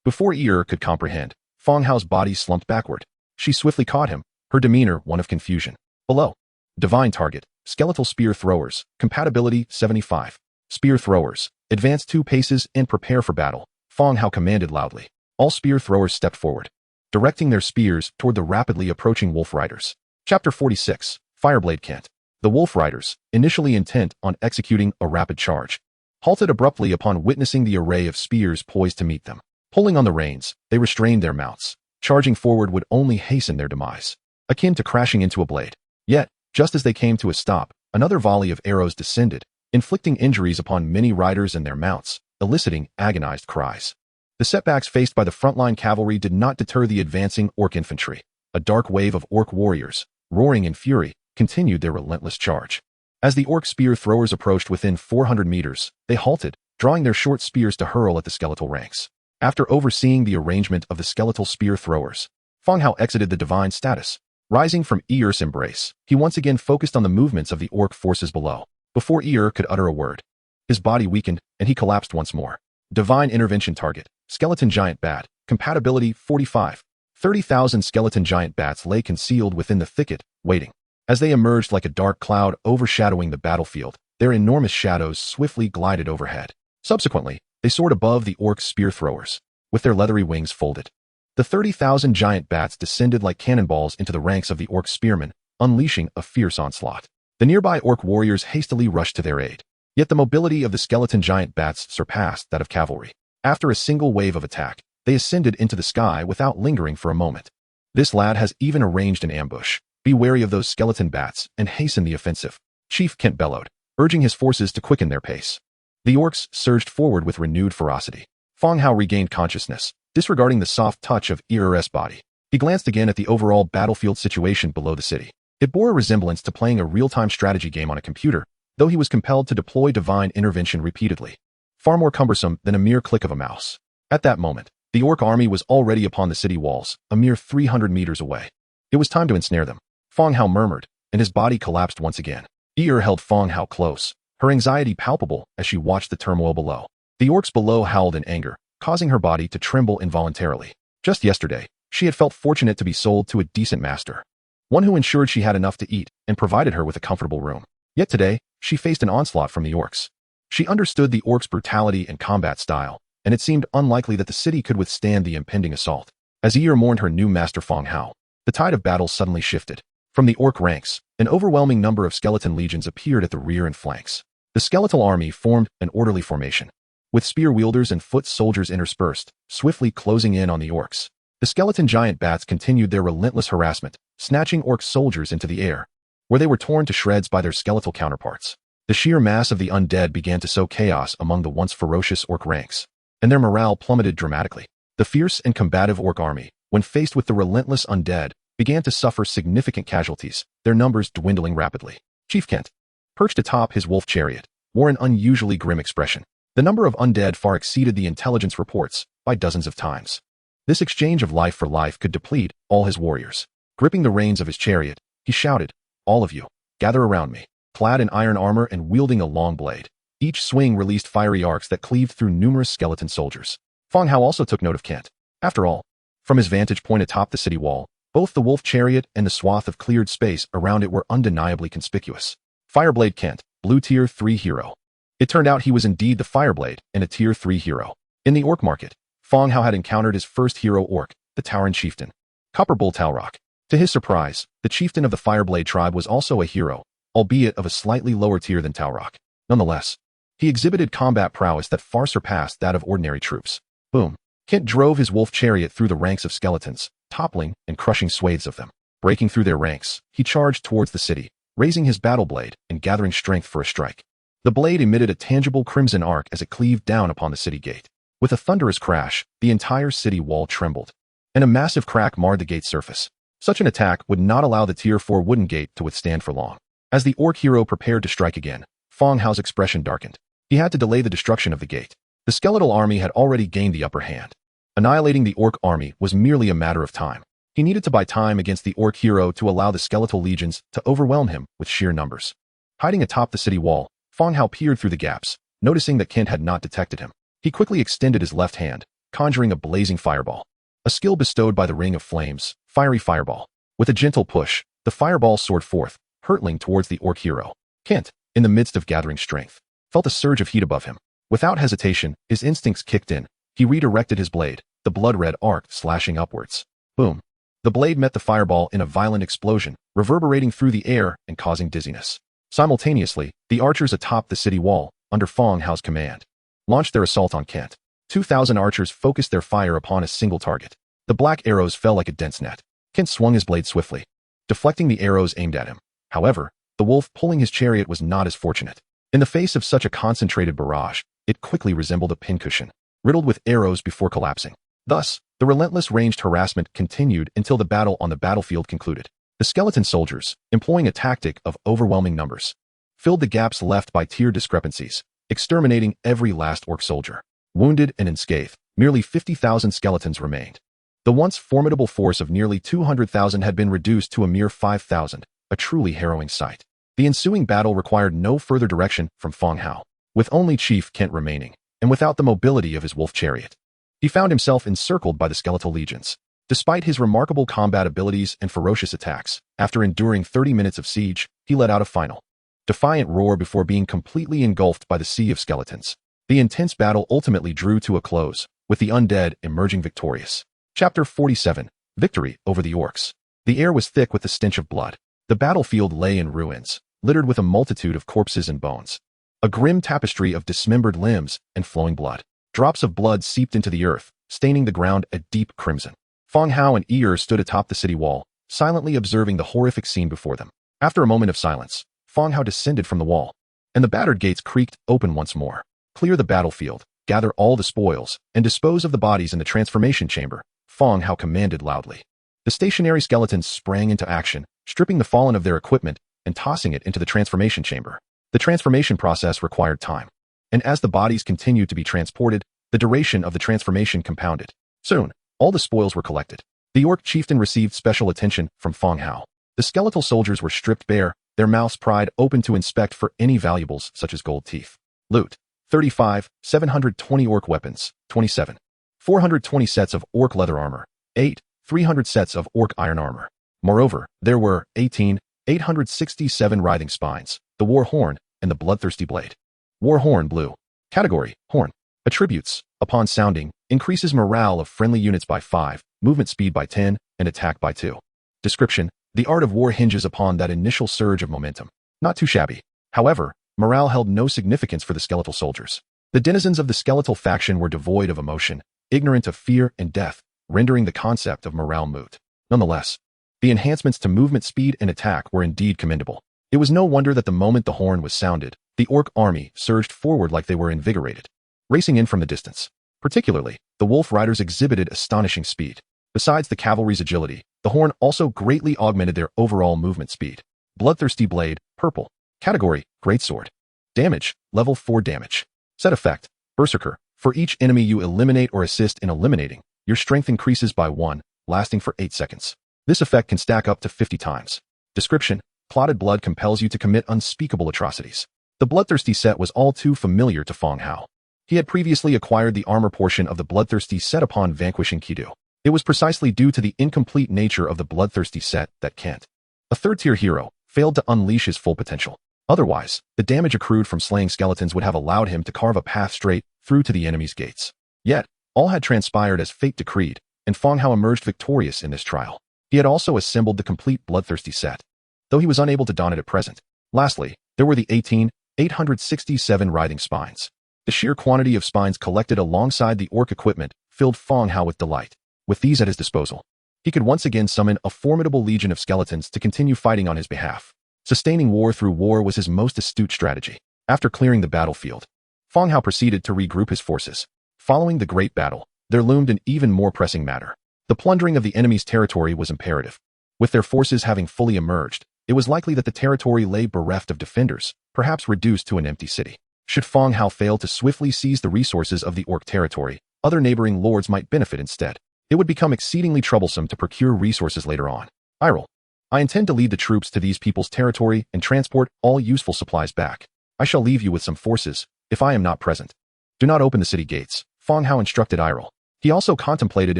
Before Ear could comprehend, Fang Hao's body slumped backward. She swiftly caught him, her demeanor one of confusion. Below. Divine target, skeletal spear throwers, compatibility 75. Spear throwers, advance 2 paces and prepare for battle, Fang Hao commanded loudly. All spear throwers stepped forward, directing their spears toward the rapidly approaching wolf riders. Chapter 46, Fireblade Kent. The wolf riders, initially intent on executing a rapid charge, halted abruptly upon witnessing the array of spears poised to meet them. Pulling on the reins, they restrained their mounts. Charging forward would only hasten their demise, akin to crashing into a blade. Yet, just as they came to a stop, another volley of arrows descended, inflicting injuries upon many riders and their mounts, eliciting agonized cries. The setbacks faced by the frontline cavalry did not deter the advancing orc infantry. A dark wave of orc warriors, roaring in fury, continued their relentless charge. As the orc spear throwers approached within 400 meters, they halted, drawing their short spears to hurl at the skeletal ranks. After overseeing the arrangement of the skeletal spear throwers, Fang Hao exited the divine status. Rising from Ear's embrace, he once again focused on the movements of the orc forces below. Before Ear could utter a word, his body weakened and he collapsed once more. Divine intervention target, skeleton giant bat, compatibility 45. 30,000 skeleton giant bats lay concealed within the thicket, waiting. As they emerged like a dark cloud overshadowing the battlefield, their enormous shadows swiftly glided overhead. Subsequently, they soared above the orc spear throwers, with their leathery wings folded. The 30,000 giant bats descended like cannonballs into the ranks of the orc spearmen, unleashing a fierce onslaught. The nearby orc warriors hastily rushed to their aid. Yet the mobility of the skeleton giant bats surpassed that of cavalry. After a single wave of attack, they ascended into the sky without lingering for a moment. This lad has even arranged an ambush, Be wary of those skeleton bats and hasten the offensive, Chief Kent bellowed, urging his forces to quicken their pace. The orcs surged forward with renewed ferocity. Fang Hao regained consciousness, disregarding the soft touch of Era's body. He glanced again at the overall battlefield situation below the city. It bore a resemblance to playing a real-time strategy game on a computer, though he was compelled to deploy divine intervention repeatedly. Far more cumbersome than a mere click of a mouse. At that moment, the orc army was already upon the city walls, a mere 300 meters away. It was time to ensnare them, Fang Hao murmured, and his body collapsed once again. Held Fang Hao close, her anxiety palpable as she watched the turmoil below. The orcs below howled in anger, causing her body to tremble involuntarily. Just yesterday, she had felt fortunate to be sold to a decent master, one who ensured she had enough to eat and provided her with a comfortable room. Yet today, she faced an onslaught from the orcs. She understood the orcs' brutality and combat style, and it seemed unlikely that the city could withstand the impending assault. As mourned her new master Fang Hao, the tide of battle suddenly shifted. From the orc ranks, an overwhelming number of skeleton legions appeared at the rear and flanks. The skeletal army formed an orderly formation, with spear wielders and foot soldiers interspersed, swiftly closing in on the orcs. The skeleton giant bats continued their relentless harassment, snatching orc soldiers into the air, where they were torn to shreds by their skeletal counterparts. The sheer mass of the undead began to sow chaos among the once ferocious orc ranks, and their morale plummeted dramatically. The fierce and combative orc army, when faced with the relentless undead, began to suffer significant casualties, their numbers dwindling rapidly. Chief Kent, perched atop his wolf chariot, wore an unusually grim expression. The number of undead far exceeded the intelligence reports by dozens of times. This exchange of life for life could deplete all his warriors. Gripping the reins of his chariot, he shouted, "All of you, gather around me." Clad in iron armor and wielding a long blade, each swing released fiery arcs that cleaved through numerous skeleton soldiers. Fang Hao also took note of Kent. After all, from his vantage point atop the city wall, both the wolf chariot and the swath of cleared space around it were undeniably conspicuous. Fireblade Kent, Blue Tier 3 hero. It turned out he was indeed the Fireblade and a Tier 3 hero. In the orc market, Fang Hao had encountered his first hero orc, the Tauren chieftain, Copperbull Talrock. To his surprise, the chieftain of the Fireblade tribe was also a hero, albeit of a slightly lower tier than Talrock. Nonetheless, he exhibited combat prowess that far surpassed that of ordinary troops. Boom. Kent drove his wolf chariot through the ranks of skeletons, toppling and crushing swathes of them. Breaking through their ranks, he charged towards the city, raising his battle blade and gathering strength for a strike. The blade emitted a tangible crimson arc as it cleaved down upon the city gate. With a thunderous crash, the entire city wall trembled, and a massive crack marred the gate's surface. Such an attack would not allow the Tier 4 wooden gate to withstand for long. As the orc hero prepared to strike again, Fang Hao's expression darkened. He had to delay the destruction of the gate. The skeletal army had already gained the upper hand. Annihilating the orc army was merely a matter of time. He needed to buy time against the orc hero to allow the skeletal legions to overwhelm him with sheer numbers. Hiding atop the city wall, Fang Hao peered through the gaps, noticing that Kent had not detected him. He quickly extended his left hand, conjuring a blazing fireball. A skill bestowed by the Ring of Flames, Fiery Fireball. With a gentle push, the fireball soared forth, hurtling towards the orc hero. Kent, in the midst of gathering strength, felt a surge of heat above him. Without hesitation, his instincts kicked in. He redirected his blade, the blood-red arc slashing upwards. Boom. The blade met the fireball in a violent explosion, reverberating through the air and causing dizziness. Simultaneously, the archers atop the city wall, under Fang Hao's command, launched their assault on Kent. 2,000 archers focused their fire upon a single target. The black arrows fell like a dense net. Kent swung his blade swiftly, deflecting the arrows aimed at him. However, the wolf pulling his chariot was not as fortunate. In the face of such a concentrated barrage, it quickly resembled a pincushion, riddled with arrows before collapsing. Thus, the relentless ranged harassment continued until the battle on the battlefield concluded. The skeleton soldiers, employing a tactic of overwhelming numbers, filled the gaps left by tier discrepancies, exterminating every last orc soldier. Wounded and unscathed, merely 50,000 skeletons remained. The once formidable force of nearly 200,000 had been reduced to a mere 5,000, a truly harrowing sight. The ensuing battle required no further direction from Fang Hao. With only Chief Kent remaining, and without the mobility of his wolf chariot, he found himself encircled by the skeletal legions. Despite his remarkable combat abilities and ferocious attacks, after enduring 30 minutes of siege, he let out a final, defiant roar before being completely engulfed by the sea of skeletons. The intense battle ultimately drew to a close, with the undead emerging victorious. Chapter 47. Victory over the orcs. The air was thick with the stench of blood. The battlefield lay in ruins, littered with a multitude of corpses and bones. A grim tapestry of dismembered limbs and flowing blood. Drops of blood seeped into the earth, staining the ground a deep crimson. Fang Hao and stood atop the city wall, silently observing the horrific scene before them. After a moment of silence, Fang Hao descended from the wall, and the battered gates creaked open once more. Clear the battlefield, gather all the spoils, and dispose of the bodies in the transformation chamber, Fang Hao commanded loudly. The stationary skeletons sprang into action, stripping the fallen of their equipment and tossing it into the transformation chamber. The transformation process required time, and as the bodies continued to be transported, the duration of the transformation compounded. Soon, all the spoils were collected. The orc chieftain received special attention from Fang Hao. The skeletal soldiers were stripped bare, their mouths pried open to inspect for any valuables such as gold teeth. Loot: 35, 720 orc weapons, 27, 420 sets of orc leather armor, 8, 300 sets of orc iron armor. Moreover, there were 18, 867 writhing spines, the war horn, and the bloodthirsty blade. War horn blue. Category: horn. Attributes: upon sounding, increases morale of friendly units by 5, movement speed by 10, and attack by 2. Description: the art of war hinges upon that initial surge of momentum. Not too shabby. However, morale held no significance for the skeletal soldiers. The denizens of the skeletal faction were devoid of emotion, ignorant of fear and death, rendering the concept of morale moot. Nonetheless, the enhancements to movement speed and attack were indeed commendable. It was no wonder that the moment the horn was sounded, the orc army surged forward like they were invigorated, racing in from the distance. Particularly, the wolf riders exhibited astonishing speed. Besides the cavalry's agility, the horn also greatly augmented their overall movement speed. Bloodthirsty blade, purple. Category: greatsword. Damage: level 4 damage. Set effect: berserker. For each enemy you eliminate or assist in eliminating, your strength increases by 1, lasting for 8 seconds. This effect can stack up to 50 times. Description: clotted blood compels you to commit unspeakable atrocities. The bloodthirsty set was all too familiar to Fang Hao. He had previously acquired the armor portion of the bloodthirsty set upon vanquishing Kidu. It was precisely due to the incomplete nature of the bloodthirsty set that Kent, a third-tier hero, failed to unleash his full potential. Otherwise, the damage accrued from slaying skeletons would have allowed him to carve a path straight through to the enemy's gates. Yet, all had transpired as fate decreed, and Fang Hao emerged victorious in this trial. He had also assembled the complete bloodthirsty set, though he was unable to don it at present. Lastly, there were the 18, 867 writhing spines. The sheer quantity of spines collected alongside the orc equipment filled Fang Hao with delight. With these at his disposal, he could once again summon a formidable legion of skeletons to continue fighting on his behalf. Sustaining war through war was his most astute strategy. After clearing the battlefield, Fang Hao proceeded to regroup his forces. Following the great battle, there loomed an even more pressing matter. The plundering of the enemy's territory was imperative. With their forces having fully emerged, it was likely that the territory lay bereft of defenders, perhaps reduced to an empty city. Should Fang Hao fail to swiftly seize the resources of the orc territory, other neighboring lords might benefit instead. It would become exceedingly troublesome to procure resources later on. I intend to lead the troops to these people's territory and transport all useful supplies back. I shall leave you with some forces, if I am not present. Do not open the city gates, Fang Hao instructed Iril. He also contemplated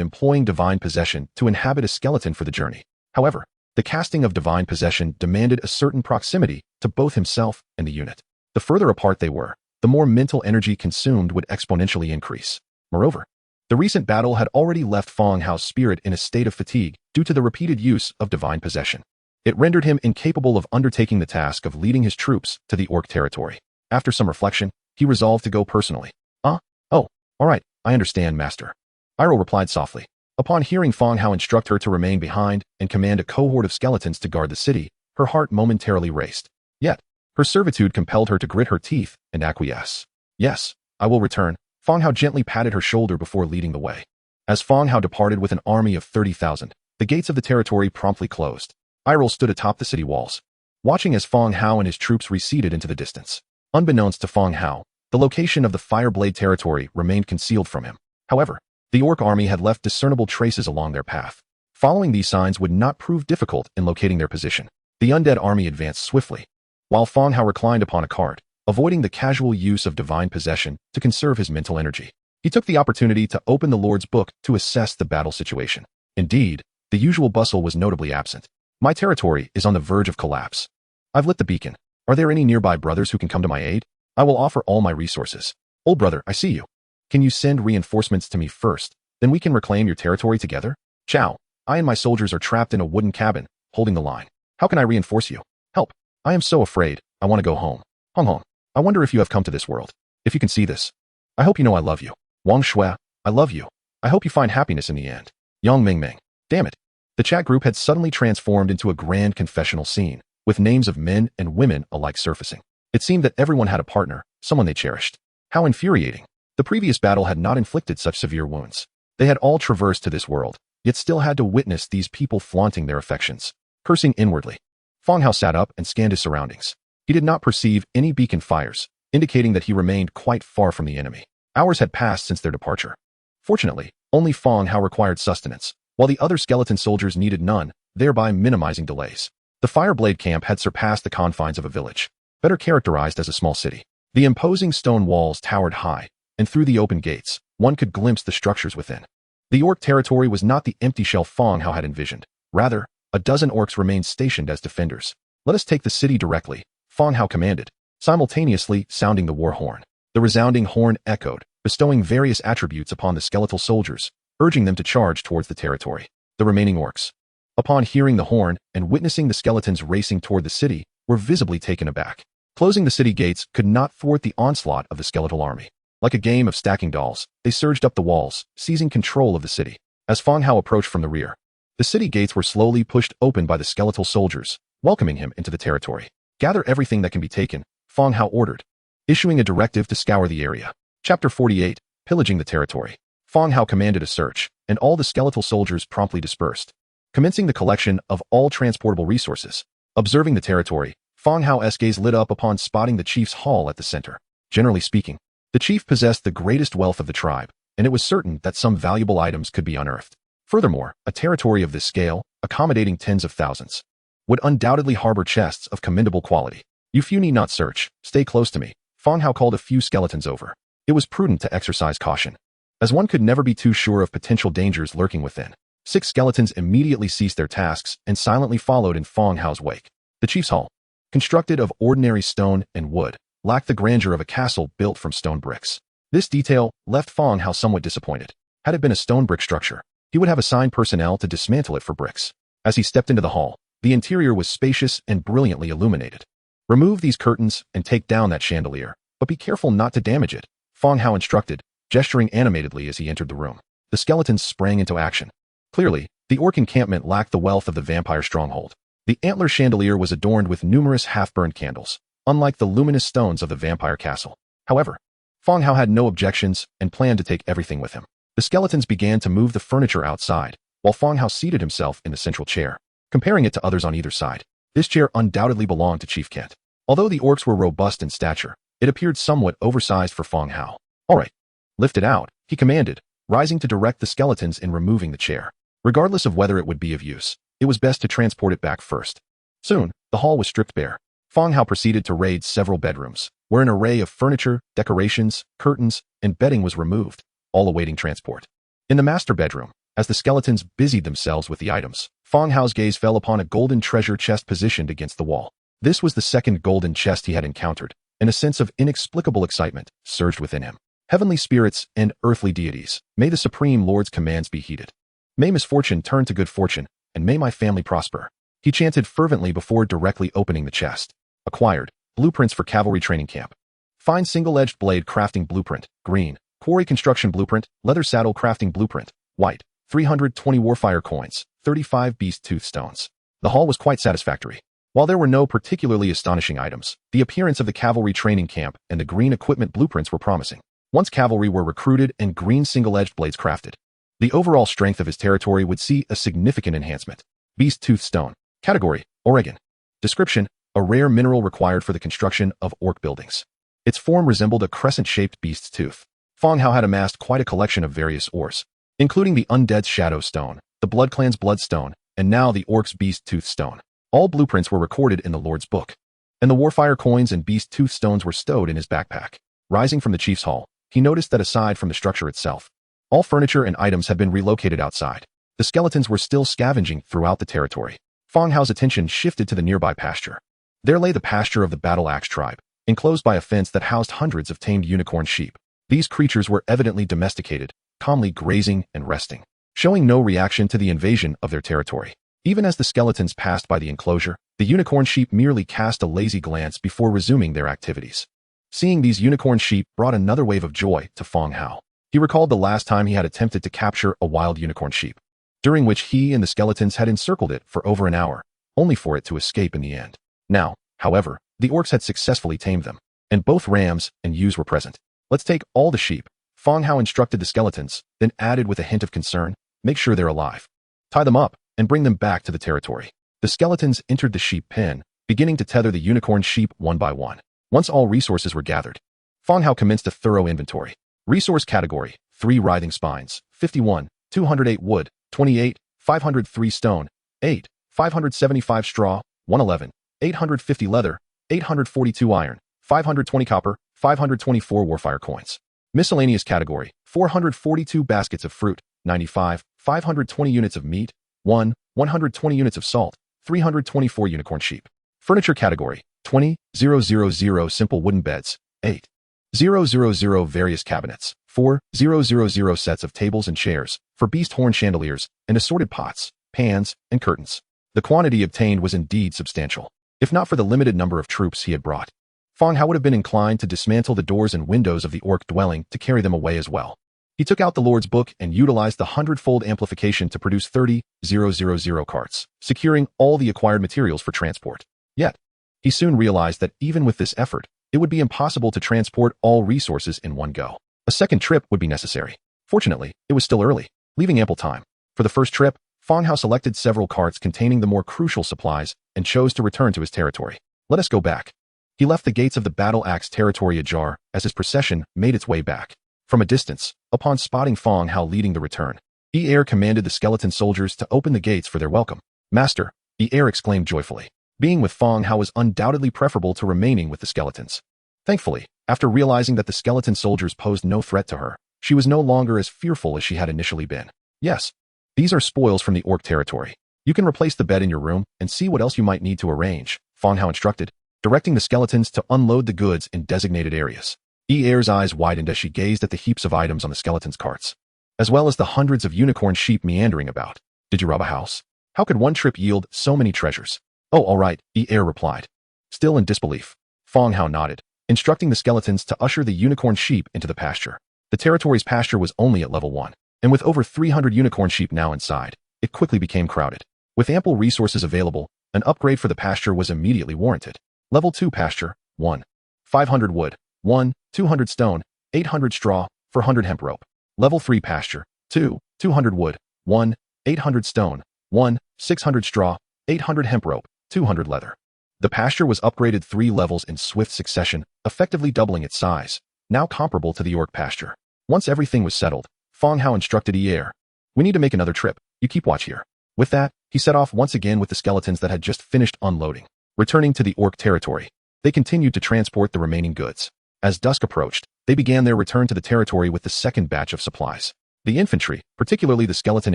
employing divine possession to inhabit a skeleton for the journey. However, the casting of divine possession demanded a certain proximity to both himself and the unit. The further apart they were, the more mental energy consumed would exponentially increase. Moreover, the recent battle had already left Fang Hao's spirit in a state of fatigue due to the repeated use of divine possession. It rendered him incapable of undertaking the task of leading his troops to the orc territory. After some reflection, he resolved to go personally. Oh, all right, I understand, master. Iril replied softly. Upon hearing Fang Hao instruct her to remain behind and command a cohort of skeletons to guard the city, her heart momentarily raced. Yet, her servitude compelled her to grit her teeth and acquiesce. Yes, I will return. Fang Hao gently patted her shoulder before leading the way. As Fang Hao departed with an army of 30,000, the gates of the territory promptly closed. Iril stood atop the city walls, watching as Fang Hao and his troops receded into the distance. Unbeknownst to Fang Hao, the location of the Fireblade territory remained concealed from him. However, the orc army had left discernible traces along their path. Following these signs would not prove difficult in locating their position. The undead army advanced swiftly, while Fang Hao reclined upon a cart, avoiding the casual use of divine possession to conserve his mental energy. He took the opportunity to open the Lord's book to assess the battle situation. Indeed, the usual bustle was notably absent. My territory is on the verge of collapse. I've lit the beacon. Are there any nearby brothers who can come to my aid? I will offer all my resources. Old brother, I see you. Can you send reinforcements to me first? Then we can reclaim your territory together? Chow, I and my soldiers are trapped in a wooden cabin, holding the line. How can I reinforce you? Help. I am so afraid. I want to go home. Hong, I wonder if you have come to this world. If you can see this. I hope you know I love you. Wang Shui, I love you. I hope you find happiness in the end. Yang Mingming. Damn it. The chat group had suddenly transformed into a grand confessional scene, with names of men and women alike surfacing. It seemed that everyone had a partner, someone they cherished. How infuriating. The previous battle had not inflicted such severe wounds. They had all traversed to this world, yet still had to witness these people flaunting their affections. Cursing inwardly, Fang Hao sat up and scanned his surroundings. He did not perceive any beacon fires, indicating that he remained quite far from the enemy. Hours had passed since their departure. Fortunately, only Fang Hao required sustenance, while the other skeleton soldiers needed none, thereby minimizing delays. The Fireblade camp had surpassed the confines of a village, better characterized as a small city. The imposing stone walls towered high, and through the open gates, one could glimpse the structures within. The orc territory was not the empty shell Fang Hao had envisioned. Rather, a dozen orcs remained stationed as defenders. Let us take the city directly, Fang Hao commanded, simultaneously sounding the war horn. The resounding horn echoed, bestowing various attributes upon the skeletal soldiers, urging them to charge towards the territory. The remaining orcs, upon hearing the horn and witnessing the skeletons racing toward the city, were visibly taken aback. Closing the city gates could not thwart the onslaught of the skeletal army. Like a game of stacking dolls, they surged up the walls, seizing control of the city. As Fang Hao approached from the rear, the city gates were slowly pushed open by the skeletal soldiers, welcoming him into the territory. Gather everything that can be taken, Fang Hao ordered, issuing a directive to scour the area. Chapter 48, Pillaging the Territory. Fang Hao commanded a search, and all the skeletal soldiers promptly dispersed, commencing the collection of all transportable resources. Observing the territory, Fang Hao's gaze lit up upon spotting the chief's hall at the center. Generally speaking, the chief possessed the greatest wealth of the tribe, and it was certain that some valuable items could be unearthed. Furthermore, a territory of this scale, accommodating tens of thousands, would undoubtedly harbor chests of commendable quality. You few need not search, stay close to me. Fang Hao called a few skeletons over. It was prudent to exercise caution, as one could never be too sure of potential dangers lurking within. 6 skeletons immediately ceased their tasks and silently followed in Fang Hao's wake. The chief's hall, constructed of ordinary stone and wood, lacked the grandeur of a castle built from stone bricks. This detail left Fang Hao somewhat disappointed. Had it been a stone brick structure, he would have assigned personnel to dismantle it for bricks. As he stepped into the hall, the interior was spacious and brilliantly illuminated. Remove these curtains and take down that chandelier, but be careful not to damage it, Fang Hao instructed, gesturing animatedly as he entered the room. The skeletons sprang into action. Clearly, the orc encampment lacked the wealth of the vampire stronghold. The antler chandelier was adorned with numerous half-burned candles, unlike the luminous stones of the vampire castle. However, Fang Hao had no objections and planned to take everything with him. The skeletons began to move the furniture outside, while Fang Hao seated himself in the central chair, comparing it to others on either side. This chair undoubtedly belonged to Chief Kent. Although the orcs were robust in stature, it appeared somewhat oversized for Fang Hao. All right, lift it out, he commanded, rising to direct the skeletons in removing the chair. Regardless of whether it would be of use, it was best to transport it back first. Soon, the hall was stripped bare. Fang Hao proceeded to raid several bedrooms, where an array of furniture, decorations, curtains, and bedding was removed, all awaiting transport. In the master bedroom, as the skeletons busied themselves with the items, Fang Hao's gaze fell upon a golden treasure chest positioned against the wall. This was the second golden chest he had encountered, and a sense of inexplicable excitement surged within him. Heavenly spirits and earthly deities, may the Supreme Lord's commands be heeded. May misfortune turn to good fortune, and may my family prosper. He chanted fervently before directly opening the chest. Acquired, blueprints for cavalry training camp. Fine single-edged blade crafting blueprint, green. Quarry construction blueprint, leather saddle crafting blueprint, white. 320 warfire coins, 35 beast tooth stones. The haul was quite satisfactory. While there were no particularly astonishing items, the appearance of the cavalry training camp and the green equipment blueprints were promising. Once cavalry were recruited and green single-edged blades crafted, the overall strength of his territory would see a significant enhancement. Beast tooth stone. Category, Oregon. Description, a rare mineral required for the construction of orc buildings. Its form resembled a crescent-shaped beast's tooth. Fang Hao had amassed quite a collection of various ores, including the Undead's Shadow Stone, the Blood Clan's Bloodstone, and now the Orc's Beast Tooth Stone. All blueprints were recorded in the Lord's Book, and the Warfire coins and Beast Tooth Stones were stowed in his backpack. Rising from the chief's hall, he noticed that aside from the structure itself, all furniture and items had been relocated outside. The skeletons were still scavenging throughout the territory. Fang Hao's attention shifted to the nearby pasture. There lay the pasture of the Battle Axe tribe, enclosed by a fence that housed hundreds of tamed unicorn sheep. These creatures were evidently domesticated, calmly grazing and resting, showing no reaction to the invasion of their territory. Even as the skeletons passed by the enclosure, the unicorn sheep merely cast a lazy glance before resuming their activities. Seeing these unicorn sheep brought another wave of joy to Fang Hao. He recalled the last time he had attempted to capture a wild unicorn sheep. during which he and the skeletons had encircled it for over an hour, only for it to escape in the end. Now, however, the orcs had successfully tamed them, and both rams and ewes were present. Let's take all the sheep. Fang Hao instructed the skeletons, then added with a hint of concern, make sure they're alive. Tie them up and bring them back to the territory. The skeletons entered the sheep pen, beginning to tether the unicorn sheep one by one. Once all resources were gathered, Fang Hao commenced a thorough inventory. Resource category: 3 writhing spines, 51, 208 wood, 28, 503 stone, 8, 575 straw, 111, 850 leather, 842 iron, 520 copper, 524 warfire coins. Miscellaneous category: 442 baskets of fruit, 95, 520 units of meat, 120 units of salt, 324 unicorn sheep. Furniture category: 20,000 simple wooden beds, 8,000 various cabinets, 4,000 sets of tables and chairs, for beast horn chandeliers, and assorted pots, pans, and curtains. The quantity obtained was indeed substantial. If not for the limited number of troops he had brought, Fang Hao would have been inclined to dismantle the doors and windows of the orc dwelling to carry them away as well. He took out the Lord's Book and utilized the 100-fold amplification to produce 30,000 carts, securing all the acquired materials for transport. Yet, he soon realized that even with this effort, it would be impossible to transport all resources in one go. A second trip would be necessary. Fortunately, it was still early, leaving ample time. For the first trip, Fang Hao selected several carts containing the more crucial supplies and chose to return to his territory. Let us go back. He left the gates of the battle axe territory ajar as his procession made its way back. From a distance, upon spotting Fang Hao leading the return, Er commanded the skeleton soldiers to open the gates for their welcome. Master, Er exclaimed joyfully. Being with Fang Hao was undoubtedly preferable to remaining with the skeletons. Thankfully, after realizing that the skeleton soldiers posed no threat to her, she was no longer as fearful as she had initially been. Yes, these are spoils from the orc territory. You can replace the bed in your room and see what else you might need to arrange, Fang Hao instructed, directing the skeletons to unload the goods in designated areas. Er's eyes widened as she gazed at the heaps of items on the skeletons' carts, as well as the hundreds of unicorn sheep meandering about. Did you rob a house? How could one trip yield so many treasures? Oh, all right, Er replied. Still in disbelief, Fang Hao nodded, instructing the skeletons to usher the unicorn sheep into the pasture. The territory's pasture was only at level 1, and with over 300 unicorn sheep now inside, it quickly became crowded. With ample resources available, an upgrade for the pasture was immediately warranted. Level 2 pasture, 1. 500 wood, 1. 200 stone, 800 straw, 400 hemp rope. Level 3 pasture, 2. 200 wood, 1. 800 stone, 1. 600 straw, 800 hemp rope, 200 leather. The pasture was upgraded 3 levels in swift succession, effectively doubling its size, now comparable to the orc pasture. Once everything was settled, Fang Hao instructed Er, we need to make another trip, you keep watch here. With that, he set off once again with the skeletons that had just finished unloading. Returning to the orc territory, they continued to transport the remaining goods. As dusk approached, they began their return to the territory with the second batch of supplies. The infantry, particularly the skeleton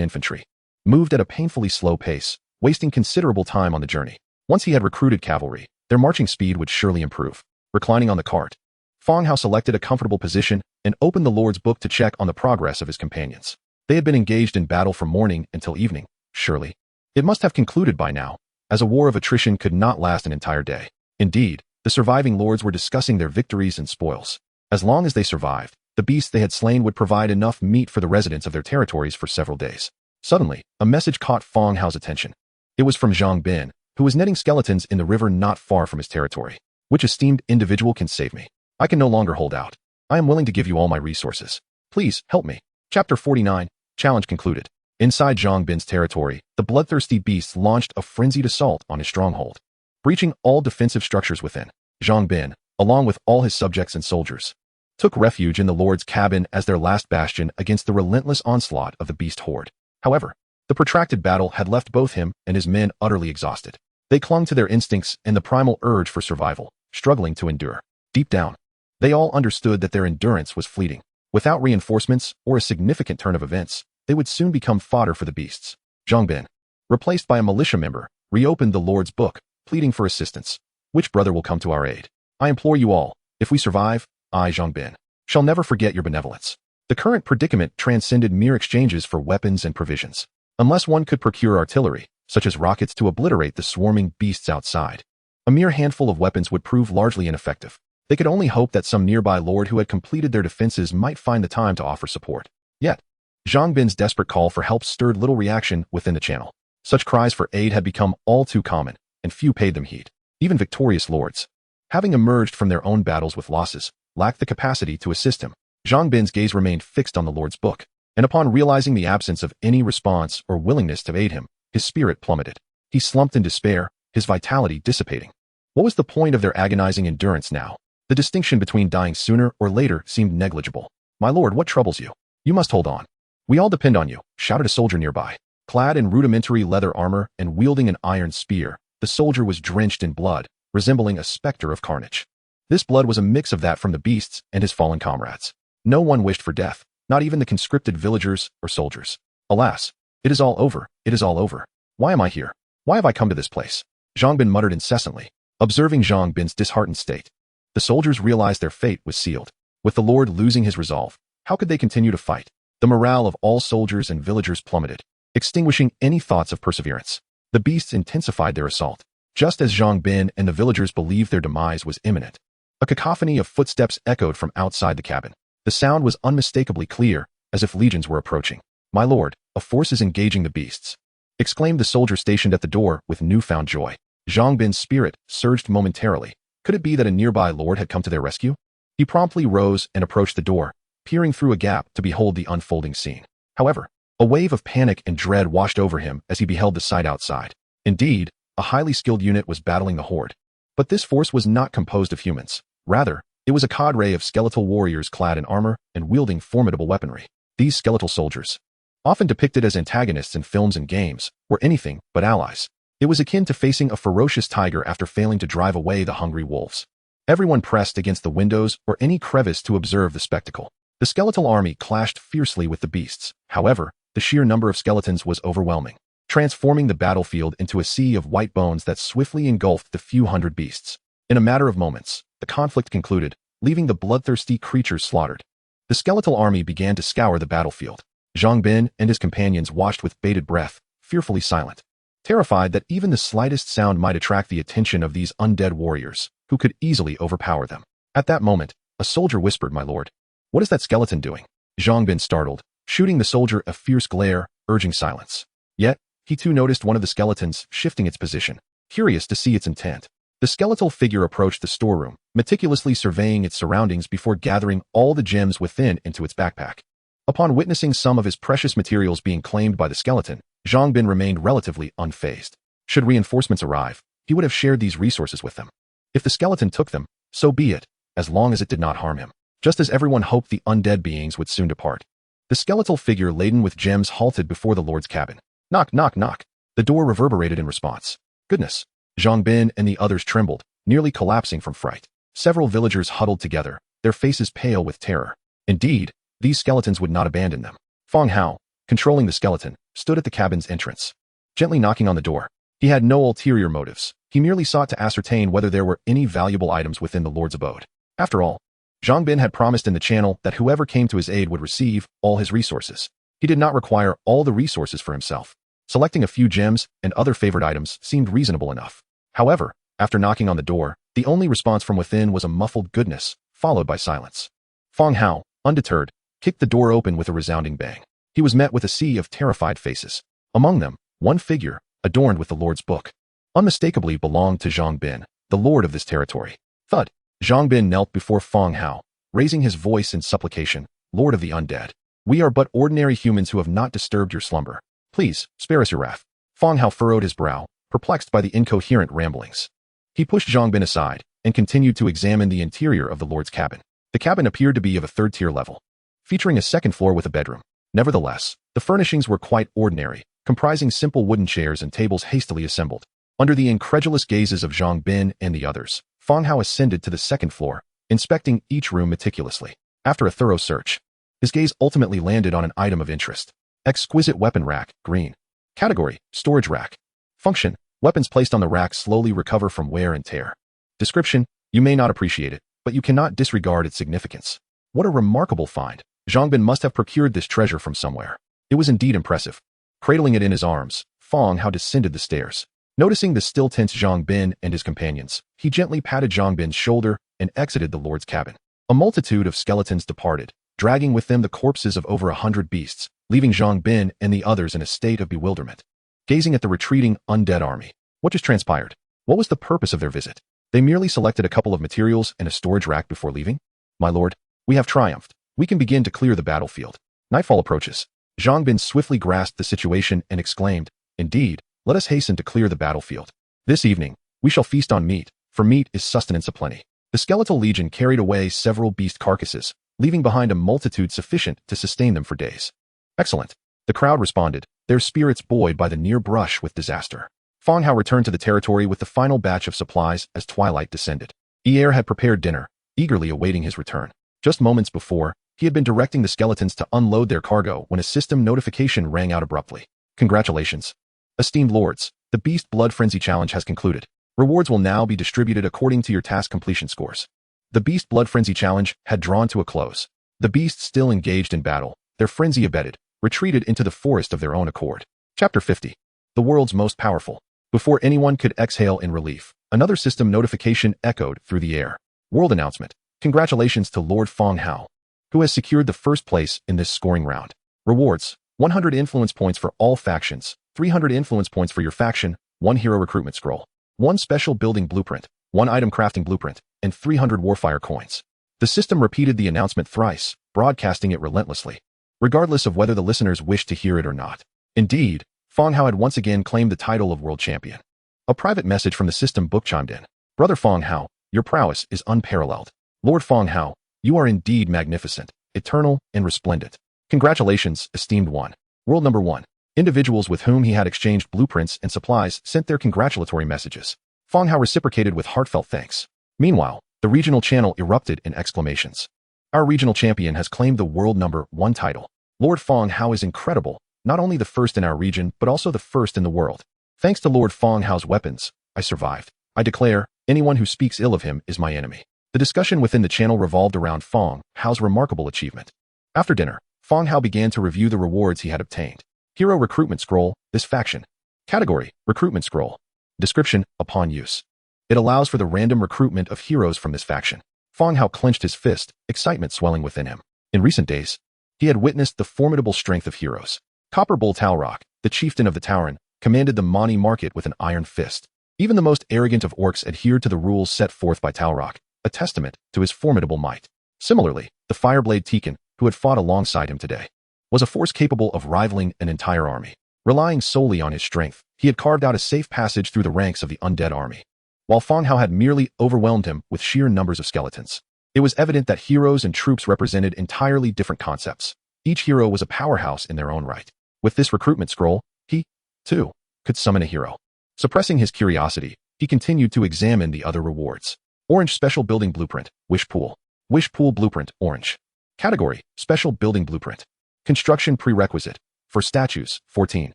infantry, moved at a painfully slow pace, wasting considerable time on the journey. Once he had recruited cavalry, their marching speed would surely improve. Reclining on the cart, Fang Hao selected a comfortable position and opened the Lord's Book to check on the progress of his companions. They had been engaged in battle from morning until evening, surely. It must have concluded by now, as a war of attrition could not last an entire day. Indeed, the surviving lords were discussing their victories and spoils. As long as they survived, the beasts they had slain would provide enough meat for the residents of their territories for several days. Suddenly, a message caught Fang Hao's attention. It was from Zhang Bin, who was netting skeletons in the river not far from his territory. Which esteemed individual can save me? I can no longer hold out. I am willing to give you all my resources. Please, help me. Chapter 49, Challenge concluded. Inside Zhang Bin's territory, the bloodthirsty beasts launched a frenzied assault on his stronghold. Breaching all defensive structures within, Zhang Bin, along with all his subjects and soldiers, took refuge in the Lord's cabin as their last bastion against the relentless onslaught of the beast horde. However, the protracted battle had left both him and his men utterly exhausted. They clung to their instincts and the primal urge for survival, struggling to endure. Deep down, they all understood that their endurance was fleeting. Without reinforcements or a significant turn of events, they would soon become fodder for the beasts. Zhang Bin, replaced by a militia member, reopened the Lord's Book, pleading for assistance. Which brother will come to our aid? I implore you all, if we survive, I, Zhang Bin, shall never forget your benevolence. The current predicament transcended mere exchanges for weapons and provisions. Unless one could procure artillery, such as rockets to obliterate the swarming beasts outside, a mere handful of weapons would prove largely ineffective. They could only hope that some nearby lord who had completed their defenses might find the time to offer support. Yet, Zhang Bin's desperate call for help stirred little reaction within the channel. Such cries for aid had become all too common, and few paid them heed. Even victorious lords, having emerged from their own battles with losses, lacked the capacity to assist him. Zhang Bin's gaze remained fixed on the Lord's book, and upon realizing the absence of any response or willingness to aid him, his spirit plummeted. He slumped in despair, his vitality dissipating. What was the point of their agonizing endurance now? The distinction between dying sooner or later seemed negligible. "My lord, what troubles you? You must hold on. We all depend on you," shouted a soldier nearby. Clad in rudimentary leather armor and wielding an iron spear, the soldier was drenched in blood, resembling a specter of carnage. This blood was a mix of that from the beasts and his fallen comrades. No one wished for death, not even the conscripted villagers or soldiers. "Alas, it is all over, it is all over. Why am I here? Why have I come to this place?" Zhang Bin muttered incessantly, observing Zhang Bin's disheartened state. The soldiers realized their fate was sealed. With the Lord losing his resolve, how could they continue to fight? The morale of all soldiers and villagers plummeted, extinguishing any thoughts of perseverance. The beasts intensified their assault, just as Zhang Bin and the villagers believed their demise was imminent. A cacophony of footsteps echoed from outside the cabin. The sound was unmistakably clear, as if legions were approaching. "My lord, a force is engaging the beasts," exclaimed the soldier stationed at the door with newfound joy. Zhang Bin's spirit surged momentarily. Could it be that a nearby lord had come to their rescue? He promptly rose and approached the door, peering through a gap to behold the unfolding scene. However, a wave of panic and dread washed over him as he beheld the sight outside. Indeed, a highly skilled unit was battling the horde. But this force was not composed of humans. Rather, it was a cadre of skeletal warriors clad in armor and wielding formidable weaponry. These skeletal soldiers, often depicted as antagonists in films and games, were anything but allies. It was akin to facing a ferocious tiger after failing to drive away the hungry wolves. Everyone pressed against the windows or any crevice to observe the spectacle. The skeletal army clashed fiercely with the beasts. However, the sheer number of skeletons was overwhelming, transforming the battlefield into a sea of white bones that swiftly engulfed the few hundred beasts. In a matter of moments, the conflict concluded, leaving the bloodthirsty creatures slaughtered. The skeletal army began to scour the battlefield. Zhang Bin and his companions watched with bated breath, fearfully silent, terrified that even the slightest sound might attract the attention of these undead warriors, who could easily overpower them. At that moment, a soldier whispered, "My lord, what is that skeleton doing?" Zhang Bin startled, shooting the soldier a fierce glare, urging silence. Yet, he too noticed one of the skeletons shifting its position, curious to see its intent. The skeletal figure approached the storeroom, meticulously surveying its surroundings before gathering all the gems within into its backpack. Upon witnessing some of his precious materials being claimed by the skeleton, Zhang Bin remained relatively unfazed. Should reinforcements arrive, he would have shared these resources with them. If the skeleton took them, so be it, as long as it did not harm him. Just as everyone hoped the undead beings would soon depart. The skeletal figure laden with gems halted before the Lord's cabin. "Knock, knock, knock." The door reverberated in response. "Goodness." Zhang Bin and the others trembled, nearly collapsing from fright. Several villagers huddled together, their faces pale with terror. Indeed, these skeletons would not abandon them. Fang Hao, controlling the skeleton, stood at the cabin's entrance, gently knocking on the door. He had no ulterior motives. He merely sought to ascertain whether there were any valuable items within the Lord's abode. After all, Zhang Bin had promised in the channel that whoever came to his aid would receive all his resources. He did not require all the resources for himself. Selecting a few gems and other favored items seemed reasonable enough. However, after knocking on the door, the only response from within was a muffled "goodness," followed by silence. Fang Hao, undeterred, kicked the door open with a resounding bang. He was met with a sea of terrified faces. Among them, one figure, adorned with the Lord's book, unmistakably belonged to Zhang Bin, the lord of this territory. Thud. Zhang Bin knelt before Fang Hao, raising his voice in supplication, "Lord of the undead, we are but ordinary humans who have not disturbed your slumber. Please, spare us your wrath." Fang Hao furrowed his brow, perplexed by the incoherent ramblings. He pushed Zhang Bin aside and continued to examine the interior of the Lord's cabin. The cabin appeared to be of a third-tier level, featuring a second floor with a bedroom. Nevertheless, the furnishings were quite ordinary, comprising simple wooden chairs and tables hastily assembled. Under the incredulous gazes of Zhang Bin and the others, Fang Hao ascended to the second floor, inspecting each room meticulously. After a thorough search, his gaze ultimately landed on an item of interest. Exquisite weapon rack, green. Category, storage rack. Function, weapons placed on the rack slowly recover from wear and tear. Description, you may not appreciate it, but you cannot disregard its significance. What a remarkable find. Zhang Bin must have procured this treasure from somewhere. It was indeed impressive. Cradling it in his arms, Fang Hao descended the stairs. Noticing the still tense Zhang Bin and his companions, he gently patted Zhang Bin's shoulder and exited the Lord's cabin. A multitude of skeletons departed, dragging with them the corpses of over 100 beasts, leaving Zhang Bin and the others in a state of bewilderment, gazing at the retreating undead army. What just transpired? What was the purpose of their visit? They merely selected a couple of materials and a storage rack before leaving? My lord, we have triumphed. We can begin to clear the battlefield. Nightfall approaches. Zhang Bin swiftly grasped the situation and exclaimed, Indeed, let us hasten to clear the battlefield. This evening, we shall feast on meat, for meat is sustenance aplenty. The skeletal legion carried away several beast carcasses, leaving behind a multitude sufficient to sustain them for days. Excellent. The crowd responded, their spirits buoyed by the near brush with disaster. Fang Hao returned to the territory with the final batch of supplies as twilight descended. E'er had prepared dinner, eagerly awaiting his return. Just moments before, he had been directing the skeletons to unload their cargo when a system notification rang out abruptly. Congratulations. Esteemed lords, the Beast Blood Frenzy Challenge has concluded. Rewards will now be distributed according to your task completion scores. The Beast Blood Frenzy Challenge had drawn to a close. The beasts still engaged in battle, their frenzy abated, retreated into the forest of their own accord. Chapter 50. The world's most powerful. Before anyone could exhale in relief, another system notification echoed through the air. World announcement. Congratulations to Lord Fang Hao, who has secured the first place in this scoring round. Rewards. 100 influence points for all factions, 300 influence points for your faction, 1 hero recruitment scroll, 1 special building blueprint, 1 item crafting blueprint, and 300 warfire coins. The system repeated the announcement thrice, broadcasting it relentlessly, regardless of whether the listeners wished to hear it or not. Indeed, Fang Hao had once again claimed the title of world champion. A private message from the system book chimed in. Brother Fang Hao, your prowess is unparalleled. Lord Fang Hao, you are indeed magnificent, eternal, and resplendent. Congratulations, esteemed one. World number 1. Individuals with whom he had exchanged blueprints and supplies sent their congratulatory messages. Fang Hao reciprocated with heartfelt thanks. Meanwhile, the regional channel erupted in exclamations. Our regional champion has claimed the world number 1 title. Lord Fang Hao is incredible, not only the first in our region, but also the first in the world. Thanks to Lord Fang Hao's weapons, I survived. I declare, anyone who speaks ill of him is my enemy. The discussion within the channel revolved around Fang Hao's remarkable achievement. After dinner, Fang Hao began to review the rewards he had obtained. Hero Recruitment Scroll, this faction. Category, Recruitment Scroll. Description, upon use. It allows for the random recruitment of heroes from this faction. Fang Hao clenched his fist, excitement swelling within him. In recent days, he had witnessed the formidable strength of heroes. Copper Bull Talrock, the chieftain of the Tauren, commanded the Mani market with an iron fist. Even the most arrogant of orcs adhered to the rules set forth by Talrock, a testament to his formidable might. Similarly, the Fireblade Tekin, who had fought alongside him today, was a force capable of rivaling an entire army. Relying solely on his strength, he had carved out a safe passage through the ranks of the undead army, while Fang Hao had merely overwhelmed him with sheer numbers of skeletons. It was evident that heroes and troops represented entirely different concepts. Each hero was a powerhouse in their own right. With this recruitment scroll, he, too, could summon a hero. Suppressing his curiosity, he continued to examine the other rewards. Orange Special Building Blueprint, Wish Pool. Wish Pool Blueprint, Orange. Category, Special Building Blueprint. Construction Prerequisite. For statues, 14.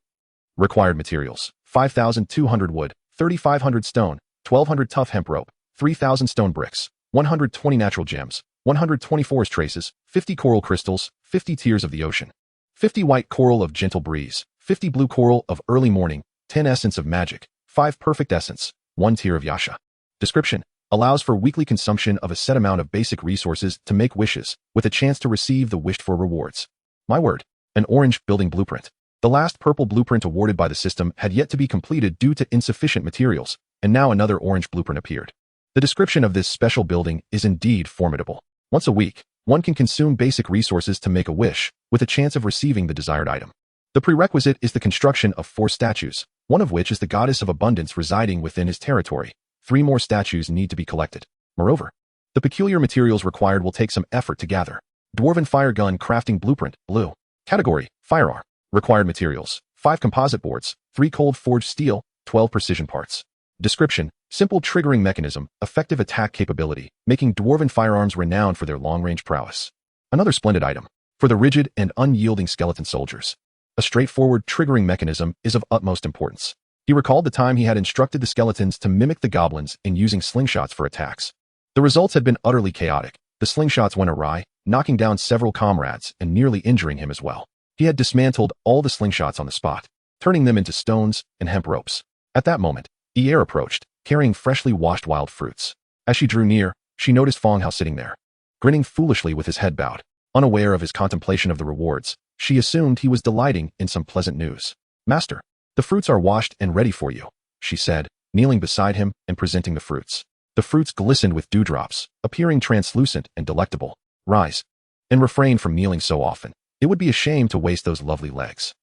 Required materials, 5,200 wood, 3,500 stone, 1,200 tough hemp rope, 3,000 stone bricks, 120 natural gems, 120 forest traces, 50 coral crystals, 50 tears of the ocean, 50 white coral of gentle breeze, 50 blue coral of early morning, 10 essence of magic, 5 perfect essence, 1 tear of yasha. Description. Allows for weekly consumption of a set amount of basic resources to make wishes, with a chance to receive the wished-for rewards. My word. An orange building blueprint. The last purple blueprint awarded by the system had yet to be completed due to insufficient materials, and now another orange blueprint appeared. The description of this special building is indeed formidable. Once a week, one can consume basic resources to make a wish, with a chance of receiving the desired item. The prerequisite is the construction of 4 statues, one of which is the goddess of abundance residing within his territory. 3 more statues need to be collected. Moreover, the peculiar materials required will take some effort to gather. Dwarven Fire Gun Crafting Blueprint, Blue. Category, Firearm. Required materials, 5 composite boards, 3 cold forged steel, 12 precision parts. Description, simple triggering mechanism, effective attack capability, making dwarven firearms renowned for their long-range prowess. Another splendid item, for the rigid and unyielding skeleton soldiers. A straightforward triggering mechanism is of utmost importance. He recalled the time he had instructed the skeletons to mimic the goblins in using slingshots for attacks. The results had been utterly chaotic. The slingshots went awry, knocking down several comrades and nearly injuring him as well. He had dismantled all the slingshots on the spot, turning them into stones and hemp ropes. At that moment, E'er approached, carrying freshly washed wild fruits. As she drew near, she noticed Fang Hao sitting there, grinning foolishly with his head bowed. Unaware of his contemplation of the rewards, She assumed he was delighting in some pleasant news. "Master, the fruits are washed and ready for you," she said, kneeling beside him and presenting the fruits. The fruits glistened with dewdrops, appearing translucent and delectable. "Rise and refrain from kneeling so often. It would be a shame to waste those lovely legs.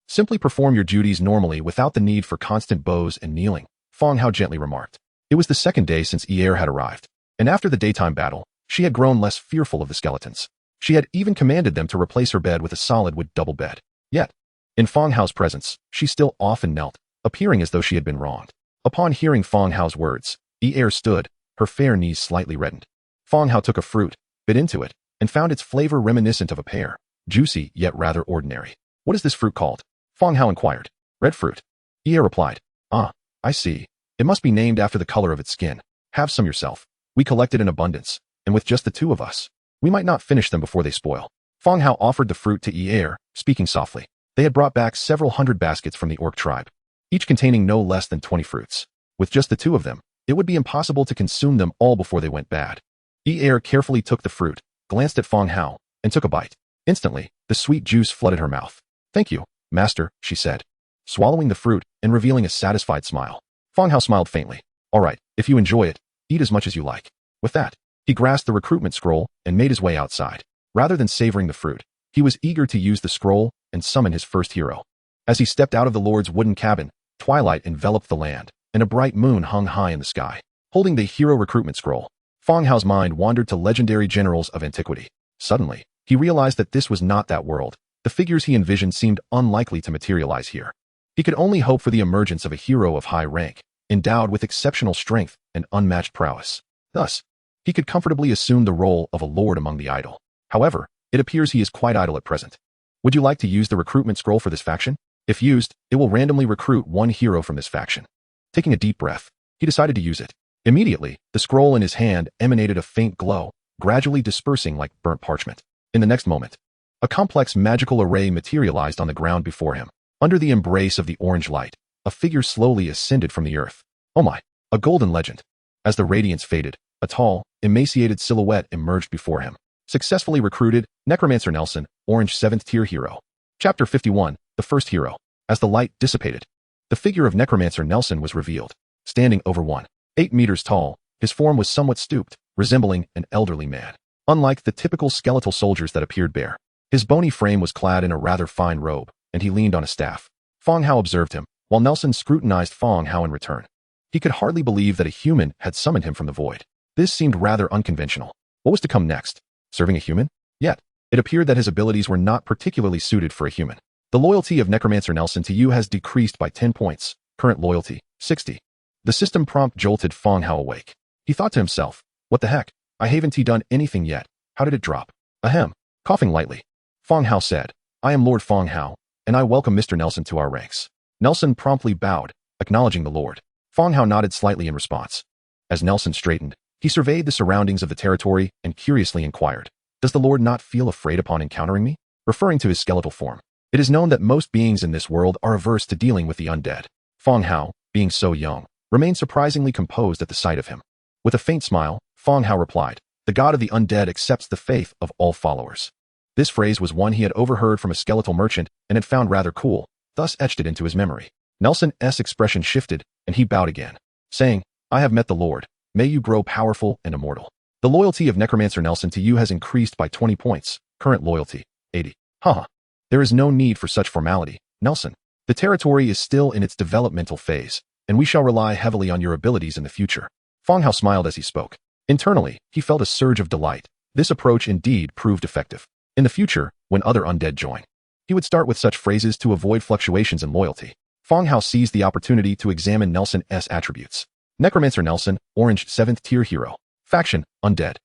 Simply perform your duties normally without the need for constant bows and kneeling," Fang Hao gently remarked. It was the second day since Yer had arrived, and after the daytime battle, she had grown less fearful of the skeletons. She had even commanded them to replace her bed with a solid wood double bed. Yet, in Fang Hao's presence, she still often knelt, appearing as though she had been wronged. Upon hearing Fang Hao's words, Yer stood, her fair knees slightly reddened. Fang Hao took a fruit, bit into it, and found its flavor reminiscent of a pear, juicy yet rather ordinary. "What is this fruit called?" Fang Hao inquired. "Red fruit." Yer replied. "Ah, I see. It must be named after the color of its skin. Have some yourself. We collected in abundance, and with just the two of us, we might not finish them before they spoil." Fang Hao offered the fruit to Yer, speaking softly. They had brought back several hundred baskets from the orc tribe, each containing no less than 20 fruits. With just the two of them, it would be impossible to consume them all before they went bad. Yer carefully took the fruit, glanced at Fang Hao, and took a bite. Instantly, the sweet juice flooded her mouth. "Thank you, master," she said, swallowing the fruit and revealing a satisfied smile. Fang Hao smiled faintly. "All right, if you enjoy it, eat as much as you like." With that, he grasped the recruitment scroll and made his way outside. Rather than savoring the fruit, he was eager to use the scroll and summon his first hero. As he stepped out of the Lord's wooden cabin, twilight enveloped the land, and a bright moon hung high in the sky. Holding the hero recruitment scroll, Fang Hao's mind wandered to legendary generals of antiquity. Suddenly, he realized that this was not that world. The figures he envisioned seemed unlikely to materialize here. He could only hope for the emergence of a hero of high rank, endowed with exceptional strength and unmatched prowess. Thus, he could comfortably assume the role of a lord among the idle. However, it appears he is quite idle at present. Would you like to use the recruitment scroll for this faction? If used, it will randomly recruit one hero from this faction. Taking a deep breath, he decided to use it. Immediately, the scroll in his hand emanated a faint glow, gradually dispersing like burnt parchment. In the next moment, a complex magical array materialized on the ground before him. Under the embrace of the orange light, a figure slowly ascended from the earth. Oh my, a golden legend. As the radiance faded, a tall, emaciated silhouette emerged before him. Successfully recruited, Necromancer Nelson, Orange 7th tier hero. Chapter 51, The First Hero. As the light dissipated, the figure of Necromancer Nelson was revealed. Standing over 1.8 meters tall, his form was somewhat stooped, resembling an elderly man. Unlike the typical skeletal soldiers that appeared bare, his bony frame was clad in a rather fine robe, and he leaned on a staff. Fang Hao observed him, while Nelson scrutinized Fang Hao in return. He could hardly believe that a human had summoned him from the void. This seemed rather unconventional. What was to come next? Serving a human? Yet, it appeared that his abilities were not particularly suited for a human. The loyalty of Necromancer Nelson to you has decreased by 10 points. Current loyalty, 60. The system prompt jolted Fang Hao awake. He thought to himself, what the heck? I haven't done anything yet. How did it drop? Ahem. Coughing lightly, Fang Hao said, I am Lord Fang Hao, and I welcome Mr. Nelson to our ranks. Nelson promptly bowed, acknowledging the Lord. Fang Hao nodded slightly in response. As Nelson straightened, he surveyed the surroundings of the territory and curiously inquired, does the Lord not feel afraid upon encountering me? Referring to his skeletal form. It is known that most beings in this world are averse to dealing with the undead. Fang Hao, being so young, remained surprisingly composed at the sight of him. With a faint smile, Fang Hao replied, the god of the undead accepts the faith of all followers. This phrase was one he had overheard from a skeletal merchant and had found rather cool, thus etched it into his memory. Nelson's expression shifted, and he bowed again, saying, I have met the Lord. May you grow powerful and immortal. The loyalty of Necromancer Nelson to you has increased by 20 points. Current loyalty, 80. Haha. There is no need for such formality, Nelson. The territory is still in its developmental phase, and we shall rely heavily on your abilities in the future. Fang Hao smiled as he spoke. Internally, he felt a surge of delight. This approach indeed proved effective. In the future, when other undead join, he would start with such phrases to avoid fluctuations in loyalty. Fang Hao seized the opportunity to examine Nelson's attributes. Necromancer Nelson, Orange 7th tier hero. Faction, Undead.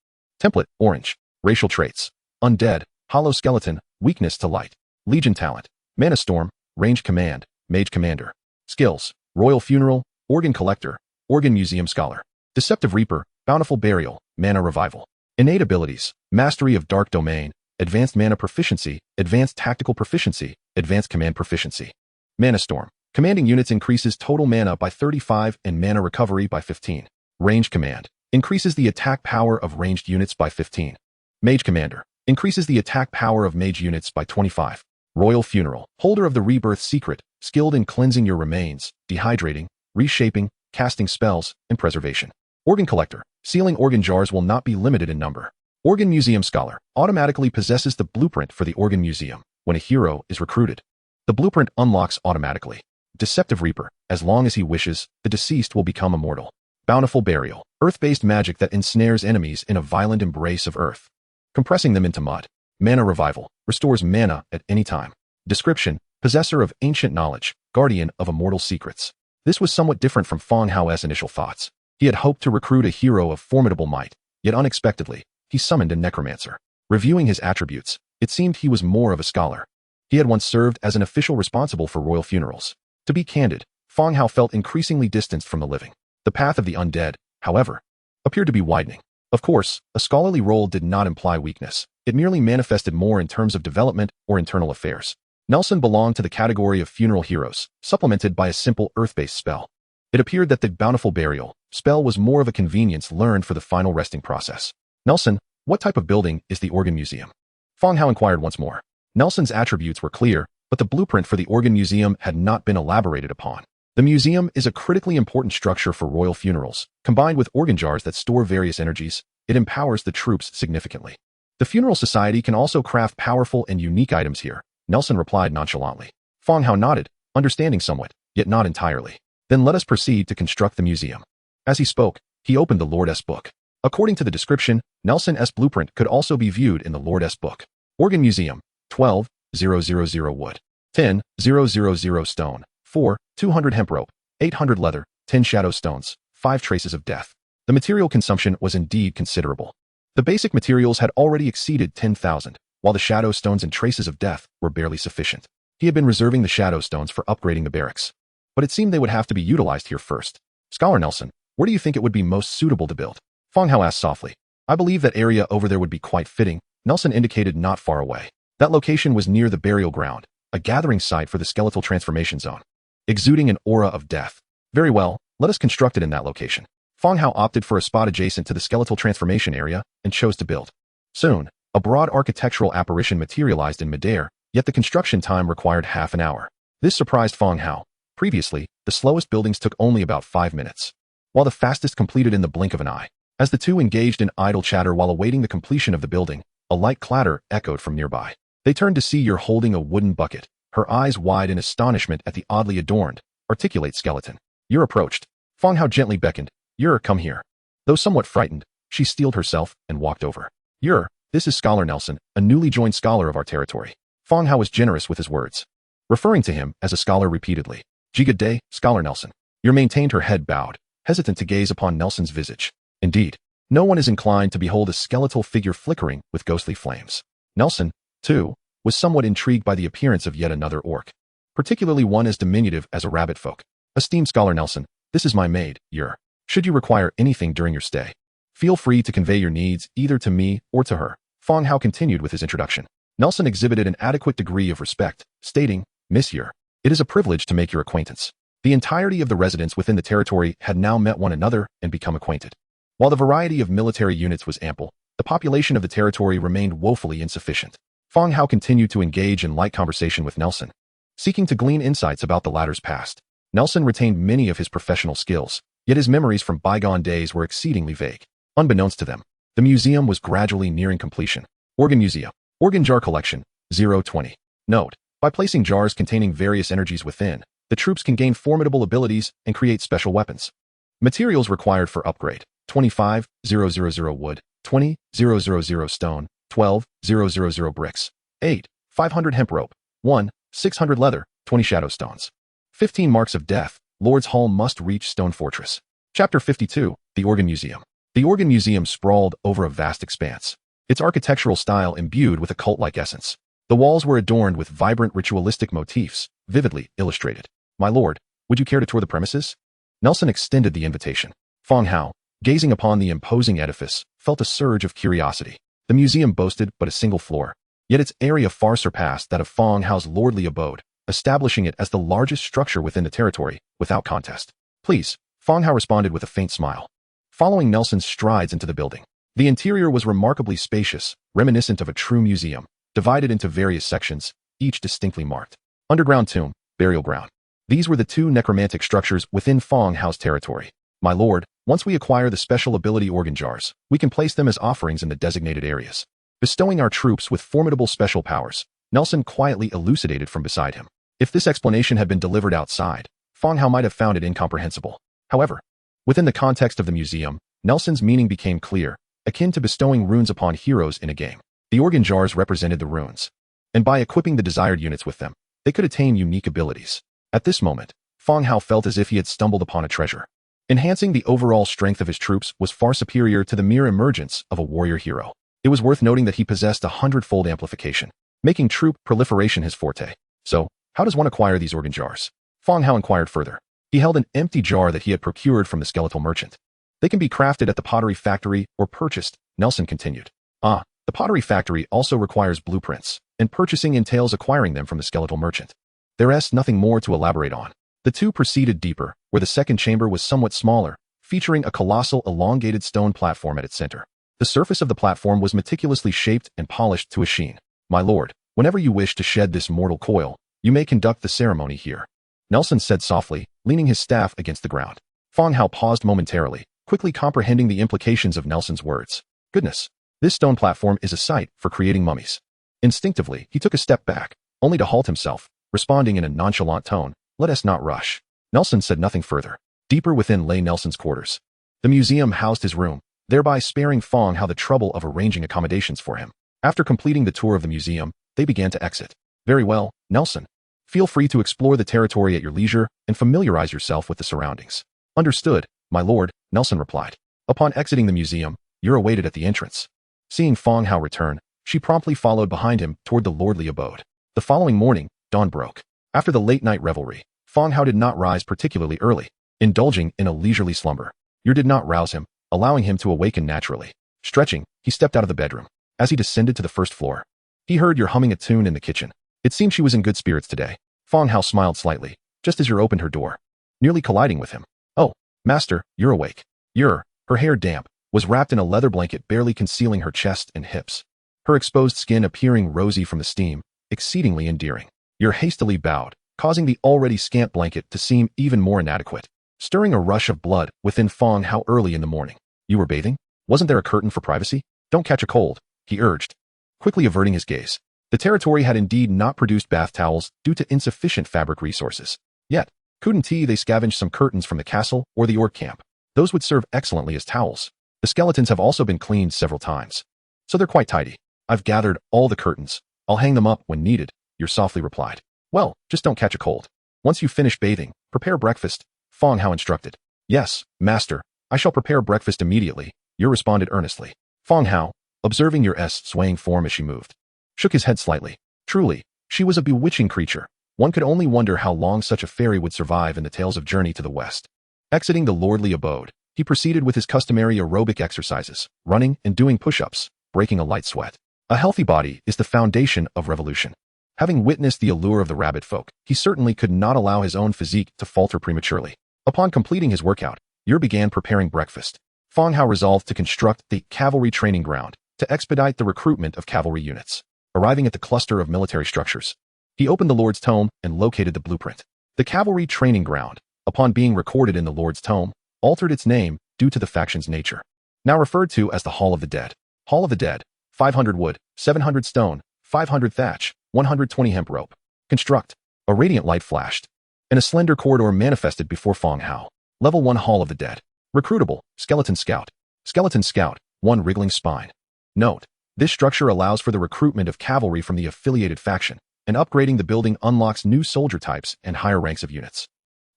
Template, Orange. Racial traits. Undead, Hollow Skeleton, Weakness to Light. Legion Talent, Mana Storm, Range Command, Mage Commander. Skills, Royal Funeral, Organ Collector, Organ Museum Scholar. Deceptive Reaper, Bountiful Burial, Mana Revival. Innate abilities, Mastery of Dark Domain, Advanced Mana Proficiency, Advanced Tactical Proficiency, Advanced Command Proficiency. Mana Storm. Commanding units increases total mana by 35 and mana recovery by 15. Range Command. Increases the attack power of ranged units by 15. Mage Commander. Increases the attack power of mage units by 25. Royal Funeral. Holder of the Rebirth Secret, skilled in cleansing your remains, dehydrating, reshaping, casting spells, and preservation. Organ Collector. Sealing organ jars will not be limited in number. Organ Museum Scholar. Automatically possesses the blueprint for the Organ Museum when a hero is recruited. The blueprint unlocks automatically. Deceptive Reaper. As long as he wishes, the deceased will become immortal. Bountiful Burial. Earth-based magic that ensnares enemies in a violent embrace of earth, compressing them into mud. Mana Revival. Restores mana at any time. Description. Possessor of ancient knowledge, guardian of immortal secrets. This was somewhat different from Fang Hao's initial thoughts. He had hoped to recruit a hero of formidable might, yet unexpectedly, he summoned a necromancer. Reviewing his attributes, it seemed he was more of a scholar. He had once served as an official responsible for royal funerals. To be candid, Fang Hao felt increasingly distanced from the living. The path of the undead, however, appeared to be widening. Of course, a scholarly role did not imply weakness. It merely manifested more in terms of development or internal affairs. Nelson belonged to the category of funeral heroes, supplemented by a simple earth-based spell. It appeared that the Bountiful Burial spell was more of a convenience learned for the final resting process. Nelson, what type of building is the Organ Museum? Fang Hao inquired once more. Nelson's attributes were clear, but the blueprint for the Organ Museum had not been elaborated upon. The museum is a critically important structure for royal funerals. Combined with organ jars that store various energies, it empowers the troops significantly. The funeral society can also craft powerful and unique items here, Nelson replied nonchalantly. Fang Hao nodded, understanding somewhat, yet not entirely. Then let us proceed to construct the museum. As he spoke, he opened the Lord's book. According to the description, Nelson's blueprint could also be viewed in the Lord's book. Organ Museum, 12,000 wood, 10,000 stone, 4, 200 hemp rope, 800 leather, 10 shadow stones, 5 traces of death. The material consumption was indeed considerable. The basic materials had already exceeded 10,000, while the shadow stones and traces of death were barely sufficient. He had been reserving the shadow stones for upgrading the barracks, but it seemed they would have to be utilized here first. Scholar Nelson, where do you think it would be most suitable to build? Fang Hao asked softly. I believe that area over there would be quite fitting. Nelson indicated not far away. That location was near the burial ground, a gathering site for the skeletal transformation zone, exuding an aura of death. Very well, let us construct it in that location. Fang Hao opted for a spot adjacent to the skeletal transformation area and chose to build. Soon, a broad architectural apparition materialized in midair, yet the construction time required half an hour. This surprised Fang Hao. Previously, the slowest buildings took only about 5 minutes, while the fastest completed in the blink of an eye. As the two engaged in idle chatter while awaiting the completion of the building, a light clatter echoed from nearby. They turned to see Yer holding a wooden bucket, her eyes wide in astonishment at the oddly adorned, articulate skeleton. Yer approached. Fang Hao gently beckoned. Yer, come here. Though somewhat frightened, she steeled herself and walked over. Yer, this is Scholar Nelson, a newly joined scholar of our territory. Fang Hao was generous with his words, referring to him as a scholar repeatedly. Good day, Scholar Nelson. Yer maintained her head bowed, hesitant to gaze upon Nelson's visage. Indeed, no one is inclined to behold a skeletal figure flickering with ghostly flames. Nelson, too, was somewhat intrigued by the appearance of yet another orc, particularly one as diminutive as a rabbit folk. Esteemed Scholar Nelson, this is my maid, Yer. Should you require anything during your stay, feel free to convey your needs either to me or to her. Fang Hao continued with his introduction. Nelson exhibited an adequate degree of respect, stating, Miss Yer, it is a privilege to make your acquaintance. The entirety of the residents within the territory had now met one another and become acquainted. While the variety of military units was ample, the population of the territory remained woefully insufficient. Fang Hao continued to engage in light conversation with Nelson, seeking to glean insights about the latter's past. Nelson retained many of his professional skills, yet his memories from bygone days were exceedingly vague. Unbeknownst to them, the museum was gradually nearing completion. Organ Museum. Organ Jar Collection, 020. Note, by placing jars containing various energies within, the troops can gain formidable abilities and create special weapons. Materials required for upgrade, 25,000 wood, 20,000 stone, 12,000 bricks, 8, 500 hemp rope, 1, 600 leather, 20 shadow stones. 15 marks of death, Lord's Hall must reach Stone Fortress. Chapter 52, The Organ Museum. The Organ Museum sprawled over a vast expanse, its architectural style imbued with a cult-like essence. The walls were adorned with vibrant ritualistic motifs, vividly illustrated. My lord, would you care to tour the premises? Nelson extended the invitation. Fang Hao, gazing upon the imposing edifice, felt a surge of curiosity. The museum boasted but a single floor, yet its area far surpassed that of Fang Hao's lordly abode, establishing it as the largest structure within the territory, without contest. Please, Fang Hao responded with a faint smile. Following Nelson's strides into the building, The interior was remarkably spacious, reminiscent of a true museum, divided into various sections, each distinctly marked. Underground tomb, burial ground. These were the two necromantic structures within Fang Hao's territory. My lord, once we acquire the special ability organ jars, we can place them as offerings in the designated areas. Bestowing our troops with formidable special powers, Nelson quietly elucidated from beside him. If this explanation had been delivered outside, Fang Hao might have found it incomprehensible. However, within the context of the museum, Nelson's meaning became clear, akin to bestowing runes upon heroes in a game. The organ jars represented the runes, and by equipping the desired units with them, they could attain unique abilities. At this moment, Fang Hao felt as if he had stumbled upon a treasure. Enhancing the overall strength of his troops was far superior to the mere emergence of a warrior hero. It was worth noting that he possessed 100-fold amplification, making troop proliferation his forte. So, how does one acquire these organ jars? Fang Hao inquired further. He held an empty jar that he had procured from the skeletal merchant. They can be crafted at the pottery factory or purchased, Nelson continued. The pottery factory also requires blueprints, and purchasing entails acquiring them from the skeletal merchant. There is nothing more to elaborate on. The two proceeded deeper, where the second chamber was somewhat smaller, featuring a colossal elongated stone platform at its center. The surface of the platform was meticulously shaped and polished to a sheen. My lord, whenever you wish to shed this mortal coil, you may conduct the ceremony here, Nelson said softly, leaning his staff against the ground. Fang Hao paused momentarily, quickly comprehending the implications of Nelson's words. Goodness, this stone platform is a site for creating mummies. Instinctively, he took a step back, only to halt himself, responding in a nonchalant tone, "Let us not rush." Nelson said nothing further. Deeper within lay Nelson's quarters. The museum housed his room, thereby sparing Fang Hao the trouble of arranging accommodations for him. After completing the tour of the museum, they began to exit. Very well, Nelson. Feel free to explore the territory at your leisure and familiarize yourself with the surroundings. Understood, my lord, Nelson replied. Upon exiting the museum, you're awaited at the entrance. Seeing Fang Hao return, she promptly followed behind him toward the lordly abode. The following morning, dawn broke. After the late-night revelry, Fang Hao did not rise particularly early, indulging in a leisurely slumber. Yer did not rouse him, allowing him to awaken naturally. Stretching, he stepped out of the bedroom. As he descended to the first floor, he heard Yer humming a tune in the kitchen. It seemed she was in good spirits today. Fang Hao smiled slightly, just as Yer opened her door, nearly colliding with him. Oh, master, you're awake. Yer, her hair damp, was wrapped in a leather blanket barely concealing her chest and hips, her exposed skin appearing rosy from the steam, exceedingly endearing. Yer hastily bowed, causing the already scant blanket to seem even more inadequate, stirring a rush of blood within Fang Hao early in the morning. You were bathing? Wasn't there a curtain for privacy? Don't catch a cold, he urged, quickly averting his gaze. The territory had indeed not produced bath towels due to insufficient fabric resources. Yet, couldn't they scavenge some curtains from the castle or the orc camp? Those would serve excellently as towels. The skeletons have also been cleaned several times, so they're quite tidy. I've gathered all the curtains. I'll hang them up when needed, Yer softly replied. Well, just don't catch a cold. Once you've finished bathing, prepare breakfast, Fang Hao instructed. Yes, master, I shall prepare breakfast immediately, Yer responded earnestly. Fang Hao, observing Yer's swaying form as she moved, shook his head slightly. Truly, she was a bewitching creature. One could only wonder how long such a fairy would survive in the tales of Journey to the West. Exiting the lordly abode, he proceeded with his customary aerobic exercises, running and doing push-ups, breaking a light sweat. A healthy body is the foundation of revolution. Having witnessed the allure of the rabbit folk, he certainly could not allow his own physique to falter prematurely. Upon completing his workout, Yer began preparing breakfast. Fang Hao resolved to construct the cavalry training ground to expedite the recruitment of cavalry units. Arriving at the cluster of military structures, he opened the Lord's Tome and located the blueprint. The cavalry training ground, upon being recorded in the Lord's Tome, altered its name due to the faction's nature. Now referred to as the Hall of the Dead. Hall of the Dead, 500 wood, 700 stone, 500 thatch, 120 hemp rope. Construct. A radiant light flashed, and a slender corridor manifested before Fang Hao. Level 1 Hall of the Dead. Recruitable, Skeleton Scout. Skeleton Scout, 1 wriggling spine. Note, this structure allows for the recruitment of cavalry from the affiliated faction, and upgrading the building unlocks new soldier types and higher ranks of units.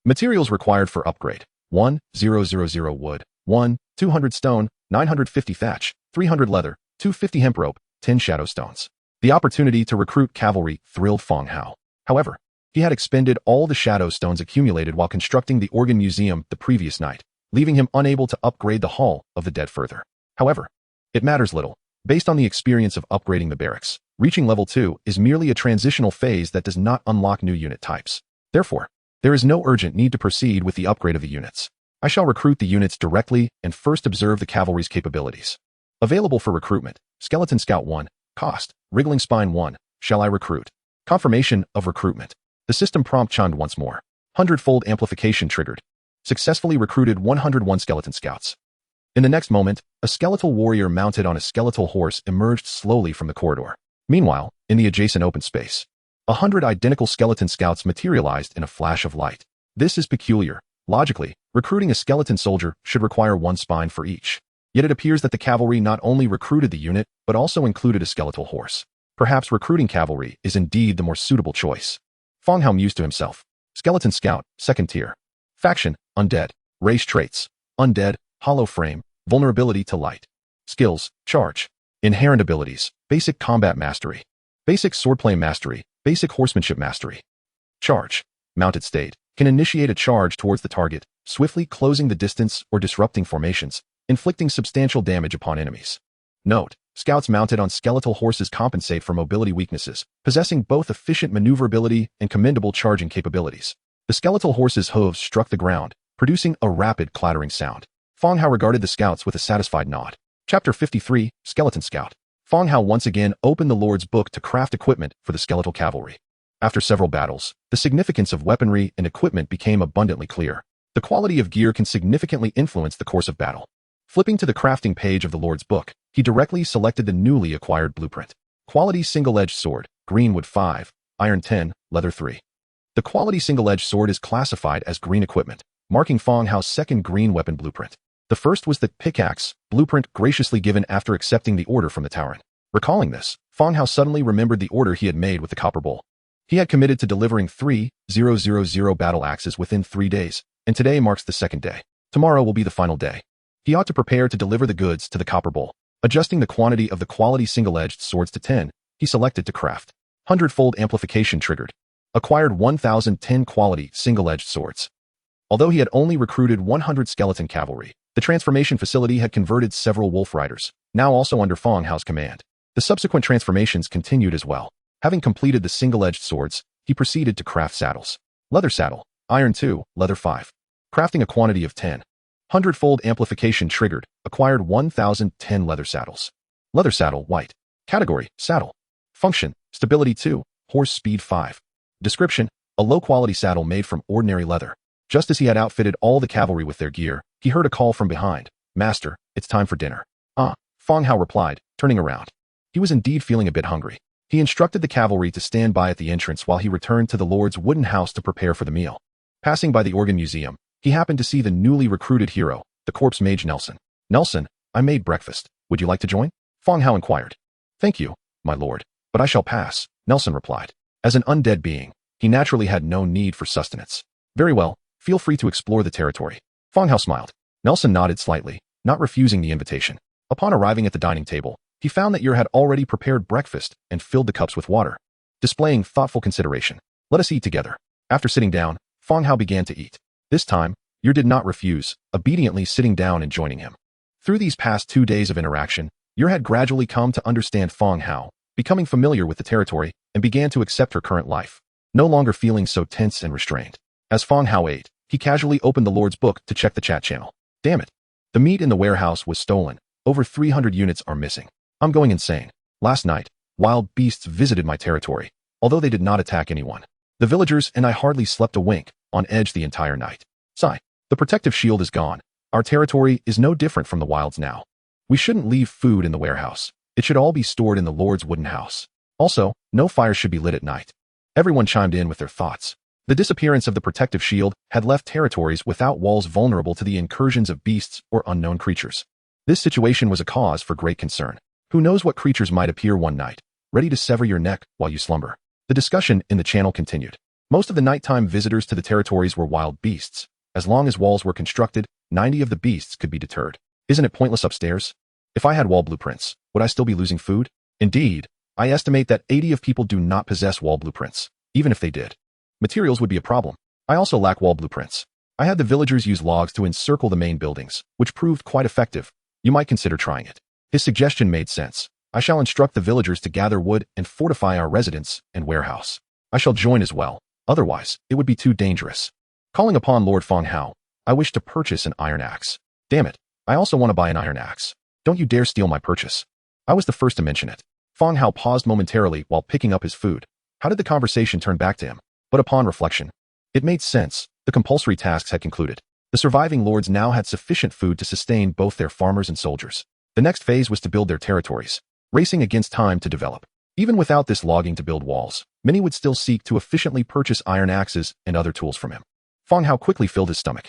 Materials required for upgrade. 1,000 wood, 200 stone, 950 thatch, 300 leather, 250 hemp rope, 10 shadow stones. The opportunity to recruit cavalry thrilled Fang Hao. However, he had expended all the shadow stones accumulated while constructing the organ museum the previous night, leaving him unable to upgrade the Hall of the Dead further. However, it matters little. Based on the experience of upgrading the barracks, reaching level 2 is merely a transitional phase that does not unlock new unit types. Therefore, there is no urgent need to proceed with the upgrade of the units. I shall recruit the units directly and first observe the cavalry's capabilities. Available for recruitment. Skeleton Scout 1. Cost. Wriggling Spine 1. Shall I recruit? Confirmation of recruitment. The system prompt chimed once more. 100-fold amplification triggered. Successfully recruited 101 skeleton scouts. In the next moment, a skeletal warrior mounted on a skeletal horse emerged slowly from the corridor. Meanwhile, in the adjacent open space, 100 identical skeleton scouts materialized in a flash of light. This is peculiar. Logically, recruiting a skeleton soldier should require 1 spine for each. Yet it appears that the cavalry not only recruited the unit, but also included a skeletal horse. Perhaps recruiting cavalry is indeed the more suitable choice. Fang Hao mused to himself. Skeleton Scout, 2nd tier. Faction, Undead. Race traits, Undead, hollow frame, vulnerability to light. Skills, charge. Inherent abilities, basic combat mastery. Basic swordplay mastery, basic horsemanship mastery. Charge. Mounted state, can initiate a charge towards the target, swiftly closing the distance or disrupting formations, inflicting substantial damage upon enemies. Note, scouts mounted on skeletal horses compensate for mobility weaknesses, possessing both efficient maneuverability and commendable charging capabilities. The skeletal horse's hooves struck the ground, producing a rapid clattering sound. Fang Hao regarded the scouts with a satisfied nod. Chapter 53, Skeleton Scout. Fang Hao once again opened the Lord's Book to craft equipment for the skeletal cavalry. After several battles, the significance of weaponry and equipment became abundantly clear. The quality of gear can significantly influence the course of battle. Flipping to the crafting page of the Lord's Book, he directly selected the newly acquired blueprint. Quality single-edged sword, greenwood 5, iron 10, leather 3. The quality single-edged sword is classified as green equipment, marking Fang Hao's 2nd green weapon blueprint. The first was the pickaxe blueprint graciously given after accepting the order from the Tauren. Recalling this, Fang Hao suddenly remembered the order he had made with the copper bowl. He had committed to delivering 3,000 battle axes within 3 days, and today marks the 2nd day. Tomorrow will be the final day. He ought to prepare to deliver the goods to the copper bowl. Adjusting the quantity of the quality single-edged swords to 10, he selected to craft. 100-fold amplification triggered. Acquired 1,010 quality single-edged swords. Although he had only recruited 100 skeleton cavalry, the transformation facility had converted several wolf riders, now also under Fang Hao's command. The subsequent transformations continued as well. Having completed the single-edged swords, he proceeded to craft saddles. Leather saddle, iron 2, leather 5. Crafting a quantity of 10. 100-fold amplification triggered, acquired 1,010 leather saddles. Leather saddle, white. Category, saddle. Function, stability 2, horse speed 5. Description, a low-quality saddle made from ordinary leather. Just as he had outfitted all the cavalry with their gear, he heard a call from behind. Master, it's time for dinner. Ah, Fang Hao replied, turning around. He was indeed feeling a bit hungry. He instructed the cavalry to stand by at the entrance while he returned to the Lord's wooden house to prepare for the meal. Passing by the organ museum, he happened to see the newly recruited hero, the corpse mage Nelson. Nelson, I made breakfast. Would you like to join? Fang Hao inquired. Thank you, my lord, but I shall pass, Nelson replied. As an undead being, he naturally had no need for sustenance. Very well, feel free to explore the territory. Fang Hao smiled. Nelson nodded slightly, not refusing the invitation. Upon arriving at the dining table, he found that Yer had already prepared breakfast and filled the cups with water. Displaying thoughtful consideration. Let us eat together. After sitting down, Fang Hao began to eat. This time, Yer did not refuse, obediently sitting down and joining him. Through these past 2 days of interaction, Yer had gradually come to understand Fang Hao, becoming familiar with the territory, and began to accept her current life, no longer feeling so tense and restrained. As Fang Hao ate, he casually opened the Lord's Book to check the chat channel. Damn it. The meat in the warehouse was stolen. Over 300 units are missing. I'm going insane. Last night, wild beasts visited my territory, although they did not attack anyone. The villagers and I hardly slept a wink, on edge the entire night. Sigh. The protective shield is gone. Our territory is no different from the wilds now. We shouldn't leave food in the warehouse. It should all be stored in the Lord's wooden house. Also, no fires should be lit at night. Everyone chimed in with their thoughts. The disappearance of the protective shield had left territories without walls vulnerable to the incursions of beasts or unknown creatures. This situation was a cause for great concern. Who knows what creatures might appear one night, ready to sever your neck while you slumber. The discussion in the channel continued. Most of the nighttime visitors to the territories were wild beasts. As long as walls were constructed, 90 of the beasts could be deterred. Isn't it pointless upstairs? If I had wall blueprints, would I still be losing food? Indeed, I estimate that 80 of people do not possess wall blueprints, even if they did. Materials would be a problem. I also lack wall blueprints. I had the villagers use logs to encircle the main buildings, which proved quite effective. You might consider trying it. His suggestion made sense. I shall instruct the villagers to gather wood and fortify our residence and warehouse. I shall join as well. Otherwise, it would be too dangerous. Calling upon Lord Fang Hao, I wish to purchase an iron axe. Damn it, I also want to buy an iron axe. Don't you dare steal my purchase. I was the first to mention it. Fang Hao paused momentarily while picking up his food. How did the conversation turn back to him? But upon reflection, it made sense. The compulsory tasks had concluded. The surviving lords now had sufficient food to sustain both their farmers and soldiers. The next phase was to build their territories, racing against time to develop. Even without this logging to build walls, many would still seek to efficiently purchase iron axes and other tools from him. Fang Hao quickly filled his stomach.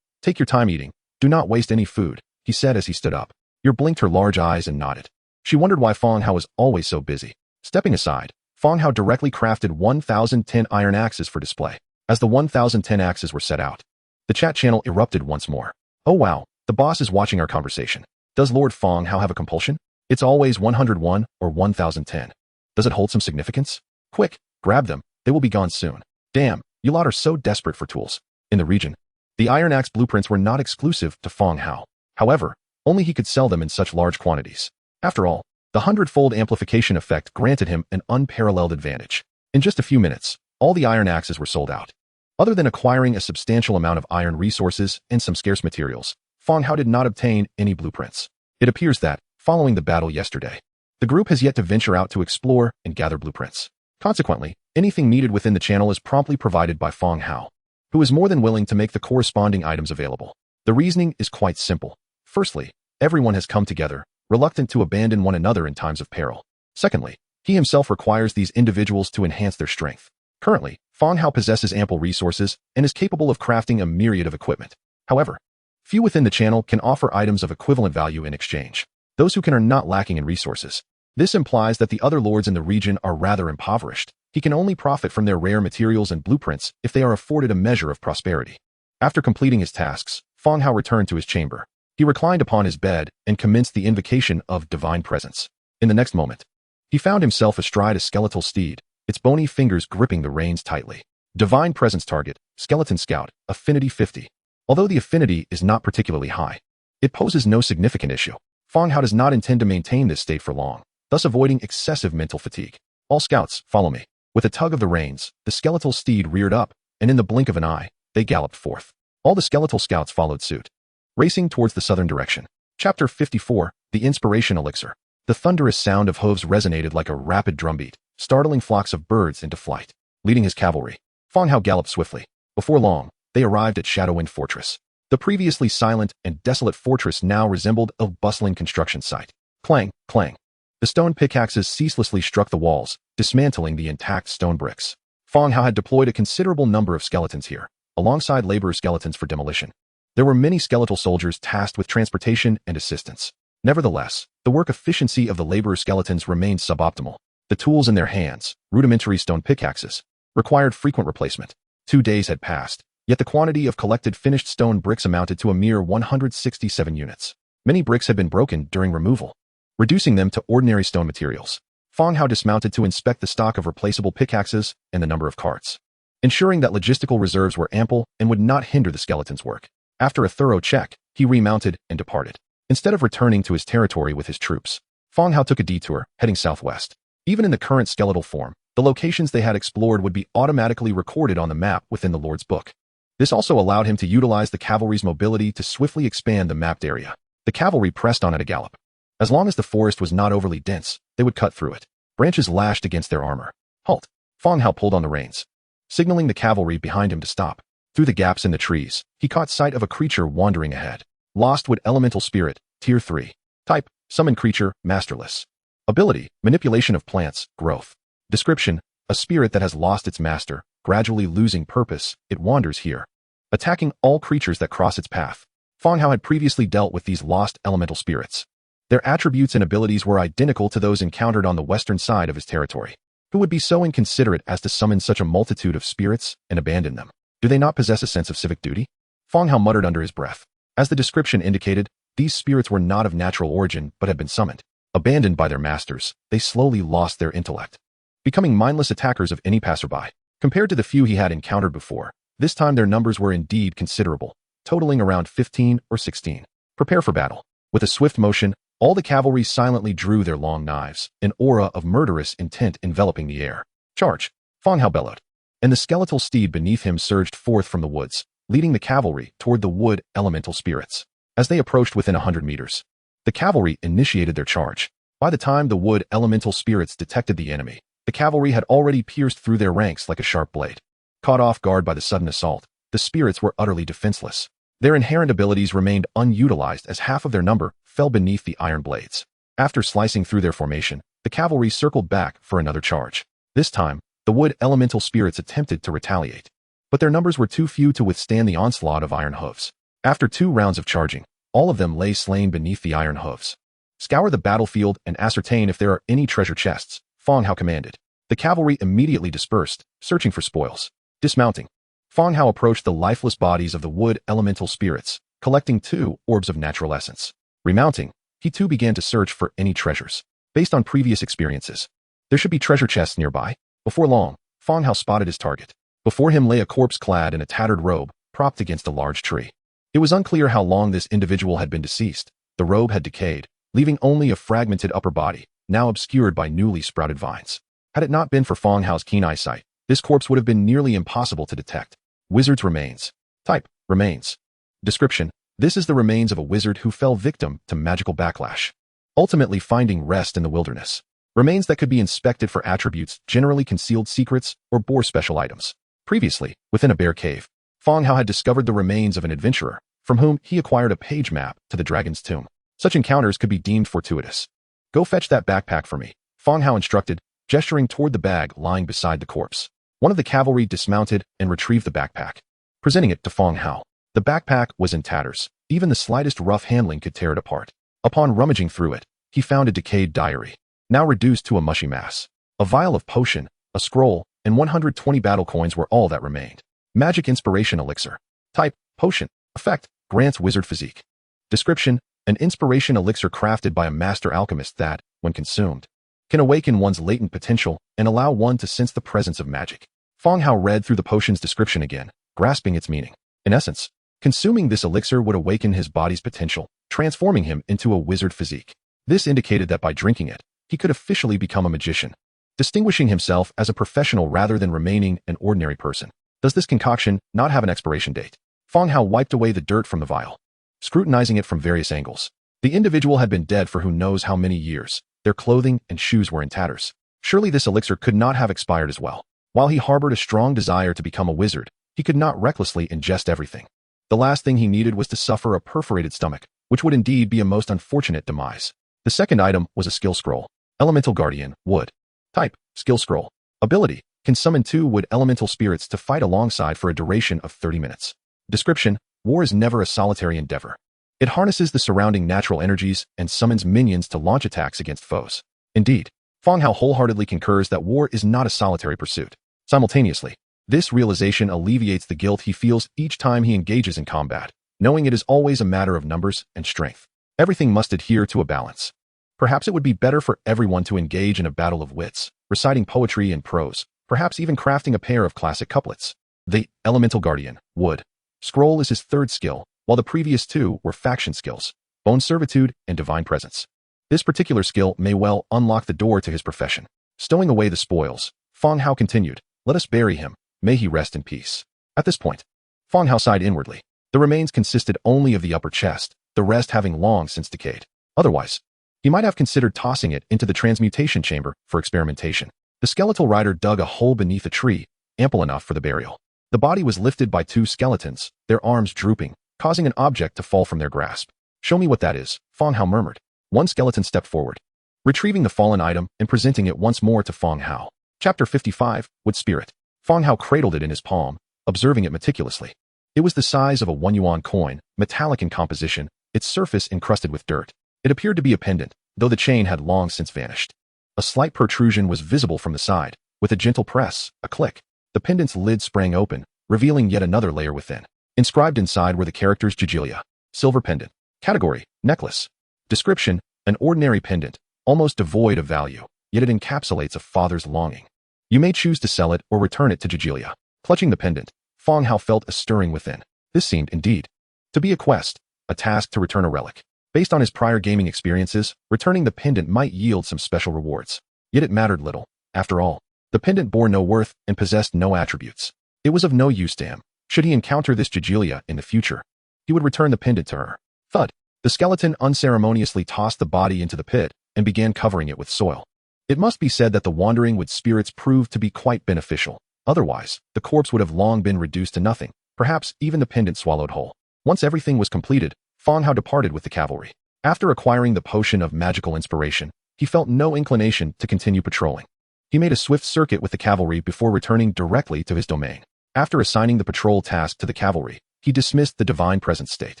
Take your time eating. Do not waste any food, he said as he stood up. Blinked her large eyes and nodded. She wondered why Fang Hao was always so busy. Stepping aside, Fang Hao directly crafted 1,010 iron axes for display. As the 1,010 axes were set out, the chat channel erupted once more. Oh wow, the boss is watching our conversation. Does Lord Fang Hao have a compulsion? It's always 101 or 1,010. Does it hold some significance? Quick, grab them, they will be gone soon. Damn, you lot are so desperate for tools. In the region, the iron axe blueprints were not exclusive to Fang Hao. However, only he could sell them in such large quantities. After all, the 100-fold amplification effect granted him an unparalleled advantage. In just a few minutes, all the iron axes were sold out. Other than acquiring a substantial amount of iron resources and some scarce materials, Fang Hao did not obtain any blueprints. It appears that, following the battle yesterday, the group has yet to venture out to explore and gather blueprints. Consequently, anything needed within the channel is promptly provided by Fang Hao, who is more than willing to make the corresponding items available. The reasoning is quite simple. Firstly, everyone has come together, reluctant to abandon one another in times of peril. Secondly, he himself requires these individuals to enhance their strength. Currently, Fang Hao possesses ample resources and is capable of crafting a myriad of equipment. However, few within the channel can offer items of equivalent value in exchange. Those who can are not lacking in resources. This implies that the other lords in the region are rather impoverished. He can only profit from their rare materials and blueprints if they are afforded a measure of prosperity. After completing his tasks, Fang Hao returned to his chamber. He reclined upon his bed and commenced the invocation of divine presence. In the next moment, he found himself astride a skeletal steed, its bony fingers gripping the reins tightly. Divine presence target, skeleton scout, affinity 50. Although the affinity is not particularly high, it poses no significant issue. Fang Hao does not intend to maintain this state for long, thus avoiding excessive mental fatigue. All scouts, follow me. With a tug of the reins, the skeletal steed reared up, and in the blink of an eye, they galloped forth. All the skeletal scouts followed suit, racing towards the southern direction. Chapter 54, The Inspiration Elixir. The thunderous sound of hooves resonated like a rapid drumbeat, startling flocks of birds into flight. Leading his cavalry, Fang Hao galloped swiftly. Before long, they arrived at Shadowwind Fortress. The previously silent and desolate fortress now resembled a bustling construction site. Clang, clang. The stone pickaxes ceaselessly struck the walls, dismantling the intact stone bricks. Fang Hao had deployed a considerable number of skeletons here, alongside laborer skeletons for demolition. There were many skeletal soldiers tasked with transportation and assistance. Nevertheless, the work efficiency of the laborer skeletons remained suboptimal. The tools in their hands, rudimentary stone pickaxes, required frequent replacement. 2 days had passed, yet the quantity of collected finished stone bricks amounted to a mere 167 units. Many bricks had been broken during removal, reducing them to ordinary stone materials. Fang Hao dismounted to inspect the stock of replaceable pickaxes and the number of carts, ensuring that logistical reserves were ample and would not hinder the skeleton's work. After a thorough check, he remounted and departed. Instead of returning to his territory with his troops, Fang Hao took a detour, heading southwest. Even in the current skeletal form, the locations they had explored would be automatically recorded on the map within the Lord's book. This also allowed him to utilize the cavalry's mobility to swiftly expand the mapped area. The cavalry pressed on at a gallop. As long as the forest was not overly dense, they would cut through it. Branches lashed against their armor. Halt! Fang Hao pulled on the reins, signaling the cavalry behind him to stop. Through the gaps in the trees, he caught sight of a creature wandering ahead. Lostwood Elemental Spirit, Tier 3. Type, Summon Creature, Masterless. Ability, Manipulation of Plants, Growth. Description, a spirit that has lost its master, gradually losing purpose, it wanders here, attacking all creatures that cross its path. Fang Hao had previously dealt with these lost elemental spirits. Their attributes and abilities were identical to those encountered on the western side of his territory. Who would be so inconsiderate as to summon such a multitude of spirits and abandon them? Do they not possess a sense of civic duty? Fang Hao muttered under his breath. As the description indicated, these spirits were not of natural origin but had been summoned. Abandoned by their masters, they slowly lost their intellect, becoming mindless attackers of any passerby. Compared to the few he had encountered before, this time their numbers were indeed considerable, totaling around 15 or 16. Prepare for battle. With a swift motion, all the cavalry silently drew their long knives, an aura of murderous intent enveloping the air. Charge! Fang Hao bellowed, and the skeletal steed beneath him surged forth from the woods, leading the cavalry toward the wood elemental spirits. As they approached within 100 meters, The cavalry initiated their charge. By the time the wood elemental spirits detected the enemy, the cavalry had already pierced through their ranks like a sharp blade. Caught off guard by the sudden assault, the spirits were utterly defenseless. Their inherent abilities remained unutilized as half of their number fell beneath the iron blades. After slicing through their formation, the cavalry circled back for another charge. This time, the wood elemental spirits attempted to retaliate, but their numbers were too few to withstand the onslaught of iron hooves. After 2 rounds of charging, all of them lay slain beneath the iron hooves. Scour the battlefield and ascertain if there are any treasure chests, Fang Hao commanded. The cavalry immediately dispersed, searching for spoils. Dismounting, Fang Hao approached the lifeless bodies of the wood elemental spirits, collecting 2 orbs of natural essence. Remounting, he too began to search for any treasures. Based on previous experiences, there should be treasure chests nearby. Before long, Fang Hao spotted his target. Before him lay a corpse clad in a tattered robe, propped against a large tree. It was unclear how long this individual had been deceased. The robe had decayed, leaving only a fragmented upper body, now obscured by newly sprouted vines. Had it not been for Fang Hao's keen eyesight, this corpse would have been nearly impossible to detect. Wizard's remains. Type, remains. Description, this is the remains of a wizard who fell victim to magical backlash, ultimately finding rest in the wilderness. Remains that could be inspected for attributes generally concealed secrets or bore special items. Previously, within a bear cave, Fang Hao had discovered the remains of an adventurer, from whom he acquired a page map to the dragon's tomb. Such encounters could be deemed fortuitous. Go fetch that backpack for me, Fang Hao instructed, gesturing toward the bag lying beside the corpse. One of the cavalry dismounted and retrieved the backpack, presenting it to Fang Hao. The backpack was in tatters. Even the slightest rough handling could tear it apart. Upon rummaging through it, he found a decayed diary, now reduced to a mushy mass. A vial of potion, a scroll, and 120 battle coins were all that remained. Magic inspiration elixir. Type, potion. Effect, grants wizard physique. Description, an inspiration elixir crafted by a master alchemist that, when consumed, can awaken one's latent potential and allow one to sense the presence of magic. Fang Hao read through the potion's description again, grasping its meaning. In essence, consuming this elixir would awaken his body's potential, transforming him into a wizard physique. This indicated that by drinking it, he could officially become a magician, distinguishing himself as a professional rather than remaining an ordinary person. Does this concoction not have an expiration date? Fang Hao wiped away the dirt from the vial, scrutinizing it from various angles. The individual had been dead for who knows how many years. Their clothing and shoes were in tatters. Surely this elixir could not have expired as well. While he harbored a strong desire to become a wizard, he could not recklessly ingest everything. The last thing he needed was to suffer a perforated stomach, which would indeed be a most unfortunate demise. The second item was a skill scroll. Elemental Guardian, Wood. Type, skill scroll. Ability, can summon 2 wood elemental spirits to fight alongside for a duration of 30 minutes. Description, war is never a solitary endeavor. It harnesses the surrounding natural energies and summons minions to launch attacks against foes. Indeed, Fang Hao wholeheartedly concurs that war is not a solitary pursuit. Simultaneously, this realization alleviates the guilt he feels each time he engages in combat, knowing it is always a matter of numbers and strength. Everything must adhere to a balance. Perhaps it would be better for everyone to engage in a battle of wits, reciting poetry and prose, perhaps even crafting a pair of classic couplets. The Elemental Guardian, Wood. Scroll is his third skill, while the previous 2 were faction skills, Bone Servitude and Divine Presence. This particular skill may well unlock the door to his profession. Stowing away the spoils, Fang Hao continued, let us bury him, may he rest in peace. At this point, Fang Hao sighed inwardly. The remains consisted only of the upper chest, the rest having long since decayed. Otherwise, he might have considered tossing it into the transmutation chamber for experimentation. The skeletal rider dug a hole beneath a tree, ample enough for the burial. The body was lifted by 2 skeletons, their arms drooping, causing an object to fall from their grasp. Show me what that is, Fang Hao murmured. One skeleton stepped forward, retrieving the fallen item and presenting it once more to Fang Hao. Chapter 55, Wood Spirit. Fang Hao cradled it in his palm, observing it meticulously. It was the size of a 1 yuan coin, metallic in composition, its surface encrusted with dirt. It appeared to be a pendant, though the chain had long since vanished. A slight protrusion was visible from the side. With a gentle press, a click, the pendant's lid sprang open, revealing yet another layer within. Inscribed inside were the characters Jijilia. Silver pendant. Category, necklace. Description, an ordinary pendant, almost devoid of value, yet it encapsulates a father's longing. You may choose to sell it or return it to Jijilia. Clutching the pendant, Fang Hao felt a stirring within. This seemed, indeed, to be a quest, a task to return a relic. Based on his prior gaming experiences, returning the pendant might yield some special rewards. Yet it mattered little. After all, the pendant bore no worth and possessed no attributes. It was of no use to him. Should he encounter this Jijilia in the future, he would return the pendant to her. Thud. The skeleton unceremoniously tossed the body into the pit and began covering it with soil. It must be said that the wandering with spirits proved to be quite beneficial. Otherwise, the corpse would have long been reduced to nothing, perhaps even the pendant swallowed whole. Once everything was completed, Fang Hao departed with the cavalry. After acquiring the potion of magical inspiration, he felt no inclination to continue patrolling. He made a swift circuit with the cavalry before returning directly to his domain. After assigning the patrol task to the cavalry, he dismissed the divine presence state.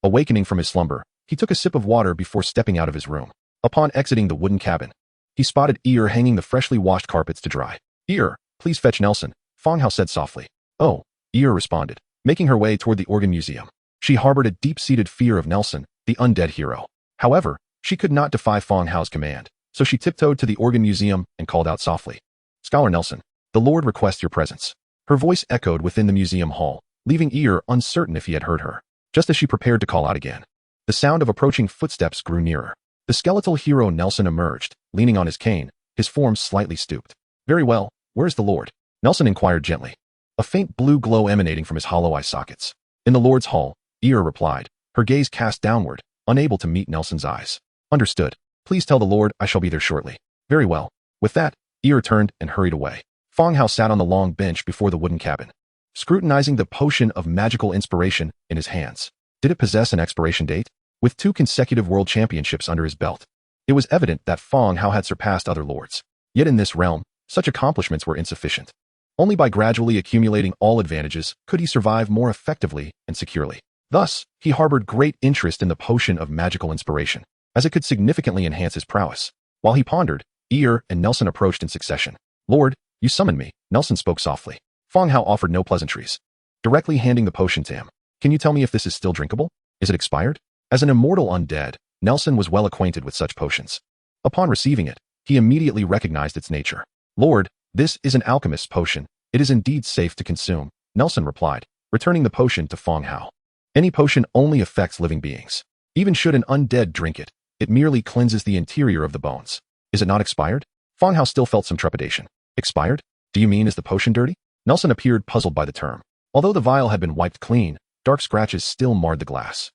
Awakening from his slumber, he took a sip of water before stepping out of his room. Upon exiting the wooden cabin, he spotted Ear hanging the freshly washed carpets to dry. "Ear, please fetch Nelson," Fang Hao said softly. "Oh," Ear responded, making her way toward the organ museum. She harbored a deep-seated fear of Nelson, the undead hero. However, she could not defy Fang Hao's command, so she tiptoed to the organ museum and called out softly, "Scholar Nelson, the Lord requests your presence." Her voice echoed within the museum hall, leaving Ear uncertain if he had heard her. Just as she prepared to call out again, the sound of approaching footsteps grew nearer. The skeletal hero Nelson emerged, leaning on his cane, his form slightly stooped. "Very well, where's the Lord?" Nelson inquired gently, a faint blue glow emanating from his hollow eye sockets. "In the Lord's hall," Ear replied, her gaze cast downward, unable to meet Nelson's eyes. "Understood. Please tell the Lord I shall be there shortly." "Very well." With that, Ear turned and hurried away. Fang Hao sat on the long bench before the wooden cabin, scrutinizing the potion of magical inspiration in his hands. Did it possess an expiration date? With 2 consecutive world championships under his belt, it was evident that Fang Hao had surpassed other lords. Yet in this realm, such accomplishments were insufficient. Only by gradually accumulating all advantages could he survive more effectively and securely. Thus, he harbored great interest in the potion of magical inspiration, as it could significantly enhance his prowess. While he pondered, Ear and Nelson approached in succession. "Lord, you summoned me," Nelson spoke softly. Fang Hao offered no pleasantries, directly handing the potion to him. "Can you tell me if this is still drinkable? Is it expired?" As an immortal undead, Nelson was well acquainted with such potions. Upon receiving it, he immediately recognized its nature. "Lord, this is an alchemist's potion. It is indeed safe to consume," Nelson replied, returning the potion to Fang Hao. "Any potion only affects living beings. Even should an undead drink it, it merely cleanses the interior of the bones. Is it not expired?" Fang Hao still felt some trepidation. "Expired? Do you mean is the potion dirty?" Nelson appeared puzzled by the term. Although the vial had been wiped clean, dark scratches still marred the glass.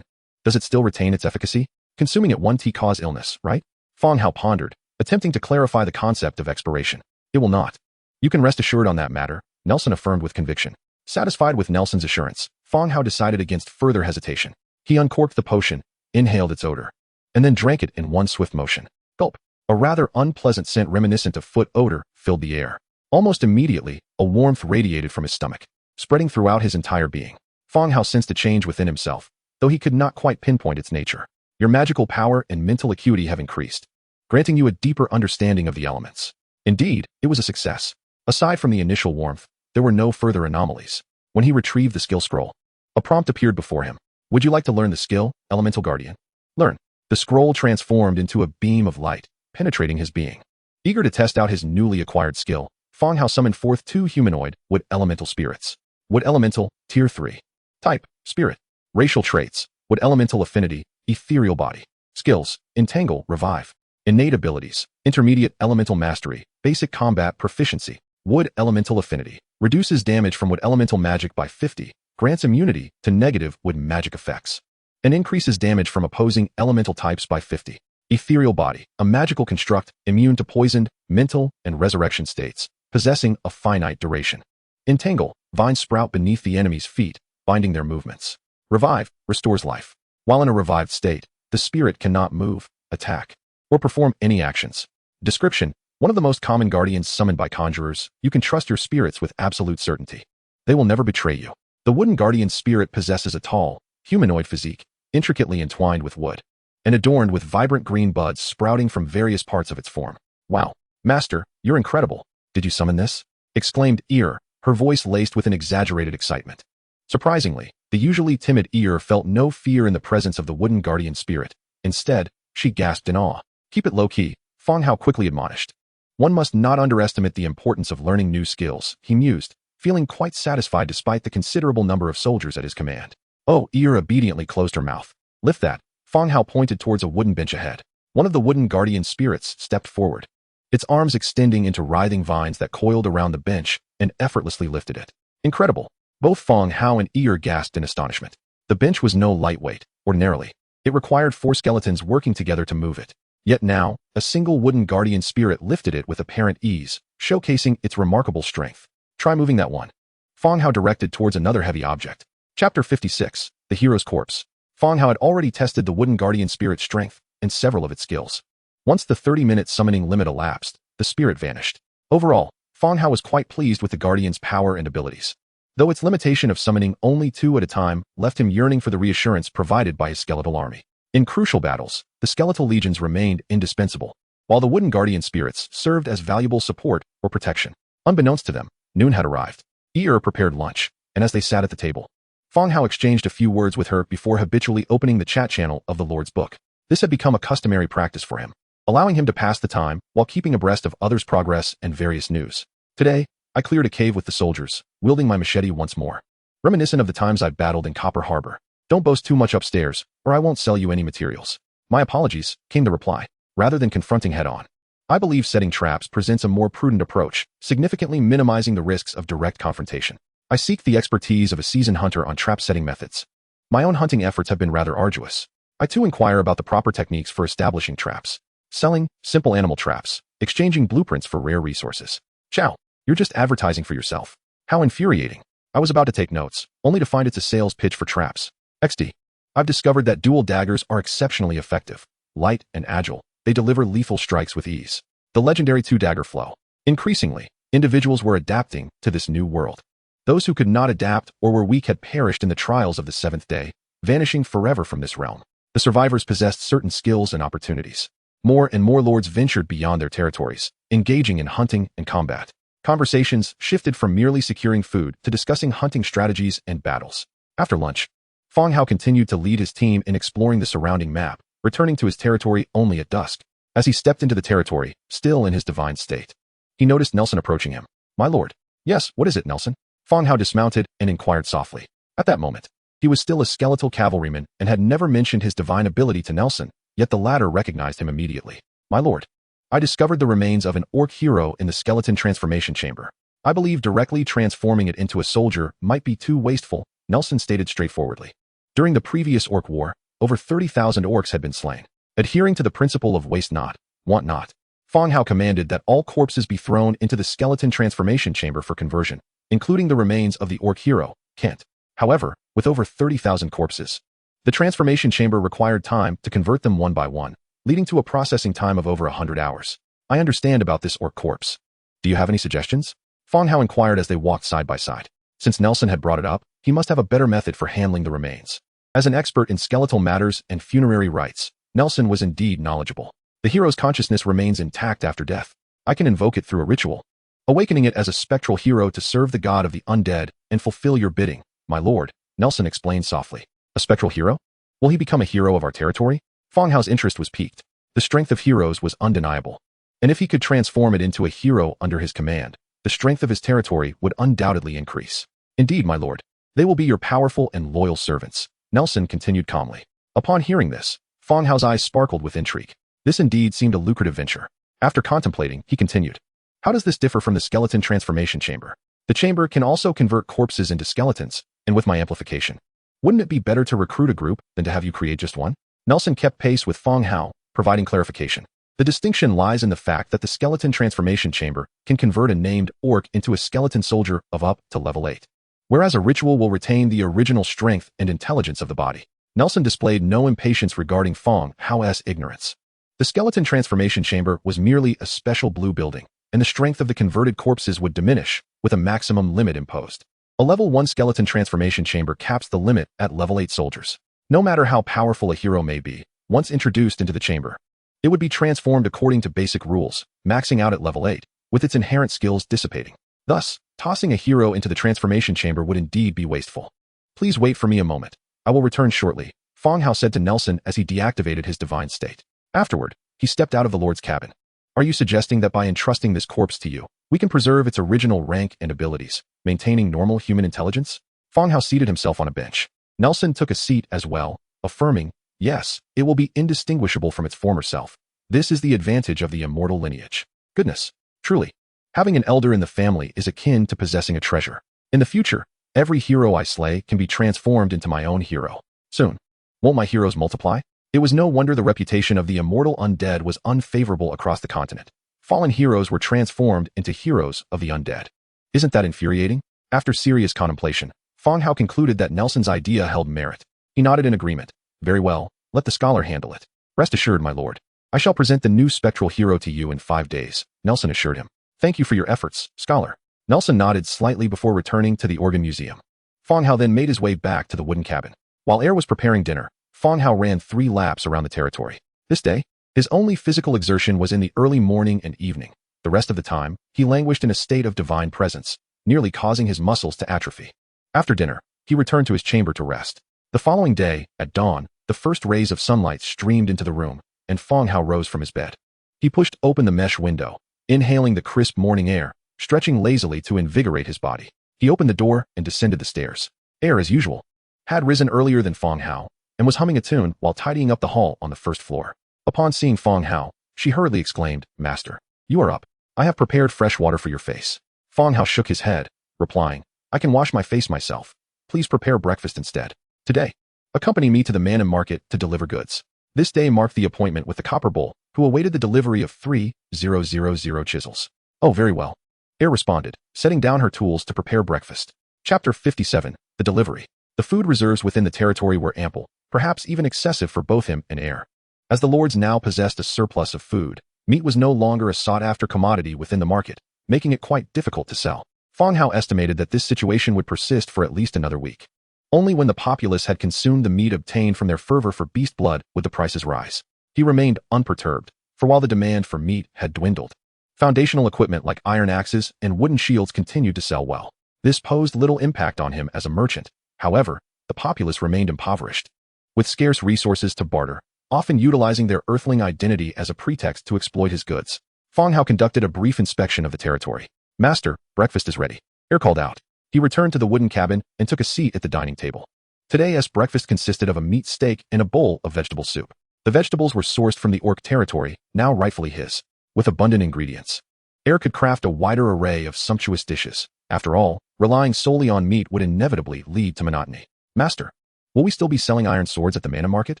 Does it still retain its efficacy? Consuming it won't cause illness, right?" Fang Hao pondered, attempting to clarify the concept of expiration. "It will not. You can rest assured on that matter," Nelson affirmed with conviction. Satisfied with Nelson's assurance, Fang Hao decided against further hesitation. He uncorked the potion, inhaled its odor, and then drank it in one swift motion. Gulp! A rather unpleasant scent reminiscent of foot odor filled the air. Almost immediately, a warmth radiated from his stomach, spreading throughout his entire being. Fang Hao sensed a change within himself, though he could not quite pinpoint its nature. "Your magical power and mental acuity have increased, granting you a deeper understanding of the elements." Indeed, it was a success. Aside from the initial warmth, there were no further anomalies. When he retrieved the skill scroll, a prompt appeared before him. "Would you like to learn the skill, Elemental Guardian?" "Learn." The scroll transformed into a beam of light, penetrating his being. Eager to test out his newly acquired skill, Fang Hao summoned forth 2 humanoid wood elemental spirits. Wood Elemental, Tier 3. Type, Spirit. Racial traits, wood elemental affinity, ethereal body. Skills, Entangle, Revive. Innate abilities, Intermediate elemental mastery, basic combat proficiency. Wood elemental affinity, reduces damage from wood elemental magic by 50, grants immunity to negative wood magic effects, and increases damage from opposing elemental types by 50. Ethereal body, a magical construct immune to poisoned, mental, and resurrection states, possessing a finite duration. Entangle, vines sprout beneath the enemy's feet, binding their movements. Revive, restores life. While in a revived state, the spirit cannot move, attack, or perform any actions. Description, one of the most common guardians summoned by conjurers. You can trust your spirits with absolute certainty. They will never betray you. The wooden guardian spirit possesses a tall, humanoid physique, intricately entwined with wood, and adorned with vibrant green buds sprouting from various parts of its form. "Wow, Master, you're incredible. Did you summon this?" exclaimed Ear, her voice laced with an exaggerated excitement. Surprisingly, the usually timid Ear felt no fear in the presence of the wooden guardian spirit. Instead, she gasped in awe. "Keep it low-key," Fang Hao quickly admonished. "One must not underestimate the importance of learning new skills," he mused, feeling quite satisfied despite the considerable number of soldiers at his command. "Oh," Ear obediently closed her mouth. "Lift that." Fang Hao pointed towards a wooden bench ahead. One of the wooden guardian spirits stepped forward, its arms extending into writhing vines that coiled around the bench and effortlessly lifted it. Incredible! Both Fang Hao and Ear gasped in astonishment. The bench was no lightweight. Ordinarily, It required 4 skeletons working together to move it. Yet now, a single wooden guardian spirit lifted it with apparent ease, showcasing its remarkable strength. Try moving that one. Fang Hao directed towards another heavy object. Chapter 56, The Hero's Corpse. Fang Hao had already tested the wooden guardian spirit's strength and several of its skills. Once the 30-minute summoning limit elapsed, the spirit vanished. Overall, Fang Hao was quite pleased with the guardian's power and abilities. Though its limitation of summoning only 2 at a time left him yearning for the reassurance provided by his skeletal army. In crucial battles, the skeletal legions remained indispensable, while the wooden guardian spirits served as valuable support or protection. Unbeknownst to them, noon had arrived. Prepared lunch, and as they sat at the table, Fang Hao exchanged a few words with her before habitually opening the chat channel of the Lord's Book. This had become a customary practice for him, allowing him to pass the time while keeping abreast of others' progress and various news. Today, I cleared a cave with the soldiers, wielding my machete once more. Reminiscent of the times I've battled in Copper Harbor. Don't boast too much upstairs, or I won't sell you any materials. My apologies, came the reply, rather than confronting head-on. I believe setting traps presents a more prudent approach, significantly minimizing the risks of direct confrontation. I seek the expertise of a seasoned hunter on trap-setting methods. My own hunting efforts have been rather arduous. I too inquire about the proper techniques for establishing traps, selling simple animal traps, exchanging blueprints for rare resources. Chow, you're just advertising for yourself. How infuriating. I was about to take notes, only to find it's a sales pitch for traps. XD. I've discovered that dual daggers are exceptionally effective. Light and agile, they deliver lethal strikes with ease. The legendary 2-dagger flow. Increasingly, individuals were adapting to this new world. Those who could not adapt or were weak had perished in the trials of the 7th day, vanishing forever from this realm. The survivors possessed certain skills and opportunities. More and more lords ventured beyond their territories, engaging in hunting and combat. Conversations shifted from merely securing food to discussing hunting strategies and battles. After lunch, Fang Hao continued to lead his team in exploring the surrounding map, returning to his territory only at dusk. As he stepped into the territory, still in his divine state, he noticed Nelson approaching him. My lord. Yes, what is it, Nelson? Fang Hao dismounted and inquired softly. At that moment, he was still a skeletal cavalryman and had never mentioned his divine ability to Nelson, yet the latter recognized him immediately. My lord. I discovered the remains of an orc hero in the skeleton transformation chamber. I believe directly transforming it into a soldier might be too wasteful, Nelson stated straightforwardly. During the previous orc war, over 30,000 orcs had been slain. Adhering to the principle of waste not, want not, Fang Hao commanded that all corpses be thrown into the skeleton transformation chamber for conversion, including the remains of the orc hero, Kent. However, with over 30,000 corpses, the transformation chamber required time to convert them one by one, leading to a processing time of over 100 hours. I understand about this orc corpse. Do you have any suggestions? Fang Hao inquired as they walked side by side. Since Nelson had brought it up, he must have a better method for handling the remains. As an expert in skeletal matters and funerary rites, Nelson was indeed knowledgeable. The hero's consciousness remains intact after death. I can invoke it through a ritual, awakening it as a spectral hero to serve the god of the undead and fulfill your bidding, my lord, Nelson explained softly. A spectral hero? Will he become a hero of our territory? Fang Hao's interest was piqued. The strength of heroes was undeniable. And if he could transform it into a hero under his command, the strength of his territory would undoubtedly increase. Indeed, my lord. They will be your powerful and loyal servants, Nelson continued calmly. Upon hearing this, Fang Hao's eyes sparkled with intrigue. This indeed seemed a lucrative venture. After contemplating, he continued. How does this differ from the skeleton transformation chamber? The chamber can also convert corpses into skeletons, and with my amplification, wouldn't it be better to recruit a group than to have you create just one? Nelson kept pace with Fang Hao, providing clarification. The distinction lies in the fact that the skeleton transformation chamber can convert a named orc into a skeleton soldier of up to level 8, whereas a ritual will retain the original strength and intelligence of the body. Nelson displayed no impatience regarding Fang Hao's ignorance. The skeleton transformation chamber was merely a special blue building, and the strength of the converted corpses would diminish, with a maximum limit imposed. A level 1 skeleton transformation chamber caps the limit at level 8 soldiers. No matter how powerful a hero may be, once introduced into the chamber, it would be transformed according to basic rules, maxing out at level 8, with its inherent skills dissipating. Thus, tossing a hero into the transformation chamber would indeed be wasteful. Please wait for me a moment. I will return shortly, Fang Hao said to Nelson as he deactivated his divine state. Afterward, he stepped out of the Lord's cabin. Are you suggesting that by entrusting this corpse to you, we can preserve its original rank and abilities, maintaining normal human intelligence? Fang Hao seated himself on a bench. Nelson took a seat as well, affirming, yes, it will be indistinguishable from its former self. This is the advantage of the immortal lineage. Goodness, truly. Having an elder in the family is akin to possessing a treasure. In the future, every hero I slay can be transformed into my own hero. Soon. Won't my heroes multiply? It was no wonder the reputation of the immortal undead was unfavorable across the continent. Fallen heroes were transformed into heroes of the undead. Isn't that infuriating? After serious contemplation, Fang Hao concluded that Nelson's idea held merit. He nodded in agreement. Very well, let the scholar handle it. Rest assured, my lord. I shall present the new spectral hero to you in 5 days, Nelson assured him. Thank you for your efforts, scholar. Nelson nodded slightly before returning to the organ museum. Fang Hao then made his way back to the wooden cabin. While Air was preparing dinner, Fang Hao ran 3 laps around the territory. This day, his only physical exertion was in the early morning and evening. The rest of the time, he languished in a state of divine presence, nearly causing his muscles to atrophy. After dinner, he returned to his chamber to rest. The following day, at dawn, the first rays of sunlight streamed into the room, and Fang Hao rose from his bed. He pushed open the mesh window, inhaling the crisp morning air, stretching lazily to invigorate his body. He opened the door and descended the stairs. Air, as usual, had risen earlier than Fang Hao, and was humming a tune while tidying up the hall on the first floor. Upon seeing Fang Hao, she hurriedly exclaimed, Master, you are up. I have prepared fresh water for your face. Fang Hao shook his head, replying, I can wash my face myself. Please prepare breakfast instead. Today, accompany me to the Manhwa market to deliver goods. This day marked the appointment with the copper bull, who awaited the delivery of 3,000 chisels. Oh, very well. Air responded, setting down her tools to prepare breakfast. Chapter 57, The Delivery. The food reserves within the territory were ample, perhaps even excessive for both him and Air. As the lords now possessed a surplus of food, meat was no longer a sought-after commodity within the market, making it quite difficult to sell. Fang Hao estimated that this situation would persist for at least another week. Only when the populace had consumed the meat obtained from their fervor for beast blood would the prices rise. He remained unperturbed, for while the demand for meat had dwindled, foundational equipment like iron axes and wooden shields continued to sell well. This posed little impact on him as a merchant. However, the populace remained impoverished, with scarce resources to barter, often utilizing their earthling identity as a pretext to exploit his goods. Fang Hao conducted a brief inspection of the territory. Master, breakfast is ready. Air called out. He returned to the wooden cabin and took a seat at the dining table. Today's breakfast consisted of a meat steak and a bowl of vegetable soup. The vegetables were sourced from the orc territory, now rightfully his, with abundant ingredients. Air could craft a wider array of sumptuous dishes. After all, relying solely on meat would inevitably lead to monotony. Master, will we still be selling iron swords at the Manhwa market?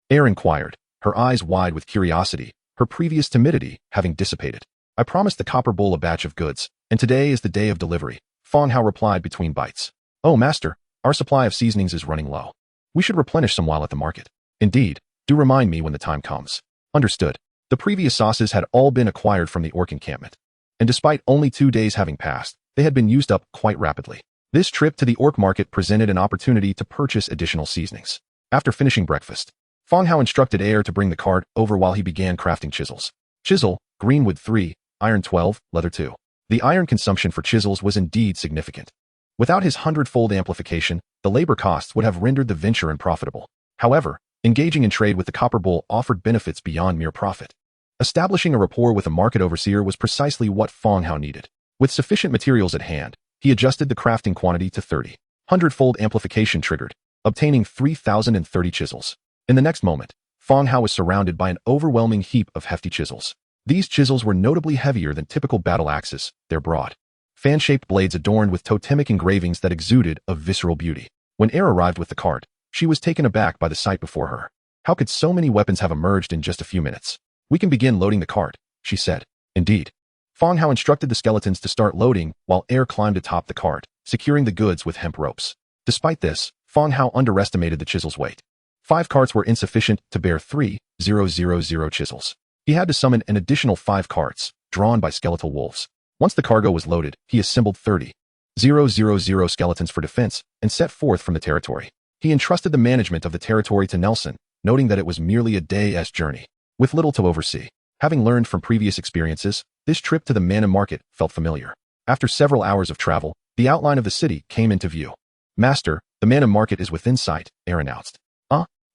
Air inquired, her eyes wide with curiosity, her previous timidity having dissipated. I promised the copper bull a batch of goods, and today is the day of delivery, Fang Hao replied between bites. Oh, master, our supply of seasonings is running low. We should replenish some while at the market. Indeed, do remind me when the time comes. Understood. The previous sauces had all been acquired from the orc encampment, and despite only 2 days having passed, they had been used up quite rapidly. This trip to the orc market presented an opportunity to purchase additional seasonings. After finishing breakfast, Fang Hao instructed Air to bring the cart over while he began crafting chisels. Chisel, greenwood 3, iron 12, leather 2. The iron consumption for chisels was indeed significant. Without his 100-fold amplification, the labor costs would have rendered the venture unprofitable. However, engaging in trade with the copper bull offered benefits beyond mere profit. Establishing a rapport with a market overseer was precisely what Fang Hao needed. With sufficient materials at hand, he adjusted the crafting quantity to 30. 100-fold amplification triggered, obtaining 3,030 chisels. In the next moment, Fang Hao was surrounded by an overwhelming heap of hefty chisels. These chisels were notably heavier than typical battle axes, their broad, fan-shaped blades adorned with totemic engravings that exuded a visceral beauty. When Air arrived with the cart, she was taken aback by the sight before her. How could so many weapons have emerged in just a few minutes? We can begin loading the cart, she said. Indeed. Fang Hao instructed the skeletons to start loading while Air climbed atop the cart, securing the goods with hemp ropes. Despite this, Fang Hao underestimated the chisel's weight. 5 carts were insufficient to bear 3,000 chisels. He had to summon an additional 5 carts, drawn by skeletal wolves. Once the cargo was loaded, he assembled 30,000 skeletons for defense and set forth from the territory. He entrusted the management of the territory to Nelson, noting that it was merely a day's journey, with little to oversee. Having learned from previous experiences, this trip to the Manhwa market felt familiar. After several hours of travel, the outline of the city came into view. Master, the Manhwa market is within sight, Air announced.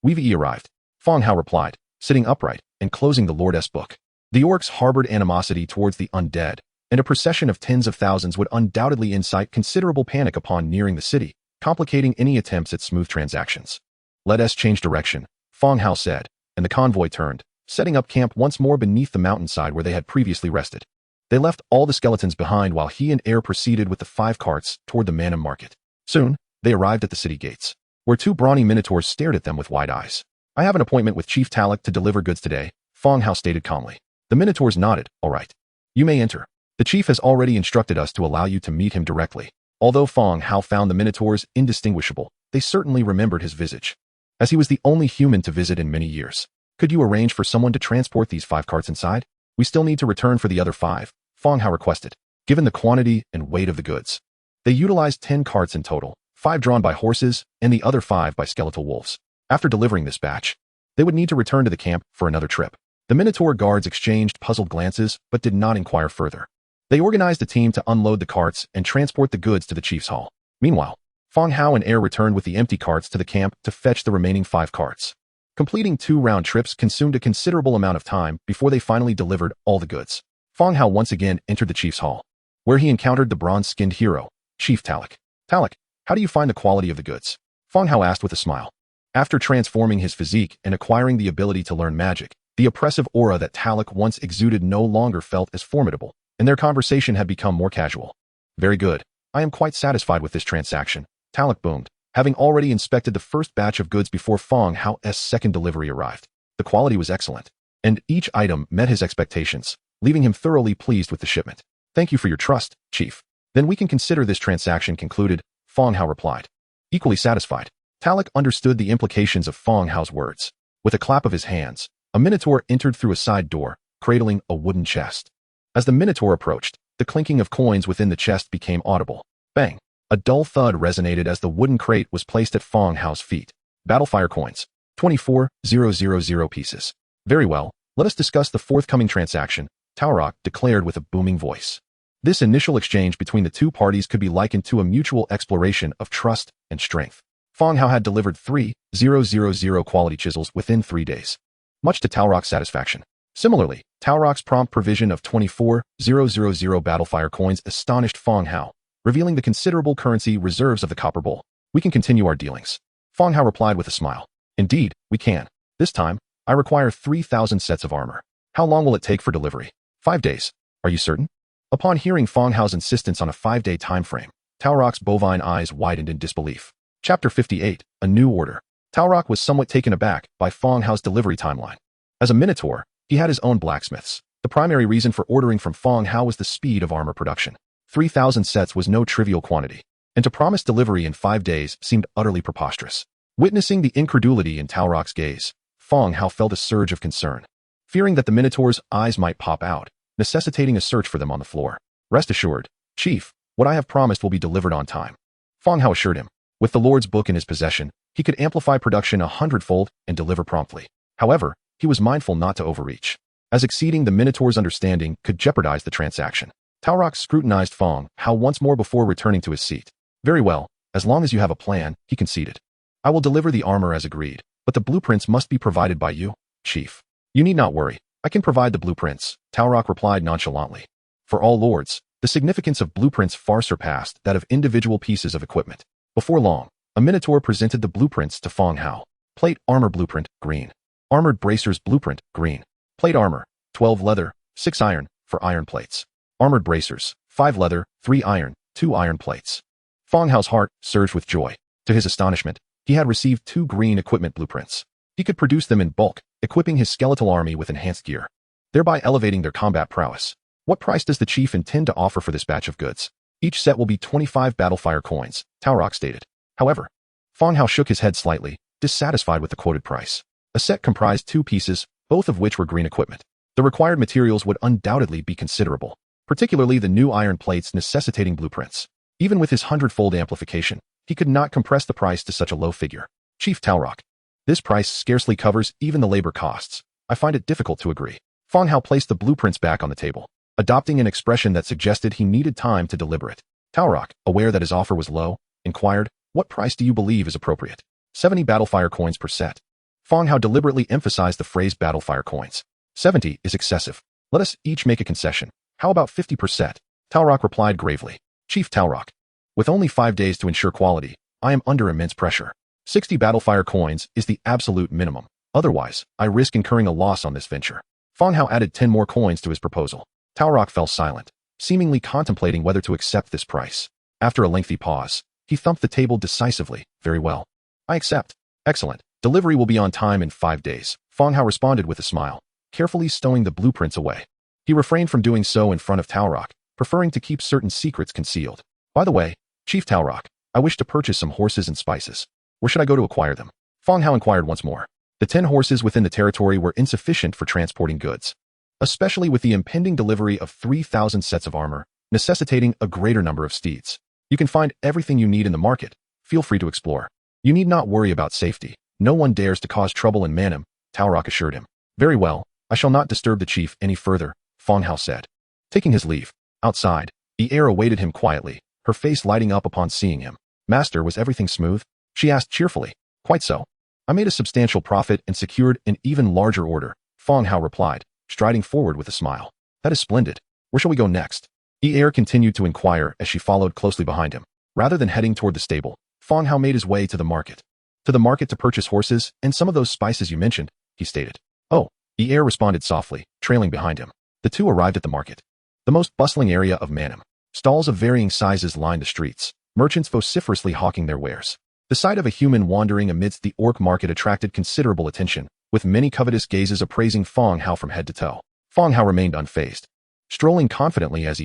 We've arrived. Fang Hao replied, sitting upright and closing the Lord's book. The orcs harbored animosity towards the undead, and a procession of tens of thousands would undoubtedly incite considerable panic upon nearing the city, complicating any attempts at smooth transactions. Let us change direction, Fang Hao said, and the convoy turned, setting up camp once more beneath the mountainside where they had previously rested. They left all the skeletons behind while he and Air proceeded with the 5 carts toward the Manhwa market. Soon, they arrived at the city gates, where 2 brawny minotaurs stared at them with wide eyes. I have an appointment with Chief Talak to deliver goods today, Fang Hao stated calmly. The Minotaurs nodded. All right. You may enter. The chief has already instructed us to allow you to meet him directly. Although Fang Hao found the Minotaurs indistinguishable, they certainly remembered his visage, as he was the only human to visit in many years. Could you arrange for someone to transport these 5 carts inside? We still need to return for the other 5, Fang Hao requested. Given the quantity and weight of the goods, they utilized 10 carts in total, 5 drawn by horses and the other 5 by skeletal wolves. After delivering this batch, they would need to return to the camp for another trip. The Minotaur guards exchanged puzzled glances but did not inquire further. They organized a team to unload the carts and transport the goods to the chief's hall. Meanwhile, Fang Hao and Air returned with the empty carts to the camp to fetch the remaining 5 carts. Completing 2 round trips consumed a considerable amount of time before they finally delivered all the goods. Fang Hao once again entered the chief's hall, where he encountered the bronze-skinned hero, Chief Talak. Talak, how do you find the quality of the goods? Fang Hao asked with a smile. After transforming his physique and acquiring the ability to learn magic, the oppressive aura that Talak once exuded no longer felt as formidable, and their conversation had become more casual. Very good. I am quite satisfied with this transaction, Talak boomed, having already inspected the first batch of goods before Fang Hao's second delivery arrived. The quality was excellent, and each item met his expectations, leaving him thoroughly pleased with the shipment. Thank you for your trust, Chief. Then we can consider this transaction concluded, Fang Hao replied. Equally satisfied, Talak understood the implications of Fang Hao's words. With a clap of his hands, a Minotaur entered through a side door, cradling a wooden chest. As the Minotaur approached, the clinking of coins within the chest became audible. Bang! A dull thud resonated as the wooden crate was placed at Fang Hao's feet. Battlefire coins. 24,000 pieces. Very well, let us discuss the forthcoming transaction, Taurok declared with a booming voice. This initial exchange between the two parties could be likened to a mutual exploration of trust and strength. Fang Hao had delivered 3,000 quality chisels within 3 days, much to Taurok's satisfaction. Similarly, Taurok's prompt provision of 24,000 battlefire coins astonished Fang Hao, revealing the considerable currency reserves of the Copper Bowl. We can continue our dealings. Fang Hao replied with a smile. Indeed, we can. This time, I require 3,000 sets of armor. How long will it take for delivery? 5 days. Are you certain? Upon hearing Fang Hao's insistence on a 5-day time frame, Taurok's bovine eyes widened in disbelief. Chapter 58, A New Order. Taurok was somewhat taken aback by Fang Hao's delivery timeline. As a Minotaur, he had his own blacksmiths. The primary reason for ordering from Fang Hao was the speed of armor production. 3,000 sets was no trivial quantity, and to promise delivery in 5 days seemed utterly preposterous. Witnessing the incredulity in Taurok's gaze, Fang Hao felt a surge of concern, fearing that the Minotaur's eyes might pop out, necessitating a search for them on the floor. Rest assured, Chief, what I have promised will be delivered on time, Fang Hao assured him. With the Lord's book in his possession, he could amplify production 100-fold and deliver promptly. However, he was mindful not to overreach, as exceeding the Minotaur's understanding could jeopardize the transaction. Taurok scrutinized Fang Hao once more before returning to his seat. Very well, as long as you have a plan, he conceded. I will deliver the armor as agreed, but the blueprints must be provided by you, Chief. You need not worry. I can provide the blueprints, Taurok replied nonchalantly. For all lords, the significance of blueprints far surpassed that of individual pieces of equipment. Before long, a Minotaur presented the blueprints to Fang Hao. Plate armor blueprint, green. Armored bracers blueprint, green. Plate armor, 12 leather, 6 iron, for iron plates. Armored bracers, 5 leather, 3 iron, 2 iron plates. Fang Hao's heart surged with joy. To his astonishment, he had received 2 green equipment blueprints. He could produce them in bulk, equipping his skeletal army with enhanced gear, thereby elevating their combat prowess. What price does the chief intend to offer for this batch of goods? Each set will be 25 battlefire coins, Taurok stated. However, Fang Hao shook his head slightly, dissatisfied with the quoted price. A set comprised 2 pieces, both of which were green equipment. The required materials would undoubtedly be considerable, particularly the new iron plates necessitating blueprints. Even with his 100-fold amplification, he could not compress the price to such a low figure. Chief Taurok, this price scarcely covers even the labor costs. I find it difficult to agree. Fang Hao placed the blueprints back on the table, adopting an expression that suggested he needed time to deliberate. Taurok, aware that his offer was low, inquired, what price do you believe is appropriate? 70 battlefire coins per set. Fang Hao deliberately emphasized the phrase battlefire coins. 70 is excessive. Let us each make a concession. How about 50 per set? Taurok replied gravely. Chief Taurok, with only 5 days to ensure quality, I am under immense pressure. 60 battlefire coins is the absolute minimum. Otherwise, I risk incurring a loss on this venture. Fang Hao added 10 more coins to his proposal. Taurok fell silent, seemingly contemplating whether to accept this price. After a lengthy pause, he thumped the table decisively. Very well. I accept. Excellent. Delivery will be on time in 5 days, Fang Hao responded with a smile, carefully stowing the blueprints away. He refrained from doing so in front of Taurok, preferring to keep certain secrets concealed. By the way, Chief Taurok, I wish to purchase some horses and spices. Where should I go to acquire them? Fang Hao inquired once more. The 10 horses within the territory were insufficient for transporting goods, especially with the impending delivery of 3,000 sets of armor, necessitating a greater number of steeds. You can find everything you need in the market. Feel free to explore. You need not worry about safety. No one dares to cause trouble in Manhwa, Taurok assured him. Very well, I shall not disturb the chief any further, Fang Hao said. Taking his leave, outside, Era awaited him quietly, her face lighting up upon seeing him. Master, was everything smooth? She asked cheerfully. Quite so. I made a substantial profit and secured an even larger order, Fang Hao replied, striding forward with a smile. That is splendid. Where shall we go next? Era continued to inquire as she followed closely behind him. Rather than heading toward the stable, Fang Hao made his way to the market. To the market to purchase horses and some of those spices you mentioned, he stated. Oh, Era responded softly, trailing behind him. The two arrived at the market, the most bustling area of Manhwa. Stalls of varying sizes lined the streets, merchants vociferously hawking their wares. The sight of a human wandering amidst the orc market attracted considerable attention, with many covetous gazes appraising Fang Hao from head to toe. Fang Hao remained unfazed, strolling confidently as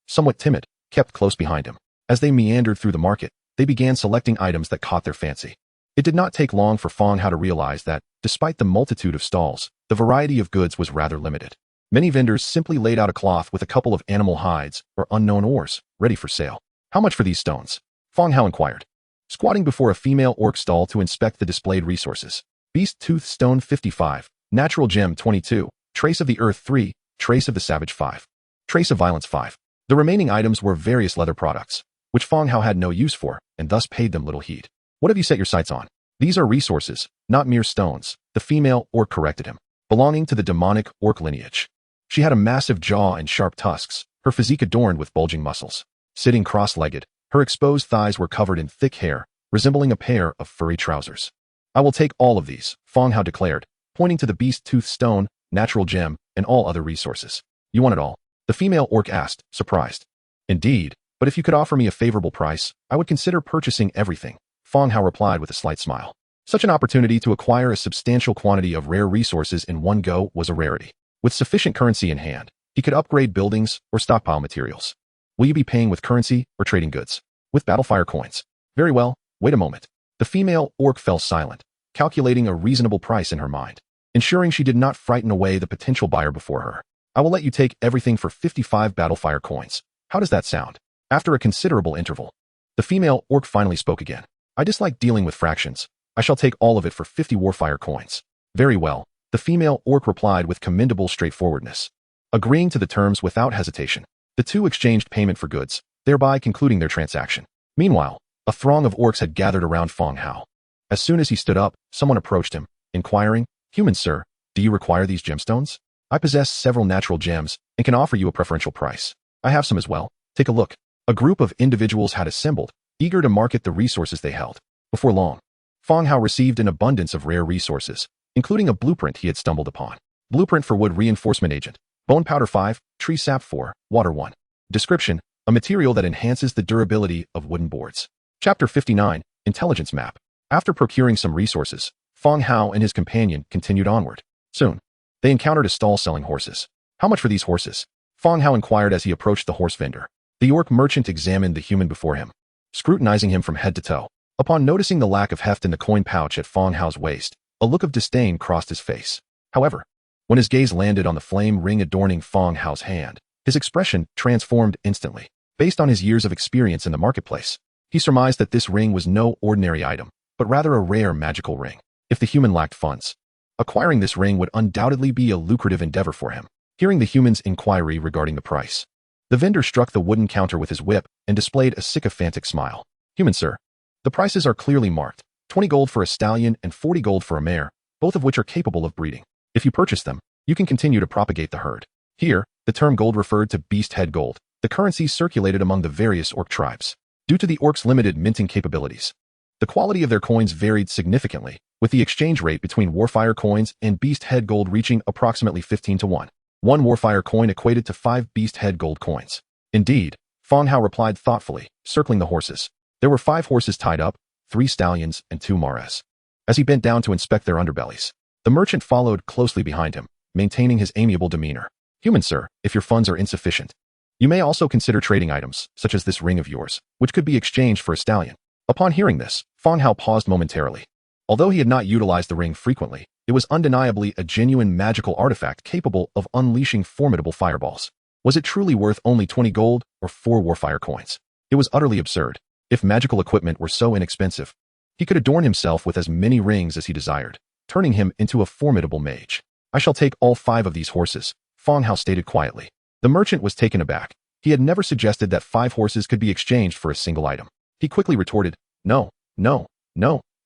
somewhat timid, kept close behind him. As they meandered through the market, they began selecting items that caught their fancy. It did not take long for Fang Hao to realize that, despite the multitude of stalls, the variety of goods was rather limited. Many vendors simply laid out a cloth with a couple of animal hides or unknown ores, ready for sale. How much for these stones? Fang Hao inquired, squatting before a female orc stall to inspect the displayed resources. Beast Tooth Stone 55, Natural Gem 22, Trace of the Earth 3, Trace of the Savage 5, Trace of Violence 5. The remaining items were various leather products, which Fang Hao had no use for, and thus paid them little heed. What have you set your sights on? These are resources, not mere stones, the female orc corrected him, belonging to the demonic orc lineage. She had a massive jaw and sharp tusks, her physique adorned with bulging muscles. Sitting cross-legged, her exposed thighs were covered in thick hair, resembling a pair of furry trousers. I will take all of these, Fang Hao declared, pointing to the beast tooth stone, natural gem, and all other resources. You want it all? The female orc asked, surprised. Indeed, but if you could offer me a favorable price, I would consider purchasing everything, Fang Hao replied with a slight smile. Such an opportunity to acquire a substantial quantity of rare resources in one go was a rarity. With sufficient currency in hand, he could upgrade buildings or stockpile materials. Will you be paying with currency or trading goods? With battlefire coins. Very well, wait a moment. The female orc fell silent, calculating a reasonable price in her mind, ensuring she did not frighten away the potential buyer before her. I will let you take everything for 55 battlefire coins. How does that sound? After a considerable interval, the female orc finally spoke again. I dislike dealing with fractions. I shall take all of it for 50 warfire coins. Very well. The female orc replied with commendable straightforwardness, agreeing to the terms without hesitation. The two exchanged payment for goods, thereby concluding their transaction. Meanwhile, a throng of orcs had gathered around Fang Hao. As soon as he stood up, someone approached him, inquiring, Human sir, do you require these gemstones? I possess several natural gems and can offer you a preferential price. I have some as well. Take a look. A group of individuals had assembled, eager to market the resources they held. Before long, Fang Hao received an abundance of rare resources, including a blueprint he had stumbled upon. Blueprint for wood reinforcement agent. Bone powder 5, tree sap 4, water 1. Description, a material that enhances the durability of wooden boards. Chapter 59, Intelligence Map. After procuring some resources, Fang Hao and his companion continued onward. Soon, they encountered a stall selling horses. How much for these horses? Fang Hao inquired as he approached the horse vendor. The orc merchant examined the human before him, scrutinizing him from head to toe. Upon noticing the lack of heft in the coin pouch at Fang Hao's waist, a look of disdain crossed his face. However, when his gaze landed on the flame ring adorning Fang Hao's hand, his expression transformed instantly. Based on his years of experience in the marketplace, he surmised that this ring was no ordinary item, but rather a rare magical ring. If the human lacked funds, acquiring this ring would undoubtedly be a lucrative endeavor for him. Hearing the human's inquiry regarding the price, the vendor struck the wooden counter with his whip and displayed a sycophantic smile. Human sir, the prices are clearly marked. 20 gold for a stallion and 40 gold for a mare, both of which are capable of breeding. If you purchase them, you can continue to propagate the herd. Here, the term gold referred to beast head gold, the currency circulated among the various orc tribes. Due to the orcs' limited minting capabilities, the quality of their coins varied significantly, with the exchange rate between warfire coins and beast head gold reaching approximately 15 to 1. One warfire coin equated to 5 beast head gold coins. Indeed, Fang Hao replied thoughtfully, circling the horses. There were 5 horses tied up, 3 stallions, and 2 mares. as he bent down to inspect their underbellies. The merchant followed closely behind him, maintaining his amiable demeanor. Human sir, if your funds are insufficient, you may also consider trading items, such as this ring of yours, which could be exchanged for a stallion. Upon hearing this, Fang Hao paused momentarily. Although he had not utilized the ring frequently, it was undeniably a genuine magical artifact capable of unleashing formidable fireballs. Was it truly worth only 20 gold or 4 warfire coins? It was utterly absurd. If magical equipment were so inexpensive, he could adorn himself with as many rings as he desired, turning him into a formidable mage. I shall take all 5 of these horses, Fang Hao stated quietly. The merchant was taken aback. He had never suggested that 5 horses could be exchanged for a single item. He quickly retorted, No,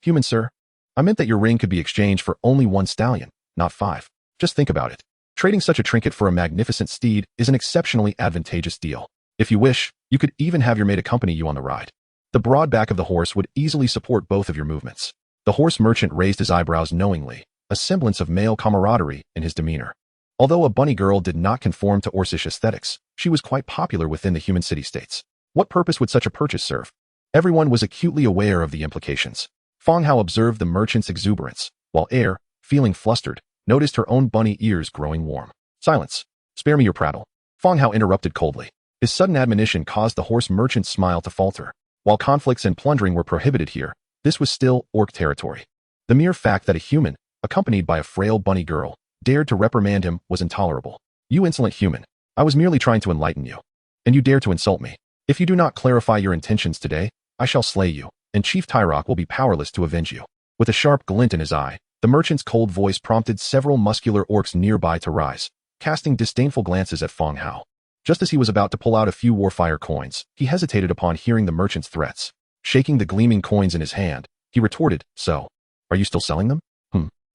human sir. I meant that your ring could be exchanged for only 1 stallion, not 5. Just think about it. Trading such a trinket for a magnificent steed is an exceptionally advantageous deal. If you wish, you could even have your mate accompany you on the ride. The broad back of the horse would easily support both of your movements. The horse merchant raised his eyebrows knowingly, a semblance of male camaraderie in his demeanor. Although a bunny girl did not conform to Orcish aesthetics, she was quite popular within the human city-states. What purpose would such a purchase serve? Everyone was acutely aware of the implications. Fang Hao observed the merchant's exuberance, while Air, feeling flustered, noticed her own bunny ears growing warm. Silence. Spare me your prattle. Fang Hao interrupted coldly. His sudden admonition caused the horse merchant's smile to falter. While conflicts and plundering were prohibited here, this was still orc territory. The mere fact that a human, accompanied by a frail bunny girl, dared to reprimand him was intolerable. You insolent human. I was merely trying to enlighten you. And you dare to insult me. If you do not clarify your intentions today, I shall slay you, and Chief Tyrok will be powerless to avenge you. With a sharp glint in his eye, the merchant's cold voice prompted several muscular orcs nearby to rise, casting disdainful glances at Fang Hao. Just as he was about to pull out a few warfire coins, he hesitated upon hearing the merchant's threats. Shaking the gleaming coins in his hand, he retorted, So, are you still selling them?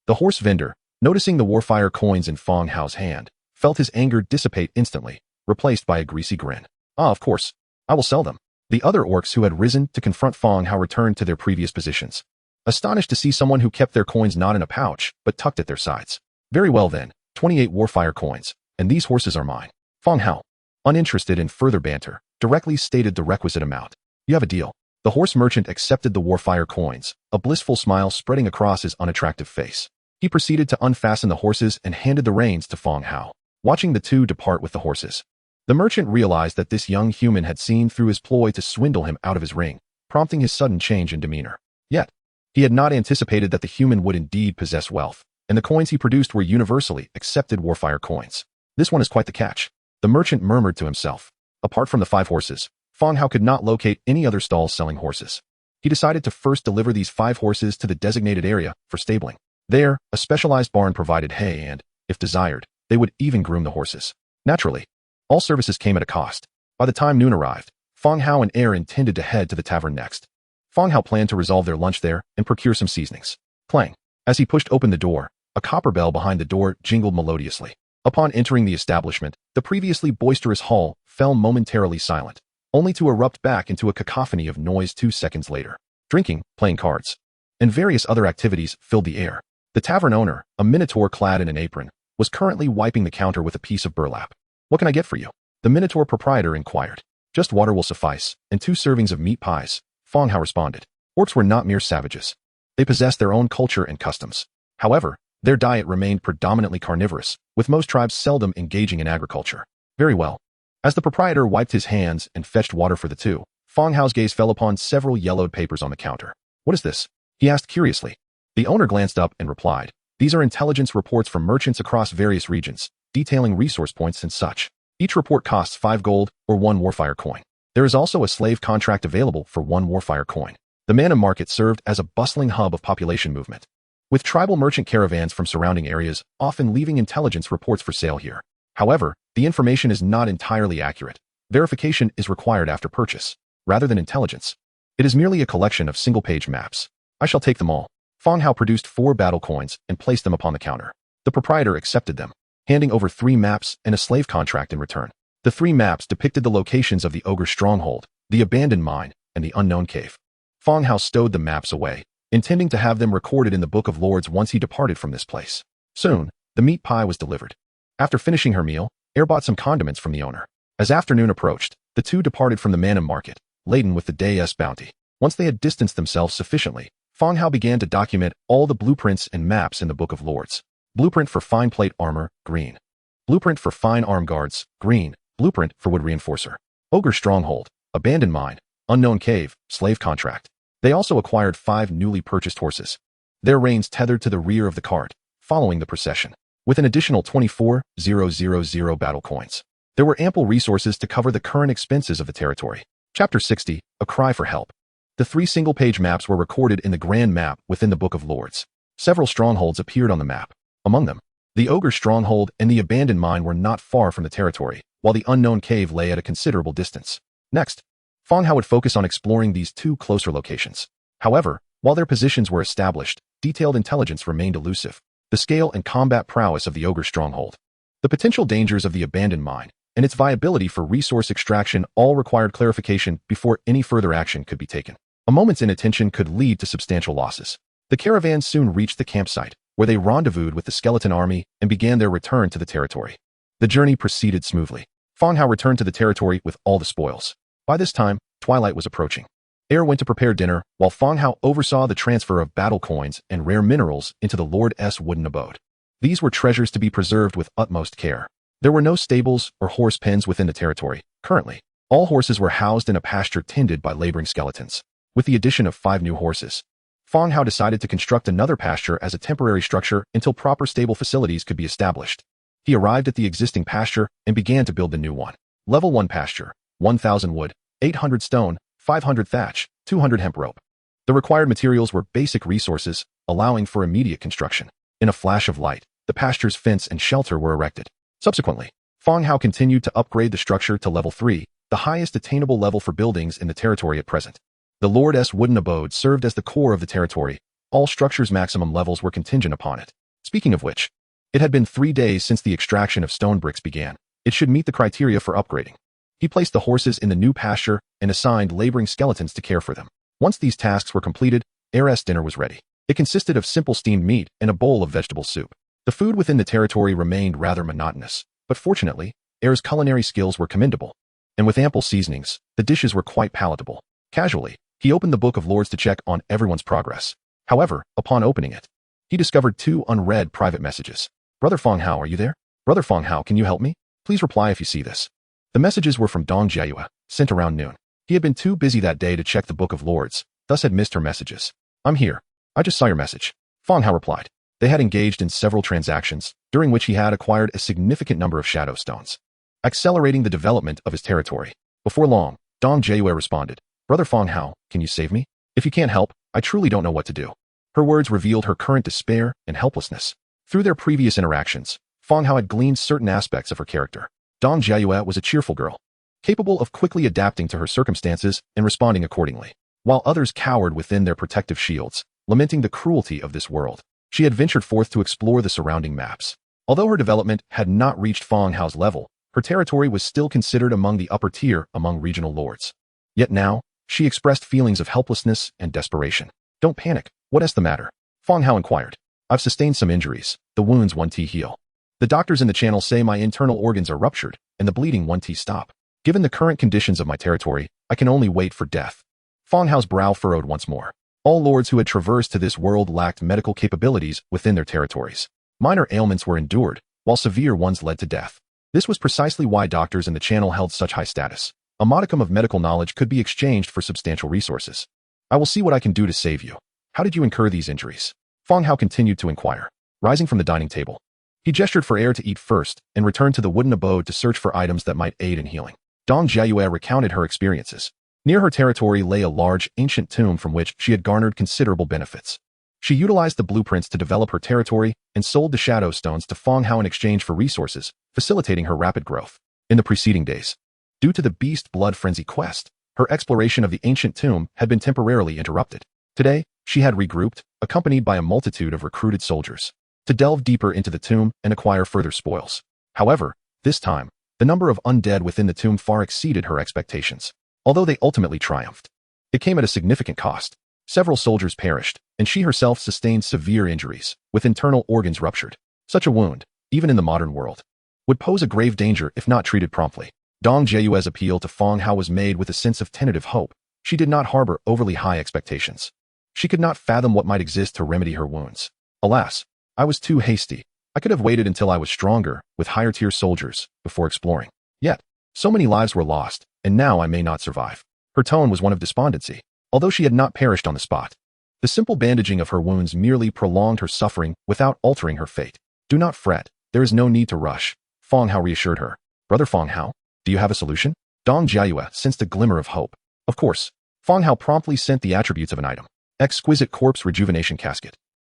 The horse vendor, noticing the warfire coins in Fang Hao's hand, felt his anger dissipate instantly, replaced by a greasy grin. Of course. I will sell them. The other orcs who had risen to confront Fang Hao returned to their previous positions, astonished to see someone who kept their coins not in a pouch, but tucked at their sides. Very well then, 28 warfire coins, and these horses are mine. Fang Hao, uninterested in further banter, directly stated the requisite amount. You have a deal. The horse merchant accepted the warfire coins, a blissful smile spreading across his unattractive face. He proceeded to unfasten the horses and handed the reins to Fang Hao, watching the two depart with the horses. The merchant realized that this young human had seen through his ploy to swindle him out of his ring, prompting his sudden change in demeanor. Yet, he had not anticipated that the human would indeed possess wealth, and the coins he produced were universally accepted warfire coins. This one is quite the catch, the merchant murmured to himself. Apart from the 5 horses, Fang Hao could not locate any other stalls selling horses. He decided to first deliver these 5 horses to the designated area for stabling. There, a specialized barn provided hay and, if desired, they would even groom the horses. Naturally, all services came at a cost. By the time noon arrived, Fang Hao and Air intended to head to the tavern next. Fang Hao planned to resolve their lunch there and procure some seasonings. Clang. As he pushed open the door, a copper bell behind the door jingled melodiously. Upon entering the establishment, the previously boisterous hall fell momentarily silent, only to erupt back into a cacophony of noise 2 seconds later. Drinking, playing cards, and various other activities filled the air. The tavern owner, a minotaur clad in an apron, was currently wiping the counter with a piece of burlap. What can I get for you? The minotaur proprietor inquired. Just water will suffice, and 2 servings of meat pies, Fang Hao responded. Orcs were not mere savages. They possessed their own culture and customs. However, their diet remained predominantly carnivorous, with most tribes seldom engaging in agriculture. Very well. As the proprietor wiped his hands and fetched water for the 2, Fang Hao's gaze fell upon several yellowed papers on the counter. What is this? He asked curiously. The owner glanced up and replied, These are intelligence reports from merchants across various regions, detailing resource points and such. Each report costs 5 gold or 1 warfire coin. There is also a slave contract available for 1 warfire coin. The mana market served as a bustling hub of population movement, with tribal merchant caravans from surrounding areas often leaving intelligence reports for sale here. However, the information is not entirely accurate. Verification is required after purchase, rather than intelligence. It is merely a collection of single-page maps. I shall take them all. Fang Hao produced 4 battle coins and placed them upon the counter. The proprietor accepted them, handing over 3 maps and a slave contract in return. The 3 maps depicted the locations of the ogre stronghold, the abandoned mine, and the unknown cave. Fang Hao stowed the maps away, intending to have them recorded in the Book of Lords once he departed from this place. Soon, the meat pie was delivered. After finishing her meal, Air bought some condiments from the owner. As afternoon approached, the 2 departed from the mana market, laden with the day's bounty. Once they had distanced themselves sufficiently, Fang Hao began to document all the blueprints and maps in the Book of Lords. Blueprint for fine plate armor, green. Blueprint for fine arm guards, green. Blueprint for wood reinforcer. Ogre stronghold, abandoned mine, unknown cave, slave contract. They also acquired 5 newly purchased horses. Their reins tethered to the rear of the cart, following the procession, with an additional 24,000 battle coins. There were ample resources to cover the current expenses of the territory. Chapter 60, A Cry for Help. The 3 single-page maps were recorded in the Grand Map within the Book of Lords. Several strongholds appeared on the map. Among them, the Ogre stronghold and the abandoned mine were not far from the territory, while the unknown cave lay at a considerable distance. Next, Fang Hao would focus on exploring these 2 closer locations. However, while their positions were established, detailed intelligence remained elusive. The scale and combat prowess of the Ogre stronghold, the potential dangers of the abandoned mine, and its viability for resource extraction all required clarification before any further action could be taken. A moment's inattention could lead to substantial losses. The caravan soon reached the campsite, where they rendezvoused with the skeleton army and began their return to the territory. The journey proceeded smoothly. Fang Hao returned to the territory with all the spoils. By this time, twilight was approaching. Air went to prepare dinner, while Fang Hao oversaw the transfer of battle coins and rare minerals into the Lord's wooden abode. These were treasures to be preserved with utmost care. There were no stables or horse pens within the territory. Currently, all horses were housed in a pasture tended by laboring skeletons. With the addition of 5 new horses, Fang Hao decided to construct another pasture as a temporary structure until proper stable facilities could be established. He arrived at the existing pasture and began to build the new one. Level 1 pasture, 1,000 wood, 800 stone, 500 thatch, 200 hemp rope. The required materials were basic resources, allowing for immediate construction. In a flash of light, the pasture's fence and shelter were erected. Subsequently, Fang Hao continued to upgrade the structure to level 3, the highest attainable level for buildings in the territory at present. The Lord's wooden abode served as the core of the territory. All structures' maximum levels were contingent upon it. Speaking of which, it had been 3 days since the extraction of stone bricks began. It should meet the criteria for upgrading. He placed the horses in the new pasture and assigned laboring skeletons to care for them. Once these tasks were completed, Heir's dinner was ready. It consisted of simple steamed meat and a bowl of vegetable soup. The food within the territory remained rather monotonous, but fortunately, Heir's culinary skills were commendable. And with ample seasonings, the dishes were quite palatable. Casually, he opened the Book of Lords to check on everyone's progress. However, upon opening it, he discovered 2 unread private messages. Brother Fang Hao, are you there? Brother Fang Hao, can you help me? Please reply if you see this. The messages were from Dong Jiayue, sent around noon. He had been too busy that day to check the Book of Lords, thus had missed her messages. I'm here. I just saw your message. Fang Hao replied. They had engaged in several transactions, during which he had acquired a significant number of shadow stones, accelerating the development of his territory. Before long, Dong Jiayue responded, Brother Fang Hao, can you save me? If you can't help, I truly don't know what to do. Her words revealed her current despair and helplessness. Through their previous interactions, Fang Hao had gleaned certain aspects of her character. Dong Jiayue was a cheerful girl, capable of quickly adapting to her circumstances and responding accordingly. While others cowered within their protective shields, lamenting the cruelty of this world, she had ventured forth to explore the surrounding maps. Although her development had not reached Fang Hao's level, her territory was still considered among the upper tier among regional lords. Yet now, she expressed feelings of helplessness and desperation. Don't panic. What's the matter? Fang Hao inquired. I've sustained some injuries. The wounds 1T heal. The doctors in the channel say my internal organs are ruptured, and the bleeding 1T stop. Given the current conditions of my territory, I can only wait for death. Fang Hao's brow furrowed once more. All lords who had traversed to this world lacked medical capabilities within their territories. Minor ailments were endured, while severe ones led to death. This was precisely why doctors in the channel held such high status. A modicum of medical knowledge could be exchanged for substantial resources. I will see what I can do to save you. How did you incur these injuries? Fang Hao continued to inquire. Rising from the dining table, he gestured for Heir to eat first and returned to the wooden abode to search for items that might aid in healing. Dong Jiayue recounted her experiences. Near her territory lay a large, ancient tomb from which she had garnered considerable benefits. She utilized the blueprints to develop her territory and sold the shadow stones to Fang Hao in exchange for resources, facilitating her rapid growth. In the preceding days, due to the Beast Blood Frenzy quest, her exploration of the ancient tomb had been temporarily interrupted. Today, she had regrouped, accompanied by a multitude of recruited soldiers, to delve deeper into the tomb and acquire further spoils. However, this time, the number of undead within the tomb far exceeded her expectations. Although they ultimately triumphed, it came at a significant cost. Several soldiers perished, and she herself sustained severe injuries, with internal organs ruptured. Such a wound, even in the modern world, would pose a grave danger if not treated promptly. Dong Jiayue's appeal to Fang Hao was made with a sense of tentative hope. She did not harbor overly high expectations. She could not fathom what might exist to remedy her wounds. Alas, I was too hasty. I could have waited until I was stronger, with higher-tier soldiers, before exploring. Yet, so many lives were lost, and now I may not survive. Her tone was one of despondency, although she had not perished on the spot. The simple bandaging of her wounds merely prolonged her suffering without altering her fate. Do not fret, there is no need to rush, Fang Hao reassured her. Brother Fang Hao, do you have a solution? Dong Jiayue sensed a glimmer of hope. Of course. Fang Hao promptly sent the attributes of an item. Exquisite corpse rejuvenation casket.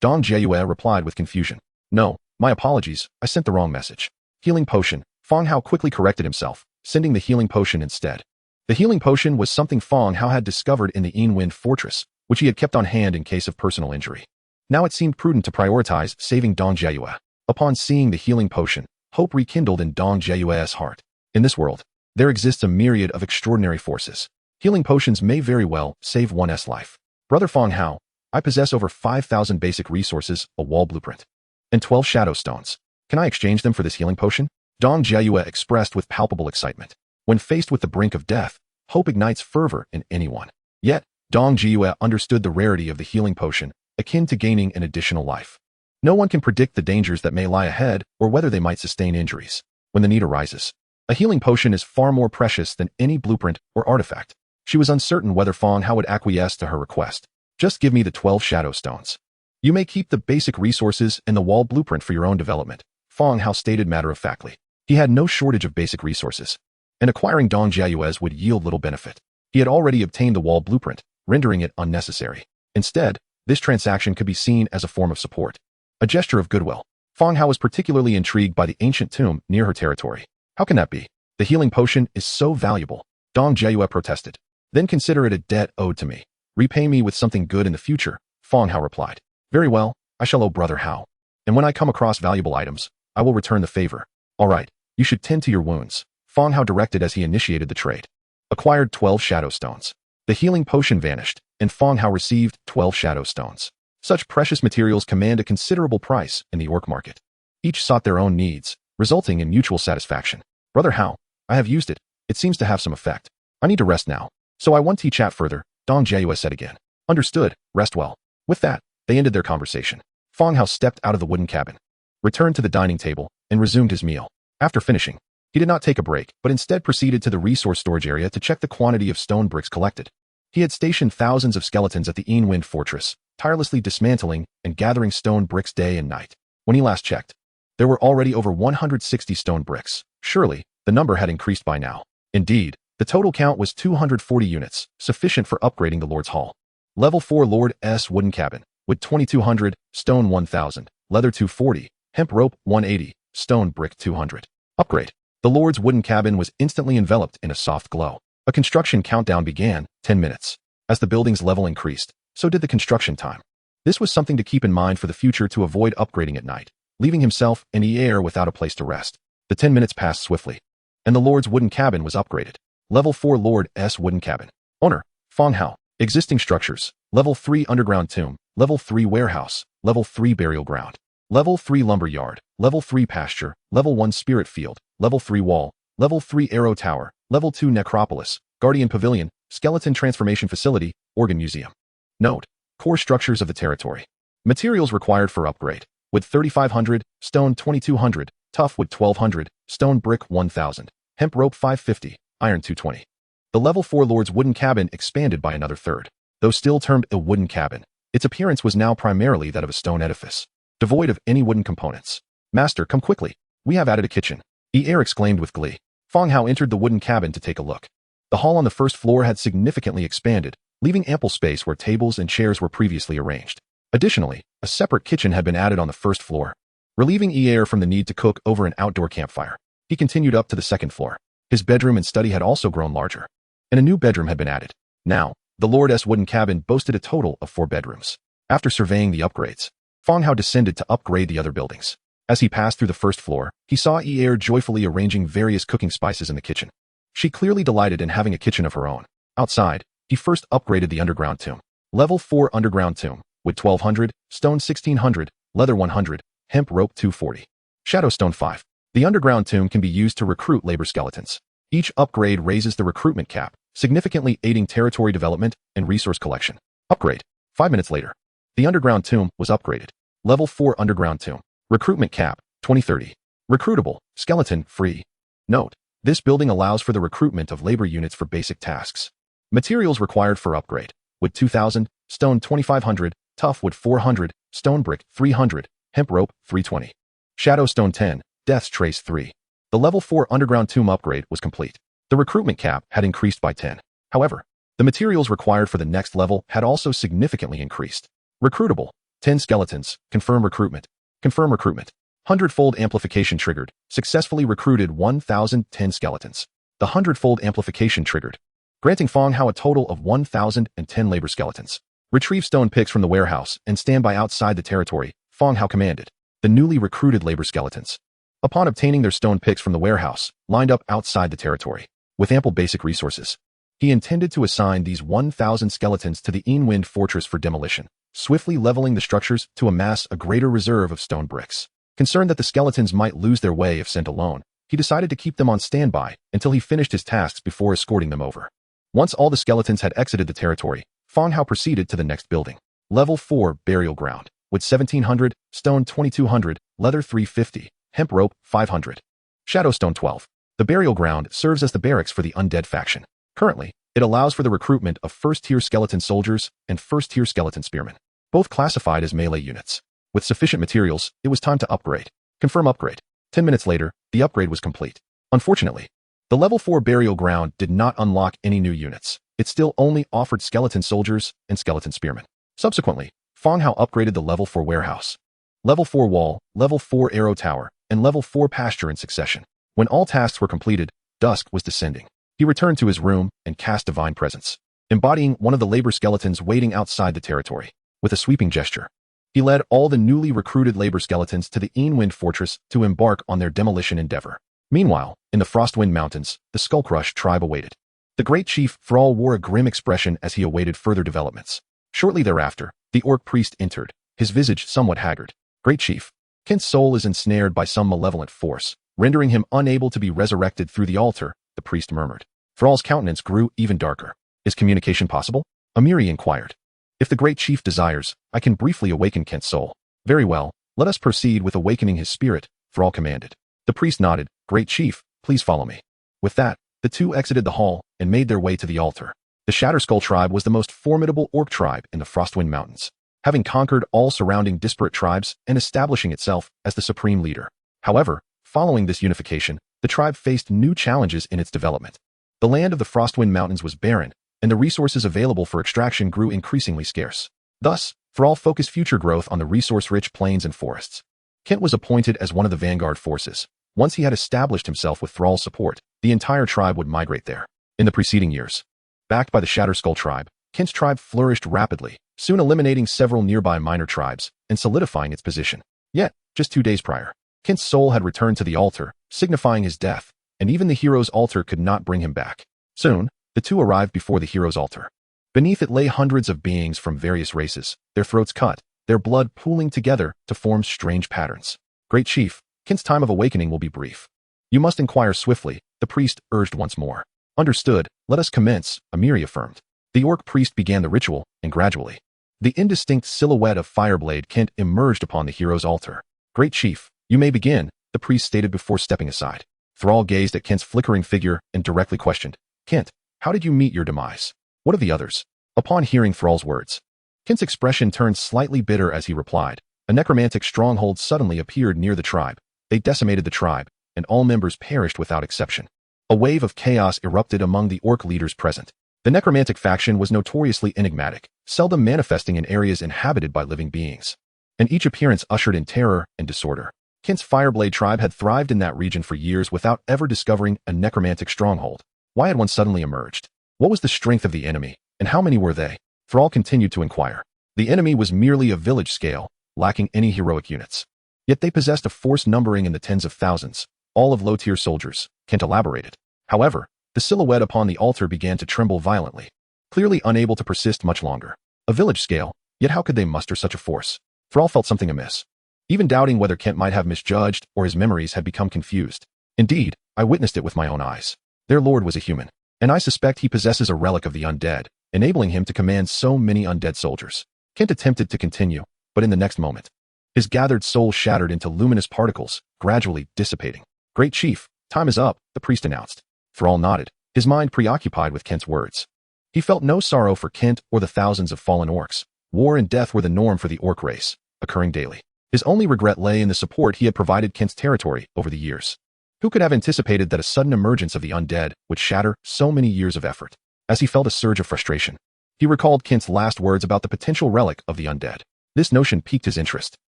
Dong Jiayue replied with confusion. No, my apologies, I sent the wrong message. Healing potion. Fang Hao quickly corrected himself, sending the healing potion instead. The healing potion was something Fang Hao had discovered in the Yianwen fortress, which he had kept on hand in case of personal injury. Now it seemed prudent to prioritize saving Dong Jiayue. Upon seeing the healing potion, hope rekindled in Dong Jiayue's heart. In this world, there exists a myriad of extraordinary forces. Healing potions may very well save one's life. Brother Fang Hao, I possess over 5,000 basic resources, a wall blueprint, and 12 shadow stones. Can I exchange them for this healing potion? Dong Jiayue expressed with palpable excitement. When faced with the brink of death, hope ignites fervor in anyone. Yet, Dong Jiayue understood the rarity of the healing potion, akin to gaining an additional life. No one can predict the dangers that may lie ahead or whether they might sustain injuries. When the need arises, a healing potion is far more precious than any blueprint or artifact. She was uncertain whether Fang Hao would acquiesce to her request. Just give me the 12 shadow stones. You may keep the basic resources and the wall blueprint for your own development, Fang Hao stated matter-of-factly. He had no shortage of basic resources, and acquiring Dong Jiayue's would yield little benefit. He had already obtained the wall blueprint, rendering it unnecessary. Instead, this transaction could be seen as a form of support. A gesture of goodwill. Fang Hao was particularly intrigued by the ancient tomb near her territory. How can that be? The healing potion is so valuable. Dong Jiayue protested. Then consider it a debt owed to me. Repay me with something good in the future, Fang Hao replied. Very well, I shall owe Brother Hao. And when I come across valuable items, I will return the favor. All right, you should tend to your wounds, Fang Hao directed as he initiated the trade. Acquired 12 shadow stones. The healing potion vanished, and Fang Hao received 12 shadow stones. Such precious materials command a considerable price in the orc market. Each sought their own needs, resulting in mutual satisfaction. Brother Hao, I have used it. It seems to have some effect. I need to rest now. So I won't chat further, Dong Jiayue said again. Understood, rest well. With that, they ended their conversation. Fang Hao stepped out of the wooden cabin, returned to the dining table, and resumed his meal. After finishing, he did not take a break, but instead proceeded to the resource storage area to check the quantity of stone bricks collected. He had stationed thousands of skeletons at the Yianwen fortress, tirelessly dismantling and gathering stone bricks day and night. When he last checked, there were already over 160 stone bricks. Surely, the number had increased by now. Indeed, the total count was 240 units, sufficient for upgrading the Lord's Hall. Level 4 Lord's wooden cabin, with 2200, stone 1000, leather 240, hemp rope 180, stone brick 200. Upgrade. The Lord's wooden cabin was instantly enveloped in a soft glow. A construction countdown began, 10 minutes. As the building's level increased, so did the construction time. This was something to keep in mind for the future to avoid upgrading at night, leaving himself and Air without a place to rest. The 10 minutes passed swiftly, and the Lord's wooden cabin was upgraded. Level 4 Lord's wooden cabin. Owner, Fang Hao. Existing structures. Level 3 underground tomb. Level 3 warehouse. Level 3 burial ground. Level 3 lumber yard. Level 3 pasture. Level 1 spirit field. Level 3 wall. Level 3 arrow tower. Level 2 necropolis. Guardian pavilion. Skeleton transformation facility. Organ museum. Note. Core structures of the territory. Materials required for upgrade. Wood 3500, stone 2200, tough wood 1200, stone brick 1000, hemp rope 550, iron 220. The level 4 Lord's wooden cabin expanded by another third. Though still termed a wooden cabin, its appearance was now primarily that of a stone edifice, devoid of any wooden components. Master, come quickly. We have added a kitchen. Air exclaimed with glee. Fang Hao entered the wooden cabin to take a look. The hall on the first floor had significantly expanded, leaving ample space where tables and chairs were previously arranged. Additionally, a separate kitchen had been added on the first floor, relieving Air from the need to cook over an outdoor campfire. He continued up to the second floor. His bedroom and study had also grown larger, and a new bedroom had been added. Now, the Lord's wooden cabin boasted a total of 4 bedrooms. After surveying the upgrades, Fang Hao descended to upgrade the other buildings. As he passed through the first floor, he saw Air joyfully arranging various cooking spices in the kitchen. She clearly delighted in having a kitchen of her own. Outside, he first upgraded the underground tomb. Level 4 underground tomb, with 1200, stone 1600, leather 100, hemp rope 240. Shadowstone 5. The underground tomb can be used to recruit labor skeletons. Each upgrade raises the recruitment cap, significantly aiding territory development and resource collection. Upgrade. 5 minutes later, the underground tomb was upgraded. Level 4 underground tomb. Recruitment cap, 2030. Recruitable, skeleton, free. Note, this building allows for the recruitment of labor units for basic tasks. Materials required for upgrade. Wood 2000, stone 2500, tough wood 400, stone brick 300, hemp rope 320. Shadow stone 10, death's trace 3. The level 4 underground tomb upgrade was complete. The recruitment cap had increased by 10. However, the materials required for the next level had also significantly increased. Recruitable, 10 skeletons, confirm recruitment. Confirm recruitment. 100-fold amplification triggered, successfully recruited 1010 skeletons. The 100-fold amplification triggered, granting Fang Hao a total of 1010 labor skeletons. Retrieve stone picks from the warehouse and stand by outside the territory, Fang Hao commanded. The newly recruited labor skeletons, upon obtaining their stone picks from the warehouse, lined up outside the territory. With ample basic resources, he intended to assign these 1000 skeletons to the Wind fortress for demolition, swiftly leveling the structures to amass a greater reserve of stone bricks. Concerned that the skeletons might lose their way if sent alone, he decided to keep them on standby until he finished his tasks before escorting them over. Once all the skeletons had exited the territory, Fang Hao proceeded to the next building. Level 4 burial ground. Wood 1700, stone 2200, leather 350, hemp rope 500. Shadow stone 12. The burial ground serves as the barracks for the Undead faction. Currently, it allows for the recruitment of first-tier skeleton soldiers and first-tier skeleton spearmen, both classified as melee units. With sufficient materials, it was time to upgrade. Confirm upgrade. 10 minutes later, the upgrade was complete. Unfortunately, the level 4 burial ground did not unlock any new units. It still only offered skeleton soldiers and skeleton spearmen. Subsequently, Fang Hao upgraded the level 4 warehouse, level 4 wall, level 4 arrow tower, and level 4 pasture in succession. When all tasks were completed, dusk was descending. He returned to his room and cast Divine Presence, embodying one of the labor skeletons waiting outside the territory. With a sweeping gesture, he led all the newly recruited labor skeletons to the Wind fortress to embark on their demolition endeavor. Meanwhile, in the Frostwind Mountains, the Skullcrush tribe awaited. The great chief Thrall wore a grim expression as he awaited further developments. Shortly thereafter, the orc priest entered, his visage somewhat haggard. Great chief, Kent's soul is ensnared by some malevolent force, rendering him unable to be resurrected through the altar, the priest murmured. Thrall's countenance grew even darker. Is communication possible? Amiri inquired. If the great chief desires, I can briefly awaken Kent's soul. Very well, let us proceed with awakening his spirit, Thrall commanded. The priest nodded. Great chief, please follow me. With that, the two exited the hall and made their way to the altar. The Shatterskull tribe was the most formidable orc tribe in the Frostwind Mountains, having conquered all surrounding disparate tribes and establishing itself as the supreme leader. However, following this unification, the tribe faced new challenges in its development. The land of the Frostwind Mountains was barren, and the resources available for extraction grew increasingly scarce. Thus, Thrall focused future growth on the resource-rich plains and forests. Kent was appointed as one of the vanguard forces. Once he had established himself with Thrall's support, the entire tribe would migrate there. In the preceding years, backed by the Shatterskull tribe, Kent's tribe flourished rapidly, soon eliminating several nearby minor tribes and solidifying its position. Yet, just 2 days prior, Kent's soul had returned to the altar, signifying his death, and even the hero's altar could not bring him back. Soon, the two arrived before the hero's altar. Beneath it lay hundreds of beings from various races, their throats cut, their blood pooling together to form strange patterns. Great chief, Kent's time of awakening will be brief. You must inquire swiftly, the priest urged once more. Understood, let us commence, Amiri affirmed. The orc priest began the ritual, and gradually, the indistinct silhouette of Fireblade Kent emerged upon the hero's altar. Great chief, you may begin, the priest stated before stepping aside. Thrall gazed at Kent's flickering figure and directly questioned. Kent, how did you meet your demise? What of the others? Upon hearing Thrall's words, Kent's expression turned slightly bitter as he replied. A necromantic stronghold suddenly appeared near the tribe. They decimated the tribe, and all members perished without exception. A wave of chaos erupted among the orc leaders present. The necromantic faction was notoriously enigmatic, seldom manifesting in areas inhabited by living beings, and each appearance ushered in terror and disorder. Kent's Fireblade tribe had thrived in that region for years without ever discovering a necromantic stronghold. Why had one suddenly emerged? What was the strength of the enemy, and how many were they? Thrall continued to inquire. The enemy was merely a village scale, lacking any heroic units. Yet they possessed a force numbering in the tens of thousands, all of low-tier soldiers, Kent elaborated. However, the silhouette upon the altar began to tremble violently, clearly unable to persist much longer. A village scale, yet how could they muster such a force? Thrall felt something amiss, even doubting whether Kent might have misjudged or his memories had become confused. Indeed, I witnessed it with my own eyes. Their lord was a human, and I suspect he possesses a relic of the undead, enabling him to command so many undead soldiers. Kent attempted to continue, but in the next moment, his gathered soul shattered into luminous particles, gradually dissipating. Great Chief, time is up, the priest announced. Thrall nodded, his mind preoccupied with Kent's words. He felt no sorrow for Kent or the thousands of fallen orcs. War and death were the norm for the orc race, occurring daily. His only regret lay in the support he had provided Kent's territory over the years. Who could have anticipated that a sudden emergence of the undead would shatter so many years of effort? As he felt a surge of frustration, he recalled Kent's last words about the potential relic of the undead. This notion piqued his interest.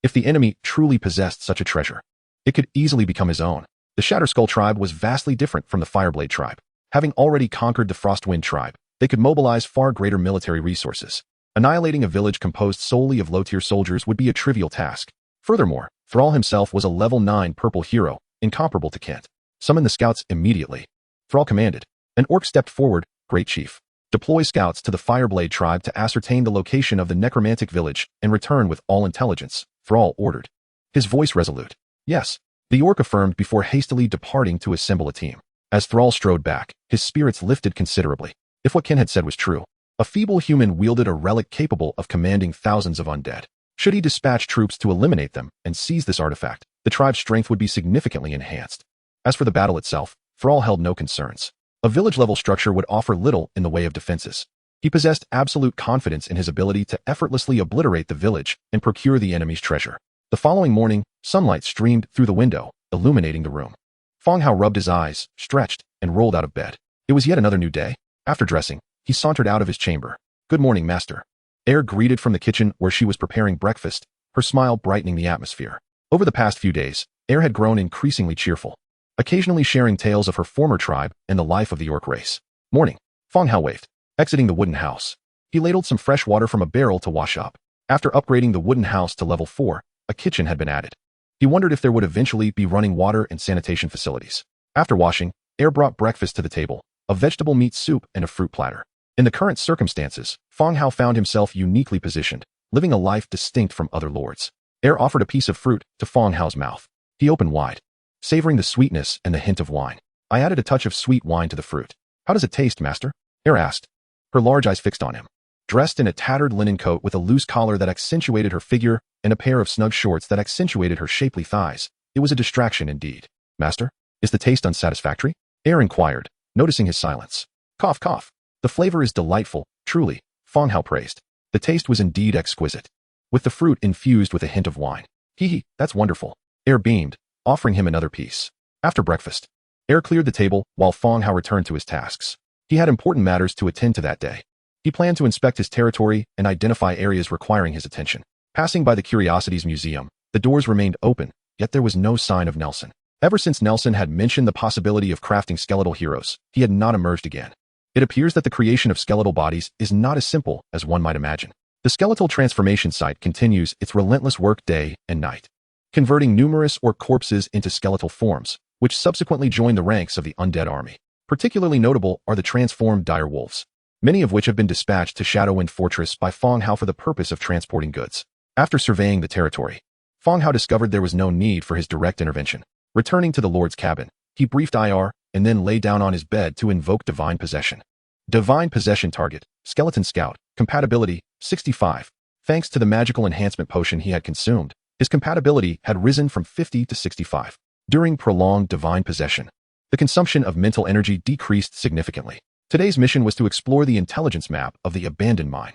If the enemy truly possessed such a treasure, it could easily become his own. The Shatterskull tribe was vastly different from the Fireblade tribe. Having already conquered the Frostwind tribe, they could mobilize far greater military resources. Annihilating a village composed solely of low-tier soldiers would be a trivial task. Furthermore, Thrall himself was a level 9 purple hero, incomparable to Kent. Summon the scouts immediately. Thrall commanded. An orc stepped forward. Great Chief, deploy scouts to the Fireblade tribe to ascertain the location of the necromantic village and return with all intelligence, Thrall ordered. His voice resolute. Yes, the orc affirmed before hastily departing to assemble a team. As Thrall strode back, his spirits lifted considerably. If what Kent had said was true, a feeble human wielded a relic capable of commanding thousands of undead. Should he dispatch troops to eliminate them and seize this artifact, the tribe's strength would be significantly enhanced. As for the battle itself, Thrall held no concerns. A village-level structure would offer little in the way of defenses. He possessed absolute confidence in his ability to effortlessly obliterate the village and procure the enemy's treasure. The following morning, sunlight streamed through the window, illuminating the room. Fang Hao rubbed his eyes, stretched, and rolled out of bed. It was yet another new day. After dressing, he sauntered out of his chamber. Good morning, master. Air greeted from the kitchen where she was preparing breakfast, her smile brightening the atmosphere. Over the past few days, Air had grown increasingly cheerful, occasionally sharing tales of her former tribe and the life of the orc race. Morning, Fang Hao waved, exiting the wooden house. He ladled some fresh water from a barrel to wash up. After upgrading the wooden house to level 4, a kitchen had been added. He wondered if there would eventually be running water and sanitation facilities. After washing, Air brought breakfast to the table, a vegetable meat soup and a fruit platter. In the current circumstances, Fang Hao found himself uniquely positioned, living a life distinct from other lords. Air offered a piece of fruit to Fang Hao's mouth. He opened wide, savoring the sweetness and the hint of wine. I added a touch of sweet wine to the fruit. How does it taste, master? Air asked, her large eyes fixed on him. Dressed in a tattered linen coat with a loose collar that accentuated her figure and a pair of snug shorts that accentuated her shapely thighs, it was a distraction indeed. Master, is the taste unsatisfactory? Air inquired, noticing his silence. Cough, cough. The flavor is delightful, truly, Fang Hao praised. The taste was indeed exquisite, with the fruit infused with a hint of wine. Hee, that's wonderful. Air beamed, offering him another piece. After breakfast, Air cleared the table while Fang Hao returned to his tasks. He had important matters to attend to that day. He planned to inspect his territory and identify areas requiring his attention. Passing by the Curiosities Museum, the doors remained open, yet there was no sign of Nelson. Ever since Nelson had mentioned the possibility of crafting skeletal heroes, he had not emerged again. It appears that the creation of skeletal bodies is not as simple as one might imagine. The skeletal transformation site continues its relentless work day and night, converting numerous orc corpses into skeletal forms, which subsequently join the ranks of the undead army. Particularly notable are the transformed dire wolves, many of which have been dispatched to Shadowwind Fortress by Fang Hao for the purpose of transporting goods. After surveying the territory, Fang Hao discovered there was no need for his direct intervention. Returning to the Lord's cabin, he briefed IR and then lay down on his bed to invoke Divine Possession. Divine Possession target, Skeleton Scout, compatibility, 65. Thanks to the magical enhancement potion he had consumed, his compatibility had risen from 50 to 65. During prolonged Divine Possession, the consumption of mental energy decreased significantly. Today's mission was to explore the intelligence map of the abandoned mine.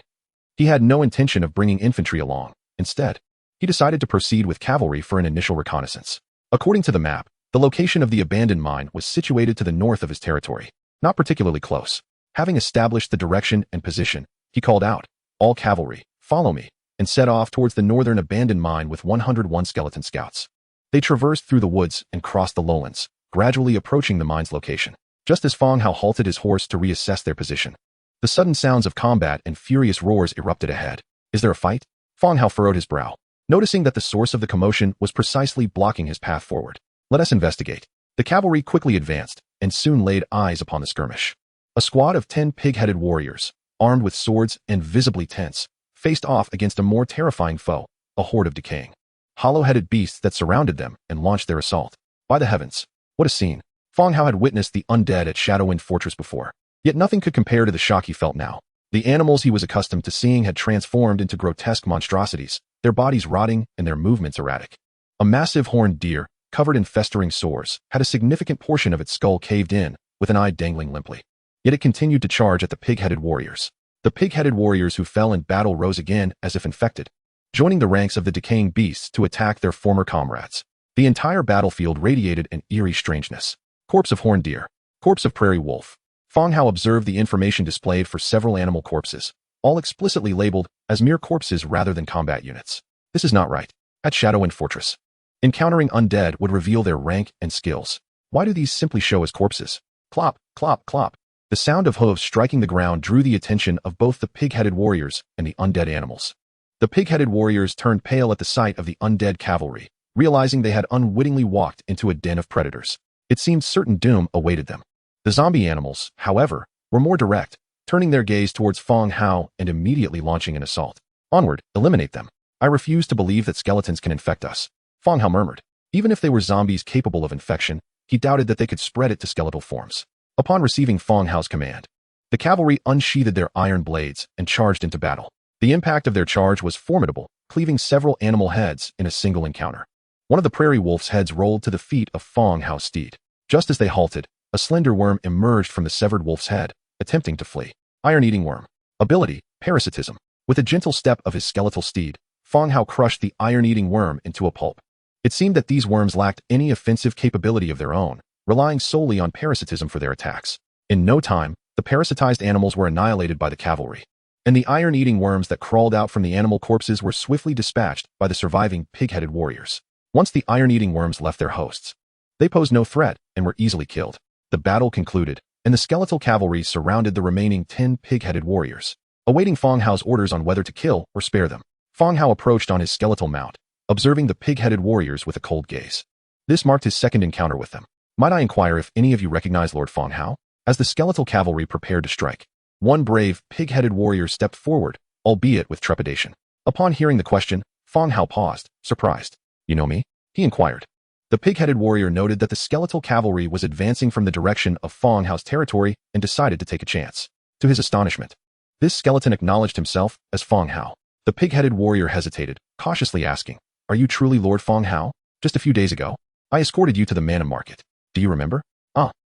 He had no intention of bringing infantry along. Instead, he decided to proceed with cavalry for an initial reconnaissance. According to the map, the location of the abandoned mine was situated to the north of his territory, not particularly close. Having established the direction and position, he called out, "All cavalry, follow me," and set off towards the northern abandoned mine with 101 skeleton scouts. They traversed through the woods and crossed the lowlands, gradually approaching the mine's location. Just as Fang Hao halted his horse to reassess their position, the sudden sounds of combat and furious roars erupted ahead. Is there a fight? Fang Hao furrowed his brow, noticing that the source of the commotion was precisely blocking his path forward. Let us investigate. The cavalry quickly advanced and soon laid eyes upon the skirmish. A squad of 10 pig-headed warriors, armed with swords and visibly tense, faced off against a more terrifying foe, a horde of decaying, hollow-headed beasts that surrounded them and launched their assault. By the heavens, what a scene! Fang Hao had witnessed the undead at Shadowwind Fortress before, yet nothing could compare to the shock he felt now. The animals he was accustomed to seeing had transformed into grotesque monstrosities, their bodies rotting and their movements erratic. A massive horned deer, covered in festering sores, had a significant portion of its skull caved in, with an eye dangling limply. Yet it continued to charge at the pig-headed warriors. The pig-headed warriors who fell in battle rose again as if infected, joining the ranks of the decaying beasts to attack their former comrades. The entire battlefield radiated an eerie strangeness. Corpse of horned deer. Corpse of prairie wolf. Fang Hao observed the information displayed for several animal corpses, all explicitly labeled as mere corpses rather than combat units. This is not right. At Shadow and Fortress, encountering undead would reveal their rank and skills. Why do these simply show as corpses? Clop, clop, clop. The sound of hooves striking the ground drew the attention of both the pig-headed warriors and the undead animals. The pig-headed warriors turned pale at the sight of the undead cavalry, realizing they had unwittingly walked into a den of predators. It seemed certain doom awaited them. The zombie animals, however, were more direct, turning their gaze towards Fang Hao and immediately launching an assault. Onward, eliminate them. I refuse to believe that skeletons can infect us, Fang Hao murmured. Even if they were zombies capable of infection, he doubted that they could spread it to skeletal forms. Upon receiving Fang Hao's command, the cavalry unsheathed their iron blades and charged into battle. The impact of their charge was formidable, cleaving several animal heads in a single encounter. One of the prairie wolf's heads rolled to the feet of Fang Hao's steed. Just as they halted, a slender worm emerged from the severed wolf's head, attempting to flee. Iron-eating worm. Ability, parasitism. With a gentle step of his skeletal steed, Fang Hao crushed the iron-eating worm into a pulp. It seemed that these worms lacked any offensive capability of their own, relying solely on parasitism for their attacks. In no time, the parasitized animals were annihilated by the cavalry, and the iron-eating worms that crawled out from the animal corpses were swiftly dispatched by the surviving pig-headed warriors. Once the iron-eating worms left their hosts, they posed no threat and were easily killed. The battle concluded, and the skeletal cavalry surrounded the remaining 10 pig-headed warriors, awaiting Fang Hao's orders on whether to kill or spare them. Fang Hao approached on his skeletal mount, observing the pig-headed warriors with a cold gaze. This marked his second encounter with them. Might I inquire if any of you recognize Lord Fang Hao? As the skeletal cavalry prepared to strike, one brave, pig-headed warrior stepped forward, albeit with trepidation. Upon hearing the question, Fang Hao paused, surprised. You know me? He inquired. The pig-headed warrior noted that the skeletal cavalry was advancing from the direction of Fang Hao's territory and decided to take a chance. To his astonishment, this skeleton acknowledged himself as Fang Hao. The pig-headed warrior hesitated, cautiously asking, "Are you truly Lord Fang Hao? Just a few days ago, I escorted you to the mana market. Do you remember?"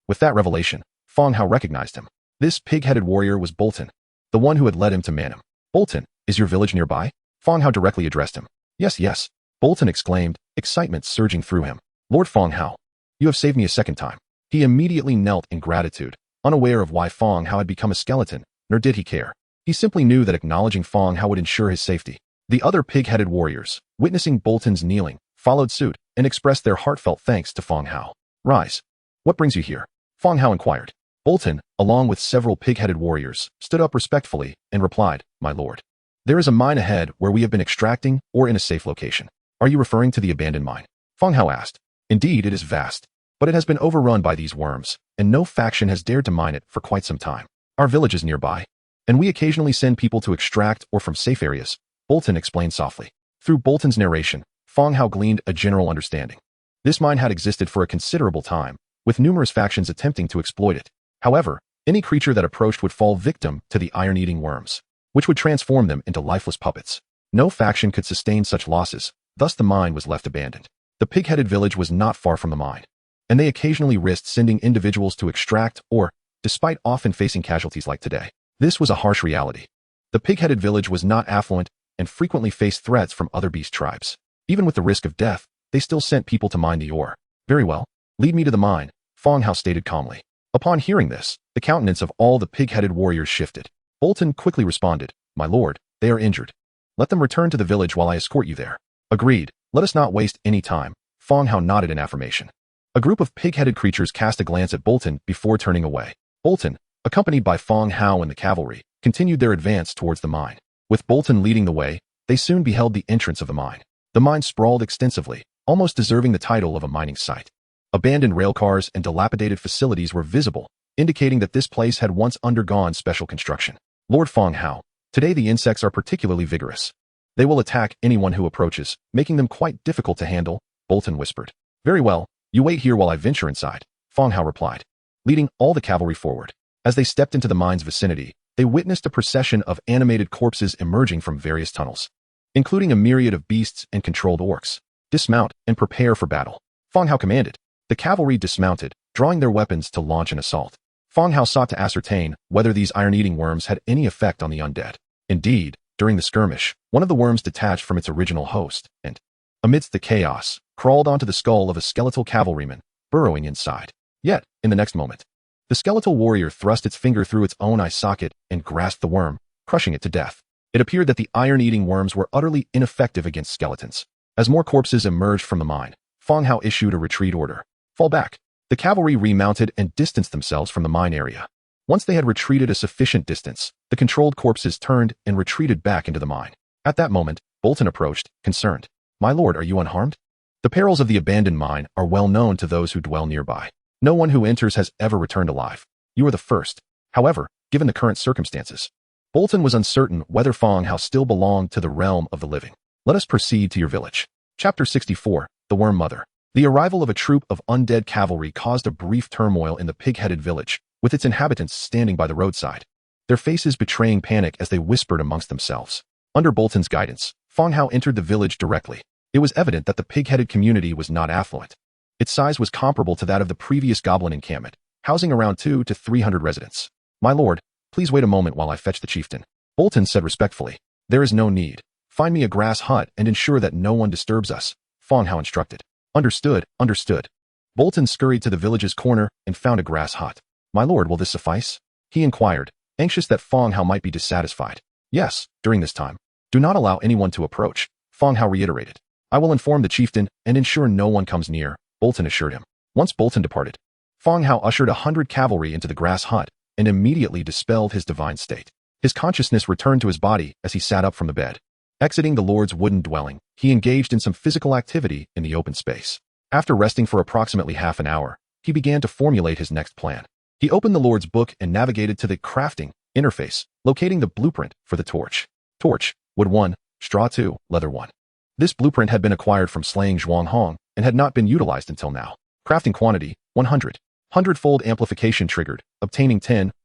With that revelation, Fang Hao recognized him. This pig-headed warrior was Bolton, the one who had led him to Manhwa. "Bolton, is your village nearby?" Fang Hao directly addressed him. Yes, yes, Bolton exclaimed, excitement surging through him. "Lord Fang Hao, you have saved me a second time." He immediately knelt in gratitude, unaware of why Fang Hao had become a skeleton, nor did he care. He simply knew that acknowledging Fang Hao would ensure his safety. The other pig-headed warriors, witnessing Bolton's kneeling, followed suit and expressed their heartfelt thanks to Fang Hao. "Rise. What brings you here?" Fang Hao inquired. Bolton, along with several pig-headed warriors, stood up respectfully and replied, "My lord, there is a mine ahead where we have been extracting or in a safe location." "Are you referring to the abandoned mine?" Fang Hao asked. "Indeed, it is vast, but it has been overrun by these worms, and no faction has dared to mine it for quite some time. Our village is nearby, and we occasionally send people to extract or from safe areas," Bolton explained softly. Through Bolton's narration, Fang Hao gleaned a general understanding. This mine had existed for a considerable time, with numerous factions attempting to exploit it. However, any creature that approached would fall victim to the iron-eating worms, which would transform them into lifeless puppets. No faction could sustain such losses, thus the mine was left abandoned. The pig-headed village was not far from the mine, and they occasionally risked sending individuals to extract or, despite often facing casualties like today. This was a harsh reality. The pig-headed village was not affluent and frequently faced threats from other beast tribes. Even with the risk of death, they still sent people to mine the ore. "Very well, lead me to the mine," Fang Hao stated calmly. Upon hearing this, the countenance of all the pig-headed warriors shifted. Bolton quickly responded, "My lord, they are injured. Let them return to the village while I escort you there." "Agreed. Let us not waste any time," Fang Hao nodded in affirmation. A group of pig-headed creatures cast a glance at Bolton before turning away. Bolton, accompanied by Fang Hao and the cavalry, continued their advance towards the mine. With Bolton leading the way, they soon beheld the entrance of the mine. The mine sprawled extensively, almost deserving the title of a mining site. Abandoned railcars and dilapidated facilities were visible, indicating that this place had once undergone special construction. "Lord Fang Hao, today the insects are particularly vigorous. They will attack anyone who approaches, making them quite difficult to handle," Bolton whispered. "Very well, you wait here while I venture inside," Fang Hao replied, leading all the cavalry forward. As they stepped into the mine's vicinity, they witnessed a procession of animated corpses emerging from various tunnels, including a myriad of beasts and controlled orcs. Dismount and prepare for battle, Fang Hao commanded. The cavalry dismounted, drawing their weapons to launch an assault. Fang Hao sought to ascertain whether these iron-eating worms had any effect on the undead. Indeed, during the skirmish, one of the worms detached from its original host and, amidst the chaos, crawled onto the skull of a skeletal cavalryman, burrowing inside. Yet, in the next moment, the skeletal warrior thrust its finger through its own eye socket and grasped the worm, crushing it to death. It appeared that the iron-eating worms were utterly ineffective against skeletons. As more corpses emerged from the mine, Fang Hao issued a retreat order. Fall back. The cavalry remounted and distanced themselves from the mine area. Once they had retreated a sufficient distance, the controlled corpses turned and retreated back into the mine. At that moment, Bolton approached, concerned. My lord, are you unharmed? The perils of the abandoned mine are well known to those who dwell nearby. No one who enters has ever returned alive. You are the first. However, given the current circumstances, Bolton was uncertain whether Fang Hao still belonged to the realm of the living. Let us proceed to your village. Chapter 64, The Worm Mother. The arrival of a troop of undead cavalry caused a brief turmoil in the pig-headed village, with its inhabitants standing by the roadside, their faces betraying panic as they whispered amongst themselves. Under Bolton's guidance, Fang Hao entered the village directly. It was evident that the pig-headed community was not affluent. Its size was comparable to that of the previous goblin encampment, housing around 200 to 300 residents. My lord, please wait a moment while I fetch the chieftain, Bolton said respectfully. There is no need. Find me a grass hut and ensure that no one disturbs us, Fang Hao instructed. Understood, understood. Bolton scurried to the village's corner and found a grass hut. My lord, will this suffice? He inquired, anxious that Fang Hao might be dissatisfied. Yes, during this time. Do not allow anyone to approach, Fang Hao reiterated. I will inform the chieftain and ensure no one comes near, Bolton assured him. Once Bolton departed, Fang Hao ushered 100 cavalry into the grass hut and immediately dispelled his divine state. His consciousness returned to his body as he sat up from the bed. Exiting the lord's wooden dwelling, he engaged in some physical activity in the open space. After resting for approximately half an hour, he began to formulate his next plan. He opened the lord's book and navigated to the crafting interface, locating the blueprint for the torch. Torch, wood 1, straw 2, leather 1. This blueprint had been acquired from slaying Zhuang Hong and had not been utilized until now. Crafting quantity, 100. 100-fold amplification triggered, obtaining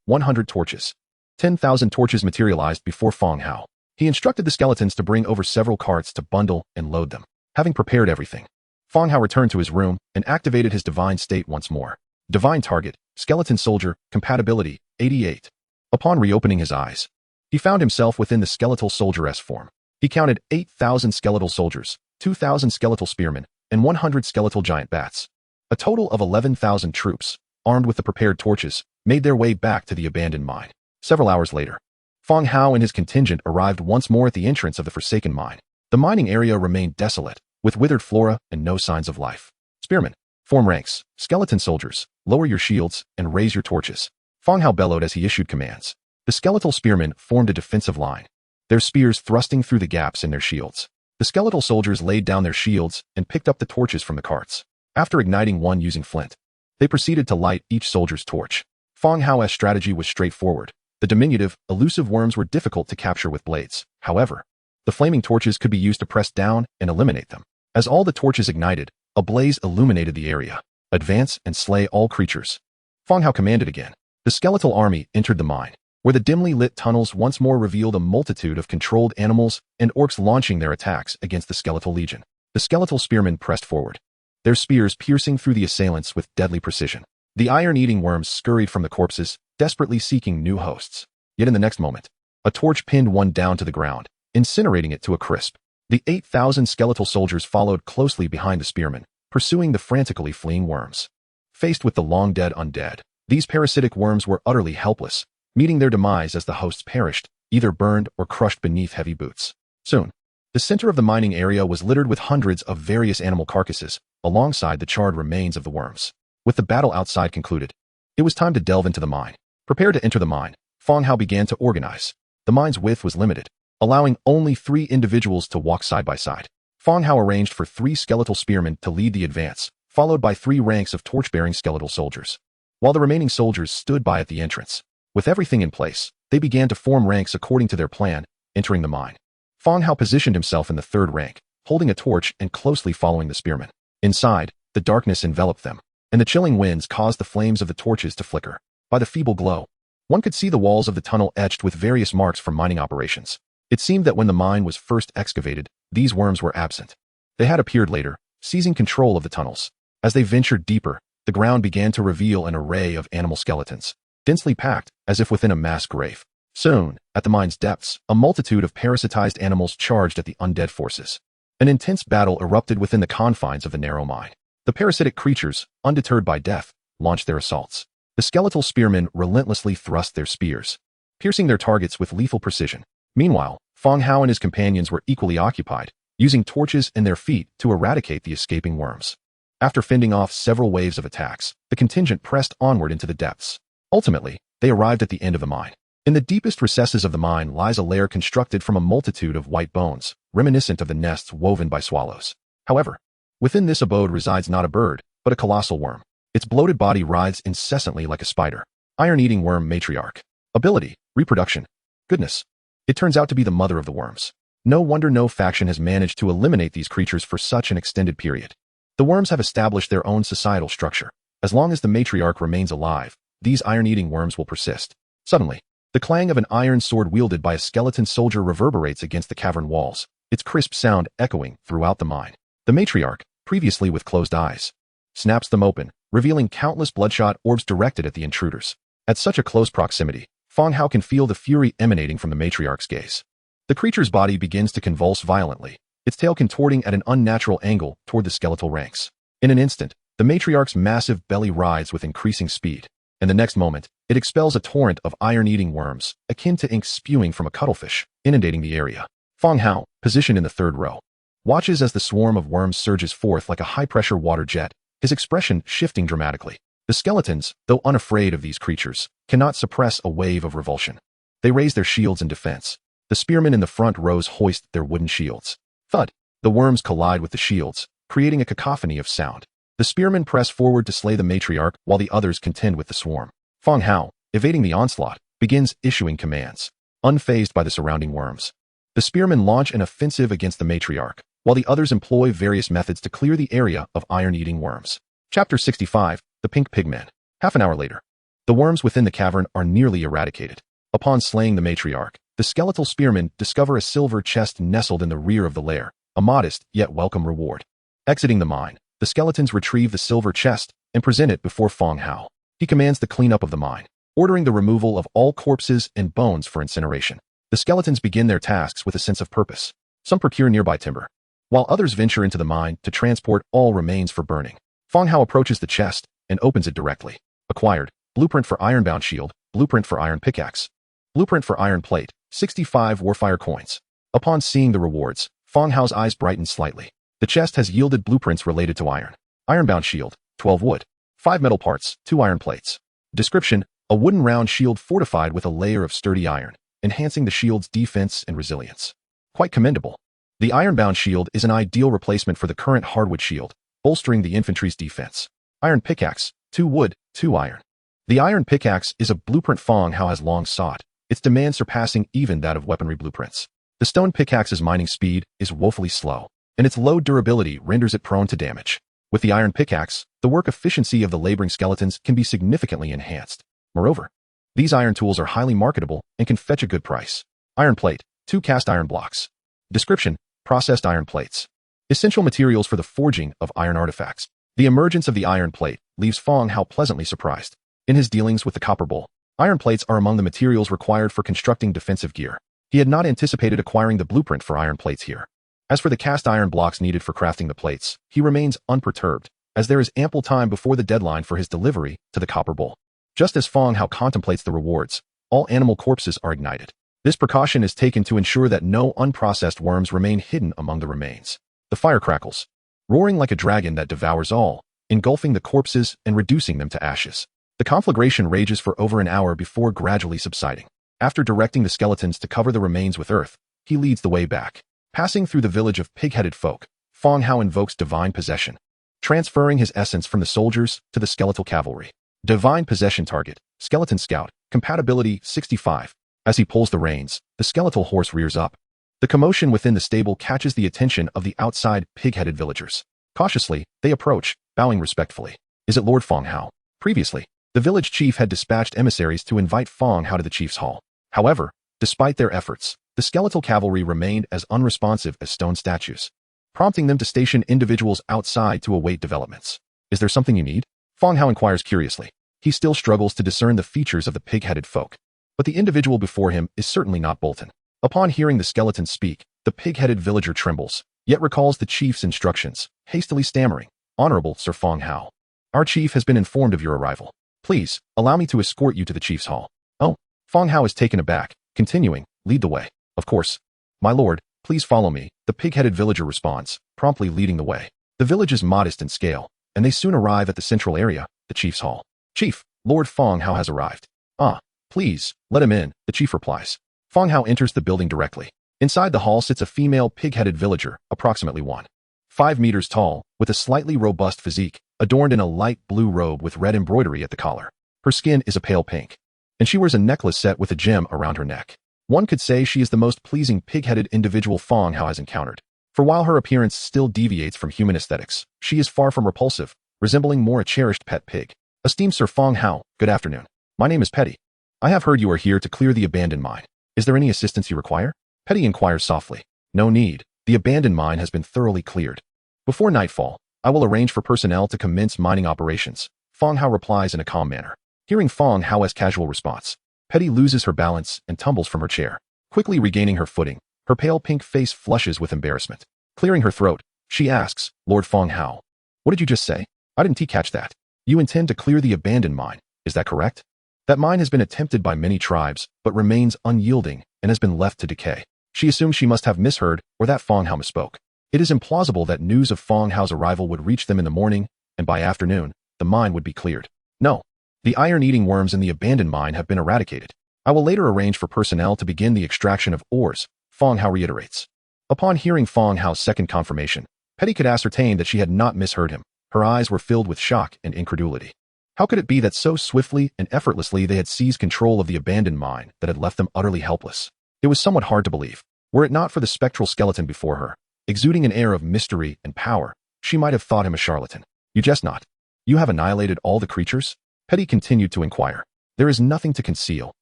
100 torches. 10,000 torches materialized before Fang Hao. He instructed the skeletons to bring over several carts to bundle and load them. Having prepared everything, Fang Hao returned to his room and activated his divine state once more. Divine target, skeleton soldier, compatibility, 88. Upon reopening his eyes, he found himself within the skeletal soldier-S form. He counted 8,000 skeletal soldiers, 2,000 skeletal spearmen, and 100 skeletal giant bats. A total of 11,000 troops, armed with the prepared torches, made their way back to the abandoned mine. Several hours later, Fang Hao and his contingent arrived once more at the entrance of the forsaken mine. The mining area remained desolate, with withered flora and no signs of life. Spearmen, form ranks. Skeleton soldiers, lower your shields and raise your torches, Fang Hao bellowed as he issued commands. The skeletal spearmen formed a defensive line, their spears thrusting through the gaps in their shields. The skeletal soldiers laid down their shields and picked up the torches from the carts. After igniting one using flint, they proceeded to light each soldier's torch. Fang Hao's strategy was straightforward. The diminutive, elusive worms were difficult to capture with blades. However, the flaming torches could be used to press down and eliminate them. As all the torches ignited, a blaze illuminated the area. Advance and slay all creatures, Fang Hao commanded again. The skeletal army entered the mine, where the dimly lit tunnels once more revealed a multitude of controlled animals and orcs launching their attacks against the skeletal legion. The skeletal spearmen pressed forward, their spears piercing through the assailants with deadly precision. The iron-eating worms scurried from the corpses, desperately seeking new hosts. Yet in the next moment, a torch pinned one down to the ground, incinerating it to a crisp. The 8,000 skeletal soldiers followed closely behind the spearmen, pursuing the frantically fleeing worms. Faced with the long-dead undead, these parasitic worms were utterly helpless, meeting their demise as the hosts perished, either burned or crushed beneath heavy boots. Soon, the center of the mining area was littered with hundreds of various animal carcasses, alongside the charred remains of the worms. With the battle outside concluded, it was time to delve into the mine. Prepared to enter the mine, Fang Hao began to organize. The mine's width was limited, allowing only 3 individuals to walk side by side. Fang Hao arranged for 3 skeletal spearmen to lead the advance, followed by 3 ranks of torch-bearing skeletal soldiers, while the remaining soldiers stood by at the entrance. With everything in place, they began to form ranks according to their plan, entering the mine. Fang Hao positioned himself in the 3rd rank, holding a torch and closely following the spearmen. Inside, the darkness enveloped them, and the chilling winds caused the flames of the torches to flicker. By the feeble glow, One could see the walls of the tunnel etched with various marks from mining operations. It seemed that when the mine was first excavated, these worms were absent. They had appeared later, seizing control of the tunnels. As they ventured deeper, the ground began to reveal an array of animal skeletons, densely packed as if within a mass grave. Soon, at the mine's depths, a multitude of parasitized animals charged at the undead forces. An intense battle erupted within the confines of the narrow mine. The parasitic creatures, undeterred by death, launched their assaults. The skeletal spearmen relentlessly thrust their spears, piercing their targets with lethal precision. Meanwhile, Fang Hao and his companions were equally occupied, using torches and their feet to eradicate the escaping worms. After fending off several waves of attacks, the contingent pressed onward into the depths. Ultimately, they arrived at the end of the mine. In the deepest recesses of the mine lies a lair constructed from a multitude of white bones, reminiscent of the nests woven by swallows. However, within this abode resides not a bird, but a colossal worm. Its bloated body writhes incessantly like a spider. Iron-eating worm matriarch. Ability, reproduction. Goodness. It turns out to be the mother of the worms. No wonder no faction has managed to eliminate these creatures for such an extended period. The worms have established their own societal structure. As long as the matriarch remains alive, these iron-eating worms will persist. Suddenly, the clang of an iron sword wielded by a skeleton soldier reverberates against the cavern walls, its crisp sound echoing throughout the mine. The matriarch, previously with closed eyes, snaps them open, revealing countless bloodshot orbs directed at the intruders. At such a close proximity, Fang Hao can feel the fury emanating from the matriarch's gaze. The creature's body begins to convulse violently, its tail contorting at an unnatural angle toward the skeletal ranks. In an instant, the matriarch's massive belly writhes with increasing speed, and the next moment, it expels a torrent of iron-eating worms, akin to ink spewing from a cuttlefish, inundating the area. Fang Hao, positioned in the third row, watches as the swarm of worms surges forth like a high-pressure water jet, his expression shifting dramatically. The skeletons, though unafraid of these creatures, cannot suppress a wave of revulsion. They raise their shields in defense. The spearmen in the front rows hoist their wooden shields. Thud! The worms collide with the shields, creating a cacophony of sound. The spearmen press forward to slay the matriarch while the others contend with the swarm. Fang Hao, evading the onslaught, begins issuing commands, unfazed by the surrounding worms. The spearmen launch an offensive against the matriarch, while the others employ various methods to clear the area of iron-eating worms. Chapter 65, The Pink Pigman. Half an hour later, the worms within the cavern are nearly eradicated. Upon slaying the matriarch, the skeletal spearmen discover a silver chest nestled in the rear of the lair, a modest yet welcome reward. Exiting the mine, the skeletons retrieve the silver chest and present it before Fang Hao. He commands the cleanup of the mine, ordering the removal of all corpses and bones for incineration. The skeletons begin their tasks with a sense of purpose. Some procure nearby timber, while others venture into the mine to transport all remains for burning. Fang Hao approaches the chest and opens it directly. Acquired: blueprint for ironbound shield, blueprint for iron pickaxe, blueprint for iron plate, 65 warfire coins. Upon seeing the rewards, Fang Hao's eyes brighten slightly. The chest has yielded blueprints related to iron. Ironbound shield, 12 wood, 5 metal parts, 2 iron plates. Description: a wooden round shield fortified with a layer of sturdy iron, enhancing the shield's defense and resilience. Quite commendable. The ironbound shield is an ideal replacement for the current hardwood shield, bolstering the infantry's defense. Iron pickaxe, 2 wood, 2 iron. The iron pickaxe is a blueprint Fang Hao has long sought, its demand surpassing even that of weaponry blueprints. The stone pickaxe's mining speed is woefully slow, and its low durability renders it prone to damage. With the iron pickaxe, the work efficiency of the laboring skeletons can be significantly enhanced. Moreover, these iron tools are highly marketable and can fetch a good price. Iron plate, 2 cast iron blocks. Description: processed iron plates. Essential materials for the forging of iron artifacts. The emergence of the iron plate leaves Fang Hao pleasantly surprised. In his dealings with the copper bowl, iron plates are among the materials required for constructing defensive gear. He had not anticipated acquiring the blueprint for iron plates here. As for the cast iron blocks needed for crafting the plates, he remains unperturbed, as there is ample time before the deadline for his delivery to the copper bowl. Just as Fang Hao contemplates the rewards, all animal corpses are ignited. This precaution is taken to ensure that no unprocessed worms remain hidden among the remains. The fire crackles, roaring like a dragon that devours all, engulfing the corpses and reducing them to ashes. The conflagration rages for over an hour before gradually subsiding. After directing the skeletons to cover the remains with earth, he leads the way back. Passing through the village of pig-headed folk, Fang Hao invokes divine possession, transferring his essence from the soldiers to the skeletal cavalry. Divine possession target: skeleton scout, compatibility 65. As he pulls the reins, the skeletal horse rears up. The commotion within the stable catches the attention of the outside pig-headed villagers. Cautiously, they approach, bowing respectfully. Is it Lord Fang Hao? Previously, The village chief had dispatched emissaries to invite Fang Hao to the chief's hall. However, despite their efforts, the skeletal cavalry remained as unresponsive as stone statues, prompting them to station individuals outside to await developments. Is there something you need? Fang Hao inquires curiously. He still struggles to discern the features of the pig-headed folk. But the individual before him is certainly not Bolton. Upon hearing the skeleton speak, the pig-headed villager trembles, yet recalls the chief's instructions, hastily stammering, "Honorable Sir Fang Hao, our chief has been informed of your arrival. Please, allow me to escort you to the chief's hall." "Oh." Fang Hao is taken aback, continuing, "Lead the way." "Of course. My lord, please follow me," the pig-headed villager responds, promptly leading the way. The village is modest in scale, and they soon arrive at the central area, the chief's hall. "Chief, Lord Fang Hao has arrived." "Ah, please, let him in," the chief replies. Fang Hao enters the building directly. Inside the hall sits a female pig-headed villager, approximately 1.5 meters tall, with a slightly robust physique, adorned in a light blue robe with red embroidery at the collar. Her skin is a pale pink, and she wears a necklace set with a gem around her neck. One could say she is the most pleasing pig-headed individual Fang Hao has encountered. For while her appearance still deviates from human aesthetics, she is far from repulsive, resembling more a cherished pet pig. "Esteemed Sir Fang Hao, good afternoon. My name is Petty. I have heard you are here to clear the abandoned mine. Is there any assistance you require?" Petty inquires softly. "No need. The abandoned mine has been thoroughly cleared. Before nightfall, I will arrange for personnel to commence mining operations," Fang Hao replies in a calm manner. Hearing Fang Hao's casual response, Petty loses her balance and tumbles from her chair. Quickly regaining her footing, her pale pink face flushes with embarrassment. Clearing her throat, she asks, "Lord Fang Hao, what did you just say? I didn't catch that. You intend to clear the abandoned mine, is that correct?" "That mine has been attempted by many tribes, but remains unyielding and has been left to decay." She assumes she must have misheard or that Fang Hao misspoke. It is implausible that news of Fang Hao's arrival would reach them in the morning, and by afternoon, the mine would be cleared. "No. The iron-eating worms in the abandoned mine have been eradicated. I will later arrange for personnel to begin the extraction of ores," Fang Hao reiterates. Upon hearing Fang Hao's second confirmation, Petty could ascertain that she had not misheard him. Her eyes were filled with shock and incredulity. How could it be that so swiftly and effortlessly they had seized control of the abandoned mine that had left them utterly helpless? It was somewhat hard to believe. Were it not for the spectral skeleton before her, exuding an air of mystery and power, she might have thought him a charlatan. "You jest not. You have annihilated all the creatures?" Petty continued to inquire. "There is nothing to conceal.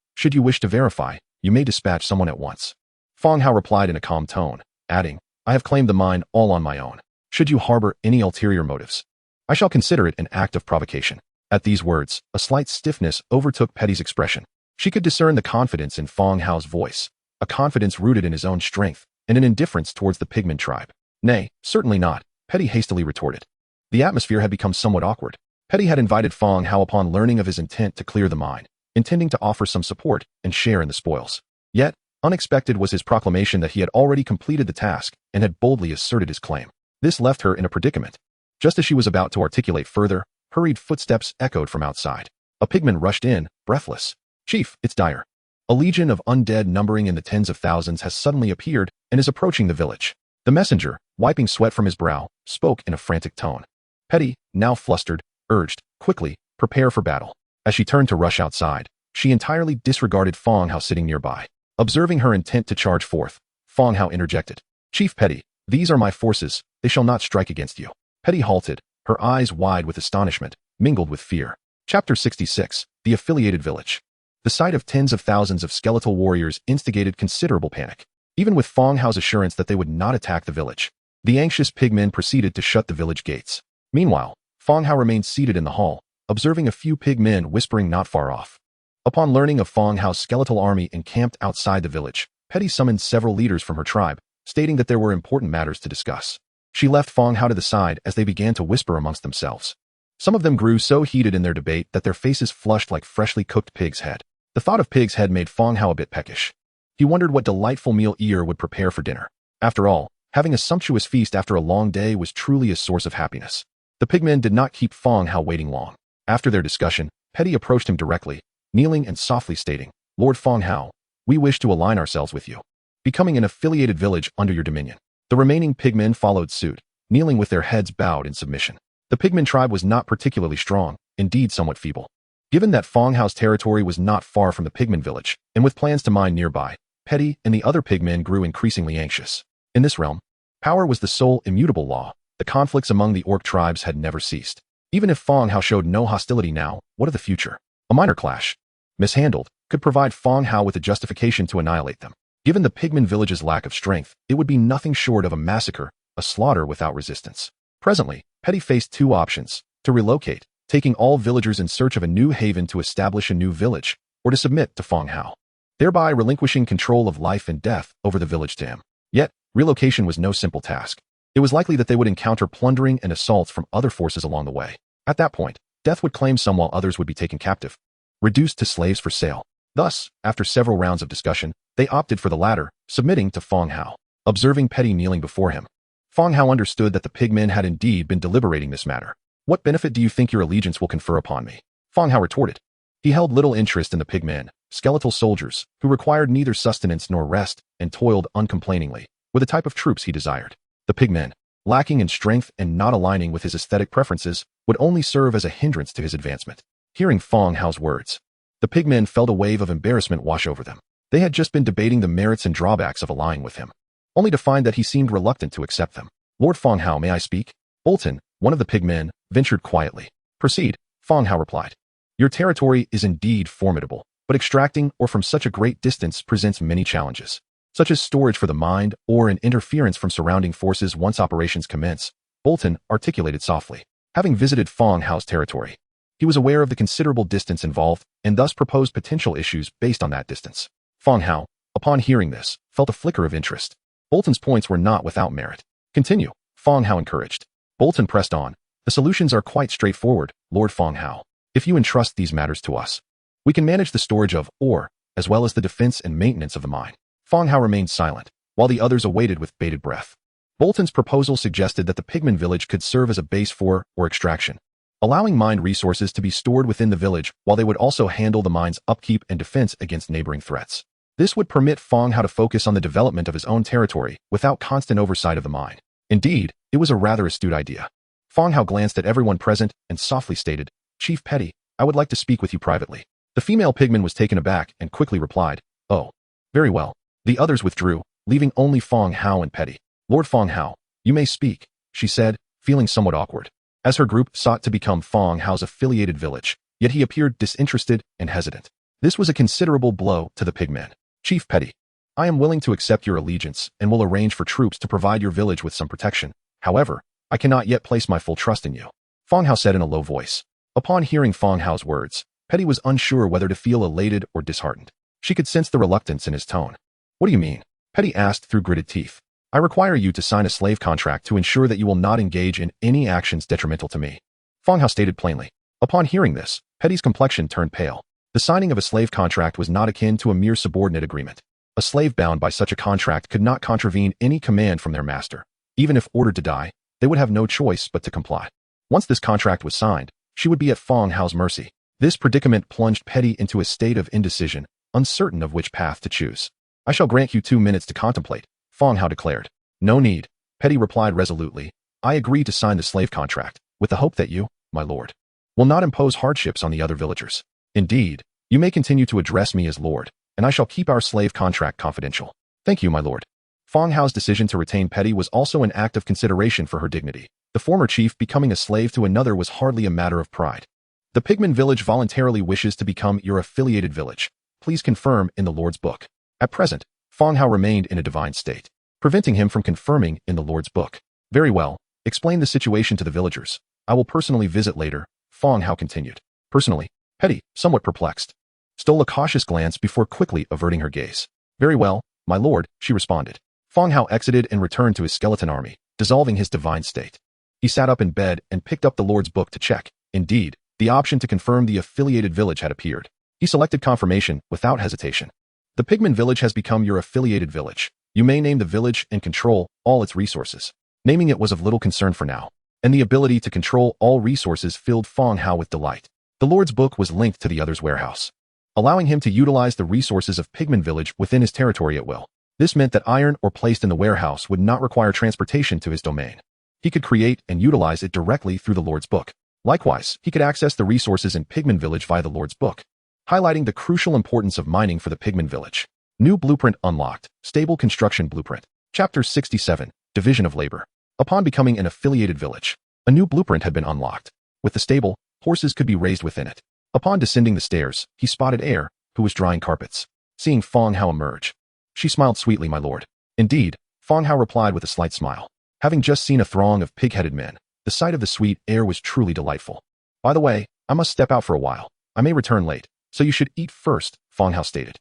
Should you wish to verify, you may dispatch someone at once." Fang Hao replied in a calm tone, adding, "I have claimed the mine all on my own. Should you harbor any ulterior motives, I shall consider it an act of provocation." At these words, a slight stiffness overtook Petty's expression. She could discern the confidence in Fang Hao's voice, a confidence rooted in his own strength, and an indifference towards the pigman tribe. "Nay, certainly not," Petty hastily retorted. The atmosphere had become somewhat awkward. Petty had invited Fang Hao upon learning of his intent to clear the mine, intending to offer some support and share in the spoils. Yet, unexpected was his proclamation that he had already completed the task and had boldly asserted his claim. This left her in a predicament. Just as she was about to articulate further, hurried footsteps echoed from outside. A pigman rushed in, breathless. "Chief, it's dire. A legion of undead numbering in the tens of thousands has suddenly appeared and is approaching the village." The messenger, wiping sweat from his brow, spoke in a frantic tone. Petty, now flustered, urged, "Quickly, prepare for battle." As she turned to rush outside, she entirely disregarded Fang Hao sitting nearby. Observing her intent to charge forth, Fang Hao interjected, "Chief Petty, these are my forces, they shall not strike against you." Petty halted, her eyes wide with astonishment, mingled with fear. Chapter 66, The Affiliated Village. The sight of tens of thousands of skeletal warriors instigated considerable panic. Even with Fang Hao's assurance that they would not attack the village, the anxious pigmen proceeded to shut the village gates. Meanwhile, Fang Hao remained seated in the hall, observing a few pigmen whispering not far off. Upon learning of Fang Hao's skeletal army encamped outside the village, Petty summoned several leaders from her tribe, stating that there were important matters to discuss. She left Fang Hao to the side as they began to whisper amongst themselves. Some of them grew so heated in their debate that their faces flushed like freshly cooked pig's head. The thought of pig's head made Fang Hao a bit peckish. He wondered what delightful meal Ear would prepare for dinner. After all, having a sumptuous feast after a long day was truly a source of happiness. The pigmen did not keep Fang Hao waiting long. After their discussion, Petty approached him directly, kneeling and softly stating, "Lord Fang Hao, we wish to align ourselves with you, becoming an affiliated village under your dominion." The remaining pigmen followed suit, kneeling with their heads bowed in submission. The pigman tribe was not particularly strong, indeed somewhat feeble. Given that Fang Hao's territory was not far from the pigman village, and with plans to mine nearby, Petty and the other pigmen grew increasingly anxious. In this realm, power was the sole immutable law. The conflicts among the orc tribes had never ceased. Even if Fang Hao showed no hostility now, what of the future? A minor clash, mishandled, could provide Fang Hao with a justification to annihilate them. Given the pigman village's lack of strength, it would be nothing short of a massacre, a slaughter without resistance. Presently, Petty faced two options: to relocate, taking all villagers in search of a new haven to establish a new village, or to submit to Fang Hao, thereby relinquishing control of life and death over the village to him. Yet, relocation was no simple task. It was likely that they would encounter plundering and assaults from other forces along the way. At that point, death would claim some while others would be taken captive, reduced to slaves for sale. Thus, after several rounds of discussion, they opted for the latter, submitting to Fang Hao. Observing Petty kneeling before him, Fang Hao understood that the pigmen had indeed been deliberating this matter. What benefit do you think your allegiance will confer upon me? Fang Hao retorted. He held little interest in the pigmen, skeletal soldiers, who required neither sustenance nor rest and toiled uncomplainingly, were the type of troops he desired. The pigmen, lacking in strength and not aligning with his aesthetic preferences, would only serve as a hindrance to his advancement. Hearing Fang Hao's words, the pigmen felt a wave of embarrassment wash over them. They had just been debating the merits and drawbacks of allying with him, only to find that he seemed reluctant to accept them. Lord Fang Hao, may I speak? Bolton, one of the pigmen, ventured quietly. Proceed, Fang Hao replied. Your territory is indeed formidable, but extracting or from such a great distance presents many challenges, such as storage for the mind or an interference from surrounding forces once operations commence, Bolton articulated softly. Having visited Fang Hao's territory, he was aware of the considerable distance involved and thus proposed potential issues based on that distance. Fang Hao, upon hearing this, felt a flicker of interest. Bolton's points were not without merit. Continue, Fang Hao encouraged. Bolton pressed on. The solutions are quite straightforward, Lord Fang Hao. If you entrust these matters to us, we can manage the storage of ore, as well as the defense and maintenance of the mine. Fang Hao remained silent, while the others awaited with bated breath. Bolton's proposal suggested that the pigman village could serve as a base for, or extraction, allowing mined resources to be stored within the village while they would also handle the mine's upkeep and defense against neighboring threats. This would permit Fang Hao to focus on the development of his own territory without constant oversight of the mine. Indeed, it was a rather astute idea. Fang Hao glanced at everyone present and softly stated, Chief Petty, I would like to speak with you privately. The female pigman was taken aback and quickly replied, Oh, very well. The others withdrew, leaving only Fang Hao and Petty. Lord Fang Hao, you may speak, she said, feeling somewhat awkward, as her group sought to become Fang Hao's affiliated village, yet he appeared disinterested and hesitant. This was a considerable blow to the pigmen. Chief Petty, I am willing to accept your allegiance and will arrange for troops to provide your village with some protection. However, I cannot yet place my full trust in you, Fang Hao said in a low voice. Upon hearing Fang Hao's words, Petty was unsure whether to feel elated or disheartened. She could sense the reluctance in his tone. What do you mean? Petty asked through gritted teeth. I require you to sign a slave contract to ensure that you will not engage in any actions detrimental to me, Fang Hao stated plainly. Upon hearing this, Petty's complexion turned pale. The signing of a slave contract was not akin to a mere subordinate agreement. A slave bound by such a contract could not contravene any command from their master. Even if ordered to die, they would have no choice but to comply. Once this contract was signed, she would be at Fang Hao's mercy. This predicament plunged Petty into a state of indecision, uncertain of which path to choose. I shall grant you 2 minutes to contemplate, Fang Hao declared. No need, Petty replied resolutely. I agree to sign the slave contract, with the hope that you, my lord, will not impose hardships on the other villagers. Indeed, you may continue to address me as lord, and I shall keep our slave contract confidential. Thank you, my lord. Fang Hao's decision to retain Petty was also an act of consideration for her dignity. The former chief becoming a slave to another was hardly a matter of pride. The pigman village voluntarily wishes to become your affiliated village. Please confirm in the Lord's book. At present, Fang Hao remained in a divine state, preventing him from confirming in the Lord's book. Very well, explain the situation to the villagers. I will personally visit later, Fang Hao continued. Personally, Petty, somewhat perplexed, stole a cautious glance before quickly averting her gaze. Very well, my lord, she responded. Fang Hao exited and returned to his skeleton army, dissolving his divine state. He sat up in bed and picked up the Lord's book to check. Indeed, the option to confirm the affiliated village had appeared. He selected confirmation without hesitation. The pigman village has become your affiliated village. You may name the village and control all its resources. Naming it was of little concern for now, and the ability to control all resources filled Fang Hao with delight. The Lord's book was linked to the other's warehouse, allowing him to utilize the resources of pigman village within his territory at will. This meant that iron ore placed in the warehouse would not require transportation to his domain. He could create and utilize it directly through the Lord's book. Likewise, he could access the resources in pigman village via the Lord's book, highlighting the crucial importance of mining for the pigman village. New blueprint unlocked. Stable construction blueprint. Chapter 67. Division of labor. Upon becoming an affiliated village, a new blueprint had been unlocked. With the stable, horses could be raised within it. Upon descending the stairs, he spotted Air, who was drying carpets. Seeing Fang Hao emerge, she smiled sweetly, my lord. Indeed, Fang Hao replied with a slight smile. Having just seen a throng of pig-headed men, the sight of the sweet Air was truly delightful. By the way, I must step out for a while. I may return late, so you should eat first, Fang Hao stated.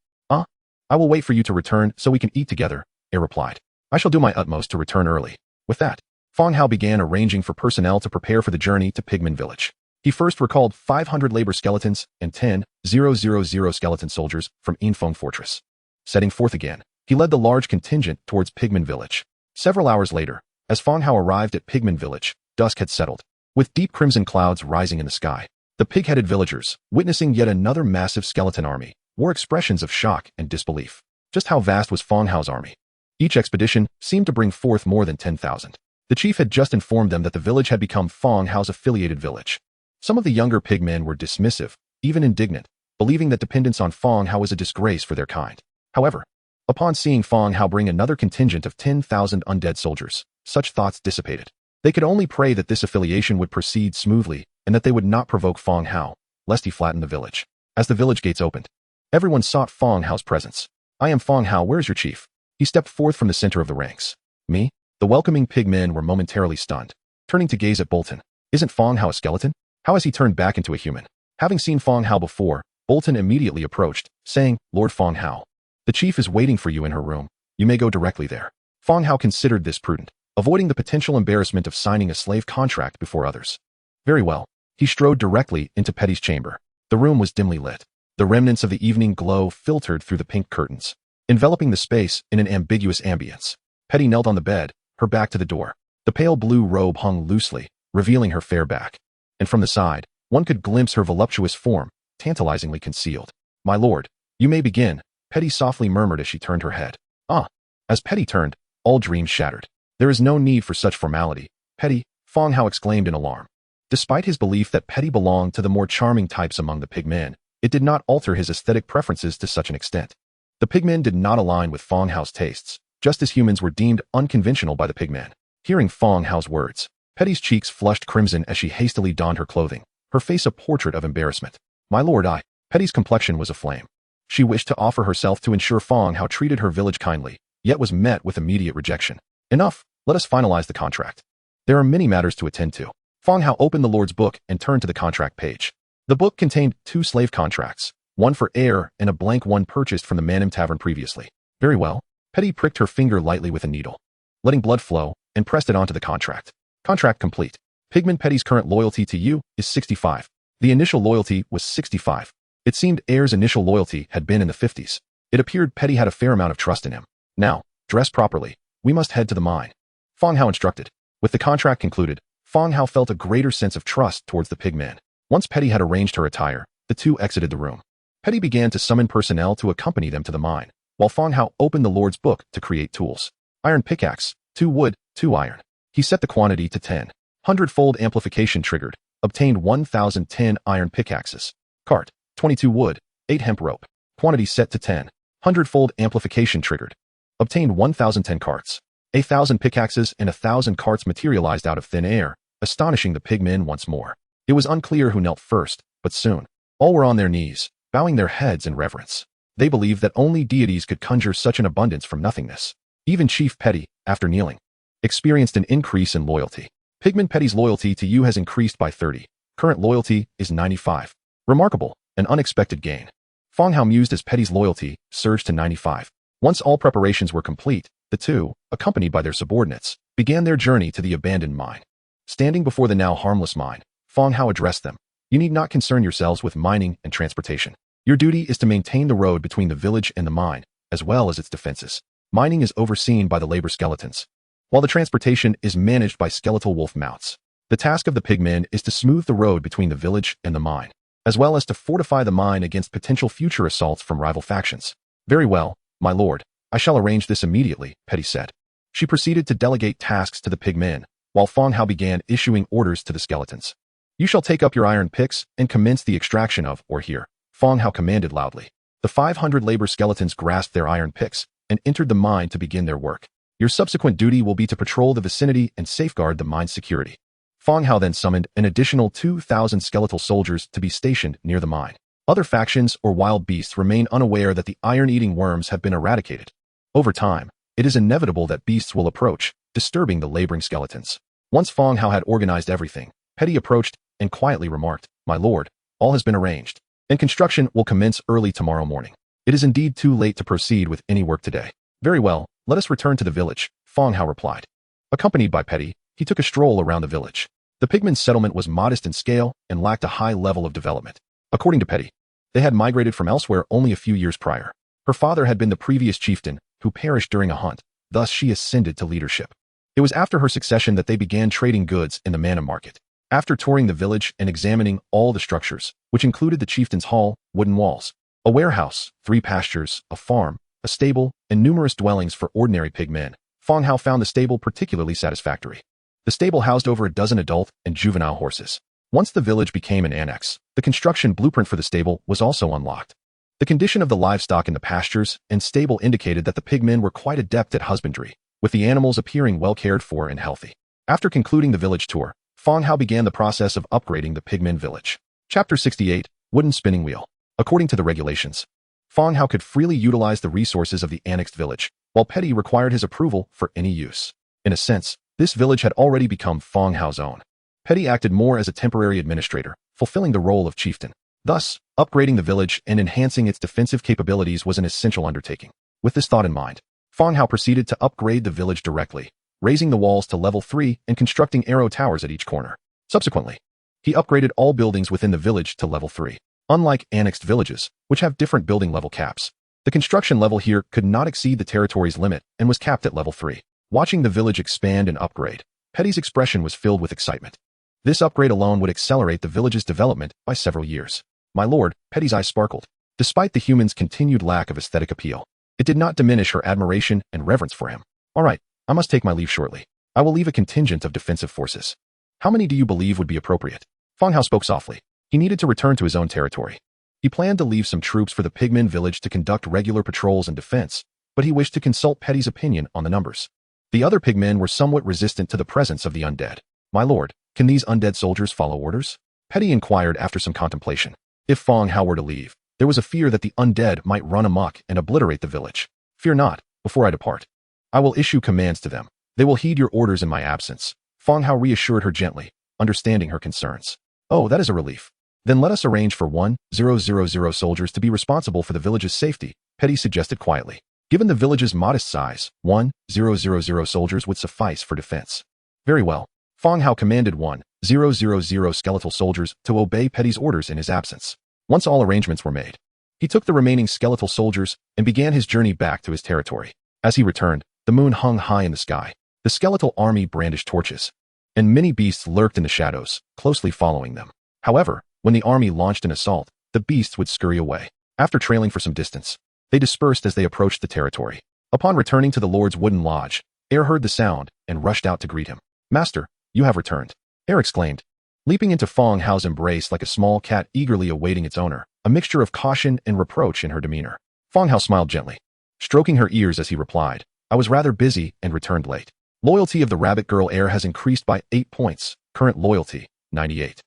I will wait for you to return so we can eat together, Air replied. I shall do my utmost to return early. With that, Fang Hao began arranging for personnel to prepare for the journey to Pigman Village. He first recalled 500 labor skeletons and 10,000 skeleton soldiers from Infeng Fortress. Setting forth again, he led the large contingent towards Pigman Village. Several hours later, as Fang Hao arrived at Pigman Village, dusk had settled, with deep crimson clouds rising in the sky. The pig-headed villagers, witnessing yet another massive skeleton army, wore expressions of shock and disbelief. Just how vast was Fang Hao's army? Each expedition seemed to bring forth more than 10,000. The chief had just informed them that the village had become Fang Hao's affiliated village. Some of the younger pigmen were dismissive, even indignant, believing that dependence on Fang Hao was a disgrace for their kind. However, upon seeing Fang Hao bring another contingent of 10,000 undead soldiers, such thoughts dissipated. They could only pray that this affiliation would proceed smoothly and that they would not provoke Fang Hao, lest he flatten the village. As the village gates opened, everyone sought Fang Hao's presence. I am Fang Hao, where is your chief? He stepped forth from the center of the ranks. Me? The welcoming pigmen were momentarily stunned, turning to gaze at Bolton. Isn't Fang Hao a skeleton? How has he turned back into a human? Having seen Fang Hao before, Bolton immediately approached, saying, Lord Fang Hao, the chief is waiting for you in her room. You may go directly there. Fang Hao considered this prudent, avoiding the potential embarrassment of signing a slave contract before others. Very well. He strode directly into Petty's chamber. The room was dimly lit. The remnants of the evening glow filtered through the pink curtains, enveloping the space in an ambiguous ambience. Petty knelt on the bed, her back to the door. The pale blue robe hung loosely, revealing her fair back. And from the side, one could glimpse her voluptuous form, tantalizingly concealed. My lord, you may begin, Petty softly murmured as she turned her head. As Petty turned, all dreams shattered. There is no need for such formality, Petty, Fang Hao exclaimed in alarm. Despite his belief that Petty belonged to the more charming types among the pigmen, it did not alter his aesthetic preferences to such an extent. The pigmen did not align with Fang Hao's tastes, just as humans were deemed unconventional by the pigmen. Hearing Fang Hao's words, Petty's cheeks flushed crimson as she hastily donned her clothing, her face a portrait of embarrassment. My lord, Petty's complexion was aflame. She wished to offer herself to ensure Fang Hao treated her village kindly, yet was met with immediate rejection. Enough, let us finalize the contract. There are many matters to attend to. Fang Hao opened the Lord's book and turned to the contract page. The book contained 2 slave contracts, one for Air and a blank one purchased from the Manim Tavern previously. Very well. Petty pricked her finger lightly with a needle, letting blood flow, and pressed it onto the contract. Contract complete. Pigman Petty's current loyalty to you is 65. The initial loyalty was 65. It seemed Air's initial loyalty had been in the 50s. It appeared Petty had a fair amount of trust in him. Now, dress properly. We must head to the mine. Fang Hao instructed. With the contract concluded, Fang Hao felt a greater sense of trust towards the pigmen. Once Petty had arranged her attire, the two exited the room. Petty began to summon personnel to accompany them to the mine, while Fang Hao opened the Lord's book to create tools. Iron pickaxe, 2 wood, 2 iron. He set the quantity to 10. 100-fold amplification triggered, obtained 1,010 iron pickaxes. Cart, 22 wood, 8 hemp rope. Quantity set to 10. 100-fold amplification triggered. Obtained 1,010 carts. 1,000 pickaxes and 1,000 carts materialized out of thin air, astonishing the pigmen once more. It was unclear who knelt first, but soon, all were on their knees, bowing their heads in reverence. They believed that only deities could conjure such an abundance from nothingness. Even Chief Petty, after kneeling, experienced an increase in loyalty. Pigman Petty's loyalty to you has increased by 30. Current loyalty is 95. Remarkable, an unexpected gain. Fang Hao mused as Petty's loyalty surged to 95. Once all preparations were complete, the two, accompanied by their subordinates, began their journey to the abandoned mine. Standing before the now harmless mine, Fang Hao addressed them. You need not concern yourselves with mining and transportation. Your duty is to maintain the road between the village and the mine, as well as its defenses. Mining is overseen by the labor skeletons, while the transportation is managed by skeletal wolf mounts. The task of the pigmen is to smooth the road between the village and the mine, as well as to fortify the mine against potential future assaults from rival factions. Very well, my lord, I shall arrange this immediately, Petty said. She proceeded to delegate tasks to the pigmen, while Fang Hao began issuing orders to the skeletons. You shall take up your iron picks and commence the extraction of ore here, Fang Hao commanded loudly. The 500 labor skeletons grasped their iron picks and entered the mine to begin their work. Your subsequent duty will be to patrol the vicinity and safeguard the mine's security. Fang Hao then summoned an additional 2,000 skeletal soldiers to be stationed near the mine. Other factions or wild beasts remain unaware that the iron-eating worms have been eradicated. Over time, it is inevitable that beasts will approach, disturbing the laboring skeletons. Once Fang Hao had organized everything, Petty approached and quietly remarked, "My lord, all has been arranged, and construction will commence early tomorrow morning. It is indeed too late to proceed with any work today." "Very well, let us return to the village," Fang Hao replied. Accompanied by Petty, he took a stroll around the village. The pigmen's settlement was modest in scale and lacked a high level of development. According to Petty, they had migrated from elsewhere only a few years prior. Her father had been the previous chieftain, who perished during a hunt, thus she ascended to leadership. It was after her succession that they began trading goods in the mana market. After touring the village and examining all the structures, which included the chieftain's hall, wooden walls, a warehouse, 3 pastures, a farm, a stable, and numerous dwellings for ordinary pigmen, Fang Hao found the stable particularly satisfactory. The stable housed over a dozen adult and juvenile horses. Once the village became an annex, the construction blueprint for the stable was also unlocked. The condition of the livestock in the pastures and stable indicated that the pigmen were quite adept at husbandry, with the animals appearing well cared for and healthy. After concluding the village tour, Fang Hao began the process of upgrading the pigmen village. Chapter 68, Wooden Spinning Wheel. According to the regulations, Fang Hao could freely utilize the resources of the annexed village, while Petty required his approval for any use. In a sense, this village had already become Fang Hao's own. Petty acted more as a temporary administrator, fulfilling the role of chieftain. Thus, upgrading the village and enhancing its defensive capabilities was an essential undertaking. With this thought in mind, Fang Hao proceeded to upgrade the village directly, raising the walls to level 3 and constructing arrow towers at each corner. Subsequently, he upgraded all buildings within the village to level 3. Unlike annexed villages, which have different building level caps, the construction level here could not exceed the territory's limit and was capped at level 3. Watching the village expand and upgrade, Petty's expression was filled with excitement. This upgrade alone would accelerate the village's development by several years. "My lord," Petty's eyes sparkled. Despite the human's continued lack of aesthetic appeal, it did not diminish her admiration and reverence for him. "All right, I must take my leave shortly. I will leave a contingent of defensive forces. How many do you believe would be appropriate?" Fang Hao spoke softly. He needed to return to his own territory. He planned to leave some troops for the pigmen village to conduct regular patrols and defense, but he wished to consult Petty's opinion on the numbers. The other pigmen were somewhat resistant to the presence of the undead. "My lord, can these undead soldiers follow orders?" Petty inquired after some contemplation. If Fang Hao were to leave, there was a fear that the undead might run amok and obliterate the village. "Fear not, before I depart. I will issue commands to them. They will heed your orders in my absence." Fang Hao reassured her gently, understanding her concerns. "Oh, that is a relief. Then let us arrange for 1,000 soldiers to be responsible for the village's safety," Petty suggested quietly. Given the village's modest size, 1,000 soldiers would suffice for defense. Very well. Fang Hao commanded 1,000 skeletal soldiers to obey Petty's orders in his absence. Once all arrangements were made, he took the remaining skeletal soldiers and began his journey back to his territory. As he returned, the moon hung high in the sky. The skeletal army brandished torches, and many beasts lurked in the shadows, closely following them. However, when the army launched an assault, the beasts would scurry away. After trailing for some distance, they dispersed as they approached the territory. Upon returning to the Lord's wooden lodge, Air heard the sound and rushed out to greet him. "Master, you have returned," Air exclaimed, leaping into Fang Hao's embrace like a small cat eagerly awaiting its owner, a mixture of caution and reproach in her demeanor. Fang Hao smiled gently, stroking her ears as he replied, "I was rather busy and returned late. Loyalty of the rabbit girl Air has increased by 8 points, current loyalty, 98.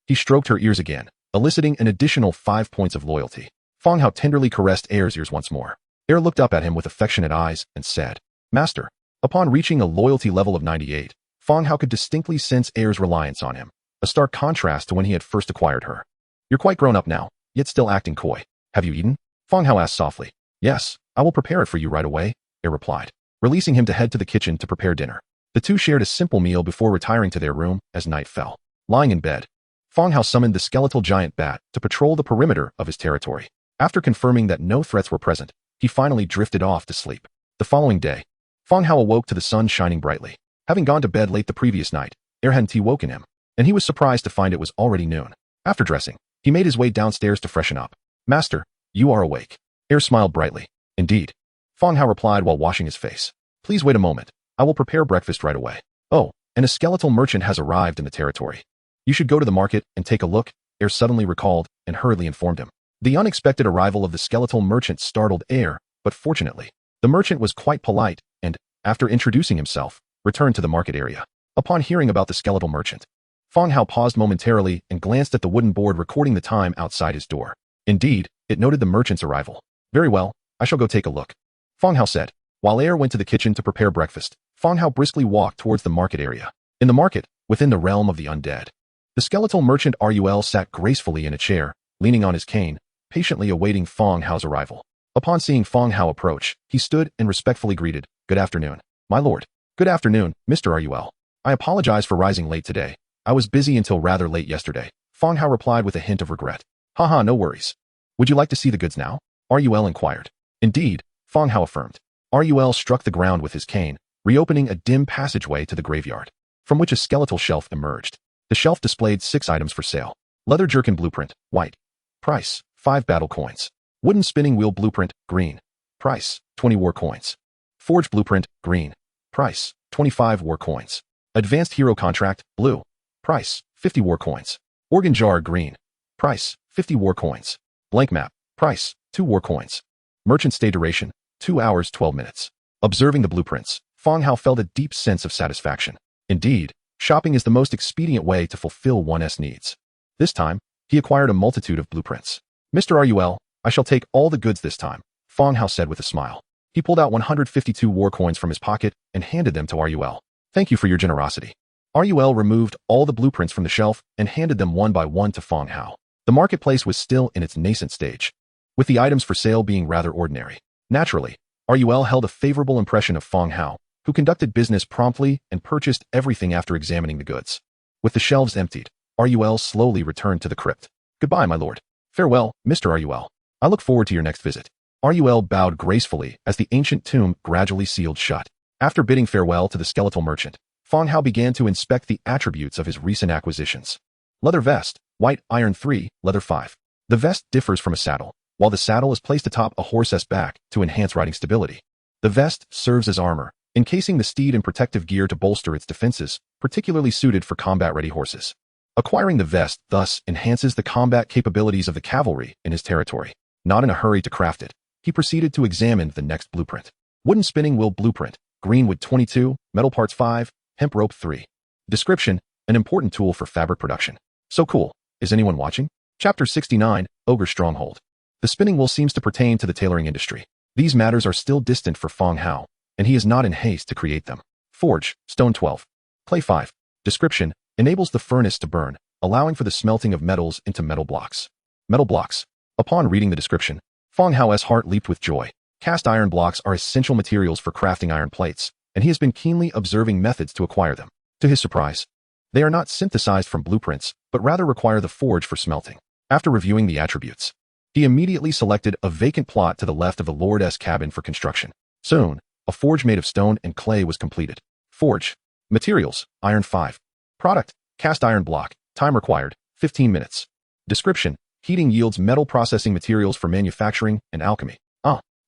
He stroked her ears again, eliciting an additional 5 points of loyalty. Fang Hao tenderly caressed Air's ears once more. Air looked up at him with affectionate eyes and said, "Master." Upon reaching a loyalty level of 98, Fang Hao could distinctly sense Air's reliance on him, a stark contrast to when he had first acquired her. "You're quite grown up now, yet still acting coy. Have you eaten?" Fang Hao asked softly. "Yes, I will prepare it for you right away," Air replied, releasing him to head to the kitchen to prepare dinner. The two shared a simple meal before retiring to their room as night fell. Lying in bed, Fang Hao summoned the skeletal giant bat to patrol the perimeter of his territory. After confirming that no threats were present, he finally drifted off to sleep. The following day, Fang Hao awoke to the sun shining brightly. Having gone to bed late the previous night, Air hadn't woken him, and he was surprised to find it was already noon. After dressing, he made his way downstairs to freshen up. "Master, you are awake." Air smiled brightly. "Indeed," Fang Hao replied while washing his face. "Please wait a moment. I will prepare breakfast right away." "Oh, and a skeletal merchant has arrived in the territory. You should go to the market and take a look," Air suddenly recalled and hurriedly informed him. The unexpected arrival of the skeletal merchant startled Air, but fortunately, the merchant was quite polite and, after introducing himself, returned to the market area. Upon hearing about the skeletal merchant, Fang Hao paused momentarily and glanced at the wooden board recording the time outside his door. Indeed, it noted the merchant's arrival. Very well, I shall go take a look, Fang Hao said. While Air went to the kitchen to prepare breakfast, Fang Hao briskly walked towards the market area. In the market, within the realm of the undead, the skeletal merchant Rul sat gracefully in a chair, leaning on his cane, patiently awaiting Fang Hao's arrival. Upon seeing Fang Hao approach, he stood and respectfully greeted, "Good afternoon, my lord." "Good afternoon, Mr. Rul. I apologize for rising late today. I was busy until rather late yesterday," Fang Hao replied with a hint of regret. "Haha, no worries. Would you like to see the goods now?" Rul inquired. "Indeed," Fang Hao affirmed. Rul struck the ground with his cane, reopening a dim passageway to the graveyard, from which a skeletal shelf emerged. The shelf displayed 6 items for sale. Leather jerkin blueprint, white. Price, 5 battle coins. Wooden spinning wheel blueprint, green. Price, 20 war coins. Forge blueprint, green. Price, 25 war coins. Advanced hero contract, blue. Price, 50 war coins. Organ jar, green. Price, 50 war coins. Blank map, price, 2 war coins. Merchant stay duration, 2 hours 12 minutes. Observing the blueprints, Fang Hao felt a deep sense of satisfaction. Indeed, shopping is the most expedient way to fulfill one's needs. This time, he acquired a multitude of blueprints. "Mr. Rul, I shall take all the goods this time," Fang Hao said with a smile. He pulled out 152 war coins from his pocket and handed them to Rul. "Thank you for your generosity." Rul removed all the blueprints from the shelf and handed them one by one to Fang Hao. The marketplace was still in its nascent stage, with the items for sale being rather ordinary. Naturally, Rul held a favorable impression of Fang Hao, who conducted business promptly and purchased everything after examining the goods. With the shelves emptied, Rul slowly returned to the crypt. "Goodbye, my lord. Farewell, Mr. Rul. I look forward to your next visit." Rul bowed gracefully as the ancient tomb gradually sealed shut. After bidding farewell to the skeletal merchant, Fang Hao began to inspect the attributes of his recent acquisitions. Leather vest, white, iron 3, leather 5. The vest differs from a saddle, while the saddle is placed atop a horse's back to enhance riding stability. The vest serves as armor, encasing the steed in protective gear to bolster its defenses, particularly suited for combat-ready horses. Acquiring the vest thus enhances the combat capabilities of the cavalry in his territory. Not in a hurry to craft it, he proceeded to examine the next blueprint. Wooden spinning wheel blueprint, green wood 22, metal parts 5, hemp rope 3. Description, an important tool for fabric production. So cool. Is anyone watching? Chapter 69, Ogre Stronghold. The spinning wheel seems to pertain to the tailoring industry. These matters are still distant for Fang Hao, and he is not in haste to create them. Forge, stone 12. Clay 5. Description, enables the furnace to burn, allowing for the smelting of metals into metal blocks. Metal blocks. Upon reading the description, Fang Hao's heart leaped with joy. Cast iron blocks are essential materials for crafting iron plates, and he has been keenly observing methods to acquire them. To his surprise, they are not synthesized from blueprints, but rather require the forge for smelting. After reviewing the attributes, he immediately selected a vacant plot to the left of the Lord's cabin for construction. Soon, a forge made of stone and clay was completed. Forge. Materials, iron 5. Product, cast iron block. Time required, 15 minutes. Description, heating yields metal processing materials for manufacturing and alchemy.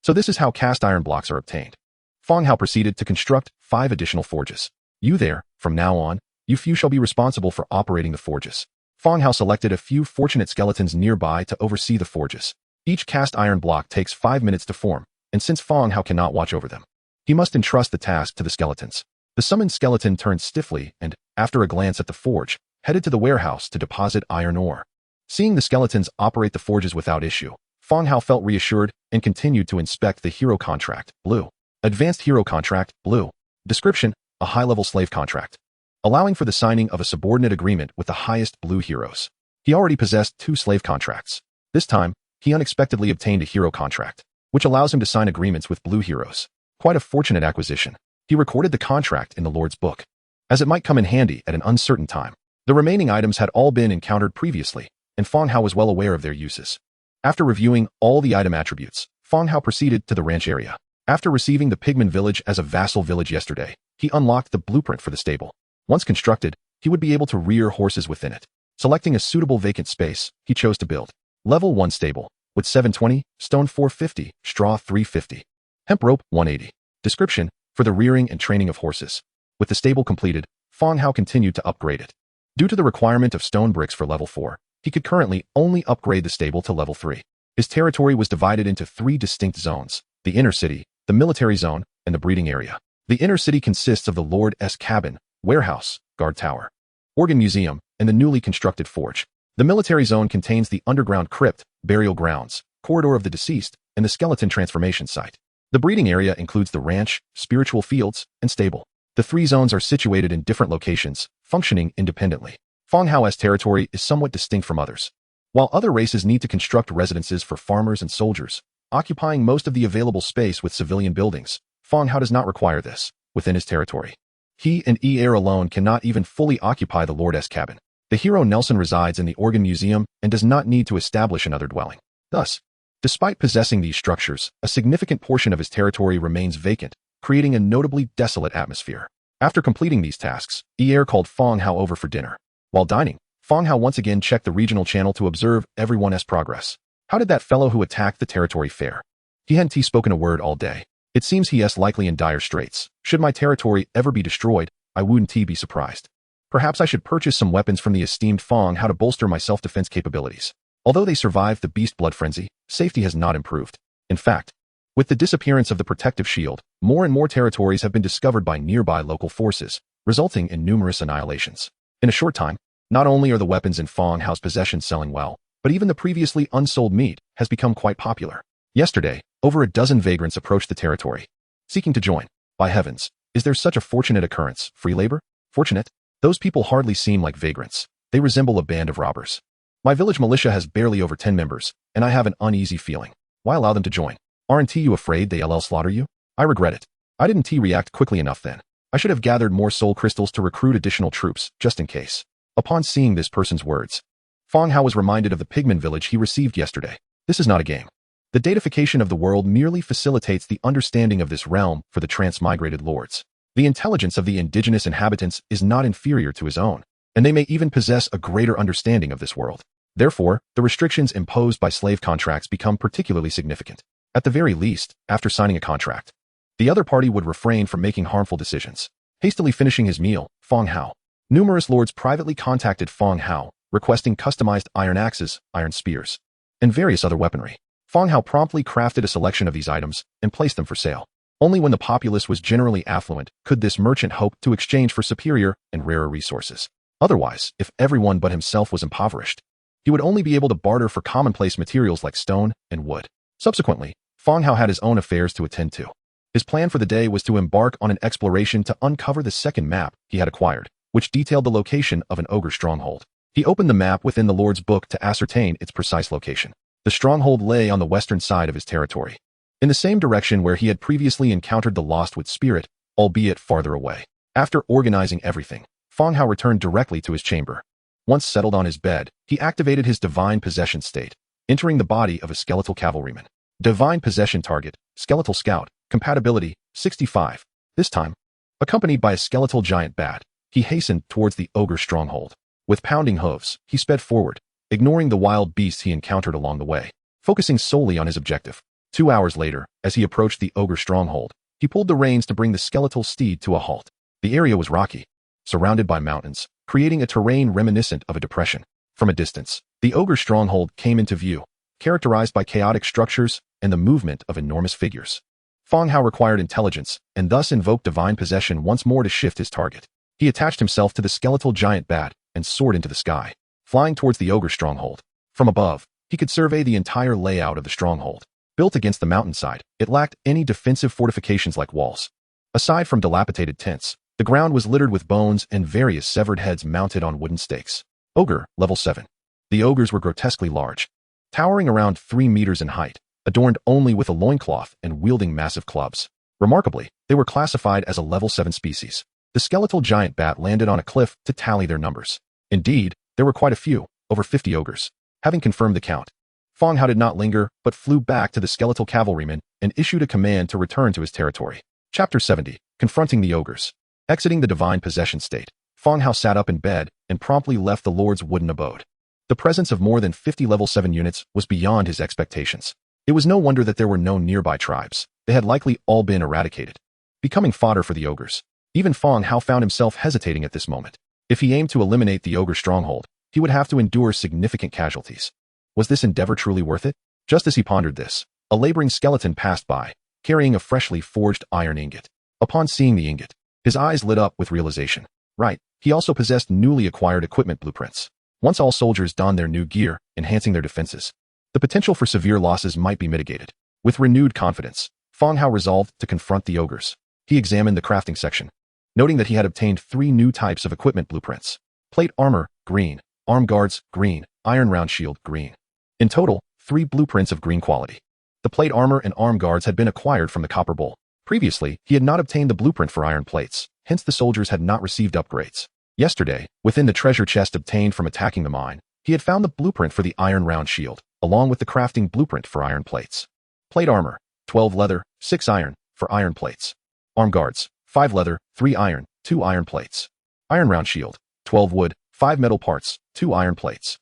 So this is how cast iron blocks are obtained. Fang Hao proceeded to construct 5 additional forges. You there, from now on, you few shall be responsible for operating the forges. Fang Hao selected a few fortunate skeletons nearby to oversee the forges. Each cast iron block takes 5 minutes to form, and since Fang Hao cannot watch over them, he must entrust the task to the skeletons. The summoned skeleton turned stiffly and, after a glance at the forge, headed to the warehouse to deposit iron ore. Seeing the skeletons operate the forges without issue, Fang Hao felt reassured and continued to inspect the hero contract, blue. Advanced hero contract, blue. Description, a high-level slave contract, allowing for the signing of a subordinate agreement with the highest blue heroes. He already possessed 2 slave contracts. This time, he unexpectedly obtained a hero contract, which allows him to sign agreements with blue heroes. Quite a fortunate acquisition. He recorded the contract in the Lord's book, as it might come in handy at an uncertain time. The remaining items had all been encountered previously, and Fang Hao was well aware of their uses. After reviewing all the item attributes, Fang Hao proceeded to the ranch area. After receiving the Pigman village as a vassal village yesterday, he unlocked the blueprint for the stable. Once constructed, he would be able to rear horses within it. Selecting a suitable vacant space, he chose to build. Level 1 stable, with 720, stone 450, straw 350. Hemp rope 180. Description, for the rearing and training of horses. With the stable completed, Fang Hao continued to upgrade it. Due to the requirement of stone bricks for level 4, he could currently only upgrade the stable to level 3. His territory was divided into 3 distinct zones: the inner city, the military zone, and the breeding area. The inner city consists of the Lord's cabin, warehouse, guard tower, organ museum, and the newly constructed forge. The military zone contains the underground crypt, burial grounds, corridor of the deceased, and the skeleton transformation site. The breeding area includes the ranch, spiritual fields, and stable. The three zones are situated in different locations, functioning independently. Fang Hao's territory is somewhat distinct from others. While other races need to construct residences for farmers and soldiers, occupying most of the available space with civilian buildings, Fang Hao does not require this within his territory. He and Heir alone cannot even fully occupy the Lord's cabin. The hero Nelson resides in the organ museum and does not need to establish another dwelling. Thus, despite possessing these structures, a significant portion of his territory remains vacant, creating a notably desolate atmosphere. After completing these tasks, Heir called Fang Hao over for dinner. While dining, Fang Hao once again checked the regional channel to observe everyone's progress. How did that fellow who attacked the territory fare? He hadn't spoken a word all day. It seems he is likely in dire straits. Should my territory ever be destroyed, I wouldn't be surprised. Perhaps I should purchase some weapons from the esteemed Fang Hao to bolster my self-defense capabilities. Although they survived the beast blood frenzy, safety has not improved. In fact, with the disappearance of the protective shield, more and more territories have been discovered by nearby local forces, resulting in numerous annihilations. In a short time, not only are the weapons in Fang Hao's possession selling well, but even the previously unsold meat has become quite popular. Yesterday, over a dozen vagrants approached the territory, seeking to join. By heavens, is there such a fortunate occurrence? Free labor? Fortunate? Those people hardly seem like vagrants. They resemble a band of robbers. My village militia has barely over 10 members, and I have an uneasy feeling. Why allow them to join? Aren't you afraid they'll slaughter you? I regret it. I didn't react quickly enough then. I should have gathered more soul crystals to recruit additional troops, just in case. Upon seeing this person's words, Fang Hao was reminded of the pigman village he received yesterday. This is not a game. The datafication of the world merely facilitates the understanding of this realm for the transmigrated lords. The intelligence of the indigenous inhabitants is not inferior to his own, and they may even possess a greater understanding of this world. Therefore, the restrictions imposed by slave contracts become particularly significant. At the very least, after signing a contract, the other party would refrain from making harmful decisions. Hastily finishing his meal, Fang Hao. Numerous lords privately contacted Fang Hao, requesting customized iron axes, iron spears, and various other weaponry. Fang Hao promptly crafted a selection of these items and placed them for sale. Only when the populace was generally affluent could this merchant hope to exchange for superior and rarer resources. Otherwise, if everyone but himself was impoverished, he would only be able to barter for commonplace materials like stone and wood. Subsequently, Fang Hao had his own affairs to attend to. His plan for the day was to embark on an exploration to uncover the second map he had acquired, which detailed the location of an ogre stronghold. He opened the map within the Lord's book to ascertain its precise location. The stronghold lay on the western side of his territory, in the same direction where he had previously encountered the Lostwood spirit, albeit farther away. After organizing everything, Fang Hao returned directly to his chamber. Once settled on his bed, he activated his divine possession state, entering the body of a skeletal cavalryman. Divine possession target, skeletal scout, compatibility, 65. This time, accompanied by a skeletal giant bat, he hastened towards the ogre stronghold. With pounding hooves, he sped forward, ignoring the wild beasts he encountered along the way, focusing solely on his objective. 2 hours later, as he approached the ogre stronghold, he pulled the reins to bring the skeletal steed to a halt. The area was rocky, surrounded by mountains, creating a terrain reminiscent of a depression. From a distance, the ogre stronghold came into view, characterized by chaotic structures and the movement of enormous figures. Fang Hao required intelligence, and thus invoked divine possession once more to shift his target. He attached himself to the skeletal giant bat and soared into the sky, flying towards the ogre stronghold. From above, he could survey the entire layout of the stronghold. Built against the mountainside, it lacked any defensive fortifications like walls. Aside from dilapidated tents, the ground was littered with bones and various severed heads mounted on wooden stakes. Ogre, level 7. The ogres were grotesquely large, towering around 3 meters in height, adorned only with a loincloth and wielding massive clubs. Remarkably, they were classified as a level 7 species. The skeletal giant bat landed on a cliff to tally their numbers. Indeed, there were quite a few, over 50 ogres. Having confirmed the count, Fang Hao did not linger, but flew back to the skeletal cavalryman and issued a command to return to his territory. Chapter 70. Confronting the ogres. Exiting the divine possession state, Fang Hao sat up in bed and promptly left the Lord's wooden abode. The presence of more than 50 level 7 units was beyond his expectations. It was no wonder that there were no nearby tribes. They had likely all been eradicated, becoming fodder for the ogres. Even Fang Hao found himself hesitating at this moment. If he aimed to eliminate the ogre stronghold, he would have to endure significant casualties. Was this endeavor truly worth it? Just as he pondered this, a laboring skeleton passed by, carrying a freshly forged iron ingot. Upon seeing the ingot, his eyes lit up with realization. Right, he also possessed newly acquired equipment blueprints. Once all soldiers donned their new gear, enhancing their defenses, the potential for severe losses might be mitigated. With renewed confidence, Fang Hao resolved to confront the ogres. He examined the crafting section, noting that he had obtained 3 new types of equipment blueprints. Plate armor, green. Arm guards, green. Iron round shield, green. In total, 3 blueprints of green quality. The plate armor and arm guards had been acquired from the copper bowl. Previously, he had not obtained the blueprint for iron plates, hence the soldiers had not received upgrades. Yesterday, within the treasure chest obtained from attacking the mine, he had found the blueprint for the iron round shield, along with the crafting blueprint for iron plates. Plate armor, 12 leather, 6 iron, for iron plates. Arm guards, 5 leather, 3 iron, 2 iron plates. Iron round shield, 12 wood, 5 metal parts, 2 iron plates.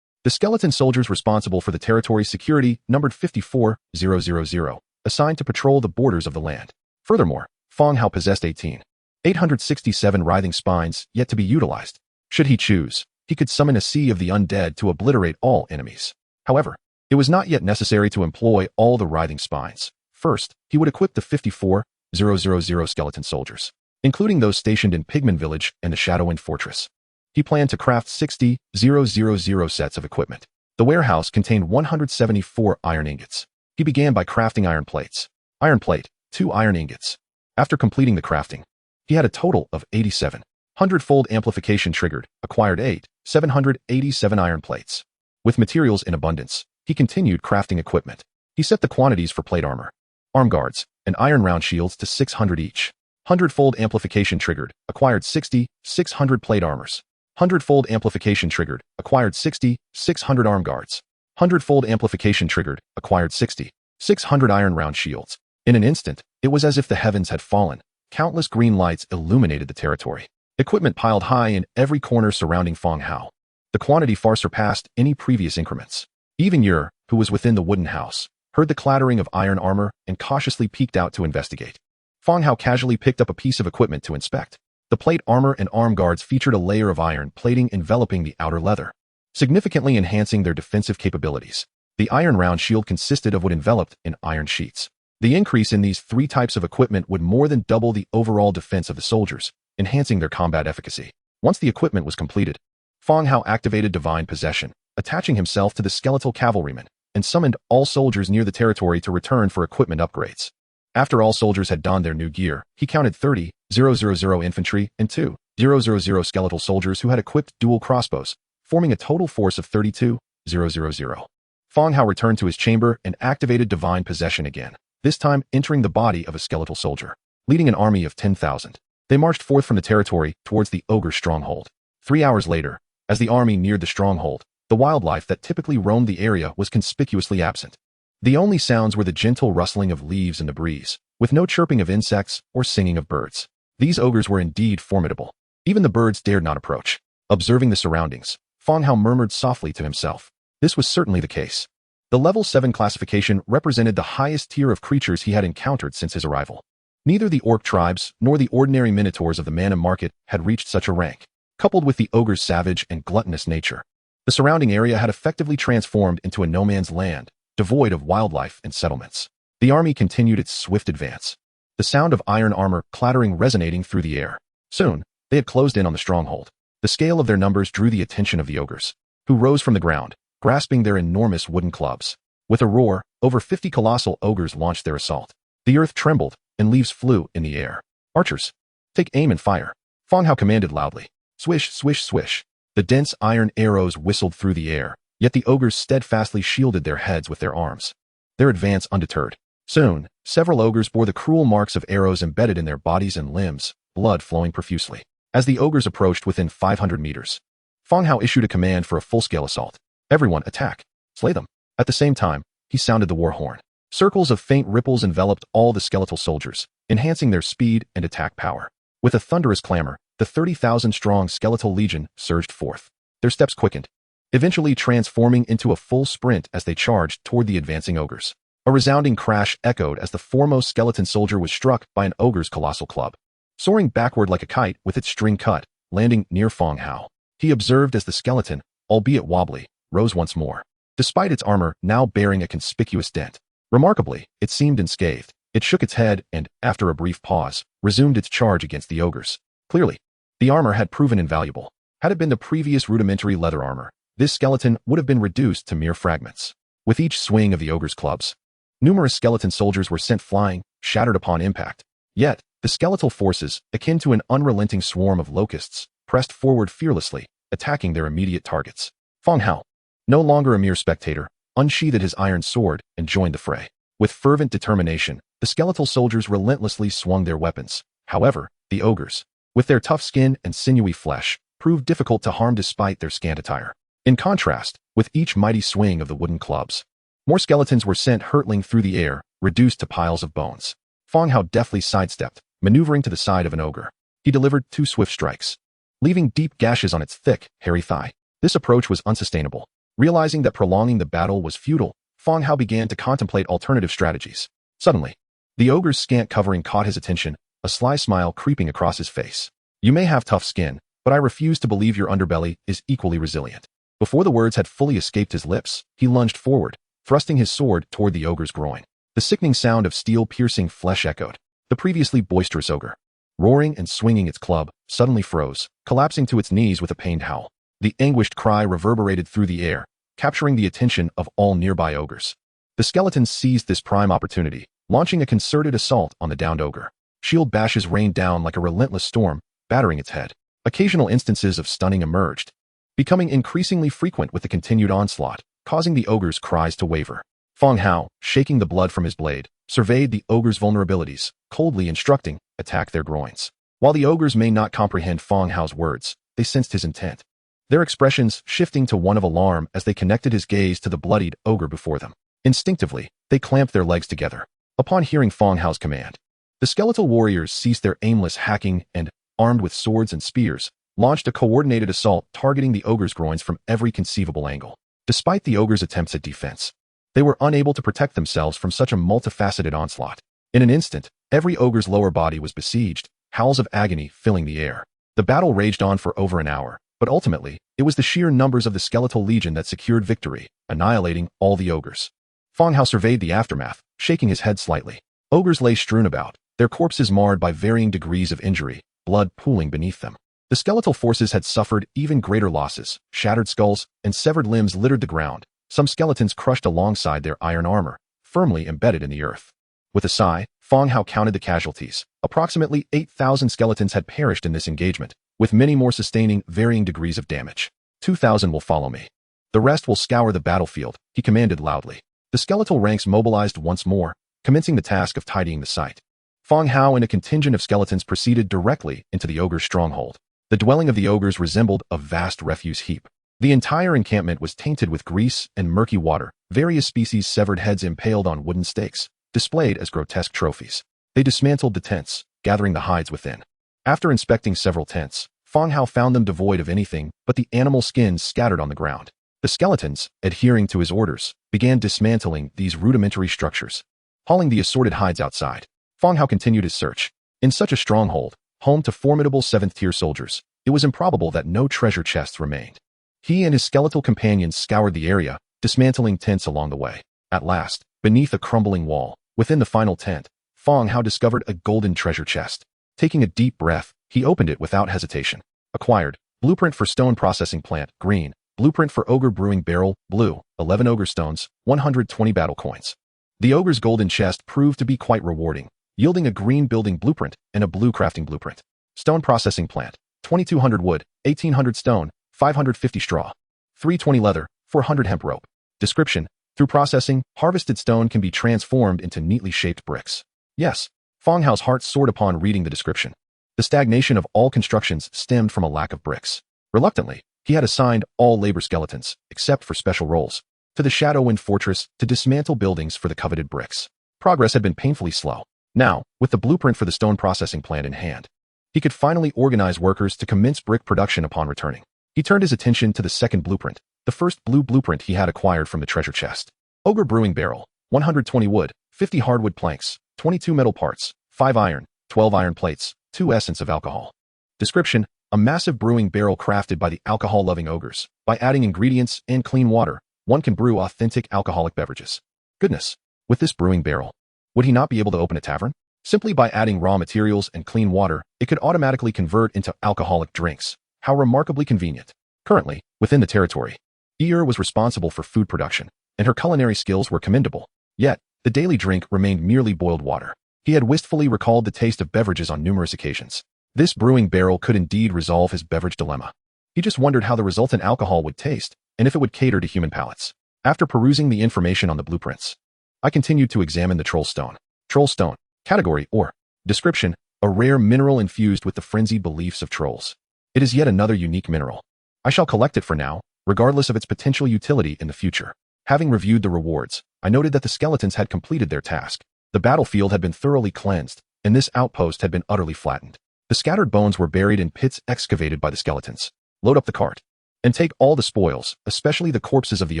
The skeleton soldiers responsible for the territory's security numbered 54,000, assigned to patrol the borders of the land. Furthermore, Fang Hao possessed 18,867 writhing spines yet to be utilized. Should he choose, he could summon a sea of the undead to obliterate all enemies. However, it was not yet necessary to employ all the writhing spines. First, he would equip the 54,000 skeleton soldiers, including those stationed in Pigman Village and the Shadowwind Fortress. He planned to craft 60,000 sets of equipment. The warehouse contained 174 iron ingots. He began by crafting iron plates. Iron plate, 2 iron ingots. After completing the crafting, he had a total of 87. 100-fold amplification triggered, acquired 787 iron plates. With materials in abundance, he continued crafting equipment. He set the quantities for plate armor, arm guards, and iron round shields to 600 each. 100-fold amplification triggered, acquired 600 plate armors. 100-fold amplification triggered, acquired 600 arm guards. 100-fold amplification triggered, acquired 600 iron round shields. In an instant, it was as if the heavens had fallen. Countless green lights illuminated the territory. Equipment piled high in every corner surrounding Fang Hao. The quantity far surpassed any previous increments. Even Yer, who was within the wooden house, heard the clattering of iron armor and cautiously peeked out to investigate. Fang Hao casually picked up a piece of equipment to inspect. The plate armor and arm guards featured a layer of iron plating enveloping the outer leather, significantly enhancing their defensive capabilities. The iron round shield consisted of wood enveloped in iron sheets. The increase in these 3 types of equipment would more than double the overall defense of the soldiers, enhancing their combat efficacy. Once the equipment was completed, Fang Hao activated divine possession, attaching himself to the skeletal cavalryman, and summoned all soldiers near the territory to return for equipment upgrades. After all soldiers had donned their new gear, he counted 30,000 infantry and 2,000 skeletal soldiers who had equipped dual crossbows, forming a total force of 32,000. Fang Hao returned to his chamber and activated divine possession again, this time entering the body of a skeletal soldier. Leading an army of 10,000, they marched forth from the territory towards the ogre stronghold. 3 hours later, as the army neared the stronghold, the wildlife that typically roamed the area was conspicuously absent. The only sounds were the gentle rustling of leaves in the breeze, with no chirping of insects or singing of birds. These ogres were indeed formidable. Even the birds dared not approach. Observing the surroundings, Fang Hao murmured softly to himself. This was certainly the case. The level 7 classification represented the highest tier of creatures he had encountered since his arrival. Neither the orc tribes nor the ordinary minotaurs of the mana market had reached such a rank. Coupled with the ogre's savage and gluttonous nature, the surrounding area had effectively transformed into a no-man's land, devoid of wildlife and settlements. The army continued its swift advance, the sound of iron armor clattering resonating through the air. Soon, they had closed in on the stronghold. The scale of their numbers drew the attention of the ogres, who rose from the ground, grasping their enormous wooden clubs. With a roar, over 50 colossal ogres launched their assault. The earth trembled, and leaves flew in the air. Archers, take aim and fire. Fang Hao commanded loudly. Swish, swish, swish. The dense iron arrows whistled through the air, yet the ogres steadfastly shielded their heads with their arms, their advance undeterred. Soon, several ogres bore the cruel marks of arrows embedded in their bodies and limbs, blood flowing profusely. As the ogres approached within 500 meters, Fang Hao issued a command for a full-scale assault. Everyone attack. Slay them. At the same time, he sounded the war horn. Circles of faint ripples enveloped all the skeletal soldiers, enhancing their speed and attack power. With a thunderous clamor, the 30,000-strong skeletal legion surged forth. Their steps quickened, eventually transforming into a full sprint as they charged toward the advancing ogres. A resounding crash echoed as the foremost skeleton soldier was struck by an ogre's colossal club, soaring backward like a kite with its string cut, landing near Fang Hao. He observed as the skeleton, albeit wobbly, rose once more, despite its armor now bearing a conspicuous dent. Remarkably, it seemed unscathed. It shook its head and, after a brief pause, resumed its charge against the ogres. Clearly, The armor had proven invaluable. Had it been the previous rudimentary leather armor, this skeleton would have been reduced to mere fragments. With each swing of the ogre's clubs, numerous skeleton soldiers were sent flying, shattered upon impact. Yet, the skeletal forces, akin to an unrelenting swarm of locusts, pressed forward fearlessly, attacking their immediate targets. Fang Hao, no longer a mere spectator, unsheathed his iron sword and joined the fray. With fervent determination, the skeletal soldiers relentlessly swung their weapons. However, the ogres, with their tough skin and sinewy flesh, proved difficult to harm despite their scant attire. In contrast, with each mighty swing of the wooden clubs, more skeletons were sent hurtling through the air, reduced to piles of bones. Fang Hao deftly sidestepped, maneuvering to the side of an ogre. He delivered 2 swift strikes, leaving deep gashes on its thick, hairy thigh. This approach was unsustainable. Realizing that prolonging the battle was futile, Fang Hao began to contemplate alternative strategies. Suddenly, the ogre's scant covering caught his attention, a sly smile creeping across his face. "You may have tough skin, but I refuse to believe your underbelly is equally resilient." Before the words had fully escaped his lips, he lunged forward, thrusting his sword toward the ogre's groin. The sickening sound of steel-piercing flesh echoed. The previously boisterous ogre, roaring and swinging its club, suddenly froze, collapsing to its knees with a pained howl. The anguished cry reverberated through the air, capturing the attention of all nearby ogres. The skeletons seized this prime opportunity, launching a concerted assault on the downed ogre. Shield bashes rained down like a relentless storm, battering its head. Occasional instances of stunning emerged, becoming increasingly frequent with the continued onslaught, causing the ogre's cries to waver. Fang Hao, shaking the blood from his blade, surveyed the ogre's vulnerabilities, coldly instructing, "Attack their groins." While the ogres may not comprehend Fang Hao's words, they sensed his intent, their expressions shifting to one of alarm as they connected his gaze to the bloodied ogre before them. Instinctively, they clamped their legs together. Upon hearing Fang Hao's command, the skeletal warriors ceased their aimless hacking and, armed with swords and spears, launched a coordinated assault targeting the ogre's groins from every conceivable angle. Despite the ogre's attempts at defense, they were unable to protect themselves from such a multifaceted onslaught. In an instant, every ogre's lower body was besieged, howls of agony filling the air. The battle raged on for over an hour, but ultimately, it was the sheer numbers of the skeletal legion that secured victory, annihilating all the ogres. Fang Hao surveyed the aftermath, shaking his head slightly. Ogres lay strewn about, their corpses marred by varying degrees of injury, blood pooling beneath them. The skeletal forces had suffered even greater losses. Shattered skulls and severed limbs littered the ground, some skeletons crushed alongside their iron armor, firmly embedded in the earth. With a sigh, Fang Hao counted the casualties. Approximately 8,000 skeletons had perished in this engagement, with many more sustaining varying degrees of damage. 2,000 will follow me. The rest will scour the battlefield, he commanded loudly. The skeletal ranks mobilized once more, commencing the task of tidying the site. Fang Hao and a contingent of skeletons proceeded directly into the ogre's stronghold. The dwelling of the ogres resembled a vast refuse heap. The entire encampment was tainted with grease and murky water, various species' severed heads impaled on wooden stakes, displayed as grotesque trophies. They dismantled the tents, gathering the hides within. After inspecting several tents, Fang Hao found them devoid of anything but the animal skins scattered on the ground. The skeletons, adhering to his orders, began dismantling these rudimentary structures, hauling the assorted hides outside. Fang Hao continued his search. In such a stronghold, home to formidable 7th-tier soldiers, it was improbable that no treasure chests remained. He and his skeletal companions scoured the area, dismantling tents along the way. At last, beneath a crumbling wall, within the final tent, Fang Hao discovered a golden treasure chest. Taking a deep breath, he opened it without hesitation. Acquired: blueprint for stone processing plant, green; blueprint for ogre brewing barrel, blue; 11 ogre stones, 120 battle coins. The ogre's golden chest proved to be quite rewarding, yielding a green building blueprint and a blue crafting blueprint. Stone processing plant: 2,200 wood, 1,800 stone, 550 straw, 320 leather, 400 hemp rope. Description: through processing, harvested stone can be transformed into neatly shaped bricks. Yes, Fang Hao's heart soared upon reading the description. The stagnation of all constructions stemmed from a lack of bricks. Reluctantly, he had assigned all labor skeletons, except for special roles, to the Shadowwind Fortress to dismantle buildings for the coveted bricks. Progress had been painfully slow. Now, with the blueprint for the stone processing plant in hand, he could finally organize workers to commence brick production upon returning. He turned his attention to the second blueprint, the first blue blueprint he had acquired from the treasure chest. Ogre brewing barrel: 120 wood, 50 hardwood planks, 22 metal parts, 5 iron, 12 iron plates, 2 essence of alcohol. Description: a massive brewing barrel crafted by the alcohol-loving ogres. By adding ingredients and clean water, one can brew authentic alcoholic beverages. Goodness, with this brewing barrel, would he not be able to open a tavern? Simply by adding raw materials and clean water, it could automatically convert into alcoholic drinks. How remarkably convenient. Currently, within the territory, Eeyore was responsible for food production, and her culinary skills were commendable. Yet, the daily drink remained merely boiled water. He had wistfully recalled the taste of beverages on numerous occasions. This brewing barrel could indeed resolve his beverage dilemma. He just wondered how the resultant alcohol would taste, and if it would cater to human palates. After perusing the information on the blueprints, I continued to examine the troll stone. Troll stone. Category or description, a rare mineral infused with the frenzied beliefs of trolls. It is yet another unique mineral. I shall collect it for now, regardless of its potential utility in the future. Having reviewed the rewards, I noted that the skeletons had completed their task. The battlefield had been thoroughly cleansed, and this outpost had been utterly flattened. The scattered bones were buried in pits excavated by the skeletons. Load up the cart and take all the spoils, especially the corpses of the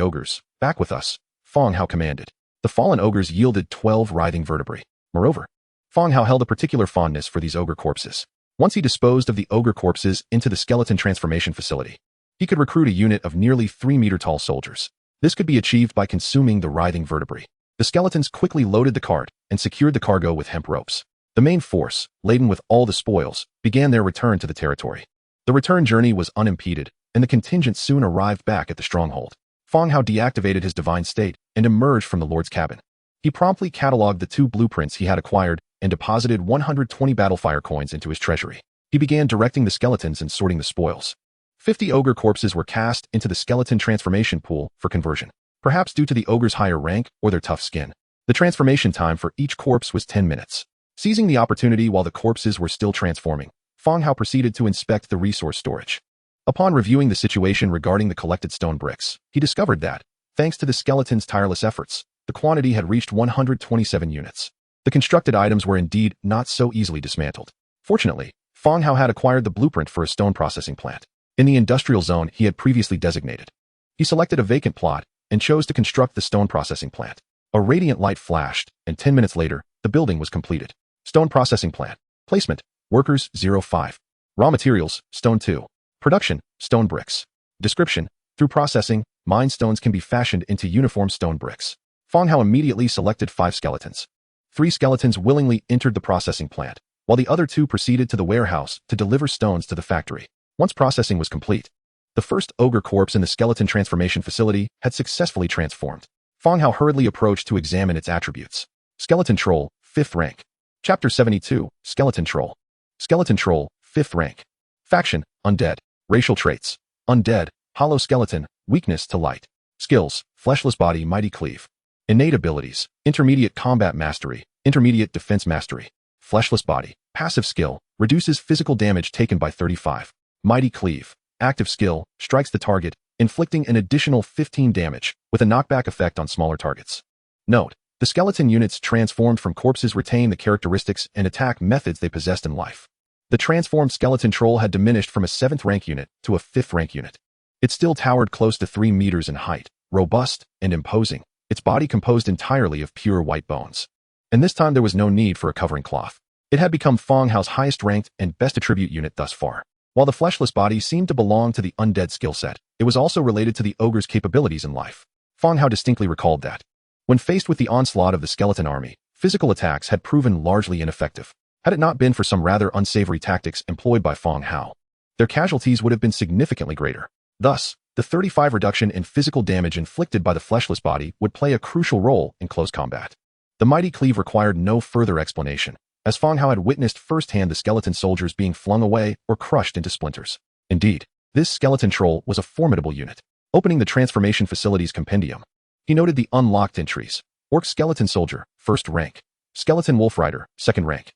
ogres, back with us, Fang Hao commanded. The fallen ogres yielded 12 writhing vertebrae. Moreover, Fang Hao held a particular fondness for these ogre corpses. Once he disposed of the ogre corpses into the skeleton transformation facility, he could recruit a unit of nearly 3-meter-tall soldiers. This could be achieved by consuming the writhing vertebrae. The skeletons quickly loaded the cart and secured the cargo with hemp ropes. The main force, laden with all the spoils, began their return to the territory. The return journey was unimpeded, and the contingent soon arrived back at the stronghold. Fang Hao deactivated his divine state and emerged from the Lord's cabin. He promptly catalogued the 2 blueprints he had acquired and deposited 120 battlefire coins into his treasury. He began directing the skeletons and sorting the spoils. 50 ogre corpses were cast into the skeleton transformation pool for conversion. Perhaps due to the ogre's higher rank or their tough skin, the transformation time for each corpse was 10 minutes. Seizing the opportunity while the corpses were still transforming, Fang Hao proceeded to inspect the resource storage. Upon reviewing the situation regarding the collected stone bricks, he discovered that, thanks to the skeleton's tireless efforts, the quantity had reached 127 units. The constructed items were indeed not so easily dismantled. Fortunately, Fang Hao had acquired the blueprint for a stone processing plant in the industrial zone he had previously designated. He selected a vacant plot and chose to construct the stone processing plant. A radiant light flashed, and 10 minutes later, the building was completed. Stone processing plant. Placement, workers 05. Raw materials, stone 2. Production, stone bricks. Description, through processing, mined stones can be fashioned into uniform stone bricks. Fang Hao immediately selected 5 skeletons. 3 skeletons willingly entered the processing plant, while the other 2 proceeded to the warehouse to deliver stones to the factory. Once processing was complete, the first ogre corpse in the skeleton transformation facility had successfully transformed. Fang Hao hurriedly approached to examine its attributes. Skeleton Troll, 5th rank. Chapter 72, Skeleton Troll. Skeleton Troll, 5th rank. Faction, Undead. Racial traits, Undead, Hollow Skeleton, Weakness to Light. Skills, Fleshless Body, Mighty Cleave. Innate abilities, Intermediate Combat Mastery, Intermediate Defense Mastery. Fleshless Body, Passive Skill, reduces physical damage taken by 35. Mighty Cleave, active skill, strikes the target, inflicting an additional 15 damage, with a knockback effect on smaller targets. Note, the skeleton units transformed from corpses retain the characteristics and attack methods they possessed in life. The transformed skeleton troll had diminished from a 7th rank unit to a 5th rank unit. It still towered close to 3 meters in height, robust and imposing, its body composed entirely of pure white bones. And this time there was no need for a covering cloth. It had become Fang Hao's highest ranked and best attribute unit thus far. While the fleshless body seemed to belong to the undead skill set, it was also related to the ogre's capabilities in life. Fang Hao distinctly recalled that, when faced with the onslaught of the skeleton army, physical attacks had proven largely ineffective. Had it not been for some rather unsavory tactics employed by Fang Hao, their casualties would have been significantly greater. Thus, the 35 reduction in physical damage inflicted by the fleshless body would play a crucial role in close combat. The mighty cleave required no further explanation, as Fang Hao had witnessed firsthand the skeleton soldiers being flung away or crushed into splinters. Indeed, this skeleton troll was a formidable unit. Opening the transformation facility's compendium, he noted the unlocked entries. Orc Skeleton Soldier, 1st rank. Skeleton Wolf Rider, 2nd rank.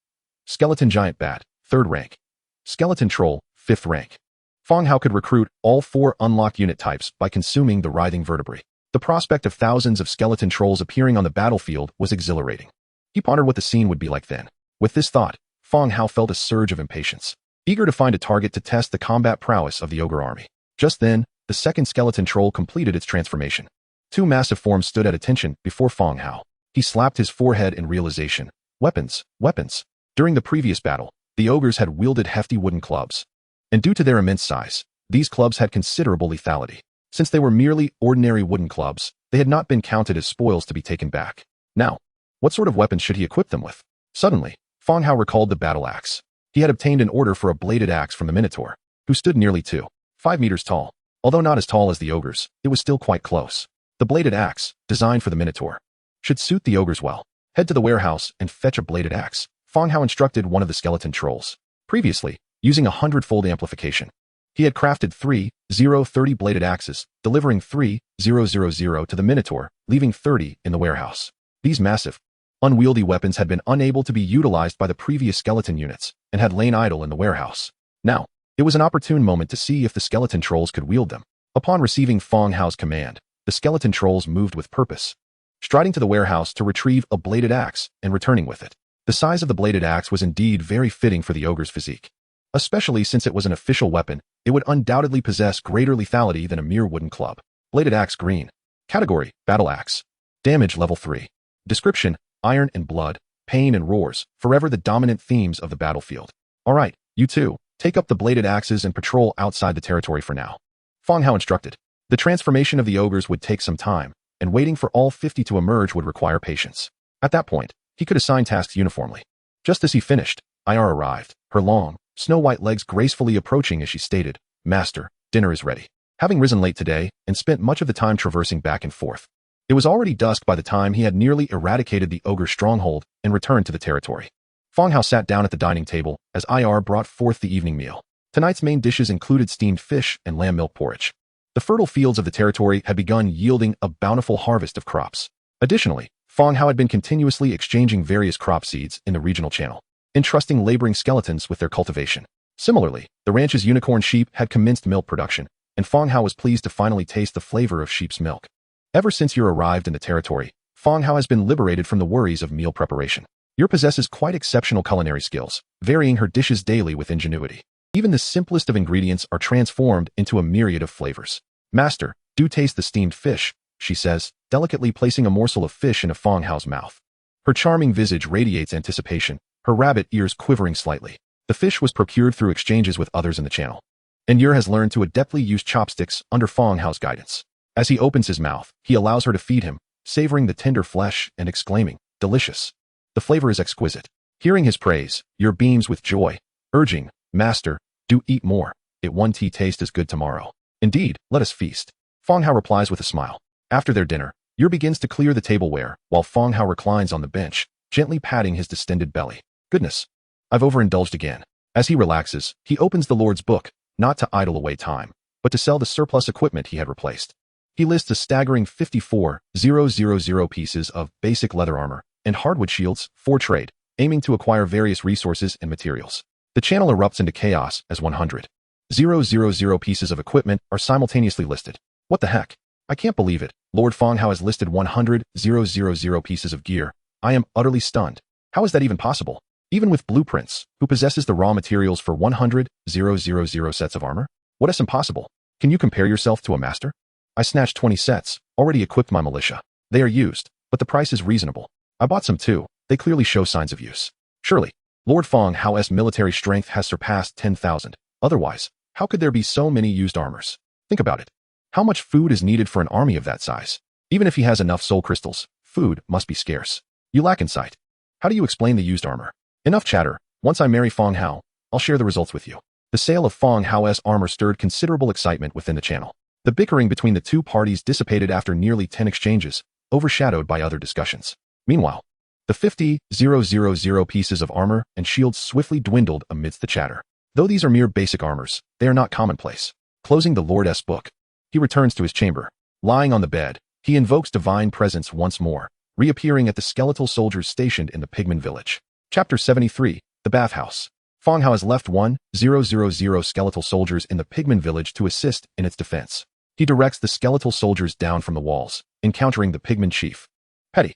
Skeleton Giant Bat, 3rd rank. Skeleton Troll, 5th rank. Fang Hao could recruit all 4 unlocked unit types by consuming the writhing vertebrae. The prospect of thousands of skeleton trolls appearing on the battlefield was exhilarating. He pondered what the scene would be like then. With this thought, Fang Hao felt a surge of impatience, eager to find a target to test the combat prowess of the ogre army. Just then, the 2nd skeleton troll completed its transformation. 2 massive forms stood at attention before Fang Hao. He slapped his forehead in realization. Weapons, weapons. During the previous battle, the ogres had wielded hefty wooden clubs. And due to their immense size, these clubs had considerable lethality. Since they were merely ordinary wooden clubs, they had not been counted as spoils to be taken back. Now, what sort of weapons should he equip them with? Suddenly, Fang Hao recalled the battle axe. He had obtained an order for a bladed axe from the Minotaur, who stood nearly 2.5 meters tall. Although not as tall as the ogres, it was still quite close. The bladed axe, designed for the Minotaur, should suit the ogres well. Head to the warehouse and fetch a bladed axe, Fang Hao instructed one of the skeleton trolls. Previously, using 100-fold amplification, he had crafted 30 bladed axes, delivering 3000 to the Minotaur, leaving 30 in the warehouse. These massive, unwieldy weapons had been unable to be utilized by the previous skeleton units and had lain idle in the warehouse. Now, it was an opportune moment to see if the skeleton trolls could wield them. Upon receiving Fang Hao's command, the skeleton trolls moved with purpose, striding to the warehouse to retrieve a bladed axe and returning with it. The size of the bladed axe was indeed very fitting for the ogre's physique. Especially since it was an official weapon, it would undoubtedly possess greater lethality than a mere wooden club. Bladed axe green. Category, battle axe. Damage level 3. Description, iron and blood, pain and roars, forever the dominant themes of the battlefield. Alright, you two, take up the bladed axes and patrol outside the territory for now. Fang Hao instructed. The transformation of the ogres would take some time, and waiting for all 50 to emerge would require patience. At that point, he could assign tasks uniformly. Just as he finished, Ir arrived, her long, snow-white legs gracefully approaching as she stated, "Master, dinner is ready." Having risen late today and spent much of the time traversing back and forth, it was already dusk by the time he had nearly eradicated the ogre's stronghold and returned to the territory. Fang Hao sat down at the dining table as Ir brought forth the evening meal. Tonight's main dishes included steamed fish and lamb milk porridge. The fertile fields of the territory had begun yielding a bountiful harvest of crops. Additionally, Fang Hao had been continuously exchanging various crop seeds in the regional channel, entrusting laboring skeletons with their cultivation. Similarly, the ranch's unicorn sheep had commenced milk production, and Fang Hao was pleased to finally taste the flavor of sheep's milk. Ever since you arrived in the territory, Fang Hao has been liberated from the worries of meal preparation. You possesses quite exceptional culinary skills, varying her dishes daily with ingenuity. Even the simplest of ingredients are transformed into a myriad of flavors. "Master, do taste the steamed fish," she says, delicately placing a morsel of fish in Fang Hao's mouth. Her charming visage radiates anticipation, her rabbit ears quivering slightly. The fish was procured through exchanges with others in the channel, and Yer has learned to adeptly use chopsticks under Fang Hao's guidance. As he opens his mouth, he allows her to feed him, savoring the tender flesh and exclaiming, "Delicious. The flavor is exquisite." Hearing his praise, Yer beams with joy, urging, "Master, do eat more. It won't taste as good tomorrow. Indeed, let us feast." Fang Hao replies with a smile. After their dinner, Yer begins to clear the tableware, while Fang Hao reclines on the bench, gently patting his distended belly. "Goodness, I've overindulged again." As he relaxes, he opens the Lord's book, not to idle away time, but to sell the surplus equipment he had replaced. He lists a staggering 54,000 pieces of basic leather armor and hardwood shields for trade, aiming to acquire various resources and materials. The channel erupts into chaos as 100,000 pieces of equipment are simultaneously listed. What the heck? I can't believe it. Lord Fang Hao has listed 100,000 pieces of gear. I am utterly stunned. How is that even possible? Even with blueprints, who possesses the raw materials for 100,000 sets of armor? What is impossible? Can you compare yourself to a master? I snatched 20 sets, already equipped my militia. They are used, but the price is reasonable. I bought some too. They clearly show signs of use. Surely, Lord Fang Hao's military strength has surpassed 10,000. Otherwise, how could there be so many used armors? Think about it. How much food is needed for an army of that size? Even if he has enough soul crystals, food must be scarce. You lack insight. How do you explain the used armor? Enough chatter. Once I marry Fang Hao, I'll share the results with you. The sale of Fang Hao's armor stirred considerable excitement within the channel. The bickering between the two parties dissipated after nearly 10 exchanges, overshadowed by other discussions. Meanwhile, the 50,000 pieces of armor and shields swiftly dwindled amidst the chatter. Though these are mere basic armors, they are not commonplace. Closing the Lord's book, he returns to his chamber. Lying on the bed, he invokes divine presence once more, reappearing at the skeletal soldiers stationed in the Pigman village. Chapter 73, The Bathhouse. Fang Hao has left 1,000 skeletal soldiers in the Pigman village to assist in its defense. He directs the skeletal soldiers down from the walls, encountering the Pigman chief. Petty,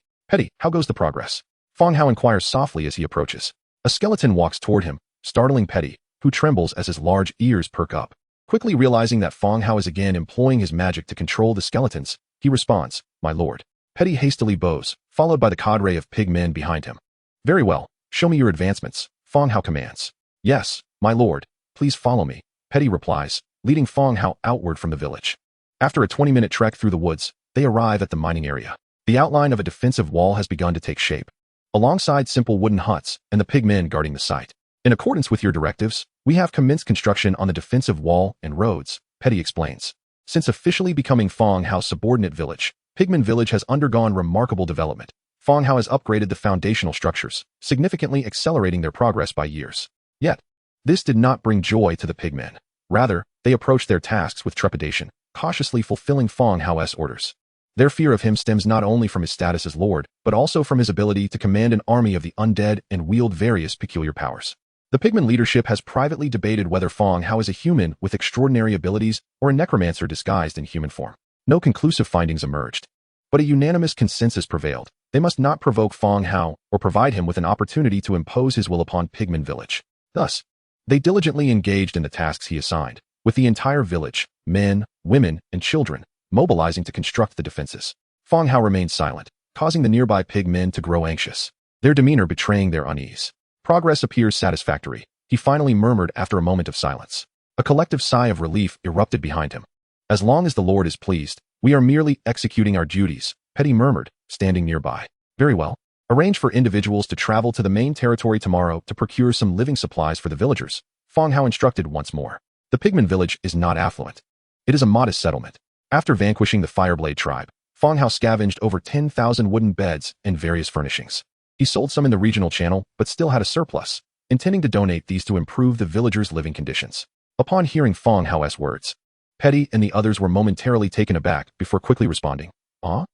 how goes the progress?" Fang Hao inquires softly as he approaches. A skeleton walks toward him, startling Petty, who trembles as his large ears perk up. Quickly realizing that Fang Hao is again employing his magic to control the skeletons, he responds, "My lord." Petty hastily bows, followed by the cadre of pig men behind him. "Very well, show me your advancements," Fang Hao commands. "Yes, my lord, please follow me," Petty replies, leading Fang Hao outward from the village. After a 20-minute trek through the woods, they arrive at the mining area. The outline of a defensive wall has begun to take shape. alongside simple wooden huts and the pigmen guarding the site. In accordance with your directives, we have commenced construction on the defensive wall and roads, Petty explains. Since officially becoming Fang Hao's subordinate village, Pigman Village has undergone remarkable development. Fang Hao has upgraded the foundational structures, significantly accelerating their progress by years. Yet, this did not bring joy to the pigmen. Rather, they approached their tasks with trepidation, cautiously fulfilling Fang Hao's orders. Their fear of him stems not only from his status as lord, but also from his ability to command an army of the undead and wield various peculiar powers. The pigman leadership has privately debated whether Fang Hao is a human with extraordinary abilities or a necromancer disguised in human form. No conclusive findings emerged, but a unanimous consensus prevailed. They must not provoke Fang Hao or provide him with an opportunity to impose his will upon Pigman Village. Thus, they diligently engaged in the tasks he assigned, with the entire village, men, women, and children, mobilizing to construct the defenses. Fang Hao remained silent, causing the nearby pigmen to grow anxious, their demeanor betraying their unease. Progress appears satisfactory, he finally murmured after a moment of silence. A collective sigh of relief erupted behind him. As long as the Lord is pleased, we are merely executing our duties, Petty murmured, standing nearby. Very well. Arrange for individuals to travel to the main territory tomorrow to procure some living supplies for the villagers, Fang Hao instructed once more. The pigman village is not affluent. It is a modest settlement. After vanquishing the Fireblade tribe, Fang Hao scavenged over 10,000 wooden beds and various furnishings. He sold some in the regional channel, but still had a surplus, intending to donate these to improve the villagers' living conditions. Upon hearing Fang Hao's words, Petty and the others were momentarily taken aback before quickly responding. Oh,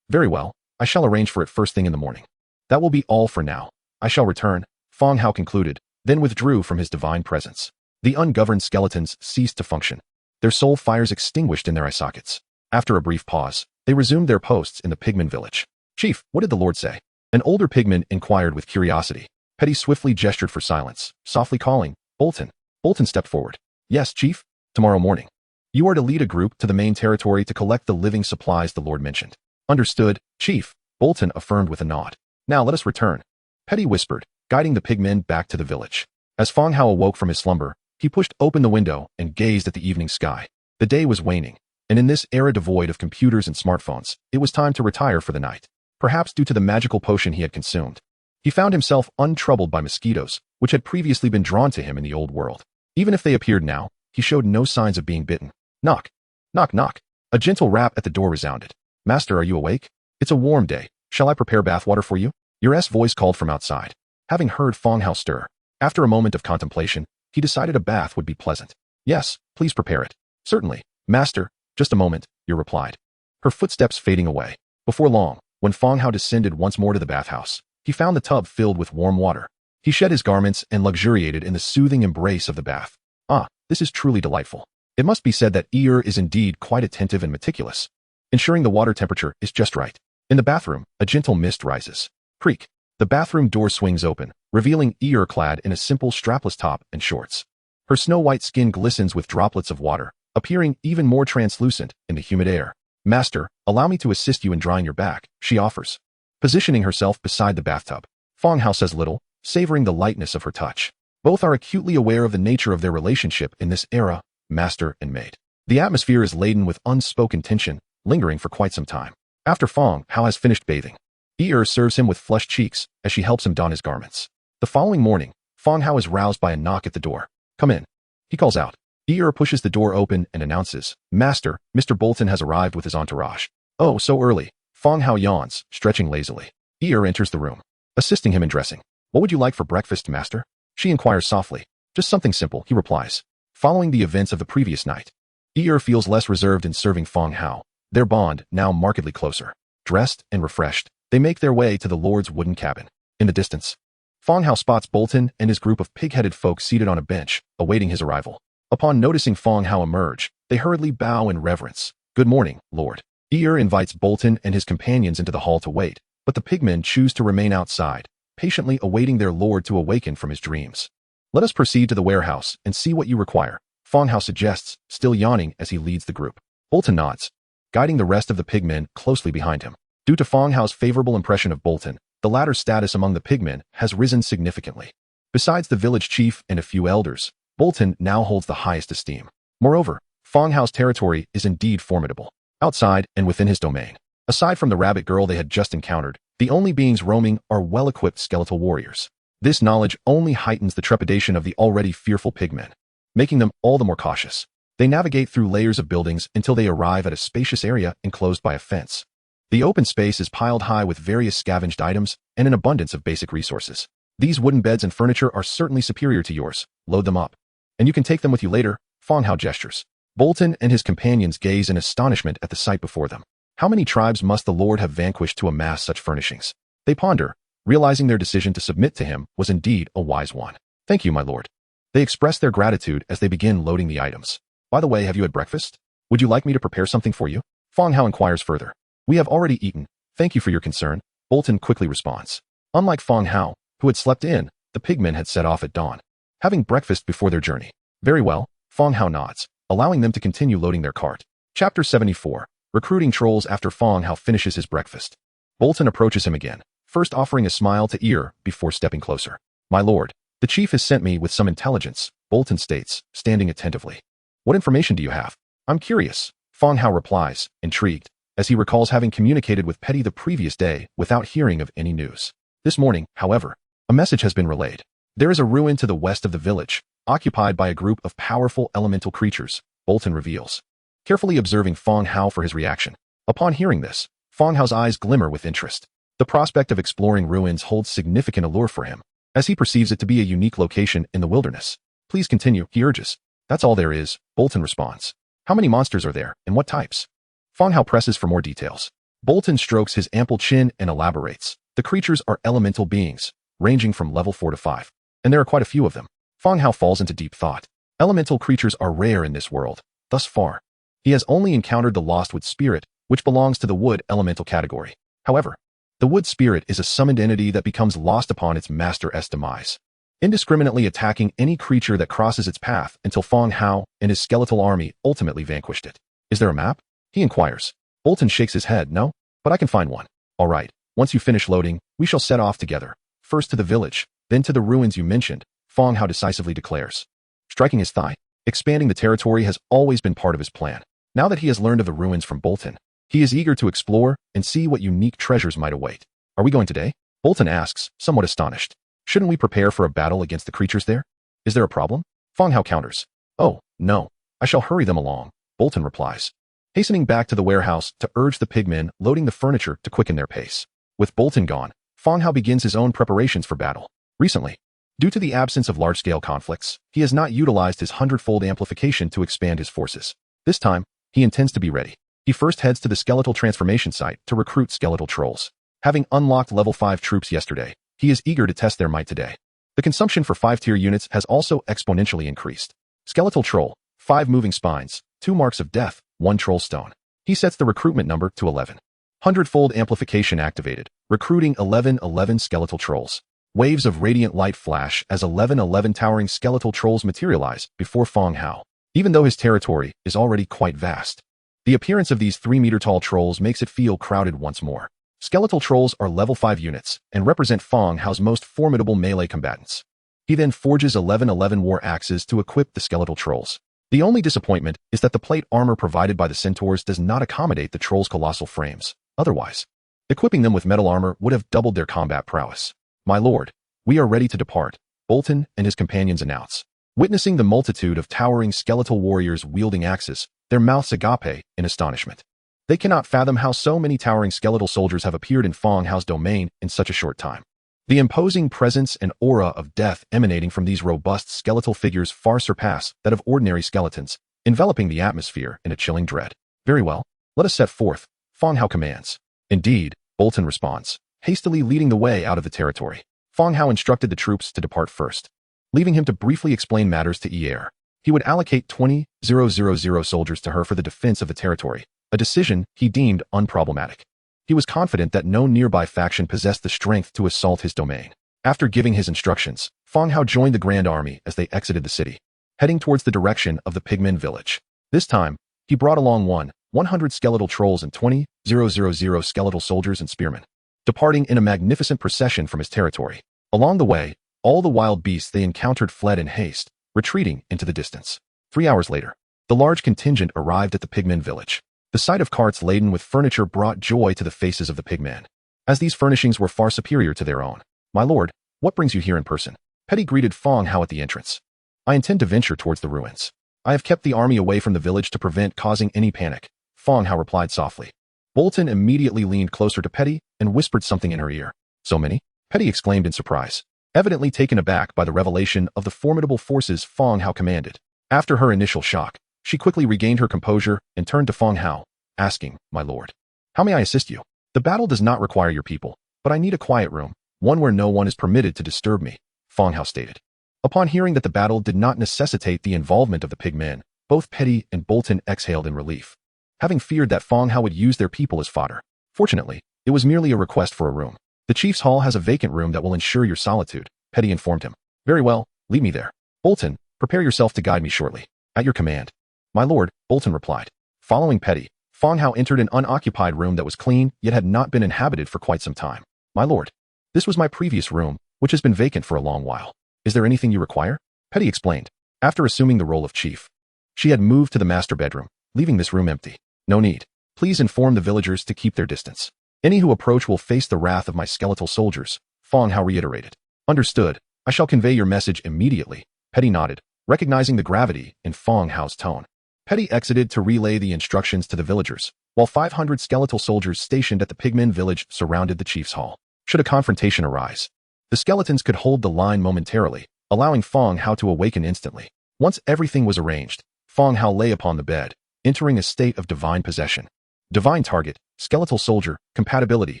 very well. I shall arrange for it first thing in the morning. That will be all for now. I shall return, Fang Hao concluded, then withdrew from his divine presence. The ungoverned skeletons ceased to function. Their soul fires extinguished in their eye sockets. After a brief pause, they resumed their posts in the pigman village. Chief, what did the Lord say? An older pigman inquired with curiosity. Petty swiftly gestured for silence, softly calling, Bolton. Bolton stepped forward. Yes, Chief? Tomorrow morning. You are to lead a group to the main territory to collect the living supplies the Lord mentioned. Understood, Chief, Bolton affirmed with a nod. Now let us return, Petty whispered, guiding the pigmen back to the village. As Fang Hao awoke from his slumber, he pushed open the window and gazed at the evening sky. The day was waning, and in this era devoid of computers and smartphones, it was time to retire for the night. Perhaps due to the magical potion he had consumed, he found himself untroubled by mosquitoes, which had previously been drawn to him in the old world. Even if they appeared now, he showed no signs of being bitten. Knock. Knock knock. A gentle rap at the door resounded. Master, are you awake? It's a warm day. Shall I prepare bathwater for you? Your voice called from outside. Having heard Fang Hao stir, after a moment of contemplation, he decided a bath would be pleasant. Yes, please prepare it. Certainly, Master. Just a moment, Yer replied, her footsteps fading away. Before long, when Fang Hao descended once more to the bathhouse, he found the tub filled with warm water. He shed his garments and luxuriated in the soothing embrace of the bath. Ah, this is truly delightful. It must be said that Yer is indeed quite attentive and meticulous, ensuring the water temperature is just right. In the bathroom, a gentle mist rises. Creak. The bathroom door swings open, revealing Yer clad in a simple strapless top and shorts. Her snow-white skin glistens with droplets of water, appearing even more translucent in the humid air. Master, allow me to assist you in drying your back, she offers. Positioning herself beside the bathtub, Fang Hao says little, savoring the lightness of her touch. Both are acutely aware of the nature of their relationship in this era, master and maid. The atmosphere is laden with unspoken tension, lingering for quite some time. After Fang Hao has finished bathing, Yer serves him with flushed cheeks as she helps him don his garments. The following morning, Fang Hao is roused by a knock at the door. Come in, he calls out. Yer pushes the door open and announces, Master, Mr. Bolton has arrived with his entourage. Oh, so early. Fang Hao yawns, stretching lazily. Yer enters the room, assisting him in dressing. What would you like for breakfast, Master? She inquires softly. Just something simple, he replies. Following the events of the previous night, Yer feels less reserved in serving Fang Hao, their bond now markedly closer. Dressed and refreshed, they make their way to the Lord's wooden cabin. In the distance, Fang Hao spots Bolton and his group of pig-headed folk seated on a bench, awaiting his arrival. Upon noticing Fang Hao emerge, they hurriedly bow in reverence. Good morning, Lord. Yer invites Bolton and his companions into the hall to wait, but the pigmen choose to remain outside, patiently awaiting their lord to awaken from his dreams. Let us proceed to the warehouse and see what you require, Fang Hao suggests, still yawning as he leads the group. Bolton nods, guiding the rest of the pigmen closely behind him. Due to Fang Hao's favorable impression of Bolton, the latter's status among the pigmen has risen significantly. Besides the village chief and a few elders, Bolton now holds the highest esteem. Moreover, Fang Hao's territory is indeed formidable, outside and within his domain. Aside from the rabbit girl they had just encountered, The only beings roaming are well-equipped skeletal warriors. This knowledge only heightens the trepidation of the already fearful pigmen, making them all the more cautious. They navigate through layers of buildings until they arrive at a spacious area enclosed by a fence. The open space is piled high with various scavenged items and an abundance of basic resources. These wooden beds and furniture are certainly superior to yours. Load them up. And you can take them with you later. Fang Hao gestures. Bolton and his companions gaze in astonishment at the sight before them. How many tribes must the Lord have vanquished to amass such furnishings? They ponder, realizing their decision to submit to him was indeed a wise one. Thank you, my lord. They express their gratitude as they begin loading the items. By the way, have you had breakfast? Would you like me to prepare something for you? Fang Hao inquires further. We have already eaten. Thank you for your concern. Bolton quickly responds. Unlike Fang Hao, who had slept in, the pigmen had set off at dawn, having breakfast before their journey. Very well, Fang Hao nods, allowing them to continue loading their cart. Chapter 74. Recruiting trolls after Fang Hao finishes his breakfast. Bolton approaches him again, first offering a smile to ear before stepping closer. My lord, the chief has sent me with some intelligence, Bolton states, standing attentively. What information do you have? I'm curious, Fang Hao replies, intrigued, as he recalls having communicated with Petty the previous day without hearing of any news. This morning, however, a message has been relayed. There is a ruin to the west of the village, occupied by a group of powerful elemental creatures, Bolton reveals, carefully observing Fang Hao for his reaction. Upon hearing this, Fang Hao's eyes glimmer with interest. The prospect of exploring ruins holds significant allure for him, as he perceives it to be a unique location in the wilderness. Please continue, he urges. That's all there is, Bolton responds. How many monsters are there, and what types? Fang Hao presses for more details. Bolton strokes his ample chin and elaborates. The creatures are elemental beings, ranging from level 4 to 5, and there are quite a few of them. Fang Hao falls into deep thought. Elemental creatures are rare in this world. Thus far, he has only encountered the lost wood spirit, which belongs to the wood elemental category. However, the wood spirit is a summoned entity that becomes lost upon its master's demise, indiscriminately attacking any creature that crosses its path until Fang Hao and his skeletal army ultimately vanquished it. Is there a map? He inquires. Bolton shakes his head. No, but I can find one. All right, once you finish loading, we shall set off together. First to the village, then to the ruins you mentioned, Fang Hao decisively declares. Striking his thigh, expanding the territory has always been part of his plan. Now that he has learned of the ruins from Bolton, he is eager to explore and see what unique treasures might await. Are we going today? Bolton asks, somewhat astonished. Shouldn't we prepare for a battle against the creatures there? Is there a problem? Fang Hao counters. Oh, no. I shall hurry them along, Bolton replies, hastening back to the warehouse to urge the pigmen loading the furniture to quicken their pace. With Bolton gone, Fang Hao begins his own preparations for battle. Recently, due to the absence of large-scale conflicts, he has not utilized his 100-fold amplification to expand his forces. This time, he intends to be ready. He first heads to the skeletal transformation site to recruit skeletal trolls. Having unlocked level 5 troops yesterday, he is eager to test their might today. The consumption for 5-tier units has also exponentially increased. Skeletal troll, 5 moving spines, 2 marks of death, 1 troll stone. He sets the recruitment number to 11. 100-fold amplification activated, recruiting 11 skeletal trolls. Waves of radiant light flash as 11 towering skeletal trolls materialize before Fang Hao. Even though his territory is already quite vast, the appearance of these 3-meter-tall trolls makes it feel crowded once more. Skeletal trolls are level 5 units and represent Fang Hao's most formidable melee combatants. He then forges 11 war axes to equip the skeletal trolls. The only disappointment is that the plate armor provided by the centaurs does not accommodate the trolls' colossal frames. Otherwise, equipping them with metal armor would have doubled their combat prowess. My lord, we are ready to depart, Bolton and his companions announce. Witnessing the multitude of towering skeletal warriors wielding axes, their mouths agape in astonishment. They cannot fathom how so many towering skeletal soldiers have appeared in Fang Hao's domain in such a short time. The imposing presence and aura of death emanating from these robust skeletal figures far surpass that of ordinary skeletons, enveloping the atmosphere in a chilling dread. Very well, let us set forth, Fang Hao commands. Indeed, Bolton responds, hastily leading the way out of the territory. Fang Hao instructed the troops to depart first, leaving him to briefly explain matters to Era. He would allocate 20,000 soldiers to her for the defense of the territory, a decision he deemed unproblematic. He was confident that no nearby faction possessed the strength to assault his domain. After giving his instructions, Fang Hao joined the Grand Army as they exited the city, heading towards the direction of the pigmen village. This time, he brought along 100 skeletal trolls and 20,000 skeletal soldiers and spearmen, departing in a magnificent procession from his territory. Along the way, all the wild beasts they encountered fled in haste, retreating into the distance. 3 hours later, the large contingent arrived at the pigmen village. The sight of carts laden with furniture brought joy to the faces of the pigmen. as these furnishings were far superior to their own. "My lord, what brings you here in person?" Petty greeted Fang Hao at the entrance. "I intend to venture towards the ruins. I have kept the army away from the village to prevent causing any panic," Fang Hao replied softly. Bolton immediately leaned closer to Petty and whispered something in her ear. "So many?" Petty exclaimed in surprise, evidently taken aback by the revelation of the formidable forces Fang Hao commanded. After her initial shock, she quickly regained her composure and turned to Fang Hao, asking, "My lord, how may I assist you?" "The battle does not require your people, but I need a quiet room, one where no one is permitted to disturb me," Fang Hao stated. Upon hearing that the battle did not necessitate the involvement of the pigmen, both Petty and Bolton exhaled in relief, having feared that Fang Hao would use their people as fodder. Fortunately, it was merely a request for a room. "The chief's hall has a vacant room that will ensure your solitude," Petty informed him. "Very well, lead me there. Bolton, prepare yourself to guide me shortly." "At your command." "My lord," Bolton replied. Following Petty, Fang Hao entered an unoccupied room that was clean yet had not been inhabited for quite some time. "My lord, this was my previous room, which has been vacant for a long while. Is there anything you require?" Petty explained. After assuming the role of chief, she had moved to the master bedroom, leaving this room empty. "No need. Please inform the villagers to keep their distance. Any who approach will face the wrath of my skeletal soldiers," Fang Hao reiterated. "Understood. I shall convey your message immediately," Petty nodded, recognizing the gravity in Fang Hao's tone. Petty exited to relay the instructions to the villagers, while 500 skeletal soldiers stationed at the pigmen village surrounded the chief's hall. Should a confrontation arise, the skeletons could hold the line momentarily, allowing Fang Hao to awaken instantly. Once everything was arranged, Fang Hao lay upon the bed, entering a state of divine possession. Divine target, skeletal soldier, compatibility,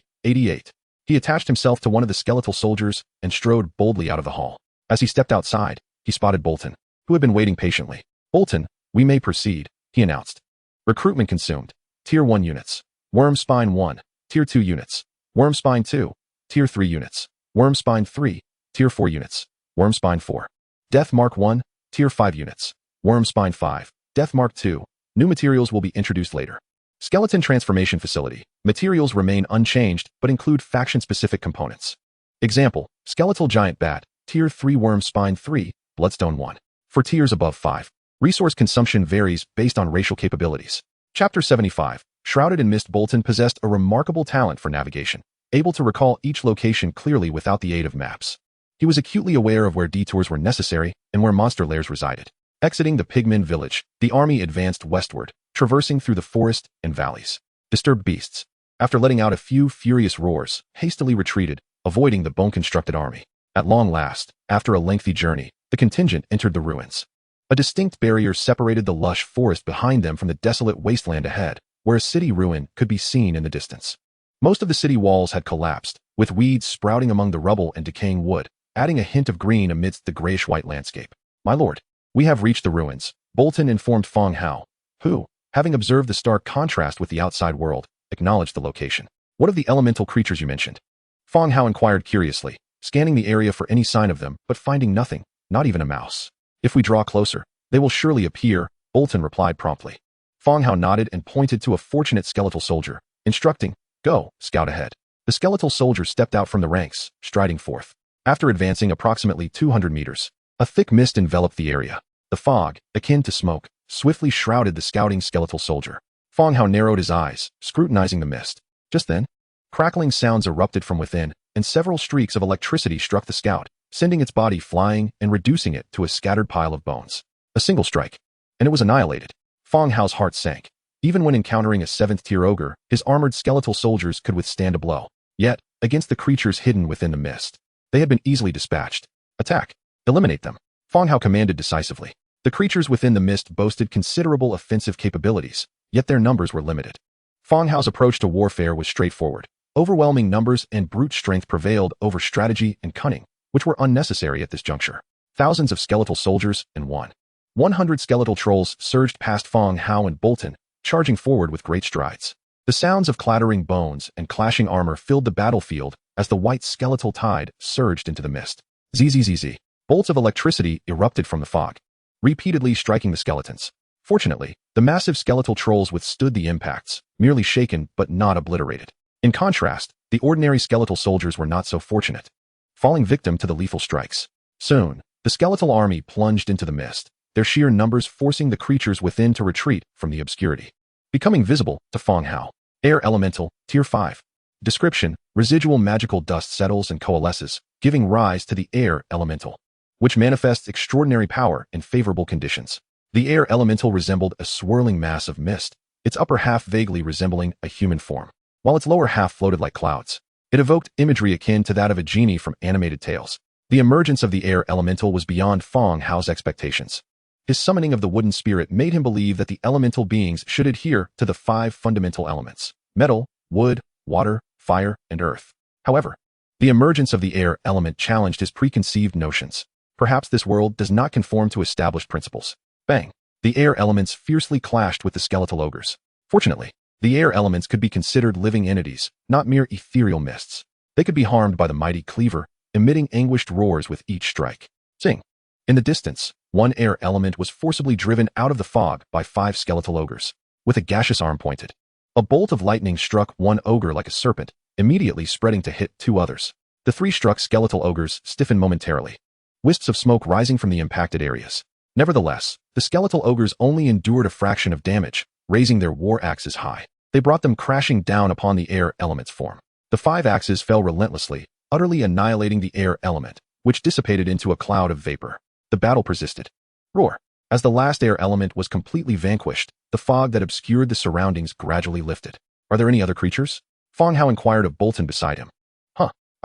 88. He attached himself to one of the skeletal soldiers and strode boldly out of the hall. As he stepped outside, he spotted Bolton, who had been waiting patiently. "Bolton, we may proceed," he announced. "Recruitment consumed. Tier 1 units. Worm Spine 1. Tier 2 units. Worm Spine 2. Tier 3 units. Worm Spine 3. Tier 4 units. Worm Spine 4. Death Mark 1. Tier 5 units. Worm Spine 5. Death Mark 2. New materials will be introduced later." Skeleton Transformation Facility. Materials remain unchanged but include faction-specific components. Example, Skeletal Giant Bat, Tier 3 Worm Spine 3, Bloodstone 1. For tiers above 5. Resource consumption varies based on racial capabilities. Chapter 75. Shrouded in Mist. Bolton possessed a remarkable talent for navigation, able to recall each location clearly without the aid of maps. He was acutely aware of where detours were necessary and where monster lairs resided. Exiting the pigmen village, the army advanced westward, traversing through the forest and valleys. Disturbed beasts, after letting out a few furious roars, hastily retreated, avoiding the bone-constructed army. At long last, after a lengthy journey, the contingent entered the ruins. A distinct barrier separated the lush forest behind them from the desolate wasteland ahead, where a city ruin could be seen in the distance. Most of the city walls had collapsed, with weeds sprouting among the rubble and decaying wood, adding a hint of green amidst the grayish-white landscape. "My lord, we have reached the ruins," Bolton informed Fang Hao, who, having observed the stark contrast with the outside world, acknowledged the location. "What of the elemental creatures you mentioned?" Fang Hao inquired curiously, scanning the area for any sign of them, but finding nothing, not even a mouse. "If we draw closer, they will surely appear," Bolton replied promptly. Fang Hao nodded and pointed to a fortunate skeletal soldier, instructing, "Go, scout ahead." The skeletal soldier stepped out from the ranks, striding forth. After advancing approximately 200 meters, a thick mist enveloped the area. The fog, akin to smoke, swiftly shrouded the scouting skeletal soldier. Fang Hao narrowed his eyes, scrutinizing the mist. Just then, crackling sounds erupted from within, and several streaks of electricity struck the scout, sending its body flying and reducing it to a scattered pile of bones. A single strike, and it was annihilated. Fang Hao's heart sank. Even when encountering a 7th-tier ogre, his armored skeletal soldiers could withstand a blow. Yet, against the creatures hidden within the mist, they had been easily dispatched. "Attack! Eliminate them!" Fang Hao commanded decisively. The creatures within the mist boasted considerable offensive capabilities, yet their numbers were limited. Fang Hao's approach to warfare was straightforward. Overwhelming numbers and brute strength prevailed over strategy and cunning, which were unnecessary at this juncture. Thousands of skeletal soldiers and 100 skeletal trolls surged past Fang Hao and Bolton, charging forward with great strides. The sounds of clattering bones and clashing armor filled the battlefield as the white skeletal tide surged into the mist. Zzz. Bolts of electricity erupted from the fog, repeatedly striking the skeletons. Fortunately, the massive skeletal trolls withstood the impacts, merely shaken but not obliterated. In contrast, the ordinary skeletal soldiers were not so fortunate, falling victim to the lethal strikes. Soon, the skeletal army plunged into the mist, their sheer numbers forcing the creatures within to retreat from the obscurity. Becoming visible to Fang Hao. Air Elemental, Tier 5. Description: residual magical dust settles and coalesces, giving rise to the air elemental, which manifests extraordinary power in favorable conditions. The air elemental resembled a swirling mass of mist, its upper half vaguely resembling a human form, while its lower half floated like clouds. It evoked imagery akin to that of a genie from animated tales. The emergence of the air elemental was beyond Fang Hao's expectations. His summoning of the wooden spirit made him believe that the elemental beings should adhere to the 5 fundamental elements: metal, wood, water, fire, and earth. However, the emergence of the air element challenged his preconceived notions. Perhaps this world does not conform to established principles. Bang! The air elements fiercely clashed with the skeletal ogres. Fortunately, the air elements could be considered living entities, not mere ethereal mists. They could be harmed by the mighty cleaver, emitting anguished roars with each strike. Sing! In the distance, one air element was forcibly driven out of the fog by 5 skeletal ogres, with a gaseous arm pointed. A bolt of lightning struck one ogre like a serpent, immediately spreading to hit 2 others. The 3 struck skeletal ogres stiffened momentarily, wisps of smoke rising from the impacted areas. Nevertheless, the skeletal ogres only endured a fraction of damage, raising their war axes high. They brought them crashing down upon the air element's form. The 5 axes fell relentlessly, utterly annihilating the air element, which dissipated into a cloud of vapor. The battle persisted. Roar! As the last air element was completely vanquished, the fog that obscured the surroundings gradually lifted. Are there any other creatures? Fang Hao inquired of Bolton beside him.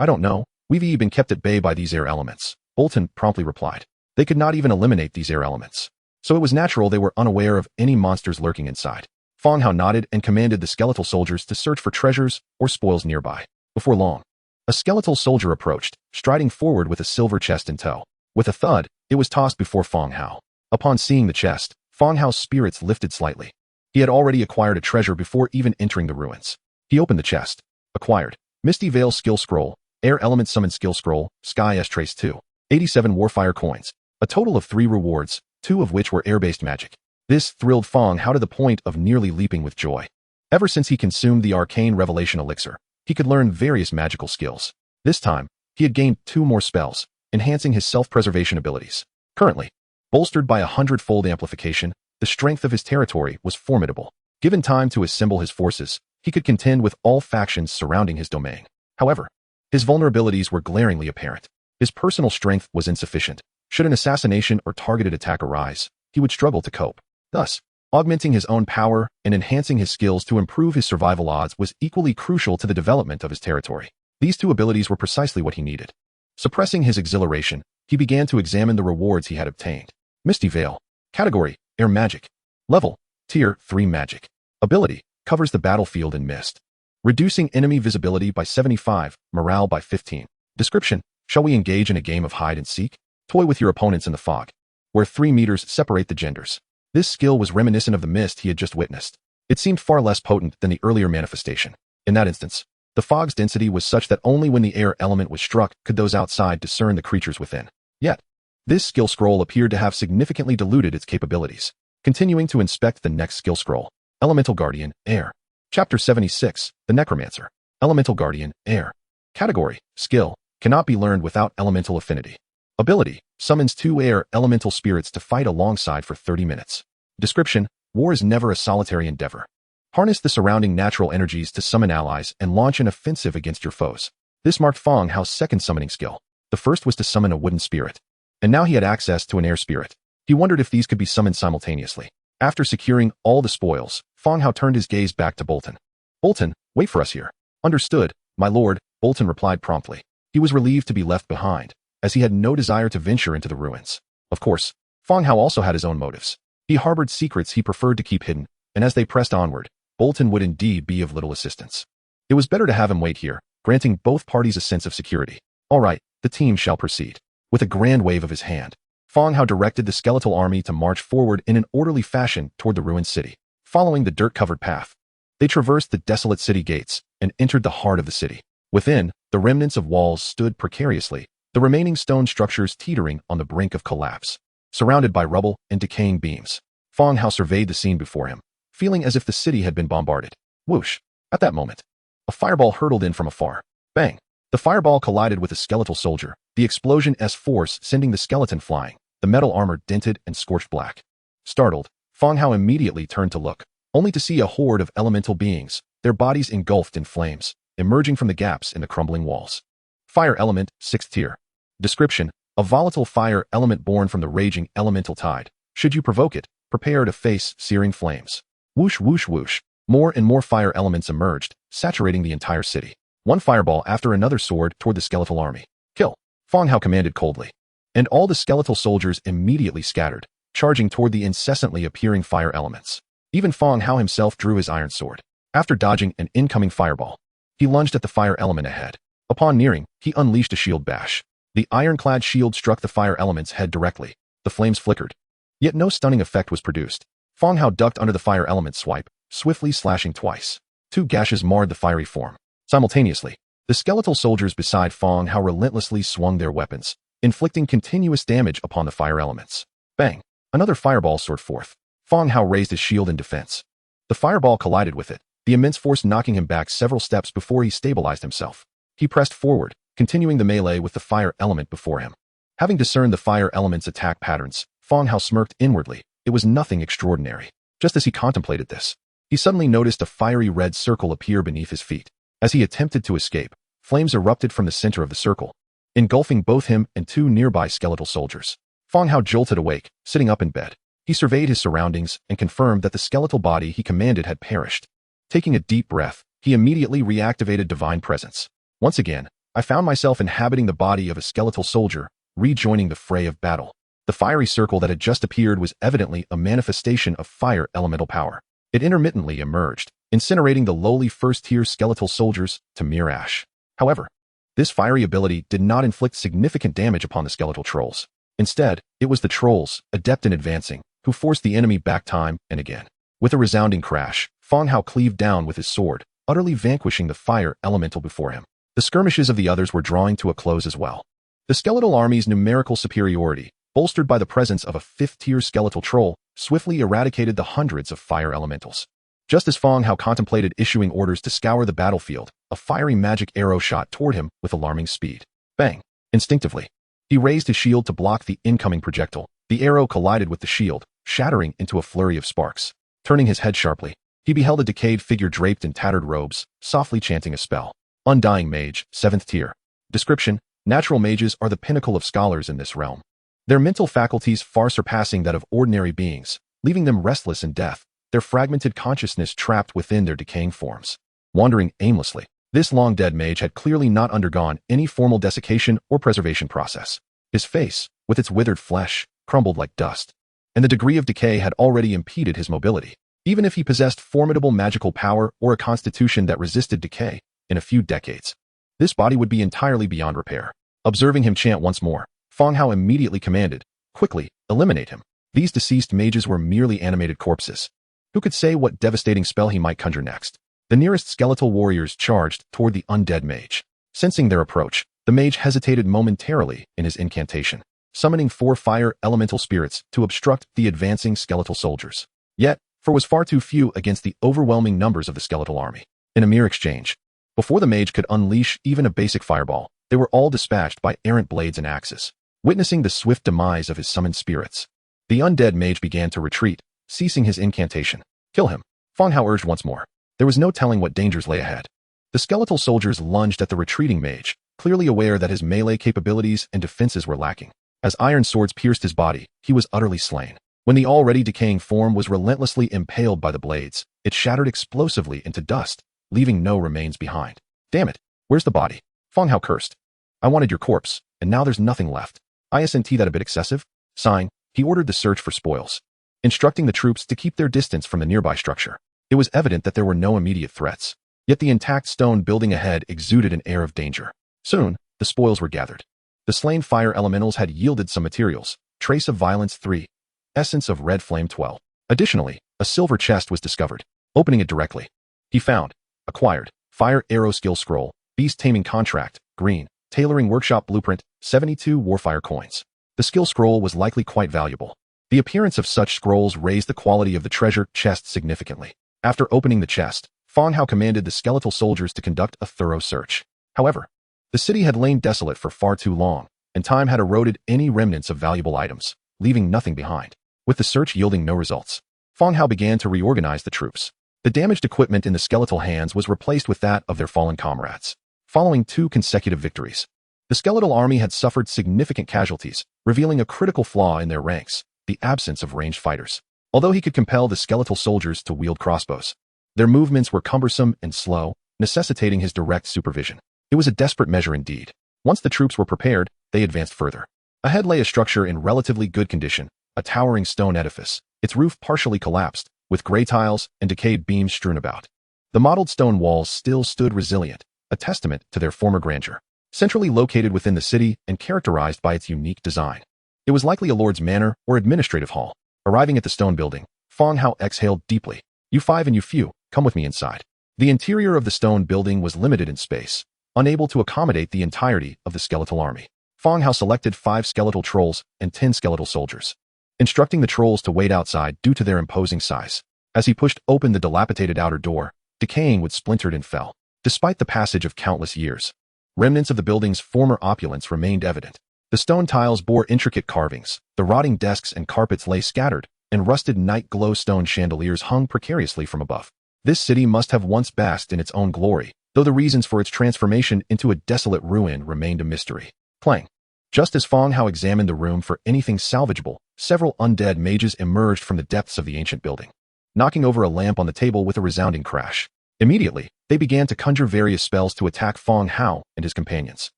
I don't know. We've been kept at bay by these air elements, Bolton promptly replied. They could not even eliminate these air elements, so it was natural they were unaware of any monsters lurking inside. Fang Hao nodded and commanded the skeletal soldiers to search for treasures or spoils nearby. Before long, a skeletal soldier approached, striding forward with a silver chest in tow. With a thud, it was tossed before Fang Hao. Upon seeing the chest, Fang Hao's spirits lifted slightly. He had already acquired a treasure before even entering the ruins. He opened the chest. Acquired. Misty Veil Skill Scroll, Air Element Summon Skill Scroll, Sky S Trace 2. 87 Warfire Coins. A total of 3 rewards, 2 of which were air-based magic. This thrilled Fang Hao to the point of nearly leaping with joy. Ever since he consumed the Arcane Revelation Elixir, he could learn various magical skills. This time, he had gained 2 more spells, enhancing his self-preservation abilities. Currently, bolstered by 100-fold amplification, the strength of his territory was formidable. Given time to assemble his forces, he could contend with all factions surrounding his domain. However, his vulnerabilities were glaringly apparent. His personal strength was insufficient. Should an assassination or targeted attack arise, he would struggle to cope. Thus, augmenting his own power and enhancing his skills to improve his survival odds was equally crucial to the development of his territory. These 2 abilities were precisely what he needed. Suppressing his exhilaration, he began to examine the rewards he had obtained. Misty Veil. Category: Air Magic. Level: Tier 3 Magic. Ability: covers the battlefield in mist, reducing enemy visibility by 75, morale by 15. Description: shall we engage in a game of hide and seek? Toy with your opponents in the fog, where 3 meters separate the genders. This skill was reminiscent of the mist he had just witnessed. It seemed far less potent than the earlier manifestation. In that instance, the fog's density was such that only when the air element was struck could those outside discern the creatures within. Yet, this skill scroll appeared to have significantly diluted its capabilities. Continuing to inspect the next skill scroll. Elemental Guardian, Air. Chapter 76, The Necromancer. Elemental Guardian, Air. Category: Skill. Cannot be learned without elemental affinity. Ability: summons 2 air elemental spirits to fight alongside for 30 minutes. Description: war is never a solitary endeavor. Harness the surrounding natural energies to summon allies and launch an offensive against your foes. This marked Fang Hao's second summoning skill. The first was to summon a wooden spirit, and now he had access to an air spirit. He wondered if these could be summoned simultaneously. After securing all the spoils, Fang Hao turned his gaze back to Bolton. Bolton, wait for us here. Understood, my lord, Bolton replied promptly. He was relieved to be left behind, as he had no desire to venture into the ruins. Of course, Fang Hao also had his own motives. He harbored secrets he preferred to keep hidden, and as they pressed onward, Bolton would indeed be of little assistance. It was better to have him wait here, granting both parties a sense of security. All right, the team shall proceed. With a grand wave of his hand, Fang Hao directed the skeletal army to march forward in an orderly fashion toward the ruined city. Following the dirt-covered path, they traversed the desolate city gates and entered the heart of the city. Within, the remnants of walls stood precariously, the remaining stone structures teetering on the brink of collapse. Surrounded by rubble and decaying beams, Fang Hao surveyed the scene before him, feeling as if the city had been bombarded. Whoosh! At that moment, a fireball hurtled in from afar. Bang! The fireball collided with a skeletal soldier, the explosion's force sending the skeleton flying, the metal armor dented and scorched black. Startled, Fang Hao immediately turned to look, only to see a horde of elemental beings, their bodies engulfed in flames. emerging from the gaps in the crumbling walls. Fire element, 6th tier. Description: a volatile fire element born from the raging elemental tide. Should you provoke it, prepare to face searing flames. Whoosh whoosh whoosh. More and more fire elements emerged, saturating the entire city. One fireball after another soared toward the skeletal army. Kill! Fang Hao commanded coldly. And all the skeletal soldiers immediately scattered, charging toward the incessantly appearing fire elements. Even Fang Hao himself drew his iron sword. After dodging an incoming fireball, he lunged at the fire element ahead. Upon nearing, he unleashed a shield bash. The ironclad shield struck the fire element's head directly. The flames flickered. Yet no stunning effect was produced. Fang Hao ducked under the fire element's swipe, swiftly slashing twice. 2 gashes marred the fiery form. Simultaneously, the skeletal soldiers beside Fang Hao relentlessly swung their weapons, inflicting continuous damage upon the fire elements. Bang! Another fireball soared forth. Fang Hao raised his shield in defense. The fireball collided with it, the immense force knocking him back several steps before he stabilized himself. He pressed forward, continuing the melee with the fire element before him. Having discerned the fire element's attack patterns, Fang Hao smirked inwardly. It was nothing extraordinary. Just as he contemplated this, he suddenly noticed a fiery red circle appear beneath his feet. As he attempted to escape, flames erupted from the center of the circle, engulfing both him and 2 nearby skeletal soldiers. Fang Hao jolted awake, sitting up in bed. He surveyed his surroundings and confirmed that the skeletal body he commanded had perished. Taking a deep breath, he immediately reactivated divine presence. Once again, I found myself inhabiting the body of a skeletal soldier, rejoining the fray of battle. The fiery circle that had just appeared was evidently a manifestation of fire elemental power. It intermittently emerged, incinerating the lowly first-tier skeletal soldiers to mere ash. However, this fiery ability did not inflict significant damage upon the skeletal trolls. Instead, it was the trolls, adept in advancing, who forced the enemy back time and again. With a resounding crash, Fang Hao cleaved down with his sword, utterly vanquishing the fire elemental before him. The skirmishes of the others were drawing to a close as well. The skeletal army's numerical superiority, bolstered by the presence of a 5th-tier skeletal troll, swiftly eradicated the hundreds of fire elementals. Just as Fang Hao contemplated issuing orders to scour the battlefield, a fiery magic arrow shot toward him with alarming speed. Bang! Instinctively, he raised his shield to block the incoming projectile. The arrow collided with the shield, shattering into a flurry of sparks. Turning his head sharply, he beheld a decayed figure draped in tattered robes, softly chanting a spell. Undying Mage, 7th tier. Description: natural mages are the pinnacle of scholars in this realm. Their mental faculties far surpassing that of ordinary beings, leaving them restless in death, their fragmented consciousness trapped within their decaying forms. Wandering aimlessly, this long-dead mage had clearly not undergone any formal desiccation or preservation process. His face, with its withered flesh, crumbled like dust, and the degree of decay had already impeded his mobility. Even if he possessed formidable magical power or a constitution that resisted decay, in a few decades, this body would be entirely beyond repair. Observing him chant once more, Fang Hao immediately commanded, "Quickly, eliminate him." These deceased mages were merely animated corpses. Who could say what devastating spell he might conjure next? The nearest skeletal warriors charged toward the undead mage. Sensing their approach, the mage hesitated momentarily in his incantation, summoning 4 fire elemental spirits to obstruct the advancing skeletal soldiers. Yet, for was far too few against the overwhelming numbers of the skeletal army. In a mere exchange, before the mage could unleash even a basic fireball, they were all dispatched by errant blades and axes. Witnessing the swift demise of his summoned spirits, the undead mage began to retreat, ceasing his incantation. "Kill him," Fang Hao urged once more. There was no telling what dangers lay ahead. The skeletal soldiers lunged at the retreating mage, clearly aware that his melee capabilities and defenses were lacking. As iron swords pierced his body, he was utterly slain. When the already decaying form was relentlessly impaled by the blades, it shattered explosively into dust, leaving no remains behind. "Damn it, where's the body?" Fang Hao cursed. "I wanted your corpse, and now there's nothing left." Isn't that a bit excessive? Sighing, he ordered the search for spoils, instructing the troops to keep their distance from the nearby structure. It was evident that there were no immediate threats, yet the intact stone building ahead exuded an air of danger. Soon, the spoils were gathered. The slain fire elementals had yielded some materials: trace of violence 3, essence of red flame 12. Additionally, a silver chest was discovered. Opening it directly, he found, acquired, fire arrow skill scroll, beast taming contract, green, tailoring workshop blueprint, 72 warfire coins. The skill scroll was likely quite valuable. The appearance of such scrolls raised the quality of the treasure chest significantly. After opening the chest, Fang Hao commanded the skeletal soldiers to conduct a thorough search. However, the city had lain desolate for far too long, and time had eroded any remnants of valuable items, leaving nothing behind. With the search yielding no results, Fang Hao began to reorganize the troops. The damaged equipment in the skeletal hands was replaced with that of their fallen comrades. Following 2 consecutive victories, the skeletal army had suffered significant casualties, revealing a critical flaw in their ranks, the absence of ranged fighters. Although he could compel the skeletal soldiers to wield crossbows, their movements were cumbersome and slow, necessitating his direct supervision. It was a desperate measure indeed. Once the troops were prepared, they advanced further. Ahead lay a structure in relatively good condition, a towering stone edifice, its roof partially collapsed, with gray tiles and decayed beams strewn about. The mottled stone walls still stood resilient, a testament to their former grandeur. Centrally located within the city and characterized by its unique design, it was likely a lord's manor or administrative hall. Arriving at the stone building, Fang Hao exhaled deeply. "You 5 and you few, come with me inside." The interior of the stone building was limited in space, unable to accommodate the entirety of the skeletal army. Fang Hao selected 5 skeletal trolls and 10 skeletal soldiers, instructing the trolls to wait outside due to their imposing size. As he pushed open the dilapidated outer door, decaying wood splintered and fell. Despite the passage of countless years, remnants of the building's former opulence remained evident. The stone tiles bore intricate carvings, the rotting desks and carpets lay scattered, and rusted night glow stone chandeliers hung precariously from above. This city must have once basked in its own glory, though the reasons for its transformation into a desolate ruin remained a mystery. Clang. Just as Fang Hao examined the room for anything salvageable, several undead mages emerged from the depths of the ancient building, knocking over a lamp on the table with a resounding crash. Immediately, they began to conjure various spells to attack Fang Hao and his companions.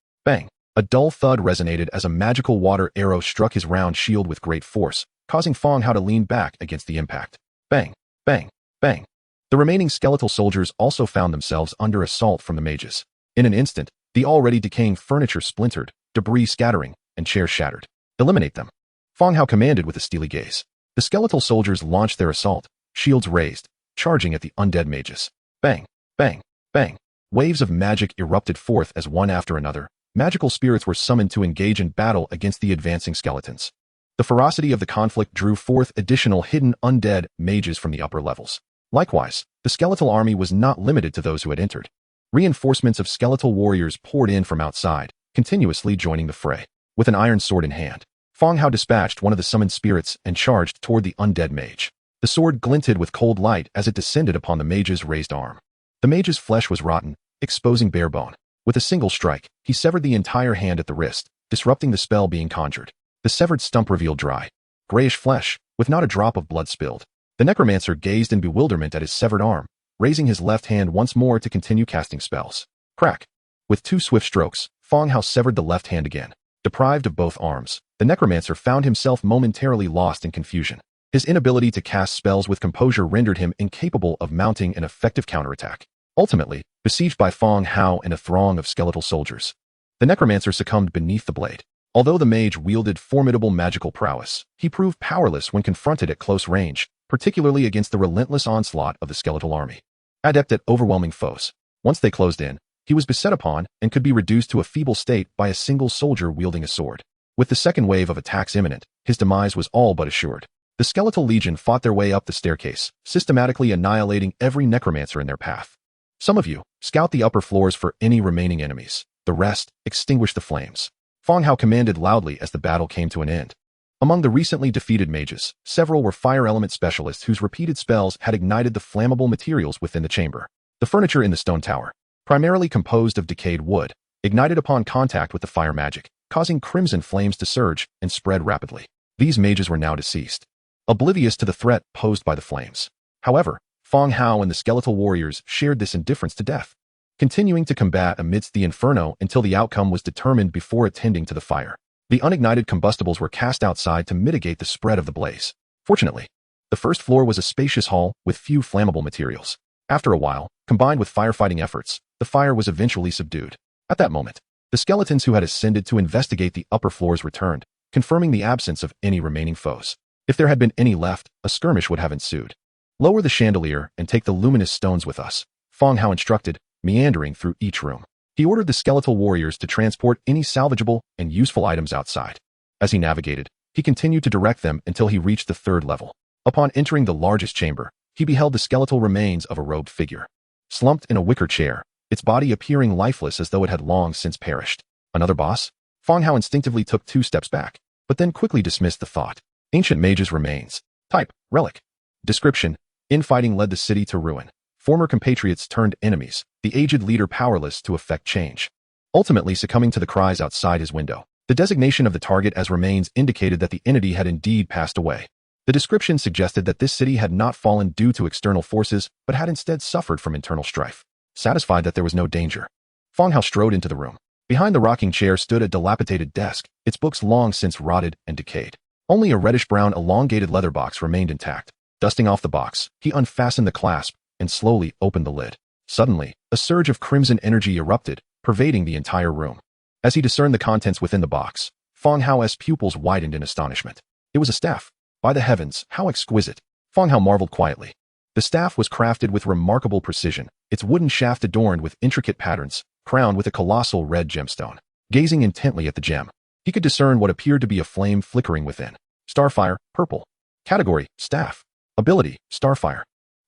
Bang! A dull thud resonated as a magical water arrow struck his round shield with great force, causing Fang Hao to lean back against the impact. Bang! Bang! Bang! The remaining skeletal soldiers also found themselves under assault from the mages. In an instant, the already decaying furniture splintered, debris scattering, and chairs shattered. "Eliminate them," Fang Hao commanded with a steely gaze. The skeletal soldiers launched their assault, shields raised, charging at the undead mages. Bang! Bang! Bang! Waves of magic erupted forth as one after another, magical spirits were summoned to engage in battle against the advancing skeletons. The ferocity of the conflict drew forth additional hidden undead mages from the upper levels. Likewise, the skeletal army was not limited to those who had entered. Reinforcements of skeletal warriors poured in from outside, continuously joining the fray. With an iron sword in hand, Fang Hao dispatched one of the summoned spirits and charged toward the undead mage. The sword glinted with cold light as it descended upon the mage's raised arm. The mage's flesh was rotten, exposing bare bone. With a single strike, he severed the entire hand at the wrist, disrupting the spell being conjured. The severed stump revealed dry, grayish flesh, with not a drop of blood spilled. The necromancer gazed in bewilderment at his severed arm, raising his left hand once more to continue casting spells. Crack! With 2 swift strokes, Fang Hao severed the left hand again. Deprived of both arms, the necromancer found himself momentarily lost in confusion. His inability to cast spells with composure rendered him incapable of mounting an effective counterattack. Ultimately, besieged by Fang Hao and a throng of skeletal soldiers, the necromancer succumbed beneath the blade. Although the mage wielded formidable magical prowess, he proved powerless when confronted at close range, particularly against the relentless onslaught of the skeletal army. Adept at overwhelming foes, once they closed in, he was beset upon and could be reduced to a feeble state by a single soldier wielding a sword. With the second wave of attacks imminent, his demise was all but assured. The skeletal legion fought their way up the staircase, systematically annihilating every necromancer in their path. "Some of you, scout the upper floors for any remaining enemies. The rest, extinguish the flames," Fang Hao commanded loudly as the battle came to an end. Among the recently defeated mages, several were fire element specialists whose repeated spells had ignited the flammable materials within the chamber. The furniture in the stone tower, primarily composed of decayed wood, ignited upon contact with the fire magic, causing crimson flames to surge and spread rapidly. These mages were now deceased, oblivious to the threat posed by the flames. However, Fang Hao and the skeletal warriors shared this indifference to death, continuing to combat amidst the inferno until the outcome was determined before attending to the fire. The unignited combustibles were cast outside to mitigate the spread of the blaze. Fortunately, the first floor was a spacious hall with few flammable materials. After a while, combined with firefighting efforts, the fire was eventually subdued. At that moment, the skeletons who had ascended to investigate the upper floors returned, confirming the absence of any remaining foes. If there had been any left, a skirmish would have ensued. "Lower the chandelier and take the luminous stones with us," Fang Hao instructed, meandering through each room. He ordered the skeletal warriors to transport any salvageable and useful items outside. As he navigated, he continued to direct them until he reached the 3rd level. Upon entering the largest chamber, he beheld the skeletal remains of a robed figure, slumped in a wicker chair, its body appearing lifeless as though it had long since perished. Another boss? Fang Hao instinctively took 2 steps back, but then quickly dismissed the thought. Ancient mage's remains. Type, relic. Description, Infighting led the city to ruin. Former compatriots turned enemies, the aged leader powerless to effect change. Ultimately succumbing to the cries outside his window. The designation of the target as remains indicated that the entity had indeed passed away. The description suggested that this city had not fallen due to external forces, but had instead suffered from internal strife. Satisfied that there was no danger, Fang Hao strode into the room. Behind the rocking chair stood a dilapidated desk, its books long since rotted and decayed. Only a reddish-brown elongated leather box remained intact. Dusting off the box, he unfastened the clasp and slowly opened the lid. Suddenly, a surge of crimson energy erupted, pervading the entire room. As he discerned the contents within the box, Fang Hao's pupils widened in astonishment. It was a staff. By the heavens, how exquisite! Fang Hao marveled quietly. The staff was crafted with remarkable precision, its wooden shaft adorned with intricate patterns, crowned with a colossal red gemstone. Gazing intently at the gem, he could discern what appeared to be a flame flickering within. Starfire, purple. Category, staff. Ability, starfire.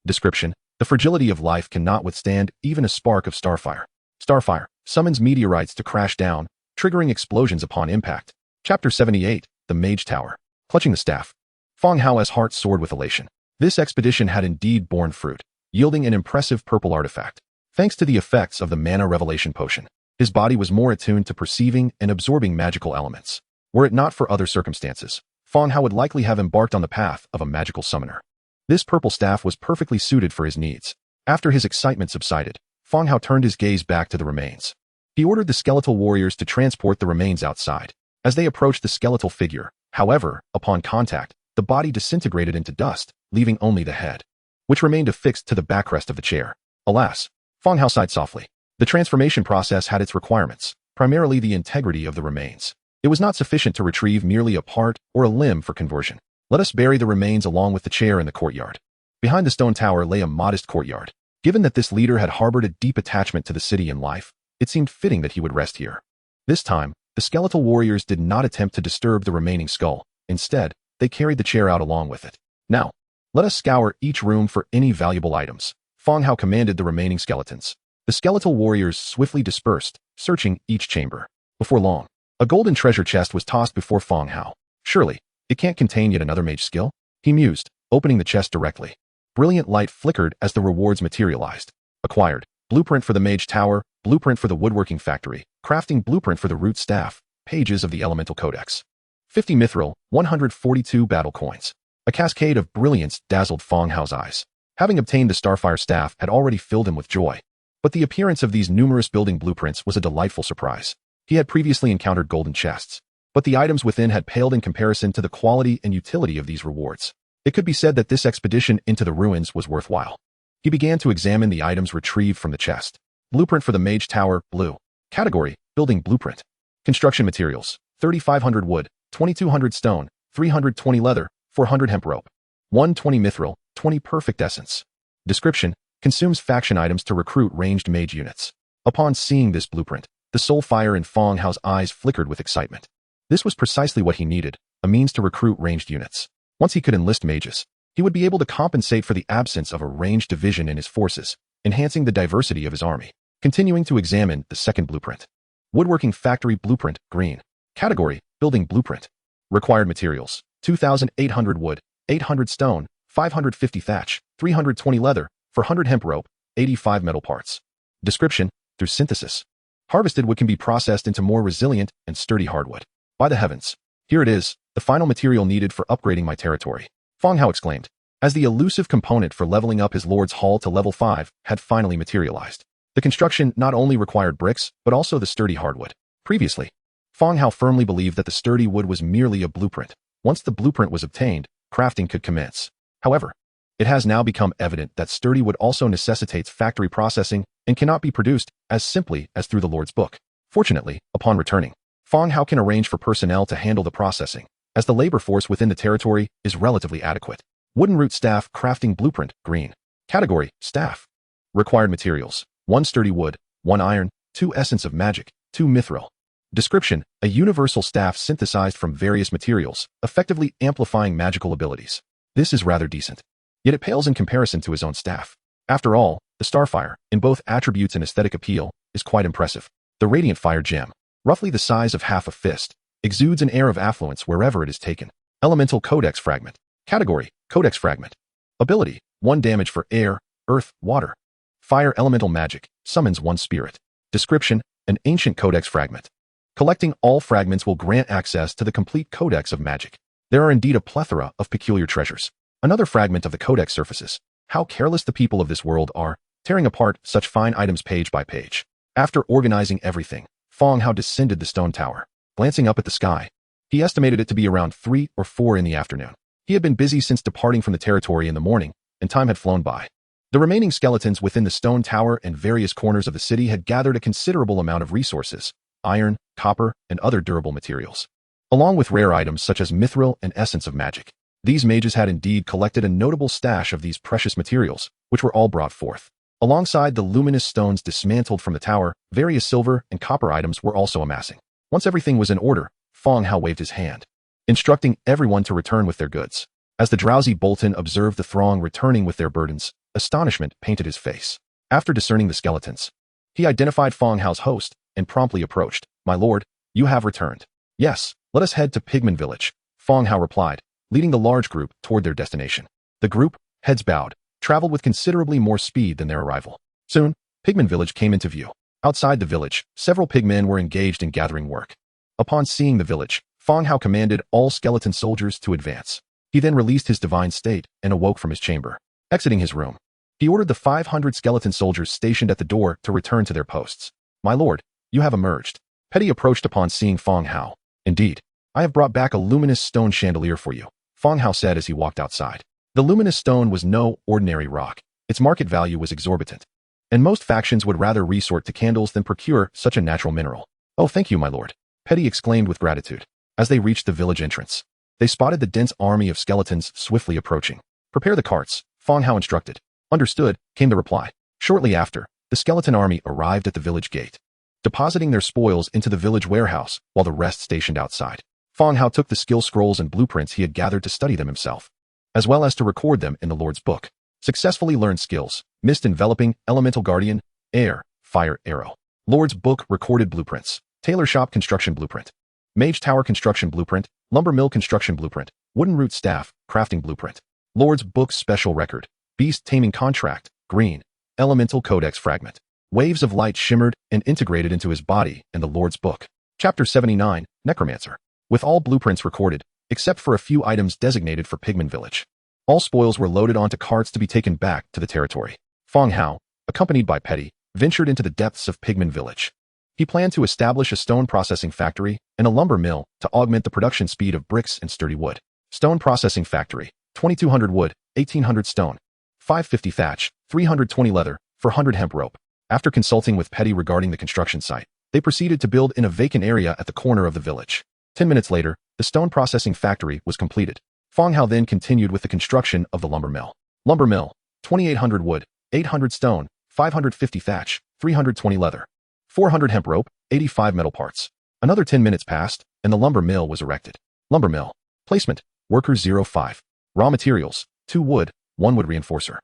Description, the fragility of life cannot withstand even a spark of starfire. Starfire summons meteorites to crash down, triggering explosions upon impact. Chapter 78, The Mage Tower. Clutching the staff, Fang Hao's heart soared with elation. This expedition had indeed borne fruit, yielding an impressive purple artifact. Thanks to the effects of the mana revelation potion, his body was more attuned to perceiving and absorbing magical elements. Were it not for other circumstances, Fang Hao would likely have embarked on the path of a magical summoner. This purple staff was perfectly suited for his needs. After his excitement subsided, Fang Hao turned his gaze back to the remains. He ordered the skeletal warriors to transport the remains outside. As they approached the skeletal figure, however, upon contact, the body disintegrated into dust, leaving only the head, which remained affixed to the backrest of the chair. Alas, Fang Hao sighed softly. The transformation process had its requirements, primarily the integrity of the remains. It was not sufficient to retrieve merely a part or a limb for conversion. Let us bury the remains along with the chair in the courtyard. Behind the stone tower lay a modest courtyard. Given that this leader had harbored a deep attachment to the city and life, it seemed fitting that he would rest here. This time, the skeletal warriors did not attempt to disturb the remaining skull. Instead, they carried the chair out along with it. Now, let us scour each room for any valuable items. Fang Hao commanded the remaining skeletons. The skeletal warriors swiftly dispersed, searching each chamber. Before long, a golden treasure chest was tossed before Fang Hao. Surely, it can't contain yet another mage skill, he mused, opening the chest directly. Brilliant light flickered as the rewards materialized. Acquired, blueprint for the mage tower, blueprint for the woodworking factory, crafting blueprint for the root staff, pages of the elemental codex. 50 mithril, 142 battle coins. A cascade of brilliance dazzled Fang Hao's eyes. Having obtained the Starfire staff had already filled him with joy. But the appearance of these numerous building blueprints was a delightful surprise. He had previously encountered golden chests, but the items within had paled in comparison to the quality and utility of these rewards. It could be said that this expedition into the ruins was worthwhile. He began to examine the items retrieved from the chest. Blueprint for the Mage Tower, blue. Category, building blueprint. Construction materials, 3,500 wood, 2,200 stone, 320 leather, 400 hemp rope, 120 mithril, 20 perfect essence. Description, consumes faction items to recruit ranged mage units. Upon seeing this blueprint, the soul fire in Fang Hao's eyes flickered with excitement. This was precisely what he needed, a means to recruit ranged units. Once he could enlist mages, he would be able to compensate for the absence of a ranged division in his forces, enhancing the diversity of his army. Continuing to examine the second blueprint. Woodworking factory blueprint, green. Category, building blueprint. Required materials, 2,800 wood, 800 stone, 550 thatch, 320 leather, 400 hemp rope, 85 metal parts. Description, through synthesis. Harvested wood can be processed into more resilient and sturdy hardwood. By the heavens, here it is, the final material needed for upgrading my territory. Fang Hao exclaimed, as the elusive component for leveling up his lord's hall to level 5 had finally materialized. The construction not only required bricks, but also the sturdy hardwood. Previously, Fang Hao firmly believed that the sturdy wood was merely a blueprint. Once the blueprint was obtained, crafting could commence. However, it has now become evident that sturdy wood also necessitates factory processing and cannot be produced as simply as through the Lord's book. Fortunately, upon returning, Fang Hao can arrange for personnel to handle the processing, as the labor force within the territory is relatively adequate. Wooden root staff crafting blueprint, green. Category, staff. Required materials, 1 sturdy wood, 1 iron, 2 essence of magic, 2 mithril. Description, a universal staff synthesized from various materials, effectively amplifying magical abilities. This is rather decent. Yet it pales in comparison to his own staff. After all, the Starfire, in both attributes and aesthetic appeal, is quite impressive. The Radiant Fire gem, roughly the size of half a fist, exudes an air of affluence wherever it is taken. Elemental Codex Fragment. Category, Codex Fragment. Ability, 1 damage for air, earth, water. Fire elemental magic, summons 1 spirit. Description, an ancient codex fragment. Collecting all fragments will grant access to the complete codex of magic. There are indeed a plethora of peculiar treasures. Another fragment of the codex surfaces. How careless the people of this world are, tearing apart such fine items page by page. After organizing everything, Fang Hao descended the stone tower. Glancing up at the sky, he estimated it to be around 3 or 4 in the afternoon. He had been busy since departing from the territory in the morning, and time had flown by. The remaining skeletons within the stone tower and various corners of the city had gathered a considerable amount of resources, iron, copper, and other durable materials, along with rare items such as mithril and essence of magic. These mages had indeed collected a notable stash of these precious materials, which were all brought forth. Alongside the luminous stones dismantled from the tower, various silver and copper items were also amassing. Once everything was in order, Fang Hao waved his hand, instructing everyone to return with their goods. As the drowsy Bolton observed the throng returning with their burdens, astonishment painted his face. After discerning the skeletons, he identified Fang Hao's host and promptly approached. "My lord, you have returned." "Yes, let us head to Pigman Village," Fang Hao replied, leading the large group toward their destination. The group, heads bowed, traveled with considerably more speed than their arrival. Soon, Pigman Village came into view. Outside the village, several pigmen were engaged in gathering work. Upon seeing the village, Fang Hao commanded all skeleton soldiers to advance. He then released his divine state and awoke from his chamber. Exiting his room, he ordered the 500 skeleton soldiers stationed at the door to return to their posts. "My lord, you have emerged." Petty approached upon seeing Fang Hao. "Indeed, I have brought back a luminous stone chandelier for you," Fang Hao said as he walked outside. The luminous stone was no ordinary rock. Its market value was exorbitant, and most factions would rather resort to candles than procure such a natural mineral. "Oh, thank you, my lord," Petty exclaimed with gratitude. As they reached the village entrance, they spotted the dense army of skeletons swiftly approaching. "Prepare the carts," Fang Hao instructed. "Understood," came the reply. Shortly after, the skeleton army arrived at the village gate, depositing their spoils into the village warehouse while the rest stationed outside. Fang Hao took the skill scrolls and blueprints he had gathered to study them himself, as well as to record them in the Lord's book. Successfully learned skills: Mist Enveloping, Elemental Guardian, Air, Fire Arrow. Lord's book recorded blueprints: Tailor Shop Construction Blueprint, Mage Tower Construction Blueprint, Lumber Mill Construction Blueprint, Wooden Root Staff, Crafting Blueprint. Lord's book special record: Beast Taming Contract, Green, Elemental Codex Fragment. Waves of light shimmered and integrated into his body in the Lord's book. Chapter 79, Necromancer. With all blueprints recorded, except for a few items designated for Pigman Village, all spoils were loaded onto carts to be taken back to the territory. Fang Hao, accompanied by Petty, ventured into the depths of Pigman Village. He planned to establish a stone processing factory and a lumber mill to augment the production speed of bricks and sturdy wood. Stone processing factory: 2,200 wood, 1,800 stone, 550 thatch, 320 leather, 400 hemp rope. After consulting with Petty regarding the construction site, they proceeded to build in a vacant area at the corner of the village. 10 minutes later, the stone processing factory was completed. Fang Hao then continued with the construction of the lumber mill. Lumber mill: 2,800 wood, 800 stone, 550 thatch, 320 leather, 400 hemp rope, 85 metal parts. Another 10 minutes passed, and the lumber mill was erected. Lumber mill. Placement: Workers 05. Raw materials: 2 wood, 1 wood reinforcer.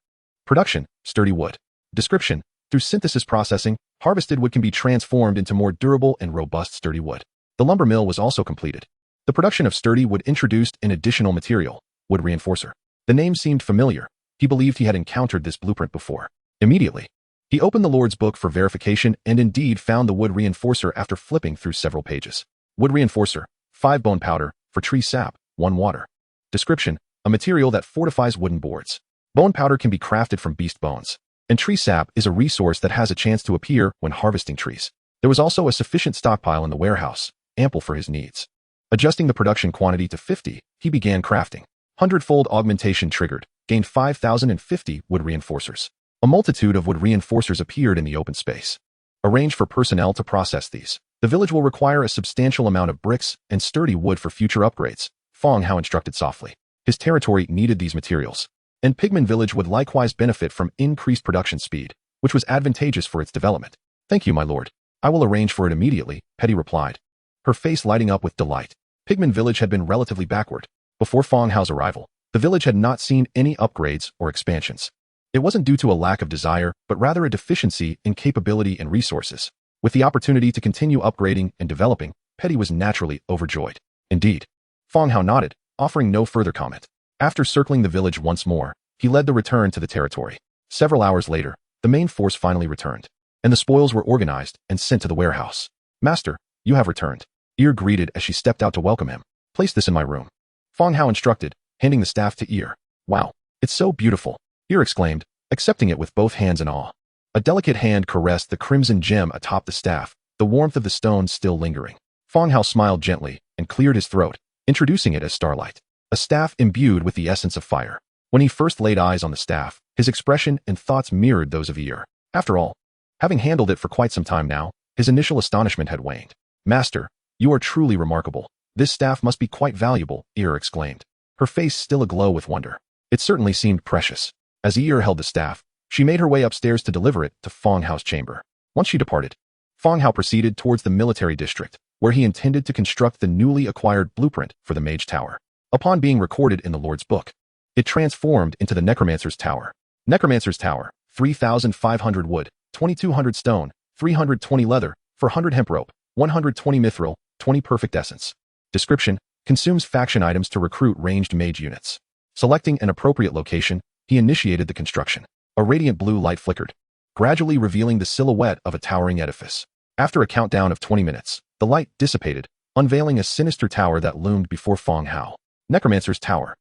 Production: sturdy wood. Description: through synthesis processing, harvested wood can be transformed into more durable and robust sturdy wood. The lumber mill was also completed. The production of sturdy wood introduced an additional material: wood reinforcer. The name seemed familiar. He believed he had encountered this blueprint before. Immediately, he opened the Lord's book for verification and indeed found the wood reinforcer after flipping through several pages. Wood reinforcer: 5 bone powder, for tree sap, 1 water. Description: a material that fortifies wooden boards. Bone powder can be crafted from beast bones, and tree sap is a resource that has a chance to appear when harvesting trees. There was also a sufficient stockpile in the warehouse, ample for his needs. Adjusting the production quantity to 50, he began crafting. 100-fold augmentation triggered, gained 5,050 wood reinforcers. A multitude of wood reinforcers appeared in the open space. Arrange for personnel to process these. The village will require a substantial amount of bricks and sturdy wood for future upgrades, Fang Hao instructed softly. His territory needed these materials, and Pigman Village would likewise benefit from increased production speed, which was advantageous for its development. "Thank you, my lord. I will arrange for it immediately," Petty replied, her face lighting up with delight. Pigman Village had been relatively backward. Before Fang Hao's arrival, the village had not seen any upgrades or expansions. It wasn't due to a lack of desire, but rather a deficiency in capability and resources. With the opportunity to continue upgrading and developing, Petty was naturally overjoyed. Indeed. Fang Hao nodded, offering no further comment. After circling the village once more, he led the return to the territory. Several hours later, the main force finally returned, and the spoils were organized and sent to the warehouse. Master, you have returned. Ear greeted as she stepped out to welcome him. Place this in my room. Fang Hao instructed, handing the staff to Ear. Wow, it's so beautiful, Ear exclaimed, accepting it with both hands in awe. A delicate hand caressed the crimson gem atop the staff, the warmth of the stone still lingering. Fang Hao smiled gently and cleared his throat, introducing it as Starlight, a staff imbued with the essence of fire. When he first laid eyes on the staff, his expression and thoughts mirrored those of Ear. After all, having handled it for quite some time now, his initial astonishment had waned. Master, you are truly remarkable. This staff must be quite valuable, Ear exclaimed, her face still aglow with wonder. It certainly seemed precious. As Ear held the staff, she made her way upstairs to deliver it to Fang Hao's chamber. Once she departed, Fang Hao proceeded towards the military district, where he intended to construct the newly acquired blueprint for the Mage Tower. Upon being recorded in the Lord's Book, it transformed into the Necromancer's Tower. Necromancer's Tower, 3,500 wood, 2,200 stone, 320 leather, 400 hemp rope, 120 mithril, 20 perfect essence. Description: consumes faction items to recruit ranged mage units. Selecting an appropriate location, he initiated the construction. A radiant blue light flickered, gradually revealing the silhouette of a towering edifice. After a countdown of 20 minutes, the light dissipated, unveiling a sinister tower that loomed before Fang Hao. Necromancer's Tower.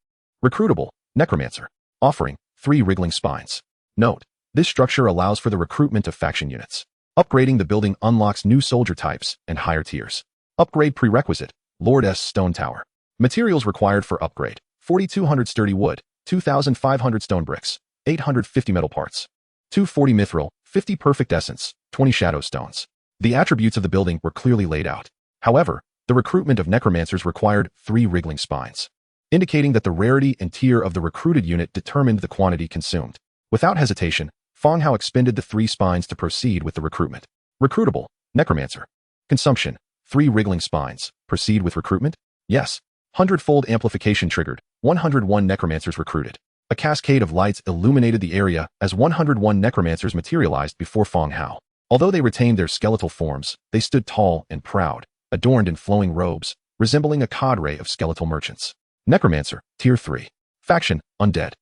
Recruitable, Necromancer. Offering 3 wriggling spines. Note: this structure allows for the recruitment of faction units. Upgrading the building unlocks new soldier types and higher tiers. Upgrade prerequisite: Lord-S Stone Tower. Materials required for upgrade: 4,200 sturdy wood, 2,500 stone bricks, 850 metal parts, 240 mithril, 50 perfect essence, 20 shadow stones. The attributes of the building were clearly laid out. However, the recruitment of necromancers required 3 wriggling spines, indicating that the rarity and tier of the recruited unit determined the quantity consumed. Without hesitation, Fang Hao expended the 3 spines to proceed with the recruitment. Recruitable, Necromancer. Consumption: 3 wriggling spines. Proceed with recruitment? Yes. 100-fold amplification triggered. 101 necromancers recruited. A cascade of lights illuminated the area as 101 necromancers materialized before Fang Hao. Although they retained their skeletal forms, they stood tall and proud, adorned in flowing robes, resembling a cadre of skeletal merchants. Necromancer, Tier 3. Faction: Undead.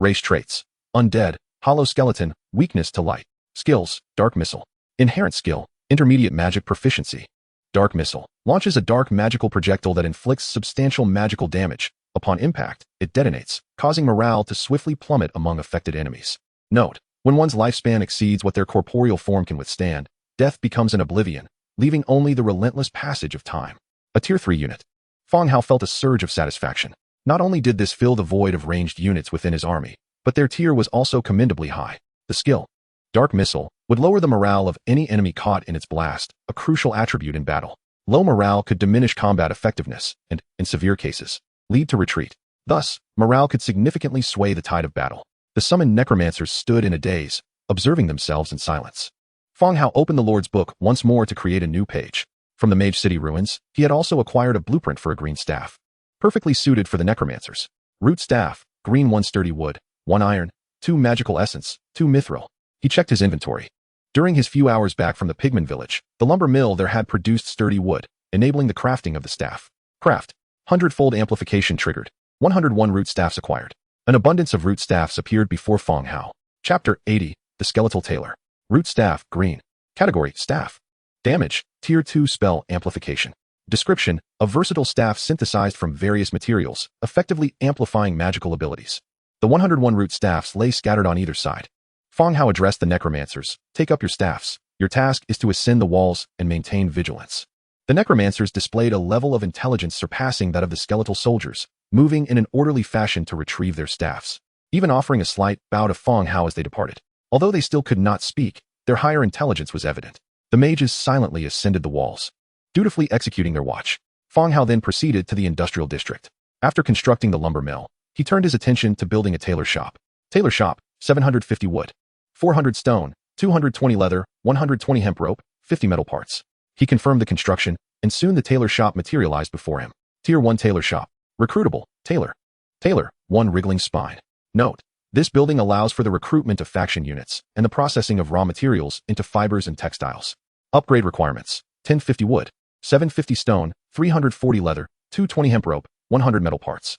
Race traits: Undead, Hollow Skeleton, Weakness to Light. Skills: Dark Missile. Inherent skill: Intermediate magic proficiency. Dark Missile launches a dark magical projectile that inflicts substantial magical damage. Upon impact, it detonates, causing morale to swiftly plummet among affected enemies. Note: when one's lifespan exceeds what their corporeal form can withstand, death becomes an oblivion, leaving only the relentless passage of time. A Tier 3 unit. Fang Hao felt a surge of satisfaction. Not only did this fill the void of ranged units within his army, but their tier was also commendably high. The skill, Dark Missile, would lower the morale of any enemy caught in its blast, a crucial attribute in battle. Low morale could diminish combat effectiveness and, in severe cases, lead to retreat. Thus, morale could significantly sway the tide of battle. The summoned necromancers stood in a daze, observing themselves in silence. Fang Hao opened the Lord's Book once more to create a new page. From the Mage City ruins, he had also acquired a blueprint for a green staff, perfectly suited for the necromancers. Root staff, green: 1 sturdy wood, 1 iron, 2 magical essence, 2 mithril. He checked his inventory. During his few hours back from the pigman village, the lumber mill there had produced sturdy wood, enabling the crafting of the staff. Craft: 100-fold amplification triggered. 101 root staffs acquired. An abundance of root staffs appeared before Fang Hao. Chapter 80: The Skeletal Tailor. Root staff, green. Category: staff. Damage: Tier 2 spell amplification. Description: a versatile staff synthesized from various materials, effectively amplifying magical abilities. The 101 root staffs lay scattered on either side. Fang Hao addressed the necromancers. Take up your staffs. Your task is to ascend the walls and maintain vigilance. The necromancers displayed a level of intelligence surpassing that of the skeletal soldiers, moving in an orderly fashion to retrieve their staffs, even offering a slight bow to Fang Hao as they departed. Although they still could not speak, their higher intelligence was evident. The mages silently ascended the walls, dutifully executing their watch. Fang Hao then proceeded to the industrial district. After constructing the lumber mill, he turned his attention to building a tailor shop. Tailor shop: 750 wood, 400 stone, 220 leather, 120 hemp rope, 50 metal parts. He confirmed the construction, and soon the tailor shop materialized before him. Tier 1 tailor shop. Recruitable, tailor. Tailor: 1 wriggling spine. Note: this building allows for the recruitment of faction units and the processing of raw materials into fibers and textiles. Upgrade requirements: 1050 wood, 750 stone, 340 leather, 220 hemp rope, 100 metal parts.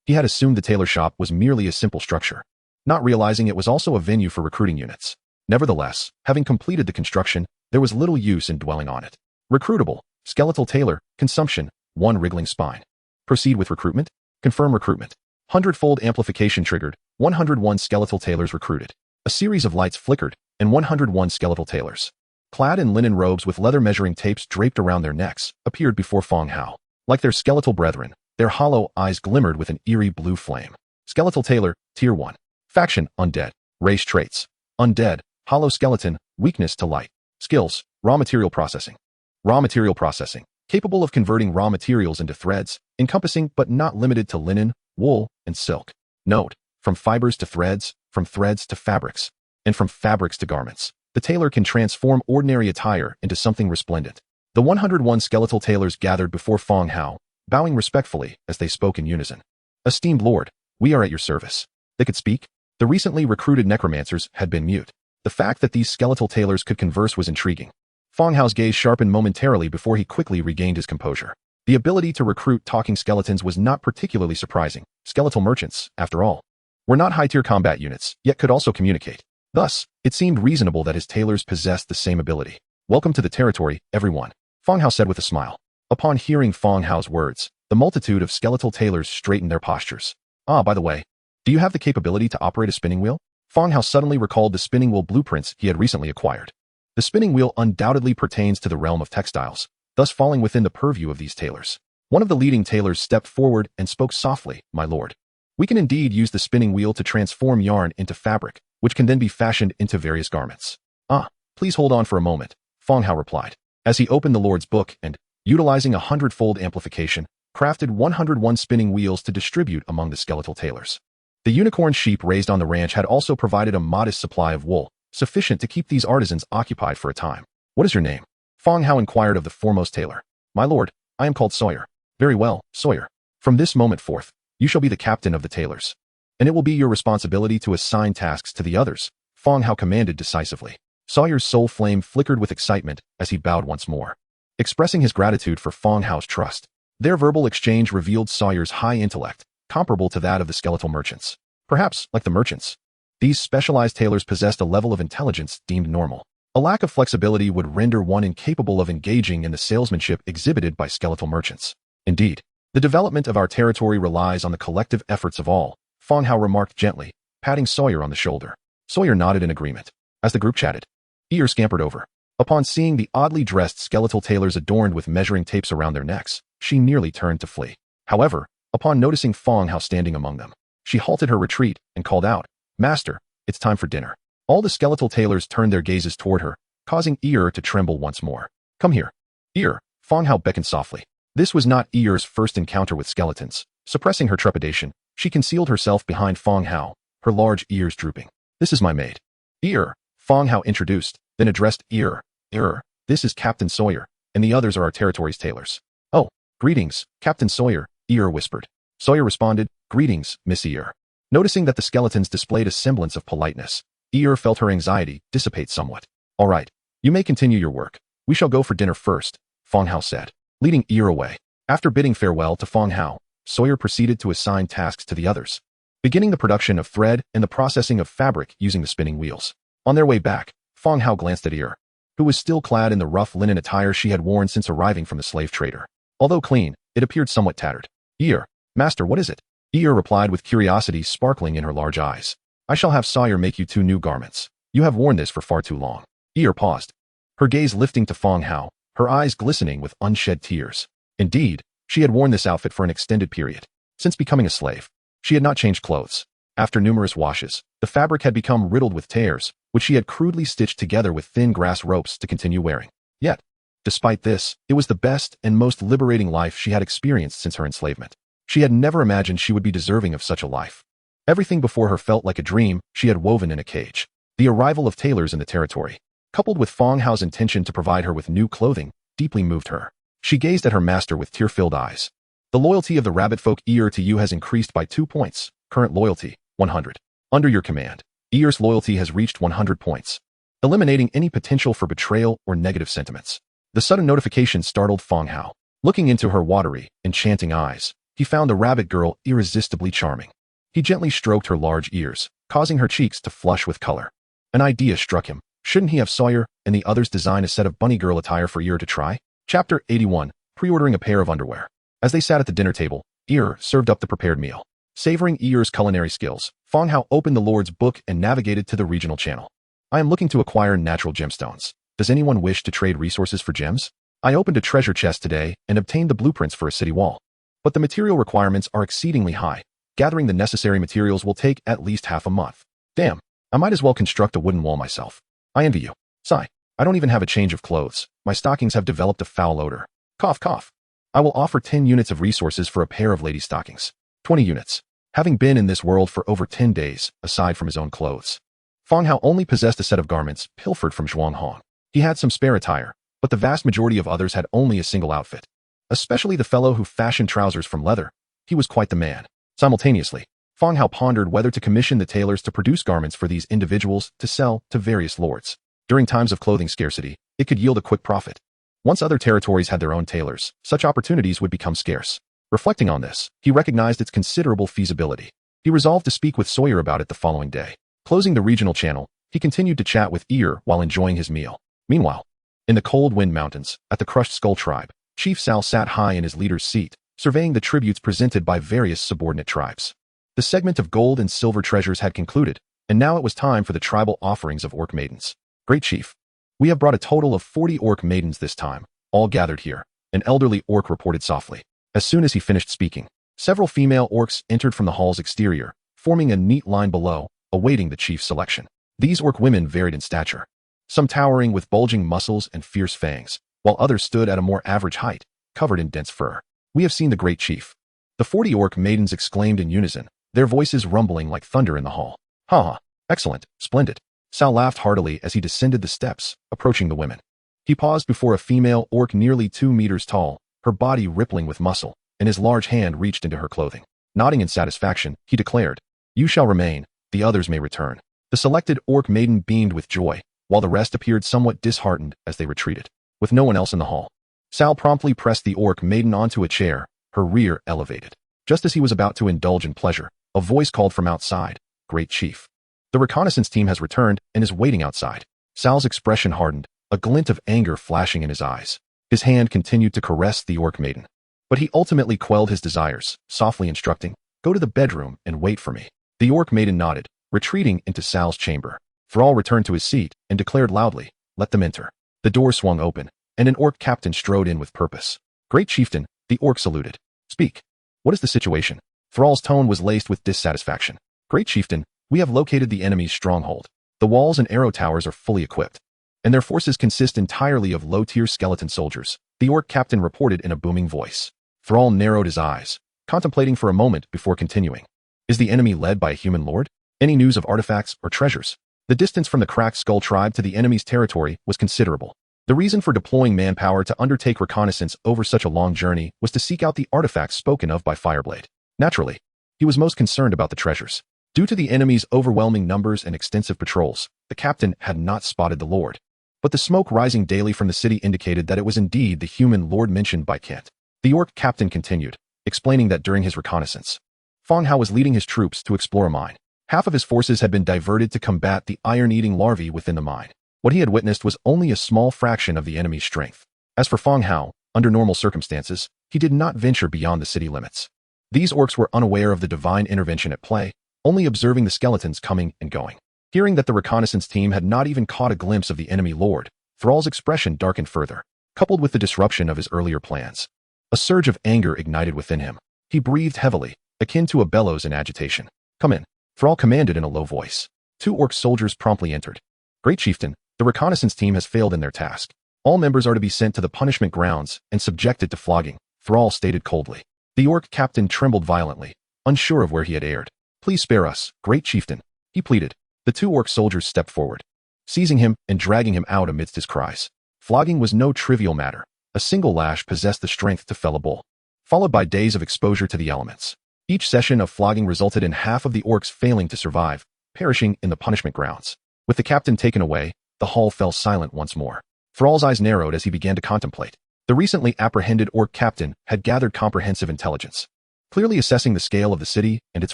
He had assumed the tailor shop was merely a simple structure. not realizing it was also a venue for recruiting units. Nevertheless, having completed the construction, there was little use in dwelling on it. Recruitable, skeletal tailor, consumption, 1 wriggling spine. Proceed with recruitment, confirm recruitment. 100-fold amplification triggered, 101 skeletal tailors recruited. A series of lights flickered, and 101 skeletal tailors, clad in linen robes with leather measuring tapes draped around their necks, appeared before Fang Hao. Like their skeletal brethren, their hollow eyes glimmered with an eerie blue flame. Skeletal tailor, Tier 1. Faction, Undead. Race traits. Undead, hollow skeleton, weakness to light. Skills, raw material processing. Raw material processing, capable of converting raw materials into threads, encompassing but not limited to linen, wool, and silk. Note, from fibers to threads, from threads to fabrics, and from fabrics to garments, the tailor can transform ordinary attire into something resplendent. The 101 skeletal tailors gathered before Fang Hao, bowing respectfully as they spoke in unison. Esteemed Lord, we are at your service. They could speak. The recently recruited necromancers had been mute. The fact that these skeletal tailors could converse was intriguing. Fang Hao's gaze sharpened momentarily before he quickly regained his composure. The ability to recruit talking skeletons was not particularly surprising. Skeletal merchants, after all, were not high-tier combat units, yet could also communicate. Thus, it seemed reasonable that his tailors possessed the same ability. Welcome to the territory, everyone, Fang Hao said with a smile. Upon hearing Fang Hao's words, the multitude of skeletal tailors straightened their postures. Ah, by the way, do you have the capability to operate a spinning wheel? Fang Hao suddenly recalled the spinning wheel blueprints he had recently acquired. The spinning wheel undoubtedly pertains to the realm of textiles, thus falling within the purview of these tailors. One of the leading tailors stepped forward and spoke softly, "My lord, we can indeed use the spinning wheel to transform yarn into fabric, which can then be fashioned into various garments." "Ah, please hold on for a moment," Fang Hao replied, as he opened the Lord's book and, utilizing 100-fold amplification, crafted 101 spinning wheels to distribute among the skeletal tailors. The unicorn sheep raised on the ranch had also provided a modest supply of wool, sufficient to keep these artisans occupied for a time. "What is your name?" Fang Hao inquired of the foremost tailor. "My lord, I am called Sawyer." "Very well, Sawyer. From this moment forth, you shall be the captain of the tailors, and it will be your responsibility to assign tasks to the others," Fang Hao commanded decisively. Sawyer's soul flame flickered with excitement as he bowed once more, expressing his gratitude for Fang Hao's trust. Their verbal exchange revealed Sawyer's high intellect, comparable to that of the skeletal merchants. Perhaps, like the merchants, these specialized tailors possessed a level of intelligence deemed normal. A lack of flexibility would render one incapable of engaging in the salesmanship exhibited by skeletal merchants. Indeed, the development of our territory relies on the collective efforts of all, Fang Hao remarked gently, patting Sawyer on the shoulder. Sawyer nodded in agreement. As the group chatted, Ear scampered over. Upon seeing the oddly dressed skeletal tailors adorned with measuring tapes around their necks, she nearly turned to flee. However, upon noticing Fang Hao standing among them, she halted her retreat and called out, "Master, it's time for dinner." All the skeletal tailors turned their gazes toward her, causing Ear to tremble once more. "Come here." "Ear," Fang Hao beckoned softly. This was not Ear's first encounter with skeletons. Suppressing her trepidation, she concealed herself behind Fang Hao, her large ears drooping. "This is my maid." "Ear," Fang Hao introduced, then addressed Ear. "Ear, this is Captain Sawyer, and the others are our territory's tailors." "Oh, greetings, Captain Sawyer," Ear whispered. Sawyer responded, "Greetings, Miss Ear." Noticing that the skeletons displayed a semblance of politeness, Ear felt her anxiety dissipate somewhat. "All right, you may continue your work. We shall go for dinner first," Fang Hao said, leading Ear away. After bidding farewell to Fang Hao, Sawyer proceeded to assign tasks to the others, beginning the production of thread and the processing of fabric using the spinning wheels. On their way back, Fang Hao glanced at Ear, who was still clad in the rough linen attire she had worn since arriving from the slave trader. Although clean, it appeared somewhat tattered. "Ear, master, what is it?" Ear replied with curiosity sparkling in her large eyes. "I shall have Sawyer make you 2 new garments. You have worn this for far too long." Ear paused, her gaze lifting to Fang Hao, her eyes glistening with unshed tears. Indeed, she had worn this outfit for an extended period. Since becoming a slave, she had not changed clothes. After numerous washes, the fabric had become riddled with tears, which she had crudely stitched together with thin grass ropes to continue wearing. Yet, despite this, it was the best and most liberating life she had experienced since her enslavement. She had never imagined she would be deserving of such a life. Everything before her felt like a dream she had woven in a cage. The arrival of tailors in the territory, coupled with Fang Hao's intention to provide her with new clothing, deeply moved her. She gazed at her master with tear-filled eyes. "The loyalty of the rabbit folk Ear to you has increased by 2 points. Current loyalty, 100. Under your command, Ear's loyalty has reached 100 points, eliminating any potential for betrayal or negative sentiments." The sudden notification startled Fang Hao. Looking into her watery, enchanting eyes, he found the rabbit girl irresistibly charming. He gently stroked her large ears, causing her cheeks to flush with color. An idea struck him. Shouldn't he have Sawyer and the others design a set of bunny girl attire for Ear to try? Chapter 81. Pre-ordering a pair of underwear. As they sat at the dinner table, Ear served up the prepared meal. Savoring Ear's culinary skills, Fang Hao opened the Lord's book and navigated to the regional channel. I am looking to acquire natural gemstones. Does anyone wish to trade resources for gems? I opened a treasure chest today and obtained the blueprints for a city wall. But the material requirements are exceedingly high. Gathering the necessary materials will take at least half a month. Damn, I might as well construct a wooden wall myself. I envy you. Sigh. I don't even have a change of clothes. My stockings have developed a foul odor. Cough, cough. I will offer 10 units of resources for a pair of lady stockings. 20 units. Having been in this world for over 10 days, aside from his own clothes, Fang Hao only possessed a set of garments pilfered from Zhuang Hong. He had some spare attire, but the vast majority of others had only a single outfit. Especially the fellow who fashioned trousers from leather. He was quite the man. Simultaneously, Fang Hao pondered whether to commission the tailors to produce garments for these individuals to sell to various lords. During times of clothing scarcity, it could yield a quick profit. Once other territories had their own tailors, such opportunities would become scarce. Reflecting on this, he recognized its considerable feasibility. He resolved to speak with Sawyer about it the following day. Closing the regional channel, he continued to chat with Ear while enjoying his meal. Meanwhile, in the Cold Wind Mountains, at the Crushed Skull Tribe, Chief Sal sat high in his leader's seat, surveying the tributes presented by various subordinate tribes. The segment of gold and silver treasures had concluded, and now it was time for the tribal offerings of orc maidens. Great Chief, we have brought a total of 40 orc maidens this time, all gathered here, an elderly orc reported softly. As soon as he finished speaking, several female orcs entered from the hall's exterior, forming a neat line below, awaiting the chief's selection. These orc women varied in stature, some towering with bulging muscles and fierce fangs, while others stood at a more average height, covered in dense fur. We have seen the great chief. The 40 orc maidens exclaimed in unison, their voices rumbling like thunder in the hall. Ha ha, excellent, splendid. Sal laughed heartily as he descended the steps, approaching the women. He paused before a female orc nearly 2 meters tall, her body rippling with muscle, and his large hand reached into her clothing. Nodding in satisfaction, he declared, "You shall remain, the others may return." The selected orc maiden beamed with joy, while the rest appeared somewhat disheartened as they retreated. With no one else in the hall, Sal promptly pressed the orc maiden onto a chair, her rear elevated. Just as he was about to indulge in pleasure, a voice called from outside, "Great Chief. The reconnaissance team has returned and is waiting outside." Sal's expression hardened, a glint of anger flashing in his eyes. His hand continued to caress the orc maiden. But he ultimately quelled his desires, softly instructing, "Go to the bedroom and wait for me." The orc maiden nodded, retreating into Sal's chamber. Thrall returned to his seat and declared loudly, "Let them enter." The door swung open, and an orc captain strode in with purpose. "Great Chieftain," the orc saluted. "Speak. What is the situation?" Thrall's tone was laced with dissatisfaction. "Great Chieftain, we have located the enemy's stronghold. The walls and arrow towers are fully equipped, and their forces consist entirely of low-tier skeleton soldiers," the orc captain reported in a booming voice. Thrall narrowed his eyes, contemplating for a moment before continuing. "Is the enemy led by a human lord? Any news of artifacts or treasures?" The distance from the Cracked Skull tribe to the enemy's territory was considerable. The reason for deploying manpower to undertake reconnaissance over such a long journey was to seek out the artifacts spoken of by Fireblade. Naturally, he was most concerned about the treasures. Due to the enemy's overwhelming numbers and extensive patrols, the captain had not spotted the lord. But the smoke rising daily from the city indicated that it was indeed the human lord mentioned by Kent. The orc captain continued, explaining that during his reconnaissance, Fang Hao was leading his troops to explore a mine. Half of his forces had been diverted to combat the iron-eating larvae within the mine. What he had witnessed was only a small fraction of the enemy's strength. As for Fang Hao, under normal circumstances, he did not venture beyond the city limits. These orcs were unaware of the divine intervention at play, only observing the skeletons coming and going. Hearing that the reconnaissance team had not even caught a glimpse of the enemy lord, Thrall's expression darkened further, coupled with the disruption of his earlier plans. A surge of anger ignited within him. He breathed heavily, akin to a bellows in agitation. "Come in," Thrall commanded in a low voice. 2 orc soldiers promptly entered. "Great Chieftain, the reconnaissance team has failed in their task. All members are to be sent to the punishment grounds and subjected to flogging," Thrall stated coldly. The orc captain trembled violently, unsure of where he had erred. "Please spare us, Great Chieftain," he pleaded. The 2 orc soldiers stepped forward, seizing him and dragging him out amidst his cries. Flogging was no trivial matter. A single lash possessed the strength to fell a bull, followed by days of exposure to the elements. Each session of flogging resulted in half of the orcs failing to survive, perishing in the punishment grounds. With the captain taken away, the hall fell silent once more. Thrall's eyes narrowed as he began to contemplate. The recently apprehended orc captain had gathered comprehensive intelligence, clearly assessing the scale of the city and its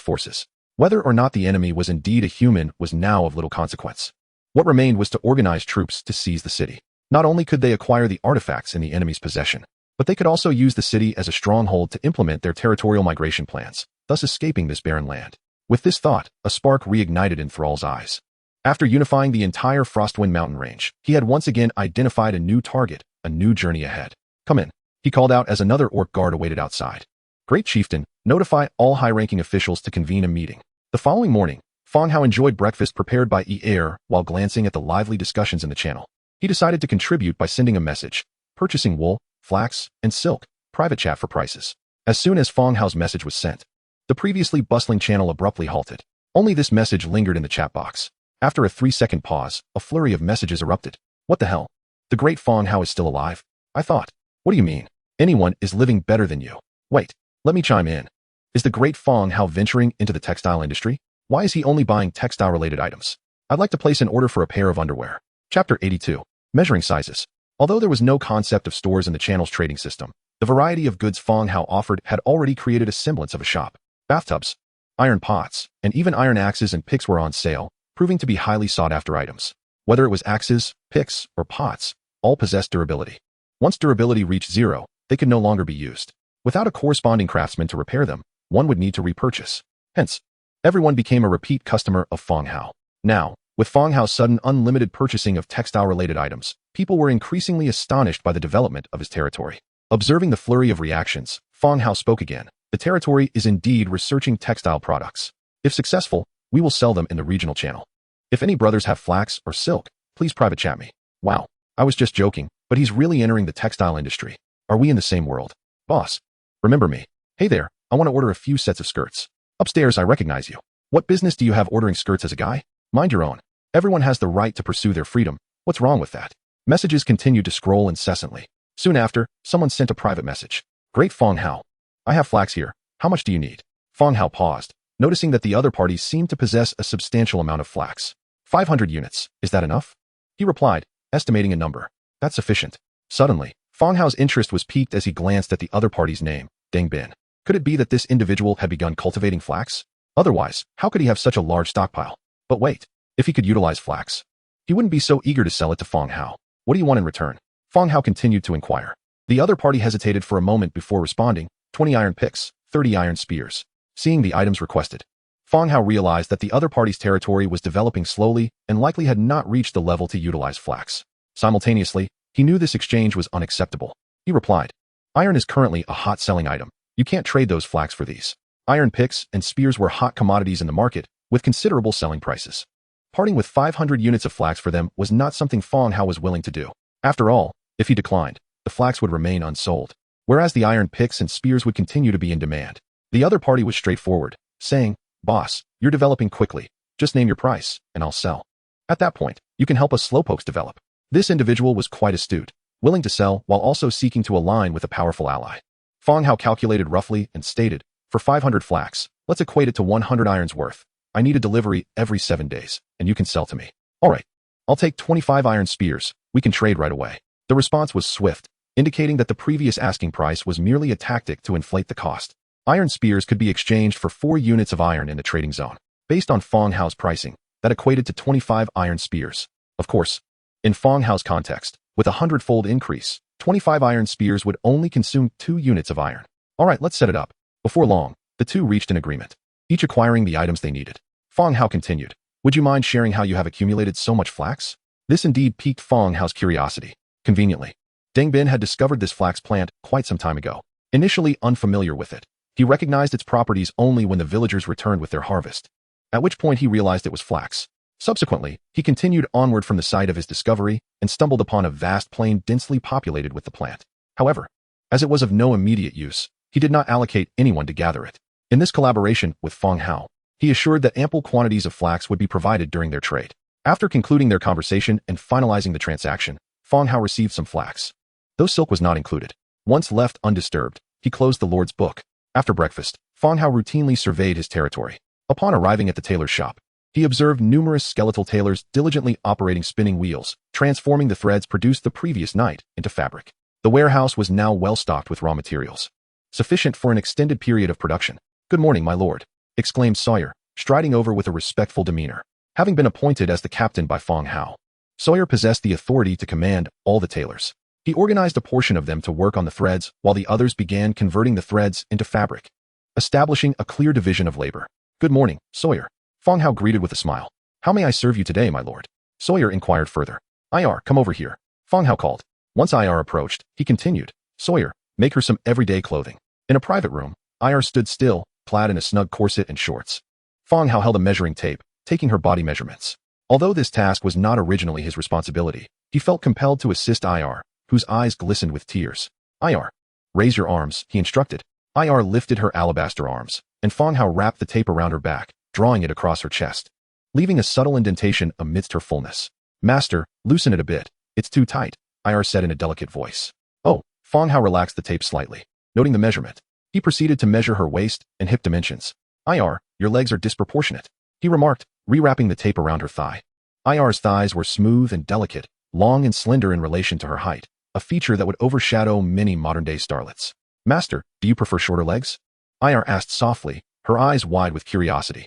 forces. Whether or not the enemy was indeed a human was now of little consequence. What remained was to organize troops to seize the city. Not only could they acquire the artifacts in the enemy's possession, but they could also use the city as a stronghold to implement their territorial migration plans, thus escaping this barren land. With this thought, a spark reignited in Thrall's eyes. After unifying the entire Frostwind mountain range, he had once again identified a new target, a new journey ahead. Come in, he called out as another orc guard awaited outside. Great Chieftain, notify all high-ranking officials to convene a meeting. The following morning, Fang Hao enjoyed breakfast prepared by Air while glancing at the lively discussions in the channel. He decided to contribute by sending a message, purchasing wool, flax, and silk, private chat for prices. As soon as Fang Hao's message was sent, the previously bustling channel abruptly halted. Only this message lingered in the chat box. After a 3-second pause, a flurry of messages erupted. What the hell? The great Fang Hao is still alive? I thought. What do you mean? Anyone is living better than you. Wait, let me chime in. Is the great Fang Hao venturing into the textile industry? Why is he only buying textile-related items? I'd like to place an order for a pair of underwear. Chapter 82. Measuring sizes. Although there was no concept of stores in the channel's trading system, the variety of goods Fang Hao offered had already created a semblance of a shop. Bathtubs, iron pots, and even iron axes and picks were on sale, proving to be highly sought-after items. Whether it was axes, picks, or pots, all possessed durability. Once durability reached 0, they could no longer be used. Without a corresponding craftsman to repair them, one would need to repurchase. Hence, everyone became a repeat customer of Fang Hao. Now, with Fang Hao's sudden unlimited purchasing of textile-related items, people were increasingly astonished by the development of his territory. Observing the flurry of reactions, Fang Hao spoke again. The territory is indeed researching textile products. If successful, we will sell them in the regional channel. If any brothers have flax or silk, please private chat me. Wow, I was just joking, but he's really entering the textile industry. Are we in the same world? Boss, remember me. Hey there, I want to order a few sets of skirts. Upstairs, I recognize you. What business do you have ordering skirts as a guy? Mind your own. Everyone has the right to pursue their freedom. What's wrong with that? Messages continued to scroll incessantly. Soon after, someone sent a private message. Great Fang Hao. I have flax here. How much do you need? Fang Hao paused, noticing that the other parties seemed to possess a substantial amount of flax. 500 units. Is that enough? He replied, estimating a number. That's sufficient. Suddenly, Fang Hao's interest was piqued as he glanced at the other party's name, Deng Bin. Could it be that this individual had begun cultivating flax? Otherwise, how could he have such a large stockpile? But wait, if he could utilize flax, he wouldn't be so eager to sell it to Fang Hao. What do you want in return? Fang Hao continued to inquire. The other party hesitated for a moment before responding, 20 iron picks, 30 iron spears. Seeing the items requested, Fang Hao realized that the other party's territory was developing slowly and likely had not reached the level to utilize flax. Simultaneously, he knew this exchange was unacceptable. He replied, iron is currently a hot-selling item. You can't trade those flax for these. Iron picks and spears were hot commodities in the market, with considerable selling prices. Parting with 500 units of flax for them was not something Fang Hao was willing to do. After all, if he declined, the flax would remain unsold, whereas the iron picks and spears would continue to be in demand. The other party was straightforward, saying, boss, you're developing quickly. Just name your price, and I'll sell. At that point, you can help us slowpokes develop. This individual was quite astute, willing to sell while also seeking to align with a powerful ally. Fang Hao calculated roughly and stated, for 500 flax, let's equate it to 100 irons worth. I need a delivery every 7 days, and you can sell to me. All right, I'll take 25 iron spears. We can trade right away. The response was swift, indicating that the previous asking price was merely a tactic to inflate the cost. Iron spears could be exchanged for 4 units of iron in the trading zone. Based on Fang Hao's pricing, that equated to 25 iron spears. Of course, in Fang Hao's context, with a 100-fold increase, 25 iron spears would only consume 2 units of iron. All right, let's set it up. Before long, the two reached an agreement, each acquiring the items they needed. Fang Hao continued, would you mind sharing how you have accumulated so much flax? This indeed piqued Fang Hao's curiosity. Conveniently, Deng Bin had discovered this flax plant quite some time ago. Initially unfamiliar with it, he recognized its properties only when the villagers returned with their harvest, at which point he realized it was flax. Subsequently, he continued onward from the site of his discovery and stumbled upon a vast plain densely populated with the plant. However, as it was of no immediate use, he did not allocate anyone to gather it. In this collaboration with Fang Hao, he assured that ample quantities of flax would be provided during their trade. After concluding their conversation and finalizing the transaction, Fang Hao received some flax, though silk was not included. Once left undisturbed, he closed the Lord's book. After breakfast, Fang Hao routinely surveyed his territory. Upon arriving at the tailor's shop, he observed numerous skeletal tailors diligently operating spinning wheels, transforming the threads produced the previous night into fabric. The warehouse was now well stocked with raw materials, sufficient for an extended period of production. Good morning, my lord, exclaimed Sawyer, striding over with a respectful demeanor. Having been appointed as the captain by Fang Hao, Sawyer possessed the authority to command all the tailors. He organized a portion of them to work on the threads, while the others began converting the threads into fabric, establishing a clear division of labor. "Good morning, Sawyer," Fang Hao greeted with a smile. "How may I serve you today, my lord?" Sawyer inquired further. "Ir, come over here," Fang Hao called. Once Ir approached, he continued, "Sawyer, make her some everyday clothing." In a private room, Ir stood still, clad in a snug corset and shorts. Fang Hao held a measuring tape, taking her body measurements. Although this task was not originally his responsibility, he felt compelled to assist Ir, whose eyes glistened with tears. "Ir, raise your arms," he instructed. Ir lifted her alabaster arms, and Fang Hao wrapped the tape around her back, drawing it across her chest, leaving a subtle indentation amidst her fullness. "Master, loosen it a bit. It's too tight," Ir said in a delicate voice. "Oh," Fang Hao relaxed the tape slightly, noting the measurement. He proceeded to measure her waist and hip dimensions. "Ir, your legs are disproportionate," he remarked, rewrapping the tape around her thigh. Ir's thighs were smooth and delicate, long and slender in relation to her height, a feature that would overshadow many modern-day starlets. "Master, do you prefer shorter legs?" Ir asked softly, her eyes wide with curiosity.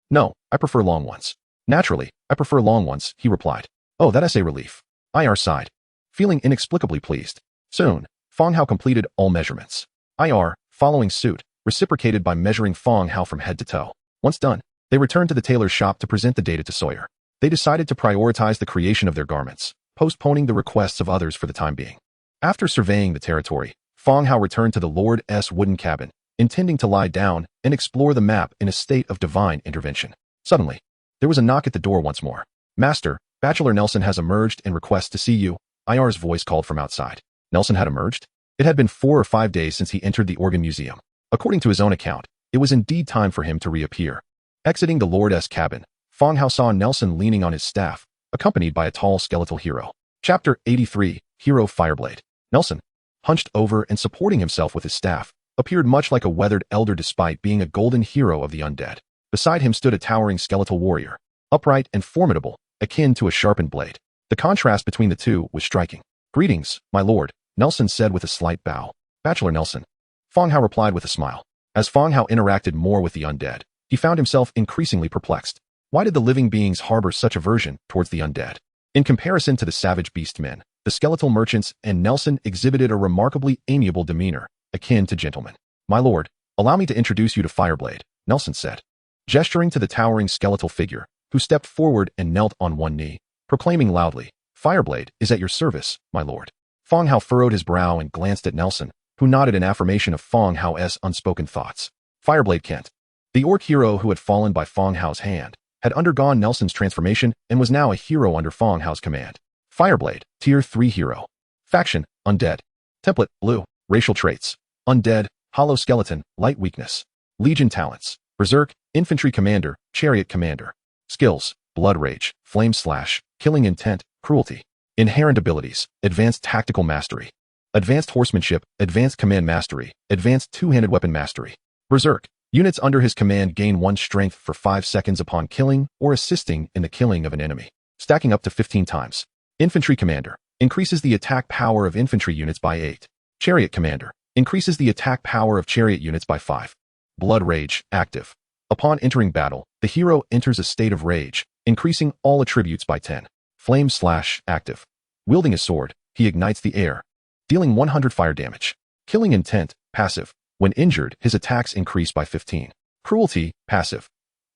No, I prefer long ones." "Naturally, I prefer long ones," he replied. "Oh, that's a relief." Ir sighed, feeling inexplicably pleased. Soon, Fang Hao completed all measurements. Ir, following suit, reciprocated by measuring Fang Hao from head to toe. Once done, they returned to the tailor's shop to present the data to Sawyer. They decided to prioritize the creation of their garments, postponing the requests of others for the time being. After surveying the territory, Fang Hao returned to the Lord's wooden cabin, intending to lie down and explore the map in a state of divine intervention. Suddenly, there was a knock at the door once more. "Master, Bachelor Nelson has emerged and requests to see you," Ir's voice called from outside. Nelson had emerged? It had been 4 or 5 days since he entered the organ museum. According to his own account, it was indeed time for him to reappear. Exiting the Lord's cabin, Fang Hao saw Nelson leaning on his staff, accompanied by a tall skeletal hero. Chapter 83, Hero Fireblade. Nelson, hunched over and supporting himself with his staff, appeared much like a weathered elder despite being a golden hero of the undead. Beside him stood a towering skeletal warrior, upright and formidable, akin to a sharpened blade. The contrast between the two was striking. "Greetings, my lord," Nelson said with a slight bow. "Bachelor Nelson," Fang Hao replied with a smile. As Fang Hao interacted more with the undead, he found himself increasingly perplexed. Why did the living beings harbor such aversion towards the undead? In comparison to the savage beast men, the skeletal merchants and Nelson exhibited a remarkably amiable demeanor, akin to gentlemen. "My lord, allow me to introduce you to Fireblade," Nelson said, gesturing to the towering skeletal figure, who stepped forward and knelt on one knee, proclaiming loudly, "Fireblade is at your service, my lord." Fang Hao furrowed his brow and glanced at Nelson, who nodded in affirmation of Fang Hao's unspoken thoughts. Fireblade Kent, the orc hero who had fallen by Fang Hao's hand, had undergone Nelson's transformation and was now a hero under Fang Hao's command. Fireblade, Tier 3 hero. Faction, Undead. Template, Blue. Racial traits, Undead, Hollow Skeleton, Light Weakness. Legion talents, Berserk, Infantry Commander, Chariot Commander. Skills, Blood Rage, Flame Slash, Killing Intent, Cruelty. Inherent abilities, Advanced Tactical Mastery, Advanced Horsemanship, Advanced Command Mastery, Advanced Two-Handed Weapon Mastery. Berserk, units under his command gain 1 strength for 5 seconds upon killing or assisting in the killing of an enemy, stacking up to 15 times. Infantry Commander, increases the attack power of infantry units by 8. Chariot Commander, increases the attack power of chariot units by 5. Blood Rage, active. Upon entering battle, the hero enters a state of rage, increasing all attributes by 10. Flame Slash, active. Wielding a sword, he ignites the air, dealing 100 fire damage. Killing Intent, passive. When injured, his attacks increase by 15. Cruelty, passive.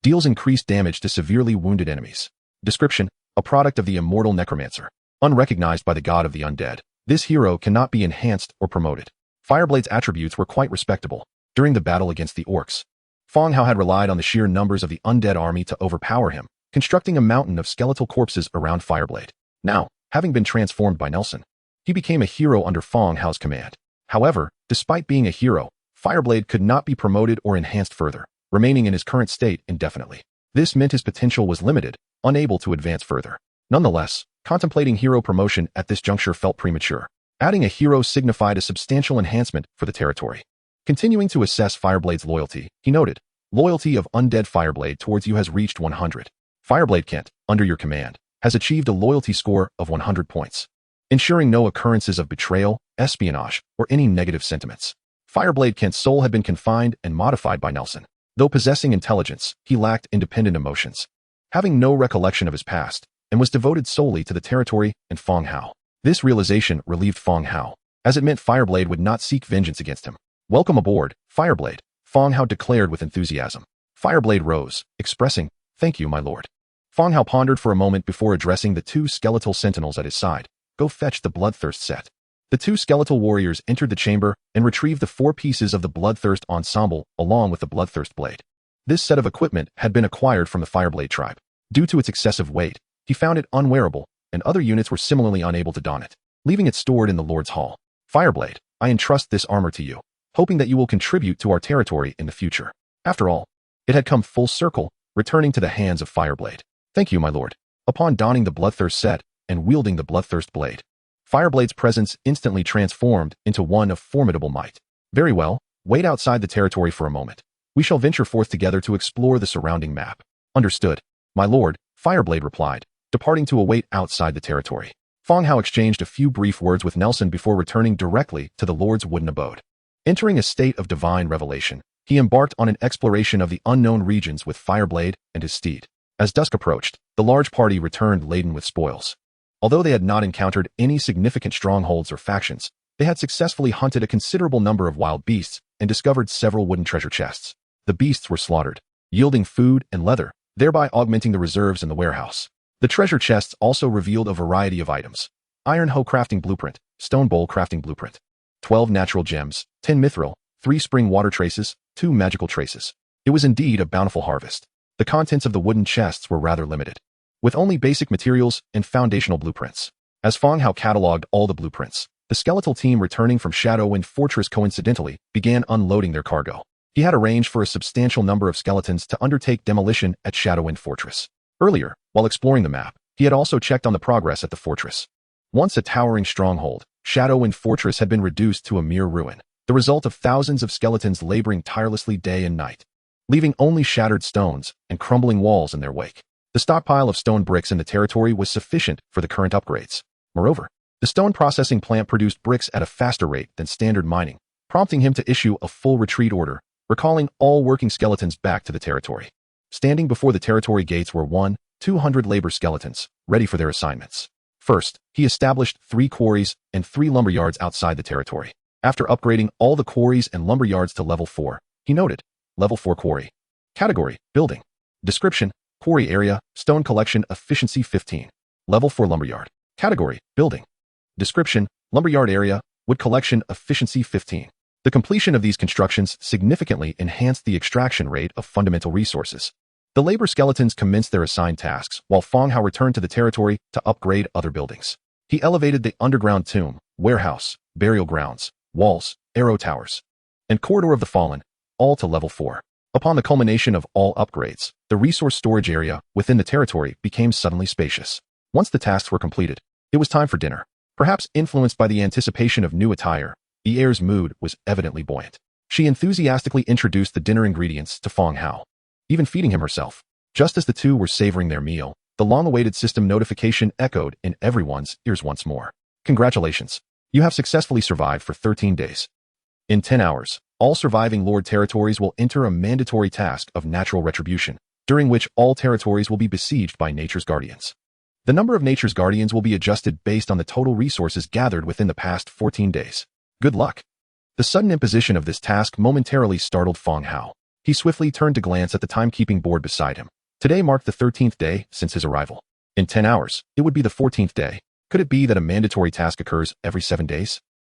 Deals increased damage to severely wounded enemies. Description, a product of the immortal necromancer. Unrecognized by the god of the undead, this hero cannot be enhanced or promoted. Fireblade's attributes were quite respectable. During the battle against the orcs, Fang Hao had relied on the sheer numbers of the undead army to overpower him, constructing a mountain of skeletal corpses around Fireblade. Now, having been transformed by Nelson, he became a hero under Fang Hao's command. However, despite being a hero, Fireblade could not be promoted or enhanced further, remaining in his current state indefinitely. This meant his potential was limited, unable to advance further. Nonetheless, contemplating hero promotion at this juncture felt premature. Adding a hero signified a substantial enhancement for the territory. Continuing to assess Fireblade's loyalty, he noted, "Loyalty of Undead Fireblade towards you has reached 100. Fireblade Kent, under your command, has achieved a loyalty score of 100 points, ensuring no occurrences of betrayal, espionage, or any negative sentiments." Fireblade Kent's soul had been confined and modified by Nelson. Though possessing intelligence, he lacked independent emotions, having no recollection of his past, and was devoted solely to the territory and Fang Hao. This realization relieved Fang Hao, as it meant Fireblade would not seek vengeance against him. "Welcome aboard, Fireblade," Fang Hao declared with enthusiasm. Fireblade rose, expressing, "Thank you, my lord." Fang Hao pondered for a moment before addressing the two skeletal sentinels at his side. "Go fetch the Bloodthirst set." The two skeletal warriors entered the chamber and retrieved the 4 pieces of the Bloodthirst ensemble along with the Bloodthirst blade. This set of equipment had been acquired from the Fireblade tribe. Due to its excessive weight, he found it unwearable, and other units were similarly unable to don it, leaving it stored in the Lord's Hall. "Fireblade, I entrust this armor to you, hoping that you will contribute to our territory in the future." After all, it had come full circle, returning to the hands of Fireblade. "Thank you, my lord." Upon donning the Bloodthirst set and wielding the Bloodthirst blade, Fireblade's presence instantly transformed into one of formidable might. "Very well, wait outside the territory for a moment. We shall venture forth together to explore the surrounding map." "Understood, my lord," Fireblade replied, departing to await outside the territory. Fang Hao exchanged a few brief words with Nelson before returning directly to the Lord's wooden abode. Entering a state of divine revelation, he embarked on an exploration of the unknown regions with Fireblade and his steed. As dusk approached, the large party returned laden with spoils. Although they had not encountered any significant strongholds or factions, they had successfully hunted a considerable number of wild beasts and discovered several wooden treasure chests. The beasts were slaughtered, yielding food and leather, thereby augmenting the reserves in the warehouse. The treasure chests also revealed a variety of items: iron hoe crafting blueprint, stone bowl crafting blueprint, 12 natural gems, 10 mithril, 3 spring water traces, 2 magical traces. It was indeed a bountiful harvest. The contents of the wooden chests were rather limited, with only basic materials and foundational blueprints. As Fang Hao catalogued all the blueprints, the skeletal team returning from Shadowwind Fortress coincidentally began unloading their cargo. He had arranged for a substantial number of skeletons to undertake demolition at Shadowwind Fortress. Earlier, while exploring the map, he had also checked on the progress at the fortress. Once a towering stronghold, Shadowwind Fortress had been reduced to a mere ruin, the result of thousands of skeletons laboring tirelessly day and night, leaving only shattered stones and crumbling walls in their wake. The stockpile of stone bricks in the territory was sufficient for the current upgrades. Moreover, the stone processing plant produced bricks at a faster rate than standard mining, prompting him to issue a full retreat order, recalling all working skeletons back to the territory. Standing before the territory gates were 200 labor skeletons, ready for their assignments. First, he established 3 quarries and 3 lumberyards outside the territory. After upgrading all the quarries and lumberyards to level 4, he noted, Level 4 quarry. Category, building. Description, quarry area, stone collection, efficiency 15. Level 4 lumberyard. Category, building. Description, lumberyard area, wood collection, efficiency 15. The completion of these constructions significantly enhanced the extraction rate of fundamental resources. The labor skeletons commenced their assigned tasks, while Fang Hao returned to the territory to upgrade other buildings. He elevated the underground tomb, warehouse, burial grounds, walls, arrow towers, and corridor of the fallen, all to level 4. Upon the culmination of all upgrades, the resource storage area within the territory became suddenly spacious. Once the tasks were completed, it was time for dinner. Perhaps influenced by the anticipation of new attire, the heir's mood was evidently buoyant. She enthusiastically introduced the dinner ingredients to Fang Hao, even feeding him herself. Just as the two were savoring their meal, the long-awaited system notification echoed in everyone's ears once more. "Congratulations. You have successfully survived for 13 days. In 10 hours, all surviving Lord territories will enter a mandatory task of natural retribution, during which all territories will be besieged by nature's guardians. The number of nature's guardians will be adjusted based on the total resources gathered within the past 14 days. Good luck." The sudden imposition of this task momentarily startled Fang Hao. He swiftly turned to glance at the timekeeping board beside him. Today marked the 13th day since his arrival. In 10 hours, it would be the 14th day. Could it be that a mandatory task occurs every 7 days?